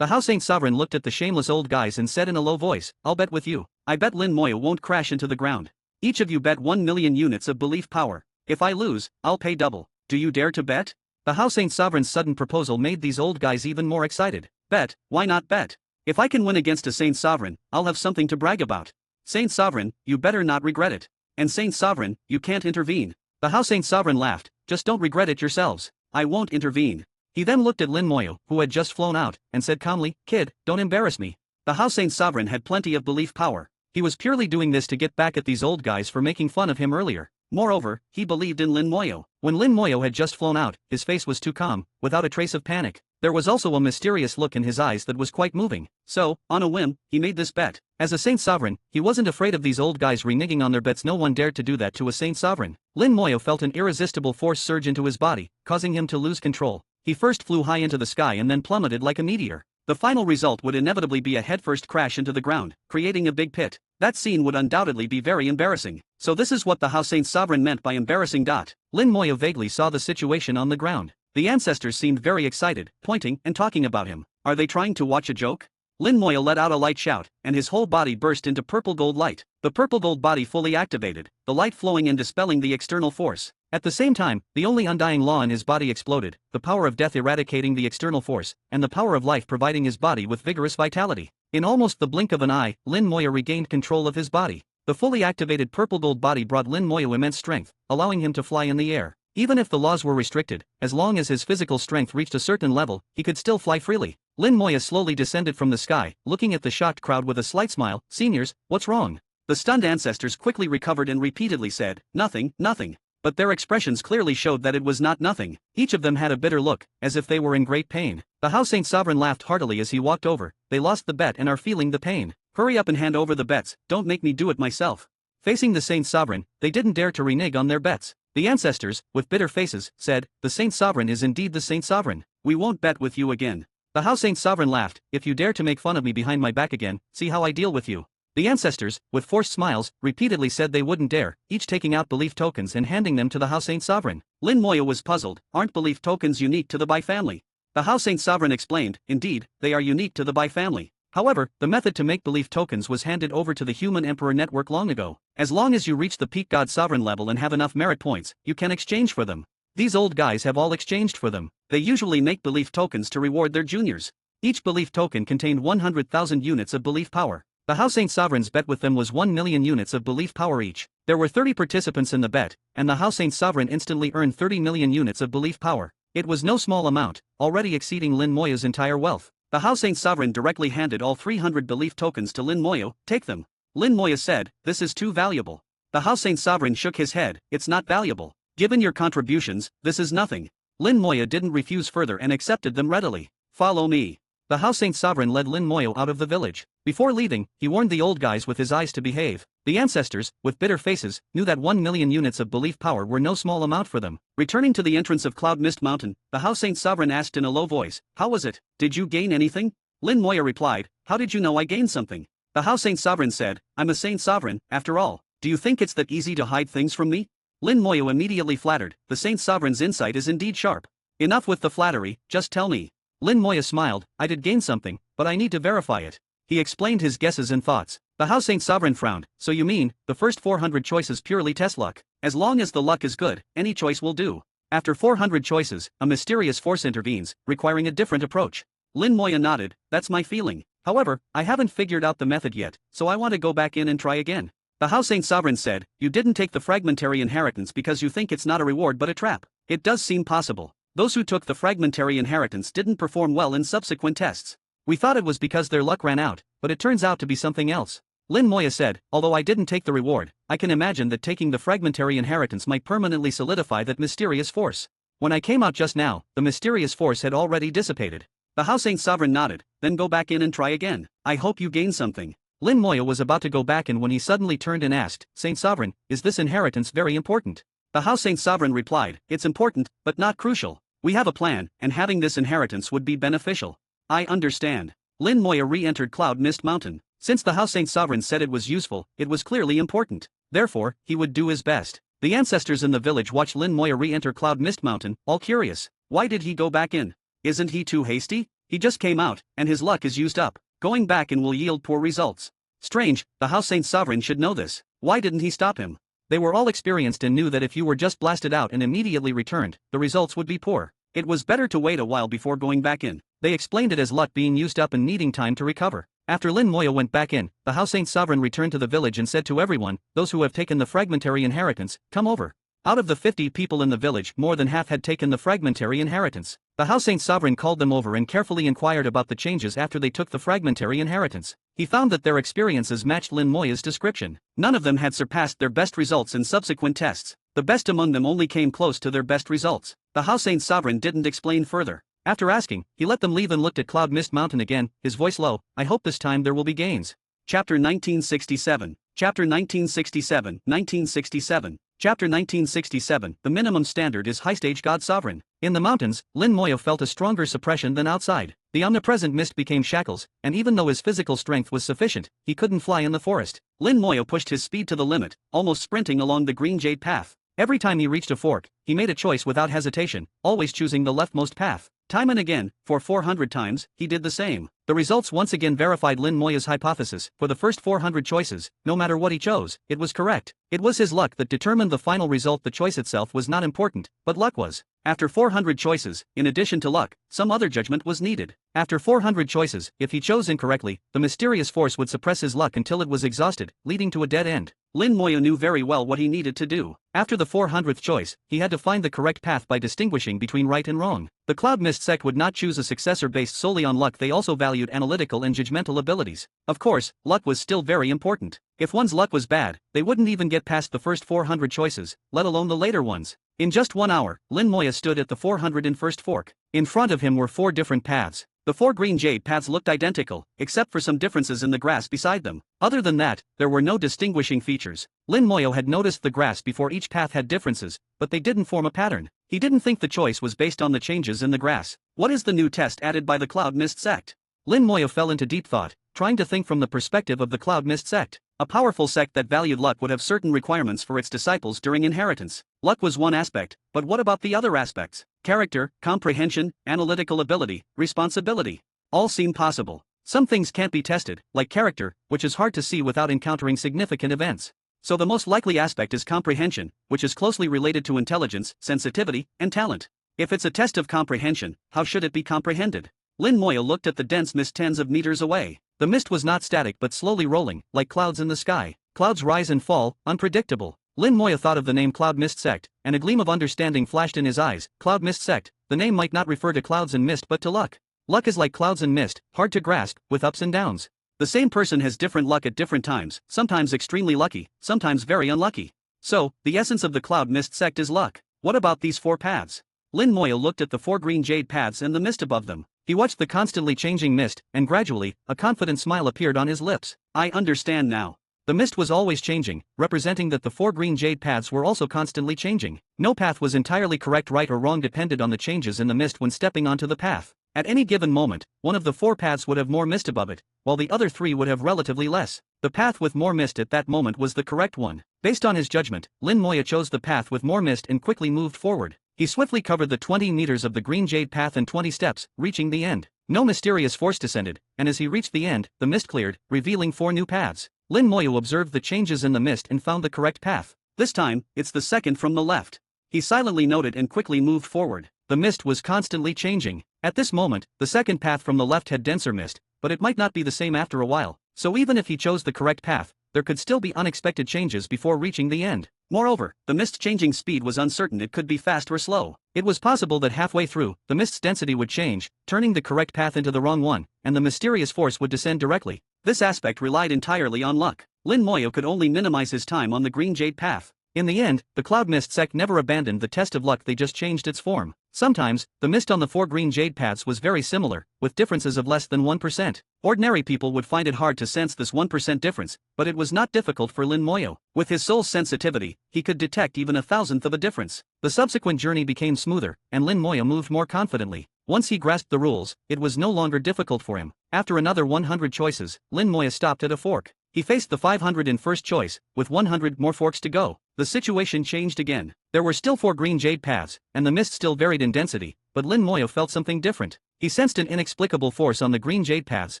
The Hossein Sovereign looked at the shameless old guys and said in a low voice, "I'll bet with you. I bet Lin Moya won't crash into the ground. Each of you bet 1 million units of belief power. If I lose, I'll pay double. Do you dare to bet?" The Hossein Sovereign's sudden proposal made these old guys even more excited. Bet, why not bet? If I can win against a Saint Sovereign, I'll have something to brag about. Saint Sovereign, you better not regret it. And Saint Sovereign, you can't intervene. The Hossein Sovereign laughed, "Just don't regret it yourselves. I won't intervene." He then looked at Lin Moya, who had just flown out, and said calmly, "Kid, don't embarrass me." The Hossein Sovereign had plenty of belief power. He was purely doing this to get back at these old guys for making fun of him earlier. Moreover, he believed in Lin Moya. When Lin Moya had just flown out, his face was too calm, without a trace of panic. There was also a mysterious look in his eyes that was quite moving. So, on a whim, he made this bet. As a Saint Sovereign, he wasn't afraid of these old guys reneging on their bets. No one dared to do that to a Saint Sovereign. Lin Moya felt an irresistible force surge into his body, causing him to lose control. He first flew high into the sky and then plummeted like a meteor. The final result would inevitably be a headfirst crash into the ground, creating a big pit. That scene would undoubtedly be very embarrassing. So this is what the Hossein Sovereign meant by embarrassing. Lin Moya vaguely saw the situation on the ground. The ancestors seemed very excited, pointing and talking about him. Are they trying to watch a joke? Lin Moya let out a light shout, and his whole body burst into purple gold light. The purple gold body fully activated, the light flowing and dispelling the external force. At the same time, the only undying law in his body exploded, the power of death eradicating the external force, and the power of life providing his body with vigorous vitality. In almost the blink of an eye, Lin Moya regained control of his body. The fully activated purple gold body brought Lin Moya immense strength, allowing him to fly in the air. Even if the laws were restricted, as long as his physical strength reached a certain level, he could still fly freely. Lin Moya slowly descended from the sky, looking at the shocked crowd with a slight smile. "Seniors, what's wrong? The stunned ancestors quickly recovered and repeatedly said, "Nothing, nothing." But their expressions clearly showed that it was not nothing. Each of them had a bitter look, as if they were in great pain. The House Saint Sovereign laughed heartily as he walked over. "They lost the bet and are feeling the pain. Hurry up and hand over the bets, don't make me do it myself." Facing the Saint Sovereign, they didn't dare to renege on their bets. The ancestors, with bitter faces, said, "The Saint Sovereign is indeed the Saint Sovereign. We won't bet with you again." The House Saint Sovereign laughed, "If you dare to make fun of me behind my back again, see how I deal with you." The ancestors, with forced smiles, repeatedly said they wouldn't dare, each taking out belief tokens and handing them to the House Saint Sovereign. Lin Moya was puzzled. "Aren't belief tokens unique to the Bai family?" The House Saint Sovereign explained, "Indeed, they are unique to the Bai family. However, the method to make belief tokens was handed over to the Human Emperor Network long ago. As long as you reach the peak God Sovereign level and have enough merit points, you can exchange for them. These old guys have all exchanged for them. They usually make belief tokens to reward their juniors. Each belief token contained 100,000 units of belief power. The House Saint Sovereign's bet with them was 1 million units of belief power each. There were 30 participants in the bet, and the House Saint Sovereign instantly earned 30 million units of belief power. It was no small amount, already exceeding Lin Moya's entire wealth. The House Saint Sovereign directly handed all 300 belief tokens to Lin Moya. "Take them." Lin Moya said, "This is too valuable." The House Saint Sovereign shook his head, "It's not valuable. Given your contributions, this is nothing." Lin Moya didn't refuse further and accepted them readily. "Follow me." The House Saint Sovereign led Lin Moya out of the village. Before leaving, he warned the old guys with his eyes to behave. The ancestors, with bitter faces, knew that 1 million units of belief power were no small amount for them. Returning to the entrance of Cloud Mist Mountain, the House Saint Sovereign asked in a low voice, "How was it? Did you gain anything?" Lin Moya replied, "How did you know I gained something?" The House Saint Sovereign said, "I'm a Saint Sovereign, after all. Do you think it's that easy to hide things from me?" Lin Moya immediately flattered, "The Saint Sovereign's insight is indeed sharp. Enough with the flattery, just tell me." Lin Moya smiled, "I did gain something, but I need to verify it." He explained his guesses and thoughts. The House Saint Sovereign frowned, "So you mean, the first 400 choices purely test luck? As long as the luck is good, any choice will do. After 400 choices, a mysterious force intervenes, requiring a different approach." Lin Moya nodded, "That's my feeling. However, I haven't figured out the method yet, so I want to go back in and try again." The House Saint Sovereign said, "You didn't take the fragmentary inheritance because you think it's not a reward but a trap. It does seem possible. Those who took the fragmentary inheritance didn't perform well in subsequent tests. We thought it was because their luck ran out, but it turns out to be something else." Lin Moya said, "Although I didn't take the reward, I can imagine that taking the fragmentary inheritance might permanently solidify that mysterious force. When I came out just now, the mysterious force had already dissipated." The House Saint Sovereign nodded, "Then go back in and try again. I hope you gain something." Lin Moya was about to go back in when he suddenly turned and asked, "Saint Sovereign, is this inheritance very important?" The House Saint Sovereign replied, "It's important, but not crucial. We have a plan, and having this inheritance would be beneficial." "I understand." Lin Moya re-entered Cloud Mist Mountain. Since the House Saint Sovereign said it was useful, it was clearly important. Therefore, he would do his best. The ancestors in the village watched Lin Moya re-enter Cloud Mist Mountain, all curious. Why did he go back in? Isn't he too hasty? He just came out, and his luck is used up. Going back in will yield poor results. Strange, the House Saint Sovereign should know this. Why didn't he stop him? They were all experienced and knew that if you were just blasted out and immediately returned, the results would be poor. It was better to wait a while before going back in. They explained it as luck being used up and needing time to recover. After Lin Moya went back in, the House Saint Sovereign returned to the village and said to everyone, "Those who have taken the fragmentary inheritance, come over." Out of the 50 people in the village, more than half had taken the fragmentary inheritance. The House Saint Sovereign called them over and carefully inquired about the changes after they took the fragmentary inheritance. He found that their experiences matched Lin Moya's description. None of them had surpassed their best results in subsequent tests. The best among them only came close to their best results. The House Saint Sovereign didn't explain further. After asking, he let them leave and looked at Cloud Mist Mountain again, his voice low, "I hope this time there will be gains." Chapter 1967. Chapter 1967, 1967. Chapter 1967. The minimum standard is high-stage God Sovereign. In the mountains, Lin Moya felt a stronger suppression than outside. The omnipresent mist became shackles, and even though his physical strength was sufficient, he couldn't fly in the forest. Lin Moya pushed his speed to the limit, almost sprinting along the green jade path. Every time he reached a fork, he made a choice without hesitation, always choosing the leftmost path. Time and again, for 400 times, he did the same. The results once again verified Lin Moya's hypothesis. For the first 400 choices, no matter what he chose, it was correct. It was his luck that determined the final result. The choice itself was not important, but luck was. After 400 choices, in addition to luck, some other judgment was needed. After 400 choices, if he chose incorrectly, the mysterious force would suppress his luck until it was exhausted, leading to a dead end. Lin Moya knew very well what he needed to do. After the 400th choice, he had to find the correct path by distinguishing between right and wrong. The Cloud Mist sect would not choose a successor based solely on luck. They also valued valued analytical and judgmental abilities. Of course, luck was still very important. If one's luck was bad, they wouldn't even get past the first 400 choices, let alone the later ones. In just 1 hour, Lin Moya stood at the 401st fork. In front of him were 4 different paths. The 4 green jade paths looked identical, except for some differences in the grass beside them. Other than that, there were no distinguishing features. Lin Moyo had noticed the grass before each path had differences, but they didn't form a pattern. He didn't think the choice was based on the changes in the grass. What is the new test added by the Cloud Mist sect? Lin Moyo fell into deep thought, trying to think from the perspective of the Cloud Mist sect. A powerful sect that valued luck would have certain requirements for its disciples during inheritance. Luck was one aspect, but what about the other aspects? Character, comprehension, analytical ability, responsibility. All seem possible. Some things can't be tested, like character, which is hard to see without encountering significant events. So the most likely aspect is comprehension, which is closely related to intelligence, sensitivity, and talent. If it's a test of comprehension, how should it be comprehended? Lin Moyo looked at the dense mist tens of meters away. The mist was not static but slowly rolling, like clouds in the sky. Clouds rise and fall, unpredictable. Lin Moyo thought of the name Cloud Mist Sect, and a gleam of understanding flashed in his eyes. Cloud Mist Sect, the name might not refer to clouds and mist but to luck. Luck is like clouds and mist, hard to grasp, with ups and downs. The same person has different luck at different times, sometimes extremely lucky, sometimes very unlucky. So, the essence of the Cloud Mist Sect is luck. What about these 4 paths? Lin Moyo looked at the 4 green jade paths and the mist above them. He watched the constantly changing mist, and gradually, a confident smile appeared on his lips. I understand now. The mist was always changing, representing that the 4 green jade paths were also constantly changing. No path was entirely correct, right or wrong, depended on the changes in the mist when stepping onto the path. At any given moment, one of the 4 paths would have more mist above it, while the other 3 would have relatively less. The path with more mist at that moment was the correct one. Based on his judgment, Lin Moya chose the path with more mist and quickly moved forward. He swiftly covered the 20 meters of the green jade path in 20 steps, reaching the end. No mysterious force descended, and as he reached the end, the mist cleared, revealing 4 new paths. Lin Moyo observed the changes in the mist and found the correct path. This time, it's the second from the left. He silently noted and quickly moved forward. The mist was constantly changing. At this moment, the second path from the left had denser mist, but it might not be the same after a while. So even if he chose the correct path, there could still be unexpected changes before reaching the end. Moreover, the mist's changing speed was uncertain. It could be fast or slow. It was possible that halfway through, the mist's density would change, turning the correct path into the wrong one, and the mysterious force would descend directly. This aspect relied entirely on luck. Lin Moyo could only minimize his time on the green jade path. In the end, the Cloud Mist sect never abandoned the test of luck, they just changed its form. Sometimes, the mist on the 4 green jade paths was very similar, with differences of less than 1%. Ordinary people would find it hard to sense this 1% difference, but it was not difficult for Lin Moyo. With his soul's sensitivity, he could detect even a thousandth of a difference. The subsequent journey became smoother, and Lin Moyo moved more confidently. Once he grasped the rules, it was no longer difficult for him. After another 100 choices, Lin Moyo stopped at a fork. He faced the 501st choice, with 100 more forks to go. The situation changed again. There were still 4 green jade paths, and the mist still varied in density, but Lin Moyo felt something different. He sensed an inexplicable force on the green jade paths,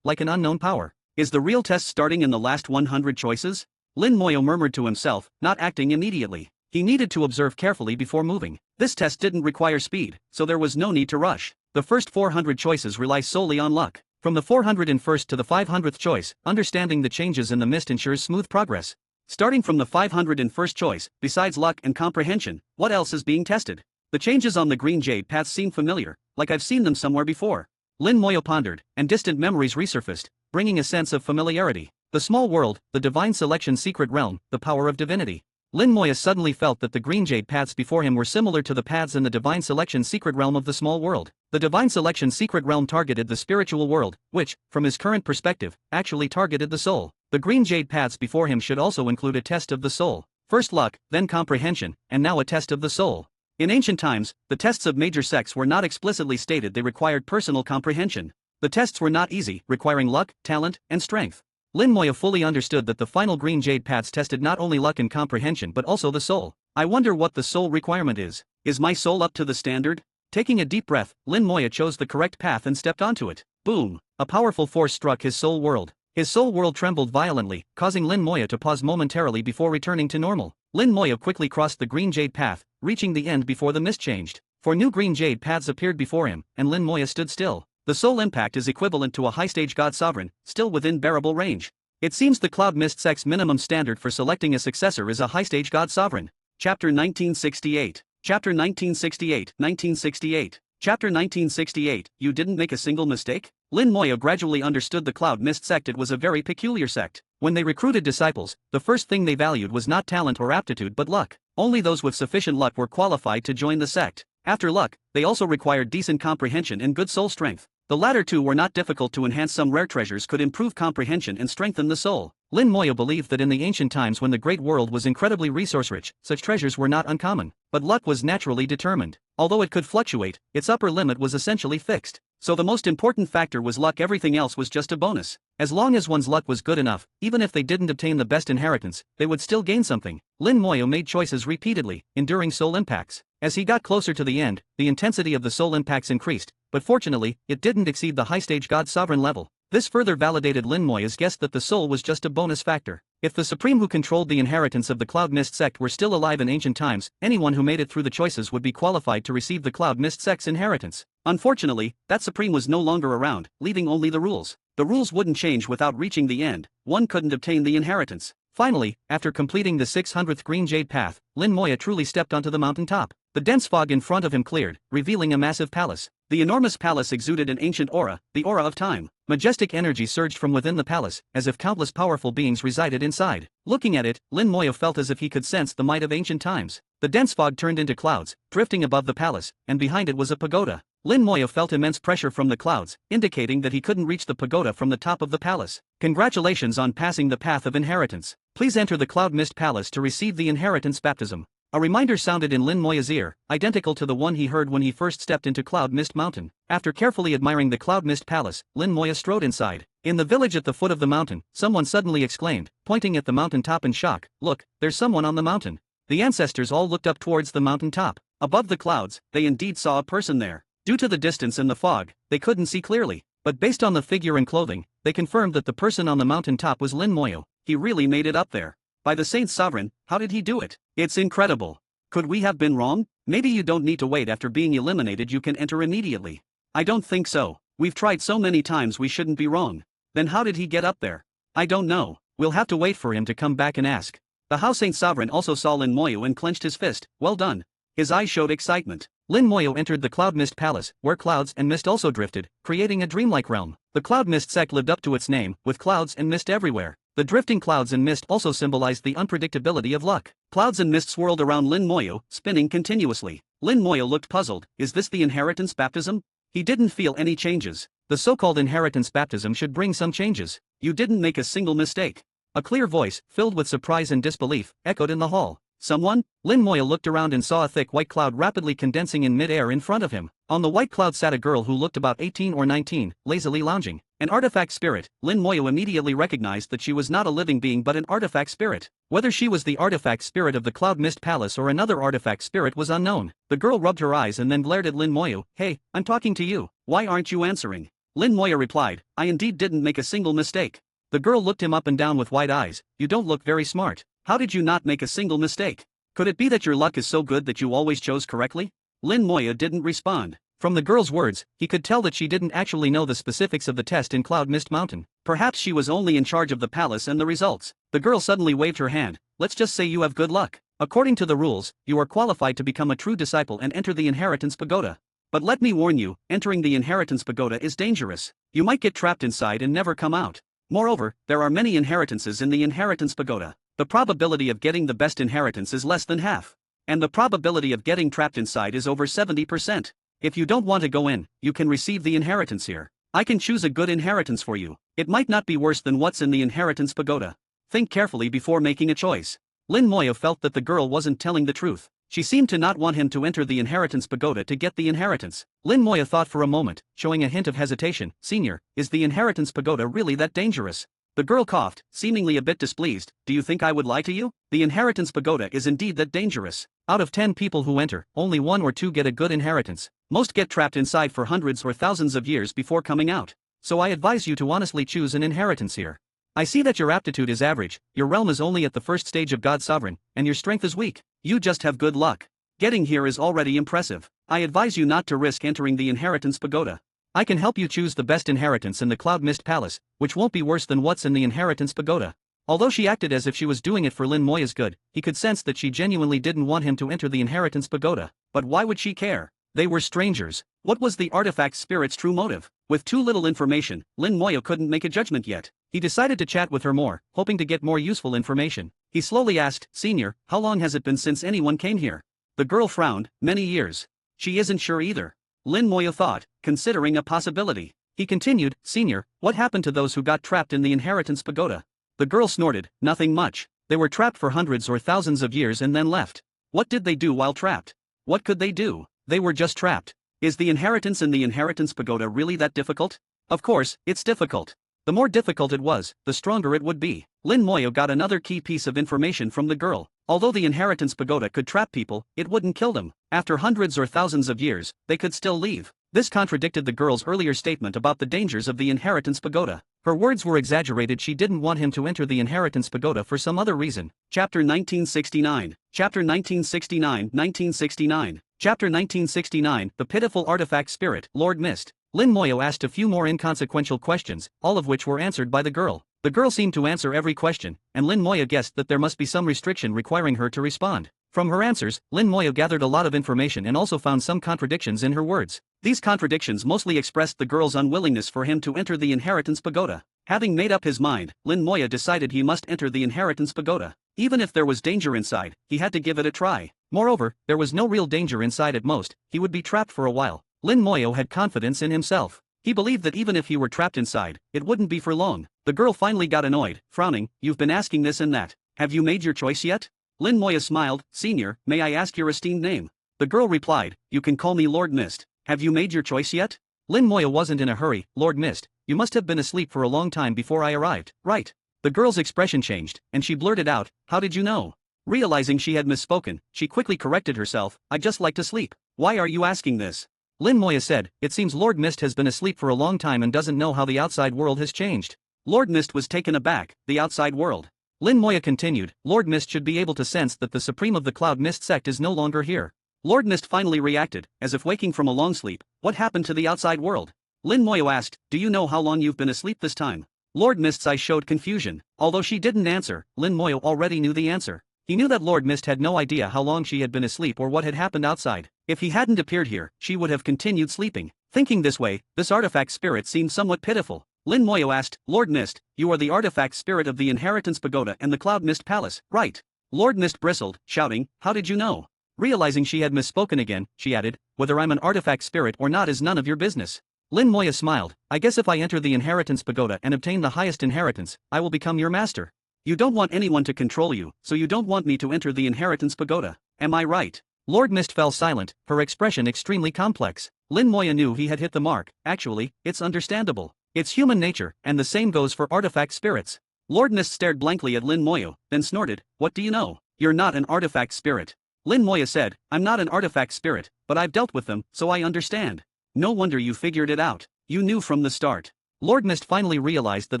like an unknown power. Is the real test starting in the last 100 choices? Lin Moyo murmured to himself, not acting immediately. He needed to observe carefully before moving. This test didn't require speed, so there was no need to rush. The first 400 choices rely solely on luck. From the 401st to the 500th choice, understanding the changes in the mist ensures smooth progress. Starting from the 501st choice, besides luck and comprehension, what else is being tested? The changes on the green jade paths seem familiar, like I've seen them somewhere before. Lin Moyo pondered, and distant memories resurfaced, bringing a sense of familiarity. The small world, the divine selection secret realm, the power of divinity. Lin Moyo suddenly felt that the green jade paths before him were similar to the paths in the divine selection secret realm of the small world. The divine selection secret realm targeted the spiritual world, which, from his current perspective, actually targeted the soul. The green jade paths before him should also include a test of the soul. First luck, then comprehension, and now a test of the soul. In ancient times, the tests of major sects were not explicitly stated, they required personal comprehension. The tests were not easy, requiring luck, talent, and strength. Lin Moyo fully understood that the final green jade paths tested not only luck and comprehension but also the soul. I wonder what the soul requirement is. Is my soul up to the standard? Taking a deep breath, Lin Moyo chose the correct path and stepped onto it. Boom! A powerful force struck his soul world. His soul world trembled violently, causing Lin Moyo to pause momentarily before returning to normal. Lin Moyo quickly crossed the green jade path, reaching the end before the mist changed. 4 new green jade paths appeared before him, and Lin Moyo stood still. The soul impact is equivalent to a high-stage god sovereign, still within bearable range. It seems the Cloud Mist sect's minimum standard for selecting a successor is a high-stage god sovereign. Chapter 1968. Chapter 1968, 1968. Chapter 1968, You Didn't Make a Single Mistake? Lin Moya gradually understood the Cloud Mist sect. It was a very peculiar sect. When they recruited disciples, the first thing they valued was not talent or aptitude but luck. Only those with sufficient luck were qualified to join the sect. After luck, they also required decent comprehension and good soul strength. The latter two were not difficult to enhance. Some rare treasures could improve comprehension and strengthen the soul. Lin Moya believed that in the ancient times when the great world was incredibly resource-rich, such treasures were not uncommon. But luck was naturally determined. Although it could fluctuate, its upper limit was essentially fixed. So the most important factor was luck. Everything else was just a bonus. As long as one's luck was good enough, even if they didn't obtain the best inheritance, they would still gain something. Lin Moya made choices repeatedly, enduring soul impacts. As he got closer to the end, the intensity of the soul impacts increased, but fortunately, it didn't exceed the high-stage God Sovereign level. This further validated Lin Moya's guess that the soul was just a bonus factor. If the Supreme who controlled the inheritance of the Cloud Mist sect were still alive in ancient times, anyone who made it through the choices would be qualified to receive the Cloud Mist sect's inheritance. Unfortunately, that Supreme was no longer around, leaving only the rules. The rules wouldn't change without reaching the end. One couldn't obtain the inheritance. Finally, after completing the 600th Green Jade Path, Lin Moya truly stepped onto the mountain top. The dense fog in front of him cleared, revealing a massive palace. The enormous palace exuded an ancient aura, the aura of time. Majestic energy surged from within the palace, as if countless powerful beings resided inside. Looking at it, Lin Moya felt as if he could sense the might of ancient times. The dense fog turned into clouds, drifting above the palace, and behind it was a pagoda. Lin Moya felt immense pressure from the clouds, indicating that he couldn't reach the pagoda from the top of the palace. Congratulations on passing the path of inheritance. Please enter the Cloud Mist Palace to receive the inheritance baptism. A reminder sounded in Lin Moya's ear, identical to the one he heard when he first stepped into Cloud Mist Mountain. After carefully admiring the Cloud Mist Palace, Lin Moya strode inside. In the village at the foot of the mountain, someone suddenly exclaimed, pointing at the mountain top in shock, "Look, there's someone on the mountain." The ancestors all looked up towards the mountain top. Above the clouds, they indeed saw a person there. Due to the distance and the fog, they couldn't see clearly, but based on the figure and clothing, they confirmed that the person on the mountain top was Lin Moya. He really made it up there. By the Saint Sovereign, how did he do it? It's incredible. Could we have been wrong? Maybe you don't need to wait. After being eliminated you can enter immediately. I don't think so. We've tried so many times, we shouldn't be wrong. Then how did he get up there? I don't know. We'll have to wait for him to come back and ask. The House Saint Sovereign also saw Lin Moya and clenched his fist. Well done. His eyes showed excitement. Lin Moya entered the Cloud Mist Palace, where clouds and mist also drifted, creating a dreamlike realm. The Cloud Mist sect lived up to its name, with clouds and mist everywhere. The drifting clouds and mist also symbolized the unpredictability of luck. Clouds and mist swirled around Lin Moya, spinning continuously. Lin Moya looked puzzled. Is this the inheritance baptism? He didn't feel any changes. The so-called inheritance baptism should bring some changes. You didn't make a single mistake. A clear voice, filled with surprise and disbelief, echoed in the hall. Someone? Lin Moya looked around and saw a thick white cloud rapidly condensing in mid-air in front of him. On the white cloud sat a girl who looked about 18 or 19, lazily lounging. An artifact spirit. Lin Moya immediately recognized that she was not a living being but an artifact spirit. Whether she was the artifact spirit of the Cloud Mist Palace or another artifact spirit was unknown. The girl rubbed her eyes and then glared at Lin Moya. Hey, I'm talking to you. Why aren't you answering? Lin Moya replied, I indeed didn't make a single mistake. The girl looked him up and down with wide eyes. You don't look very smart. How did you not make a single mistake? Could it be that your luck is so good that you always chose correctly? Lin Moya didn't respond. From the girl's words, he could tell that she didn't actually know the specifics of the test in Cloud Mist Mountain. Perhaps she was only in charge of the palace and the results. The girl suddenly waved her hand. Let's just say you have good luck. According to the rules, you are qualified to become a true disciple and enter the Inheritance Pagoda. But let me warn you, entering the Inheritance Pagoda is dangerous. You might get trapped inside and never come out. Moreover, there are many inheritances in the Inheritance Pagoda. The probability of getting the best inheritance is less than half. And the probability of getting trapped inside is over 70%. If you don't want to go in, you can receive the inheritance here. I can choose a good inheritance for you. It might not be worse than what's in the Inheritance Pagoda. Think carefully before making a choice. Lin Moya felt that the girl wasn't telling the truth. She seemed to not want him to enter the Inheritance Pagoda to get the inheritance. Lin Moya thought for a moment, showing a hint of hesitation. Senior, is the Inheritance Pagoda really that dangerous? The girl coughed, seemingly a bit displeased. Do you think I would lie to you? The Inheritance Pagoda is indeed that dangerous. Out of 10 people who enter, only 1 or 2 get a good inheritance. Most get trapped inside for hundreds or thousands of years before coming out. So I advise you to honestly choose an inheritance here. I see that your aptitude is average, your realm is only at the first stage of God Sovereign, and your strength is weak. You just have good luck. Getting here is already impressive. I advise you not to risk entering the Inheritance Pagoda. I can help you choose the best inheritance in the Cloud Mist Palace, which won't be worse than what's in the Inheritance Pagoda. Although she acted as if she was doing it for Lin Moya's good, he could sense that she genuinely didn't want him to enter the Inheritance Pagoda. But why would she care? They were strangers. What was the artifact spirit's true motive? With too little information, Lin Moyo couldn't make a judgment yet. He decided to chat with her more, hoping to get more useful information. He slowly asked, "Senior, how long has it been since anyone came here?" The girl frowned. "Many years." She isn't sure either. Lin Moyo thought, considering a possibility. He continued, "Senior, what happened to those who got trapped in the inheritance pagoda?" The girl snorted, "Nothing much. They were trapped for hundreds or thousands of years and then left." What did they do while trapped? What could they do? They were just trapped. Is the inheritance in the inheritance pagoda really that difficult? Of course, it's difficult. The more difficult it was, the stronger it would be. Lin Moyo got another key piece of information from the girl. Although the inheritance pagoda could trap people, it wouldn't kill them. After hundreds or thousands of years, they could still leave. This contradicted the girl's earlier statement about the dangers of the inheritance pagoda. Her words were exaggerated. She didn't want him to enter the inheritance pagoda for some other reason. Chapter 1969. Chapter 1969, 1969. Chapter 1969, The Pitiful Artifact Spirit, Lord Mist. Lin Moyo asked a few more inconsequential questions, all of which were answered by the girl. The girl seemed to answer every question, and Lin Moyo guessed that there must be some restriction requiring her to respond. From her answers, Lin Moyo gathered a lot of information and also found some contradictions in her words. These contradictions mostly expressed the girl's unwillingness for him to enter the inheritance pagoda. Having made up his mind, Lin Moyo decided he must enter the inheritance pagoda. Even if there was danger inside, he had to give it a try. Moreover, there was no real danger inside at most. He would be trapped for a while. Lin Moyo had confidence in himself. He believed that even if he were trapped inside, it wouldn't be for long. The girl finally got annoyed, frowning. "You've been asking this and that. Have you made your choice yet?" Lin Moyo smiled. "Senior, may I ask your esteemed name?" The girl replied, "You can call me Lord Mist. Have you made your choice yet?" Lin Moyo wasn't in a hurry. "Lord Mist, you must have been asleep for a long time before I arrived, right?" The girl's expression changed, and she blurted out, "How did you know?" Realizing she had misspoken, she quickly corrected herself. "I just like to sleep." "Why are you asking this?" Lin Moyo said, "It seems Lord Mist has been asleep for a long time and doesn't know how the outside world has changed." Lord Mist was taken aback. The outside world. Lin Moyo continued, "Lord Mist should be able to sense that the supreme of the Cloud Mist sect is no longer here." Lord Mist finally reacted, as if waking from a long sleep. "What happened to the outside world?" Lin Moyo asked, "Do you know how long you've been asleep this time?" Lord Mist's eyes showed confusion. Although she didn't answer, Lin Moyo already knew the answer. He knew that Lord Mist had no idea how long she had been asleep or what had happened outside. If he hadn't appeared here, she would have continued sleeping. Thinking this way, this artifact spirit seemed somewhat pitiful. Lin Moyo asked, "Lord Mist, you are the artifact spirit of the Inheritance Pagoda and the Cloud Mist Palace, right?" Lord Mist bristled, shouting, "How did you know?" Realizing she had misspoken again, she added, "Whether I'm an artifact spirit or not is none of your business." Lin Moyo smiled, "I guess if I enter the Inheritance Pagoda and obtain the highest inheritance, I will become your master. You don't want anyone to control you, so you don't want me to enter the Inheritance Pagoda. Am I right?" Lord Mist fell silent, her expression extremely complex. Lin Moyo knew he had hit the mark. Actually, it's understandable. It's human nature, and the same goes for artifact spirits. Lord Mist stared blankly at Lin Moyo, then snorted, "What do you know? You're not an artifact spirit." Lin Moyo said, "I'm not an artifact spirit, but I've dealt with them, so I understand." "No wonder you figured it out. You knew from the start." Lord Mist finally realized that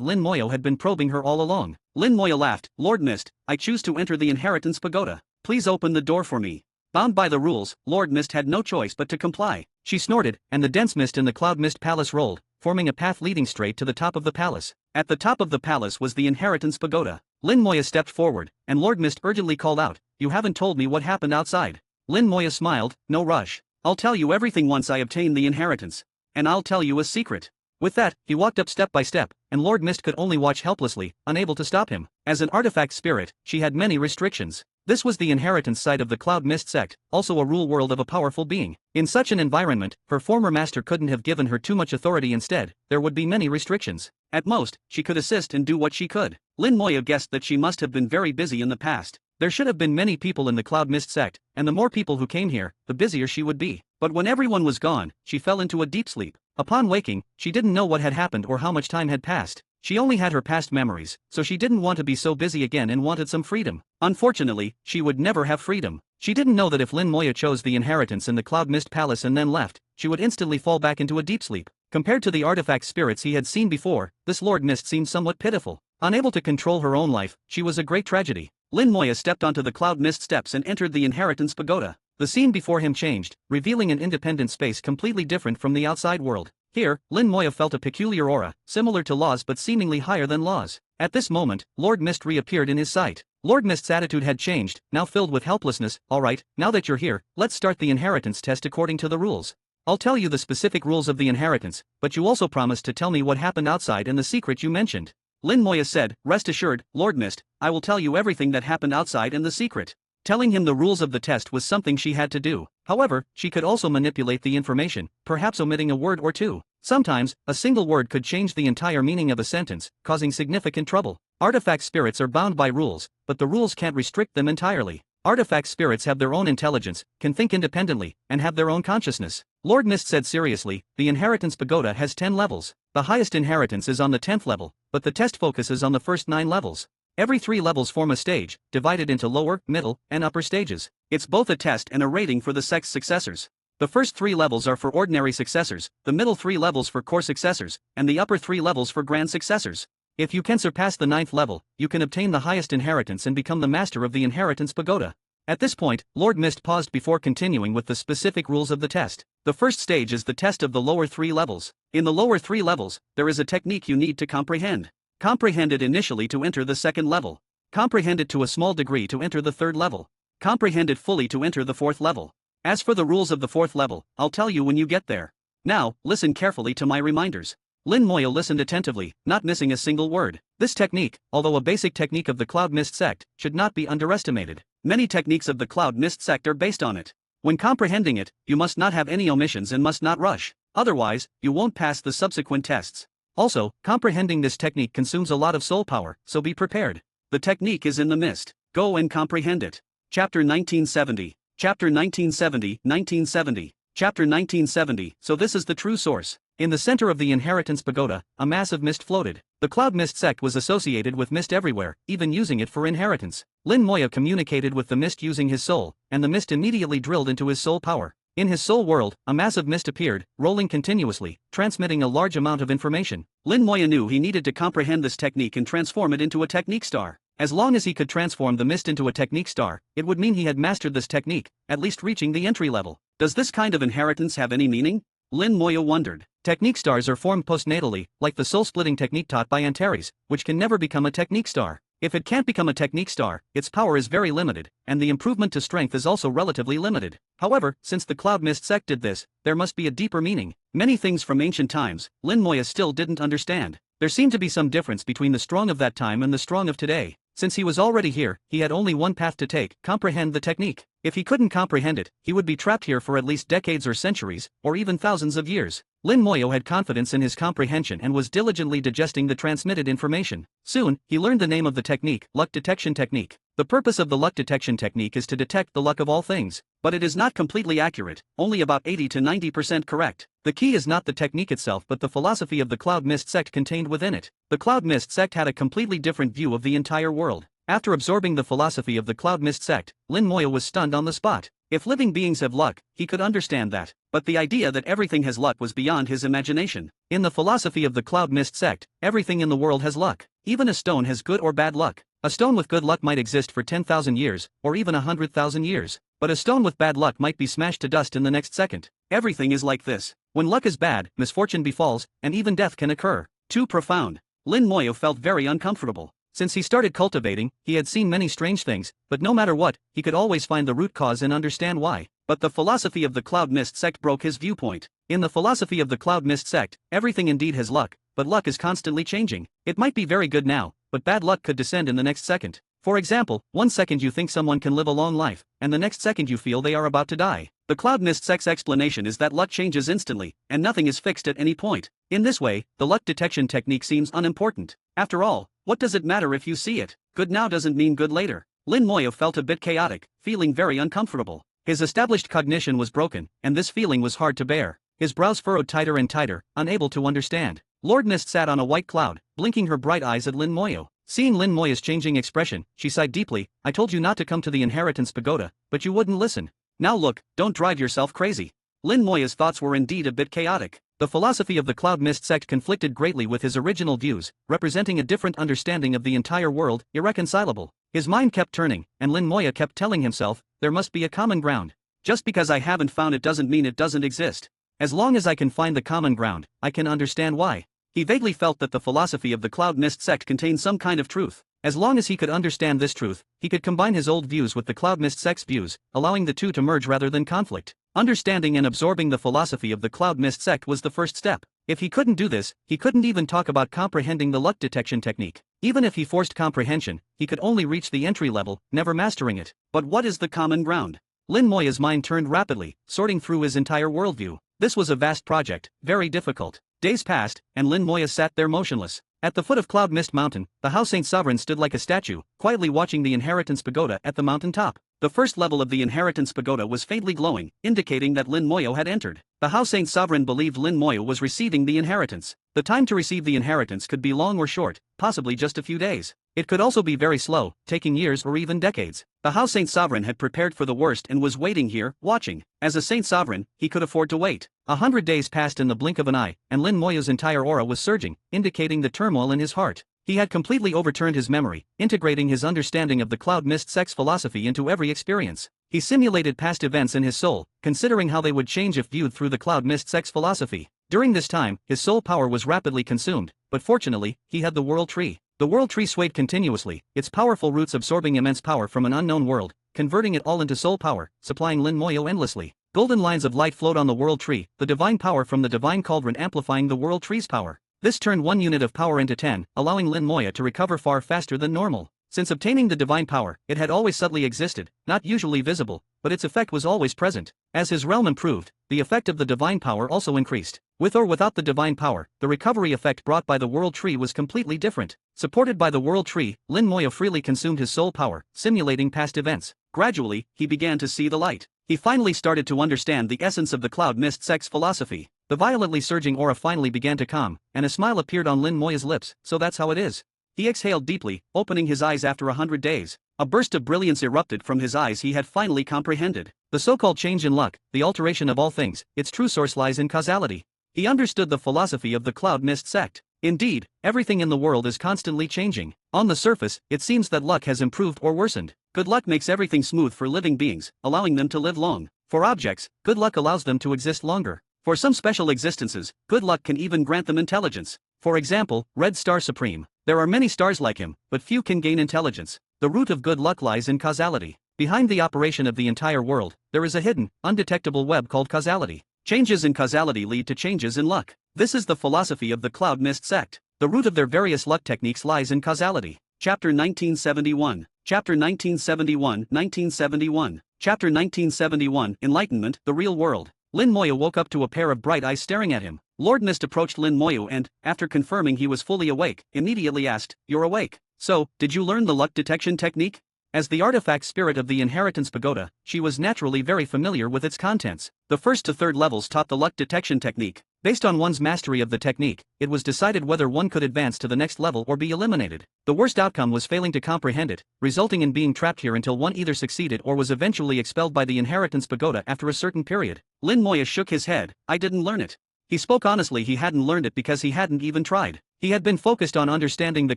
Lin Moyo had been probing her all along. Lin Moyo laughed, "Lord Mist, I choose to enter the Inheritance Pagoda. Please open the door for me." Bound by the rules, Lord Mist had no choice but to comply. She snorted, and the dense mist in the Cloud Mist Palace rolled, forming a path leading straight to the top of the palace. At the top of the palace was the Inheritance Pagoda. Lin Moyo stepped forward, and Lord Mist urgently called out, "You haven't told me what happened outside." Lin Moyo smiled, "No rush. I'll tell you everything once I obtain the inheritance. And I'll tell you a secret." With that, he walked up step by step, and Lord Mist could only watch helplessly, unable to stop him. As an artifact spirit, she had many restrictions. This was the inheritance site of the Cloud Mist sect, also a rule world of a powerful being. In such an environment, her former master couldn't have given her too much authority. Instead, there would be many restrictions. At most, she could assist and do what she could. Lin Moyo guessed that she must have been very busy in the past. There should have been many people in the Cloud Mist sect, and the more people who came here, the busier she would be. But when everyone was gone, she fell into a deep sleep. Upon waking, she didn't know what had happened or how much time had passed. She only had her past memories, so she didn't want to be so busy again and wanted some freedom. Unfortunately, she would never have freedom. She didn't know that if Lin Moyo chose the inheritance in the Cloud Mist Palace and then left, she would instantly fall back into a deep sleep. Compared to the artifact spirits he had seen before, this Lord Mist seemed somewhat pitiful. Unable to control her own life, she was a great tragedy. Lin Moyo stepped onto the Cloud Mist steps and entered the Inheritance Pagoda. The scene before him changed, revealing an independent space completely different from the outside world. Here, Lin Moyo felt a peculiar aura, similar to Law's but seemingly higher than Law's. At this moment, Lord Mist reappeared in his sight. Lord Mist's attitude had changed, now filled with helplessness. Alright, now that you're here, let's start the inheritance test according to the rules. I'll tell you the specific rules of the inheritance, but you also promised to tell me what happened outside and the secret you mentioned. Lin Moya said, rest assured, Lord Mist, I will tell you everything that happened outside and the secret. Telling him the rules of the test was something she had to do. However, she could also manipulate the information, perhaps omitting a word or two. Sometimes, a single word could change the entire meaning of a sentence, causing significant trouble. Artifact spirits are bound by rules, but the rules can't restrict them entirely. Artifact spirits have their own intelligence, can think independently, and have their own consciousness. Lord Mist said seriously, the inheritance pagoda has 10 levels. The highest inheritance is on the 10th level, but the test focuses on the first 9 levels. Every 3 levels form a stage, divided into lower, middle, and upper stages. It's both a test and a rating for the sect's successors. The first 3 levels are for ordinary successors, the middle 3 levels for core successors, and the upper 3 levels for grand successors. If you can surpass the 9th level, you can obtain the highest inheritance and become the master of the inheritance pagoda. At this point, Lord Mist paused before continuing with the specific rules of the test. The first stage is the test of the lower 3 levels. In the lower 3 levels, there is a technique you need to comprehend. Comprehend it initially to enter the 2nd level. Comprehend it to a small degree to enter the 3rd level. Comprehend it fully to enter the 4th level. As for the rules of the 4th level, I'll tell you when you get there. Now, listen carefully to my reminders. Lin Moya listened attentively, not missing a single word. This technique, although a basic technique of the Cloud Mist sect, should not be underestimated. Many techniques of the Cloud Mist sect are based on it. When comprehending it, you must not have any omissions and must not rush. Otherwise, you won't pass the subsequent tests. Also, comprehending this technique consumes a lot of soul power, so be prepared. The technique is in the mist. Go and comprehend it. Chapter 1970. Chapter 1970, 1970. Chapter 1970. So this is the true source. In the center of the inheritance pagoda, a mass of mist floated. The Cloud Mist sect was associated with mist everywhere, even using it for inheritance. Lin Moya communicated with the mist using his soul, and the mist immediately drilled into his soul power. In his soul world, a massive mist appeared, rolling continuously, transmitting a large amount of information. Lin Moya knew he needed to comprehend this technique and transform it into a technique star. As long as he could transform the mist into a technique star, it would mean he had mastered this technique, at least reaching the entry level. Does this kind of inheritance have any meaning? Lin Moya wondered. Technique stars are formed postnatally, like the soul-splitting technique taught by Antares, which can never become a technique star. If it can't become a technique star, its power is very limited, and the improvement to strength is also relatively limited. However, since the Cloud Mist sect did this, there must be a deeper meaning. Many things from ancient times, Lin Moya still didn't understand. There seemed to be some difference between the strong of that time and the strong of today. Since he was already here, he had only one path to take: comprehend the technique. If he couldn't comprehend it, he would be trapped here for at least decades or centuries, or even thousands of years. Lin Moya had confidence in his comprehension and was diligently digesting the transmitted information. Soon, he learned the name of the technique, luck detection technique. The purpose of the luck detection technique is to detect the luck of all things. But it is not completely accurate, only about 80 to 90% correct. The key is not the technique itself but the philosophy of the Cloud Mist sect contained within it. The Cloud Mist sect had a completely different view of the entire world. After absorbing the philosophy of the Cloud Mist sect, Lin Moya was stunned on the spot. If living beings have luck, he could understand that. But the idea that everything has luck was beyond his imagination. In the philosophy of the Cloud Mist sect, everything in the world has luck. Even a stone has good or bad luck. A stone with good luck might exist for 10,000 years, or even 100,000 years. But a stone with bad luck might be smashed to dust in the next second. Everything is like this. When luck is bad, misfortune befalls, and even death can occur. Too profound. Lin Moya felt very uncomfortable. Since he started cultivating, he had seen many strange things, but no matter what, he could always find the root cause and understand why. But the philosophy of the Cloud Mist sect broke his viewpoint. In the philosophy of the Cloud Mist sect, everything indeed has luck, but luck is constantly changing. It might be very good now, but bad luck could descend in the next second. For example, one second you think someone can live a long life, and the next second you feel they are about to die. The Cloud Mist sect's explanation is that luck changes instantly, and nothing is fixed at any point. In this way, the luck detection technique seems unimportant. After all, what does it matter if you see it? Good now doesn't mean good later. Lin Moya felt a bit chaotic, feeling very uncomfortable. His established cognition was broken, and this feeling was hard to bear. His brows furrowed tighter and tighter, unable to understand. Lord Mist sat on a white cloud, blinking her bright eyes at Lin Moya. Seeing Lin Moya's changing expression, she sighed deeply. I told you not to come to the inheritance pagoda, but you wouldn't listen. Now look, don't drive yourself crazy. Lin Moya's thoughts were indeed a bit chaotic. The philosophy of the Cloud Mist sect conflicted greatly with his original views, representing a different understanding of the entire world, irreconcilable. His mind kept turning, and Lin Moya kept telling himself, there must be a common ground. Just because I haven't found it doesn't mean it doesn't exist. As long as I can find the common ground, I can understand why. He vaguely felt that the philosophy of the Cloud Mist sect contained some kind of truth. As long as he could understand this truth, he could combine his old views with the Cloud Mist sect's views, allowing the two to merge rather than conflict. Understanding and absorbing the philosophy of the Cloud Mist sect was the first step. If he couldn't do this, he couldn't even talk about comprehending the luck detection technique. Even if he forced comprehension, he could only reach the entry level, never mastering it. But what is the common ground? Lin Moya's mind turned rapidly, sorting through his entire worldview. This was a vast project, very difficult. Days passed, and Lin Moya sat there motionless. At the foot of Cloud Mist Mountain, the House Saint Sovereign stood like a statue, quietly watching the Inheritance Pagoda at the mountain top. The first level of the Inheritance Pagoda was faintly glowing, indicating that Lin Moya had entered. The House Saint Sovereign believed Lin Moya was receiving the inheritance. The time to receive the inheritance could be long or short, possibly just a few days. It could also be very slow, taking years or even decades. The House Saint Sovereign had prepared for the worst and was waiting here, watching. As a Saint Sovereign, he could afford to wait. 100 days passed in the blink of an eye, and Lin Moya's entire aura was surging, indicating the turmoil in his heart. He had completely overturned his memory, integrating his understanding of the Cloud Mist sect's philosophy into every experience. He simulated past events in his soul, considering how they would change if viewed through the Cloud Mist sect's philosophy. During this time, his soul power was rapidly consumed, but fortunately, he had the World Tree. The World Tree swayed continuously, its powerful roots absorbing immense power from an unknown world, converting it all into soul power, supplying Lin Moya endlessly. Golden lines of light flowed on the World Tree, the divine power from the divine cauldron amplifying the World Tree's power. This turned 1 unit of power into 10, allowing Lin Moya to recover far faster than normal. Since obtaining the divine power, it had always subtly existed, not usually visible, but its effect was always present. As his realm improved, the effect of the divine power also increased. With or without the divine power, the recovery effect brought by the World Tree was completely different. Supported by the World Tree, Lin Moya freely consumed his soul power, simulating past events. Gradually, he began to see the light. He finally started to understand the essence of the Cloud Mist sect's philosophy. The violently surging aura finally began to calm, and a smile appeared on Lin Moya's lips. So that's how it is. He exhaled deeply, opening his eyes after 100 days. A burst of brilliance erupted from his eyes. He had finally comprehended. The so-called change in luck, the alteration of all things, its true source lies in causality. He understood the philosophy of the Cloud Mist sect. Indeed, everything in the world is constantly changing. On the surface, it seems that luck has improved or worsened. Good luck makes everything smooth for living beings, allowing them to live long. For objects, good luck allows them to exist longer. For some special existences, good luck can even grant them intelligence. For example, Red Star Supreme. There are many stars like him, but few can gain intelligence. The root of good luck lies in causality. Behind the operation of the entire world, there is a hidden, undetectable web called causality. Changes in causality lead to changes in luck. This is the philosophy of the Cloud Mist sect. The root of their various luck techniques lies in causality. Chapter 1971. Chapter 1971, 1971. Chapter 1971, Enlightenment, the Real World. Lin Moya woke up to a pair of bright eyes staring at him. Lord Mist approached Lin Moya and, after confirming he was fully awake, immediately asked, "You're awake. So, did you learn the luck detection technique?" As the artifact spirit of the Inheritance Pagoda, she was naturally very familiar with its contents. The first to third levels taught the luck detection technique. Based on one's mastery of the technique, it was decided whether one could advance to the next level or be eliminated. The worst outcome was failing to comprehend it, resulting in being trapped here until one either succeeded or was eventually expelled by the Inheritance Pagoda after a certain period. Lin Moya shook his head. "I didn't learn it." He spoke honestly. He hadn't learned it because he hadn't even tried. He had been focused on understanding the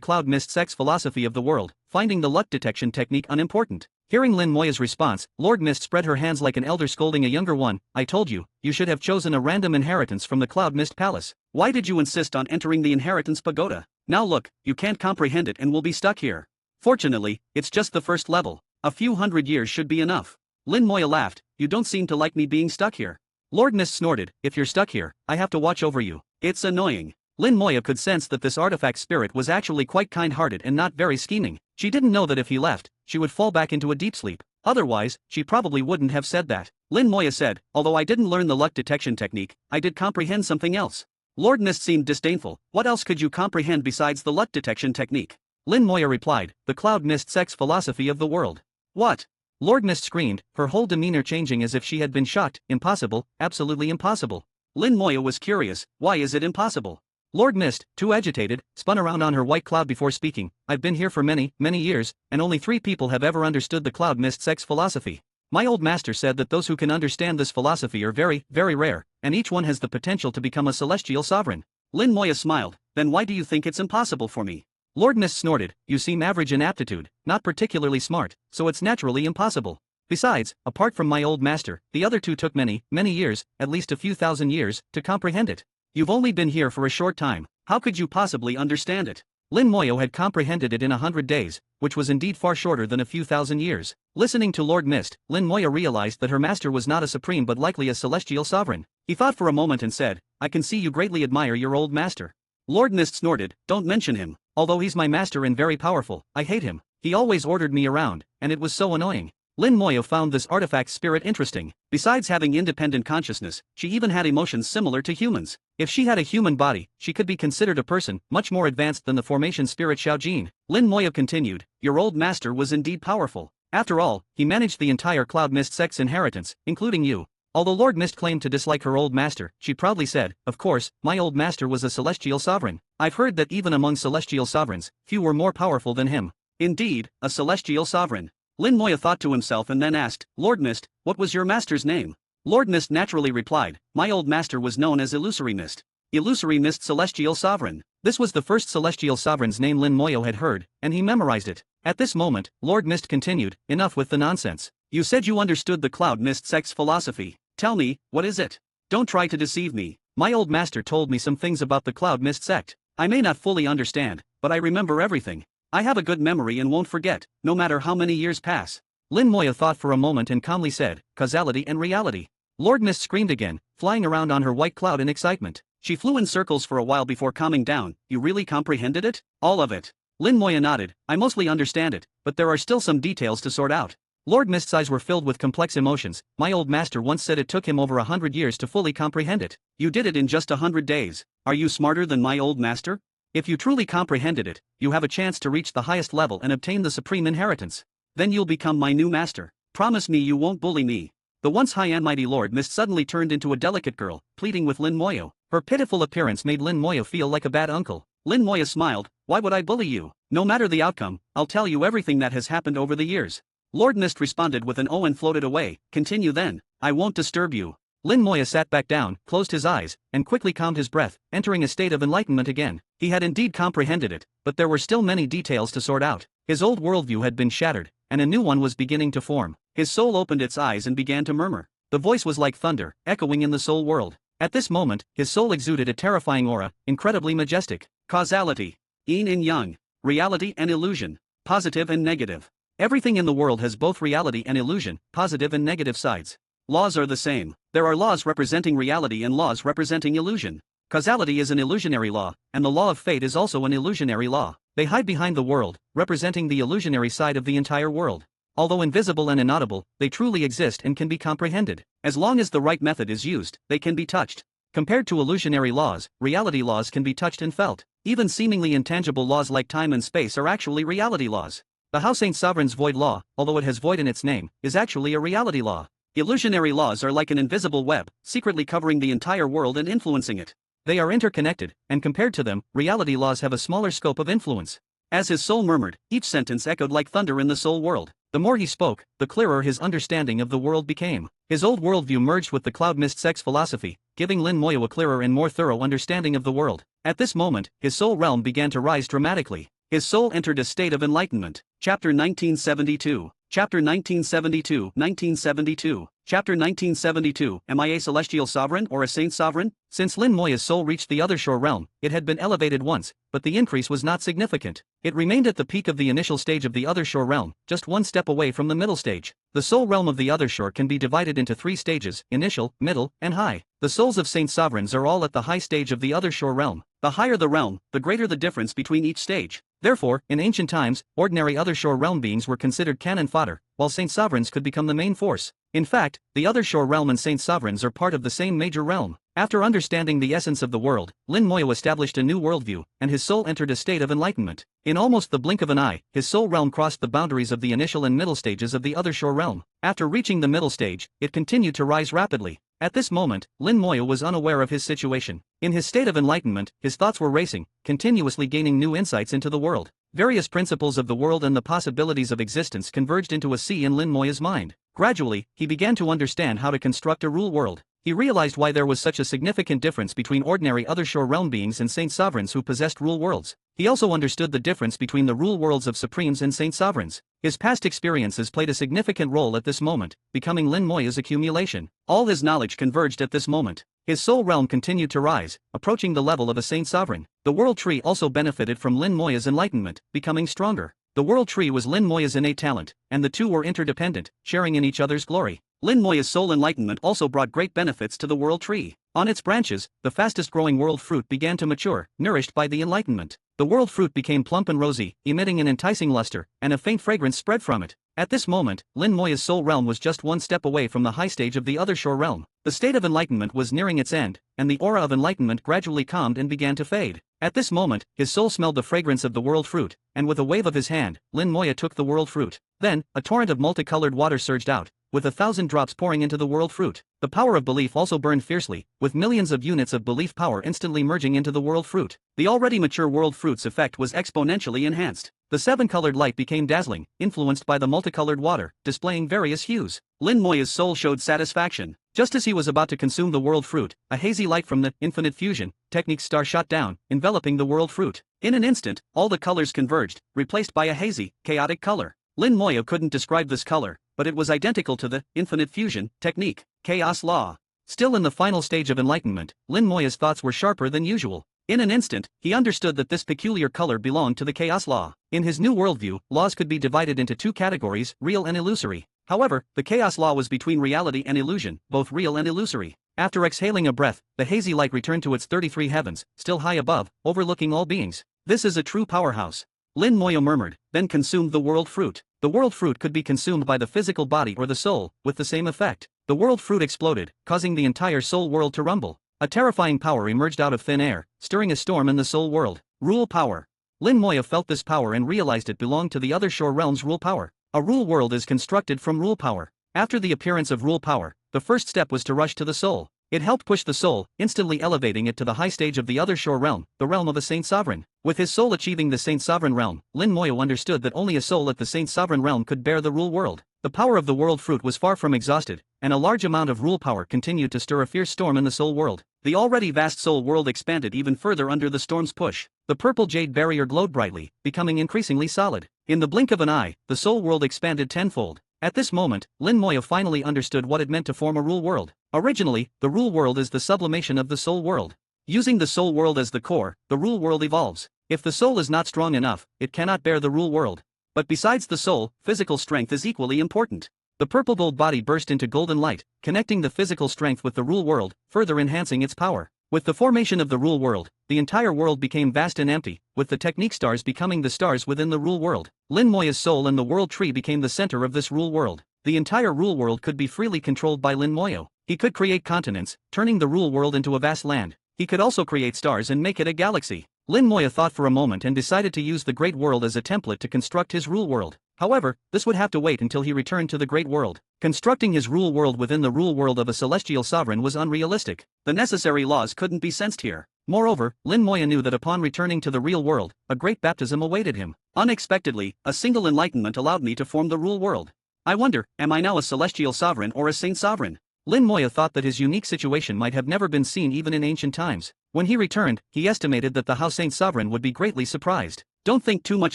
Cloud Mist sect's philosophy of the world, finding the luck detection technique unimportant. Hearing Lin Moya's response, Lord Mist spread her hands like an elder scolding a younger one. "I told you, you should have chosen a random inheritance from the Cloud Mist Palace. Why did you insist on entering the Inheritance Pagoda? Now look, you can't comprehend it and will be stuck here. Fortunately, it's just the first level. A few hundred years should be enough." Lin Moya laughed. "You don't seem to like me being stuck here." Lord Mist snorted. "If you're stuck here, I have to watch over you. It's annoying." Lin Moya could sense that this artifact spirit was actually quite kind-hearted and not very scheming. She didn't know that if he left, she would fall back into a deep sleep. Otherwise, she probably wouldn't have said that. Lin Moya said, "Although I didn't learn the luck detection technique, I did comprehend something else." Lord Mist seemed disdainful. "What else could you comprehend besides the luck detection technique?" Lin Moya replied, "The Cloud Mist sect's philosophy of the world." "What?" Lord Mist screamed, her whole demeanor changing as if she had been shocked. "Impossible, absolutely impossible." Lin Moya was curious. "Why is it impossible?" Lord Mist, too agitated, spun around on her white cloud before speaking. "I've been here for many, many years, and only 3 people have ever understood the Cloud Mist sect's philosophy. My old master said that those who can understand this philosophy are very, very rare, and each one has the potential to become a celestial sovereign." Lin Moya smiled. "Then why do you think it's impossible for me?" Lord Mist snorted. "You seem average in aptitude, not particularly smart, so it's naturally impossible. Besides, apart from my old master, the other 2 took many, many years, at least a few thousand years, to comprehend it. You've only been here for a short time, How could you possibly understand it? Lin Moyo had comprehended it in 100 days, which was indeed far shorter than a few thousand years. Listening to Lord Mist, Lin Moyo realized that her master was not a supreme but likely a celestial sovereign. He thought for a moment and said, "I can see you greatly admire your old master." Lord Mist snorted, "Don't mention him. Although he's my master and very powerful, I hate him. He always ordered me around, and it was so annoying." Lin Moyo found this artifact's spirit interesting. Besides having independent consciousness, she even had emotions similar to humans. If she had a human body, she could be considered a person much more advanced than the formation spirit Xiaojin. Lin Moyo continued, "Your old master was indeed powerful. After all, he managed the entire Cloud Mist sect's inheritance, including you." Although Lord Mist claimed to dislike her old master, she proudly said, "Of course, my old master was a celestial sovereign. I've heard that even among celestial sovereigns, few were more powerful than him." Indeed, a celestial sovereign. Lin Moyo thought to himself and then asked, "Lord Mist, what was your master's name?" Lord Mist naturally replied, "My old master was known as Illusory Mist. Illusory Mist Celestial Sovereign." This was the first celestial sovereign's name Lin Moyo had heard, and he memorized it. At this moment, Lord Mist continued, "Enough with the nonsense. You said you understood the Cloud Mist sect's philosophy. Tell me, what is it? Don't try to deceive me. My old master told me some things about the Cloud Mist sect. I may not fully understand, but I remember everything. I have a good memory and won't forget, no matter how many years pass." Lin Moyo thought for a moment and calmly said, "Causality and reality." Lord Mist screamed again, flying around on her white cloud in excitement. She flew in circles for a while before calming down. "You really comprehended it? All of it?" Lin Moyo nodded, "I mostly understand it, but there are still some details to sort out." Lord Mist's eyes were filled with complex emotions. "My old master once said it took him over 100 years to fully comprehend it. You did it in just 100 days. Are you smarter than my old master? If you truly comprehended it, you have a chance to reach the highest level and obtain the supreme inheritance. Then you'll become my new master. Promise me you won't bully me." The once high and mighty Lord Mist suddenly turned into a delicate girl, pleading with Lin Moyo. Her pitiful appearance made Lin Moyo feel like a bad uncle. Lin Moyo smiled, "Why would I bully you? No matter the outcome, I'll tell you everything that has happened over the years." Lord Mist responded with an "oh" and floated away. "Continue then. I won't disturb you." Lin Moyo sat back down, closed his eyes, and quickly calmed his breath, entering a state of enlightenment again. He had indeed comprehended it, but there were still many details to sort out. His old worldview had been shattered, and a new one was beginning to form. His soul opened its eyes and began to murmur. The voice was like thunder, echoing in the soul world. At this moment, his soul exuded a terrifying aura, incredibly majestic. Causality. Yin and yang. Reality and illusion. Positive and negative. Everything in the world has both reality and illusion, positive and negative sides. Laws are the same. There are laws representing reality and laws representing illusion. Causality is an illusionary law, and the law of fate is also an illusionary law. They hide behind the world, representing the illusionary side of the entire world. Although invisible and inaudible, they truly exist and can be comprehended. As long as the right method is used, they can be touched. Compared to illusionary laws, reality laws can be touched and felt. Even seemingly intangible laws like time and space are actually reality laws. The Hao Saint Sovereign's void law, although it has void in its name, is actually a reality law. Illusionary laws are like an invisible web, secretly covering the entire world and influencing it. They are interconnected, and compared to them, reality laws have a smaller scope of influence. As his soul murmured, each sentence echoed like thunder in the soul world. The more he spoke, the clearer his understanding of the world became. His old worldview merged with the Cloud Mist sect's philosophy, giving Lin Moyo a clearer and more thorough understanding of the world. At this moment, his soul realm began to rise dramatically. His soul entered a state of enlightenment. Chapter 1972. Chapter 1972, 1972. Chapter 1972, Am I a Celestial Sovereign or a Saint Sovereign? Since Lin Moya's soul reached the Other Shore realm, it had been elevated once, but the increase was not significant. It remained at the peak of the initial stage of the Other Shore realm, just one step away from the middle stage. The soul realm of the Other Shore can be divided into 3 stages, initial, middle, and high. The souls of Saint Sovereigns are all at the high stage of the Other Shore realm. The higher the realm, the greater the difference between each stage. Therefore, in ancient times, ordinary Other Shore realm beings were considered cannon fodder, while Saint Sovereigns could become the main force. In fact, the Other Shore realm and Saint Sovereigns are part of the same major realm. After understanding the essence of the world, Lin Moyo established a new worldview, and his soul entered a state of enlightenment. In almost the blink of an eye, his soul realm crossed the boundaries of the initial and middle stages of the Other Shore realm. After reaching the middle stage, it continued to rise rapidly. At this moment, Lin Moyo was unaware of his situation. In his state of enlightenment, his thoughts were racing, continuously gaining new insights into the world. Various principles of the world and the possibilities of existence converged into a sea in Lin Moyo's mind. Gradually, he began to understand how to construct a rule world. He realized why there was such a significant difference between ordinary Other Shore realm beings and Saint Sovereigns who possessed rule worlds. He also understood the difference between the rule worlds of Supremes and Saint Sovereigns. His past experiences played a significant role at this moment, becoming Lin Moya's accumulation. All his knowledge converged at this moment. His soul realm continued to rise, approaching the level of a saint sovereign. The world tree also benefited from Lin Moya's enlightenment, becoming stronger. The world tree was Lin Moya's innate talent, and the two were interdependent, sharing in each other's glory. Lin Moya's soul enlightenment also brought great benefits to the world tree. On its branches, the fastest-growing world fruit began to mature, nourished by the enlightenment. The world fruit became plump and rosy, emitting an enticing luster, and a faint fragrance spread from it. At this moment, Lin Moya's soul realm was just one step away from the high stage of the other shore realm. The state of enlightenment was nearing its end, and the aura of enlightenment gradually calmed and began to fade. At this moment, his soul smelled the fragrance of the world fruit, and with a wave of his hand, Lin Moya took the world fruit. Then, a torrent of multicolored water surged out, with 1,000 drops pouring into the world fruit. The power of belief also burned fiercely, with millions of units of belief power instantly merging into the world fruit. The already mature world fruit's effect was exponentially enhanced. The 7-colored light became dazzling, influenced by the multicolored water, displaying various hues. Lin Moya's soul showed satisfaction. Just as he was about to consume the world fruit, a hazy light from the infinite fusion technique star shot down, enveloping the world fruit. In an instant, all the colors converged, replaced by a hazy, chaotic color. Lin Moya couldn't describe this color, but it was identical to the infinite fusion technique, chaos law. Still in the final stage of enlightenment, Lin Moya's thoughts were sharper than usual. In an instant, he understood that this peculiar color belonged to the chaos law. In his new worldview, laws could be divided into two categories, real and illusory. However, the chaos law was between reality and illusion, both real and illusory. After exhaling a breath, the hazy light returned to its 33 heavens, still high above, overlooking all beings. This is a true powerhouse. Lin Moya murmured, then consumed the world fruit. The world fruit could be consumed by the physical body or the soul, with the same effect. The world fruit exploded, causing the entire soul world to rumble. A terrifying power emerged out of thin air, stirring a storm in the soul world. Rule power. Lin Moya felt this power and realized it belonged to the other shore realm's rule power. A rule world is constructed from rule power. After the appearance of rule power, the first step was to rush to the soul. It helped push the soul, instantly elevating it to the high stage of the other shore realm, the realm of a saint sovereign. With his soul achieving the saint sovereign realm, Lin Moya understood that only a soul at the saint sovereign realm could bear the rule world. The power of the world fruit was far from exhausted, and a large amount of rule power continued to stir a fierce storm in the soul world. The already vast soul world expanded even further under the storm's push. The purple jade barrier glowed brightly, becoming increasingly solid. In the blink of an eye, the soul world expanded tenfold. At this moment, Lin Moya finally understood what it meant to form a rule world. Originally, the rule world is the sublimation of the soul world. Using the soul world as the core, the rule world evolves. If the soul is not strong enough, it cannot bear the rule world. But besides the soul, physical strength is equally important. The purple gold body burst into golden light, connecting the physical strength with the rule world, further enhancing its power. With the formation of the rule world, the entire world became vast and empty, with the technique stars becoming the stars within the rule world. Lin Moya's soul and the world tree became the center of this rule world. The entire rule world could be freely controlled by Lin Moya. He could create continents, turning the rule world into a vast land. He could also create stars and make it a galaxy. Lin Moya thought for a moment and decided to use the Great World as a template to construct his rule world. However, this would have to wait until he returned to the Great World. Constructing his rule world within the rule world of a celestial sovereign was unrealistic. The necessary laws couldn't be sensed here. Moreover, Lin Moya knew that upon returning to the real world, a great baptism awaited him. Unexpectedly, a single enlightenment allowed me to form the rule world. I wonder, am I now a celestial sovereign or a saint sovereign? Lin Moya thought that his unique situation might have never been seen even in ancient times. When he returned, he estimated that the House Saint Sovereign would be greatly surprised. Don't think too much,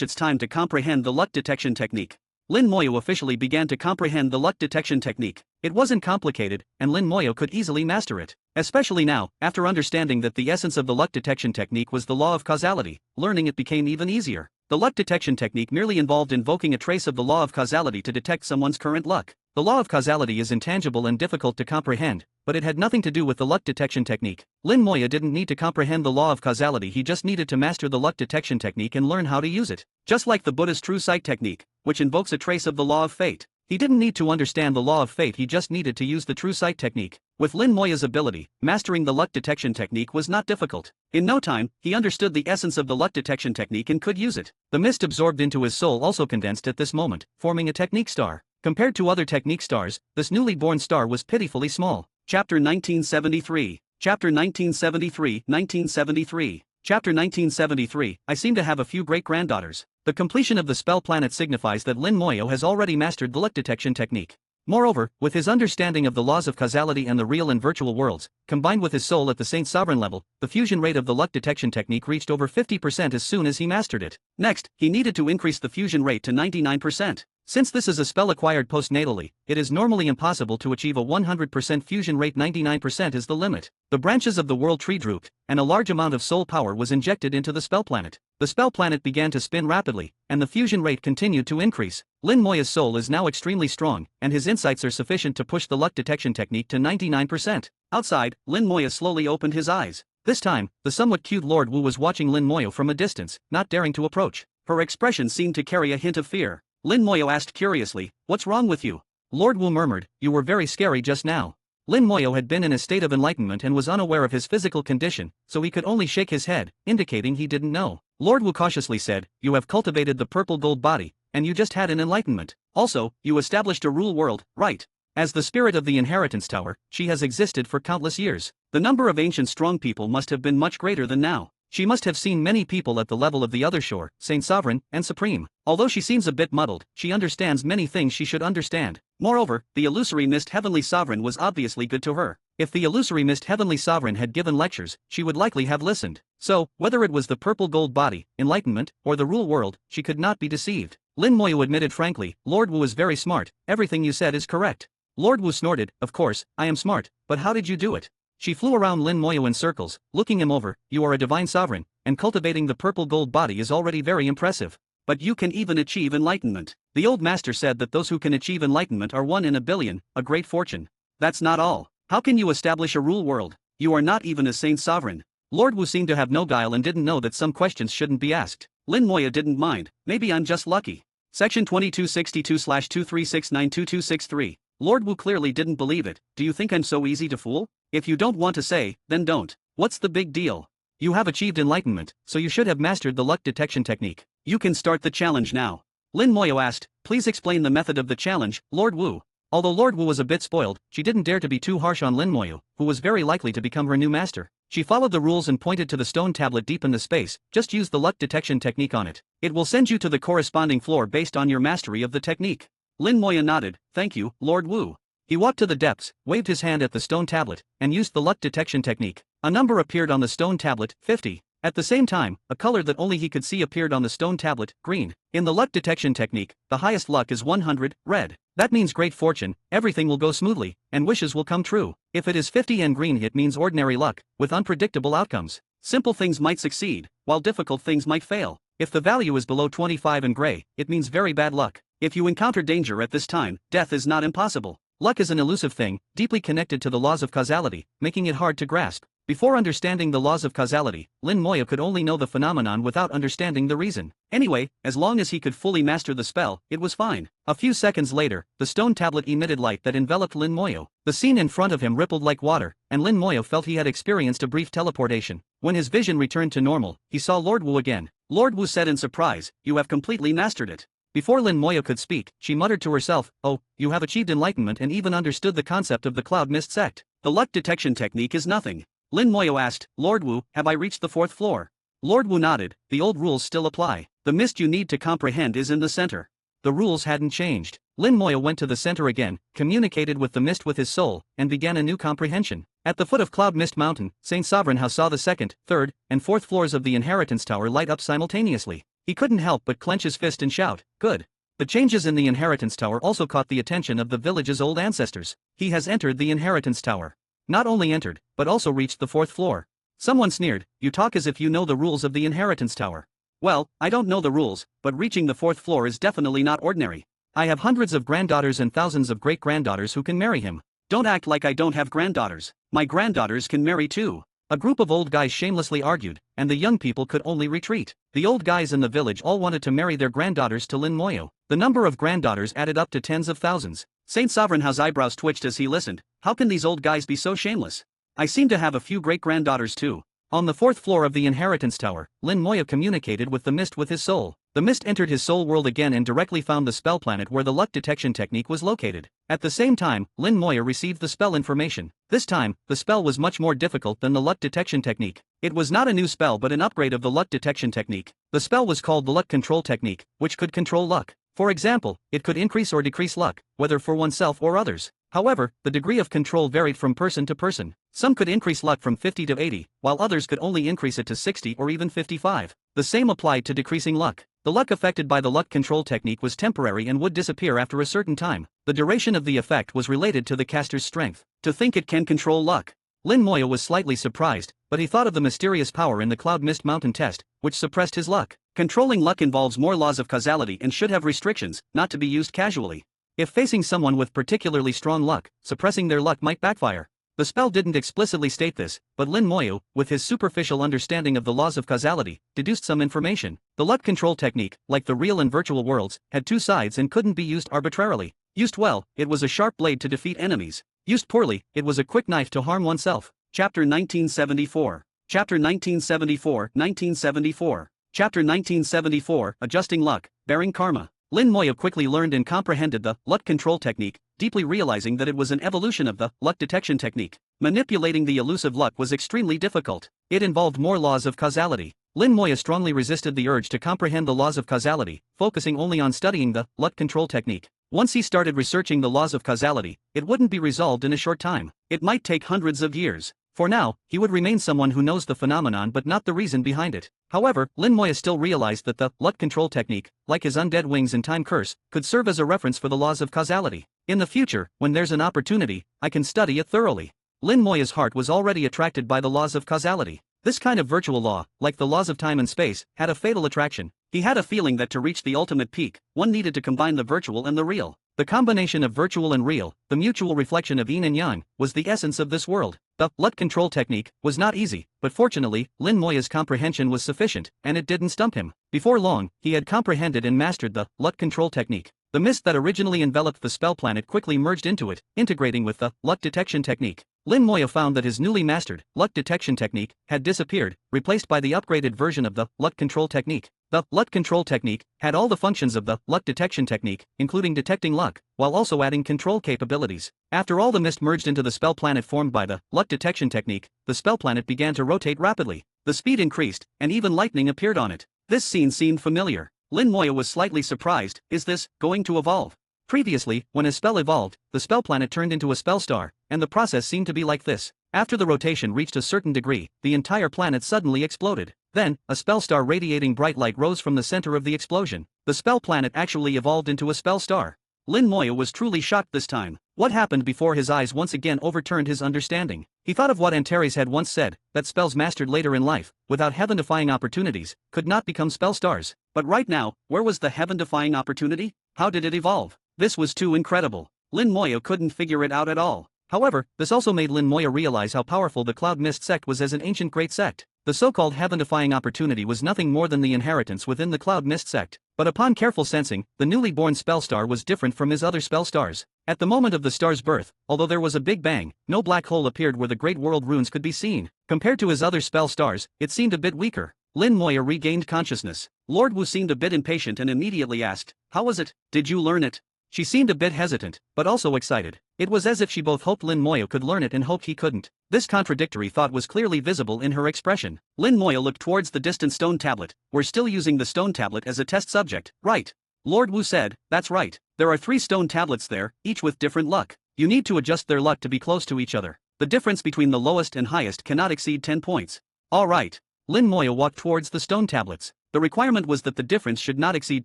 it's time to comprehend the luck detection technique. Lin Moya officially began to comprehend the luck detection technique. It wasn't complicated, and Lin Moya could easily master it. Especially now, after understanding that the essence of the luck detection technique was the law of causality, learning it became even easier. The luck detection technique merely involved invoking a trace of the law of causality to detect someone's current luck. The law of causality is intangible and difficult to comprehend, but it had nothing to do with the luck detection technique. Lin Moya didn't need to comprehend the law of causality, he just needed to master the luck detection technique and learn how to use it. Just like the Buddha's true sight technique, which invokes a trace of the law of fate. He didn't need to understand the law of fate, he just needed to use the true sight technique. With Lin Moya's ability, mastering the luck detection technique was not difficult. In no time, he understood the essence of the luck detection technique and could use it. The mist absorbed into his soul also condensed at this moment, forming a technique star. Compared to other technique stars, this newly born star was pitifully small. Chapter 1973. Chapter 1973, 1973. Chapter 1973, I seem to have a few great-granddaughters. The completion of the spell planet signifies that Lin Moya has already mastered the luck detection technique. Moreover, with his understanding of the laws of causality and the real and virtual worlds, combined with his soul at the Saint Sovereign level, the fusion rate of the luck detection technique reached over 50% as soon as he mastered it. Next, he needed to increase the fusion rate to 99%. Since this is a spell acquired postnatally, it is normally impossible to achieve a 100% fusion rate. 99% is the limit. The branches of the world tree drooped, and a large amount of soul power was injected into the spell planet. The spell planet began to spin rapidly, and the fusion rate continued to increase. Lin Moya's soul is now extremely strong, and his insights are sufficient to push the luck detection technique to 99%. Outside, Lin Moya slowly opened his eyes. This time, the somewhat cute Lord Wu was watching Lin Moya from a distance, not daring to approach. Her expression seemed to carry a hint of fear. Lin Moya asked curiously, "What's wrong with you?" Lord Wu murmured, "You were very scary just now." Lin Moya had been in a state of enlightenment and was unaware of his physical condition, so he could only shake his head, indicating he didn't know. Lord Wu cautiously said, "You have cultivated the purple gold body, and you just had an enlightenment. Also, you established a rule world, right? As the spirit of the inheritance tower, she has existed for countless years. The number of ancient strong people must have been much greater than now. She must have seen many people at the level of the other shore, Saint Sovereign, and Supreme. Although she seems a bit muddled, she understands many things she should understand. Moreover, the illusory mist Heavenly Sovereign was obviously good to her. If the illusory mist Heavenly Sovereign had given lectures, she would likely have listened. So, whether it was the purple gold body, enlightenment, or the rule world, she could not be deceived. Lin Moya admitted frankly, "Lord Wu is very smart, everything you said is correct." Lord Wu snorted, "Of course, I am smart, but how did you do it?" She flew around Lin Moya in circles, looking him over. "You are a divine sovereign, and cultivating the purple gold body is already very impressive. But you can even achieve enlightenment. The old master said that those who can achieve enlightenment are 1 in a billion, a great fortune. That's not all. How can you establish a rule world? You are not even a saint sovereign." Lord Wu seemed to have no guile and didn't know that some questions shouldn't be asked. Lin Moya didn't mind. "Maybe I'm just lucky." Section 2262/23692263. Lord Wu clearly didn't believe it. "Do you think I'm so easy to fool? If you don't want to say, then don't. What's the big deal? You have achieved enlightenment, so you should have mastered the luck detection technique. You can start the challenge now." Lin Moya asked, "Please explain the method of the challenge, Lord Wu." Although Lord Wu was a bit spoiled, she didn't dare to be too harsh on Lin Moya, who was very likely to become her new master. She followed the rules and pointed to the stone tablet deep in the space. "Just use the luck detection technique on it. It will send you to the corresponding floor based on your mastery of the technique." Lin Moya nodded, "Thank you, Lord Wu." He walked to the depths, waved his hand at the stone tablet, and used the luck detection technique. A number appeared on the stone tablet, 50. At the same time, a color that only he could see appeared on the stone tablet, green. In the luck detection technique, the highest luck is 100, red. That means great fortune, everything will go smoothly, and wishes will come true. If it is 50 and green, it means ordinary luck, with unpredictable outcomes. Simple things might succeed, while difficult things might fail. If the value is below 25 and gray, it means very bad luck. If you encounter danger at this time, death is not impossible. Luck is an elusive thing, deeply connected to the laws of causality, making it hard to grasp. Before understanding the laws of causality, Lin Moya could only know the phenomenon without understanding the reason. Anyway, as long as he could fully master the spell, it was fine. A few seconds later, the stone tablet emitted light that enveloped Lin Moya. The scene in front of him rippled like water, and Lin Moya felt he had experienced a brief teleportation. When his vision returned to normal, he saw Lord Wu again. Lord Wu said in surprise, "You have completely mastered it." Before Lin Moya could speak, she muttered to herself, "Oh, you have achieved enlightenment and even understood the concept of the cloud mist sect. The luck detection technique is nothing." Lin Moya asked, "Lord Wu, have I reached the 4th floor?" Lord Wu nodded. "The old rules still apply. The mist you need to comprehend is in the center." The rules hadn't changed. Lin Moya went to the center again, communicated with the mist with his soul, and began a new comprehension. At the foot of Cloud Mist Mountain, Saint Sovereign House saw the 2nd, 3rd, and 4th floors of the Inheritance Tower light up simultaneously. He couldn't help but clench his fist and shout, "Good." The changes in the Inheritance Tower also caught the attention of the village's old ancestors. "He has entered the Inheritance Tower." Not only entered, but also reached the 4th floor. Someone sneered, "You talk as if you know the rules of the Inheritance Tower." "Well, I don't know the rules, but reaching the 4th floor is definitely not ordinary. I have hundreds of granddaughters and thousands of great-granddaughters who can marry him." "Don't act like I don't have granddaughters. My granddaughters can marry too." A group of old guys shamelessly argued, and the young people could only retreat. The old guys in the village all wanted to marry their granddaughters to Lin Moya. The number of granddaughters added up to tens of thousands. Saint Sovereign Howe's eyebrows twitched as he listened. How can these old guys be so shameless? I seem to have a few great-granddaughters too. On the 4th floor of the Inheritance Tower, Lin Moya communicated with the mist with his soul. The mist entered his soul world again and directly found the spell planet where the luck detection technique was located. At the same time, Lin Moya received the spell information. This time, the spell was much more difficult than the luck detection technique. It was not a new spell but an upgrade of the luck detection technique. The spell was called the luck control technique, which could control luck. For example, it could increase or decrease luck, whether for oneself or others. However, the degree of control varied from person to person. Some could increase luck from 50 to 80, while others could only increase it to 60 or even 55. The same applied to decreasing luck. The luck affected by the luck control technique was temporary and would disappear after a certain time. The duration of the effect was related to the caster's strength. To think it can control luck. Lin Moya was slightly surprised, but he thought of the mysterious power in the Cloud Mist Mountain test, which suppressed his luck. Controlling luck involves more laws of causality and should have restrictions, not to be used casually. If facing someone with particularly strong luck, suppressing their luck might backfire. The spell didn't explicitly state this, but Lin Moya, with his superficial understanding of the laws of causality, deduced some information. The luck control technique, like the real and virtual worlds, had two sides and couldn't be used arbitrarily. Used well, it was a sharp blade to defeat enemies. Used poorly, it was a quick knife to harm oneself. Chapter 1974. Chapter 1974, 1974. Chapter 1974, Adjusting Luck, Bearing Karma. Lin Moya quickly learned and comprehended the luck control technique, deeply realizing that it was an evolution of the luck detection technique. Manipulating the elusive luck was extremely difficult. It involved more laws of causality. Lin Moya strongly resisted the urge to comprehend the laws of causality, focusing only on studying the luck control technique. Once he started researching the laws of causality, it wouldn't be resolved in a short time. It might take hundreds of years. For now, he would remain someone who knows the phenomenon but not the reason behind it. However, Lin Moya still realized that the luck control technique, like his undead wings and time curse, could serve as a reference for the laws of causality. In the future, when there's an opportunity, I can study it thoroughly. Lin Moya's heart was already attracted by the laws of causality. This kind of virtual law, like the laws of time and space, had a fatal attraction. He had a feeling that to reach the ultimate peak, one needed to combine the virtual and the real. The combination of virtual and real, the mutual reflection of yin and yang, was the essence of this world. The luck control technique was not easy, but fortunately, Lin Moya's comprehension was sufficient, and it didn't stump him. Before long, he had comprehended and mastered the luck control technique. The mist that originally enveloped the spell planet quickly merged into it, integrating with the luck detection technique. Lin Moya found that his newly mastered luck detection technique had disappeared, replaced by the upgraded version of the luck control technique. The luck control technique had all the functions of the luck detection technique, including detecting luck, while also adding control capabilities. After all the mist merged into the spell planet formed by the luck detection technique, the spell planet began to rotate rapidly. The speed increased, and even lightning appeared on it. This scene seemed familiar. Lin Moya was slightly surprised. Is this going to evolve? Previously, when a spell evolved, the spell planet turned into a spell star, and the process seemed to be like this. After the rotation reached a certain degree, the entire planet suddenly exploded. Then, a spell star radiating bright light rose from the center of the explosion. The spell planet actually evolved into a spell star. Lin Moya was truly shocked this time. What happened before his eyes once again overturned his understanding? He thought of what Antares had once said, that spells mastered later in life, without heaven-defying opportunities, could not become spell stars. But right now, where was the heaven-defying opportunity? How did it evolve? This was too incredible. Lin Moya couldn't figure it out at all. However, this also made Lin Moya realize how powerful the Cloud Mist sect was as an ancient great sect. The so-called heaven-defying opportunity was nothing more than the inheritance within the Cloud Mist sect. But upon careful sensing, the newly born spell star was different from his other spell stars. At the moment of the star's birth, although there was a big bang, no black hole appeared where the Great World runes could be seen. Compared to his other spell stars, it seemed a bit weaker. Lin Moya regained consciousness. Lord Wu seemed a bit impatient and immediately asked, "How was it? Did you learn it?" She seemed a bit hesitant, but also excited. It was as if she both hoped Lin Moya could learn it and hoped he couldn't. This contradictory thought was clearly visible in her expression. Lin Moya looked towards the distant stone tablet. "We're still using the stone tablet as a test subject, right?" Lord Wu said, "That's right. There are 3 stone tablets there, each with different luck. You need to adjust their luck to be close to each other. The difference between the lowest and highest cannot exceed 10 points. All right." Lin Moya walked towards the stone tablets. The requirement was that the difference should not exceed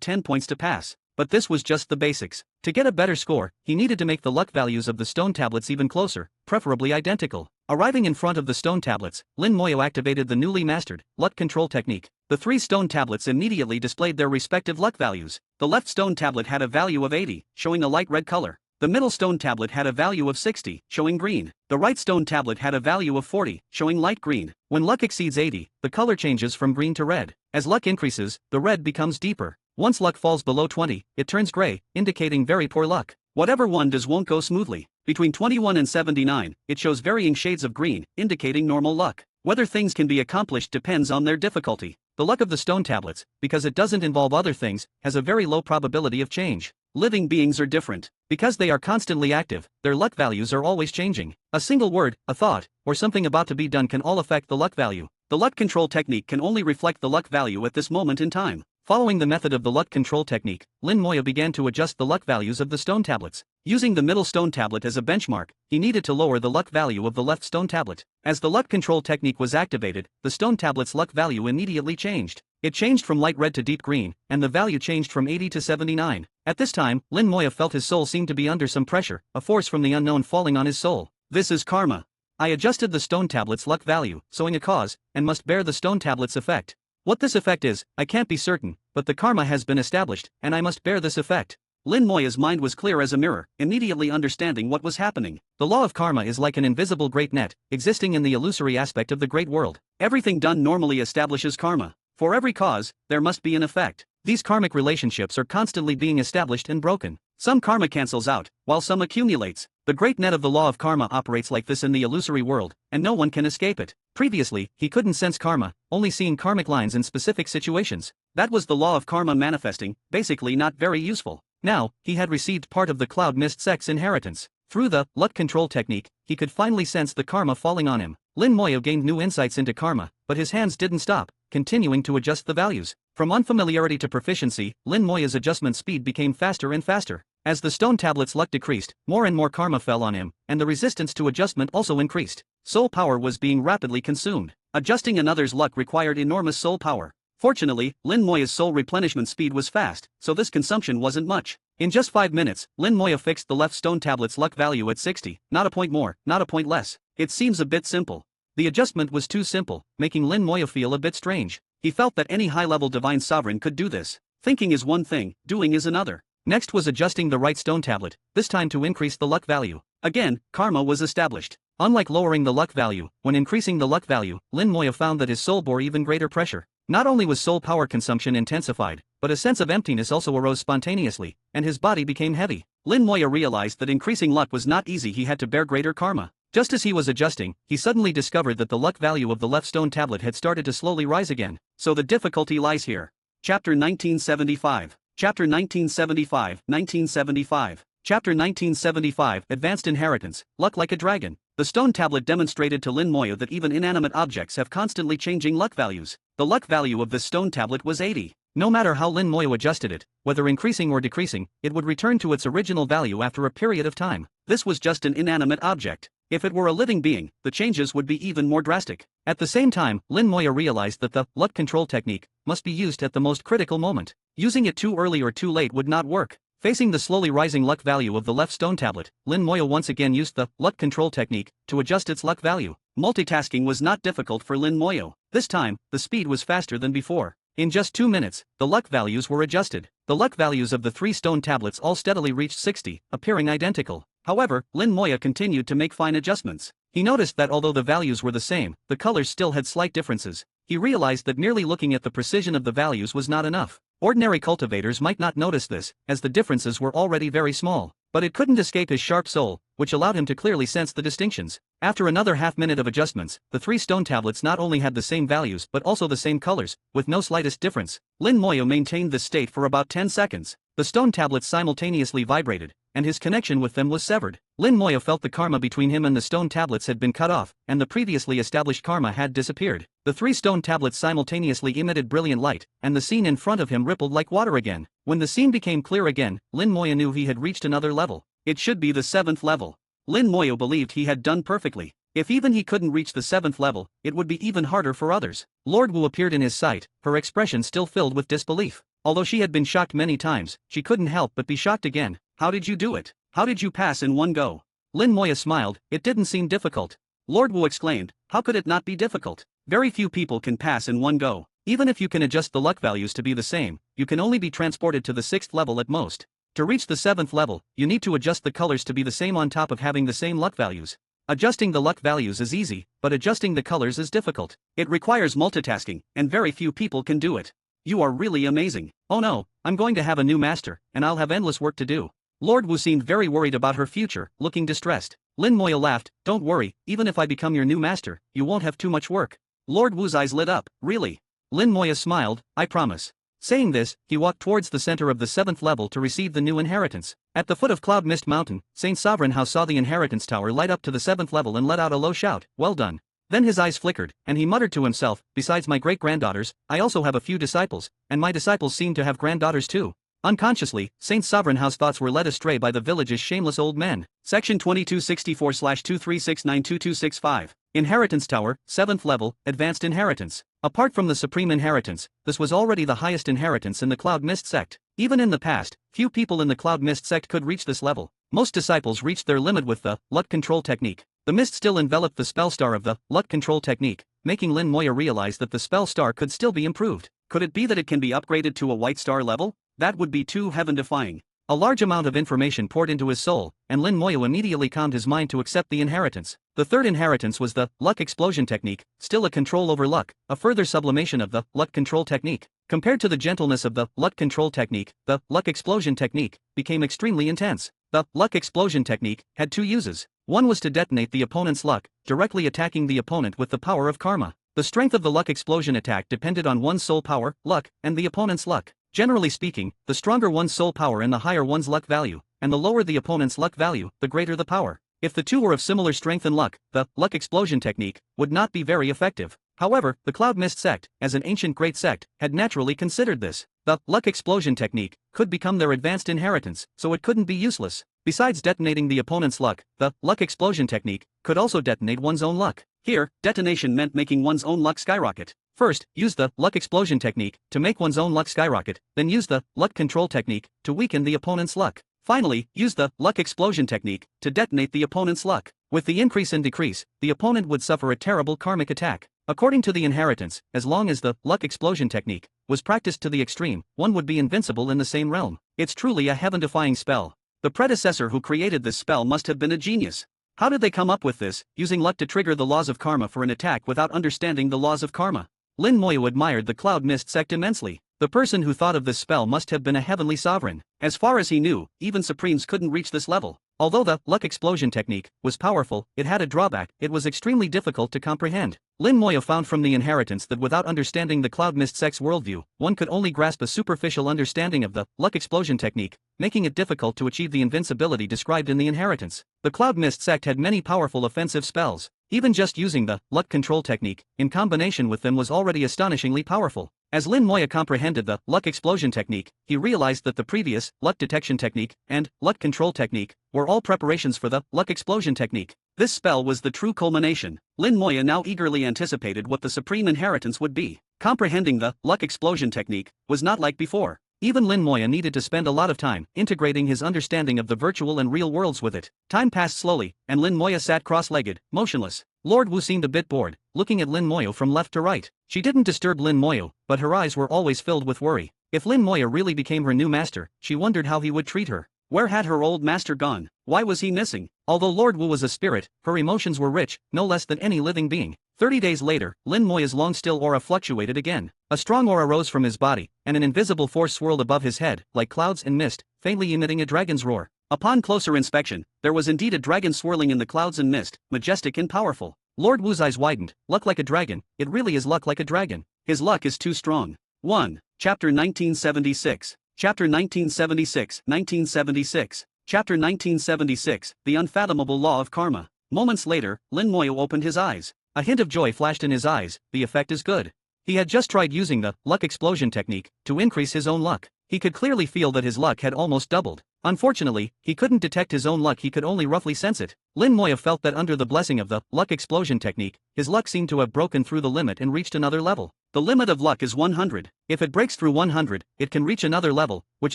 10 points to pass. But this was just the basics. To get a better score, he needed to make the luck values of the stone tablets even closer, preferably identical. Arriving in front of the stone tablets, Lin Moya activated the newly mastered luck control technique. The 3 stone tablets immediately displayed their respective luck values. The left stone tablet had a value of 80, showing a light red color. The middle stone tablet had a value of 60, showing green. The right stone tablet had a value of 40, showing light green. When luck exceeds 80, the color changes from green to red. As luck increases, the red becomes deeper. Once luck falls below 20, it turns gray, indicating very poor luck. Whatever one does won't go smoothly. Between 21 and 79, it shows varying shades of green, indicating normal luck. Whether things can be accomplished depends on their difficulty. The luck of the stone tablets, because it doesn't involve other things, has a very low probability of change. Living beings are different. Because they are constantly active, their luck values are always changing. A single word, a thought, or something about to be done can all affect the luck value. The luck control technique can only reflect the luck value at this moment in time. Following the method of the luck control technique, Lin Moya began to adjust the luck values of the stone tablets. Using the middle stone tablet as a benchmark, he needed to lower the luck value of the left stone tablet. As the luck control technique was activated, the stone tablet's luck value immediately changed. It changed from light red to deep green, and the value changed from 80 to 79. At this time, Lin Moya felt his soul seemed to be under some pressure, a force from the unknown falling on his soul. This is karma. I adjusted the stone tablet's luck value, sowing a cause, and must bear the stone tablet's effect. What this effect is, I can't be certain, but the karma has been established, and I must bear this effect. Lin Moya's mind was clear as a mirror, immediately understanding what was happening. The law of karma is like an invisible great net, existing in the illusory aspect of the great world. Everything done normally establishes karma. For every cause, there must be an effect. These karmic relationships are constantly being established and broken. Some karma cancels out, while some accumulates. The great net of the law of karma operates like this in the illusory world, and no one can escape it. Previously, he couldn't sense karma, only seeing karmic lines in specific situations. That was the law of karma manifesting, basically not very useful. Now, he had received part of the Cloud Mist Sect's inheritance. Through the luck control technique, he could finally sense the karma falling on him. Lin Moya gained new insights into karma, but his hands didn't stop, continuing to adjust the values. From unfamiliarity to proficiency, Lin Moya's adjustment speed became faster and faster. As the stone tablet's luck decreased, more and more karma fell on him, and the resistance to adjustment also increased. Soul power was being rapidly consumed. Adjusting another's luck required enormous soul power. Fortunately, Lin Moya's soul replenishment speed was fast, so this consumption wasn't much. In just 5 minutes, Lin Moya fixed the left stone tablet's luck value at 60, not a point more, not a point less. It seems a bit simple. The adjustment was too simple, making Lin Moya feel a bit strange. He felt that any high-level divine sovereign could do this. Thinking is one thing, doing is another. Next was adjusting the right stone tablet, this time to increase the luck value. Again, karma was established. Unlike lowering the luck value, when increasing the luck value, Lin Moya found that his soul bore even greater pressure. Not only was soul power consumption intensified, but a sense of emptiness also arose spontaneously, and his body became heavy. Lin Moya realized that increasing luck was not easy. He had to bear greater karma. Just as he was adjusting, he suddenly discovered that the luck value of the left stone tablet had started to slowly rise again. So the difficulty lies here. Chapter 1975. Chapter 1975, 1975. Chapter 1975, Advanced Inheritance, Luck Like a Dragon. The stone tablet demonstrated to Lin Moya that even inanimate objects have constantly changing luck values. The luck value of this stone tablet was 80. No matter how Lin Moya adjusted it, whether increasing or decreasing, it would return to its original value after a period of time. This was just an inanimate object. If it were a living being, the changes would be even more drastic. At the same time, Lin Moya realized that the luck control technique must be used at the most critical moment. Using it too early or too late would not work. Facing the slowly rising luck value of the left stone tablet, Lin Moya once again used the luck control technique to adjust its luck value. Multitasking was not difficult for Lin Moya. This time, the speed was faster than before. In just 2 minutes, the luck values were adjusted. The luck values of the 3 stone tablets all steadily reached 60, appearing identical. However, Lin Moya continued to make fine adjustments. He noticed that although the values were the same, the colors still had slight differences. He realized that merely looking at the precision of the values was not enough. Ordinary cultivators might not notice this, as the differences were already very small. But it couldn't escape his sharp soul, which allowed him to clearly sense the distinctions. After another half-minute of adjustments, the 3 stone tablets not only had the same values but also the same colors, with no slightest difference. Lin Moya maintained this state for about 10 seconds. The stone tablets simultaneously vibrated, and his connection with them was severed. Lin Moya felt the karma between him and the stone tablets had been cut off, and the previously established karma had disappeared. The 3 stone tablets simultaneously emitted brilliant light, and the scene in front of him rippled like water again. When the scene became clear again, Lin Moya knew he had reached another level. It should be the 7th level. Lin Moya believed he had done perfectly. If even he couldn't reach the 7th level, it would be even harder for others. Lord Wu appeared in his sight, her expression still filled with disbelief. Although she had been shocked many times, she couldn't help but be shocked again. How did you do it? How did you pass in one go? Lin Moya smiled. It didn't seem difficult. Lord Wu exclaimed, how could it not be difficult? Very few people can pass in one go. Even if you can adjust the luck values to be the same, you can only be transported to the 6th level at most. To reach the 7th level, you need to adjust the colors to be the same on top of having the same luck values. Adjusting the luck values is easy, but adjusting the colors is difficult. It requires multitasking, and very few people can do it. You are really amazing. Oh no, I'm going to have a new master, and I'll have endless work to do. Lord Wu seemed very worried about her future, looking distressed. Lin Moya laughed, don't worry, even if I become your new master, you won't have too much work. Lord Wu's eyes lit up, really? Lin Moya smiled, I promise. Saying this, he walked towards the center of the 7th level to receive the new inheritance. At the foot of Cloud Mist Mountain, Saint Sovereign House saw the inheritance tower light up to the 7th level and let out a low shout, well done. Then his eyes flickered, and he muttered to himself, besides my great-granddaughters, I also have a few disciples, and my disciples seem to have granddaughters too. Unconsciously, Saint Sovereign House thoughts were led astray by the village's shameless old men. Section 2264/236922265. Inheritance Tower, 7th level, Advanced Inheritance. Apart from the Supreme Inheritance, this was already the highest inheritance in the Cloud Mist sect. Even in the past, few people in the Cloud Mist sect could reach this level. Most disciples reached their limit with the luck control technique. The mist still enveloped the spell star of the luck control technique, making Lin Moya realize that the spell star could still be improved. Could it be that it can be upgraded to a white star level? That would be too heaven-defying. A large amount of information poured into his soul, and Lin Moya immediately calmed his mind to accept the inheritance. The third inheritance was the luck explosion technique, still a control over luck, a further sublimation of the luck control technique. Compared to the gentleness of the luck control technique, the luck explosion technique became extremely intense. The luck explosion technique had two uses. One was to detonate the opponent's luck, directly attacking the opponent with the power of karma. The strength of the luck explosion attack depended on one's soul power, luck, and the opponent's luck. Generally speaking, the stronger one's soul power and the higher one's luck value, and the lower the opponent's luck value, the greater the power. If the two were of similar strength and luck, the luck explosion technique would not be very effective. However, the Cloud Mist sect, as an ancient great sect, had naturally considered this. The luck explosion technique could become their advanced inheritance, so it couldn't be useless. Besides detonating the opponent's luck, the luck explosion technique could also detonate one's own luck. Here, detonation meant making one's own luck skyrocket. First, use the luck explosion technique to make one's own luck skyrocket, then use the luck control technique to weaken the opponent's luck. Finally, use the luck explosion technique to detonate the opponent's luck. With the increase and decrease, the opponent would suffer a terrible karmic attack. According to the inheritance, as long as the luck explosion technique was practiced to the extreme, one would be invincible in the same realm. It's truly a heaven-defying spell. The predecessor who created this spell must have been a genius. How did they come up with this, using luck to trigger the laws of karma for an attack without understanding the laws of karma? Lin Moya admired the Cloud Mist sect immensely. The person who thought of this spell must have been a heavenly sovereign. As far as he knew, even Supremes couldn't reach this level. Although the luck explosion technique was powerful, it had a drawback: it was extremely difficult to comprehend. Lin Moya found from the inheritance that without understanding the Cloud Mist sect's worldview, one could only grasp a superficial understanding of the luck explosion technique, making it difficult to achieve the invincibility described in the inheritance. The Cloud Mist sect had many powerful offensive spells. Even just using the luck control technique in combination with them was already astonishingly powerful. As Lin Moya comprehended the luck explosion technique, he realized that the previous luck detection technique and luck control technique were all preparations for the luck explosion technique. This spell was the true culmination. Lin Moya now eagerly anticipated what the supreme inheritance would be. Comprehending the luck explosion technique was not like before. Even Lin Moya needed to spend a lot of time integrating his understanding of the virtual and real worlds with it. Time passed slowly, and Lin Moya sat cross-legged, motionless. Lord Wu seemed a bit bored, looking at Lin Moya from left to right. She didn't disturb Lin Moya, but her eyes were always filled with worry. If Lin Moya really became her new master, she wondered how he would treat her. Where had her old master gone? Why was he missing? Although Lord Wu was a spirit, her emotions were rich, no less than any living being. 30 days later, Lin Moya's long-still aura fluctuated again. A strong aura rose from his body, and an invisible force swirled above his head, like clouds and mist, faintly emitting a dragon's roar. Upon closer inspection, there was indeed a dragon swirling in the clouds and mist, majestic and powerful. Lord Wu's eyes widened. Luck like a dragon, it really is luck like a dragon. His luck is too strong. 1. Chapter 1976. Chapter 1976, 1976. Chapter 1976, The Unfathomable Law of Karma. Moments later, Lin Moya opened his eyes. A hint of joy flashed in his eyes. The effect is good. He had just tried using the luck explosion technique to increase his own luck. He could clearly feel that his luck had almost doubled. Unfortunately, he couldn't detect his own luck, he could only roughly sense it. Lin Moya felt that under the blessing of the luck explosion technique, his luck seemed to have broken through the limit and reached another level. The limit of luck is 100. If it breaks through 100, it can reach another level, which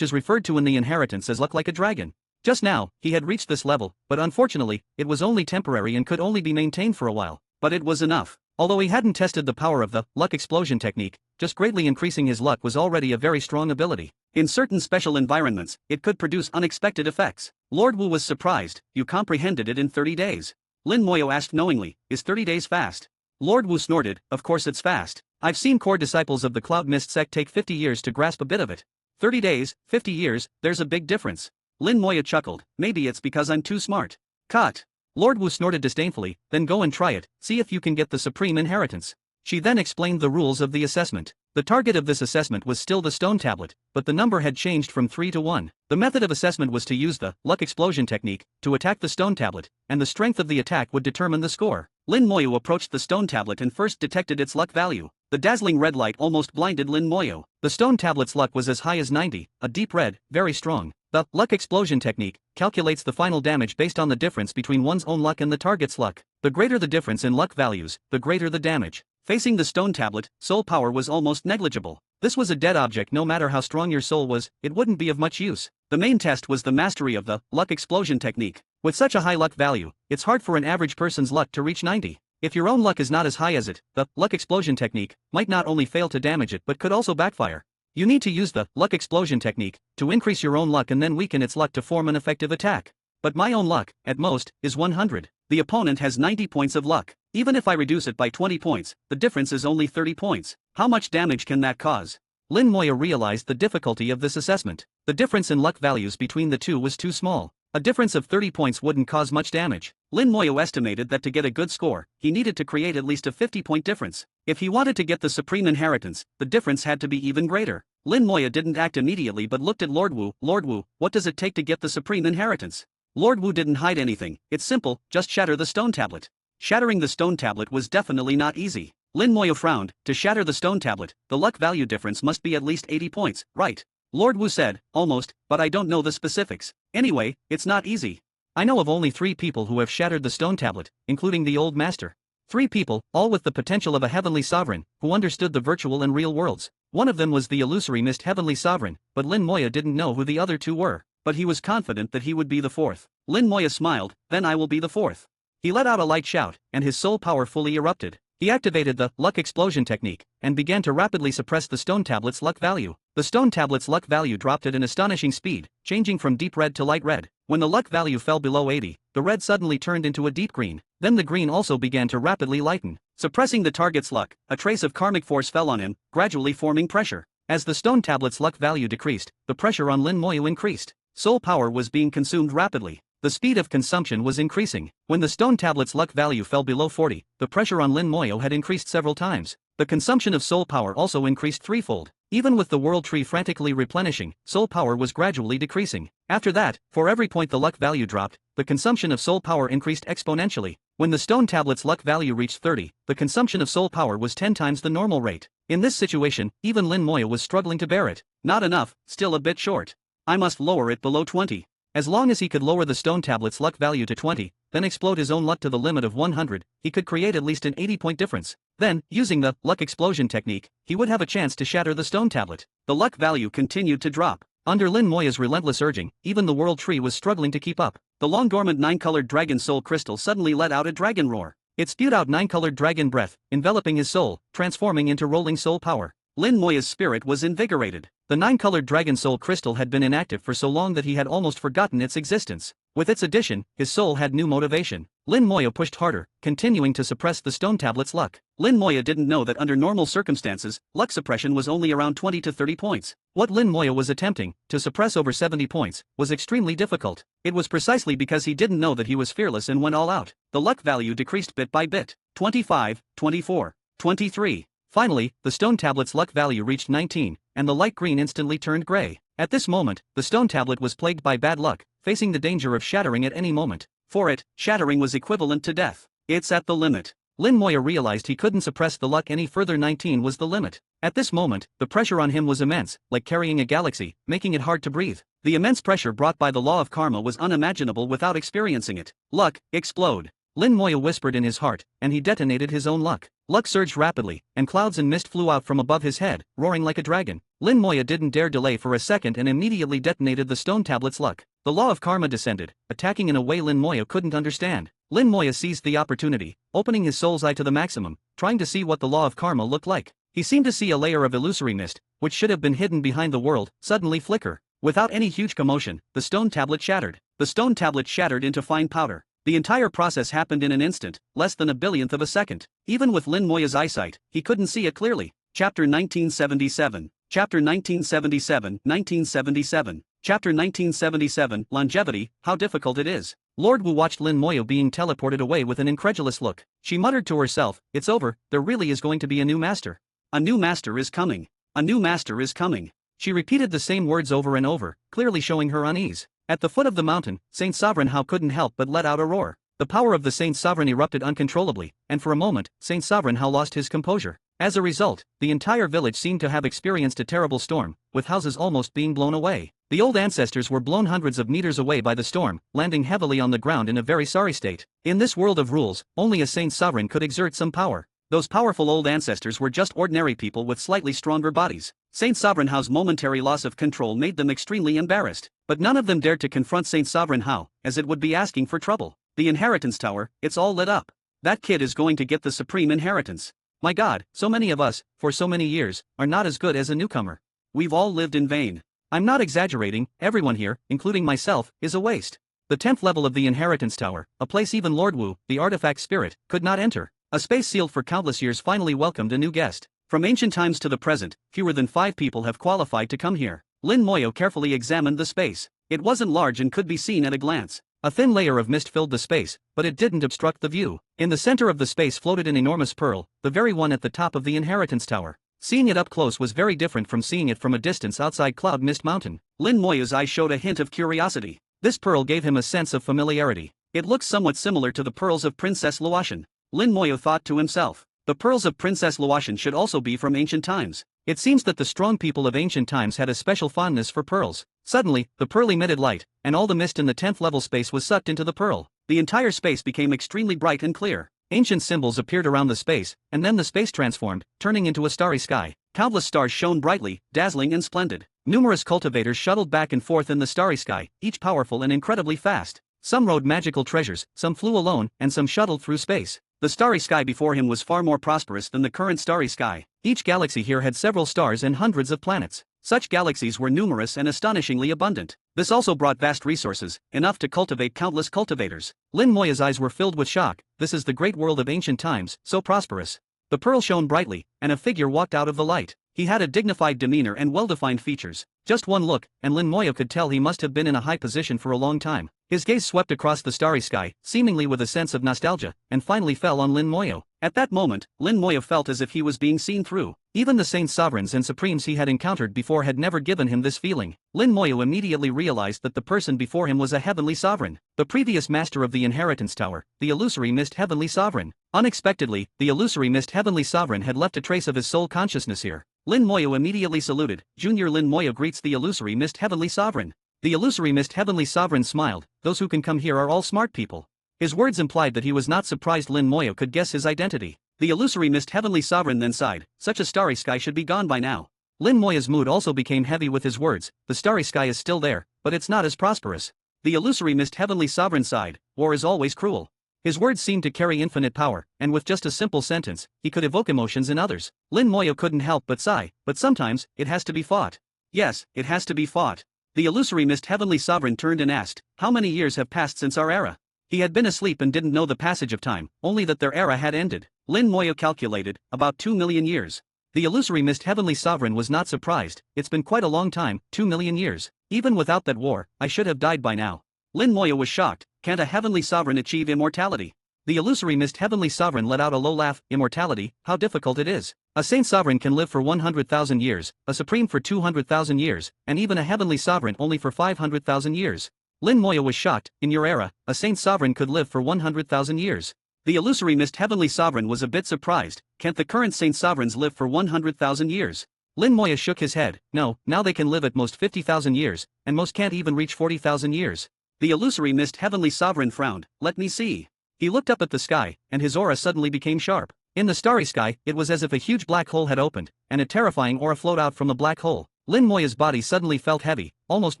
is referred to in the inheritance as luck like a dragon. Just now, he had reached this level, but unfortunately, it was only temporary and could only be maintained for a while. But it was enough. Although he hadn't tested the power of the luck explosion technique, just greatly increasing his luck was already a very strong ability. In certain special environments, it could produce unexpected effects. Lord Wu was surprised. You comprehended it in 30 days. Lin Moya asked knowingly, is 30 days fast? Lord Wu snorted, of course it's fast. I've seen core disciples of the Cloud Mist sect take 50 years to grasp a bit of it. 30 days, 50 years, there's a big difference. Lin Moya chuckled, maybe it's because I'm too smart. Cut. Lord Wu snorted disdainfully, then go and try it, see if you can get the supreme inheritance. She then explained the rules of the assessment. The target of this assessment was still the stone tablet, but the number had changed from 3 to 1. The method of assessment was to use the luck explosion technique to attack the stone tablet, and the strength of the attack would determine the score. Lin Moya approached the stone tablet and first detected its luck value. The dazzling red light almost blinded Lin Moyo. The stone tablet's luck was as high as 90, a deep red, very strong. The luck explosion technique calculates the final damage based on the difference between one's own luck and the target's luck. The greater the difference in luck values, the greater the damage. Facing the stone tablet, soul power was almost negligible. This was a dead object. No matter how strong your soul was, it wouldn't be of much use. The main test was the mastery of the luck explosion technique. With such a high luck value, it's hard for an average person's luck to reach 90. If your own luck is not as high as it, the luck explosion technique might not only fail to damage it but could also backfire. You need to use the luck explosion technique to increase your own luck and then weaken its luck to form an effective attack. But my own luck, at most, is 100. The opponent has 90 points of luck. Even if I reduce it by 20 points, the difference is only 30 points. How much damage can that cause? Lin Moyo realized the difficulty of this assessment. The difference in luck values between the two was too small. A difference of 30 points wouldn't cause much damage. Lin Moyo estimated that to get a good score, he needed to create at least a 50-point difference. If he wanted to get the supreme inheritance, the difference had to be even greater. Lin Moyo didn't act immediately but looked at Lord Wu. Lord Wu, what does it take to get the supreme inheritance? Lord Wu didn't hide anything. It's simple, just shatter the stone tablet. Shattering the stone tablet was definitely not easy. Lin Moyo frowned. To shatter the stone tablet, the luck value difference must be at least 80 points, right? Lord Wu said, almost, but I don't know the specifics. Anyway, it's not easy. I know of only 3 people who have shattered the stone tablet, including the old master. 3 people, all with the potential of a heavenly sovereign, who understood the virtual and real worlds. One of them was the illusory mist heavenly sovereign, but Lin Moyo didn't know who the other 2 were. But he was confident that he would be the 4th. Lin Moyo smiled, then I will be the 4th. He let out a light shout, and his soul power fully erupted. He activated the luck explosion technique, and began to rapidly suppress the stone tablet's luck value. The stone tablet's luck value dropped at an astonishing speed, changing from deep red to light red. When the luck value fell below 80, the red suddenly turned into a deep green. Then the green also began to rapidly lighten. Suppressing the target's luck, a trace of karmic force fell on him, gradually forming pressure. As the stone tablet's luck value decreased, the pressure on Lin Moyo increased. Soul power was being consumed rapidly. The speed of consumption was increasing. When the stone tablet's luck value fell below 40, the pressure on Lin Moyo had increased several times. The consumption of soul power also increased threefold. Even with the world tree frantically replenishing, soul power was gradually decreasing. After that, for every point the luck value dropped, the consumption of soul power increased exponentially. When the stone tablet's luck value reached 30, the consumption of soul power was 10 times the normal rate. In this situation, even Lin Moyo was struggling to bear it. Not enough, still a bit short. I must lower it below 20. As long as he could lower the stone tablet's luck value to 20, then explode his own luck to the limit of 100, he could create at least an 80-point difference. Then, using the luck explosion technique, he would have a chance to shatter the stone tablet. The luck value continued to drop. Under Lin Moyo's relentless urging, even the world tree was struggling to keep up. The long-dormant 9-colored dragon soul crystal suddenly let out a dragon roar. It spewed out 9-colored dragon breath, enveloping his soul, transforming into rolling soul power. Lin Moyo's spirit was invigorated. The 9-colored dragon soul crystal had been inactive for so long that he had almost forgotten its existence. With its addition, his soul had new motivation. Lin Moyo pushed harder, continuing to suppress the stone tablet's luck. Lin Moyo didn't know that under normal circumstances, luck suppression was only around 20 to 30 points. What Lin Moyo was attempting, to suppress over 70 points, was extremely difficult. It was precisely because he didn't know that he was fearless and went all out. The luck value decreased bit by bit. 25, 24, 23. Finally, the stone tablet's luck value reached 19, and the light green instantly turned gray. At this moment, the stone tablet was plagued by bad luck, facing the danger of shattering at any moment. For it, shattering was equivalent to death. It's at the limit. Lin Moyo realized he couldn't suppress the luck any further. 19 was the limit. At this moment, the pressure on him was immense, like carrying a galaxy, making it hard to breathe. The immense pressure brought by the law of karma was unimaginable without experiencing it. Luck, explode. Lin Moyo whispered in his heart, and he detonated his own luck. Luck surged rapidly, and clouds and mist flew out from above his head, roaring like a dragon. Lin Moyo didn't dare delay for a second and immediately detonated the stone tablet's luck. The law of karma descended, attacking in a way Lin Moyo couldn't understand. Lin Moyo seized the opportunity, opening his soul's eye to the maximum, trying to see what the law of karma looked like. He seemed to see a layer of illusory mist, which should have been hidden behind the world, suddenly flicker. Without any huge commotion, the stone tablet shattered. The stone tablet shattered into fine powder. The entire process happened in an instant, less than a billionth of a second. Even with Lin Moyo's eyesight, he couldn't see it clearly. Chapter 1977. Chapter 1977, 1977. Chapter 1977, Longevity, How Difficult It Is. Lord Wu watched Lin Moyo being teleported away with an incredulous look. She muttered to herself, "It's over, there really is going to be a new master. A new master is coming. A new master is coming." She repeated the same words over and over, clearly showing her unease. At the foot of the mountain, Saint Sovereign Hao couldn't help but let out a roar. The power of the Saint Sovereign erupted uncontrollably, and for a moment, Saint Sovereign Hao lost his composure. As a result, the entire village seemed to have experienced a terrible storm, with houses almost being blown away. The old ancestors were blown hundreds of meters away by the storm, landing heavily on the ground in a very sorry state. In this world of rules, only a saint sovereign could exert some power. Those powerful old ancestors were just ordinary people with slightly stronger bodies. Saint Sovereign Hao's momentary loss of control made them extremely embarrassed, but none of them dared to confront Saint Sovereign Hao, as it would be asking for trouble. The inheritance tower, it's all lit up. That kid is going to get the supreme inheritance. My God, so many of us, for so many years, are not as good as a newcomer. We've all lived in vain. I'm not exaggerating, everyone here, including myself, is a waste. The 10th level of the inheritance tower, a place even Lord Wu, the artifact spirit, could not enter. A space sealed for countless years finally welcomed a new guest. From ancient times to the present, fewer than 5 people have qualified to come here. Lin Moyo carefully examined the space. It wasn't large and could be seen at a glance. A thin layer of mist filled the space, but it didn't obstruct the view. In the center of the space floated an enormous pearl, the very one at the top of the inheritance tower. Seeing it up close was very different from seeing it from a distance outside Cloud Mist Mountain. Lin Moyo's eyes showed a hint of curiosity. This pearl gave him a sense of familiarity. It looked somewhat similar to the pearls of Princess Luotian. Lin Moyo thought to himself, the pearls of Princess Luotian should also be from ancient times. It seems that the strong people of ancient times had a special fondness for pearls. Suddenly, the pearl emitted light, and all the mist in the 10th level space was sucked into the pearl. The entire space became extremely bright and clear. Ancient symbols appeared around the space, and then the space transformed, turning into a starry sky. Countless stars shone brightly, dazzling and splendid. Numerous cultivators shuttled back and forth in the starry sky, each powerful and incredibly fast. Some rode magical treasures, some flew alone, and some shuttled through space. The starry sky before him was far more prosperous than the current starry sky. Each galaxy here had several stars and hundreds of planets. Such galaxies were numerous and astonishingly abundant. This also brought vast resources, enough to cultivate countless cultivators. Lin Moya's eyes were filled with shock. This is the great world of ancient times, so prosperous. The pearl shone brightly, and a figure walked out of the light. He had a dignified demeanor and well-defined features. Just one look, and Lin Moyo could tell he must have been in a high position for a long time. His gaze swept across the starry sky, seemingly with a sense of nostalgia, and finally fell on Lin Moyo. At that moment, Lin Moyo felt as if he was being seen through. Even the saints sovereigns and supremes he had encountered before had never given him this feeling. Lin Moyo immediately realized that the person before him was a heavenly sovereign, the previous master of the inheritance tower, the illusory mist heavenly sovereign. Unexpectedly, the illusory mist heavenly sovereign had left a trace of his soul consciousness here. Lin Moyo immediately saluted. Junior Lin Moyo greets the illusory mist heavenly sovereign. The illusory mist heavenly sovereign smiled. Those who can come here are all smart people. His words implied that he was not surprised Lin Moyo could guess his identity. The illusory mist heavenly sovereign then sighed. Such a starry sky should be gone by now. Lin Moya's mood also became heavy with his words. The starry sky is still there, but it's not as prosperous. The illusory mist heavenly sovereign sighed. War is always cruel. His words seemed to carry infinite power, and with just a simple sentence, he could evoke emotions in others. Lin Moyo couldn't help but sigh, but sometimes, it has to be fought. Yes, it has to be fought. The illusory mist heavenly sovereign turned and asked, how many years have passed since our era? He had been asleep and didn't know the passage of time, only that their era had ended. Lin Moyo calculated, about 2 million years. The illusory mist heavenly sovereign was not surprised. It's been quite a long time, 2 million years. Even without that war, I should have died by now. Lin Moyo was shocked. Can't a heavenly sovereign achieve immortality? The illusory mist heavenly sovereign let out a low laugh. Immortality, how difficult it is. A saint sovereign can live for 100,000 years, a supreme for 200,000 years, and even a heavenly sovereign only for 500,000 years. Lin Moyo was shocked. In your era, a saint sovereign could live for 100,000 years. The illusory mist heavenly sovereign was a bit surprised. Can't the current saint sovereigns live for 100,000 years? Lin Moyo shook his head. No, now they can live at most 50,000 years, and most can't even reach 40,000 years. The illusory mist heavenly sovereign frowned. Let me see. He looked up at the sky, and his aura suddenly became sharp. In the starry sky, it was as if a huge black hole had opened, and a terrifying aura flowed out from the black hole. Lin Moya's body suddenly felt heavy, almost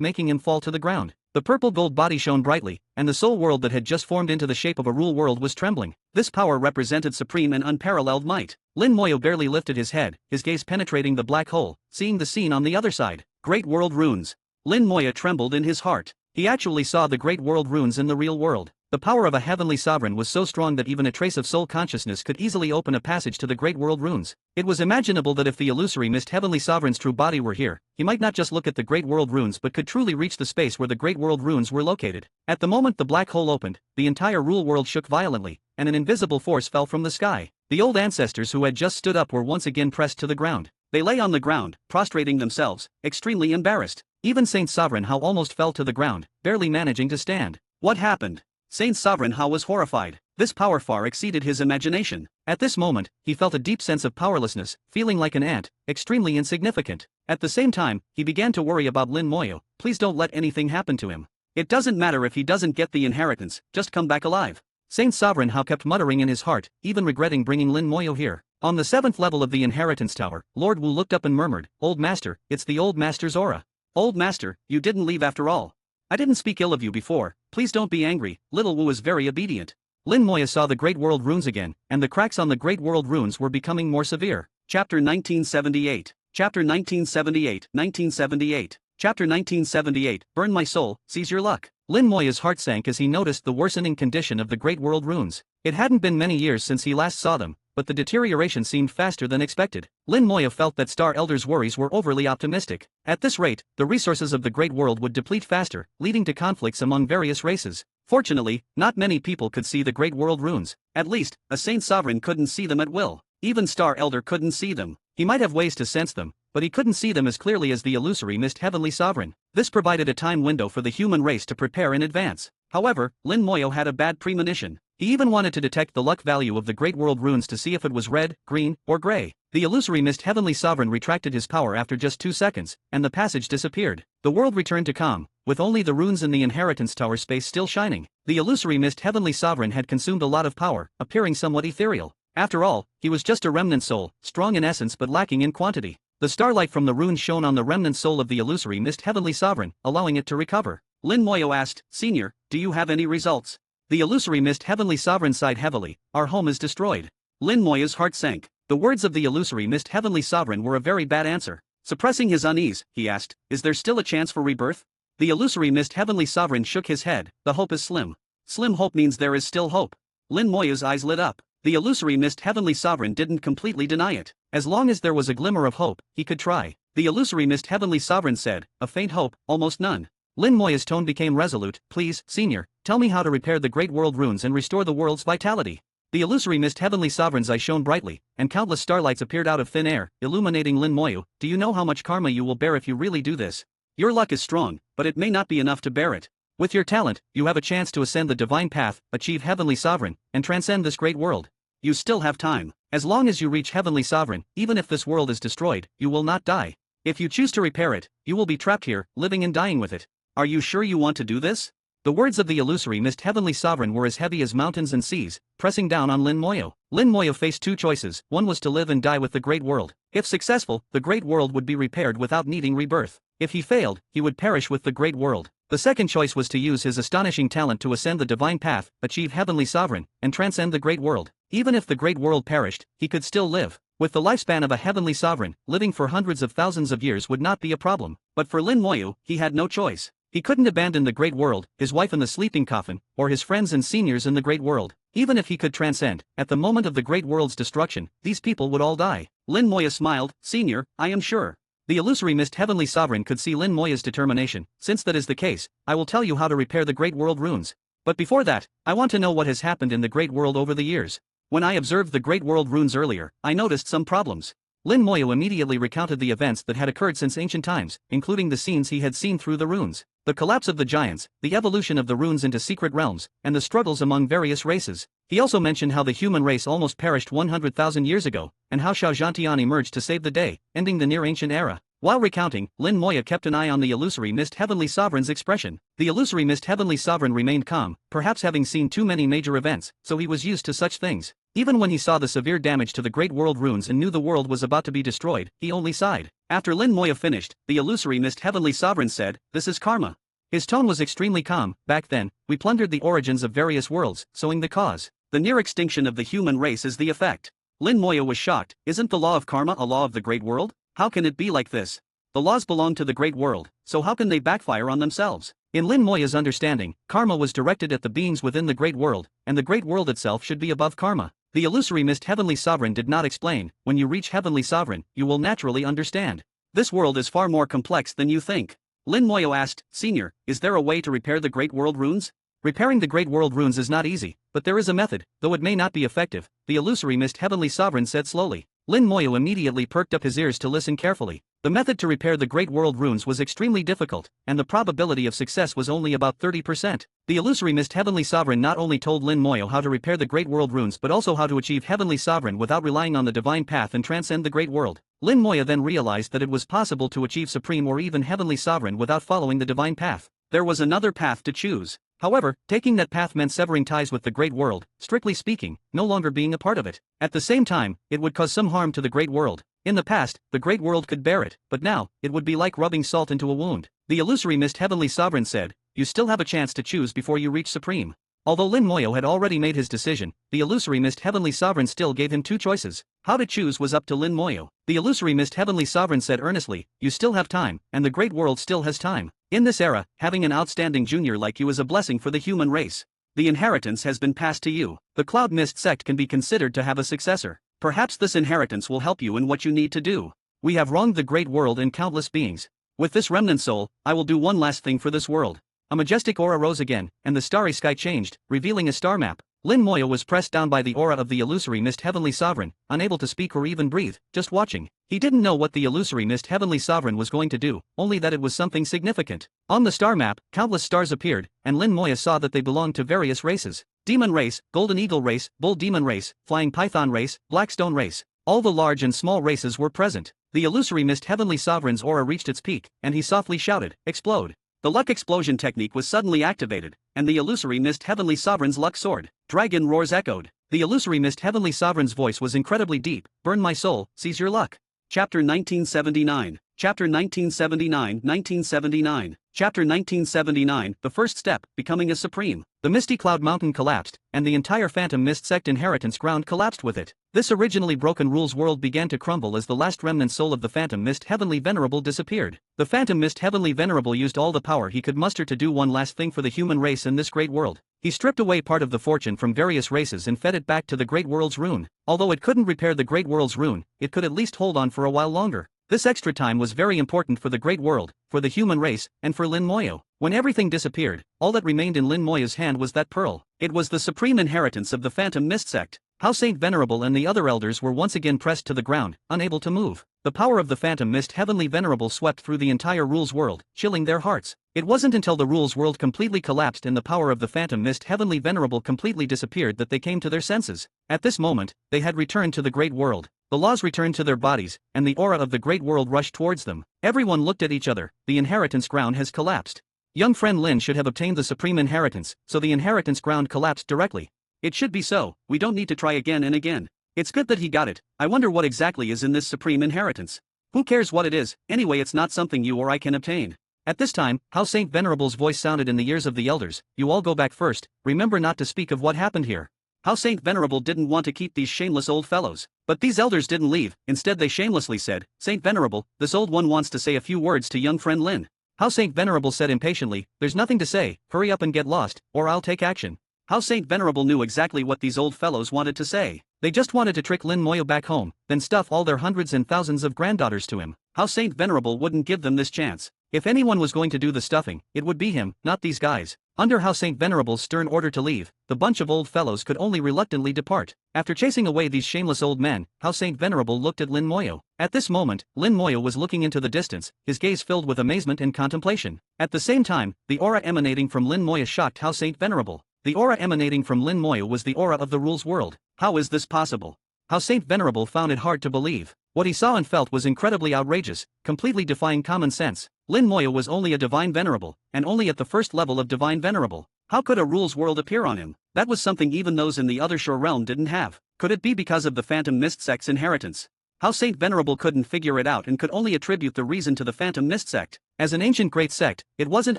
making him fall to the ground. The purple gold body shone brightly, and the soul world that had just formed into the shape of a rule world was trembling. This power represented supreme and unparalleled might. Lin Moyo barely lifted his head, his gaze penetrating the black hole, seeing the scene on the other side. Great world runes. Lin Moyo trembled in his heart. He actually saw the great world runes in the real world. The power of a heavenly sovereign was so strong that even a trace of soul consciousness could easily open a passage to the great world runes. It was imaginable that if the illusory mist heavenly sovereign's true body were here, he might not just look at the great world runes but could truly reach the space where the great world runes were located. At the moment the black hole opened, the entire rule world shook violently, and an invisible force fell from the sky. The old ancestors who had just stood up were once again pressed to the ground. They lay on the ground, prostrating themselves, extremely embarrassed. Even Saint Sovereign Hao almost fell to the ground, barely managing to stand. What happened? Saint Sovereign Hao was horrified. This power far exceeded his imagination. At this moment, he felt a deep sense of powerlessness, feeling like an ant, extremely insignificant. At the same time, he began to worry about Lin Moyo. Please don't let anything happen to him. It doesn't matter if he doesn't get the inheritance, just come back alive. Saint Sovereign Hao kept muttering in his heart, even regretting bringing Lin Moyo here. On the 7th level of the inheritance tower, Lord Wu looked up and murmured, "Old Master, it's the Old Master's aura." "Old Master, you didn't leave after all. I didn't speak ill of you before, please don't be angry." Little Wu was very obedient. Lin Moyo saw the Great World Runes again, and the cracks on the Great World Runes were becoming more severe. Chapter 1978. Chapter 1978, 1978. Chapter 1978, Burn My Soul, Seize Your Luck. Lin Moyo's heart sank as he noticed the worsening condition of the Great World Runes. It hadn't been many years since he last saw them, but the deterioration seemed faster than expected. Lin Moyo felt that Star Elder's worries were overly optimistic. At this rate, the resources of the Great World would deplete faster, leading to conflicts among various races. Fortunately, not many people could see the Great World Runes. At least, a Saint Sovereign couldn't see them at will. Even Star Elder couldn't see them. He might have ways to sense them, but he couldn't see them as clearly as the illusory Mist Heavenly Sovereign. This provided a time window for the human race to prepare in advance. However, Lin Moyo had a bad premonition. He even wanted to detect the luck value of the Great World Runes to see if it was red, green, or gray. The illusory Mist Heavenly Sovereign retracted his power after just 2 seconds, and the passage disappeared. The world returned to calm, with only the runes in the inheritance tower space still shining. The illusory Mist Heavenly Sovereign had consumed a lot of power, appearing somewhat ethereal. After all, he was just a remnant soul, strong in essence but lacking in quantity. The starlight from the runes shone on the remnant soul of the illusory Mist Heavenly Sovereign, allowing it to recover. Lin Moyo asked, "Senior, do you have any results?" The illusory Mist Heavenly Sovereign sighed heavily, "Our home is destroyed." Lin Moyo's heart sank. The words of the illusory Mist Heavenly Sovereign were a very bad answer. Suppressing his unease, he asked, "Is there still a chance for rebirth?" The illusory Mist Heavenly Sovereign shook his head. "The hope is slim." Slim hope means there is still hope. Lin Moyo's eyes lit up. The illusory Mist Heavenly Sovereign didn't completely deny it. As long as there was a glimmer of hope, he could try. The illusory Mist Heavenly Sovereign said, "A faint hope, almost none." Lin Moyo's tone became resolute. "Please, Senior, tell me how to repair the Great World Runes and restore the world's vitality." The illusory Mist Heavenly Sovereign's eyes shone brightly, and countless starlights appeared out of thin air, illuminating Lin Moyo. "Do you know how much karma you will bear if you really do this? Your luck is strong, but it may not be enough to bear it. With your talent, you have a chance to ascend the divine path, achieve Heavenly Sovereign, and transcend this great world. You still have time. As long as you reach Heavenly Sovereign, even if this world is destroyed, you will not die. If you choose to repair it, you will be trapped here, living and dying with it. Are you sure you want to do this?" The words of the illusory Mist Heavenly Sovereign were as heavy as mountains and seas, pressing down on Lin Moyo. Lin Moyo faced 2 choices. One was to live and die with the Great World. If successful, the Great World would be repaired without needing rebirth. If he failed, he would perish with the Great World. The second choice was to use his astonishing talent to ascend the divine path, achieve Heavenly Sovereign, and transcend the Great World. Even if the Great World perished, he could still live. With the lifespan of a Heavenly Sovereign, living for hundreds of thousands of years would not be a problem. But for Lin Moyo, he had no choice. He couldn't abandon the Great World, his wife in the sleeping coffin, or his friends and seniors in the Great World. Even if he could transcend, at the moment of the Great World's destruction, these people would all die. Lin Moyo smiled. "Senior, I am sure." The illusory Mist Heavenly Sovereign could see Lin Moyo's determination. "Since that is the case, I will tell you how to repair the Great World Runes. But before that, I want to know what has happened in the Great World over the years. When I observed the Great World Runes earlier, I noticed some problems." Lin Moyo immediately recounted the events that had occurred since ancient times, including the scenes he had seen through the runes. The collapse of the giants, the evolution of the runes into secret realms, and the struggles among various races. He also mentioned how the human race almost perished 100,000 years ago, and how Xiao Zhantian emerged to save the day, ending the near-ancient era. While recounting, Lin Moyo kept an eye on the illusory Mist Heavenly Sovereign's expression. The illusory Mist Heavenly Sovereign remained calm, perhaps having seen too many major events, so he was used to such things. Even when he saw the severe damage to the Great World Runes and knew the world was about to be destroyed, he only sighed. After Lin Moyo finished, the illusory Mist Heavenly Sovereign said, "This is karma." His tone was extremely calm. "Back then, we plundered the origins of various worlds, sowing the cause. The near extinction of the human race is the effect." Lin Moyo was shocked. "Isn't the law of karma a law of the Great World? How can it be like this? The laws belong to the Great World, so how can they backfire on themselves?" In Lin Moyo's understanding, karma was directed at the beings within the Great World, and the Great World itself should be above karma. The illusory Mist Heavenly Sovereign did not explain. "When you reach Heavenly Sovereign, you will naturally understand. This world is far more complex than you think." Lin Moyo asked, "Senior, is there a way to repair the Great World Runes?" Repairing the Great World Runes is not easy, but there is a method, though it may not be effective, the illusory Mist Heavenly Sovereign said slowly. Lin Moyo immediately perked up his ears to listen carefully. The method to repair the Great World Runes was extremely difficult, and the probability of success was only about 30%. The illusory mist Heavenly Sovereign not only told Lin Moyo how to repair the Great World runes but also how to achieve Heavenly Sovereign without relying on the divine path and transcend the Great World. Lin Moyo then realized that it was possible to achieve Supreme or even Heavenly Sovereign without following the divine path. There was another path to choose. However, taking that path meant severing ties with the Great World, strictly speaking, no longer being a part of it. At the same time, it would cause some harm to the Great World. In the past, the Great World could bear it, but now, it would be like rubbing salt into a wound. The illusory mist Heavenly Sovereign said, "You still have a chance to choose before you reach Supreme." Although Lin Moyo had already made his decision, the illusory mist Heavenly Sovereign still gave him two choices. How to choose was up to Lin Moyo. The illusory mist Heavenly Sovereign said earnestly, "You still have time, and the Great World still has time. In this era, having an outstanding junior like you is a blessing for the human race. The inheritance has been passed to you. The Cloud Mist sect can be considered to have a successor. Perhaps this inheritance will help you in what you need to do. We have wronged the Great World and countless beings. With this remnant soul, I will do one last thing for this world." A majestic aura rose again, and the starry sky changed, revealing a star map. Lin Moyo was pressed down by the aura of the illusory mist Heavenly Sovereign, unable to speak or even breathe, just watching. He didn't know what the illusory mist Heavenly Sovereign was going to do, only that it was something significant. On the star map, countless stars appeared, and Lin Moyo saw that they belonged to various races. Demon race, Golden Eagle race, Bull Demon race, Flying Python race, Blackstone race. All the large and small races were present. The illusory mist Heavenly Sovereign's aura reached its peak, and he softly shouted, "Explode." The luck explosion technique was suddenly activated, and the illusory mist Heavenly Sovereign's luck soared. Dragon roars echoed. The illusory mist Heavenly Sovereign's voice was incredibly deep. "Burn my soul, seize your luck." Chapter 1979. Chapter 1979, 1979. Chapter 1979, The First Step, Becoming a Supreme. The Misty Cloud Mountain collapsed, and the entire Phantom Mist Sect inheritance ground collapsed with it. This originally broken rules world began to crumble as the last remnant soul of the Phantom Mist Heavenly Venerable disappeared. The Phantom Mist Heavenly Venerable used all the power he could muster to do one last thing for the human race in this great world. He stripped away part of the fortune from various races and fed it back to the Great World's rune. Although it couldn't repair the Great World's rune, it could at least hold on for a while longer. This extra time was very important for the Great World, for the human race, and for Lin Moyo. When everything disappeared, all that remained in Lin Moyo's hand was that pearl. It was the supreme inheritance of the Phantom Mist Sect. How Saint Venerable and the other elders were once again pressed to the ground, unable to move. The power of the Phantom Mist Heavenly Venerable swept through the entire Rules world, chilling their hearts. It wasn't until the Rules world completely collapsed and the power of the Phantom Mist Heavenly Venerable completely disappeared that they came to their senses. At this moment, they had returned to the Great World. The laws returned to their bodies, and the aura of the Great World rushed towards them. Everyone looked at each other. The inheritance ground has collapsed. Young friend Lin should have obtained the supreme inheritance, so the inheritance ground collapsed directly. It should be so, we don't need to try again and again. It's good that he got it. I wonder what exactly is in this supreme inheritance. Who cares what it is, anyway it's not something you or I can obtain. At this time, how Saint Venerable's voice sounded in the ears of the elders. "You all go back first, remember not to speak of what happened here." How Saint Venerable didn't want to keep these shameless old fellows. But these elders didn't leave, instead they shamelessly said, "Saint Venerable, this old one wants to say a few words to young friend Lin." How Saint Venerable said impatiently, "There's nothing to say, hurry up and get lost, or I'll take action." How Saint Venerable knew exactly what these old fellows wanted to say. They just wanted to trick Lin Moyo back home, then stuff all their hundreds and thousands of granddaughters to him. How Saint Venerable wouldn't give them this chance. If anyone was going to do the stuffing, it would be him, not these guys. Under how Saint Venerable's stern order to leave, the bunch of old fellows could only reluctantly depart. After chasing away these shameless old men, how Saint Venerable looked at Lin Moyo. At this moment, Lin Moyo was looking into the distance, his gaze filled with amazement and contemplation. At the same time, the aura emanating from Lin Moyo shocked how Saint Venerable. The aura emanating from Lin Moyo was the aura of the Rules world. How is this possible? How Saint Venerable found it hard to believe. What he saw and felt was incredibly outrageous, completely defying common sense. Lin Moyo was only a divine venerable, and only at the first level of divine venerable. How could a Rules world appear on him? That was something even those in the other shore realm didn't have. Could it be because of the Phantom Mist Sect's inheritance? How Saint Venerable couldn't figure it out and could only attribute the reason to the Phantom Mist Sect. As an ancient great sect, it wasn't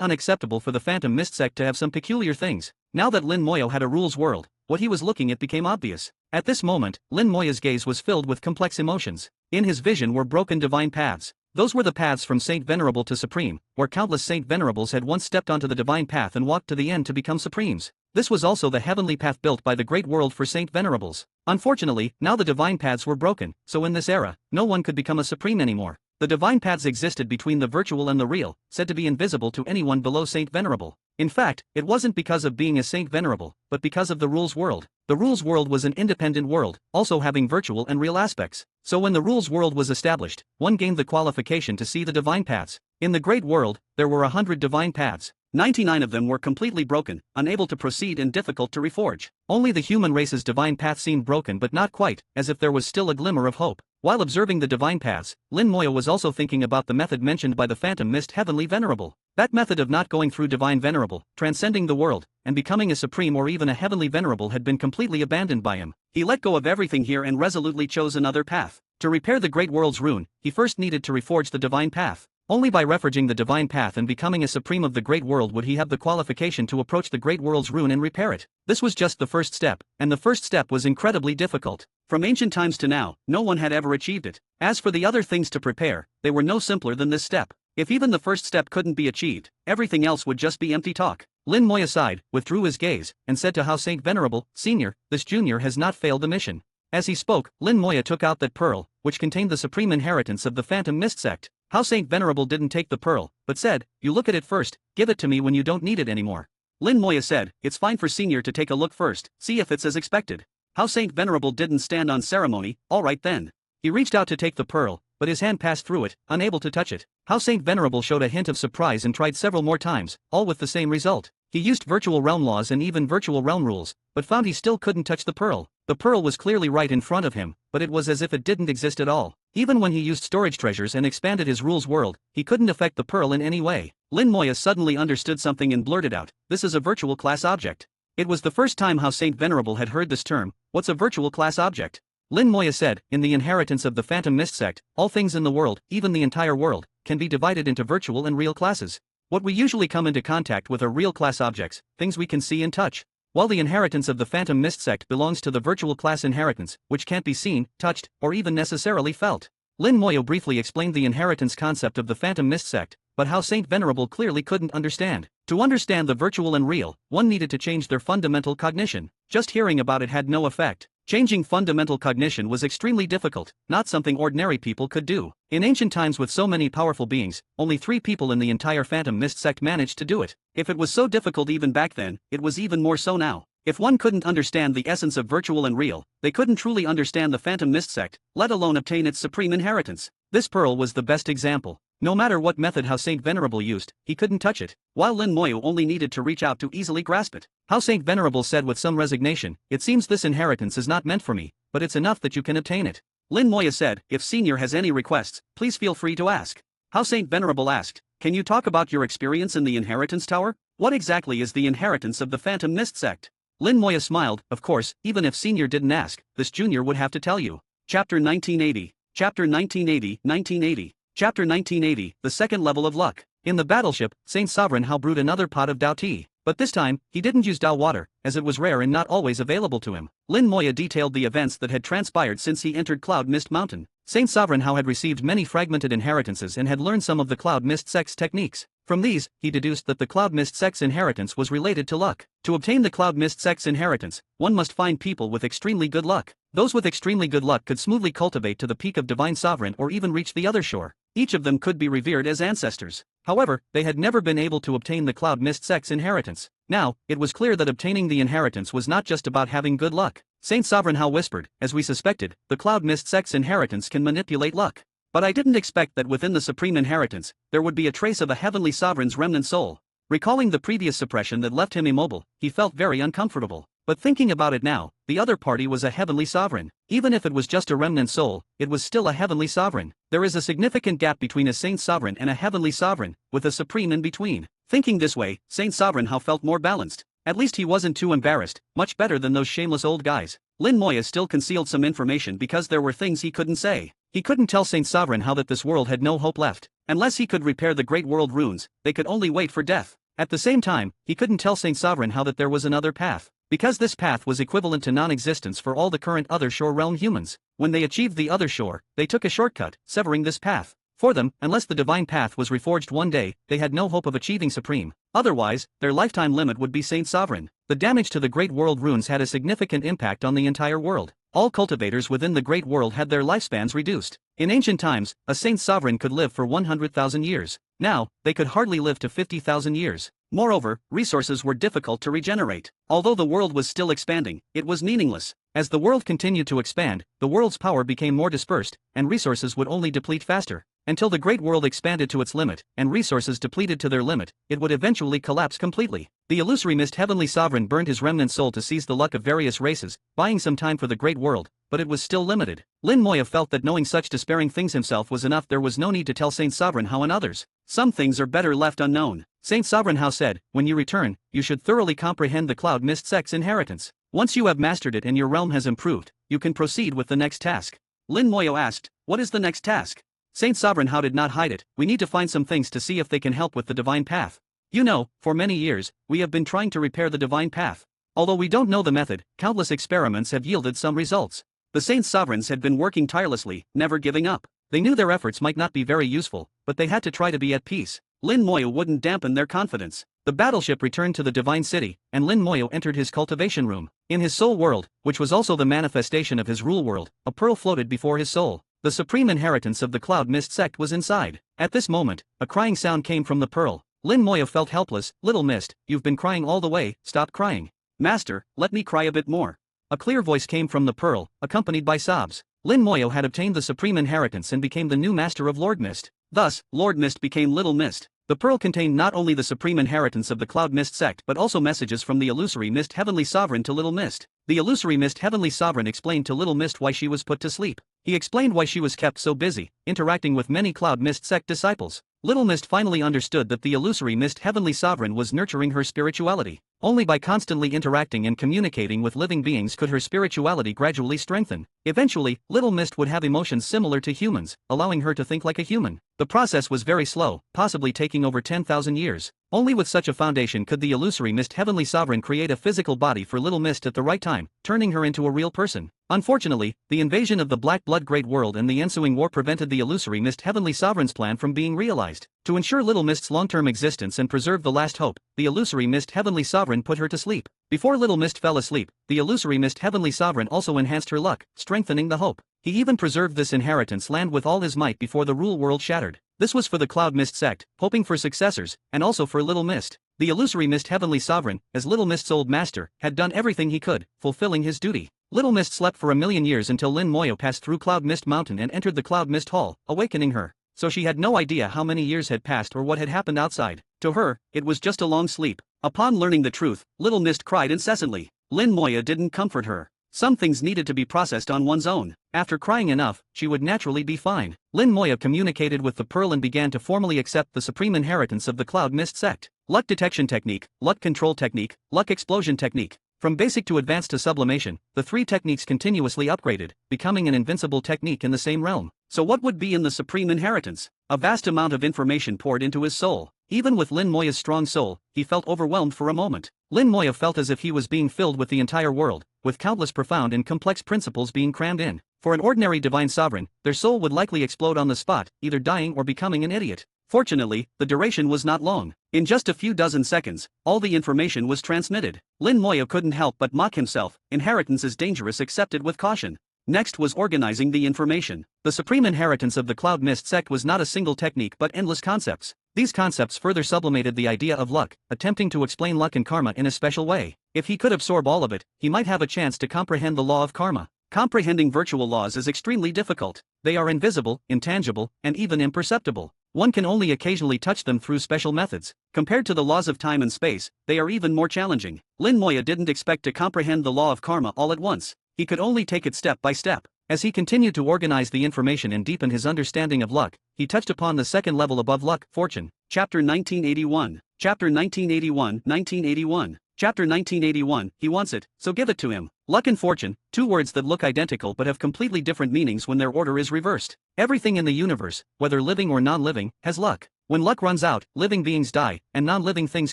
unacceptable for the Phantom Mist Sect to have some peculiar things. Now that Lin Moyo had a Rules world, what he was looking at became obvious. At this moment, Lin Moyo's gaze was filled with complex emotions. In his vision were broken divine paths. Those were the paths from Saint Venerable to Supreme, where countless Saint Venerables had once stepped onto the divine path and walked to the end to become Supremes. This was also the heavenly path built by the Great World for Saint Venerables. Unfortunately, now the divine paths were broken, so in this era, no one could become a Supreme anymore. The divine paths existed between the virtual and the real, said to be invisible to anyone below Saint Venerable. In fact, it wasn't because of being a Saint Venerable, but because of the Rules world. The Rules world was an independent world, also having virtual and real aspects. So when the Rules world was established, one gained the qualification to see the divine paths. In the Great World, there were 100 divine paths. 99 of them were completely broken, unable to proceed and difficult to reforge. Only the human race's divine path seemed broken but not quite, as if there was still a glimmer of hope. While observing the divine paths, Lin Moya was also thinking about the method mentioned by the Phantom Mist Heavenly Venerable. That method of not going through Divine Venerable, transcending the world, and becoming a Supreme or even a Heavenly Venerable had been completely abandoned by him. He let go of everything here and resolutely chose another path. To repair the Great World's rune, he first needed to reforge the Divine Path. Only by reforging the Divine Path and becoming a Supreme of the Great World would he have the qualification to approach the Great World's rune and repair it. This was just the first step, and the first step was incredibly difficult. From ancient times to now, no one had ever achieved it. As for the other things to prepare, they were no simpler than this step. If even the first step couldn't be achieved, everything else would just be empty talk. Lin Moya sighed, withdrew his gaze, and said to Hao Saint Venerable, Senior, this junior has not failed the mission. As he spoke, Lin Moya took out that pearl, which contained the supreme inheritance of the Phantom Mist sect. Hao Saint Venerable didn't take the pearl, but said, You look at it first, give it to me when you don't need it anymore. Lin Moya said, It's fine for Senior to take a look first, see if it's as expected. Hao Saint Venerable didn't stand on ceremony, alright then. He reached out to take the pearl, but his hand passed through it, unable to touch it. Hao Saint Venerable showed a hint of surprise and tried several more times, all with the same result. He used virtual realm laws and even virtual realm rules, but found he still couldn't touch the pearl. The pearl was clearly right in front of him, but it was as if it didn't exist at all. Even when he used storage treasures and expanded his rules world, he couldn't affect the pearl in any way. Lin Moya suddenly understood something and blurted out, This is a virtual class object. It was the first time Hao Saint Venerable had heard this term. What's a virtual class object? Lin Moya said, In the inheritance of the Phantom Mist sect, all things in the world, even the entire world, can be divided into virtual and real classes. What we usually come into contact with are real class objects, things we can see and touch. While the inheritance of the Phantom Mist sect belongs to the virtual class inheritance, which can't be seen, touched, or even necessarily felt. Lin Moya briefly explained the inheritance concept of the Phantom Mist sect, but Hao Saint Venerable clearly couldn't understand. To understand the virtual and real, one needed to change their fundamental cognition. Just hearing about it had no effect. Changing fundamental cognition was extremely difficult, not something ordinary people could do. In ancient times with so many powerful beings, only 3 people in the entire Phantom Mist sect managed to do it. If it was so difficult even back then, it was even more so now. If one couldn't understand the essence of virtual and real, they couldn't truly understand the Phantom Mist sect, let alone obtain its supreme inheritance. This pearl was the best example. No matter what method Hao Saint Venerable used, he couldn't touch it, while Lin Moya only needed to reach out to easily grasp it. Hao Saint Venerable said with some resignation, It seems this inheritance is not meant for me, but it's enough that you can obtain it. Lin Moya said, If Senior has any requests, please feel free to ask. Hao Saint Venerable asked, Can you talk about your experience in the Inheritance Tower? What exactly is the inheritance of the Phantom Mist sect? Lin Moya smiled, Of course, even if Senior didn't ask, this junior would have to tell you. Chapter 1980. Chapter 1980, 1980. Chapter 1980, The Second Level of Luck. In the battleship, Saint Sovereign Hao brewed another pot of Dao tea, but this time, he didn't use Dao water, as it was rare and not always available to him. Lin Moya detailed the events that had transpired since he entered Cloud Mist Mountain. Saint Sovereign Hao had received many fragmented inheritances and had learned some of the Cloud Mist sect's techniques. From these, he deduced that the Cloud Mist sect's inheritance was related to luck. To obtain the Cloud Mist sect's inheritance, one must find people with extremely good luck. Those with extremely good luck could smoothly cultivate to the peak of Divine Sovereign or even reach the other shore. Each of them could be revered as ancestors. However, they had never been able to obtain the Cloud Mist sect's inheritance. Now, it was clear that obtaining the inheritance was not just about having good luck. Saint Sovereign Hao whispered, As we suspected, the Cloud Mist sect's inheritance can manipulate luck. But I didn't expect that within the supreme inheritance, there would be a trace of a Heavenly Sovereign's remnant soul. Recalling the previous suppression that left him immobile, he felt very uncomfortable. But thinking about it now, the other party was a Heavenly Sovereign. Even if it was just a remnant soul, it was still a Heavenly Sovereign. There is a significant gap between a Saint Sovereign and a Heavenly Sovereign, with a Supreme in between. Thinking this way, Saint Sovereign Hao felt more balanced. At least he wasn't too embarrassed, much better than those shameless old guys. Lin Moya still concealed some information because there were things he couldn't say. He couldn't tell Saint Sovereign Hao that this world had no hope left. Unless he could repair the Great World runes, they could only wait for death. At the same time, he couldn't tell Saint Sovereign Hao that there was another path, because this path was equivalent to non-existence for all the current Other Shore realm humans. When they achieved the Other Shore, they took a shortcut, severing this path. For them, unless the divine path was reforged one day, they had no hope of achieving Supreme. Otherwise, their lifetime limit would be Saint Sovereign. The damage to the Great World runes had a significant impact on the entire world. All cultivators within the Great World had their lifespans reduced. In ancient times, a Saint Sovereign could live for 100,000 years. Now, they could hardly live to 50,000 years. Moreover, resources were difficult to regenerate. Although the world was still expanding, it was meaningless. As the world continued to expand, the world's power became more dispersed, and resources would only deplete faster. Until the great world expanded to its limit, and resources depleted to their limit, it would eventually collapse completely. The illusory mist heavenly sovereign burned his remnant soul to seize the luck of various races, buying some time for the great world, but it was still limited. Lin Moya felt that knowing such despairing things himself was enough. There was no need to tell Saint Sovereign How and others. Some things are better left unknown. Saint Sovereign How said, when you return, you should thoroughly comprehend the Cloud Mist sect's inheritance. Once you have mastered it and your realm has improved, you can proceed with the next task. Lin Moya asked, what is the next task? Saint Sovereign How did not hide it. We need to find some things to see if they can help with the divine path. You know, for many years, we have been trying to repair the divine path. Although we don't know the method, countless experiments have yielded some results. The Saints Sovereigns had been working tirelessly, never giving up. They knew their efforts might not be very useful, but they had to try to be at peace. Lin Moya wouldn't dampen their confidence. The battleship returned to the divine city, and Lin Moya entered his cultivation room. In his soul world, which was also the manifestation of his rule world, a pearl floated before his soul. The supreme inheritance of the Cloud Mist sect was inside. At this moment, a crying sound came from the pearl. Lin Moya felt helpless. Little Mist, you've been crying all the way, stop crying. Master, let me cry a bit more. A clear voice came from the pearl, accompanied by sobs. Lin Moya had obtained the supreme inheritance and became the new master of Lord Mist. Thus, Lord Mist became Little Mist. The pearl contained not only the supreme inheritance of the Cloud Mist sect but also messages from the illusory Mist Heavenly Sovereign to Little Mist. The illusory Mist Heavenly Sovereign explained to Little Mist why she was put to sleep. He explained why she was kept so busy, interacting with many Cloud Mist sect disciples. Little Mist finally understood that the illusory Mist Heavenly Sovereign was nurturing her spirituality. Only by constantly interacting and communicating with living beings could her spirituality gradually strengthen. Eventually, Little Mist would have emotions similar to humans, allowing her to think like a human. The process was very slow, possibly taking over 10,000 years. Only with such a foundation could the illusory Mist Heavenly Sovereign create a physical body for Little Mist at the right time, turning her into a real person. Unfortunately, the invasion of the Black Blood Great World and the ensuing war prevented the illusory Mist Heavenly Sovereign's plan from being realized. To ensure Little Mist's long-term existence and preserve the last hope, the illusory Mist Heavenly Sovereign put her to sleep. Before Little Mist fell asleep, the illusory Mist Heavenly Sovereign also enhanced her luck, strengthening the hope. He even preserved this inheritance land with all his might before the rule world shattered. This was for the Cloud Mist sect, hoping for successors, and also for Little Mist. The illusory Mist Heavenly Sovereign, as Little Mist's old master, had done everything he could, fulfilling his duty. Little Mist slept for 1,000,000 years until Lin Moya passed through Cloud Mist Mountain and entered the Cloud Mist Hall, awakening her. So she had no idea how many years had passed or what had happened outside. To her, it was just a long sleep. Upon learning the truth, Little Mist cried incessantly. Lin Moya didn't comfort her. Some things needed to be processed on one's own. After crying enough, she would naturally be fine. Lin Moya communicated with the pearl and began to formally accept the supreme inheritance of the Cloud Mist sect. Luck detection technique, luck control technique, luck explosion technique. From basic to advanced to sublimation, the three techniques continuously upgraded, becoming an invincible technique in the same realm. So what would be in the supreme inheritance? A vast amount of information poured into his soul. Even with Lin Moya's strong soul, he felt overwhelmed for a moment. Lin Moya felt as if he was being filled with the entire world, with countless profound and complex principles being crammed in. For an ordinary divine sovereign, their soul would likely explode on the spot, either dying or becoming an idiot. Fortunately, the duration was not long. In just a few dozen seconds, all the information was transmitted. Lin Moya couldn't help but mock himself. Inheritance is dangerous, accepted with caution. Next was organizing the information. The supreme inheritance of the Cloud Mist sect was not a single technique but endless concepts. These concepts further sublimated the idea of luck, attempting to explain luck and karma in a special way. If he could absorb all of it, he might have a chance to comprehend the law of karma. Comprehending virtual laws is extremely difficult. They are invisible, intangible, and even imperceptible. One can only occasionally touch them through special methods. Compared to the laws of time and space, they are even more challenging. Lin Moya didn't expect to comprehend the law of karma all at once. He could only take it step by step. As he continued to organize the information and deepen his understanding of luck, he touched upon the second level above luck, fortune. Chapter 1981. Chapter 1981, 1981. Chapter 1981, he wants it, so give it to him. Luck and fortune, two words that look identical but have completely different meanings when their order is reversed. Everything in the universe, whether living or non-living, has luck. When luck runs out, living beings die, and non-living things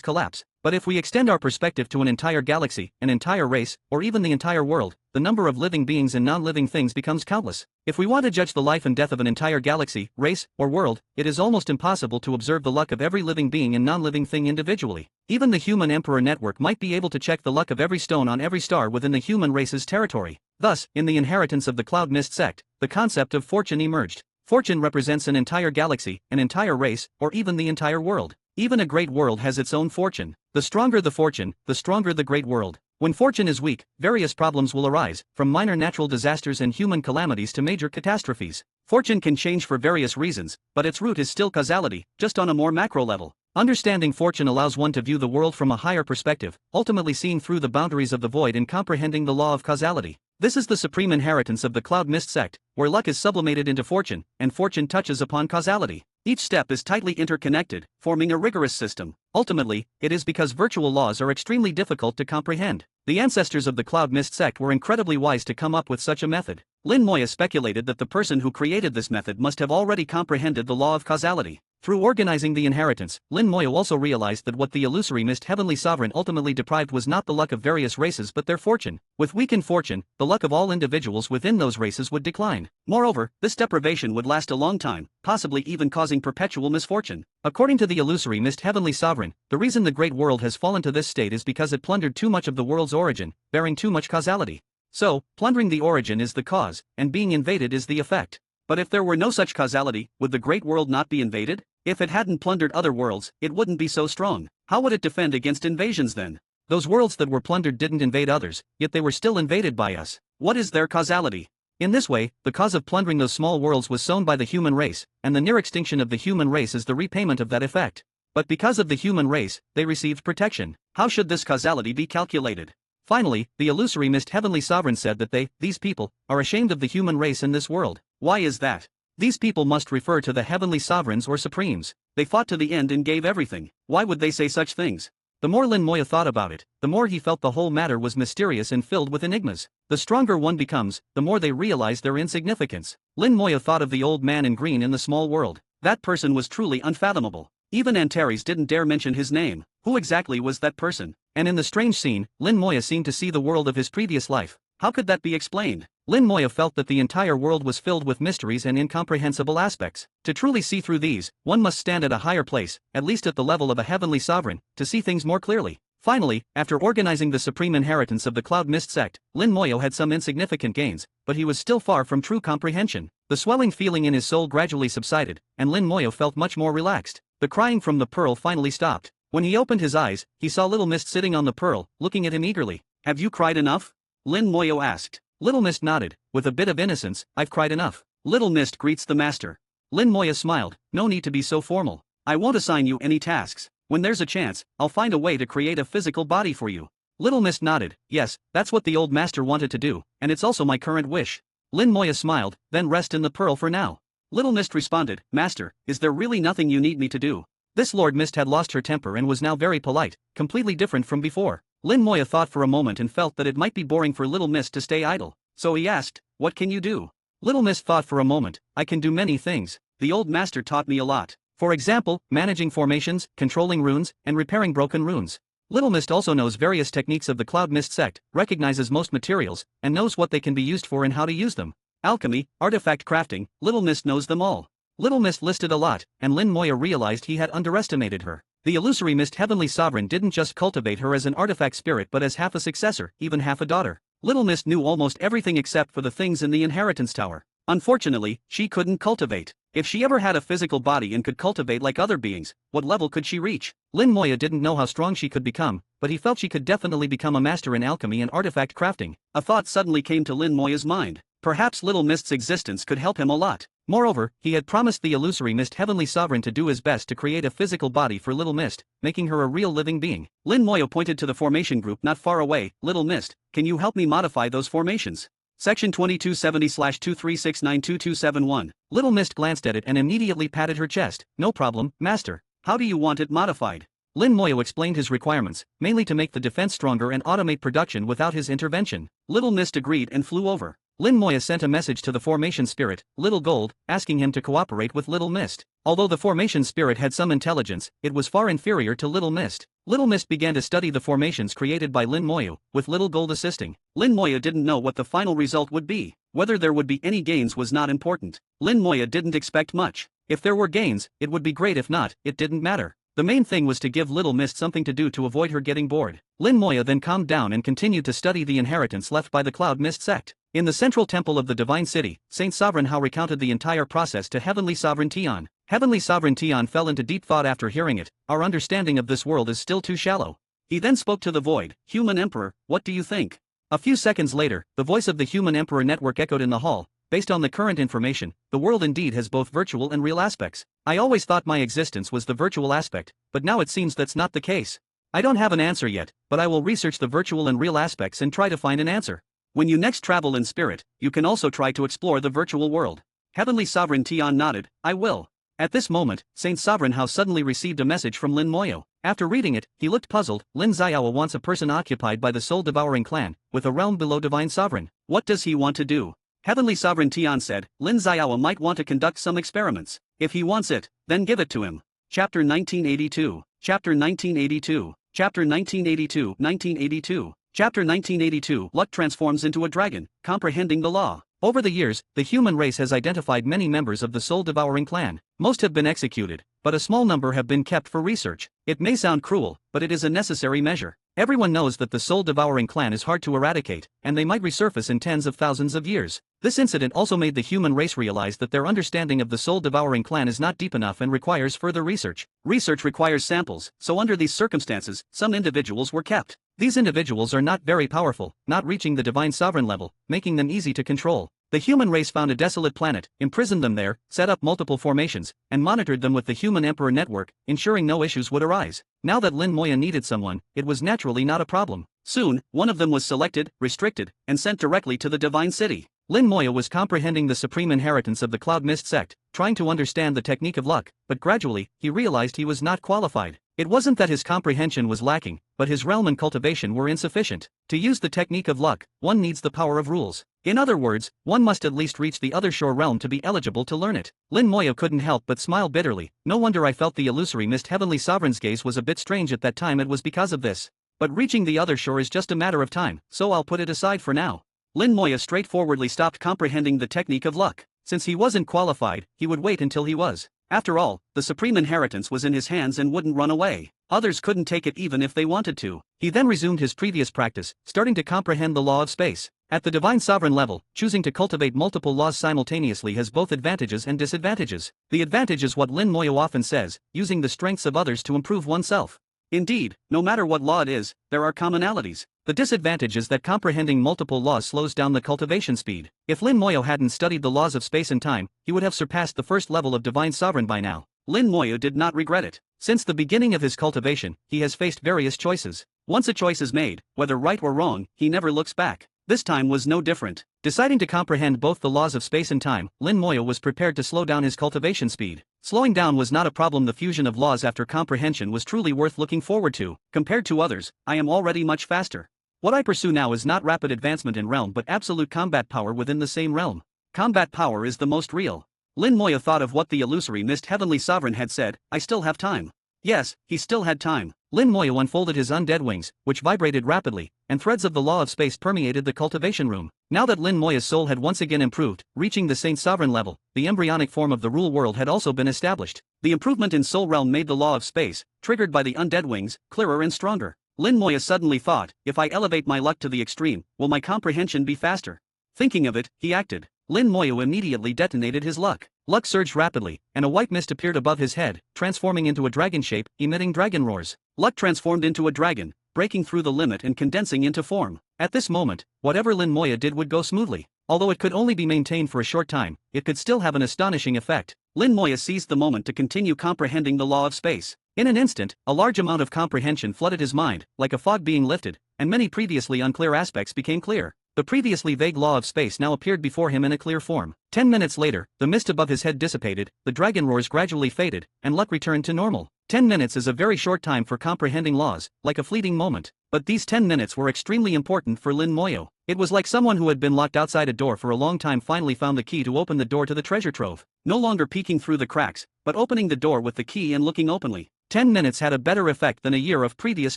collapse. But if we extend our perspective to an entire galaxy, an entire race, or even the entire world, the number of living beings and non-living things becomes countless. If we want to judge the life and death of an entire galaxy, race, or world, it is almost impossible to observe the luck of every living being and non-living thing individually. Even the Human Emperor Network might be able to check the luck of every stone on every star within the human race's territory. Thus, in the inheritance of the Cloud Mist sect, the concept of fortune emerged. Fortune represents an entire galaxy, an entire race, or even the entire world. Even a great world has its own fortune. The stronger the fortune, the stronger the great world. When fortune is weak, various problems will arise, from minor natural disasters and human calamities to major catastrophes. Fortune can change for various reasons, but its root is still causality, just on a more macro level. Understanding fortune allows one to view the world from a higher perspective, ultimately seeing through the boundaries of the void and comprehending the law of causality. This is the supreme inheritance of the Cloud Mist sect, where luck is sublimated into fortune, and fortune touches upon causality. Each step is tightly interconnected, forming a rigorous system. Ultimately, it is because virtual laws are extremely difficult to comprehend. The ancestors of the Cloud Mist sect were incredibly wise to come up with such a method. Lin Moya speculated that the person who created this method must have already comprehended the law of causality. Through organizing the inheritance, Lin Moya also realized that what the illusory mist heavenly sovereign ultimately deprived was not the luck of various races but their fortune. With weakened fortune, the luck of all individuals within those races would decline. Moreover, this deprivation would last a long time, possibly even causing perpetual misfortune. According to the illusory mist heavenly sovereign, the reason the great world has fallen to this state is because it plundered too much of the world's origin, bearing too much causality. So, plundering the origin is the cause, and being invaded is the effect. But if there were no such causality, would the great world not be invaded? If it hadn't plundered other worlds, it wouldn't be so strong. How would it defend against invasions then? Those worlds that were plundered didn't invade others, yet they were still invaded by us. What is their causality? In this way, the cause of plundering those small worlds was sown by the human race, and the near extinction of the human race is the repayment of that effect. But because of the human race, they received protection. How should this causality be calculated? Finally, the illusory mist heavenly sovereign said that these people, are ashamed of the human race in this world. Why is that? These people must refer to the heavenly sovereigns or supremes. They fought to the end and gave everything. Why would they say such things? The more Lin Moya thought about it, the more he felt the whole matter was mysterious and filled with enigmas. The stronger one becomes, the more they realize their insignificance. Lin Moya thought of the old man in green in the small world. That person was truly unfathomable. Even Antares didn't dare mention his name. Who exactly was that person? And in the strange scene, Lin Moya seemed to see the world of his previous life. How could that be explained? Lin Moya felt that the entire world was filled with mysteries and incomprehensible aspects. To truly see through these, one must stand at a higher place, at least at the level of a heavenly sovereign, to see things more clearly. Finally, after organizing the supreme inheritance of the Cloud Mist sect, Lin Moya had some insignificant gains, but he was still far from true comprehension. The swelling feeling in his soul gradually subsided, and Lin Moya felt much more relaxed. The crying from the pearl finally stopped. When he opened his eyes, he saw Little Mist sitting on the pearl, looking at him eagerly. "Have you cried enough?" Lin Moya asked. Little Mist nodded, with a bit of innocence. "I've cried enough." Little Mist greets the master. Lin Moya smiled. "No need to be so formal. I won't assign you any tasks. When there's a chance, I'll find a way to create a physical body for you." Little Mist nodded. "Yes, that's what the old master wanted to do, and it's also my current wish." Lin Moya smiled. "Then rest in the pearl for now." Little Mist responded, "Master, is there really nothing you need me to do?" This Lord Mist had lost her temper and was now very polite, completely different from before. Lin Moya thought for a moment and felt that it might be boring for Little Mist to stay idle. So he asked, "What can you do?" Little Mist thought for a moment. "I can do many things. The old master taught me a lot. For example, managing formations, controlling runes, and repairing broken runes." Little Mist also knows various techniques of the Cloud Mist sect, recognizes most materials, and knows what they can be used for and how to use them. Alchemy, artifact crafting, Little Mist knows them all. Little Mist listed a lot, and Lin Moya realized he had underestimated her. The illusory mist heavenly sovereign didn't just cultivate her as an artifact spirit but as half a successor, even half a daughter. Little Mist knew almost everything except for the things in the inheritance tower. Unfortunately, she couldn't cultivate. If she ever had a physical body and could cultivate like other beings, what level could she reach? Lin Moya didn't know how strong she could become, but he felt she could definitely become a master in alchemy and artifact crafting. A thought suddenly came to Lin Moya's mind. Perhaps Little Mist's existence could help him a lot. Moreover, he had promised the illusory mist heavenly sovereign to do his best to create a physical body for Little Mist, making her a real living being. Lin Moya pointed to the formation group not far away. "Little Mist, can you help me modify those formations?" Section 2270/2369227. Little Mist glanced at it and immediately patted her chest. "No problem, master. How do you want it modified?" Lin Moya explained his requirements, mainly to make the defense stronger and automate production without his intervention. Little Mist agreed and flew over. Lin Moya sent a message to the formation spirit, Little Gold, asking him to cooperate with Little Mist. Although the formation spirit had some intelligence, it was far inferior to Little Mist. Little Mist began to study the formations created by Lin Moya, with Little Gold assisting. Lin Moya didn't know what the final result would be. Whether there would be any gains was not important. Lin Moya didn't expect much. If there were gains, it would be great. If not, it didn't matter. The main thing was to give Little Mist something to do to avoid her getting bored. Lin Moya then calmed down and continued to study the inheritance left by the Cloud Mist sect. In the central temple of the Divine City, Saint Sovereign Hao recounted the entire process to Heavenly Sovereign Tian. Heavenly Sovereign Tian fell into deep thought after hearing it. "Our understanding of this world is still too shallow." He then spoke to the void. "Human Emperor, what do you think?" A few seconds later, the voice of the Human Emperor network echoed in the hall. based on the current information, the world indeed has both virtual and real aspects. I always thought my existence was the virtual aspect, but now it seems that's not the case. I don't have an answer yet, but I will research the virtual and real aspects and try to find an answer. When you next travel in spirit, you can also try to explore the virtual world. Heavenly Sovereign Tian nodded, I will. At this moment, Saint Sovereign Hao suddenly received a message from Lin Moyo. After reading it, he looked puzzled. Lin Xiao wants a person occupied by the soul-devouring clan, with a realm below Divine Sovereign. What does he want to do? Heavenly Sovereign Tian said, Lin Xiao might want to conduct some experiments. If he wants it, then give it to him. Chapter 1982. Chapter 1982. Chapter 1982. 1982. Chapter 1982. Luck transforms into a dragon, comprehending the law. Over the years, the human race has identified many members of the soul-devouring clan. Most have been executed, but a small number have been kept for research. It may sound cruel, but it is a necessary measure. Everyone knows that the soul-devouring clan is hard to eradicate, and they might resurface in tens of thousands of years. This incident also made the human race realize that their understanding of the soul-devouring clan is not deep enough and requires further research. Research requires samples, so under these circumstances, some individuals were kept. These individuals are not very powerful, not reaching the divine sovereign level, making them easy to control. The human race found a desolate planet, imprisoned them there, set up multiple formations, and monitored them with the human emperor network, ensuring no issues would arise. Now that Lin Moya needed someone, it was naturally not a problem. Soon, one of them was selected, restricted, and sent directly to the divine city. Lin Moya was comprehending the supreme inheritance of the Cloud Mist sect, trying to understand the technique of luck, but gradually, he realized he was not qualified. It wasn't that his comprehension was lacking, but his realm and cultivation were insufficient. To use the technique of luck, one needs the power of rules. In other words, one must at least reach the other shore realm to be eligible to learn it. Lin Moya couldn't help but smile bitterly. No wonder I felt the illusory mist Heavenly Sovereign's gaze was a bit strange at that time. It was because of this. But reaching the other shore is just a matter of time, so I'll put it aside for now. Lin Moya straightforwardly stopped comprehending the technique of luck. Since he wasn't qualified, he would wait until he was. After all, the supreme inheritance was in his hands and wouldn't run away. Others couldn't take it even if they wanted to. He then resumed his previous practice, starting to comprehend the law of space. At the divine sovereign level, choosing to cultivate multiple laws simultaneously has both advantages and disadvantages. The advantage is what Lin Moyo often says, using the strengths of others to improve oneself. Indeed, no matter what law it is, there are commonalities. The disadvantage is that comprehending multiple laws slows down the cultivation speed. If Lin Moyo hadn't studied the laws of space and time, he would have surpassed the first level of divine sovereign by now. Lin Moyo did not regret it. Since the beginning of his cultivation, he has faced various choices. Once a choice is made, whether right or wrong, he never looks back. This time was no different. Deciding to comprehend both the laws of space and time, Lin Moyo was prepared to slow down his cultivation speed. Slowing down was not a problem. The fusion of laws after comprehension was truly worth looking forward to. Compared to others, I am already much faster. What I pursue now is not rapid advancement in realm but absolute combat power within the same realm. Combat power is the most real. Lin Moya thought of what the illusory mist Heavenly Sovereign had said, I still have time. Yes, he still had time. Lin Moyo unfolded his undead wings, which vibrated rapidly, and threads of the law of space permeated the cultivation room. Now that Lin Moya's soul had once again improved, reaching the Saint Sovereign level, the embryonic form of the rule world had also been established. The improvement in soul realm made the law of space, triggered by the undead wings, clearer and stronger. Lin Moya suddenly thought, if I elevate my luck to the extreme, will my comprehension be faster? Thinking of it, he acted. Lin Moyo immediately detonated his luck. Luck surged rapidly, and a white mist appeared above his head, transforming into a dragon shape, emitting dragon roars. Luck transformed into a dragon, breaking through the limit and condensing into form. At this moment, whatever Lin Moya did would go smoothly. Although it could only be maintained for a short time, it could still have an astonishing effect. Lin Moya seized the moment to continue comprehending the law of space. In an instant, a large amount of comprehension flooded his mind, like a fog being lifted, and many previously unclear aspects became clear. The previously vague law of space now appeared before him in a clear form. 10 minutes later, the mist above his head dissipated, the dragon roars gradually faded, and luck returned to normal. 10 minutes is a very short time for comprehending laws, like a fleeting moment. But these 10 minutes were extremely important for Lin Moyo. It was like someone who had been locked outside a door for a long time finally found the key to open the door to the treasure trove. No longer peeking through the cracks, but opening the door with the key and looking openly. 10 minutes had a better effect than a year of previous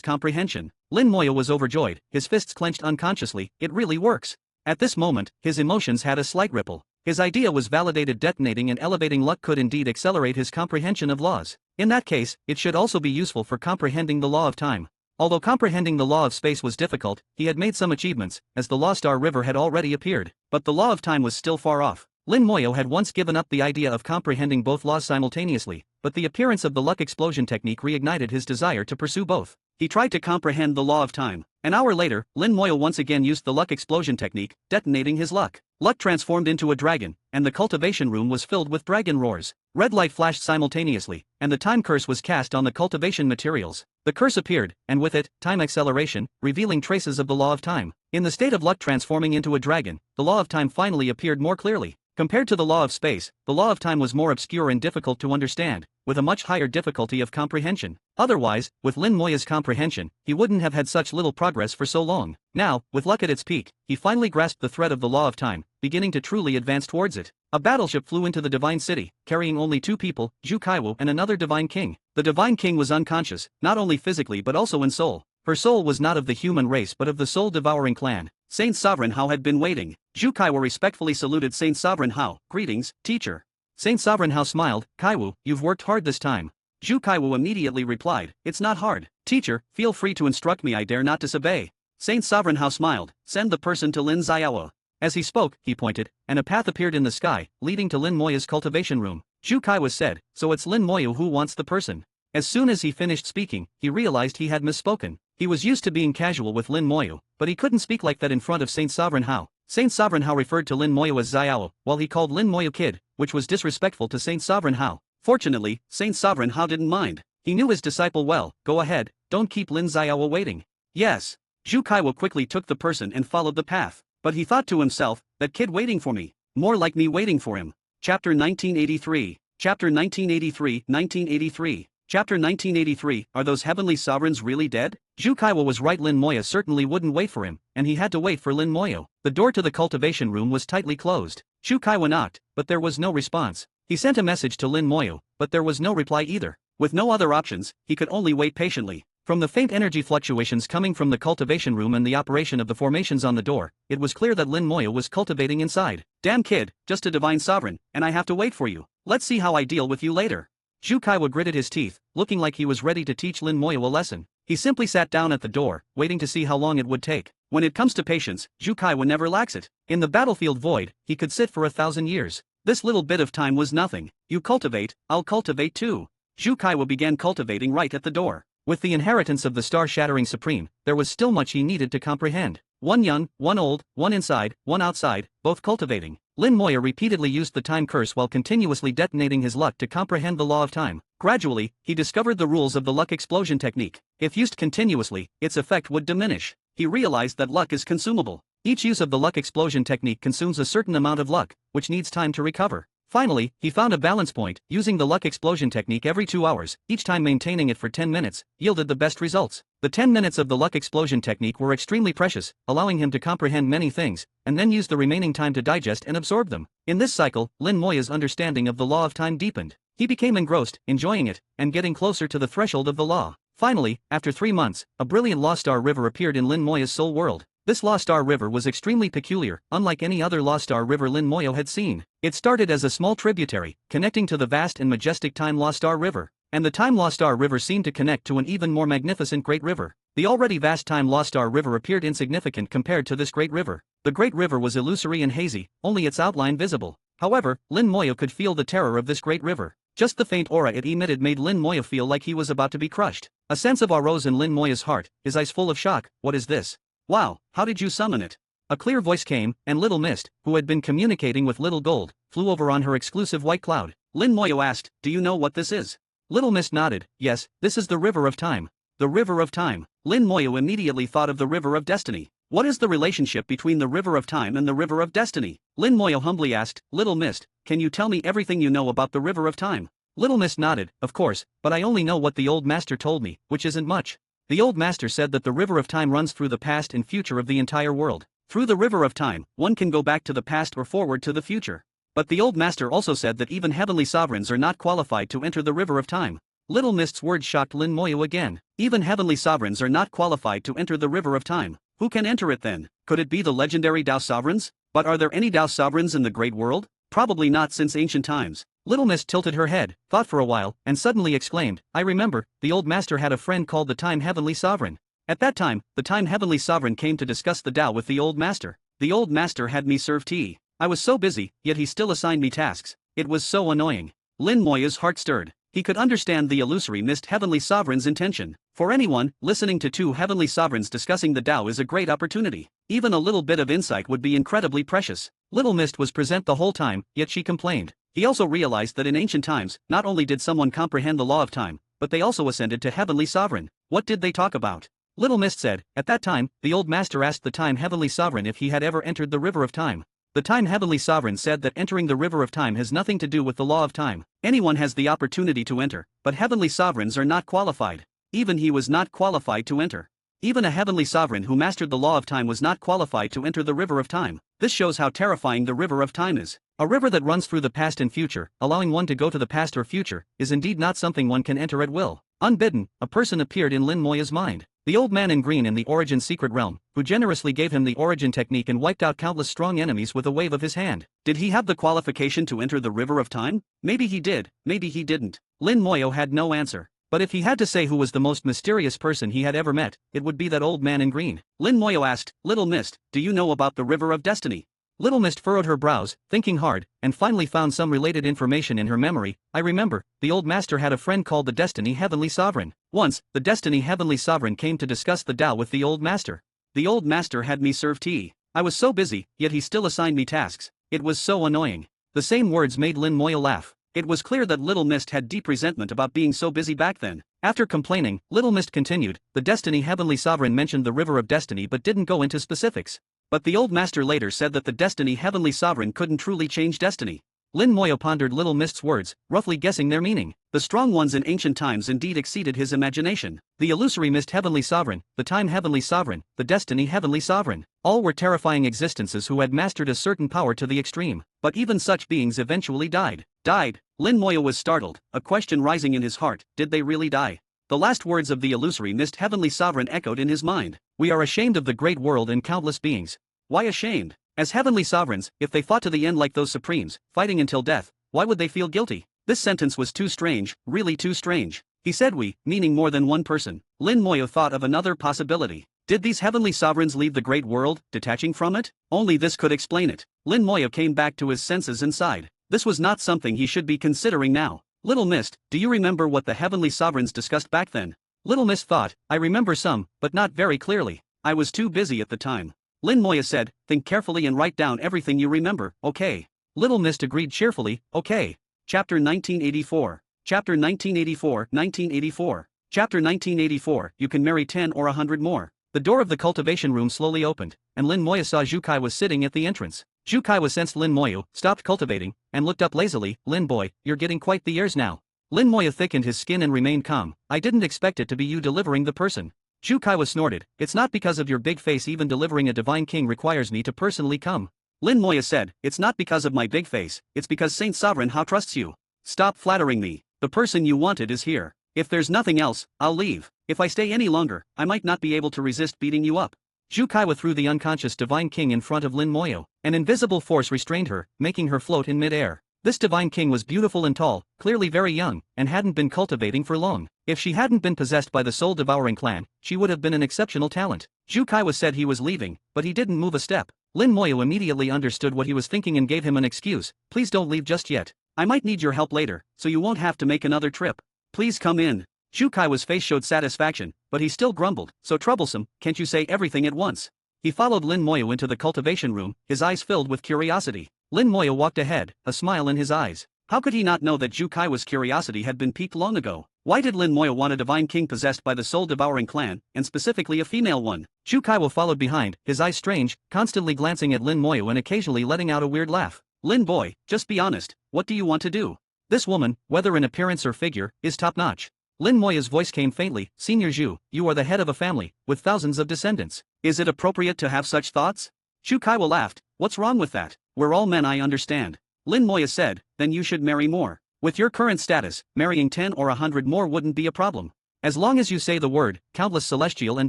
comprehension. Lin Moyo was overjoyed, his fists clenched unconsciously. It really works. At this moment, his emotions had a slight ripple. His idea was validated. Detonating and elevating luck could indeed accelerate his comprehension of laws. In that case, it should also be useful for comprehending the law of time. Although comprehending the law of space was difficult, he had made some achievements, as the Lost Star River had already appeared. But the law of time was still far off. Lin Moyo had once given up the idea of comprehending both laws simultaneously, but the appearance of the luck explosion technique reignited his desire to pursue both. He tried to comprehend the law of time. An hour later, Lin Moyo once again used the luck explosion technique, detonating his luck. Luck transformed into a dragon, and the cultivation room was filled with dragon roars. Red light flashed simultaneously, and the time curse was cast on the cultivation materials. The curse appeared, and with it, time acceleration, revealing traces of the law of time. In the state of luck transforming into a dragon, the law of time finally appeared more clearly. Compared to the law of space, the law of time was more obscure and difficult to understand, with a much higher difficulty of comprehension. Otherwise, with Lin Moya's comprehension, he wouldn't have had such little progress for so long. Now, with luck at its peak, he finally grasped the thread of the law of time, beginning to truly advance towards it. A battleship flew into the Divine City, carrying only 2 people, Zhu Kaiwu and another Divine King. The Divine King was unconscious, not only physically but also in soul. Her soul was not of the human race but of the soul-devouring clan. Saint Sovereign Hao had been waiting. Zhu Kaiwu respectfully saluted Saint Sovereign Hao. "Greetings, teacher." Saint Sovereign Hao smiled. "Kaiwu, you've worked hard this time." Zhu Kaiwu immediately replied, "It's not hard. Teacher, feel free to instruct me, I dare not disobey." Saint Sovereign Hao smiled. "Send the person to Lin Xiao." As he spoke, he pointed, and a path appeared in the sky, leading to Lin Moya's cultivation room. Zhu Kaiwu said, "So it's Lin Moya who wants the person." As soon as he finished speaking, he realized he had misspoken. He was used to being casual with Lin Moyo, but he couldn't speak like that in front of Saint Sovereign Hao. Saint Sovereign Hao referred to Lin Moyo as Xiao, while he called Lin Moyo kid, which was disrespectful to Saint Sovereign Hao. Fortunately, Saint Sovereign Hao didn't mind. He knew his disciple well. "Go ahead, don't keep Lin Xiao waiting." "Yes." Zhu Kaiwu quickly took the person and followed the path. But he thought to himself, that kid waiting for me. More like me waiting for him. Chapter 1983. Chapter 1983, 1983. Chapter 1983, Are those heavenly sovereigns really dead? Zhu Kaiwu was right, Lin Moya certainly wouldn't wait for him, and he had to wait for Lin Moyo. The door to the cultivation room was tightly closed. Zhu Kaiwu knocked, but there was no response. He sent a message to Lin Moyo, but there was no reply either. With no other options, he could only wait patiently. From the faint energy fluctuations coming from the cultivation room and the operation of the formations on the door, it was clear that Lin Moyo was cultivating inside. "Damn kid, just a divine sovereign, and I have to wait for you. Let's see how I deal with you later." Zhu Kaiwu gritted his teeth, looking like he was ready to teach Lin Moyo a lesson. He simply sat down at the door, waiting to see how long it would take. When it comes to patience, Zhu Kaiwu never lacks it. In the battlefield void, he could sit for 1,000 years. This little bit of time was nothing. "You cultivate, I'll cultivate too." Zhu Kaiwu began cultivating right at the door. With the inheritance of the star-shattering supreme, there was still much he needed to comprehend. One young, one old, one inside, one outside, both cultivating. Lin Moya repeatedly used the time curse while continuously detonating his luck to comprehend the law of time. Gradually, he discovered the rules of the luck explosion technique. If used continuously, its effect would diminish. He realized that luck is consumable. Each use of the luck explosion technique consumes a certain amount of luck, which needs time to recover. Finally, he found a balance point. Using the luck explosion technique every 2 hours, each time maintaining it for 10 minutes, yielded the best results. The 10 minutes of the luck explosion technique were extremely precious, allowing him to comprehend many things, and then use the remaining time to digest and absorb them. In this cycle, Lin Moya's understanding of the law of time deepened. He became engrossed, enjoying it, and getting closer to the threshold of the law. Finally, after 3 months, a brilliant Lost Star River appeared in Lin Moya's soul world. This Lost Star River was extremely peculiar, unlike any other Lost Star River Lin Moyo had seen. It started as a small tributary, connecting to the vast and majestic Time Lost Star River, and the Time Lost Star River seemed to connect to an even more magnificent Great River. The already vast Time Lost Star River appeared insignificant compared to this Great River. The Great River was illusory and hazy, only its outline visible. However, Lin Moyo could feel the terror of this Great River. Just the faint aura it emitted made Lin Moyo feel like he was about to be crushed. A sense of awe rose in Lin Moya's heart, his eyes full of shock. "What is this? Wow, how did you summon it?" A clear voice came, and Little Mist, who had been communicating with Little Gold, flew over on her exclusive white cloud. Lin Moyo asked, "Do you know what this is?" Little Mist nodded. "Yes, this is the River of Time." The River of Time. Lin Moyo immediately thought of the River of Destiny. What is the relationship between the River of Time and the River of Destiny? Lin Moyo humbly asked, "Little Mist, can you tell me everything you know about the River of Time?" Little Mist nodded, "Of course, but I only know what the old master told me, which isn't much." The old master said that the River of Time runs through the past and future of the entire world. Through the River of Time, one can go back to the past or forward to the future. But the old master also said that even heavenly sovereigns are not qualified to enter the River of Time. Little Mist's words shocked Lin Moyo again. Even heavenly sovereigns are not qualified to enter the River of Time. Who can enter it then? Could it be the legendary Dao sovereigns? But are there any Dao sovereigns in the great world? Probably not since ancient times. Little Mist tilted her head, thought for a while, and suddenly exclaimed, "I remember, the old master had a friend called the Time Heavenly Sovereign. At that time, the Time Heavenly Sovereign came to discuss the Tao with the old master. The old master had me serve tea. I was so busy, yet he still assigned me tasks. It was so annoying. Lin Moya's heart stirred. He could understand the illusory mist heavenly sovereign's intention. For anyone, listening to two heavenly sovereigns discussing the Tao is a great opportunity. Even a little bit of insight would be incredibly precious. Little Mist was present the whole time, yet she complained. He also realized that in ancient times, not only did someone comprehend the law of time, but they also ascended to heavenly sovereign. What did they talk about? Little Mist said, at that time, the old master asked the time heavenly sovereign if he had ever entered the river of time. The time heavenly sovereign said that entering the river of time has nothing to do with the law of time. Anyone has the opportunity to enter, but heavenly sovereigns are not qualified. Even he was not qualified to enter. Even a heavenly sovereign who mastered the law of time was not qualified to enter the river of time. This shows how terrifying the river of time is. A river that runs through the past and future, allowing one to go to the past or future, is indeed not something one can enter at will. Unbidden, a person appeared in Lin Moya's mind. The old man in green in the Origin secret realm, who generously gave him the Origin technique and wiped out countless strong enemies with a wave of his hand. Did he have the qualification to enter the river of time? Maybe he did, maybe he didn't. Lin Moyo had no answer. But if he had to say who was the most mysterious person he had ever met, it would be that old man in green. Lin Moyo asked, Little Mist, do you know about the river of destiny? Little Mist furrowed her brows, thinking hard, and finally found some related information in her memory. I remember, the old master had a friend called the Destiny Heavenly Sovereign. Once, the Destiny Heavenly Sovereign came to discuss the Tao with the old master. The old master had me serve tea. I was so busy, yet he still assigned me tasks. It was so annoying. The same words made Lin Moyo laugh. It was clear that Little Mist had deep resentment about being so busy back then. After complaining, Little Mist continued, the Destiny Heavenly Sovereign mentioned the River of Destiny but didn't go into specifics. But the old master later said that the Destiny Heavenly Sovereign couldn't truly change destiny. Lin Moyo pondered Little Mist's words, roughly guessing their meaning. The strong ones in ancient times indeed exceeded his imagination. The illusory mist heavenly sovereign, the time heavenly sovereign, the destiny heavenly sovereign. All were terrifying existences who had mastered a certain power to the extreme. But even such beings eventually died. Died? Lin Moyo was startled, a question rising in his heart, did they really die? The last words of the illusory mist heavenly sovereign echoed in his mind. We are ashamed of the great world and countless beings. Why ashamed? As heavenly sovereigns, if they fought to the end like those supremes, fighting until death, why would they feel guilty? This sentence was too strange, really too strange. He said we, meaning more than one person. Lin Moyo thought of another possibility. Did these heavenly sovereigns leave the great world, detaching from it? Only this could explain it. Lin Moyo came back to his senses and sighed. This was not something he should be considering now. Little Mist, do you remember what the heavenly sovereigns discussed back then? Little Mist thought, I remember some, but not very clearly. I was too busy at the time. Lin Moyo said, think carefully and write down everything you remember, okay? Little Mist agreed cheerfully, okay. Chapter 1984. Chapter 1984, 1984. Chapter 1984, you can marry 10 or 100 more. The door of the cultivation room slowly opened, and Lin Moyo saw Zhu Kai was sitting at the entrance. Zhu Kai was sensed Lin Moyo, stopped cultivating, and looked up lazily, Lin boy, you're getting quite the airs now. Lin Moyo thickened his skin and remained calm. I didn't expect it to be you delivering the person. Zhu Kai was snorted, it's not because of your big face even delivering a divine king requires me to personally come. Lin Moyo said, it's not because of my big face, it's because Saint Sovereign Hao trusts you. Stop flattering me, the person you wanted is here. If there's nothing else, I'll leave. If I stay any longer, I might not be able to resist beating you up. Zhu Kaiwa threw the unconscious divine king in front of Lin Moyo. An invisible force restrained her, making her float in mid-air. This divine king was beautiful and tall, clearly very young, and hadn't been cultivating for long. If she hadn't been possessed by the soul-devouring clan, she would have been an exceptional talent. Zhu Kaiwa said he was leaving, but he didn't move a step. Lin Moyo immediately understood what he was thinking and gave him an excuse. Please don't leave just yet. I might need your help later, so you won't have to make another trip. Please come in. Zhu Kaiwa's face showed satisfaction, but he still grumbled, so troublesome, can't you say everything at once? He followed Lin Moyo into the cultivation room, his eyes filled with curiosity. Lin Moyo walked ahead, a smile in his eyes. How could he not know that Zhu Kaiwa's curiosity had been piqued long ago? Why did Lin Moyo want a divine king possessed by the soul-devouring clan, and specifically a female one? Zhu Kaiwa followed behind, his eyes strange, constantly glancing at Lin Moyo and occasionally letting out a weird laugh. Lin boy, just be honest, what do you want to do? This woman, whether in appearance or figure, is top-notch. Lin Moyo's voice came faintly, Senior Zhu, you are the head of a family, with thousands of descendants. Is it appropriate to have such thoughts? Zhu Kaiwa laughed, what's wrong with that? We're all men, I understand. Lin Moyo said, then you should marry more. With your current status, marrying 10 or 100 more wouldn't be a problem. As long as you say the word, countless celestial and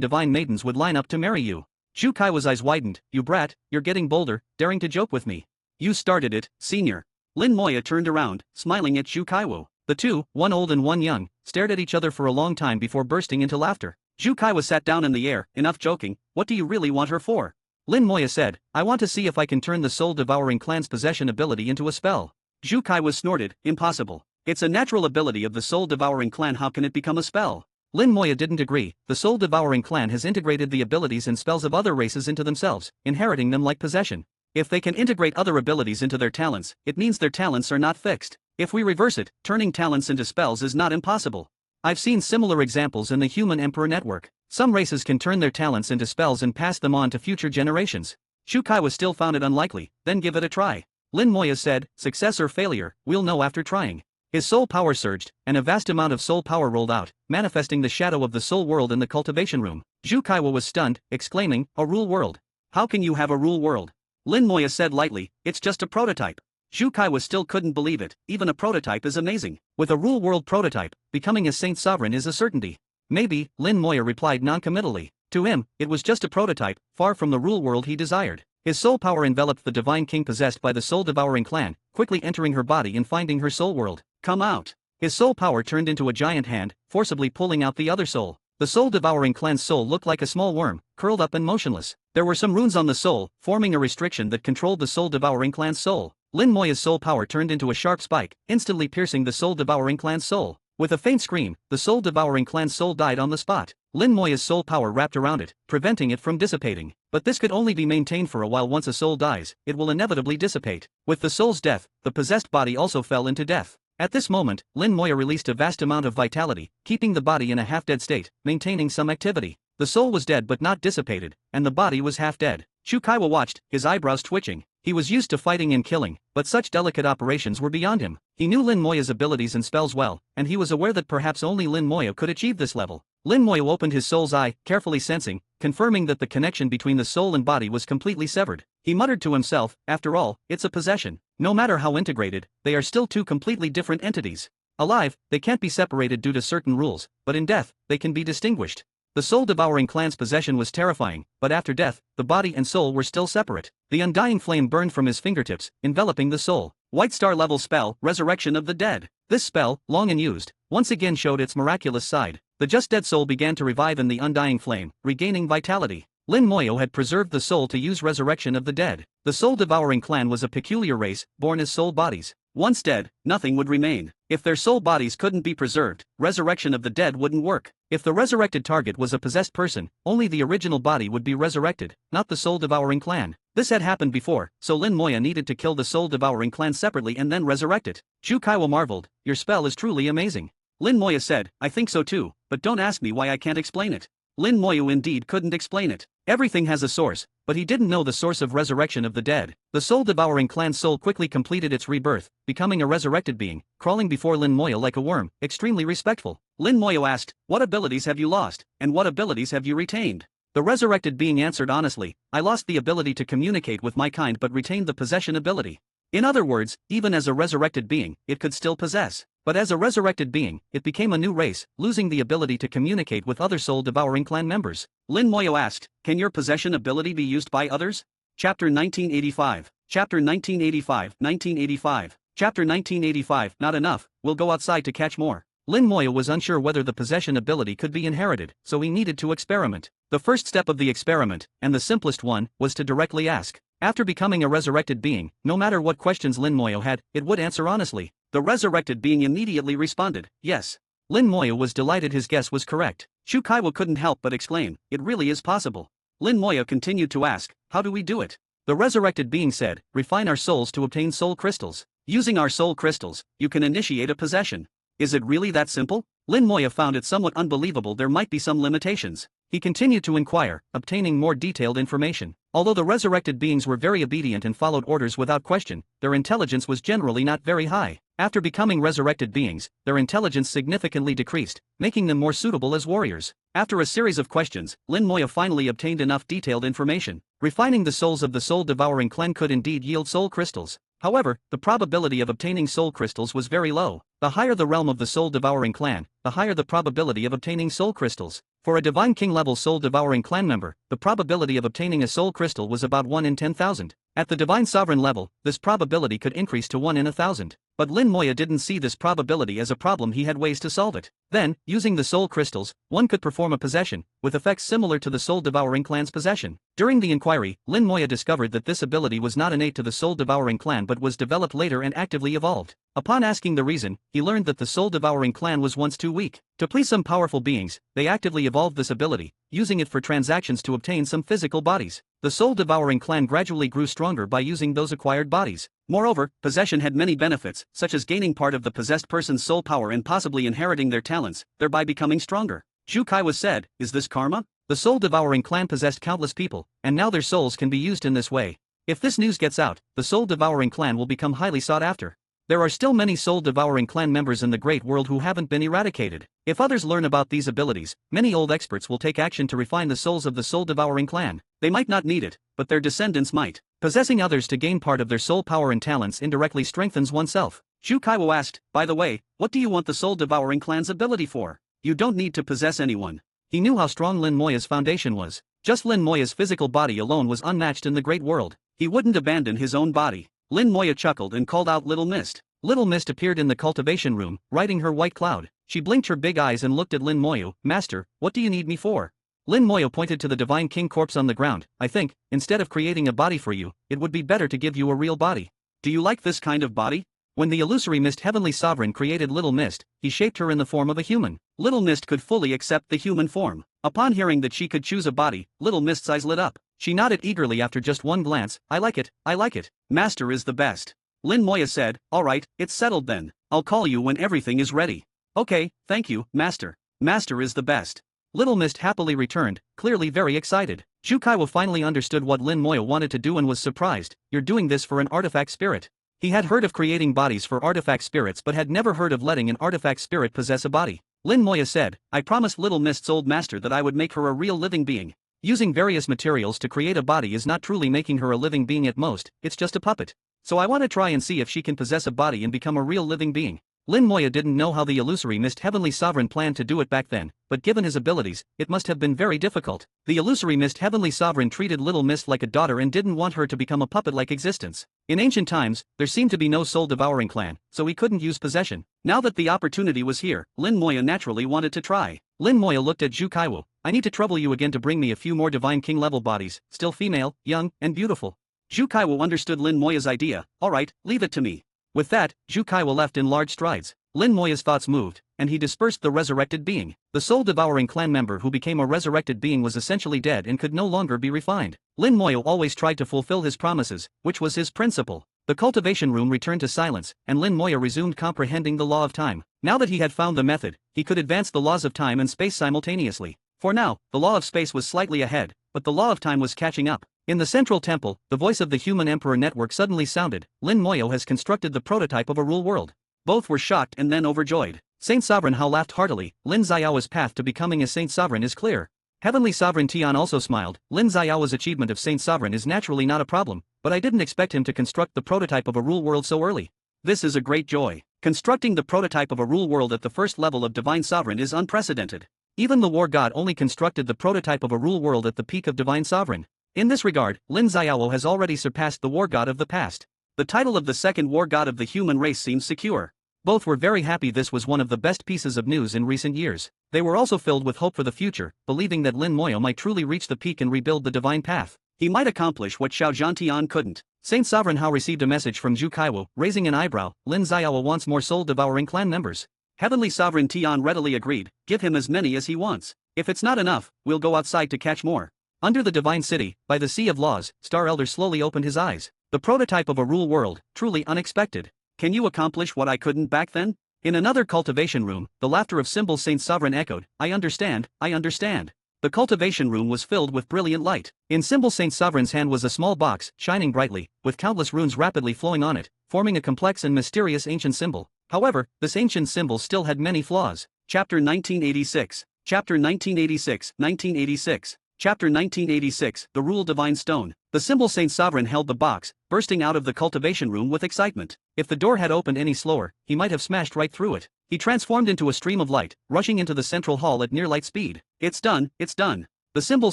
divine maidens would line up to marry you. Zhu Kaiwa's eyes widened, you brat, you're getting bolder, daring to joke with me. You started it, Senior. Lin Moyo turned around, smiling at Zhu Kaiwa. The two, one old and one young, stared at each other for a long time before bursting into laughter. Zhu Kaiwa sat down in the air, enough joking, what do you really want her for? Lin Moya said, I want to see if I can turn the soul-devouring clan's possession ability into a spell. Zhu Kai was snorted, impossible. It's a natural ability of the soul-devouring clan, how can it become a spell? Lin Moya didn't agree. The soul-devouring clan has integrated the abilities and spells of other races into themselves, inheriting them like possession. If they can integrate other abilities into their talents, it means their talents are not fixed. If we reverse it, turning talents into spells is not impossible. I've seen similar examples in the Human Emperor network. Some races can turn their talents into spells and pass them on to future generations. Zhu Kai was still found it unlikely, then give it a try. Lin Moya said, success or failure, we'll know after trying. His soul power surged, and a vast amount of soul power rolled out, manifesting the shadow of the soul world in the cultivation room. Zhu Kaiwa was stunned, exclaiming, a rule world. How can you have a rule world? Lin Moya said lightly, it's just a prototype. Zhu Kaiwa still couldn't believe it, even a prototype is amazing. With a rule world prototype, becoming a saint sovereign is a certainty. Maybe, Lin Moya replied noncommittally. To him, it was just a prototype, far from the rule world he desired. His soul power enveloped the divine king possessed by the soul-devouring clan, quickly entering her body and finding her soul world. Come out. His soul power turned into a giant hand, forcibly pulling out the other soul. The soul-devouring clan's soul looked like a small worm, curled up and motionless. There were some runes on the soul, forming a restriction that controlled the soul-devouring clan's soul. Lin Moya's soul power turned into a sharp spike, instantly piercing the soul-devouring clan's soul. With a faint scream, the soul-devouring clan's soul died on the spot. Lin Moya's soul power wrapped around it, preventing it from dissipating. But this could only be maintained for a while. Once a soul dies, it will inevitably dissipate. With the soul's death, the possessed body also fell into death. At this moment, Lin Moya released a vast amount of vitality, keeping the body in a half-dead state, maintaining some activity. The soul was dead but not dissipated, and the body was half-dead. Zhu Kaiwa watched, his eyebrows twitching. He was used to fighting and killing, but such delicate operations were beyond him. He knew Lin Moya's abilities and spells well, and he was aware that perhaps only Lin Moya could achieve this level. Lin Moya opened his soul's eye, carefully sensing, confirming that the connection between the soul and body was completely severed. He muttered to himself, after all, it's a possession. No matter how integrated, they are still two completely different entities. Alive, they can't be separated due to certain rules, but in death, they can be distinguished. The soul-devouring clan's possession was terrifying, but after death, the body and soul were still separate. The undying flame burned from his fingertips, enveloping the soul. White star-level spell, Resurrection of the Dead. This spell, long unused, once again showed its miraculous side. The just-dead soul began to revive in the undying flame, regaining vitality. Lin Moya had preserved the soul to use Resurrection of the Dead. The soul-devouring clan was a peculiar race, born as soul bodies. Once dead, nothing would remain. If their soul bodies couldn't be preserved, Resurrection of the Dead wouldn't work. If the resurrected target was a possessed person, only the original body would be resurrected, not the soul-devouring clan. This had happened before, so Lin Moya needed to kill the soul-devouring clan separately and then resurrect it. Zhu Kaiwa marveled, your spell is truly amazing. Lin Moya said, I think so too, but don't ask me why I can't explain it. Lin Moya indeed couldn't explain it. Everything has a source, but he didn't know the source of Resurrection of the Dead. The soul-devouring clan's soul quickly completed its rebirth, becoming a resurrected being, crawling before Lin Moya like a worm, extremely respectful. Lin Moya asked, what abilities have you lost, and what abilities have you retained? The resurrected being answered honestly, I lost the ability to communicate with my kind but retained the possession ability. In other words, even as a resurrected being, it could still possess. But as a resurrected being, it became a new race, losing the ability to communicate with other soul-devouring clan members. Lin Moya asked, can your possession ability be used by others? Chapter 1985. Chapter 1985, 1985. Chapter 1985, not enough, we'll go outside to catch more. Lin Moya was unsure whether the possession ability could be inherited, so he needed to experiment. The first step of the experiment, and the simplest one, was to directly ask. After becoming a resurrected being, no matter what questions Lin Moya had, it would answer honestly. The resurrected being immediately responded, yes. Lin Moya was delighted his guess was correct. Zhu Kaiwa couldn't help but exclaim, it really is possible. Lin Moya continued to ask, how do we do it? The resurrected being said, refine our souls to obtain soul crystals. Using our soul crystals, you can initiate a possession. Is it really that simple? Lin Moya found it somewhat unbelievable there might be some limitations. He continued to inquire, obtaining more detailed information. Although the resurrected beings were very obedient and followed orders without question, their intelligence was generally not very high. After becoming resurrected beings, their intelligence significantly decreased, making them more suitable as warriors. After a series of questions, Lin Moya finally obtained enough detailed information. Refining the souls of the soul-devouring clan could indeed yield soul crystals. However, the probability of obtaining soul crystals was very low. The higher the realm of the soul-devouring clan, the higher the probability of obtaining soul crystals. For a Divine King-level soul-devouring clan member, the probability of obtaining a soul crystal was about 1 in 10,000. At the Divine Sovereign level, this probability could increase to 1 in 1,000. But Lin Moya didn't see this probability as a problem, he had ways to solve it. Then, using the soul crystals, one could perform a possession, with effects similar to the soul-devouring clan's possession. During the inquiry, Lin Moya discovered that this ability was not innate to the soul-devouring clan but was developed later and actively evolved. Upon asking the reason, he learned that the soul-devouring clan was once too weak. To please some powerful beings, they actively evolved this ability, using it for transactions to obtain some physical bodies. The soul-devouring clan gradually grew stronger by using those acquired bodies. Moreover, possession had many benefits, such as gaining part of the possessed person's soul power and possibly inheriting their talents, thereby becoming stronger. Zhu Kaiwa said, "Is this karma? The soul-devouring clan possessed countless people, and now their souls can be used in this way. If this news gets out, the soul-devouring clan will become highly sought after. There are still many soul-devouring clan members in the great world who haven't been eradicated. If others learn about these abilities, many old experts will take action to refine the souls of the soul-devouring clan. They might not need it, but their descendants might. Possessing others to gain part of their soul power and talents indirectly strengthens oneself." Zhu Kaiwo asked, "By the way, what do you want the soul-devouring clan's ability for? You don't need to possess anyone." He knew how strong Lin Moya's foundation was. Just Lin Moya's physical body alone was unmatched in the great world. He wouldn't abandon his own body. Lin Moya chuckled and called out Little Mist. Little Mist appeared in the cultivation room, riding her white cloud. She blinked her big eyes and looked at Lin Moya. "Master, what do you need me for?" Lin Moya pointed to the Divine King corpse on the ground. "I think, instead of creating a body for you, it would be better to give you a real body. Do you like this kind of body?" When the illusory mist Heavenly Sovereign created Little Mist, he shaped her in the form of a human. Little Mist could fully accept the human form. Upon hearing that she could choose a body, Little Mist's eyes lit up. She nodded eagerly after just one glance. "I like it, I like it. Master is the best." Lin Moya said, "Alright, it's settled then. I'll call you when everything is ready." "Okay, thank you, Master. Master is the best." Little Mist happily returned, clearly very excited. Zhu Kaiwo finally understood what Lin Moya wanted to do and was surprised. "You're doing this for an artifact spirit." He had heard of creating bodies for artifact spirits but had never heard of letting an artifact spirit possess a body. Lin Moya said, "I promised Little Mist's old master that I would make her a real living being. Using various materials to create a body is not truly making her a living being at most, it's just a puppet. So I want to try and see if she can possess a body and become a real living being." Lin Moya didn't know how the illusory mist Heavenly Sovereign planned to do it back then, but given his abilities, it must have been very difficult. The illusory mist Heavenly Sovereign treated Little Mist like a daughter and didn't want her to become a puppet-like existence. In ancient times, there seemed to be no soul-devouring clan, so he couldn't use possession. Now that the opportunity was here, Lin Moya naturally wanted to try. Lin Moya looked at Zhu Kaiwo. "I need to trouble you again to bring me a few more Divine King level bodies, still female, young, and beautiful." Zhu Kaiwo understood Lin Moya's idea. "Alright, leave it to me." With that, Zhu Kaiwo left in large strides. Lin Moya's thoughts moved, and he dispersed the resurrected being. The soul-devouring clan member who became a resurrected being was essentially dead and could no longer be refined. Lin Moya always tried to fulfill his promises, which was his principle. The cultivation room returned to silence, and Lin Moya resumed comprehending the law of time. Now that he had found the method, he could advance the laws of time and space simultaneously. For now, the law of space was slightly ahead, but the law of time was catching up. In the central temple, the voice of the human emperor network suddenly sounded. "Lin Moya has constructed the prototype of a rule world." Both were shocked and then overjoyed. Saint Sovereign Hao laughed heartily. Lin Xiao's path to becoming a Saint Sovereign is clear. Heavenly Sovereign Tian also smiled. Lin Xiao's achievement of Saint Sovereign is naturally not a problem, but I didn't expect him to construct the prototype of a rule world so early. This is a great joy. Constructing the prototype of a rule world at the first level of Divine Sovereign is unprecedented. Even the War God only constructed the prototype of a rule world at the peak of Divine Sovereign. In this regard, Lin Xiao has already surpassed the War God of the past. The title of the second War God of the human race seems secure. Both were very happy. This was one of the best pieces of news in recent years. They were also filled with hope for the future, believing that Lin Moya might truly reach the peak and rebuild the divine path. He might accomplish what Xiao Zhantian couldn't. Saint Sovereign Hao received a message from Zhu Kaiwo, raising an eyebrow. Lin Xiao wants more soul-devouring clan members. Heavenly Sovereign Tian readily agreed. Give him as many as he wants. If it's not enough, we'll go outside to catch more. Under the divine city, by the sea of laws, Star Elder slowly opened his eyes. The prototype of a rule world, truly unexpected. Can you accomplish what I couldn't back then? In another cultivation room, the laughter of Symbol Saint Sovereign echoed. I understand, I understand. The cultivation room was filled with brilliant light. In Symbol Saint Sovereign's hand was a small box, shining brightly, with countless runes rapidly flowing on it, forming a complex and mysterious ancient symbol. However, this ancient symbol still had many flaws. Chapter 1986. Chapter 1986, 1986. Chapter 1986, The Rule Divine Stone. The Symbol Saint Sovereign held the box, bursting out of the cultivation room with excitement. If the door had opened any slower, he might have smashed right through it. He transformed into a stream of light, rushing into the central hall at near light speed. It's done, it's done. The Symbol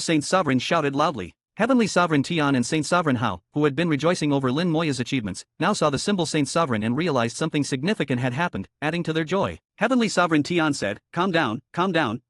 Saint Sovereign shouted loudly. Heavenly Sovereign Tian and Saint Sovereign Hao, who had been rejoicing over Lin Moya's achievements, now saw the symbol Saint Sovereign and realized something significant had happened, adding to their joy. Heavenly Sovereign Tian said, calm down,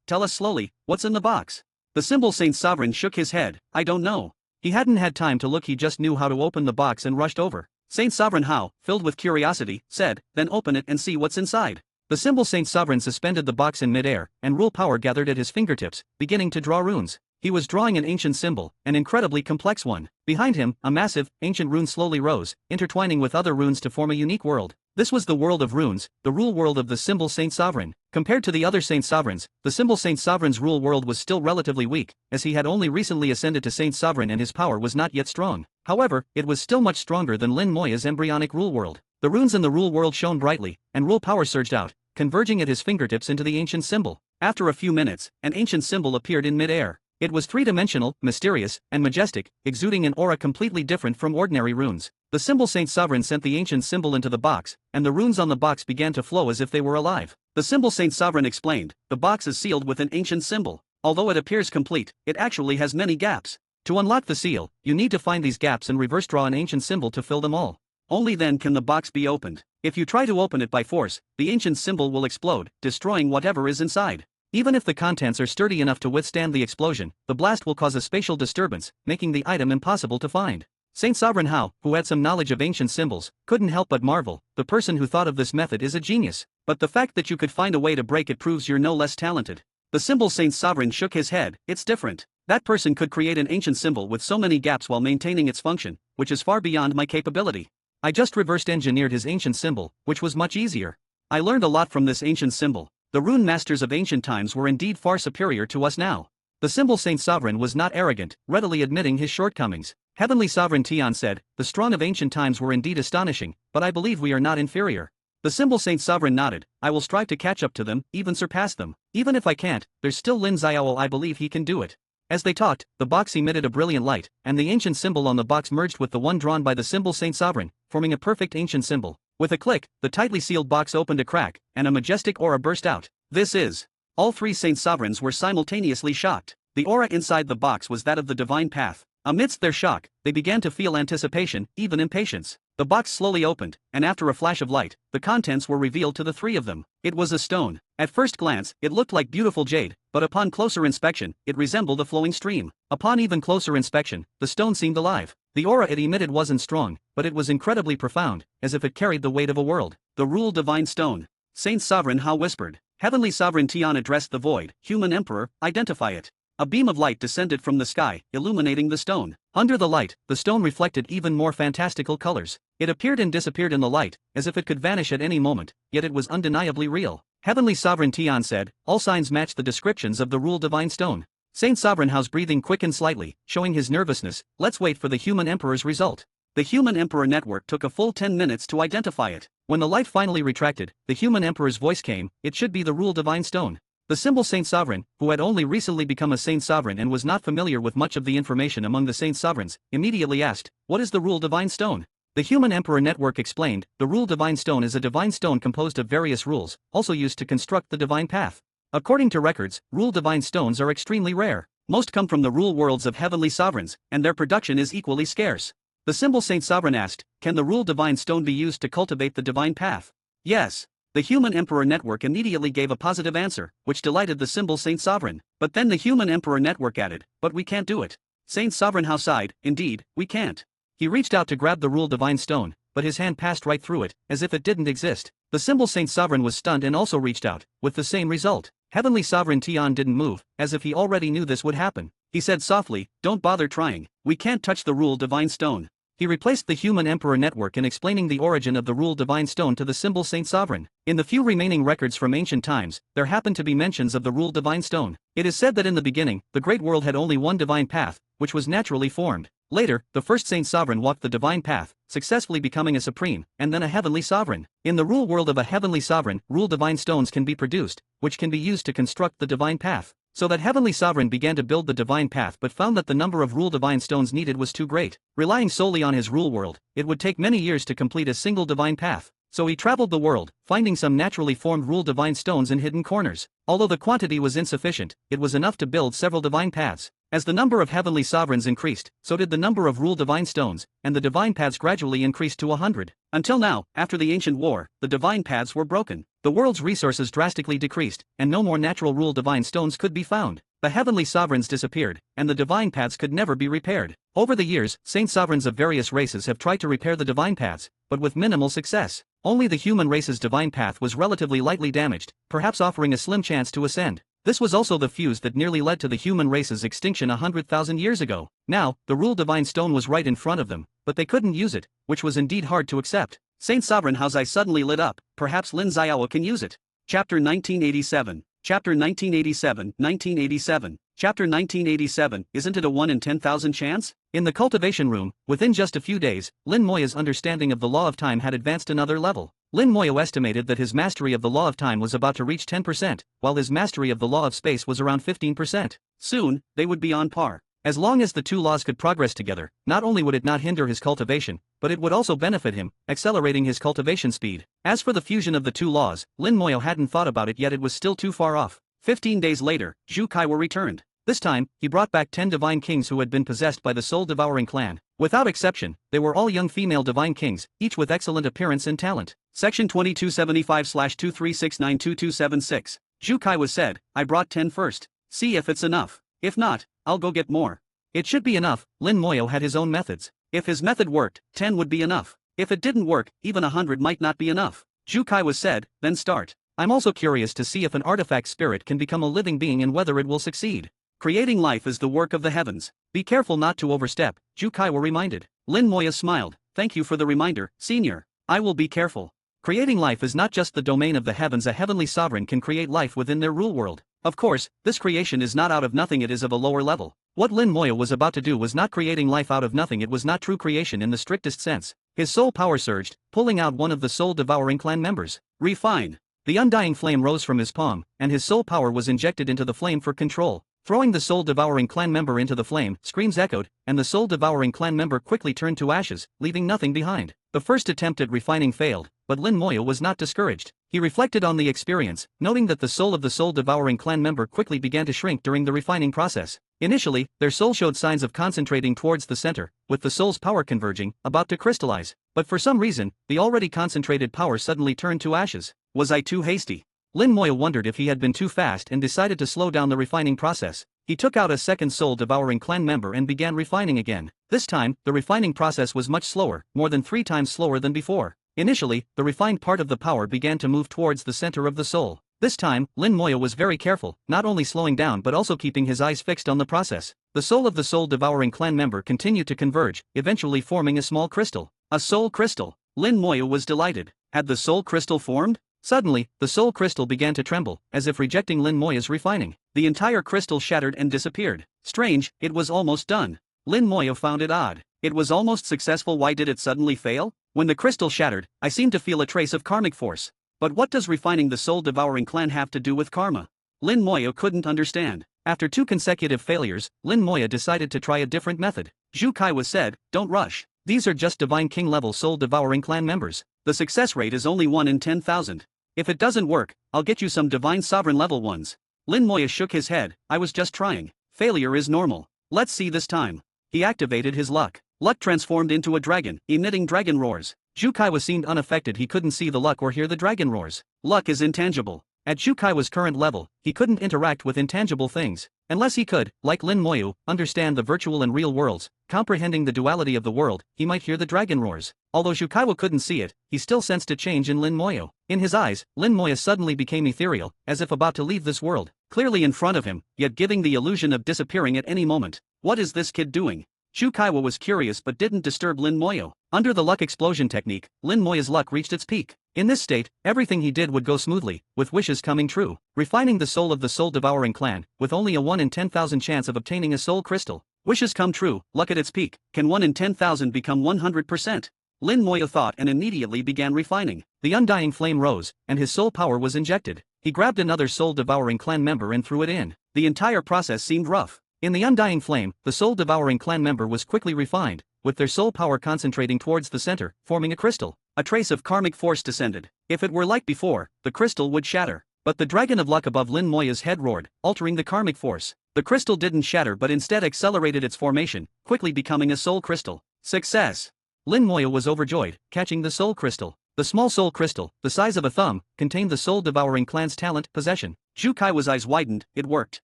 tell us slowly, what's in the box? The symbol Saint Sovereign shook his head, I don't know. He hadn't had time to look, he just knew how to open the box and rushed over. Saint Sovereign Hao, filled with curiosity, said, then open it and see what's inside. The symbol Saint Sovereign suspended the box in midair, and rule power gathered at his fingertips, beginning to draw runes. He was drawing an ancient symbol, an incredibly complex one. Behind him, a massive, ancient rune slowly rose, intertwining with other runes to form a unique world. This was the world of runes, the rule world of the symbol Saint Sovereign. Compared to the other Saint Sovereigns, the symbol Saint Sovereign's rule world was still relatively weak, as he had only recently ascended to Saint Sovereign and his power was not yet strong. However, it was still much stronger than Lin Moya's embryonic rule world. The runes in the rule world shone brightly, and rule power surged out, converging at his fingertips into the ancient symbol. After a few minutes, an ancient symbol appeared in mid-air. It was three-dimensional, mysterious, and majestic, exuding an aura completely different from ordinary runes. The symbol Saint Sovereign sent the ancient symbol into the box, and the runes on the box began to flow as if they were alive. The symbol Saint Sovereign explained, the box is sealed with an ancient symbol. Although it appears complete, it actually has many gaps. To unlock the seal, you need to find these gaps and reverse draw an ancient symbol to fill them all. Only then can the box be opened. If you try to open it by force, the ancient symbol will explode, destroying whatever is inside. Even if the contents are sturdy enough to withstand the explosion, the blast will cause a spatial disturbance, making the item impossible to find. Saint Sovereign Hao, who had some knowledge of ancient symbols, couldn't help but marvel. The person who thought of this method is a genius. But the fact that you could find a way to break it proves you're no less talented. The symbol Saint Sovereign shook his head, it's different. That person could create an ancient symbol with so many gaps while maintaining its function, which is far beyond my capability. I just reversed engineered his ancient symbol, which was much easier. I learned a lot from this ancient symbol. The rune masters of ancient times were indeed far superior to us now. The symbol Saint Sovereign was not arrogant, readily admitting his shortcomings. Heavenly Sovereign Tian said, the strong of ancient times were indeed astonishing, but I believe we are not inferior. The symbol Saint Sovereign nodded, I will strive to catch up to them, even surpass them. Even if I can't, there's still Lin Xiao, I believe he can do it. As they talked, the box emitted a brilliant light, and the ancient symbol on the box merged with the one drawn by the symbol Saint Sovereign, forming a perfect ancient symbol. With a click, the tightly sealed box opened a crack, and a majestic aura burst out. This is. All three Saint Sovereigns were simultaneously shocked. The aura inside the box was that of the divine path. Amidst their shock, they began to feel anticipation, even impatience. The box slowly opened, and after a flash of light, the contents were revealed to the three of them. It was a stone. At first glance, it looked like beautiful jade, but upon closer inspection, it resembled a flowing stream. Upon even closer inspection, the stone seemed alive. The aura it emitted wasn't strong, but it was incredibly profound, as if it carried the weight of a world. The Rule Divine Stone. Saint Sovereign Hao whispered. Heavenly Sovereign Tian addressed the void. Human Emperor, identify it. A beam of light descended from the sky, illuminating the stone. Under the light, the stone reflected even more fantastical colors. It appeared and disappeared in the light, as if it could vanish at any moment, yet it was undeniably real. Heavenly Sovereign Tian said, all signs match the descriptions of the Rule Divine Stone. Saint Sovereign Hao's breathing quickened slightly, showing his nervousness. Let's wait for the Human Emperor's result. The Human Emperor network took a full 10 minutes to identify it. When the light finally retracted, the Human Emperor's voice came, it should be the Rule Divine Stone. The symbol Saint Sovereign, who had only recently become a Saint Sovereign and was not familiar with much of the information among the Saint Sovereigns, immediately asked, what is the Rule Divine Stone? The Human Emperor network explained, the Rule Divine Stone is a divine stone composed of various rules, also used to construct the divine path. According to records, Rule Divine Stones are extremely rare. Most come from the rule worlds of heavenly sovereigns, and their production is equally scarce. The symbol Saint Sovereign asked, can the Rule Divine Stone be used to cultivate the divine path? Yes. The Human Emperor network immediately gave a positive answer, which delighted the symbol Saint Sovereign. But then the Human Emperor network added, but we can't do it. Saint Sovereign Hao sighed, indeed, we can't. He reached out to grab the Rule Divine Stone, but his hand passed right through it, as if it didn't exist. The symbol Saint Sovereign was stunned and also reached out, with the same result. Heavenly Sovereign Tian didn't move, as if he already knew this would happen. He said softly, don't bother trying, we can't touch the Rule Divine Stone. He replaced the Human Emperor network in explaining the origin of the Rule Divine Stone to the symbol Saint Sovereign. In the few remaining records from ancient times, there happened to be mentions of the Rule Divine Stone. It is said that in the beginning, the great world had only one divine path, which was naturally formed. Later, the first Saint Sovereign walked the divine path, successfully becoming a supreme, and then a heavenly sovereign. In the rule world of a heavenly sovereign, Rule Divine Stones can be produced, which can be used to construct the divine path. So that heavenly sovereign began to build the divine path but found that the number of Rule Divine Stones needed was too great. Relying solely on his rule world, it would take many years to complete a single divine path. So he traveled the world, finding some naturally formed Rule Divine Stones in hidden corners. Although the quantity was insufficient, it was enough to build several divine paths. As the number of heavenly sovereigns increased, so did the number of rule divine stones, and the divine paths gradually increased to 100. Until now, after the ancient war, the divine paths were broken. The world's resources drastically decreased, and no more natural rule divine stones could be found. The heavenly sovereigns disappeared, and the divine paths could never be repaired. Over the years, saint sovereigns of various races have tried to repair the divine paths, but with minimal success. Only the human race's divine path was relatively lightly damaged, perhaps offering a slim chance to ascend. This was also the fuse that nearly led to the human race's extinction 100,000 years ago. Now, the rule divine stone was right in front of them, but they couldn't use it, which was indeed hard to accept. Saint Sovereign House I suddenly lit up, perhaps Lin Xiao can use it. Chapter 1987. Chapter 1987, 1987. Chapter 1987, isn't it a 1 in 10,000 chance? In the cultivation room, within just a few days, Lin Moya's understanding of the law of time had advanced another level. Lin Moya estimated that his mastery of the law of time was about to reach 10%, while his mastery of the law of space was around 15%. Soon, they would be on par. As long as the two laws could progress together, not only would it not hinder his cultivation, but it would also benefit him, accelerating his cultivation speed. As for the fusion of the two laws, Lin Moya hadn't thought about it yet, it was still too far off. 15 days later, Zhu Kaiwa returned. This time, he brought back 10 divine kings who had been possessed by the soul-devouring clan. Without exception, they were all young female divine kings, each with excellent appearance and talent. Section 2275/236922276. Zhu Kaiwa said, I brought 10 first. See if it's enough. If not, I'll go get more. It should be enough. Lin Moya had his own methods. If his method worked, 10 would be enough. If it didn't work, even 100 might not be enough. Zhu Kaiwa said, then start. I'm also curious to see if an artifact spirit can become a living being and whether it will succeed. Creating life is the work of the heavens. Be careful not to overstep, Zhu Kaiwa reminded. Lin Moya smiled. Thank you for the reminder, senior. I will be careful. Creating life is not just the domain of the heavens. A heavenly sovereign can create life within their rule world. Of course, this creation is not out of nothing, it is of a lower level. What Lin Moya was about to do was not creating life out of nothing, it was not true creation in the strictest sense. His soul power surged, pulling out one of the soul-devouring clan members. Refine. The undying flame rose from his palm, and his soul power was injected into the flame for control. Throwing the soul-devouring clan member into the flame, screams echoed, and the soul-devouring clan member quickly turned to ashes, leaving nothing behind. The first attempt at refining failed, but Lin Moya was not discouraged. He reflected on the experience, noting that the soul of the soul-devouring clan member quickly began to shrink during the refining process. Initially, their soul showed signs of concentrating towards the center, with the soul's power converging, about to crystallize. But for some reason, the already concentrated power suddenly turned to ashes. Was I too hasty? Lin Moya wondered if he had been too fast and decided to slow down the refining process. He took out a second soul-devouring clan member and began refining again. This time, the refining process was much slower, more than 3 times slower than before. Initially, the refined part of the power began to move towards the center of the soul. This time, Lin Moya was very careful, not only slowing down but also keeping his eyes fixed on the process. The soul of the soul-devouring clan member continued to converge, eventually forming a small crystal. A soul crystal. Lin Moya was delighted. Had the soul crystal formed? Suddenly, the soul crystal began to tremble, as if rejecting Lin Moya's refining. The entire crystal shattered and disappeared. Strange, it was almost done. Lin Moya found it odd. It was almost successful, why did it suddenly fail? When the crystal shattered, I seemed to feel a trace of karmic force. But what does refining the soul-devouring clan have to do with karma? Lin Moya couldn't understand. After 2 consecutive failures, Lin Moya decided to try a different method. Zhu Kaiwa said, don't rush. These are just divine king level soul-devouring clan members. The success rate is only 1 in 10,000. If it doesn't work, I'll get you some divine sovereign level ones. Lin Moya shook his head. I was just trying. Failure is normal. Let's see this time. He activated his luck. Luck transformed into a dragon, emitting dragon roars. Zhu Kaiwa seemed unaffected, he couldn't see the luck or hear the dragon roars. Luck is intangible. At Zhu Kaiwa's current level, he couldn't interact with intangible things. Unless he could, like Lin Moya, understand the virtual and real worlds, comprehending the duality of the world, he might hear the dragon roars. Although Zhu Kaiwa couldn't see it, he still sensed a change in Lin Moya. In his eyes, Lin Moya suddenly became ethereal, as if about to leave this world, clearly in front of him, yet giving the illusion of disappearing at any moment. What is this kid doing? Zhu Kaiwa was curious but didn't disturb Lin Moya. Under the luck explosion technique, Lin Moya's luck reached its peak. In this state, everything he did would go smoothly, with wishes coming true. Refining the soul of the soul-devouring clan, with only a 1 in 10,000 chance of obtaining a soul crystal. Wishes come true, luck at its peak. Can 1 in 10,000 become 100%? Lin Moya thought and immediately began refining. The undying flame rose, and his soul power was injected. He grabbed another soul-devouring clan member and threw it in. The entire process seemed rough. In the undying flame, the soul-devouring clan member was quickly refined, with their soul power concentrating towards the center, forming a crystal. A trace of karmic force descended. If it were like before, the crystal would shatter. But the dragon of luck above Lin Moya's head roared, altering the karmic force. The crystal didn't shatter but instead accelerated its formation, quickly becoming a soul crystal. Success! Lin Moya was overjoyed, catching the soul crystal. The small soul crystal, the size of a thumb, contained the soul-devouring clan's talent possession. Zhu Kai's eyes widened. It worked.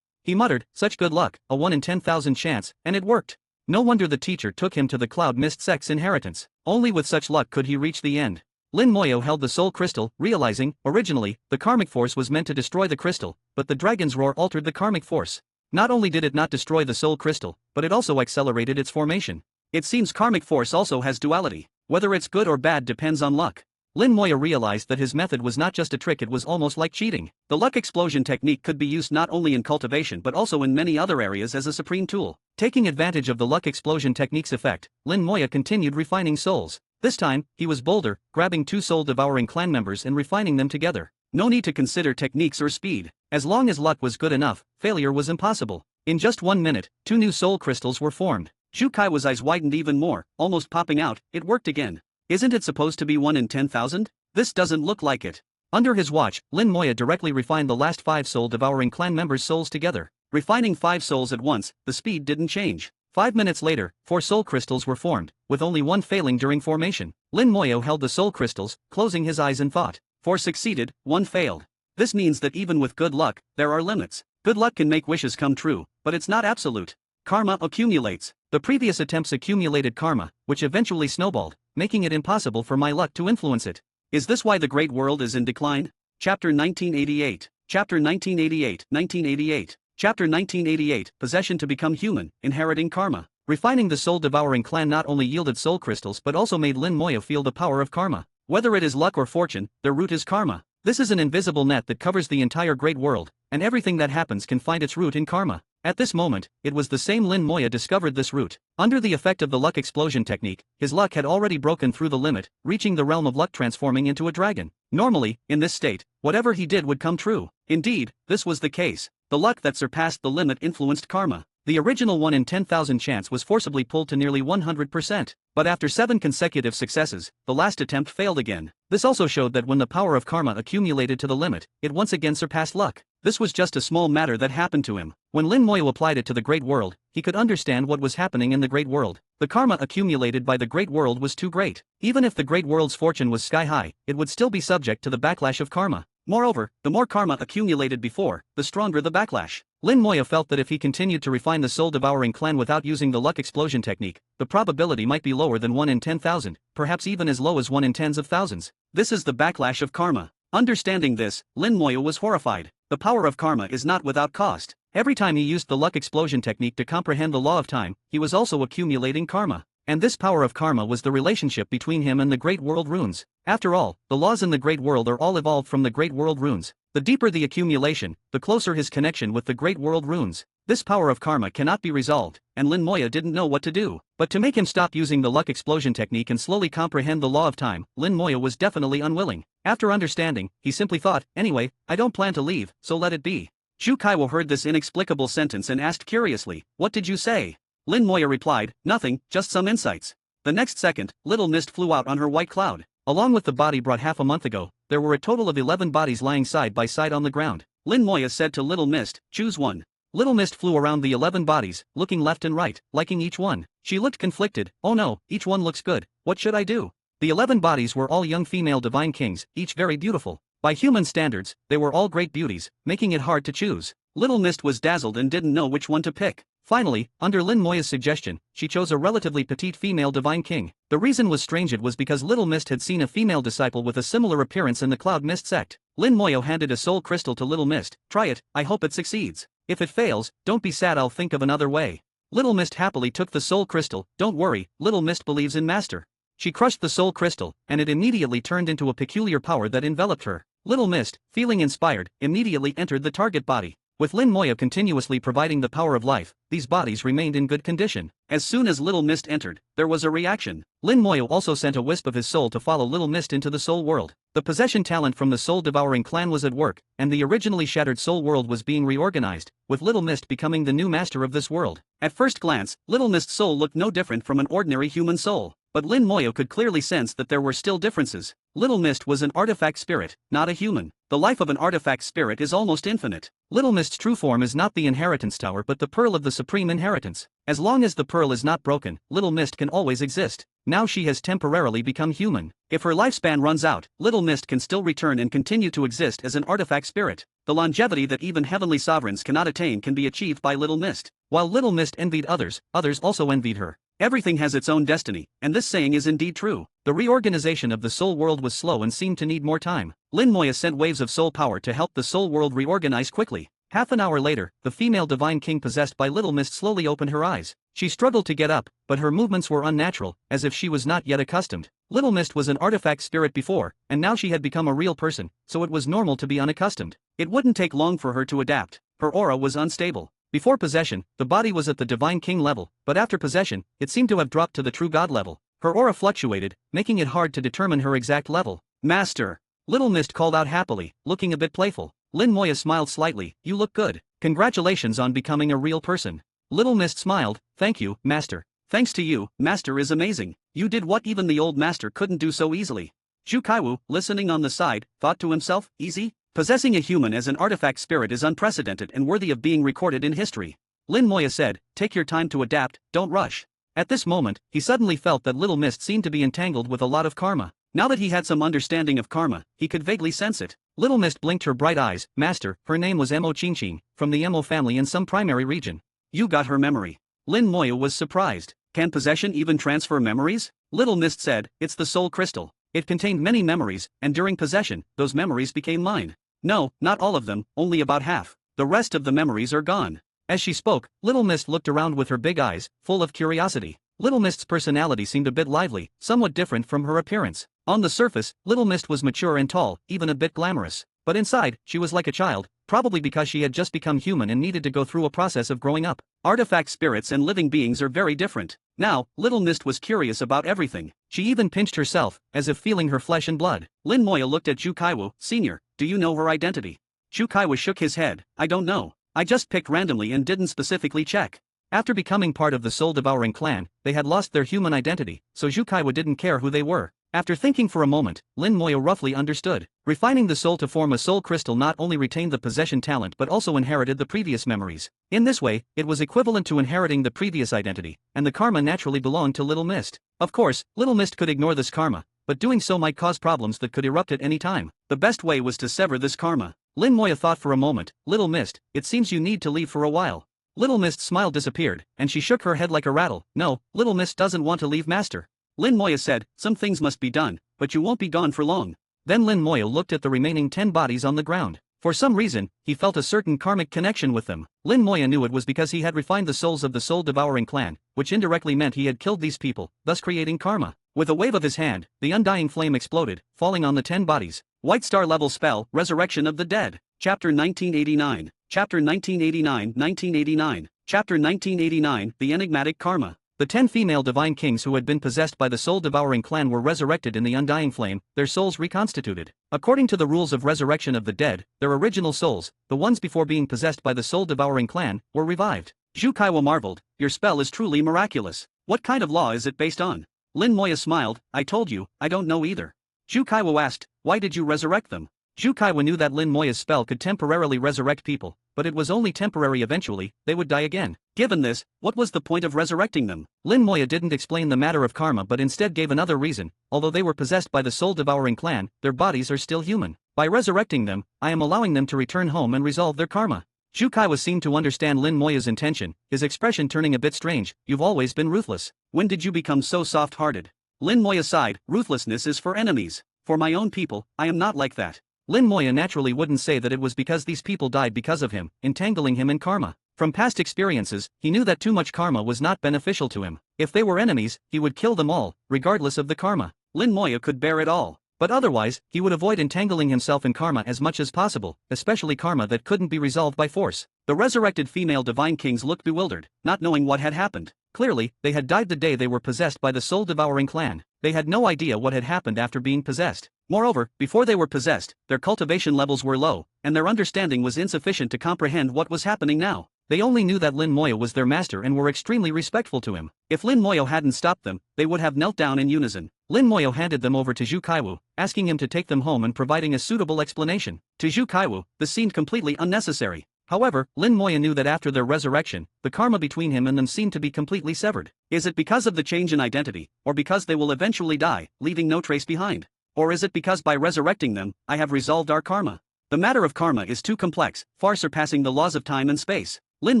He muttered, such good luck, a 1 in 10,000 chance, and it worked. No wonder the teacher took him to the Cloud Mist sect's inheritance. Only with such luck could he reach the end. Lin Moya held the soul crystal, realizing, originally, the karmic force was meant to destroy the crystal, but the dragon's roar altered the karmic force. Not only did it not destroy the soul crystal, but it also accelerated its formation. It seems karmic force also has duality. Whether it's good or bad depends on luck. Lin Moya realized that his method was not just a trick, it was almost like cheating. The luck explosion technique could be used not only in cultivation but also in many other areas as a supreme tool. Taking advantage of the luck explosion technique's effect, Lin Moya continued refining souls. This time, he was bolder, grabbing 2 soul-devouring clan members and refining them together. No need to consider techniques or speed. As long as luck was good enough, failure was impossible. In just 1 minute, 2 new soul crystals were formed. Zhu Kai's eyes widened even more, almost popping out. It worked again. Isn't it supposed to be 1 in 10,000? This doesn't look like it. Under his watch, Lin Moya directly refined the last 5 soul-devouring clan members' souls together. Refining 5 souls at once, the speed didn't change. 5 minutes later, 4 soul crystals were formed, with only 1 failing during formation. Lin Moya held the soul crystals, closing his eyes and thought. 4 succeeded, 1 failed. This means that even with good luck, there are limits. Good luck can make wishes come true, but it's not absolute. Karma accumulates. The previous attempts accumulated karma, which eventually snowballed, making it impossible for my luck to influence it. Is this why the great world is in decline? Chapter 1988. Chapter 1988, 1988. Chapter 1988, Possession to become human, inheriting karma. Refining the soul-devouring clan not only yielded soul crystals but also made Lin Moya feel the power of karma. Whether it is luck or fortune, their root is karma. This is an invisible net that covers the entire great world, and everything that happens can find its root in karma. At this moment, it was the same Lin Moya discovered this root. Under the effect of the luck explosion technique, his luck had already broken through the limit, reaching the realm of luck, transforming into a dragon. Normally, in this state, whatever he did would come true. Indeed, this was the case. The luck that surpassed the limit influenced karma. The original 1 in 10,000 chance was forcibly pulled to nearly 100%. But after 7 consecutive successes, the last attempt failed again. This also showed that when the power of karma accumulated to the limit, it once again surpassed luck. This was just a small matter that happened to him. When Lin Moya applied it to the great world, he could understand what was happening in the great world. The karma accumulated by the great world was too great. Even if the great world's fortune was sky high, it would still be subject to the backlash of karma. Moreover, the more karma accumulated before, the stronger the backlash. Lin Moya felt that if he continued to refine the soul-devouring clan without using the luck explosion technique, the probability might be lower than 1 in 10,000, perhaps even as low as 1 in tens of thousands. This is the backlash of karma. Understanding this, Lin Moya was horrified. The power of karma is not without cost. Every time he used the luck explosion technique to comprehend the law of time, he was also accumulating karma. And this power of karma was the relationship between him and the Great World runes. After all, the laws in the Great World are all evolved from the Great World runes. The deeper the accumulation, the closer his connection with the Great World runes. This power of karma cannot be resolved, and Lin Moya didn't know what to do. But to make him stop using the luck explosion technique and slowly comprehend the law of time, Lin Moya was definitely unwilling. After understanding, he simply thought, anyway, I don't plan to leave, so let it be. Zhu Kaiwo heard this inexplicable sentence and asked curiously, what did you say? Lin Moya replied, nothing, just some insights. The next second, Little Mist flew out on her white cloud. Along with the body brought half a month ago, there were a total of 11 bodies lying side by side on the ground. Lin Moya said to Little Mist, choose one. Little Mist flew around the 11 bodies, looking left and right, liking each one. She looked conflicted, oh no, each one looks good, what should I do? The 11 bodies were all young female divine kings, each very beautiful. By human standards, they were all great beauties, making it hard to choose. Little Mist was dazzled and didn't know which one to pick. Finally, under Lin Moya's suggestion, she chose a relatively petite female divine king. The reason was strange, it was because Little Mist had seen a female disciple with a similar appearance in the Cloud Mist sect. Lin Moya handed a soul crystal to Little Mist, try it, I hope it succeeds. If it fails, don't be sad, I'll think of another way. Little Mist happily took the soul crystal, don't worry, Little Mist believes in Master. She crushed the soul crystal, and it immediately turned into a peculiar power that enveloped her. Little Mist, feeling inspired, immediately entered the target body. With Lin Moya continuously providing the power of life, these bodies remained in good condition. As soon as Little Mist entered, there was a reaction. Lin Moya also sent a wisp of his soul to follow Little Mist into the soul world. The possession talent from the soul-devouring clan was at work, and the originally shattered soul world was being reorganized, with Little Mist becoming the new master of this world. At first glance, Little Mist's soul looked no different from an ordinary human soul. but Lin Moyo could clearly sense that there were still differences. Little Mist was an artifact spirit, not a human. The life of an artifact spirit is almost infinite. Little Mist's true form is not the inheritance tower but the pearl of the supreme inheritance. As long as the pearl is not broken, Little Mist can always exist. Now she has temporarily become human. If her lifespan runs out, Little Mist can still return and continue to exist as an artifact spirit. The longevity that even heavenly sovereigns cannot attain can be achieved by Little Mist. While Little Mist envied others, others also envied her. Everything has its own destiny, and this saying is indeed true. The reorganization of the soul world was slow and seemed to need more time. Lin Moya sent waves of soul power to help the soul world reorganize quickly. Half an hour later, the female divine king possessed by Little Mist slowly opened her eyes. She struggled to get up, but her movements were unnatural, as if she was not yet accustomed. Little Mist was an artifact spirit before, and now she had become a real person, so it was normal to be unaccustomed. It wouldn't take long for her to adapt. Her aura was unstable. Before possession, the body was at the divine king level, but after possession, it seemed to have dropped to the true god level. Her aura fluctuated, making it hard to determine her exact level. Master! Little Mist called out happily, looking a bit playful. Lin Moya smiled slightly. You look good. Congratulations on becoming a real person. Little Mist smiled. Thank you, Master. Thanks to you, Master is amazing. You did what even the old Master couldn't do so easily. Zhu Kaiwu, listening on the side, thought to himself, easy? Possessing a human as an artifact spirit is unprecedented and worthy of being recorded in history. Lin Moya said, take your time to adapt, don't rush. At this moment, he suddenly felt that Little Mist seemed to be entangled with a lot of karma. Now that he had some understanding of karma, he could vaguely sense it. Little Mist blinked her bright eyes. Master, her name was Mo Qingqing, from the Mo family in some primary region. You got her memory. Lin Moya was surprised. Can possession even transfer memories? Little Mist said, it's the soul crystal. It contained many memories, and during possession, those memories became mine. No, not all of them, only about half. The rest of the memories are gone. As she spoke, Little Mist looked around with her big eyes, full of curiosity. Little Mist's personality seemed a bit lively, somewhat different from her appearance. On the surface, Little Mist was mature and tall, even a bit glamorous. But inside, she was like a child, probably because she had just become human and needed to go through a process of growing up. Artifact spirits and living beings are very different. Now, Little Mist was curious about everything. She even pinched herself, as if feeling her flesh and blood. Lin Moya looked at Zhu Kaiwu. Senior, do you know her identity? Zhu Kaiwu shook his head. I don't know. I just picked randomly and didn't specifically check. After becoming part of the soul-devouring clan, they had lost their human identity, so Zhu Kaiwu didn't care who they were. After thinking for a moment, Lin Moya roughly understood. Refining the soul to form a soul crystal not only retained the possession talent but also inherited the previous memories. In this way, it was equivalent to inheriting the previous identity, and the karma naturally belonged to Little Mist. Of course, Little Mist could ignore this karma, but doing so might cause problems that could erupt at any time. The best way was to sever this karma. Lin Moya thought for a moment. Little Mist, it seems you need to leave for a while. Little Mist's smile disappeared, and she shook her head like a rattle. No, Little Mist doesn't want to leave Master. Lin Moya said, some things must be done, but you won't be gone for long. Then Lin Moya looked at the remaining 10 bodies on the ground. For some reason, he felt a certain karmic connection with them. Lin Moya knew it was because he had refined the souls of the soul-devouring clan, which indirectly meant he had killed these people, thus creating karma. With a wave of his hand, the undying flame exploded, falling on the 10 bodies. White Star level spell, Resurrection of the Dead. Chapter 1989. Chapter 1989, 1989. Chapter 1989, The Enigmatic Karma. The 10 female divine kings who had been possessed by the soul-devouring clan were resurrected in the undying flame, their souls reconstituted. According to the rules of resurrection of the dead, their original souls, the ones before being possessed by the soul-devouring clan, were revived. Zhu Kaiwu marveled, your spell is truly miraculous. What kind of law is it based on? Lin Moya smiled, I told you, I don't know either. Zhu Kaiwu asked, why did you resurrect them? Zhu Kaiwu knew that Lin Moya's spell could temporarily resurrect people, but it was only temporary. Eventually, they would die again. Given this, what was the point of resurrecting them? Lin Moya didn't explain the matter of karma but instead gave another reason. Although they were possessed by the soul-devouring clan, their bodies are still human. By resurrecting them, I am allowing them to return home and resolve their karma. Zhu Kaiwu seemed to understand Lin Moya's intention, his expression turning a bit strange. You've always been ruthless. When did you become so soft-hearted? Lin Moya sighed, ruthlessness is for enemies. For my own people, I am not like that. Lin Moya naturally wouldn't say that it was because these people died because of him, entangling him in karma. From past experiences, he knew that too much karma was not beneficial to him. If they were enemies, he would kill them all, regardless of the karma. Lin Moya could bear it all. But otherwise, he would avoid entangling himself in karma as much as possible, especially karma that couldn't be resolved by force. The resurrected female divine kings looked bewildered, not knowing what had happened. Clearly, they had died the day they were possessed by the soul-devouring clan. They had no idea what had happened after being possessed. Moreover, before they were possessed, their cultivation levels were low, and their understanding was insufficient to comprehend what was happening now. They only knew that Lin Moyo was their master and were extremely respectful to him. If Lin Moyo hadn't stopped them, they would have knelt down in unison. Lin Moyo handed them over to Zhu Kaiwu, asking him to take them home and providing a suitable explanation. To Zhu Kaiwu, this seemed completely unnecessary. However, Lin Moyo knew that after their resurrection, the karma between him and them seemed to be completely severed. Is it because of the change in identity, or because they will eventually die, leaving no trace behind? Or is it because by resurrecting them, I have resolved our karma? The matter of karma is too complex, far surpassing the laws of time and space. Lin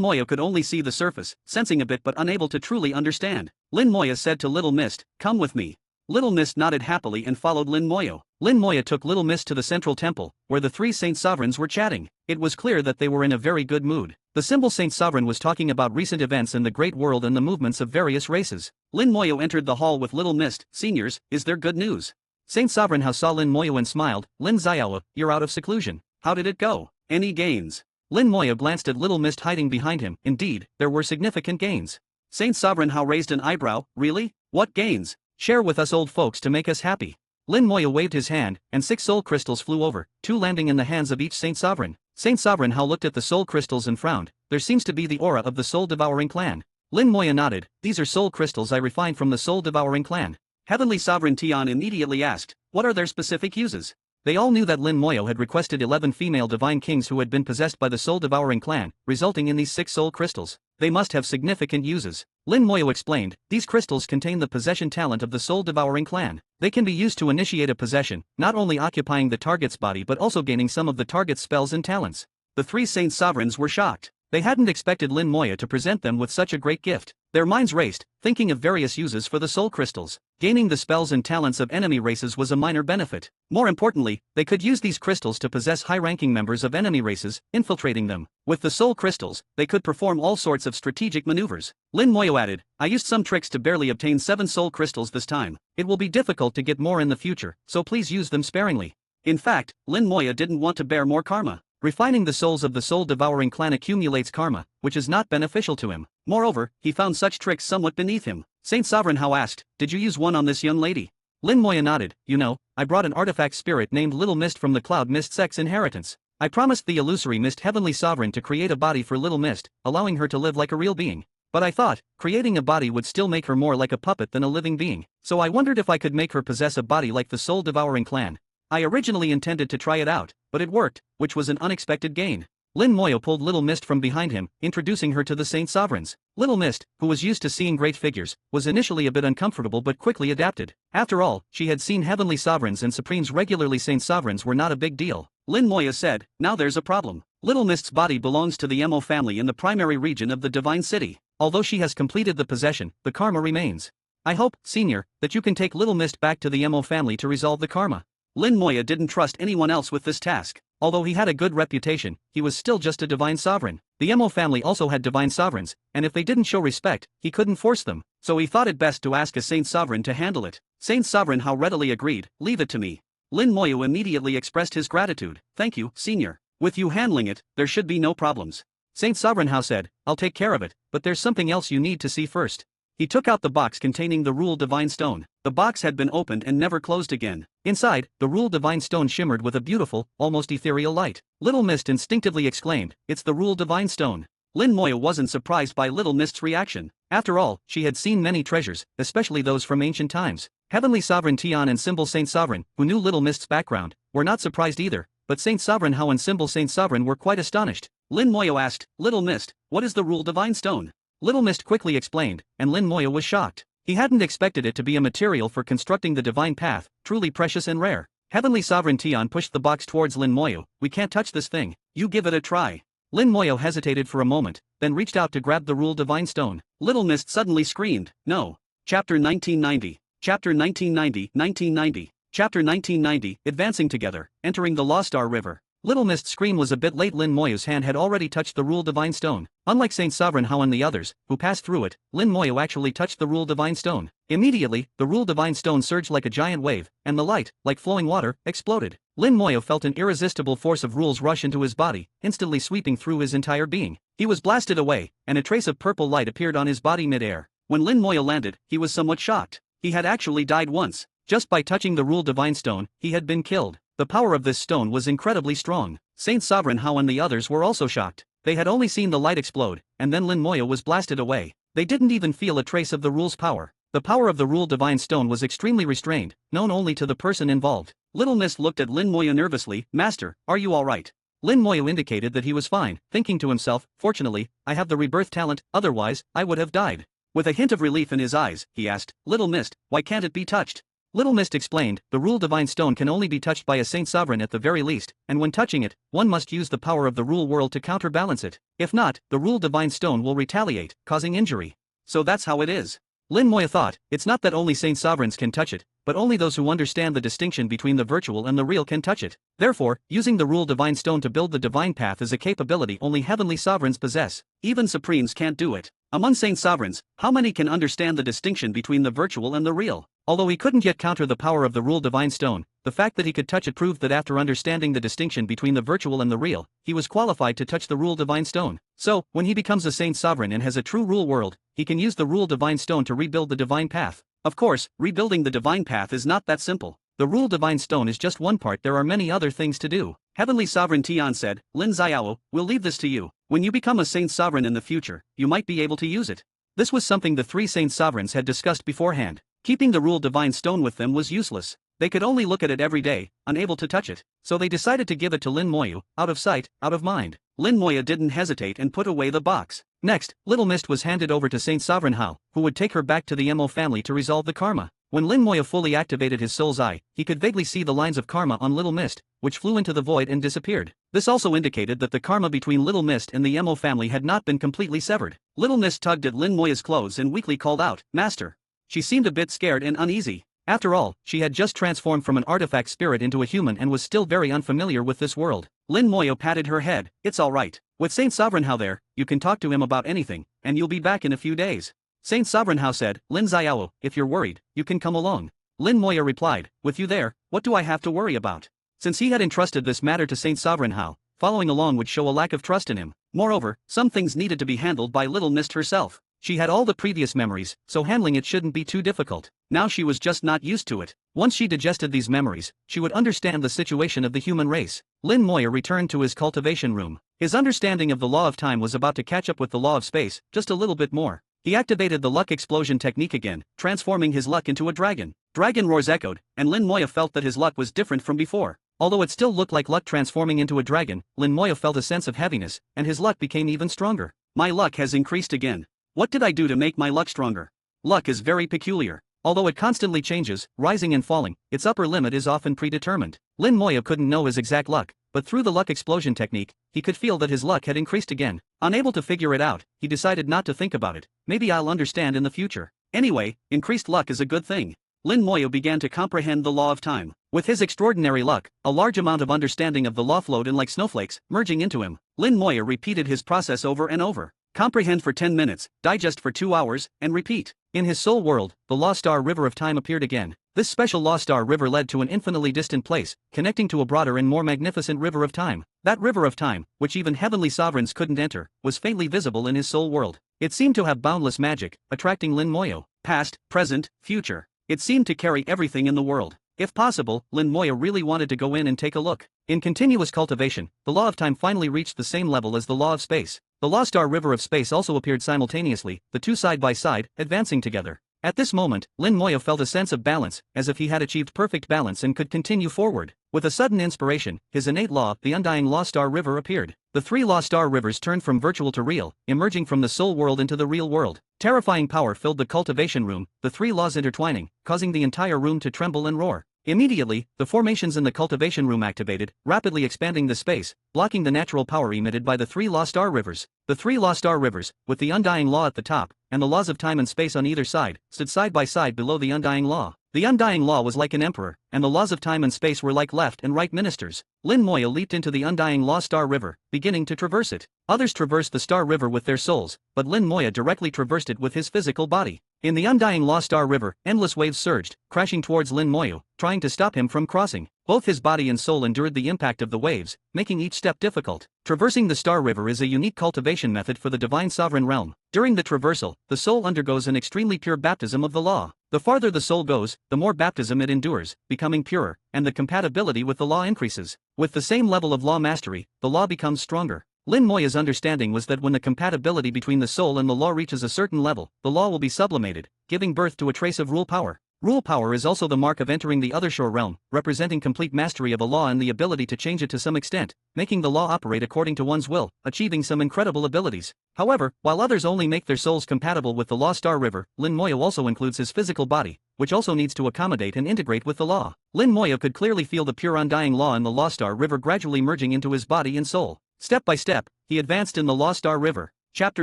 Moyo could only see the surface, sensing a bit but unable to truly understand. Lin Moyo said to Little Mist, "Come with me." Little Mist nodded happily and followed Lin Moyo. Lin Moyo took Little Mist to the central temple, where the three Saint Sovereigns were chatting. It was clear that they were in a very good mood. The symbol Saint Sovereign was talking about recent events in the great world and the movements of various races. Lin Moyo entered the hall with Little Mist. "Seniors, is there good news?" Saint Sovereign Hao saw Lin Moyo and smiled. "Lin Xiaowa, you're out of seclusion. How did it go? Any gains?" Lin Moyo glanced at Little Mist hiding behind him. Indeed, there were significant gains. Saint Sovereign Hao raised an eyebrow. "Really? What gains? Share with us old folks to make us happy." Lin Moyo waved his hand, and 6 soul crystals flew over, 2 landing in the hands of each Saint Sovereign. Saint Sovereign Hao looked at the soul crystals and frowned. "There seems to be the aura of the soul-devouring clan." Lin Moyo nodded. "These are soul crystals I refined from the soul-devouring clan." Heavenly Sovereign Tian immediately asked, "What are their specific uses?" They all knew that Lin Moyo had requested 11 female divine kings who had been possessed by the soul-devouring clan, resulting in these 6 soul crystals. They must have significant uses. Lin Moyo explained, "These crystals contain the possession talent of the soul-devouring clan. They can be used to initiate a possession, not only occupying the target's body but also gaining some of the target's spells and talents." The 3 Saint Sovereigns were shocked. They hadn't expected Lin Moyo to present them with such a great gift. Their minds raced, thinking of various uses for the soul crystals. Gaining the spells and talents of enemy races was a minor benefit. More importantly, they could use these crystals to possess high-ranking members of enemy races, infiltrating them. With the soul crystals, they could perform all sorts of strategic maneuvers. Lin Moyo added, "I used some tricks to barely obtain 7 soul crystals this time. It will be difficult to get more in the future, so please use them sparingly." In fact, Lin Moyo didn't want to bear more karma. Refining the souls of the soul-devouring clan accumulates karma, which is not beneficial to him. Moreover, he found such tricks somewhat beneath him. Saint Sovereign Hao asked, "Did you use one on this young lady?" Lin Moyo nodded. "You know, I brought an artifact spirit named Little Mist from the Cloud Mist Sect's inheritance. I promised the illusory Mist Heavenly Sovereign to create a body for Little Mist, allowing her to live like a real being. But I thought, creating a body would still make her more like a puppet than a living being. So I wondered if I could make her possess a body like the soul-devouring clan. I originally intended to try it out, but it worked, which was an unexpected gain." Lin Moyo pulled Little Mist from behind him, introducing her to the Saint Sovereigns. Little Mist, who was used to seeing great figures, was initially a bit uncomfortable but quickly adapted. After all, she had seen Heavenly Sovereigns and Supremes regularly. Saint Sovereigns were not a big deal. Lin Moyo said, "Now there's a problem. Little Mist's body belongs to the Emo family in the primary region of the Divine City. Although she has completed the possession, the karma remains. I hope, Senior, that you can take Little Mist back to the Emo family to resolve the karma." Lin Moyo didn't trust anyone else with this task. Although he had a good reputation, he was still just a divine sovereign. The Emo family also had divine sovereigns, and if they didn't show respect, he couldn't force them. So he thought it best to ask a Saint Sovereign to handle it. Saint Sovereign Hao readily agreed, "Leave it to me." Lin Moyo immediately expressed his gratitude. "Thank you, Senior. With you handling it, there should be no problems." Saint Sovereign Hao said, "I'll take care of it, but there's something else you need to see first." He took out the box containing the Rule Divine Stone. The box had been opened and never closed again. Inside, the Rule Divine Stone shimmered with a beautiful, almost ethereal light. Little Mist instinctively exclaimed, "It's the Rule Divine Stone." Lin Moyo wasn't surprised by Little Mist's reaction. After all, she had seen many treasures, especially those from ancient times. Heavenly Sovereign Tian and Symbol Saint Sovereign, who knew Little Mist's background, were not surprised either, but Saint Sovereign Hao and Symbol Saint Sovereign were quite astonished. Lin Moyo asked, "Little Mist, what is the Rule Divine Stone?" Little Mist quickly explained, and Lin Moyo was shocked. He hadn't expected it to be a material for constructing the divine path, truly precious and rare. Heavenly Sovereign Tian pushed the box towards Lin Moyo. "We can't touch this thing. You give it a try." Lin Moyo hesitated for a moment, then reached out to grab the Rule Divine Stone. Little Mist suddenly screamed, "No!" Chapter 1990. Chapter 1990, 1990. Chapter 1990, Advancing Together, Entering the Lost Star River. Little Mist's scream was a bit late. Lin Moyo's hand had already touched the Rule Divine Stone. Unlike Saint Sovereign Hao and the others, who passed through it, Lin Moyo actually touched the Rule Divine Stone. Immediately, the Rule Divine Stone surged like a giant wave, and the light, like flowing water, exploded. Lin Moyo felt an irresistible force of rules rush into his body, instantly sweeping through his entire being. He was blasted away, and a trace of purple light appeared on his body mid-air. When Lin Moyo landed, he was somewhat shocked. He had actually died once. Just by touching the Rule Divine Stone, he had been killed. The power of this stone was incredibly strong. Saint Sovereign Hao and the others were also shocked. They had only seen the light explode, and then Lin Moya was blasted away. They didn't even feel a trace of the rule's power. The power of the rule divine stone was extremely restrained, known only to the person involved. Little Mist looked at Lin Moya nervously. Master, are you alright? Lin Moya indicated that he was fine, thinking to himself, fortunately, I have the rebirth talent, otherwise, I would have died. With a hint of relief in his eyes, he asked, Little Mist, why can't it be touched? Little Mist explained, the rule divine stone can only be touched by a saint sovereign at the very least, and when touching it, one must use the power of the rule world to counterbalance it. If not, the rule divine stone will retaliate, causing injury. So that's how it is. Lin Moya thought, it's not that only saint sovereigns can touch it, but only those who understand the distinction between the virtual and the real can touch it. Therefore, using the rule divine stone to build the divine path is a capability only heavenly sovereigns possess. Even supremes can't do it. Among saint sovereigns, how many can understand the distinction between the virtual and the real? Although he couldn't yet counter the power of the rule divine stone, the fact that he could touch it proved that after understanding the distinction between the virtual and the real, he was qualified to touch the rule divine stone. So, when he becomes a saint sovereign and has a true rule world, he can use the rule divine stone to rebuild the divine path. Of course, rebuilding the divine path is not that simple. The rule divine stone is just one part, there are many other things to do. Heavenly Sovereign Tian said, Lin Xiao, we'll leave this to you. When you become a saint sovereign in the future, you might be able to use it. This was something the three saint sovereigns had discussed beforehand. Keeping the rule divine stone with them was useless. They could only look at it every day, unable to touch it. So they decided to give it to Lin Moya, out of sight, out of mind. Lin Moya didn't hesitate and put away the box. Next, Little Mist was handed over to Saint Sovereign Hao, who would take her back to the Mo family to resolve the karma. When Lin Moya fully activated his soul's eye, he could vaguely see the lines of karma on Little Mist, which flew into the void and disappeared. This also indicated that the karma between Little Mist and the Mo family had not been completely severed. Little Mist tugged at Lin Moya's clothes and weakly called out, Master. She seemed a bit scared and uneasy. After all, she had just transformed from an artifact spirit into a human and was still very unfamiliar with this world. Lin Moya patted her head, it's alright. With Saint Sovereign Hao there, you can talk to him about anything, and you'll be back in a few days. Saint Sovereign Hao said, Lin Xiao, if you're worried, you can come along. Lin Moya replied, with you there, what do I have to worry about? Since he had entrusted this matter to Saint Sovereign Hao, following along would show a lack of trust in him. Moreover, some things needed to be handled by Little Mist herself. She had all the previous memories, so handling it shouldn't be too difficult. Now she was just not used to it. Once she digested these memories, she would understand the situation of the human race. Lin Moya returned to his cultivation room. His understanding of the law of time was about to catch up with the law of space, just a little bit more. He activated the luck explosion technique again, transforming his luck into a dragon. Dragon roars echoed, and Lin Moya felt that his luck was different from before. Although it still looked like luck transforming into a dragon, Lin Moya felt a sense of heaviness, and his luck became even stronger. My luck has increased again. What did I do to make my luck stronger? Luck is very peculiar. Although it constantly changes, rising and falling, its upper limit is often predetermined. Lin Moya couldn't know his exact luck, but through the luck explosion technique, he could feel that his luck had increased again. Unable to figure it out, he decided not to think about it. Maybe I'll understand in the future. Anyway, increased luck is a good thing. Lin Moya began to comprehend the law of time. With his extraordinary luck, a large amount of understanding of the law flowed in like snowflakes, merging into him. Lin Moya repeated his process over and over. Comprehend for 10 minutes, digest for 2 hours, and repeat. In his soul world, the Lost Star River of Time appeared again. This special Lost Star River led to an infinitely distant place, connecting to a broader and more magnificent river of time. That river of time, which even heavenly sovereigns couldn't enter, was faintly visible in his soul world. It seemed to have boundless magic, attracting Lin Moya. Past, present, future. It seemed to carry everything in the world. If possible, Lin Moya really wanted to go in and take a look. In continuous cultivation, the law of time finally reached the same level as the law of space. The Lost Star River of Space also appeared simultaneously, the two side by side, advancing together. At this moment, Lin Moya felt a sense of balance, as if he had achieved perfect balance and could continue forward. With a sudden inspiration, his innate law, the undying Lost Star River, appeared. The three Lost Star Rivers turned from virtual to real, emerging from the soul world into the real world. Terrifying power filled the cultivation room, the three laws intertwining, causing the entire room to tremble and roar. Immediately, the formations in the cultivation room activated, rapidly expanding the space, blocking the natural power emitted by the three Lost Star Rivers. The three Lost Star Rivers, with the undying law at the top, and the laws of time and space on either side, stood side by side below the undying law. The undying law was like an emperor, and the laws of time and space were like left and right ministers. Lin Moya leaped into the undying Lost Star River, beginning to traverse it. Others traversed the Star River with their souls, but Lin Moya directly traversed it with his physical body. In the undying Lost Star River, endless waves surged, crashing towards Lin Moya, trying to stop him from crossing. Both his body and soul endured the impact of the waves, making each step difficult. Traversing the Star River is a unique cultivation method for the Divine Sovereign Realm. During the traversal, the soul undergoes an extremely pure baptism of the law. The farther the soul goes, the more baptism it endures, becoming purer, and the compatibility with the law increases. With the same level of law mastery, the law becomes stronger. Lin Moya's understanding was that when the compatibility between the soul and the law reaches a certain level, the law will be sublimated, giving birth to a trace of rule power. Rule power is also the mark of entering the Othershore realm, representing complete mastery of a law and the ability to change it to some extent, making the law operate according to one's will, achieving some incredible abilities. However, while others only make their souls compatible with the Law Star River, Lin Moya also includes his physical body, which also needs to accommodate and integrate with the law. Lin Moya could clearly feel the pure undying law in the Law Star River gradually merging into his body and soul. Step by step, he advanced in the Law Star River. Chapter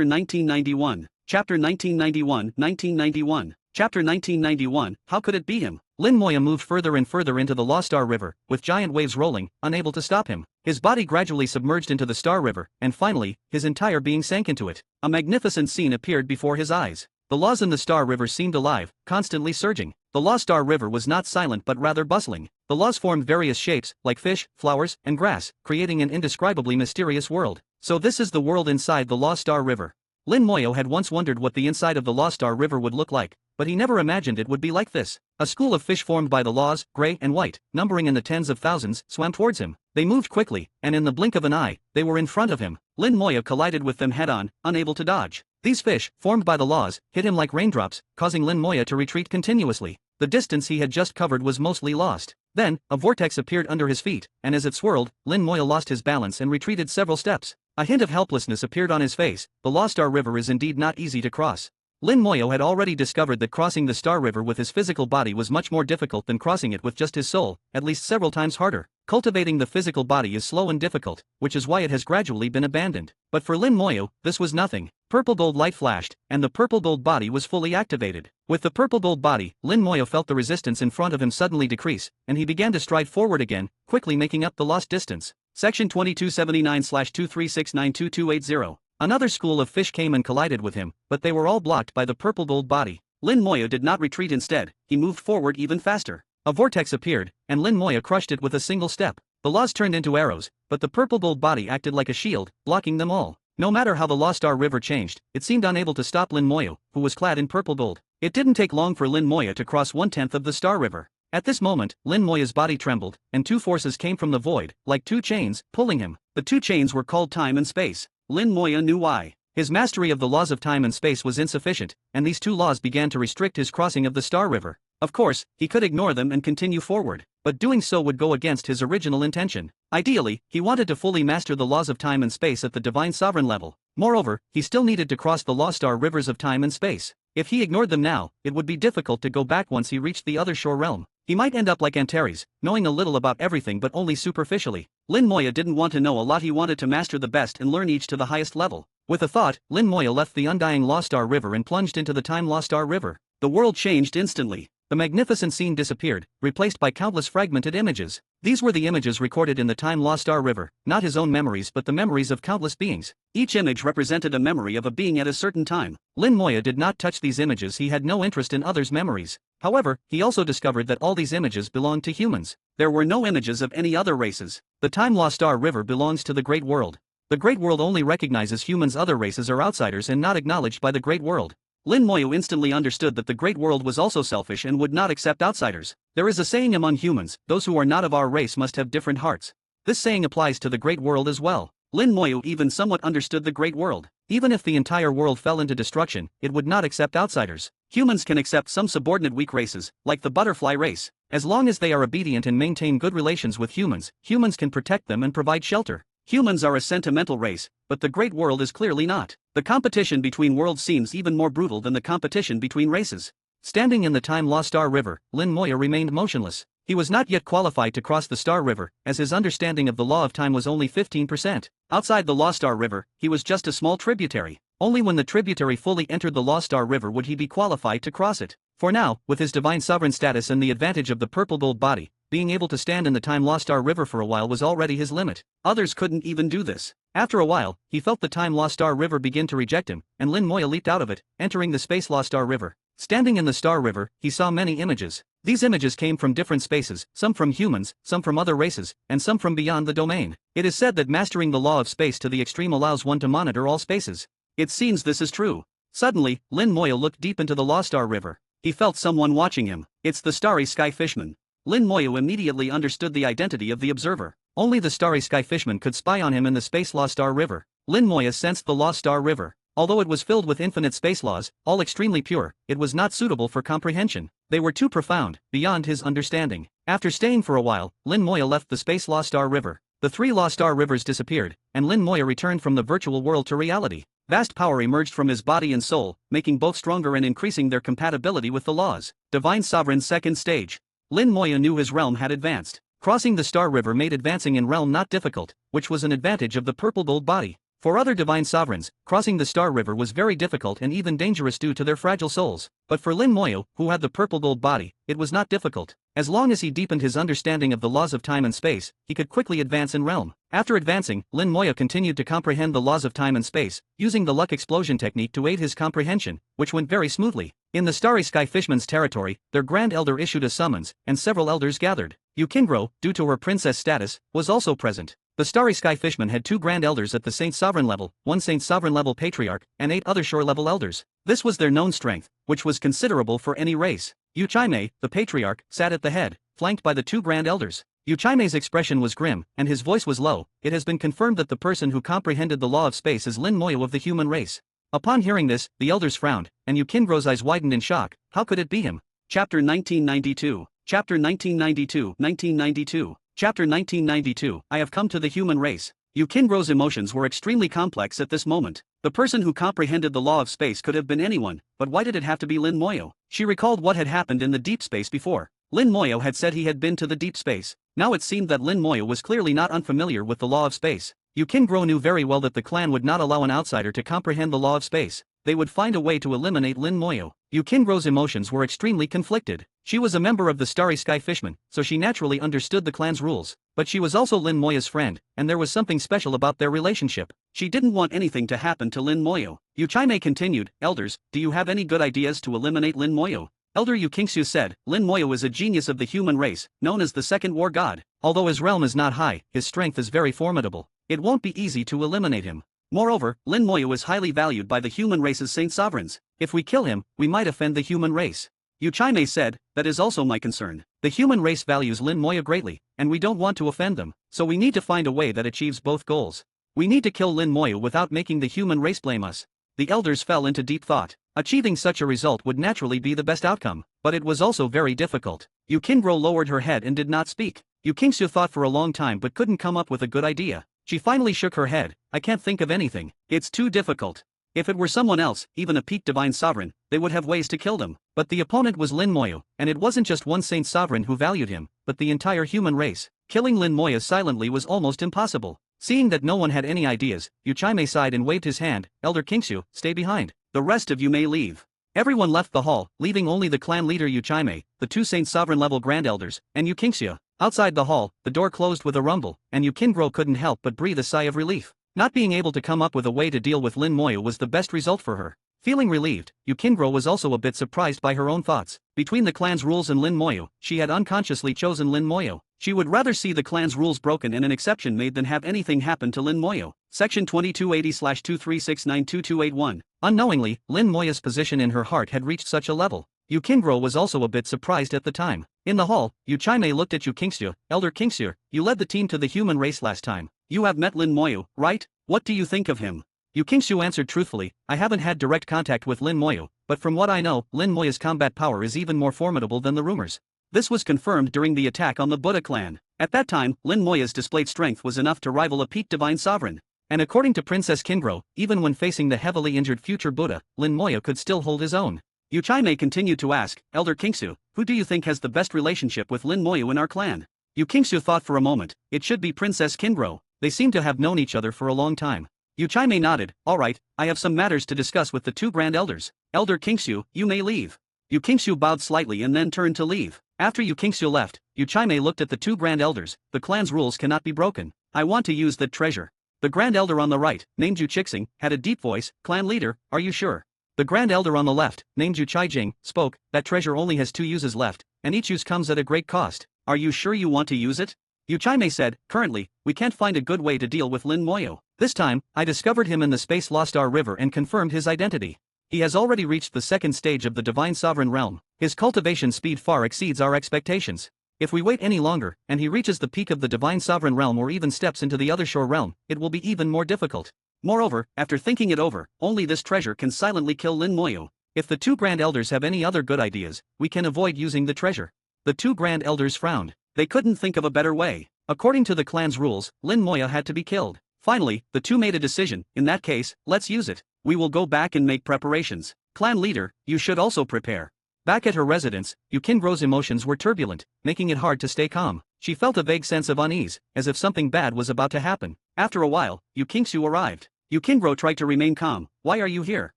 1991. Chapter 1991, 1991. Chapter 1991, how could it be him? Lin Moya moved further and further into the Law Star River, with giant waves rolling, unable to stop him. His body gradually submerged into the Star River, and finally, his entire being sank into it. A magnificent scene appeared before his eyes. The laws in the Star River seemed alive, constantly surging. The Law Star River was not silent but rather bustling. The laws formed various shapes, like fish, flowers, and grass, creating an indescribably mysterious world. So this is the world inside the Law Star River. Lin Moya had once wondered what the inside of the Law Star River would look like, but he never imagined it would be like this. A school of fish formed by the laws, gray and white, numbering in the tens of thousands, swam towards him. They moved quickly, and in the blink of an eye, they were in front of him. Lin Moya collided with them head-on, unable to dodge. These fish, formed by the laws, hit him like raindrops, causing Lin Moya to retreat continuously. The distance he had just covered was mostly lost. Then, a vortex appeared under his feet, and as it swirled, Lin Moya lost his balance and retreated several steps. A hint of helplessness appeared on his face. The Law Star River is indeed not easy to cross. Lin Moya had already discovered that crossing the Star River with his physical body was much more difficult than crossing it with just his soul, at least several times harder. Cultivating the physical body is slow and difficult, which is why it has gradually been abandoned. But for Lin Moya, this was nothing. Purple gold light flashed, and the purple gold body was fully activated. With the purple gold body, Lin Moya felt the resistance in front of him suddenly decrease, and he began to stride forward again, quickly making up the lost distance. Section 2279/236922280. Another school of fish came and collided with him, but they were all blocked by the purple gold body. Lin Moya did not retreat. Instead, he moved forward even faster. A vortex appeared, and Lin Moya crushed it with a single step. The laws turned into arrows, but the purple gold body acted like a shield, blocking them all. No matter how the Law Star River changed, it seemed unable to stop Lin Moya, who was clad in purple gold. It didn't take long for Lin Moya to cross 1/10 of the Star River. At this moment, Lin Moya's body trembled, and two forces came from the void, like two chains, pulling him. The two chains were called time and space. Lin Moya knew why. His mastery of the laws of time and space was insufficient, and these two laws began to restrict his crossing of the Star River. Of course, he could ignore them and continue forward, but doing so would go against his original intention. Ideally, he wanted to fully master the laws of time and space at the Divine Sovereign level. Moreover, he still needed to cross the Law Star Rivers of time and space. If he ignored them now, it would be difficult to go back once he reached the Othershore realm. He might end up like Antares, knowing a little about everything but only superficially. Lin Moya didn't want to know a lot. He wanted to master the best and learn each to the highest level. With a thought, Lin Moya left the undying Law Star River and plunged into the Time Law Star River. The world changed instantly. The magnificent scene disappeared, replaced by countless fragmented images. These were the images recorded in the Time Law Star River, not his own memories but the memories of countless beings. Each image represented a memory of a being at a certain time. Lin Moya did not touch these images. He had no interest in others' memories. However, he also discovered that all these images belonged to humans. There were no images of any other races. The Time Law Star River belongs to the Great World. The Great World only recognizes humans. Other races are outsiders and not acknowledged by the Great World. Lin Moya instantly understood that the Great World was also selfish and would not accept outsiders. There is a saying among humans, those who are not of our race must have different hearts. This saying applies to the Great World as well. Lin Moya even somewhat understood the Great World. Even if the entire world fell into destruction, it would not accept outsiders. Humans can accept some subordinate weak races, like the butterfly race. As long as they are obedient and maintain good relations with humans, humans can protect them and provide shelter. Humans are a sentimental race, but the Great World is clearly not. The competition between worlds seems even more brutal than the competition between races. Standing in the Time Law Star River, Lin Moya remained motionless. He was not yet qualified to cross the Star River, as his understanding of the law of time was only 15%. Outside the Law Star River, he was just a small tributary. Only when the tributary fully entered the Law Star River would he be qualified to cross it. For now, with his divine sovereign status and the advantage of the purple gold body, being able to stand in the Time Law Star River for a while was already his limit. Others couldn't even do this. After a while, he felt the Time Law Star River begin to reject him, and Lin Moya leaped out of it, entering the Space Law Star River. Standing in the Star River, he saw many images. These images came from different spaces, some from humans, some from other races, and some from beyond the domain. It is said that mastering the law of space to the extreme allows one to monitor all spaces. It seems this is true. Suddenly, Lin Moya looked deep into the Law Star River. He felt someone watching him. It's the Starry Sky Fishman. Lin Moya immediately understood the identity of the observer. Only the Starry Sky Fishman could spy on him in the Space Law Star River. Lin Moya sensed the Lost Star River. Although it was filled with infinite space laws, all extremely pure, it was not suitable for comprehension. They were too profound, beyond his understanding. After staying for a while, Lin Moya left the space Lost Star River. The 3 Lost Star Rivers disappeared, and Lin Moya returned from the virtual world to reality. Vast power emerged from his body and soul, making both stronger and increasing their compatibility with the laws. Divine Sovereign's second stage. Lin Moya knew his realm had advanced. Crossing the Star River made advancing in realm not difficult, which was an advantage of the purple gold body. For other divine sovereigns, crossing the Star River was very difficult and even dangerous due to their fragile souls. But for Lin Moya, who had the purple gold body, it was not difficult. As long as he deepened his understanding of the laws of time and space, he could quickly advance in realm. After advancing, Lin Moya continued to comprehend the laws of time and space, using the luck explosion technique to aid his comprehension, which went very smoothly. In the Starry Sky Fishman's territory, their Grand Elder issued a summons, and several elders gathered. Yukingro, due to her princess status, was also present. The Starry Sky Fishman had 2 Grand Elders at the Saint Sovereign level, 1 Saint Sovereign level Patriarch, and 8 other Shore level Elders. This was their known strength, which was considerable for any race. Yuchime, the Patriarch, sat at the head, flanked by the 2 Grand Elders. Yuchime's expression was grim, and his voice was low. It has been confirmed that the person who comprehended the law of space is Lin Moya of the human race. Upon hearing this, the elders frowned, and Yukingro's eyes widened in shock. How could it be him? Chapter 1992. Chapter 1992, 1992. Chapter 1992, I have come to the human race. Yukingro's emotions were extremely complex at this moment. The person who comprehended the law of space could have been anyone, but why did it have to be Lin Moya? She recalled what had happened in the deep space before. Lin Moya had said he had been to the deep space. Now it seemed that Lin Moya was clearly not unfamiliar with the law of space. Yukingro knew very well that the clan would not allow an outsider to comprehend the law of space. They would find a way to eliminate Lin Moya. Yukingro's emotions were extremely conflicted. She was a member of the Starry Sky Fishmen, so she naturally understood the clan's rules. But she was also Lin Moya's friend, and there was something special about their relationship. She didn't want anything to happen to Lin Moya. Yuchime continued, Elders, do you have any good ideas to eliminate Lin Moya? Elder Yukingsu said, Lin Moya is a genius of the human race, known as the Second War God. Although his realm is not high, his strength is very formidable. It won't be easy to eliminate him. Moreover, Lin Moya is highly valued by the human race's Saint Sovereigns. If we kill him, we might offend the human race. Yuchime said, that is also my concern. The human race values Lin Moya greatly, and we don't want to offend them, so we need to find a way that achieves both goals. We need to kill Lin Moya without making the human race blame us. The elders fell into deep thought. Achieving such a result would naturally be the best outcome, but it was also very difficult. Yukingro lowered her head and did not speak. Yukingsu thought for a long time but couldn't come up with a good idea. She finally shook her head. I can't think of anything. It's too difficult. If it were someone else, even a peak divine sovereign, they would have ways to kill them. But the opponent was Lin Moya, and it wasn't just one saint sovereign who valued him, but the entire human race. Killing Lin Moya silently was almost impossible. Seeing that no one had any ideas, Yuchime sighed and waved his hand. Elder Kingsu, stay behind. The rest of you may leave. Everyone left the hall, leaving only the clan leader Yuchime, the 2 Saint Sovereign level Grand Elders, and Yukingsu. Outside the hall, the door closed with a rumble, and Yukingro couldn't help but breathe a sigh of relief. Not being able to come up with a way to deal with Lin Moya was the best result for her. Feeling relieved, Yukingro was also a bit surprised by her own thoughts. Between the clan's rules and Lin Moya, she had unconsciously chosen Lin Moya. She would rather see the clan's rules broken and an exception made than have anything happen to Lin Moya. Section 2280/23692281. Unknowingly, Lin Moya's position in her heart had reached such a level. Yukingro was also a bit surprised at the time. In the hall, Yuchime looked at Yukingsu. Elder Kingsu, you led the team to the human race last time. You have met Lin Moya, right? What do you think of him? Yukingsu answered truthfully, I haven't had direct contact with Lin Moya, but from what I know, Lin Moya's combat power is even more formidable than the rumors. This was confirmed during the attack on the Buddha clan. At that time, Lin Moya's displayed strength was enough to rival a peak divine sovereign. And according to Princess Kingro, even when facing the heavily injured future Buddha, Lin Moya could still hold his own. Yuchime continued to ask, Elder Kingsu, who do you think has the best relationship with Lin Moya in our clan? Yukingsu thought for a moment. It should be Princess Kingro. They seem to have known each other for a long time. Yuchime nodded. Alright, I have some matters to discuss with the 2 Grand Elders. Elder Kingsu, you may leave. Yukingsu bowed slightly and then turned to leave. After Yukingsu left, Yuchime looked at the 2 Grand Elders. The clan's rules cannot be broken. I want to use that treasure. The Grand Elder on the right, named Yu Chixing, had a deep voice. Clan leader, are you sure? The Grand Elder on the left, named Yu Chaijing, spoke. That treasure only has 2 uses left, and each use comes at a great cost. Are you sure you want to use it? Yuchime said, currently, we can't find a good way to deal with Lin Moya. This time, I discovered him in the Space Lost Star River and confirmed his identity. He has already reached the 2nd stage of the Divine Sovereign Realm. His cultivation speed far exceeds our expectations. If we wait any longer, and he reaches the peak of the Divine Sovereign Realm or even steps into the other shore realm, it will be even more difficult. Moreover, after thinking it over, only this treasure can silently kill Lin Moyu. If the two Grand Elders have any other good ideas, we can avoid using the treasure. The two Grand Elders frowned. They couldn't think of a better way. According to the clan's rules, Lin Moya had to be killed. Finally, the two made a decision. In that case, let's use it. We will go back and make preparations. Clan leader, you should also prepare. Back at her residence, Yukingro's emotions were turbulent, making it hard to stay calm. She felt a vague sense of unease, as if something bad was about to happen. After a while, Yukingsu arrived. Yukingro tried to remain calm. Why are you here?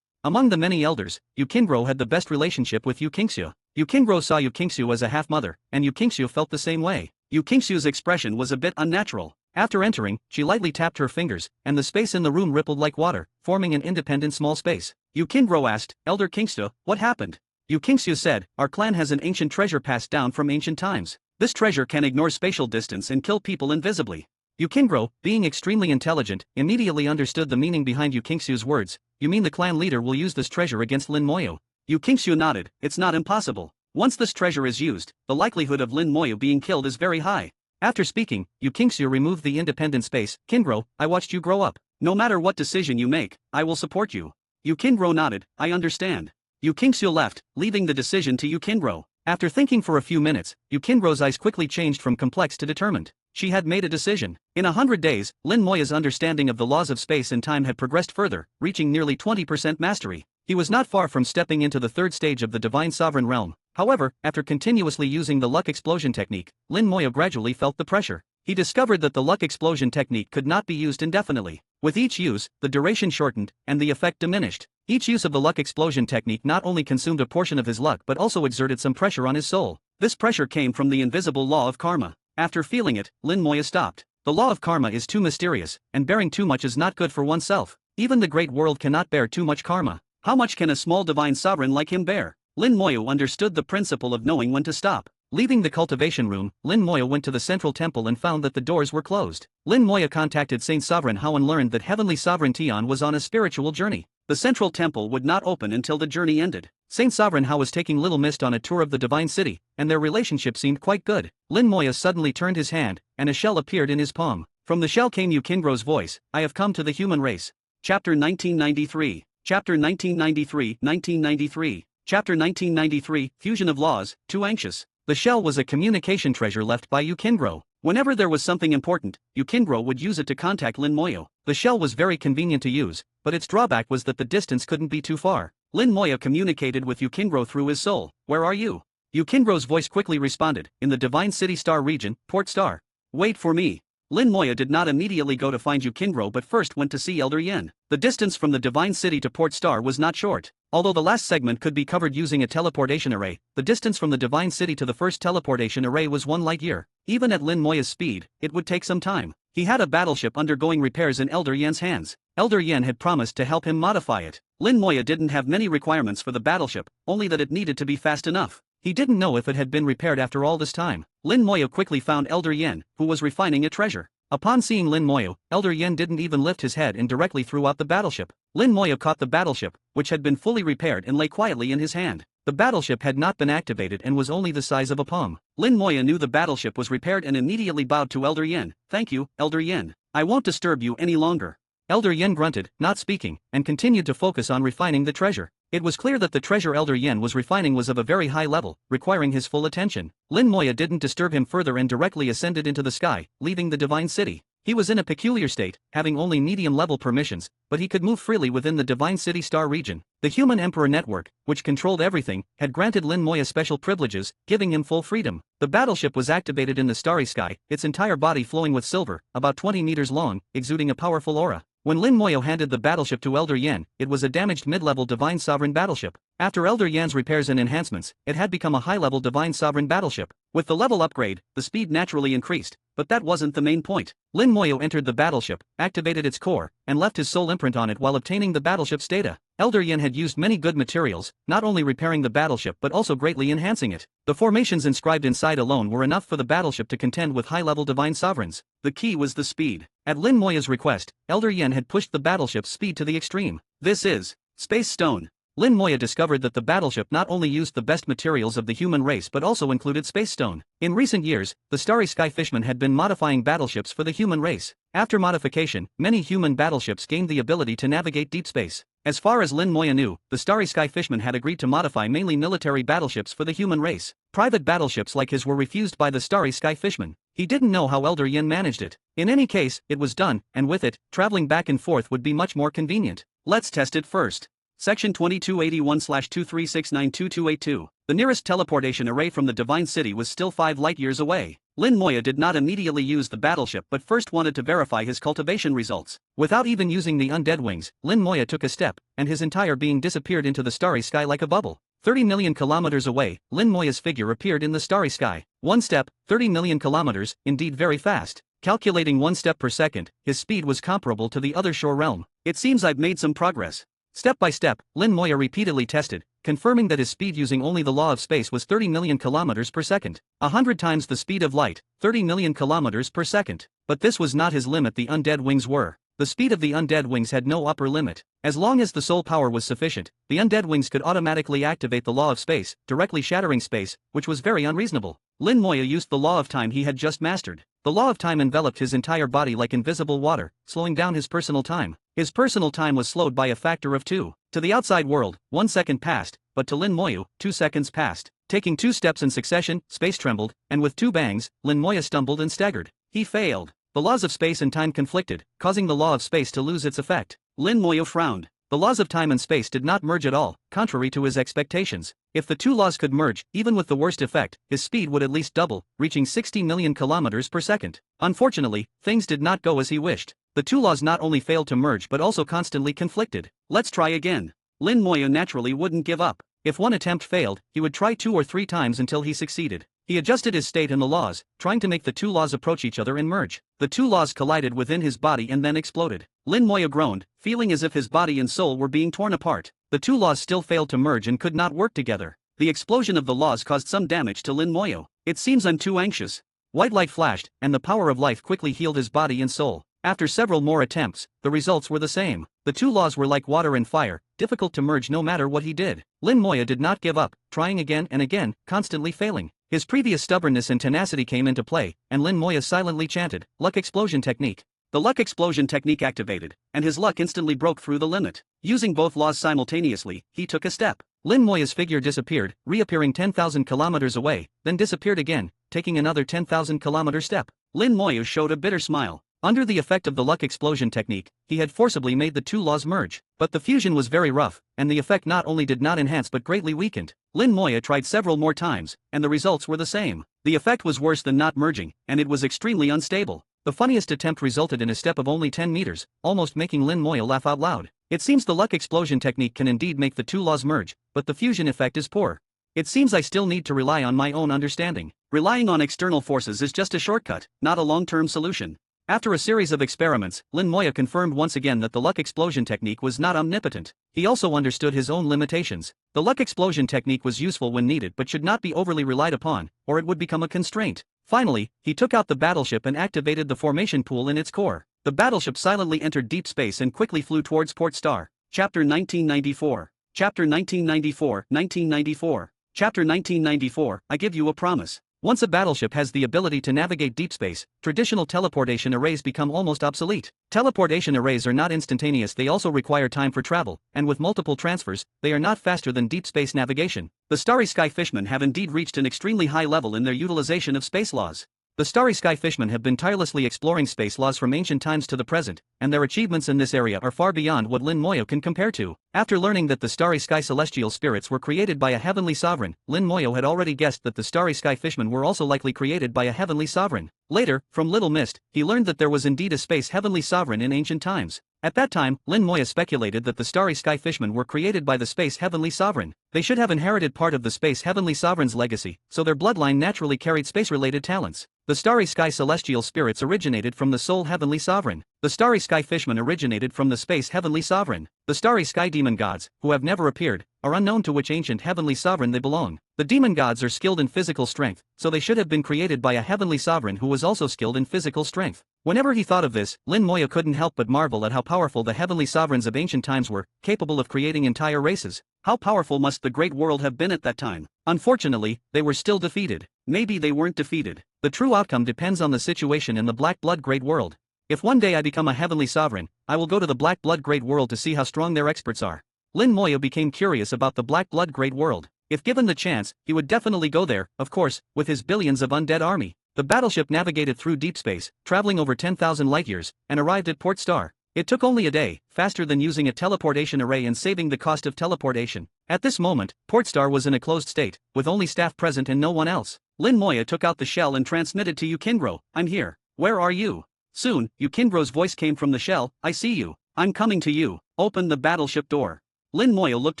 Among the many elders, Yukingro had the best relationship with Yukingsu. Yukingro saw Yukingsu as a half-mother, and Yukingsu felt the same way. Yukingsu's expression was a bit unnatural. After entering, she lightly tapped her fingers, and the space in the room rippled like water, forming an independent small space. Yukingro asked, Elder Kingsu, what happened? Yukingsu said, our clan has an ancient treasure passed down from ancient times. This treasure can ignore spatial distance and kill people invisibly. Yukingro, being extremely intelligent, immediately understood the meaning behind Yukingsu's words. You mean the clan leader will use this treasure against Lin Moyu? Yukingsu nodded, it's not impossible. Once this treasure is used, the likelihood of Lin Moyu being killed is very high. After speaking, Yukingsu removed the independent space. Kingro, I watched you grow up. No matter what decision you make, I will support you. Yukingro nodded, I understand. Yukingsu left, leaving the decision to Yukingro. After thinking for a few minutes, Yukingro's eyes quickly changed from complex to determined. She had made a decision. In 100 days, Lin Moya's understanding of the laws of space and time had progressed further, reaching nearly 20% mastery. He was not far from stepping into the third stage of the Divine Sovereign Realm. However, after continuously using the luck explosion technique, Lin Moya gradually felt the pressure. He discovered that the luck explosion technique could not be used indefinitely. With each use, the duration shortened, and the effect diminished. Each use of the luck explosion technique not only consumed a portion of his luck but also exerted some pressure on his soul. This pressure came from the invisible law of karma. After feeling it, Lin Moya stopped. The law of karma is too mysterious, and bearing too much is not good for oneself. Even the great world cannot bear too much karma. How much can a small divine sovereign like him bear? Lin Moya understood the principle of knowing when to stop. Leaving the cultivation room, Lin Moya went to the central temple and found that the doors were closed. Lin Moya contacted Saint Sovereign Hao and learned that Heavenly Sovereign Tian was on a spiritual journey. The central temple would not open until the journey ended. Saint Sovereign Hao was taking Little Mist on a tour of the Divine City, and their relationship seemed quite good. Lin Moya suddenly turned his hand, and a shell appeared in his palm. From the shell came Yukingro's voice, I have come to the human race. Chapter 1993. Chapter 1993, 1993. Chapter 1993, Fusion of Laws, Too Anxious. The shell was a communication treasure left by Yukingro. Whenever there was something important, Yukingro would use it to contact Lin Moya. The shell was very convenient to use, but its drawback was that the distance couldn't be too far. Lin Moya communicated with Yukingro through his soul. Where are you? Yukingro's voice quickly responded, in the Divine City Star region, Port Star. Wait for me. Lin Moya did not immediately go to find Yukingro but first went to see Elder Yen. The distance from the Divine City to Port Star was not short. Although the last segment could be covered using a teleportation array, the distance from the Divine City to the first teleportation array was 1 light year. Even at Lin Moya's speed, it would take some time. He had a battleship undergoing repairs in Elder Yen's hands. Elder Yen had promised to help him modify it. Lin Moya didn't have many requirements for the battleship, only that it needed to be fast enough. He didn't know if it had been repaired after all this time. Lin Moya quickly found Elder Yen, who was refining a treasure. Upon seeing Lin Moya, Elder Yen didn't even lift his head and directly threw out the battleship. Lin Moya caught the battleship, which had been fully repaired and lay quietly in his hand. The battleship had not been activated and was only the size of a palm. Lin Moya knew the battleship was repaired and immediately bowed to Elder Yen. Thank you, Elder Yen. I won't disturb you any longer. Elder Yen grunted, not speaking, and continued to focus on refining the treasure. It was clear that the treasure Elder Yen was refining was of a very high level, requiring his full attention. Lin Moya didn't disturb him further and directly ascended into the sky, leaving the Divine City. He was in a peculiar state, having only medium-level permissions, but he could move freely within the Divine City Star region. The Human Emperor Network, which controlled everything, had granted Lin Moya special privileges, giving him full freedom. The battleship was activated in the starry sky, its entire body flowing with silver, about 20 meters long, exuding a powerful aura. When Lin Moya handed the battleship to Elder Yen, it was a damaged mid-level Divine Sovereign battleship. After Elder Yan's repairs and enhancements, it had become a high-level Divine Sovereign battleship. With the level upgrade, the speed naturally increased, but that wasn't the main point. Lin Moya entered the battleship, activated its core, and left his soul imprint on it while obtaining the battleship's data. Elder Yen had used many good materials, not only repairing the battleship but also greatly enhancing it. The formations inscribed inside alone were enough for the battleship to contend with high-level Divine Sovereigns. The key was the speed. At Lin Moya's request, Elder Yen had pushed the battleship's speed to the extreme. This is Space Stone. Lin Moya discovered that the battleship not only used the best materials of the human race but also included space stone. In recent years, the Starry Sky Fishermen had been modifying battleships for the human race. After modification, many human battleships gained the ability to navigate deep space. As far as Lin Moya knew, the Starry Sky Fishermen had agreed to modify mainly military battleships for the human race. Private battleships like his were refused by the Starry Sky Fishermen. He didn't know how Elder Yin managed it. In any case, it was done, and with it, traveling back and forth would be much more convenient. Let's test it first. Section 2281/23692282. The nearest teleportation array from the Divine City was still 5 light-years away. Lin Moya did not immediately use the battleship but first wanted to verify his cultivation results. Without even using the undead wings, Lin Moya took a step, and his entire being disappeared into the starry sky like a bubble. 30 million kilometers away, Lin Moya's figure appeared in the starry sky. One step, 30 million kilometers, indeed very fast. Calculating 1 step per second, his speed was comparable to the other shore realm. It seems I've made some progress. Step by step, Lin Moya repeatedly tested, confirming that his speed using only the law of space was 30 million kilometers per second. 100 times the speed of light, 30 million kilometers per second. But this was not his limit, the undead wings were. The speed of the undead wings had no upper limit. As long as the soul power was sufficient, the undead wings could automatically activate the law of space, directly shattering space, which was very unreasonable. Lin Moya used the law of time he had just mastered. The law of time enveloped his entire body like invisible water, slowing down his personal time. His personal time was slowed by a factor of 2. To the outside world, 1 second passed, but to Lin Moya, 2 seconds passed. Taking 2 steps in succession, space trembled, and with 2 bangs, Lin Moya stumbled and staggered. He failed. The laws of space and time conflicted, causing the law of space to lose its effect. Lin Moya frowned. The laws of time and space did not merge at all, contrary to his expectations. If the 2 laws could merge, even with the worst effect, his speed would at least double, reaching 60 million kilometers per second. Unfortunately, things did not go as he wished. The 2 laws not only failed to merge but also constantly conflicted. Let's try again. Lin Moya naturally wouldn't give up. If one attempt failed, he would try 2 or 3 times until he succeeded. He adjusted his state and the laws, trying to make the 2 laws approach each other and merge. The 2 laws collided within his body and then exploded. Lin Moya groaned, feeling as if his body and soul were being torn apart. The 2 laws still failed to merge and could not work together. The explosion of the laws caused some damage to Lin Moya. It seems I'm too anxious. White light flashed, and the power of life quickly healed his body and soul. After several more attempts, the results were the same. The 2 laws were like water and fire, difficult to merge no matter what he did. Lin Moya did not give up, trying again and again, constantly failing. His previous stubbornness and tenacity came into play, and Lin Moya silently chanted, "Luck explosion technique." The luck explosion technique activated, and his luck instantly broke through the limit. Using both laws simultaneously, he took a step. Lin Moya's figure disappeared, reappearing 10,000 kilometers away, then disappeared again, taking another 10,000 kilometer step. Lin Moya showed a bitter smile. Under the effect of the luck explosion technique, he had forcibly made the 2 laws merge. But the fusion was very rough, and the effect not only did not enhance but greatly weakened. Lin Moya tried several more times, and the results were the same. The effect was worse than not merging, and it was extremely unstable. The funniest attempt resulted in a step of only 10 meters, almost making Lin Moya laugh out loud. It seems the luck explosion technique can indeed make the 2 laws merge, but the fusion effect is poor. It seems I still need to rely on my own understanding. Relying on external forces is just a shortcut, not a long-term solution. After a series of experiments, Lin Moya confirmed once again that the luck explosion technique was not omnipotent. He also understood his own limitations. The luck explosion technique was useful when needed but should not be overly relied upon, or it would become a constraint. Finally, he took out the battleship and activated the formation pool in its core. The battleship silently entered deep space and quickly flew towards Port Star. Chapter 1994. Chapter 1994, 1994. Chapter 1994, I give you a promise. Once a battleship has the ability to navigate deep space, traditional teleportation arrays become almost obsolete. Teleportation arrays are not instantaneous, they also require time for travel, and with multiple transfers, they are not faster than deep space navigation. The Starry Sky Fishermen have indeed reached an extremely high level in their utilization of space laws. The Starry Sky Fishermen have been tirelessly exploring space laws from ancient times to the present, and their achievements in this area are far beyond what Lin Moya can compare to. After learning that the Starry Sky Celestial Spirits were created by a heavenly sovereign, Lin Moya had already guessed that the Starry Sky Fishermen were also likely created by a heavenly sovereign. Later, from Little Mist, he learned that there was indeed a space heavenly sovereign in ancient times. At that time, Lin Moya speculated that the Starry Sky Fishermen were created by the Space Heavenly Sovereign. They should have inherited part of the Space Heavenly Sovereign's legacy, so their bloodline naturally carried space-related talents. The Starry Sky Celestial Spirits originated from the Soul Heavenly Sovereign. The Starry Sky Fishermen originated from the Space Heavenly Sovereign. The Starry Sky Demon Gods, who have never appeared, are unknown to which ancient heavenly sovereign they belong. The demon gods are skilled in physical strength, so they should have been created by a heavenly sovereign who was also skilled in physical strength. Whenever he thought of this, Lin Moya couldn't help but marvel at how powerful the heavenly sovereigns of ancient times were, capable of creating entire races. How powerful must the great world have been at that time? Unfortunately, they were still defeated. Maybe they weren't defeated. The true outcome depends on the situation in the Black Blood Great World. If one day I become a heavenly sovereign, I will go to the Black Blood Great World to see how strong their experts are. Lin Moya became curious about the Black Blood Great World. If given the chance, he would definitely go there, of course, with his billions of undead army. The battleship navigated through deep space, traveling over 10,000 light-years, and arrived at Port Star. It took only a day, faster than using a teleportation array and saving the cost of teleportation. At this moment, Port Star was in a closed state, with only staff present and no one else. Lin Moya took out the shell and transmitted to Yukindro. "I'm here. Where are you?" Soon, Yukindro's voice came from the shell. "I see you. I'm coming to you. Open the battleship door." Lin Moya looked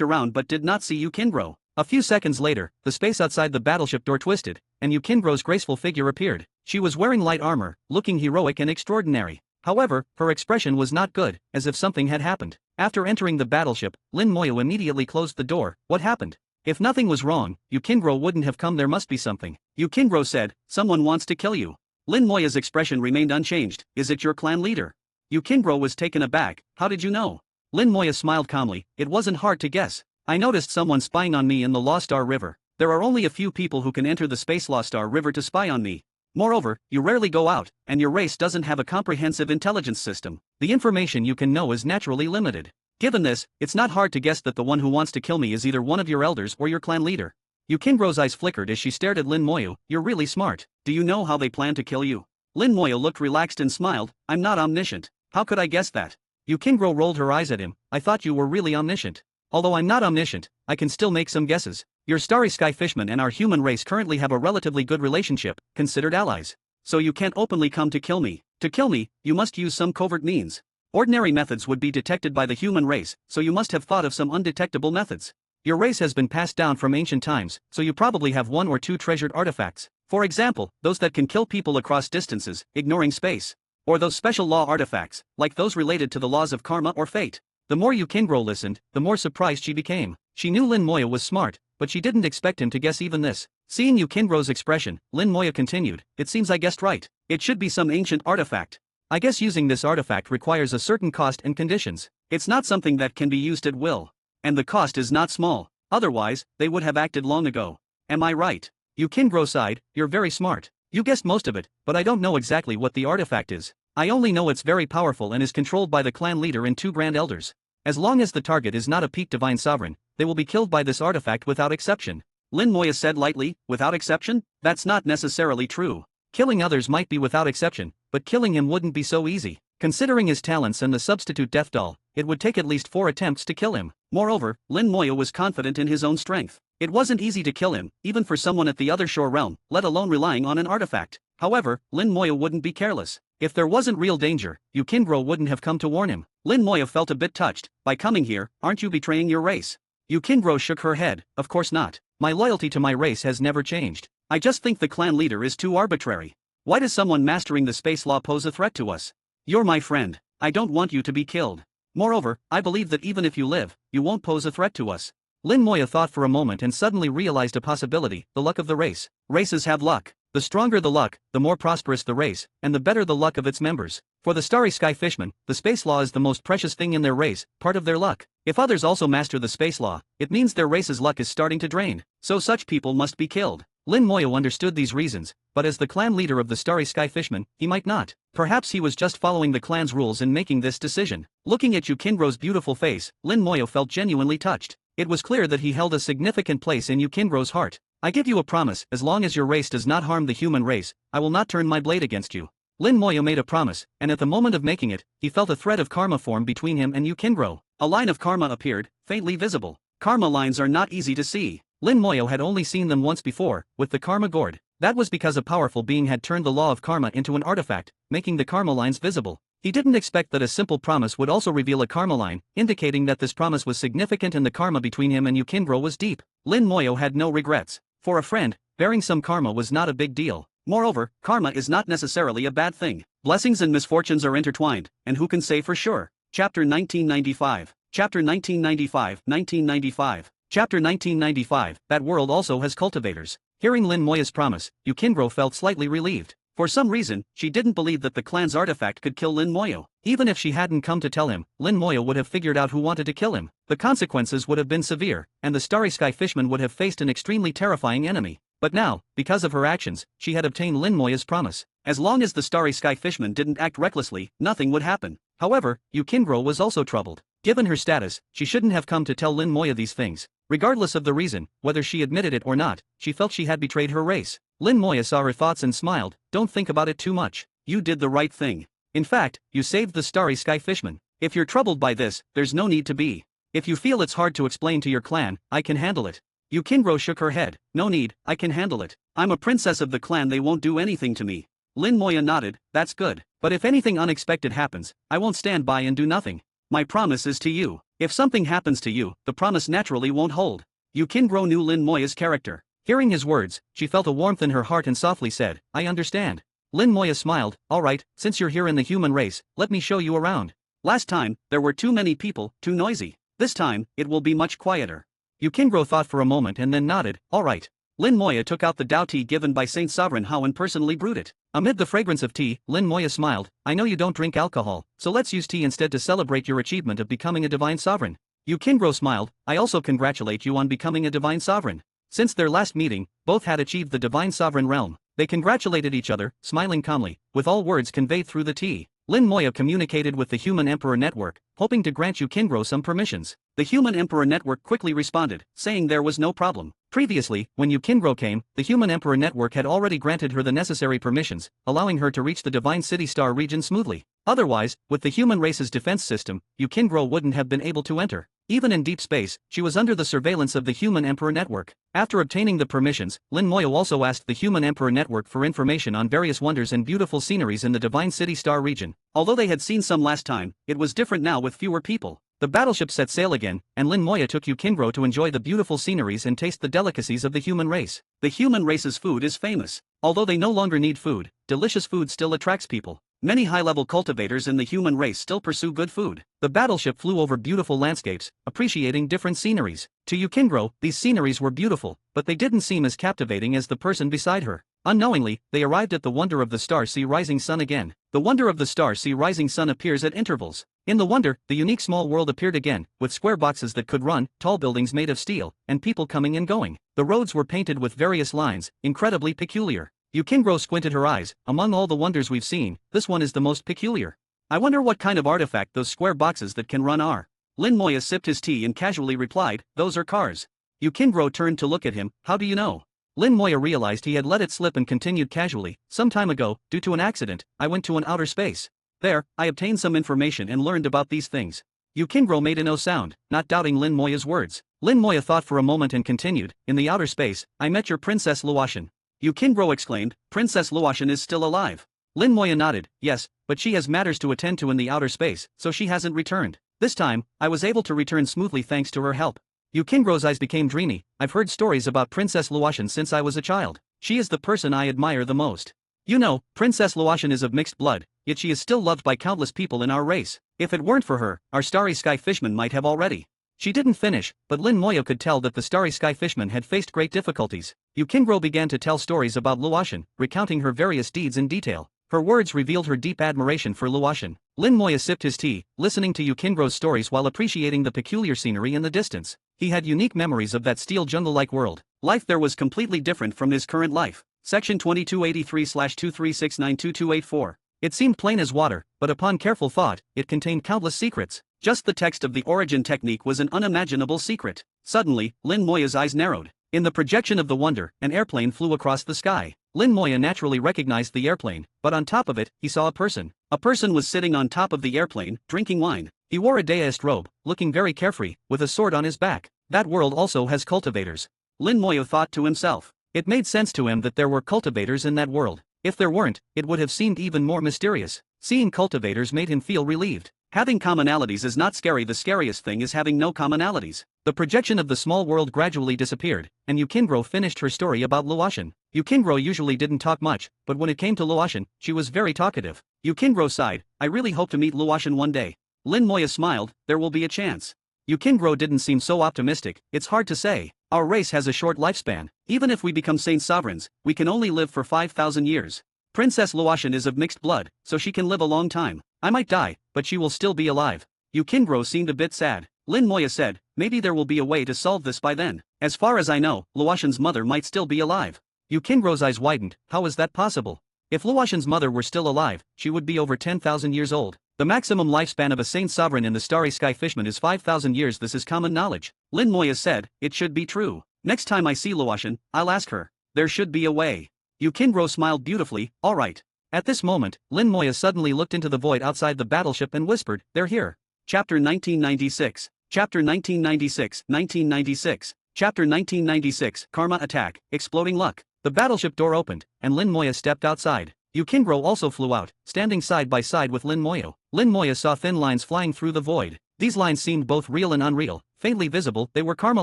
around but did not see Yukindro. A few seconds later, the space outside the battleship door twisted, and Yukindro's graceful figure appeared. She was wearing light armor, looking heroic and extraordinary. However, her expression was not good, as if something had happened. After entering the battleship, Lin Moya immediately closed the door. What happened? If nothing was wrong, Yukindro wouldn't have come. There must be something. Yukindro said, "Someone wants to kill you." Lin Moya's expression remained unchanged. "Is it your clan leader?" Yukindro was taken aback. "How did you know?" Lin Moya smiled calmly. "It wasn't hard to guess. I noticed someone spying on me in the Lost Star River. There are only a few people who can enter the Space Lost Star River to spy on me. Moreover, you rarely go out, and your race doesn't have a comprehensive intelligence system. The information you can know is naturally limited. Given this, it's not hard to guess that the one who wants to kill me is either one of your elders or your clan leader." Yukindro's eyes flickered as she stared at Lin Moya. "You're really smart. Do you know how they plan to kill you?" Lin Moya looked relaxed and smiled. "I'm not omniscient. How could I guess that?" Yukindro rolled her eyes at him. "I thought you were really omniscient." "Although I'm not omniscient, I can still make some guesses. Your starry sky fishmen and our human race currently have a relatively good relationship, considered allies. So you can't openly come to kill me. To kill me, you must use some covert means. Ordinary methods would be detected by the human race, so you must have thought of some undetectable methods. Your race has been passed down from ancient times, so you probably have one or two treasured artifacts. For example, those that can kill people across distances, ignoring space. Or those special law artifacts, like those related to the laws of karma or fate." The more Yukindro listened, the more surprised she became. She knew Lin Moya was smart, but she didn't expect him to guess even this. Seeing Yukindro's expression, Lin Moya continued, "It seems I guessed right. It should be some ancient artifact. I guess using this artifact requires a certain cost and conditions. It's not something that can be used at will. And the cost is not small. Otherwise, they would have acted long ago. Am I right?" Yukindro sighed. "You're very smart. You guessed most of it, but I don't know exactly what the artifact is. I only know it's very powerful and is controlled by the clan leader and two grand elders. As long as the target is not a peak divine sovereign, they will be killed by this artifact without exception." Lin Moya said lightly. "Without exception? That's not necessarily true. Killing others might be without exception, but killing him wouldn't be so easy. Considering his talents and the substitute death doll, it would take at least 4 attempts to kill him." Moreover, Lin Moya was confident in his own strength. It wasn't easy to kill him, even for someone at the other shore realm, let alone relying on an artifact. However, Lin Moya wouldn't be careless. If there wasn't real danger, Yukindro wouldn't have come to warn him. Lin Moya felt a bit touched. "By coming here, aren't you betraying your race?" Yukindro shook her head. "Of course not. My loyalty to my race has never changed. I just think the clan leader is too arbitrary. Why does someone mastering the space law pose a threat to us? You're my friend. I don't want you to be killed. Moreover, I believe that even if you live, you won't pose a threat to us." Lin Moya thought for a moment and suddenly realized a possibility: the luck of the race. Races have luck. The stronger the luck, the more prosperous the race, and the better the luck of its members. For the Starry Sky Fishmen, the space law is the most precious thing in their race, part of their luck. If others also master the space law, it means their race's luck is starting to drain, so such people must be killed. Lin Moya understood these reasons, but as the clan leader of the Starry Sky Fishmen, he might not. Perhaps he was just following the clan's rules in making this decision. Looking at Yukindro's beautiful face, Lin Moya felt genuinely touched. It was clear that he held a significant place in Yukindro's heart. "I give you a promise, as long as your race does not harm the human race, I will not turn my blade against you." Lin Moya made a promise, and at the moment of making it, he felt a thread of karma form between him and Yukindro. A line of karma appeared, faintly visible. Karma lines are not easy to see. Lin Moya had only seen them once before, with the karma gourd. That was because a powerful being had turned the law of karma into an artifact, making the karma lines visible. He didn't expect that a simple promise would also reveal a karma line, indicating that this promise was significant and the karma between him and Yukindro was deep. Lin Moya had no regrets. For a friend, bearing some karma was not a big deal. Moreover, karma is not necessarily a bad thing. Blessings and misfortunes are intertwined, and who can say for sure? Chapter 1995. Chapter 1995, 1995. Chapter 1995, that world also has cultivators. Hearing Lin Moya's promise, Yukindro felt slightly relieved. For some reason, she didn't believe that the clan's artifact could kill Lin Moyo. Even if she hadn't come to tell him, Lin Moyo would have figured out who wanted to kill him. The consequences would have been severe, and the Starry Sky Fishman would have faced an extremely terrifying enemy. But now, because of her actions, she had obtained Lin Moya's promise. As long as the Starry Sky Fishman didn't act recklessly, nothing would happen. However, Yukingro was also troubled. Given her status, she shouldn't have come to tell Lin Moya these things. Regardless of the reason, whether she admitted it or not, she felt she had betrayed her race. Lin Moya saw her thoughts and smiled. Don't think about it too much. You did the right thing. In fact, you saved the Starry Sky Fishman. If you're troubled by this, there's no need to be. If you feel it's hard to explain to your clan, I can handle it. Yukingro shook her head. No need, I can handle it. I'm a princess of the clan, they won't do anything to me. Lin Moya nodded. That's good. But if anything unexpected happens, I won't stand by and do nothing. My promise is to you. If something happens to you, the promise naturally won't hold. Yukingro knew Lin Moya's character. Hearing his words, she felt a warmth in her heart and softly said, I understand. Lin Moya smiled. Alright, since you're here in the human race, let me show you around. Last time, there were too many people, too noisy. This time, it will be much quieter. Yukingro thought for a moment and then nodded. Alright. Lin Moya took out the Dao tea given by Saint Sovereign Hao and personally brewed it. Amid the fragrance of tea, Lin Moya smiled. I know you don't drink alcohol, so let's use tea instead to celebrate your achievement of becoming a divine sovereign. Yukingro smiled. I also congratulate you on becoming a divine sovereign. Since their last meeting, both had achieved the divine sovereign realm. They congratulated each other, smiling calmly, with all words conveyed through the tea. Lin Moya communicated with the Human Emperor Network, hoping to grant Yukingro some permissions. The Human Emperor Network quickly responded, saying there was no problem. Previously, when Yukingro came, the Human Emperor Network had already granted her the necessary permissions, allowing her to reach the Divine City Star region smoothly. Otherwise, with the human race's defense system, Yukingro wouldn't have been able to enter. Even in deep space, she was under the surveillance of the Human Emperor Network. After obtaining the permissions, Lin Moya also asked the Human Emperor Network for information on various wonders and beautiful sceneries in the Divine City Star region. Although they had seen some last time, it was different now with fewer people. The battleship set sail again, and Lin Moya took Yukingro to enjoy the beautiful sceneries and taste the delicacies of the human race. The human race's food is famous. Although they no longer need food, delicious food still attracts people. Many high-level cultivators in the human race still pursue good food. The battleship flew over beautiful landscapes, appreciating different sceneries. To Yukingro, these sceneries were beautiful, but they didn't seem as captivating as the person beside her. Unknowingly, they arrived at the wonder of the star-sea rising sun again. The wonder of the star-sea rising sun appears at intervals. In the wonder, the unique small world appeared again, with square boxes that could run, tall buildings made of steel, and people coming and going. The roads were painted with various lines, incredibly peculiar. Yukingro squinted her eyes. Among all the wonders we've seen, this one is the most peculiar. I wonder what kind of artifact those square boxes that can run are. Lin Moya sipped his tea and casually replied, those are cars. Yukingro turned to look at him. How do you know? Lin Moya realized he had let it slip and continued casually. Some time ago, due to an accident, I went to an outer space. There, I obtained some information and learned about these things. Yukingro made a no sound, not doubting Lin Moya's words. Lin Moya thought for a moment and continued, in the outer space, I met your Princess Luoshan. Yukingro exclaimed, Princess Luoshan is still alive. Lin Moya nodded, yes, but she has matters to attend to in the outer space, so she hasn't returned. This time, I was able to return smoothly thanks to her help. Yukingro's eyes became dreamy. I've heard stories about Princess Luoshan since I was a child. She is the person I admire the most. You know, Princess Luoshan is of mixed blood, yet she is still loved by countless people in our race. If it weren't for her, our Starry Sky Fishman might have already. She didn't finish, but Lin Moya could tell that the Starry Sky Fishman had faced great difficulties. Yukingro began to tell stories about Luoshan, recounting her various deeds in detail. Her words revealed her deep admiration for Luoshan. Lin Moya sipped his tea, listening to Yukingro's stories while appreciating the peculiar scenery in the distance. He had unique memories of that steel jungle-like world. Life there was completely different from his current life. Section 2283/23692284. It seemed plain as water, but upon careful thought, it contained countless secrets. Just the text of the origin technique was an unimaginable secret. Suddenly, Lin Moya's eyes narrowed. In the projection of the wonder, an airplane flew across the sky. Lin Moya naturally recognized the airplane, but on top of it, he saw a person. A person was sitting on top of the airplane, drinking wine. He wore a daist robe, looking very carefree, with a sword on his back. That world also has cultivators. Lin Moya thought to himself. It made sense to him that there were cultivators in that world. If there weren't, it would have seemed even more mysterious. Seeing cultivators made him feel relieved. Having commonalities is not scary, the scariest thing is having no commonalities. The projection of the small world gradually disappeared, and Yukingro finished her story about Luoshan. Yukingro usually didn't talk much, but when it came to Luoshan, she was very talkative. Yukingro sighed, I really hope to meet Luoshan one day. Lin Moya smiled, there will be a chance. Yukingro didn't seem so optimistic. It's hard to say. Our race has a short lifespan. Even if we become Saint Sovereigns, we can only live for 5,000 years. Princess Luotian is of mixed blood, so she can live a long time. I might die, but she will still be alive. Yukingro seemed a bit sad. Lin Moya said, maybe there will be a way to solve this by then. As far as I know, Luotian's mother might still be alive. Yukingro's eyes widened. How is that possible? If Luotian's mother were still alive, she would be over 10,000 years old. The maximum lifespan of a saint sovereign in the Starry Sky Fishman is 5,000 years. This is common knowledge. Lin Moya said, it should be true. Next time I see Luotian, I'll ask her. There should be a way. Yukingro smiled beautifully, alright. At this moment, Lin Moya suddenly looked into the void outside the battleship and whispered, they're here. Chapter 1996. Chapter 1996, 1996. Chapter 1996, Karma Attack, Exploding Luck. The battleship door opened, and Lin Moya stepped outside. Yukingro also flew out, standing side by side with Lin Moya. Lin Moya saw thin lines flying through the void. These lines seemed both real and unreal, faintly visible. They were karma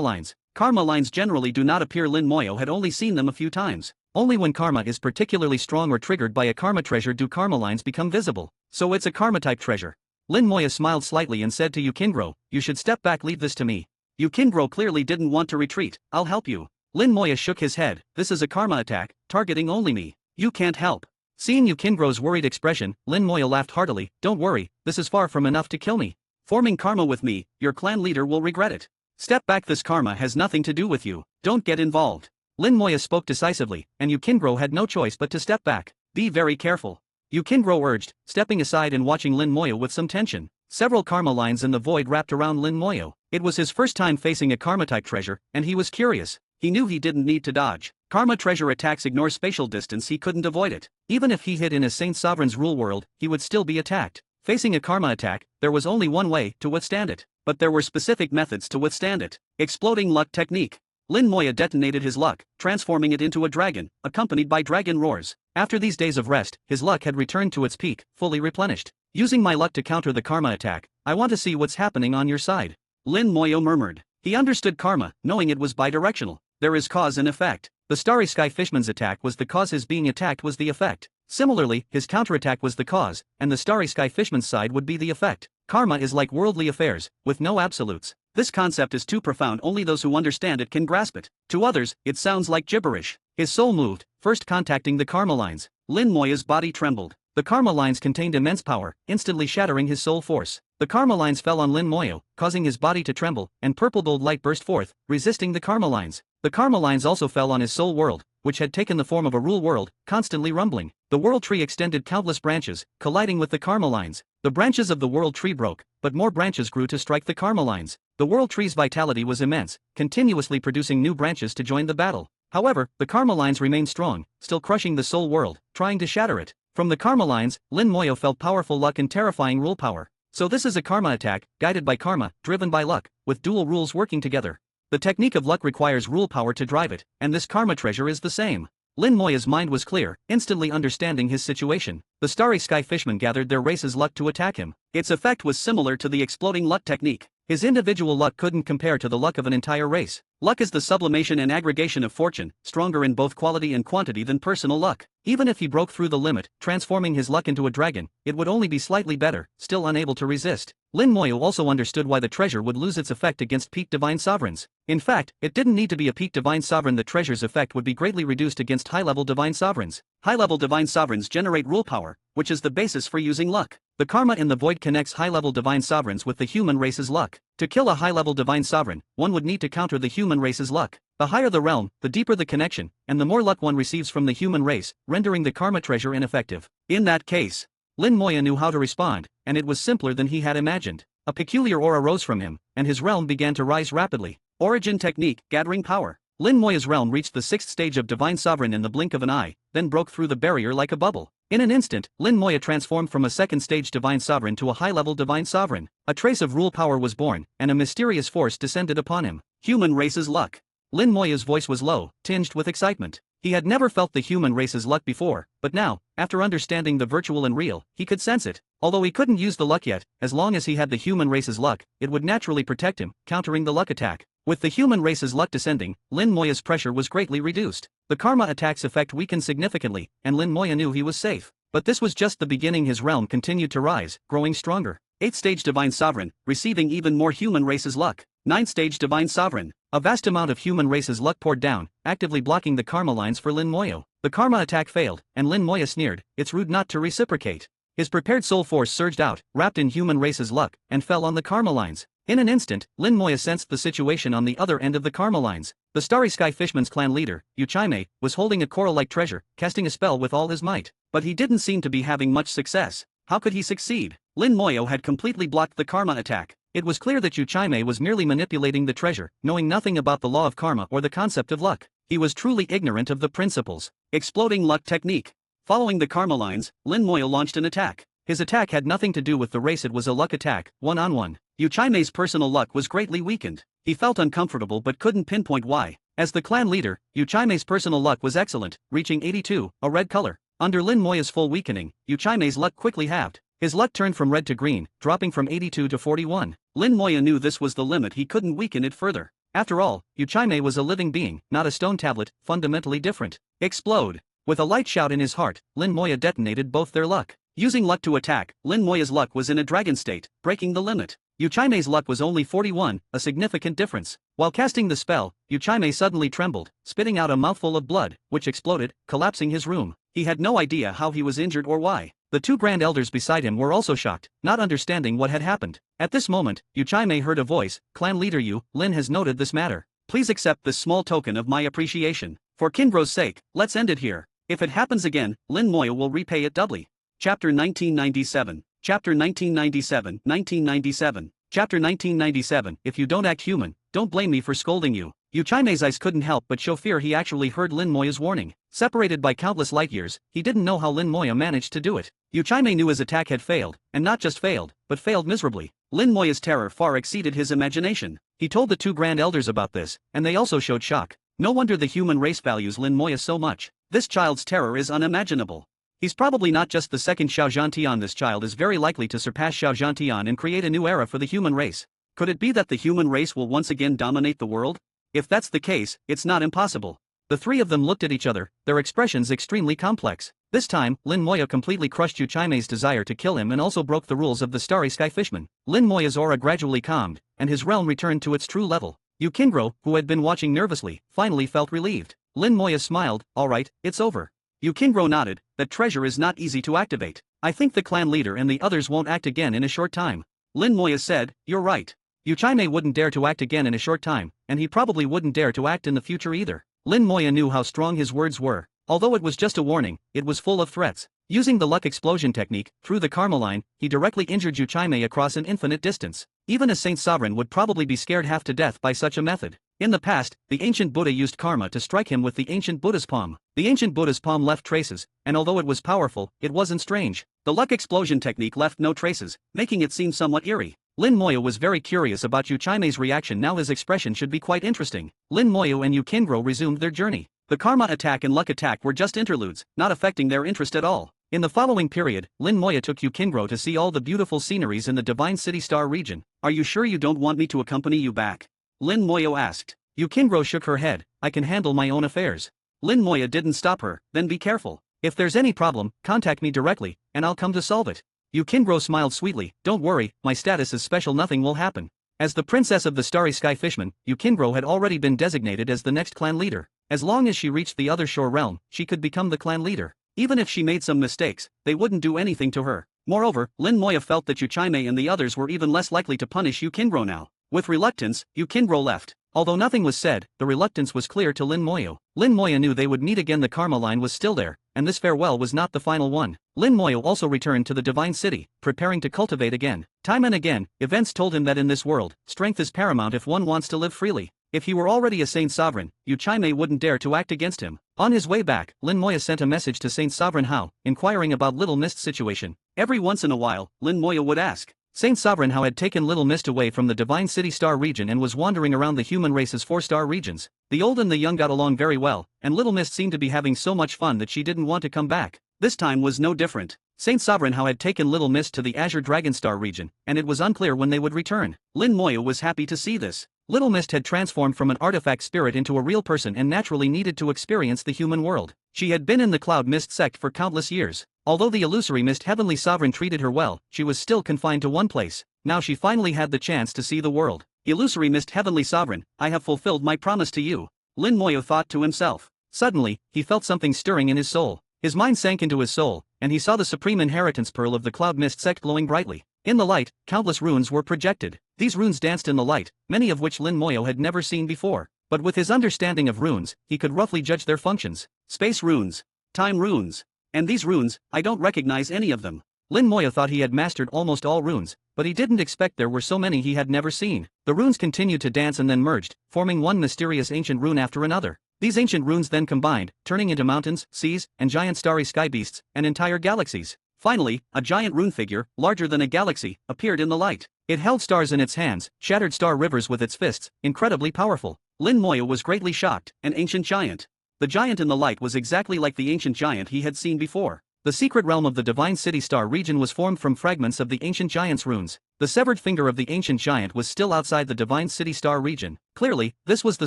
lines. Karma lines generally do not appear. Lin Moya had only seen them a few times. Only when karma is particularly strong or triggered by a karma treasure do karma lines become visible. So it's a karma-type treasure. Lin Moya smiled slightly and said to Yukingro, you should step back, leave this to me. Yukingro clearly didn't want to retreat. I'll help you. Lin Moya shook his head. This is a karma attack, targeting only me. You can't help. Seeing Yukingro's worried expression, Lin Moya laughed heartily. Don't worry, this is far from enough to kill me. Forming karma with me, your clan leader will regret it. Step back, this karma has nothing to do with you. Don't get involved. Lin Moya spoke decisively, and Yukingro had no choice but to step back. Be very careful. Yukingro urged, stepping aside and watching Lin Moya with some tension. Several karma lines in the void wrapped around Lin Moya. It was his first time facing a karma-type treasure, and he was curious. He knew he didn't need to dodge. Karma treasure attacks ignore spatial distance. He couldn't avoid it. Even if he hid in a Saint Sovereign's rule world, he would still be attacked. Facing a karma attack, there was only one way to withstand it. But there were specific methods to withstand it. Exploding luck technique. Lin Moya detonated his luck, transforming it into a dragon, accompanied by dragon roars. After these days of rest, his luck had returned to its peak, fully replenished. Using my luck to counter the karma attack, I want to see what's happening on your side. Lin Moya murmured. He understood karma, knowing it was bidirectional. There is cause and effect. The Starry Sky Fishman's attack was the cause, his being attacked was the effect. Similarly, his counterattack was the cause, and the Starry Sky Fishman's side would be the effect. Karma is like worldly affairs, with no absolutes. This concept is too profound, only those who understand it can grasp it. To others, it sounds like gibberish. His soul moved, first contacting the karma lines. Lin Moya's body trembled. The karma lines contained immense power, instantly shattering his soul force. The karma lines fell on Lin Moya, causing his body to tremble, and purple gold light burst forth, resisting the karma lines. The karma lines also fell on his soul world, which had taken the form of a rule world, constantly rumbling. The world tree extended countless branches, colliding with the karma lines. The branches of the world tree broke, but more branches grew to strike the karma lines. The world tree's vitality was immense, continuously producing new branches to join the battle. However, the karma lines remained strong, still crushing the soul world, trying to shatter it. From the karma lines, Lin Moya felt powerful luck and terrifying rule power. So this is a karma attack, guided by karma, driven by luck, with dual rules working together. The technique of luck requires rule power to drive it, and this karma treasure is the same. Lin Moya's mind was clear, instantly understanding his situation. The Starry Sky Fishmen gathered their race's luck to attack him. Its effect was similar to the exploding luck technique. His individual luck couldn't compare to the luck of an entire race. Luck is the sublimation and aggregation of fortune, stronger in both quality and quantity than personal luck. Even if he broke through the limit, transforming his luck into a dragon, it would only be slightly better, still unable to resist. Lin Moya also understood why the treasure would lose its effect against peak divine sovereigns. In fact, it didn't need to be a peak divine sovereign. The treasure's effect would be greatly reduced against high-level divine sovereigns. High-level divine sovereigns generate rule power, which is the basis for using luck. The karma in the void connects high-level divine sovereigns with the human race's luck. To kill a high-level divine sovereign, one would need to counter the human race's luck. The higher the realm, the deeper the connection, and the more luck one receives from the human race, rendering the karma treasure ineffective. In that case, Lin Moya knew how to respond, and it was simpler than he had imagined. A peculiar aura rose from him, and his realm began to rise rapidly. Origin technique, gathering power. Lin Moya's realm reached the 6th stage of divine sovereign in the blink of an eye, then broke through the barrier like a bubble. In an instant, Lin Moya transformed from a 2nd stage divine sovereign to a high-level divine sovereign. A trace of rule power was born, and a mysterious force descended upon him. Human race's luck. Lin Moya's voice was low, tinged with excitement. He had never felt the human race's luck before, but now, after understanding the virtual and real, he could sense it. Although he couldn't use the luck yet, as long as he had the human race's luck, it would naturally protect him, countering the luck attack. With the human race's luck descending, Lin Moya's pressure was greatly reduced. The karma attack's effect weakened significantly, and Lin Moya knew he was safe. But this was just the beginning. His realm continued to rise, growing stronger. 8th stage Divine Sovereign, receiving even more human race's luck. 9th stage Divine Sovereign. A vast amount of human race's luck poured down, actively blocking the karma lines for Lin Moyo. The karma attack failed, and Lin Moyo sneered, "It's rude not to reciprocate." His prepared soul force surged out, wrapped in human race's luck, and fell on the karma lines. In an instant, Lin Moyo sensed the situation on the other end of the karma lines. The Starry Sky Fishman's clan leader, Yuchaime, was holding a coral-like treasure, casting a spell with all his might. But he didn't seem to be having much success. How could he succeed? Lin Moyo had completely blocked the karma attack. It was clear that Yuchaime was merely manipulating the treasure, knowing nothing about the law of karma or the concept of luck. He was truly ignorant of the principles. Exploding luck technique. Following the karma lines, Lin Moyo launched an attack. His attack had nothing to do with the race, it was a luck attack, one-on-one. Yuchaime's personal luck was greatly weakened. He felt uncomfortable but couldn't pinpoint why. As the clan leader, Yuchaime's personal luck was excellent, reaching 82, a red color. Under Lin Moyo's full weakening, Yuchaime's luck quickly halved. His luck turned from red to green, dropping from 82 to 41. Lin Moyo knew this was the limit, he couldn't weaken it further. After all, Yuchaime was a living being, not a stone tablet, fundamentally different. Explode. With a light shout in his heart, Lin Moyo detonated both their luck. Using luck to attack, Lin Moyo's luck was in a dragon state, breaking the limit. Yuchaime's luck was only 41, a significant difference. While casting the spell, Yuchaime suddenly trembled, spitting out a mouthful of blood, which exploded, collapsing his room. He had no idea how he was injured or why. The two grand elders beside him were also shocked, not understanding what had happened. At this moment, Yuchaime heard a voice, "Clan leader Lin has noted this matter. Please accept this small token of my appreciation. For Kingro's sake, let's end it here. If it happens again, Lin Moyo will repay it doubly." Chapter 1997. Chapter 1997, 1997. Chapter 1997. If you don't act human, don't blame me for scolding you. Yuchaime's eyes couldn't help but show fear. He actually heard Lin Moyo's warning. Separated by countless light years, he didn't know how Lin Moyo managed to do it. Yuchaime knew his attack had failed, and not just failed, but failed miserably. Lin Moyo's terror far exceeded his imagination. He told the two grand elders about this, and they also showed shock. No wonder the human race values Lin Moyo so much. This child's terror is unimaginable. He's probably not just the second Xiao Zhantian. This child is very likely to surpass Xiao Zhantian and create a new era for the human race. Could it be that the human race will once again dominate the world? If that's the case, it's not impossible. The three of them looked at each other, their expressions extremely complex. This time, Lin Moyo completely crushed Yuchaime's desire to kill him and also broke the rules of the Starry Sky Fishman. Lin Moyo's aura gradually calmed, and his realm returned to its true level. Yukingro, who had been watching nervously, finally felt relieved. Lin Moyo smiled, "All right, it's over." Yukingro nodded, "That treasure is not easy to activate. I think the clan leader and the others won't act again in a short time." Lin Moyo said, "You're right. Yuchaime wouldn't dare to act again in a short time, and he probably wouldn't dare to act in the future either." Lin Moyo knew how strong his words were. Although it was just a warning, it was full of threats. Using the luck explosion technique, through the karma line, he directly injured Yuchaime across an infinite distance. Even a Saint Sovereign would probably be scared half to death by such a method. In the past, the ancient Buddha used karma to strike him with the ancient Buddha's palm. The ancient Buddha's palm left traces, and although it was powerful, it wasn't strange. The luck explosion technique left no traces, making it seem somewhat eerie. Lin Moyo was very curious about Yuchaime's reaction. Now his expression should be quite interesting. Lin Moyo and Yukingro resumed their journey. The karma attack and luck attack were just interludes, not affecting their interest at all. In the following period, Lin Moyo took Yukingro to see all the beautiful sceneries in the Divine City Star region. "Are you sure you don't want me to accompany you back?" Lin Moyo asked. Yukingro shook her head, "I can handle my own affairs." Lin Moyo didn't stop her, "Then be careful. If there's any problem, contact me directly, and I'll come to solve it." Yukingro smiled sweetly, "Don't worry, my status is special, nothing will happen." As the princess of the Starry Sky Fishman, Yukingro had already been designated as the next clan leader. As long as she reached the other shore realm, she could become the clan leader. Even if she made some mistakes, they wouldn't do anything to her. Moreover, Lin Moyo felt that Yuchaime and the others were even less likely to punish Yukingro now. With reluctance, Yukingro left. Although nothing was said, the reluctance was clear to Lin Moyo. Lin Moyo knew they would meet again. The karma line was still there, and this farewell was not the final one. Lin Moyo also returned to the Divine City, preparing to cultivate again. Time and again, events told him that in this world, strength is paramount if one wants to live freely. If he were already a Saint Sovereign, Yuchaime wouldn't dare to act against him. On his way back, Lin Moyo sent a message to Saint Sovereign Hao, inquiring about Little Mist's situation. Every once in a while, Lin Moyo would ask. Saint Sovereign Hao had taken Little Mist away from the Divine City Star region and was wandering around the human race's 4-star regions. The old and the young got along very well, and Little Mist seemed to be having so much fun that she didn't want to come back. This time was no different. Saint Sovereign Hao had taken Little Mist to the Azure Dragon Star region, and it was unclear when they would return. Lin Moyo was happy to see this. Little Mist had transformed from an artifact spirit into a real person and naturally needed to experience the human world. She had been in the Cloud Mist sect for countless years. Although the illusory mist heavenly sovereign treated her well, she was still confined to one place. Now she finally had the chance to see the world. Illusory mist heavenly sovereign, I have fulfilled my promise to you, Lin Moyo thought to himself. Suddenly, he felt something stirring in his soul. His mind sank into his soul, and he saw the supreme inheritance pearl of the Cloud Mist sect glowing brightly. In the light, countless runes were projected. These runes danced in the light, many of which Lin Moyo had never seen before. But with his understanding of runes, he could roughly judge their functions. Space runes. Time runes. And these runes, I don't recognize any of them. Lin Moyo thought he had mastered almost all runes, but he didn't expect there were so many he had never seen. The runes continued to dance and then merged, forming one mysterious ancient rune after another. These ancient runes then combined, turning into mountains, seas, and giant starry sky beasts, and entire galaxies. Finally, a giant rune figure, larger than a galaxy, appeared in the light. It held stars in its hands, shattered star rivers with its fists, incredibly powerful. Lin Moyo was greatly shocked. An ancient giant. The giant in the light was exactly like the ancient giant he had seen before. The secret realm of the Divine City Star region was formed from fragments of the ancient giant's runes. The severed finger of the ancient giant was still outside the Divine City Star region. Clearly, this was the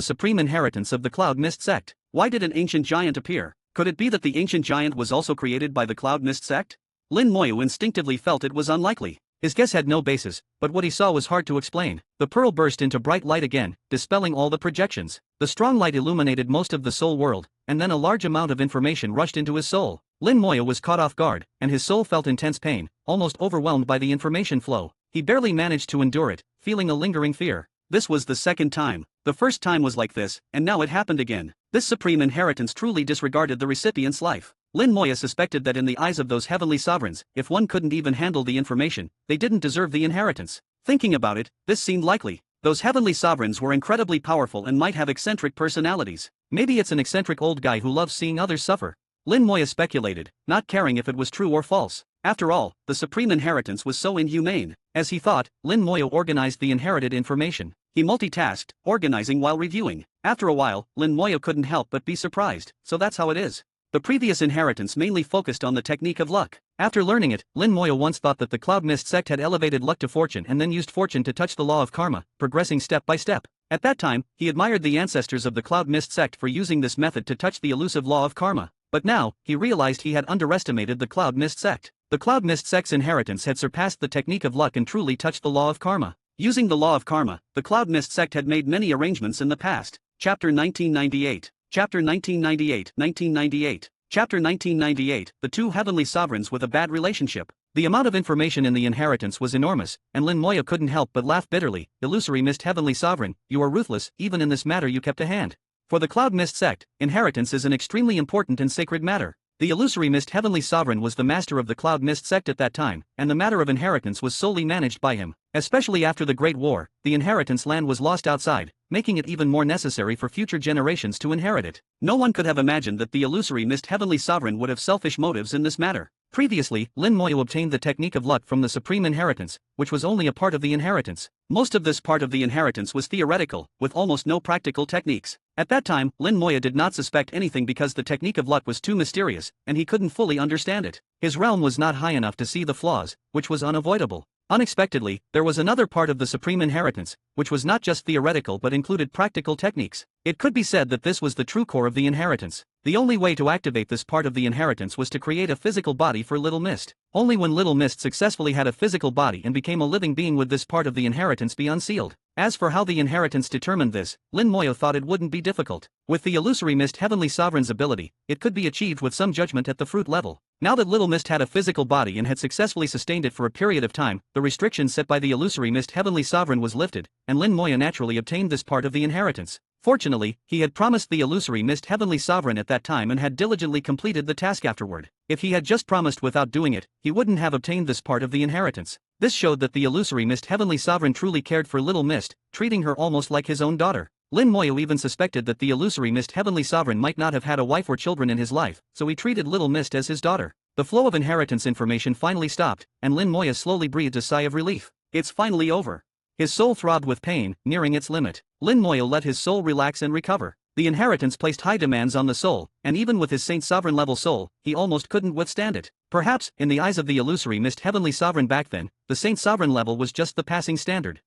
supreme inheritance of the Cloud Mist sect. Why did an ancient giant appear? Could it be that the ancient giant was also created by the Cloud Mist sect? Lin Moyo instinctively felt it was unlikely. His guess had no basis, but what he saw was hard to explain. The pearl burst into bright light again, dispelling all the projections. The strong light illuminated most of the soul world, and then a large amount of information rushed into his soul. Lin Moyo was caught off guard, and his soul felt intense pain, almost overwhelmed by the information flow. He barely managed to endure it, feeling a lingering fear. This was the second time. The first time was like this, and now it happened again. This supreme inheritance truly disregarded the recipient's life. Lin Moyo suspected that in the eyes of those heavenly sovereigns, if one couldn't even handle the information, they didn't deserve the inheritance. Thinking about it, this seemed likely. Those heavenly sovereigns were incredibly powerful and might have eccentric personalities. Maybe it's an eccentric old guy who loves seeing others suffer. Lin Moyo speculated, not caring if it was true or false. After all, the supreme inheritance was so inhumane. As he thought, Lin Moyo organized the inherited information. He multitasked, organizing while reviewing. After a while, Lin Moyo couldn't help but be surprised. So that's how it is. The previous inheritance mainly focused on the technique of luck. After learning it, Lin Moyo once thought that the Cloud Mist sect had elevated luck to fortune and then used fortune to touch the law of karma, progressing step by step. At that time, he admired the ancestors of the Cloud Mist sect for using this method to touch the elusive law of karma. But now, he realized he had underestimated the Cloud Mist sect. The Cloud Mist sect's inheritance had surpassed the technique of luck and truly touched the law of karma. Using the law of karma, the Cloud Mist sect had made many arrangements in the past. Chapter 1998. Chapter 1998, 1998. Chapter 1998, The Two Heavenly Sovereigns with a Bad Relationship. The amount of information in the inheritance was enormous, and Lin Moyo couldn't help but laugh bitterly. Illusory Mist Heavenly Sovereign, you are ruthless, even in this matter you kept a hand. For the Cloud Mist sect, inheritance is an extremely important and sacred matter. The Illusory Mist Heavenly Sovereign was the master of the Cloud Mist sect at that time, and the matter of inheritance was solely managed by him. Especially after the Great War, the inheritance land was lost outside, making it even more necessary for future generations to inherit it. No one could have imagined that the Illusory Mist Heavenly Sovereign would have selfish motives in this matter. Previously, Lin Moyo obtained the technique of luck from the Supreme Inheritance, which was only a part of the inheritance. Most of this part of the inheritance was theoretical, with almost no practical techniques. At that time, Lin Moyo did not suspect anything because the technique of luck was too mysterious, and he couldn't fully understand it. His realm was not high enough to see the flaws, which was unavoidable. Unexpectedly, there was another part of the Supreme Inheritance, which was not just theoretical but included practical techniques. It could be said that this was the true core of the inheritance. The only way to activate this part of the inheritance was to create a physical body for Little Mist. Only when Little Mist successfully had a physical body and became a living being would this part of the inheritance be unsealed. As for how the inheritance determined this, Lin Moyo thought it wouldn't be difficult. With the Illusory Mist Heavenly Sovereign's ability, it could be achieved with some judgment at the fruit level. Now that Little Mist had a physical body and had successfully sustained it for a period of time, the restriction set by the Illusory Mist Heavenly Sovereign was lifted, and Lin Moyo naturally obtained this part of the inheritance. Fortunately, he had promised the Illusory Mist Heavenly Sovereign at that time and had diligently completed the task afterward. If he had just promised without doing it, he wouldn't have obtained this part of the inheritance. This showed that the Illusory Mist Heavenly Sovereign truly cared for Little Mist, treating her almost like his own daughter. Lin Moyo even suspected that the Illusory Mist Heavenly Sovereign might not have had a wife or children in his life, so he treated Little Mist as his daughter. The flow of inheritance information finally stopped, and Lin Moyo slowly breathed a sigh of relief. It's finally over. His soul throbbed with pain, nearing its limit. Lin Moyo let his soul relax and recover. The inheritance placed high demands on the soul, and even with his Saint Sovereign level soul, he almost couldn't withstand it. Perhaps, in the eyes of the Illusory Mist Heavenly Sovereign back then, the Saint Sovereign level was just the passing standard.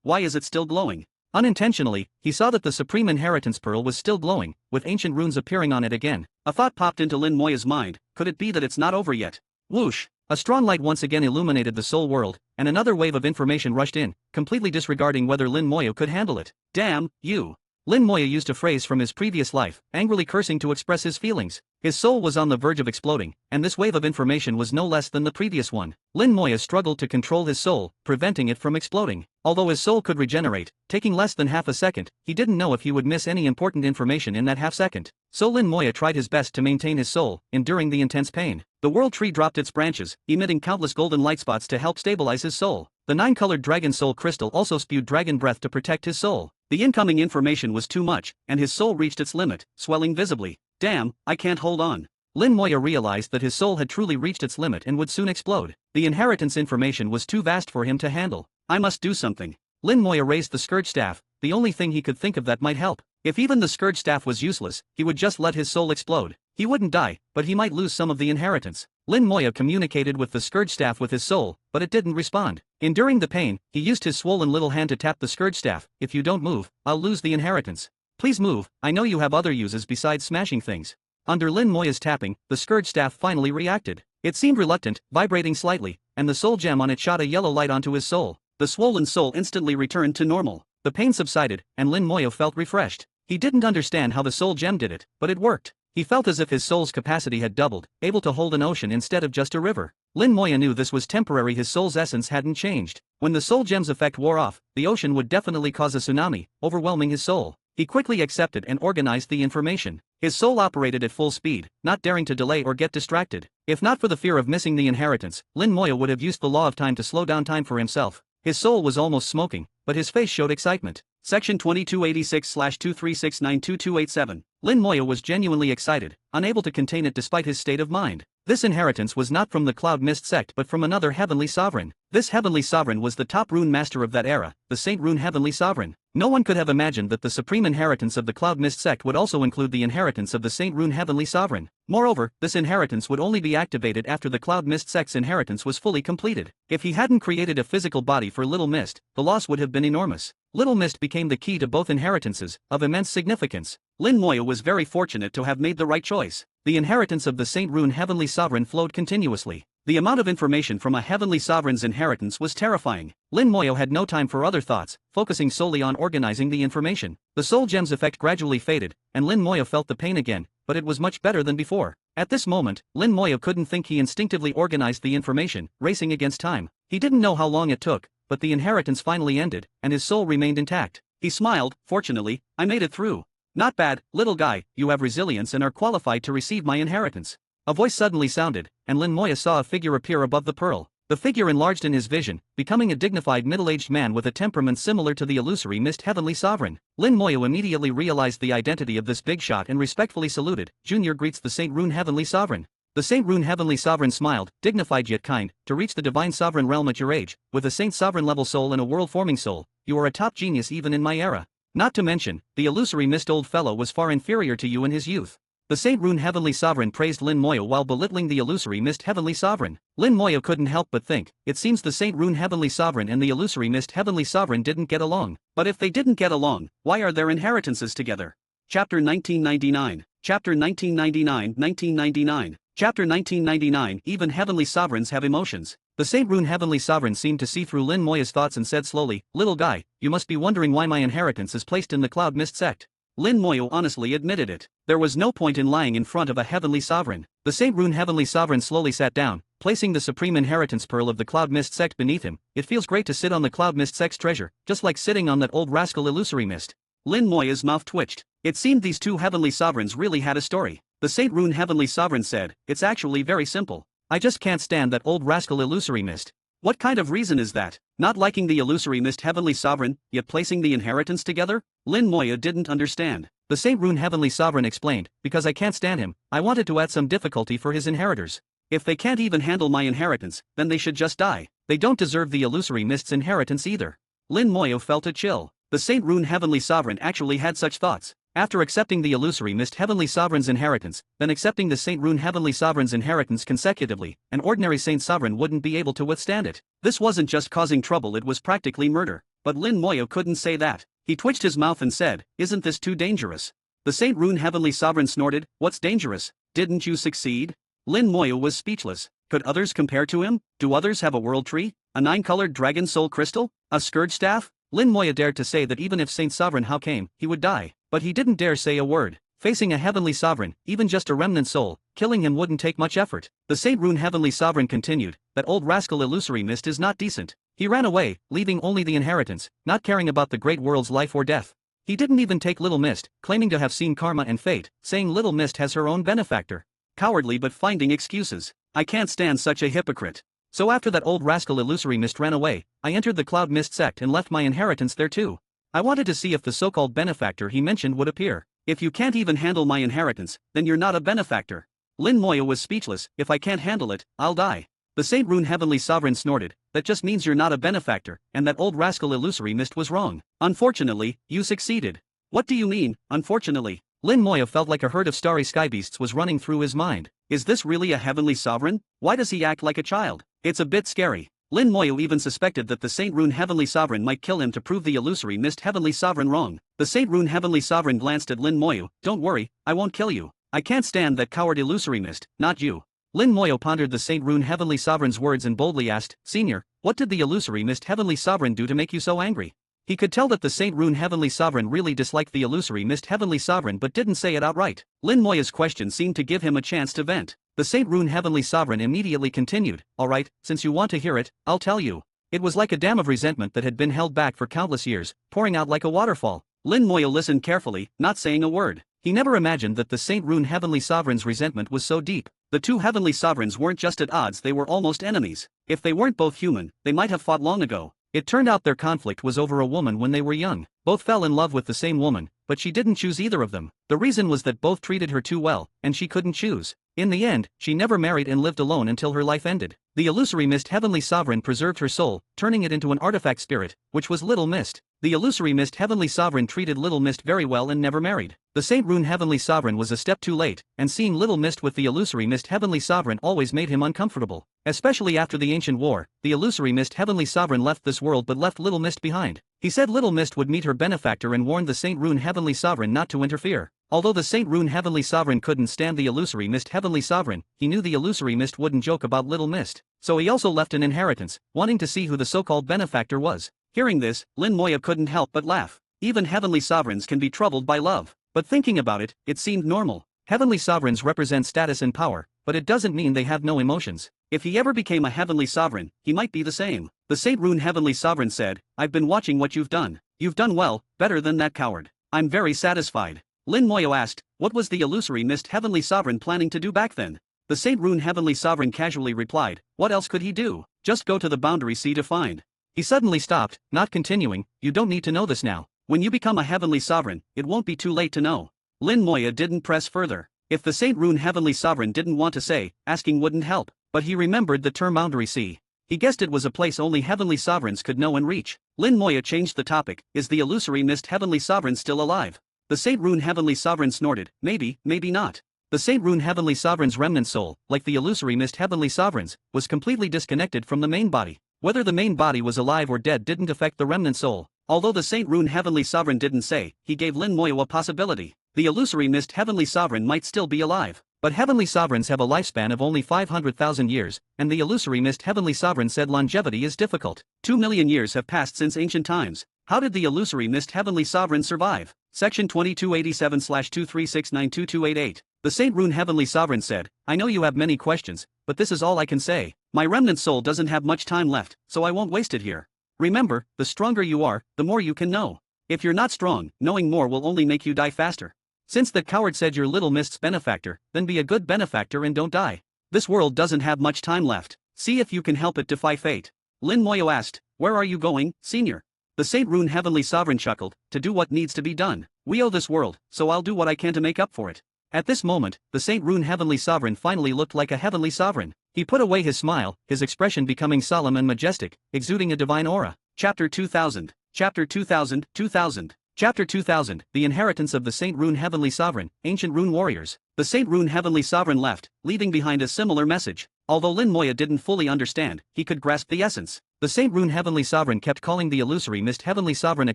Why is it still glowing? Unintentionally, he saw that the Supreme Inheritance Pearl was still glowing, with ancient runes appearing on it again. A thought popped into Lin Moyo's mind, could it be that it's not over yet? Whoosh! A strong light once again illuminated the soul world, and another wave of information rushed in, completely disregarding whether Lin Moya could handle it. Damn, you! Lin Moya used a phrase from his previous life, angrily cursing to express his feelings. His soul was on the verge of exploding, and this wave of information was no less than the previous one. Lin Moya struggled to control his soul, preventing it from exploding. Although his soul could regenerate, taking less than half a second, he didn't know if he would miss any important information in that half second. So Lin Moya tried his best to maintain his soul, enduring the intense pain. The world tree dropped its branches, emitting countless golden light spots to help stabilize his soul. The 9-colored dragon soul crystal also spewed dragon breath to protect his soul. The incoming information was too much, and his soul reached its limit, swelling visibly. Damn, I can't hold on. Lin Moya realized that his soul had truly reached its limit and would soon explode. The inheritance information was too vast for him to handle. I must do something. Lin Moya raised the scourge staff, the only thing he could think of that might help. If even the scourge staff was useless, he would just let his soul explode. He wouldn't die, but he might lose some of the inheritance. Lin Moya communicated with the scourge staff with his soul, but it didn't respond. Enduring the pain, he used his swollen little hand to tap the scourge staff. If you don't move, I'll lose the inheritance. Please move, I know you have other uses besides smashing things. Under Lin Moya's tapping, the scourge staff finally reacted. It seemed reluctant, vibrating slightly, and the soul gem on it shot a yellow light onto his soul. The swollen soul instantly returned to normal. The pain subsided, and Lin Moya felt refreshed. He didn't understand how the soul gem did it, but it worked. He felt as if his soul's capacity had doubled, able to hold an ocean instead of just a river. Lin Moya knew this was temporary, his soul's essence hadn't changed. When the soul gem's effect wore off, the ocean would definitely cause a tsunami, overwhelming his soul. He quickly accepted and organized the information. His soul operated at full speed, not daring to delay or get distracted. If not for the fear of missing the inheritance, Lin Moya would have used the law of time to slow down time for himself. His soul was almost smoking, but his face showed excitement. Section 2286/236922287. Lin Moya was genuinely excited, unable to contain it despite his state of mind. This inheritance was not from the Cloud Mist sect but from another heavenly sovereign. This heavenly sovereign was the top rune master of that era, the Saint Rune Heavenly Sovereign. No one could have imagined that the supreme inheritance of the Cloud Mist sect would also include the inheritance of the Saint Rune Heavenly Sovereign. Moreover, this inheritance would only be activated after the Cloud Mist sect's inheritance was fully completed. If he hadn't created a physical body for Little Mist, the loss would have been enormous. Little Mist became the key to both inheritances, of immense significance. Lin Moya was very fortunate to have made the right choice. The inheritance of the Saint Rune Heavenly Sovereign flowed continuously. The amount of information from a heavenly sovereign's inheritance was terrifying. Lin Moya had no time for other thoughts, focusing solely on organizing the information. The soul gem's effect gradually faded, and Lin Moya felt the pain again, but it was much better than before. At this moment, Lin Moya couldn't think. He instinctively organized the information, racing against time. He didn't know how long it took, but the inheritance finally ended, and his soul remained intact. He smiled. Fortunately, I made it through. Not bad, little guy, you have resilience and are qualified to receive my inheritance. A voice suddenly sounded, and Lin Moya saw a figure appear above the pearl. The figure enlarged in his vision, becoming a dignified middle-aged man with a temperament similar to the illusory Mist Heavenly Sovereign. Lin Moya immediately realized the identity of this big shot and respectfully saluted. Junior greets the Saint Rune Heavenly Sovereign. The Saint Rune Heavenly Sovereign smiled, dignified yet kind. To reach the Divine Sovereign realm at your age, with a Saint Sovereign level soul and a world-forming soul, you are a top genius even in my era. Not to mention, the illusory Mist old fellow was far inferior to you in his youth. The Saint Rune Heavenly Sovereign praised Lin Moya while belittling the illusory Mist Heavenly Sovereign. Lin Moya couldn't help but think, it seems the Saint Rune Heavenly Sovereign and the illusory Mist Heavenly Sovereign didn't get along. But if they didn't get along, why are their inheritances together? Chapter 1999. Chapter 1999. Chapter 1999. Even heavenly sovereigns have emotions. The Saint Rune Heavenly Sovereign seemed to see through Lin Moya's thoughts and said slowly, little guy, you must be wondering why my inheritance is placed in the Cloud Mist sect. Lin Moya honestly admitted it. There was no point in lying in front of a heavenly sovereign. The Saint Rune Heavenly Sovereign slowly sat down, placing the supreme inheritance pearl of the Cloud Mist sect beneath him. It feels great to sit on the Cloud Mist sect's treasure, just like sitting on that old rascal illusory mist. Lin Moya's mouth twitched. It seemed these two heavenly sovereigns really had a story. The Saint Rune Heavenly Sovereign said, it's actually very simple. I just can't stand that old rascal illusory mist. What kind of reason is that? Not liking the illusory Mist Heavenly Sovereign, yet placing the inheritance together? Lin Moya didn't understand. The Saint Rune Heavenly Sovereign explained, because I can't stand him, I wanted to add some difficulty for his inheritors. If they can't even handle my inheritance, then they should just die. They don't deserve the illusory Mist's inheritance either. Lin Moya felt a chill. The Saint Rune Heavenly Sovereign actually had such thoughts. After accepting the illusory Mist Heavenly Sovereign's inheritance, then accepting the Saint Rune Heavenly Sovereign's inheritance consecutively, an ordinary Saint Sovereign wouldn't be able to withstand it. This wasn't just causing trouble, it was practically murder. But Lin Moya couldn't say that. He twitched his mouth and said, isn't this too dangerous? The Saint Rune Heavenly Sovereign snorted, what's dangerous? Didn't you succeed? Lin Moya was speechless. Could others compare to him? Do others have a world tree? A 9-colored dragon soul crystal? A scourge staff? Lin Moya dared to say that even if Saint Sovereign Hao came, he would die. But he didn't dare say a word. Facing a heavenly sovereign, even just a remnant soul, killing him wouldn't take much effort. The Saint Rune heavenly sovereign continued, that old rascal Illusory Mist is not decent. He ran away, leaving only the inheritance, not caring about the great world's life or death. He didn't even take Little Mist, claiming to have seen karma and fate, saying Little Mist has her own benefactor. Cowardly but finding excuses. I can't stand such a hypocrite. So after that old rascal Illusory Mist ran away, I entered the Cloud Mist sect and left my inheritance there too. I wanted to see if the so-called benefactor he mentioned would appear. If you can't even handle my inheritance, then you're not a benefactor. Lin Moya was speechless. If I can't handle it, I'll die. The Saint Rune heavenly sovereign snorted, that just means you're not a benefactor, and that old rascal Illusory Mist was wrong. Unfortunately, you succeeded. What do you mean, unfortunately? Lin Moya felt like a herd of starry sky beasts was running through his mind. Is this really a heavenly sovereign? Why does he act like a child? It's a bit scary. Lin Moya even suspected that the Saint Rune heavenly sovereign might kill him to prove the Illusory Mist heavenly sovereign wrong. The Saint Rune heavenly sovereign glanced at Lin Moya. Don't worry, I won't kill you. I can't stand that coward Illusory Mist, not you. Lin Moya pondered the Saint Rune heavenly sovereign's words and boldly asked, Senior, what did the Illusory Mist heavenly sovereign do to make you so angry? He could tell that the Saint Rune heavenly sovereign really disliked the Illusory Mist heavenly sovereign but didn't say it outright. Lin Moya's question seemed to give him a chance to vent. The Saint Rune heavenly sovereign immediately continued, alright, since you want to hear it, I'll tell you. It was like a dam of resentment that had been held back for countless years, pouring out like a waterfall. Lin Moya listened carefully, not saying a word. He never imagined that the Saint Rune heavenly sovereign's resentment was so deep. The two heavenly sovereigns weren't just at odds, they were almost enemies. If they weren't both human, they might have fought long ago. It turned out their conflict was over a woman when they were young. Both fell in love with the same woman, but she didn't choose either of them. The reason was that both treated her too well, and she couldn't choose. In the end, she never married and lived alone until her life ended. The Illusory Mist heavenly sovereign preserved her soul, turning it into an artifact spirit, which was Little Mist. The Illusory Mist heavenly sovereign treated Little Mist very well and never married. The Saint Rune heavenly sovereign was a step too late, and seeing Little Mist with the Illusory Mist heavenly sovereign always made him uncomfortable. Especially after the ancient war, the Illusory Mist heavenly sovereign left this world but left Little Mist behind. He said Little Mist would meet her benefactor and warned the Saint Rune heavenly sovereign not to interfere. Although the Saint Rune heavenly sovereign couldn't stand the Illusory Mist heavenly sovereign, he knew the Illusory Mist wouldn't joke about Little Mist. So he also left an inheritance, wanting to see who the so-called benefactor was. Hearing this, Lin Moya couldn't help but laugh. Even heavenly sovereigns can be troubled by love. But thinking about it, it seemed normal. Heavenly sovereigns represent status and power, but it doesn't mean they have no emotions. If he ever became a heavenly sovereign, he might be the same. The Saint Rune heavenly sovereign said, I've been watching what you've done. You've done well, better than that coward. I'm very satisfied. Lin Moya asked, what was the Illusory Mist heavenly sovereign planning to do back then? The Saint Rune heavenly sovereign casually replied, what else could he do? Just go to the boundary sea to find. He suddenly stopped, not continuing, you don't need to know this now. When you become a heavenly sovereign, it won't be too late to know. Lin Moya didn't press further. If the Saint Rune heavenly sovereign didn't want to say, asking wouldn't help. But he remembered the term boundary sea. He guessed it was a place only heavenly sovereigns could know and reach. Lin Moya changed the topic, is the Illusory Mist heavenly sovereign still alive? The Saint Rune heavenly sovereign snorted, maybe, maybe not. The Saint Rune heavenly sovereign's remnant soul, like the Illusory Mist heavenly sovereign's, was completely disconnected from the main body. Whether the main body was alive or dead didn't affect the remnant soul. Although the Saint Rune heavenly sovereign didn't say, he gave Lin Moya a possibility. The Illusory Mist heavenly sovereign might still be alive. But heavenly sovereigns have a lifespan of only 500,000 years, and the Illusory Mist heavenly sovereign said longevity is difficult. 2 million years have passed since ancient times. How did the Illusory Mist heavenly sovereign survive? Section 2287/2369228. The Saint Rune heavenly sovereign said, I know you have many questions, but this is all I can say. My remnant soul doesn't have much time left, so I won't waste it here. Remember, the stronger you are, the more you can know. If you're not strong, knowing more will only make you die faster. Since that coward said you're Little Mist's benefactor, then be a good benefactor and don't die. This world doesn't have much time left. See if you can help it defy fate. Lin Moya asked, where are you going, senior? The Saint Rune heavenly sovereign chuckled, to do what needs to be done. We owe this world, so I'll do what I can to make up for it. At this moment, the Saint Rune heavenly sovereign finally looked like a heavenly sovereign. He put away his smile, his expression becoming solemn and majestic, exuding a divine aura. Chapter 2000. Chapter 2000, 2000. Chapter 2000, The Inheritance of the Saint Rune Heavenly Sovereign, Ancient Rune Warriors. The Saint Rune Heavenly Sovereign left, leaving behind a similar message. Although Lin Moya didn't fully understand, he could grasp the essence. The Saint Rune Heavenly Sovereign kept calling the Illusory Mist Heavenly Sovereign a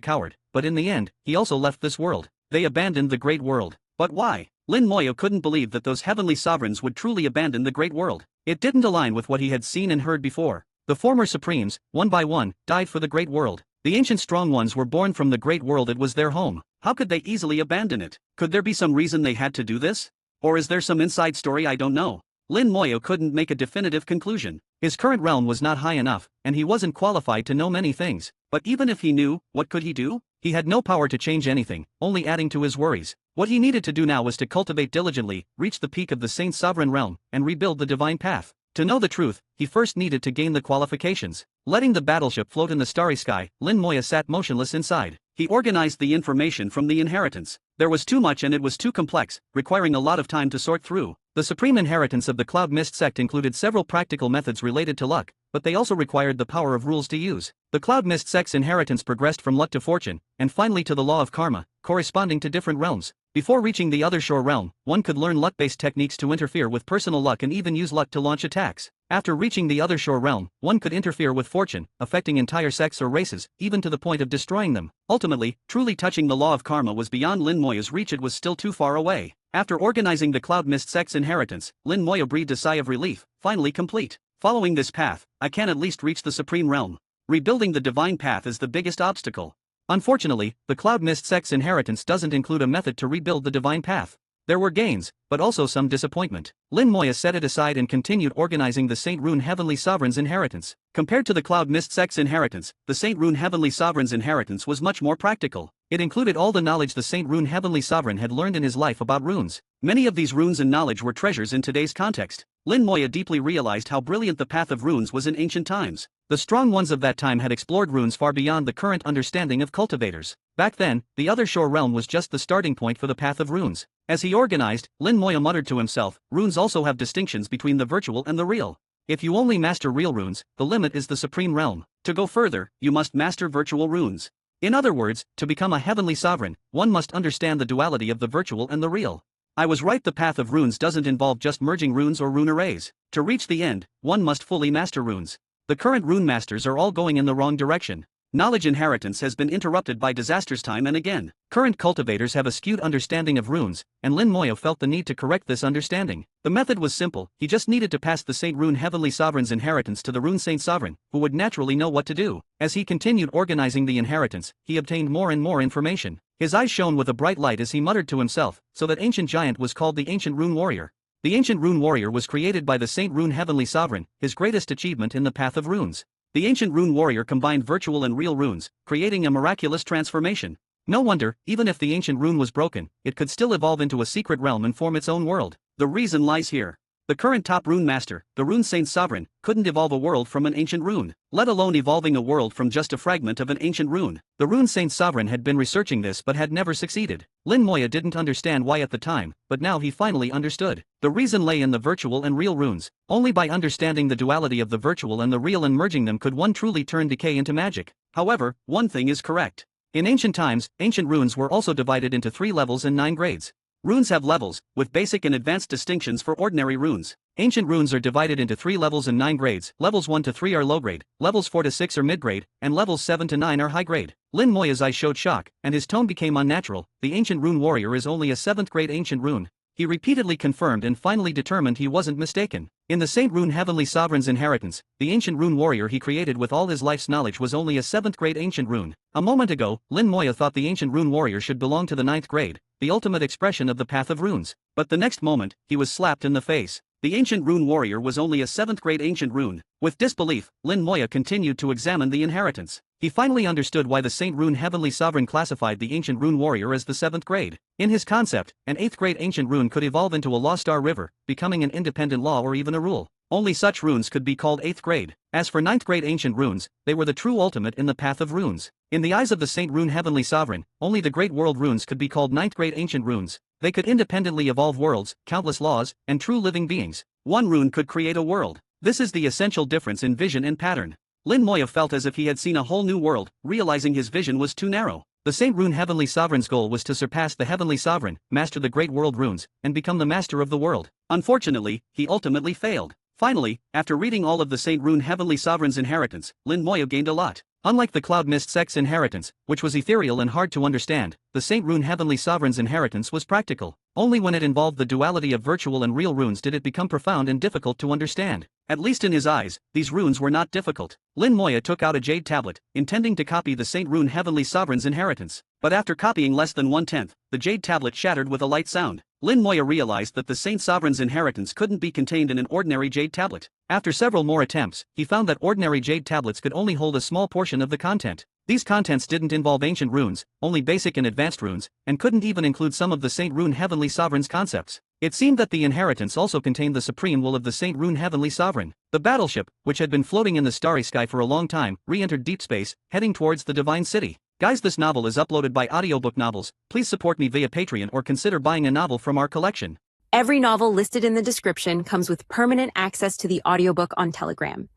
coward, but in the end, he also left this world. They abandoned the great world. But why? Lin Moyo couldn't believe that those heavenly sovereigns would truly abandon the great world. It didn't align with what he had seen and heard before. The former supremes, one by one, died for the great world. The ancient strong ones were born from the great world, it was their home. How could they easily abandon it? Could there be some reason they had to do this? Or is there some inside story I don't know? Lin Moyo couldn't make a definitive conclusion. His current realm was not high enough, and he wasn't qualified to know many things. But even if he knew, what could he do? He had no power to change anything, only adding to his worries. What he needed to do now was to cultivate diligently, reach the peak of the Saint Sovereign realm, and rebuild the divine path. To know the truth, he first needed to gain the qualifications. Letting the battleship float in the starry sky, Lin Moyo sat motionless inside. He organized the information from the inheritance. There was too much and it was too complex, requiring a lot of time to sort through. The supreme inheritance of the Cloud Mist sect included several practical methods related to luck, but they also required the power of rules to use. The Cloud Mist sect's inheritance progressed from luck to fortune, and finally to the law of karma, corresponding to different realms. Before reaching the Other Shore realm, one could learn luck-based techniques to interfere with personal luck and even use luck to launch attacks. After reaching the Other Shore realm, one could interfere with fortune, affecting entire sects or races, even to the point of destroying them. Ultimately, truly touching the law of karma was beyond Lin Moyo's reach, it was still too far away. After organizing the Cloud Mist sect's inheritance, Lin Moyo breathed a sigh of relief, finally complete. Following this path, I can at least reach the supreme realm. Rebuilding the divine path is the biggest obstacle. Unfortunately, the Cloud Mist sect's inheritance doesn't include a method to rebuild the divine path. There were gains, but also some disappointment. Lin Moyo set it aside and continued organizing the Saint Rune Heavenly Sovereign's inheritance. Compared to the Cloud Mist sect's inheritance, the Saint Rune Heavenly Sovereign's inheritance was much more practical. It included all the knowledge the Saint Rune Heavenly Sovereign had learned in his life about runes. Many of these runes and knowledge were treasures in today's context. Lin Moyo deeply realized how brilliant the path of runes was in ancient times. The strong ones of that time had explored runes far beyond the current understanding of cultivators. Back then, the Other Shore realm was just the starting point for the path of runes. As he organized, Lin Moyo muttered to himself, runes also have distinctions between the virtual and the real. If you only master real runes, the limit is the supreme realm. To go further, you must master virtual runes. In other words, to become a heavenly sovereign, one must understand the duality of the virtual and the real. I was right, the path of runes doesn't involve just merging runes or rune arrays. To reach the end, one must fully master runes. The current rune masters are all going in the wrong direction. Knowledge inheritance has been interrupted by disasters time and again. Current cultivators have a skewed understanding of runes, and Lin Moyo felt the need to correct this understanding. The method was simple, he just needed to pass the Saint Rune Heavenly Sovereign's inheritance to the Rune Saint Sovereign, who would naturally know what to do. As he continued organizing the inheritance, he obtained more and more information. His eyes shone with a bright light as he muttered to himself, so that ancient giant was called the Ancient Rune Warrior. The Ancient Rune Warrior was created by the Saint Rune Heavenly Sovereign, his greatest achievement in the path of runes. The Ancient Rune Warrior combined virtual and real runes, creating a miraculous transformation. No wonder, even if the ancient rune was broken, it could still evolve into a secret realm and form its own world. The reason lies here. The current top rune master, the Rune Saint Sovereign, couldn't evolve a world from an ancient rune, let alone evolving a world from just a fragment of an ancient rune. The Rune Saint Sovereign had been researching this but had never succeeded. Lin Moyo didn't understand why at the time, but now he finally understood. The reason lay in the virtual and real runes. Only by understanding the duality of the virtual and the real and merging them could one truly turn decay into magic. However, one thing is correct. In ancient times, ancient runes were also divided into 3 levels and 9 grades. Runes have levels, with basic and advanced distinctions for ordinary runes. Ancient runes are divided into 3 levels and 9 grades. Levels 1 to 3 are low grade, levels 4 to 6 are mid grade, and levels 7 to 9 are high grade. Lin Moyo's eyes showed shock, and his tone became unnatural. The Ancient Rune Warrior is only a 7th grade ancient rune. He repeatedly confirmed and finally determined he wasn't mistaken. In the Saint Rune Heavenly Sovereign's inheritance, the Ancient Rune Warrior he created with all his life's knowledge was only a 7th grade ancient rune. A moment ago, Lin Moyo thought the Ancient Rune Warrior should belong to the 9th grade, the ultimate expression of the path of runes. But the next moment, he was slapped in the face. The Ancient Rune Warrior was only a 7th grade ancient rune. With disbelief, Lin Moyo continued to examine the inheritance. He finally understood why the Saint Rune Heavenly Sovereign classified the Ancient Rune Warrior as the 7th grade. In his concept, an 8th grade ancient rune could evolve into a law star river, becoming an independent law or even a rule. Only such runes could be called 8th grade. As for 9th grade ancient runes, they were the true ultimate in the path of runes. In the eyes of the Saint Rune Heavenly Sovereign, only the great world runes could be called 9th grade ancient runes. They could independently evolve worlds, countless laws, and true living beings. One rune could create a world. This is the essential difference in vision and pattern. Lin Moyo felt as if he had seen a whole new world, realizing his vision was too narrow. The Saint Rune Heavenly Sovereign's goal was to surpass the Heavenly Sovereign, master the great world runes, and become the master of the world. Unfortunately, he ultimately failed. Finally, after reading all of the Saint Rune Heavenly Sovereign's inheritance, Lin Moyo gained a lot. Unlike the Cloud Mist sect's inheritance, which was ethereal and hard to understand, the Saint Rune Heavenly Sovereign's inheritance was practical. Only when it involved the duality of virtual and real runes did it become profound and difficult to understand. At least in his eyes, these runes were not difficult. Lin Moya took out a jade tablet, intending to copy the Saint Rune Heavenly Sovereign's inheritance. But after copying less than 1/10, the jade tablet shattered with a light sound. Lin Moya realized that the Saint Sovereign's inheritance couldn't be contained in an ordinary jade tablet. After several more attempts, he found that ordinary jade tablets could only hold a small portion of the content. These contents didn't involve ancient runes, only basic and advanced runes, and couldn't even include some of the Saint Rune Heavenly Sovereign's concepts. It seemed that the inheritance also contained the supreme will of the Saint Rune Heavenly Sovereign. The battleship, which had been floating in the starry sky for a long time, re-entered deep space, heading towards the Divine City. Guys, this novel is uploaded by Audiobook Novels. Please support me via Patreon or consider buying a novel from our collection. Every novel listed in the description comes with permanent access to the audiobook on Telegram.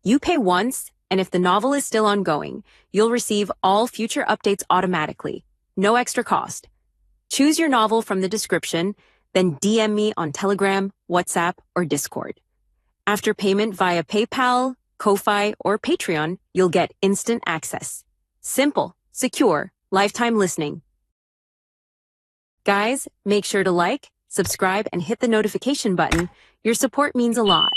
You pay once, and if the novel is still ongoing, you'll receive all future updates automatically. No extra cost. Choose your novel from the description, then DM me on Telegram, WhatsApp, or Discord. After payment via PayPal, Ko-Fi, or Patreon, you'll get instant access. Simple, secure, lifetime listening. Guys, make sure to like, subscribe, and hit the notification button. Your support means a lot.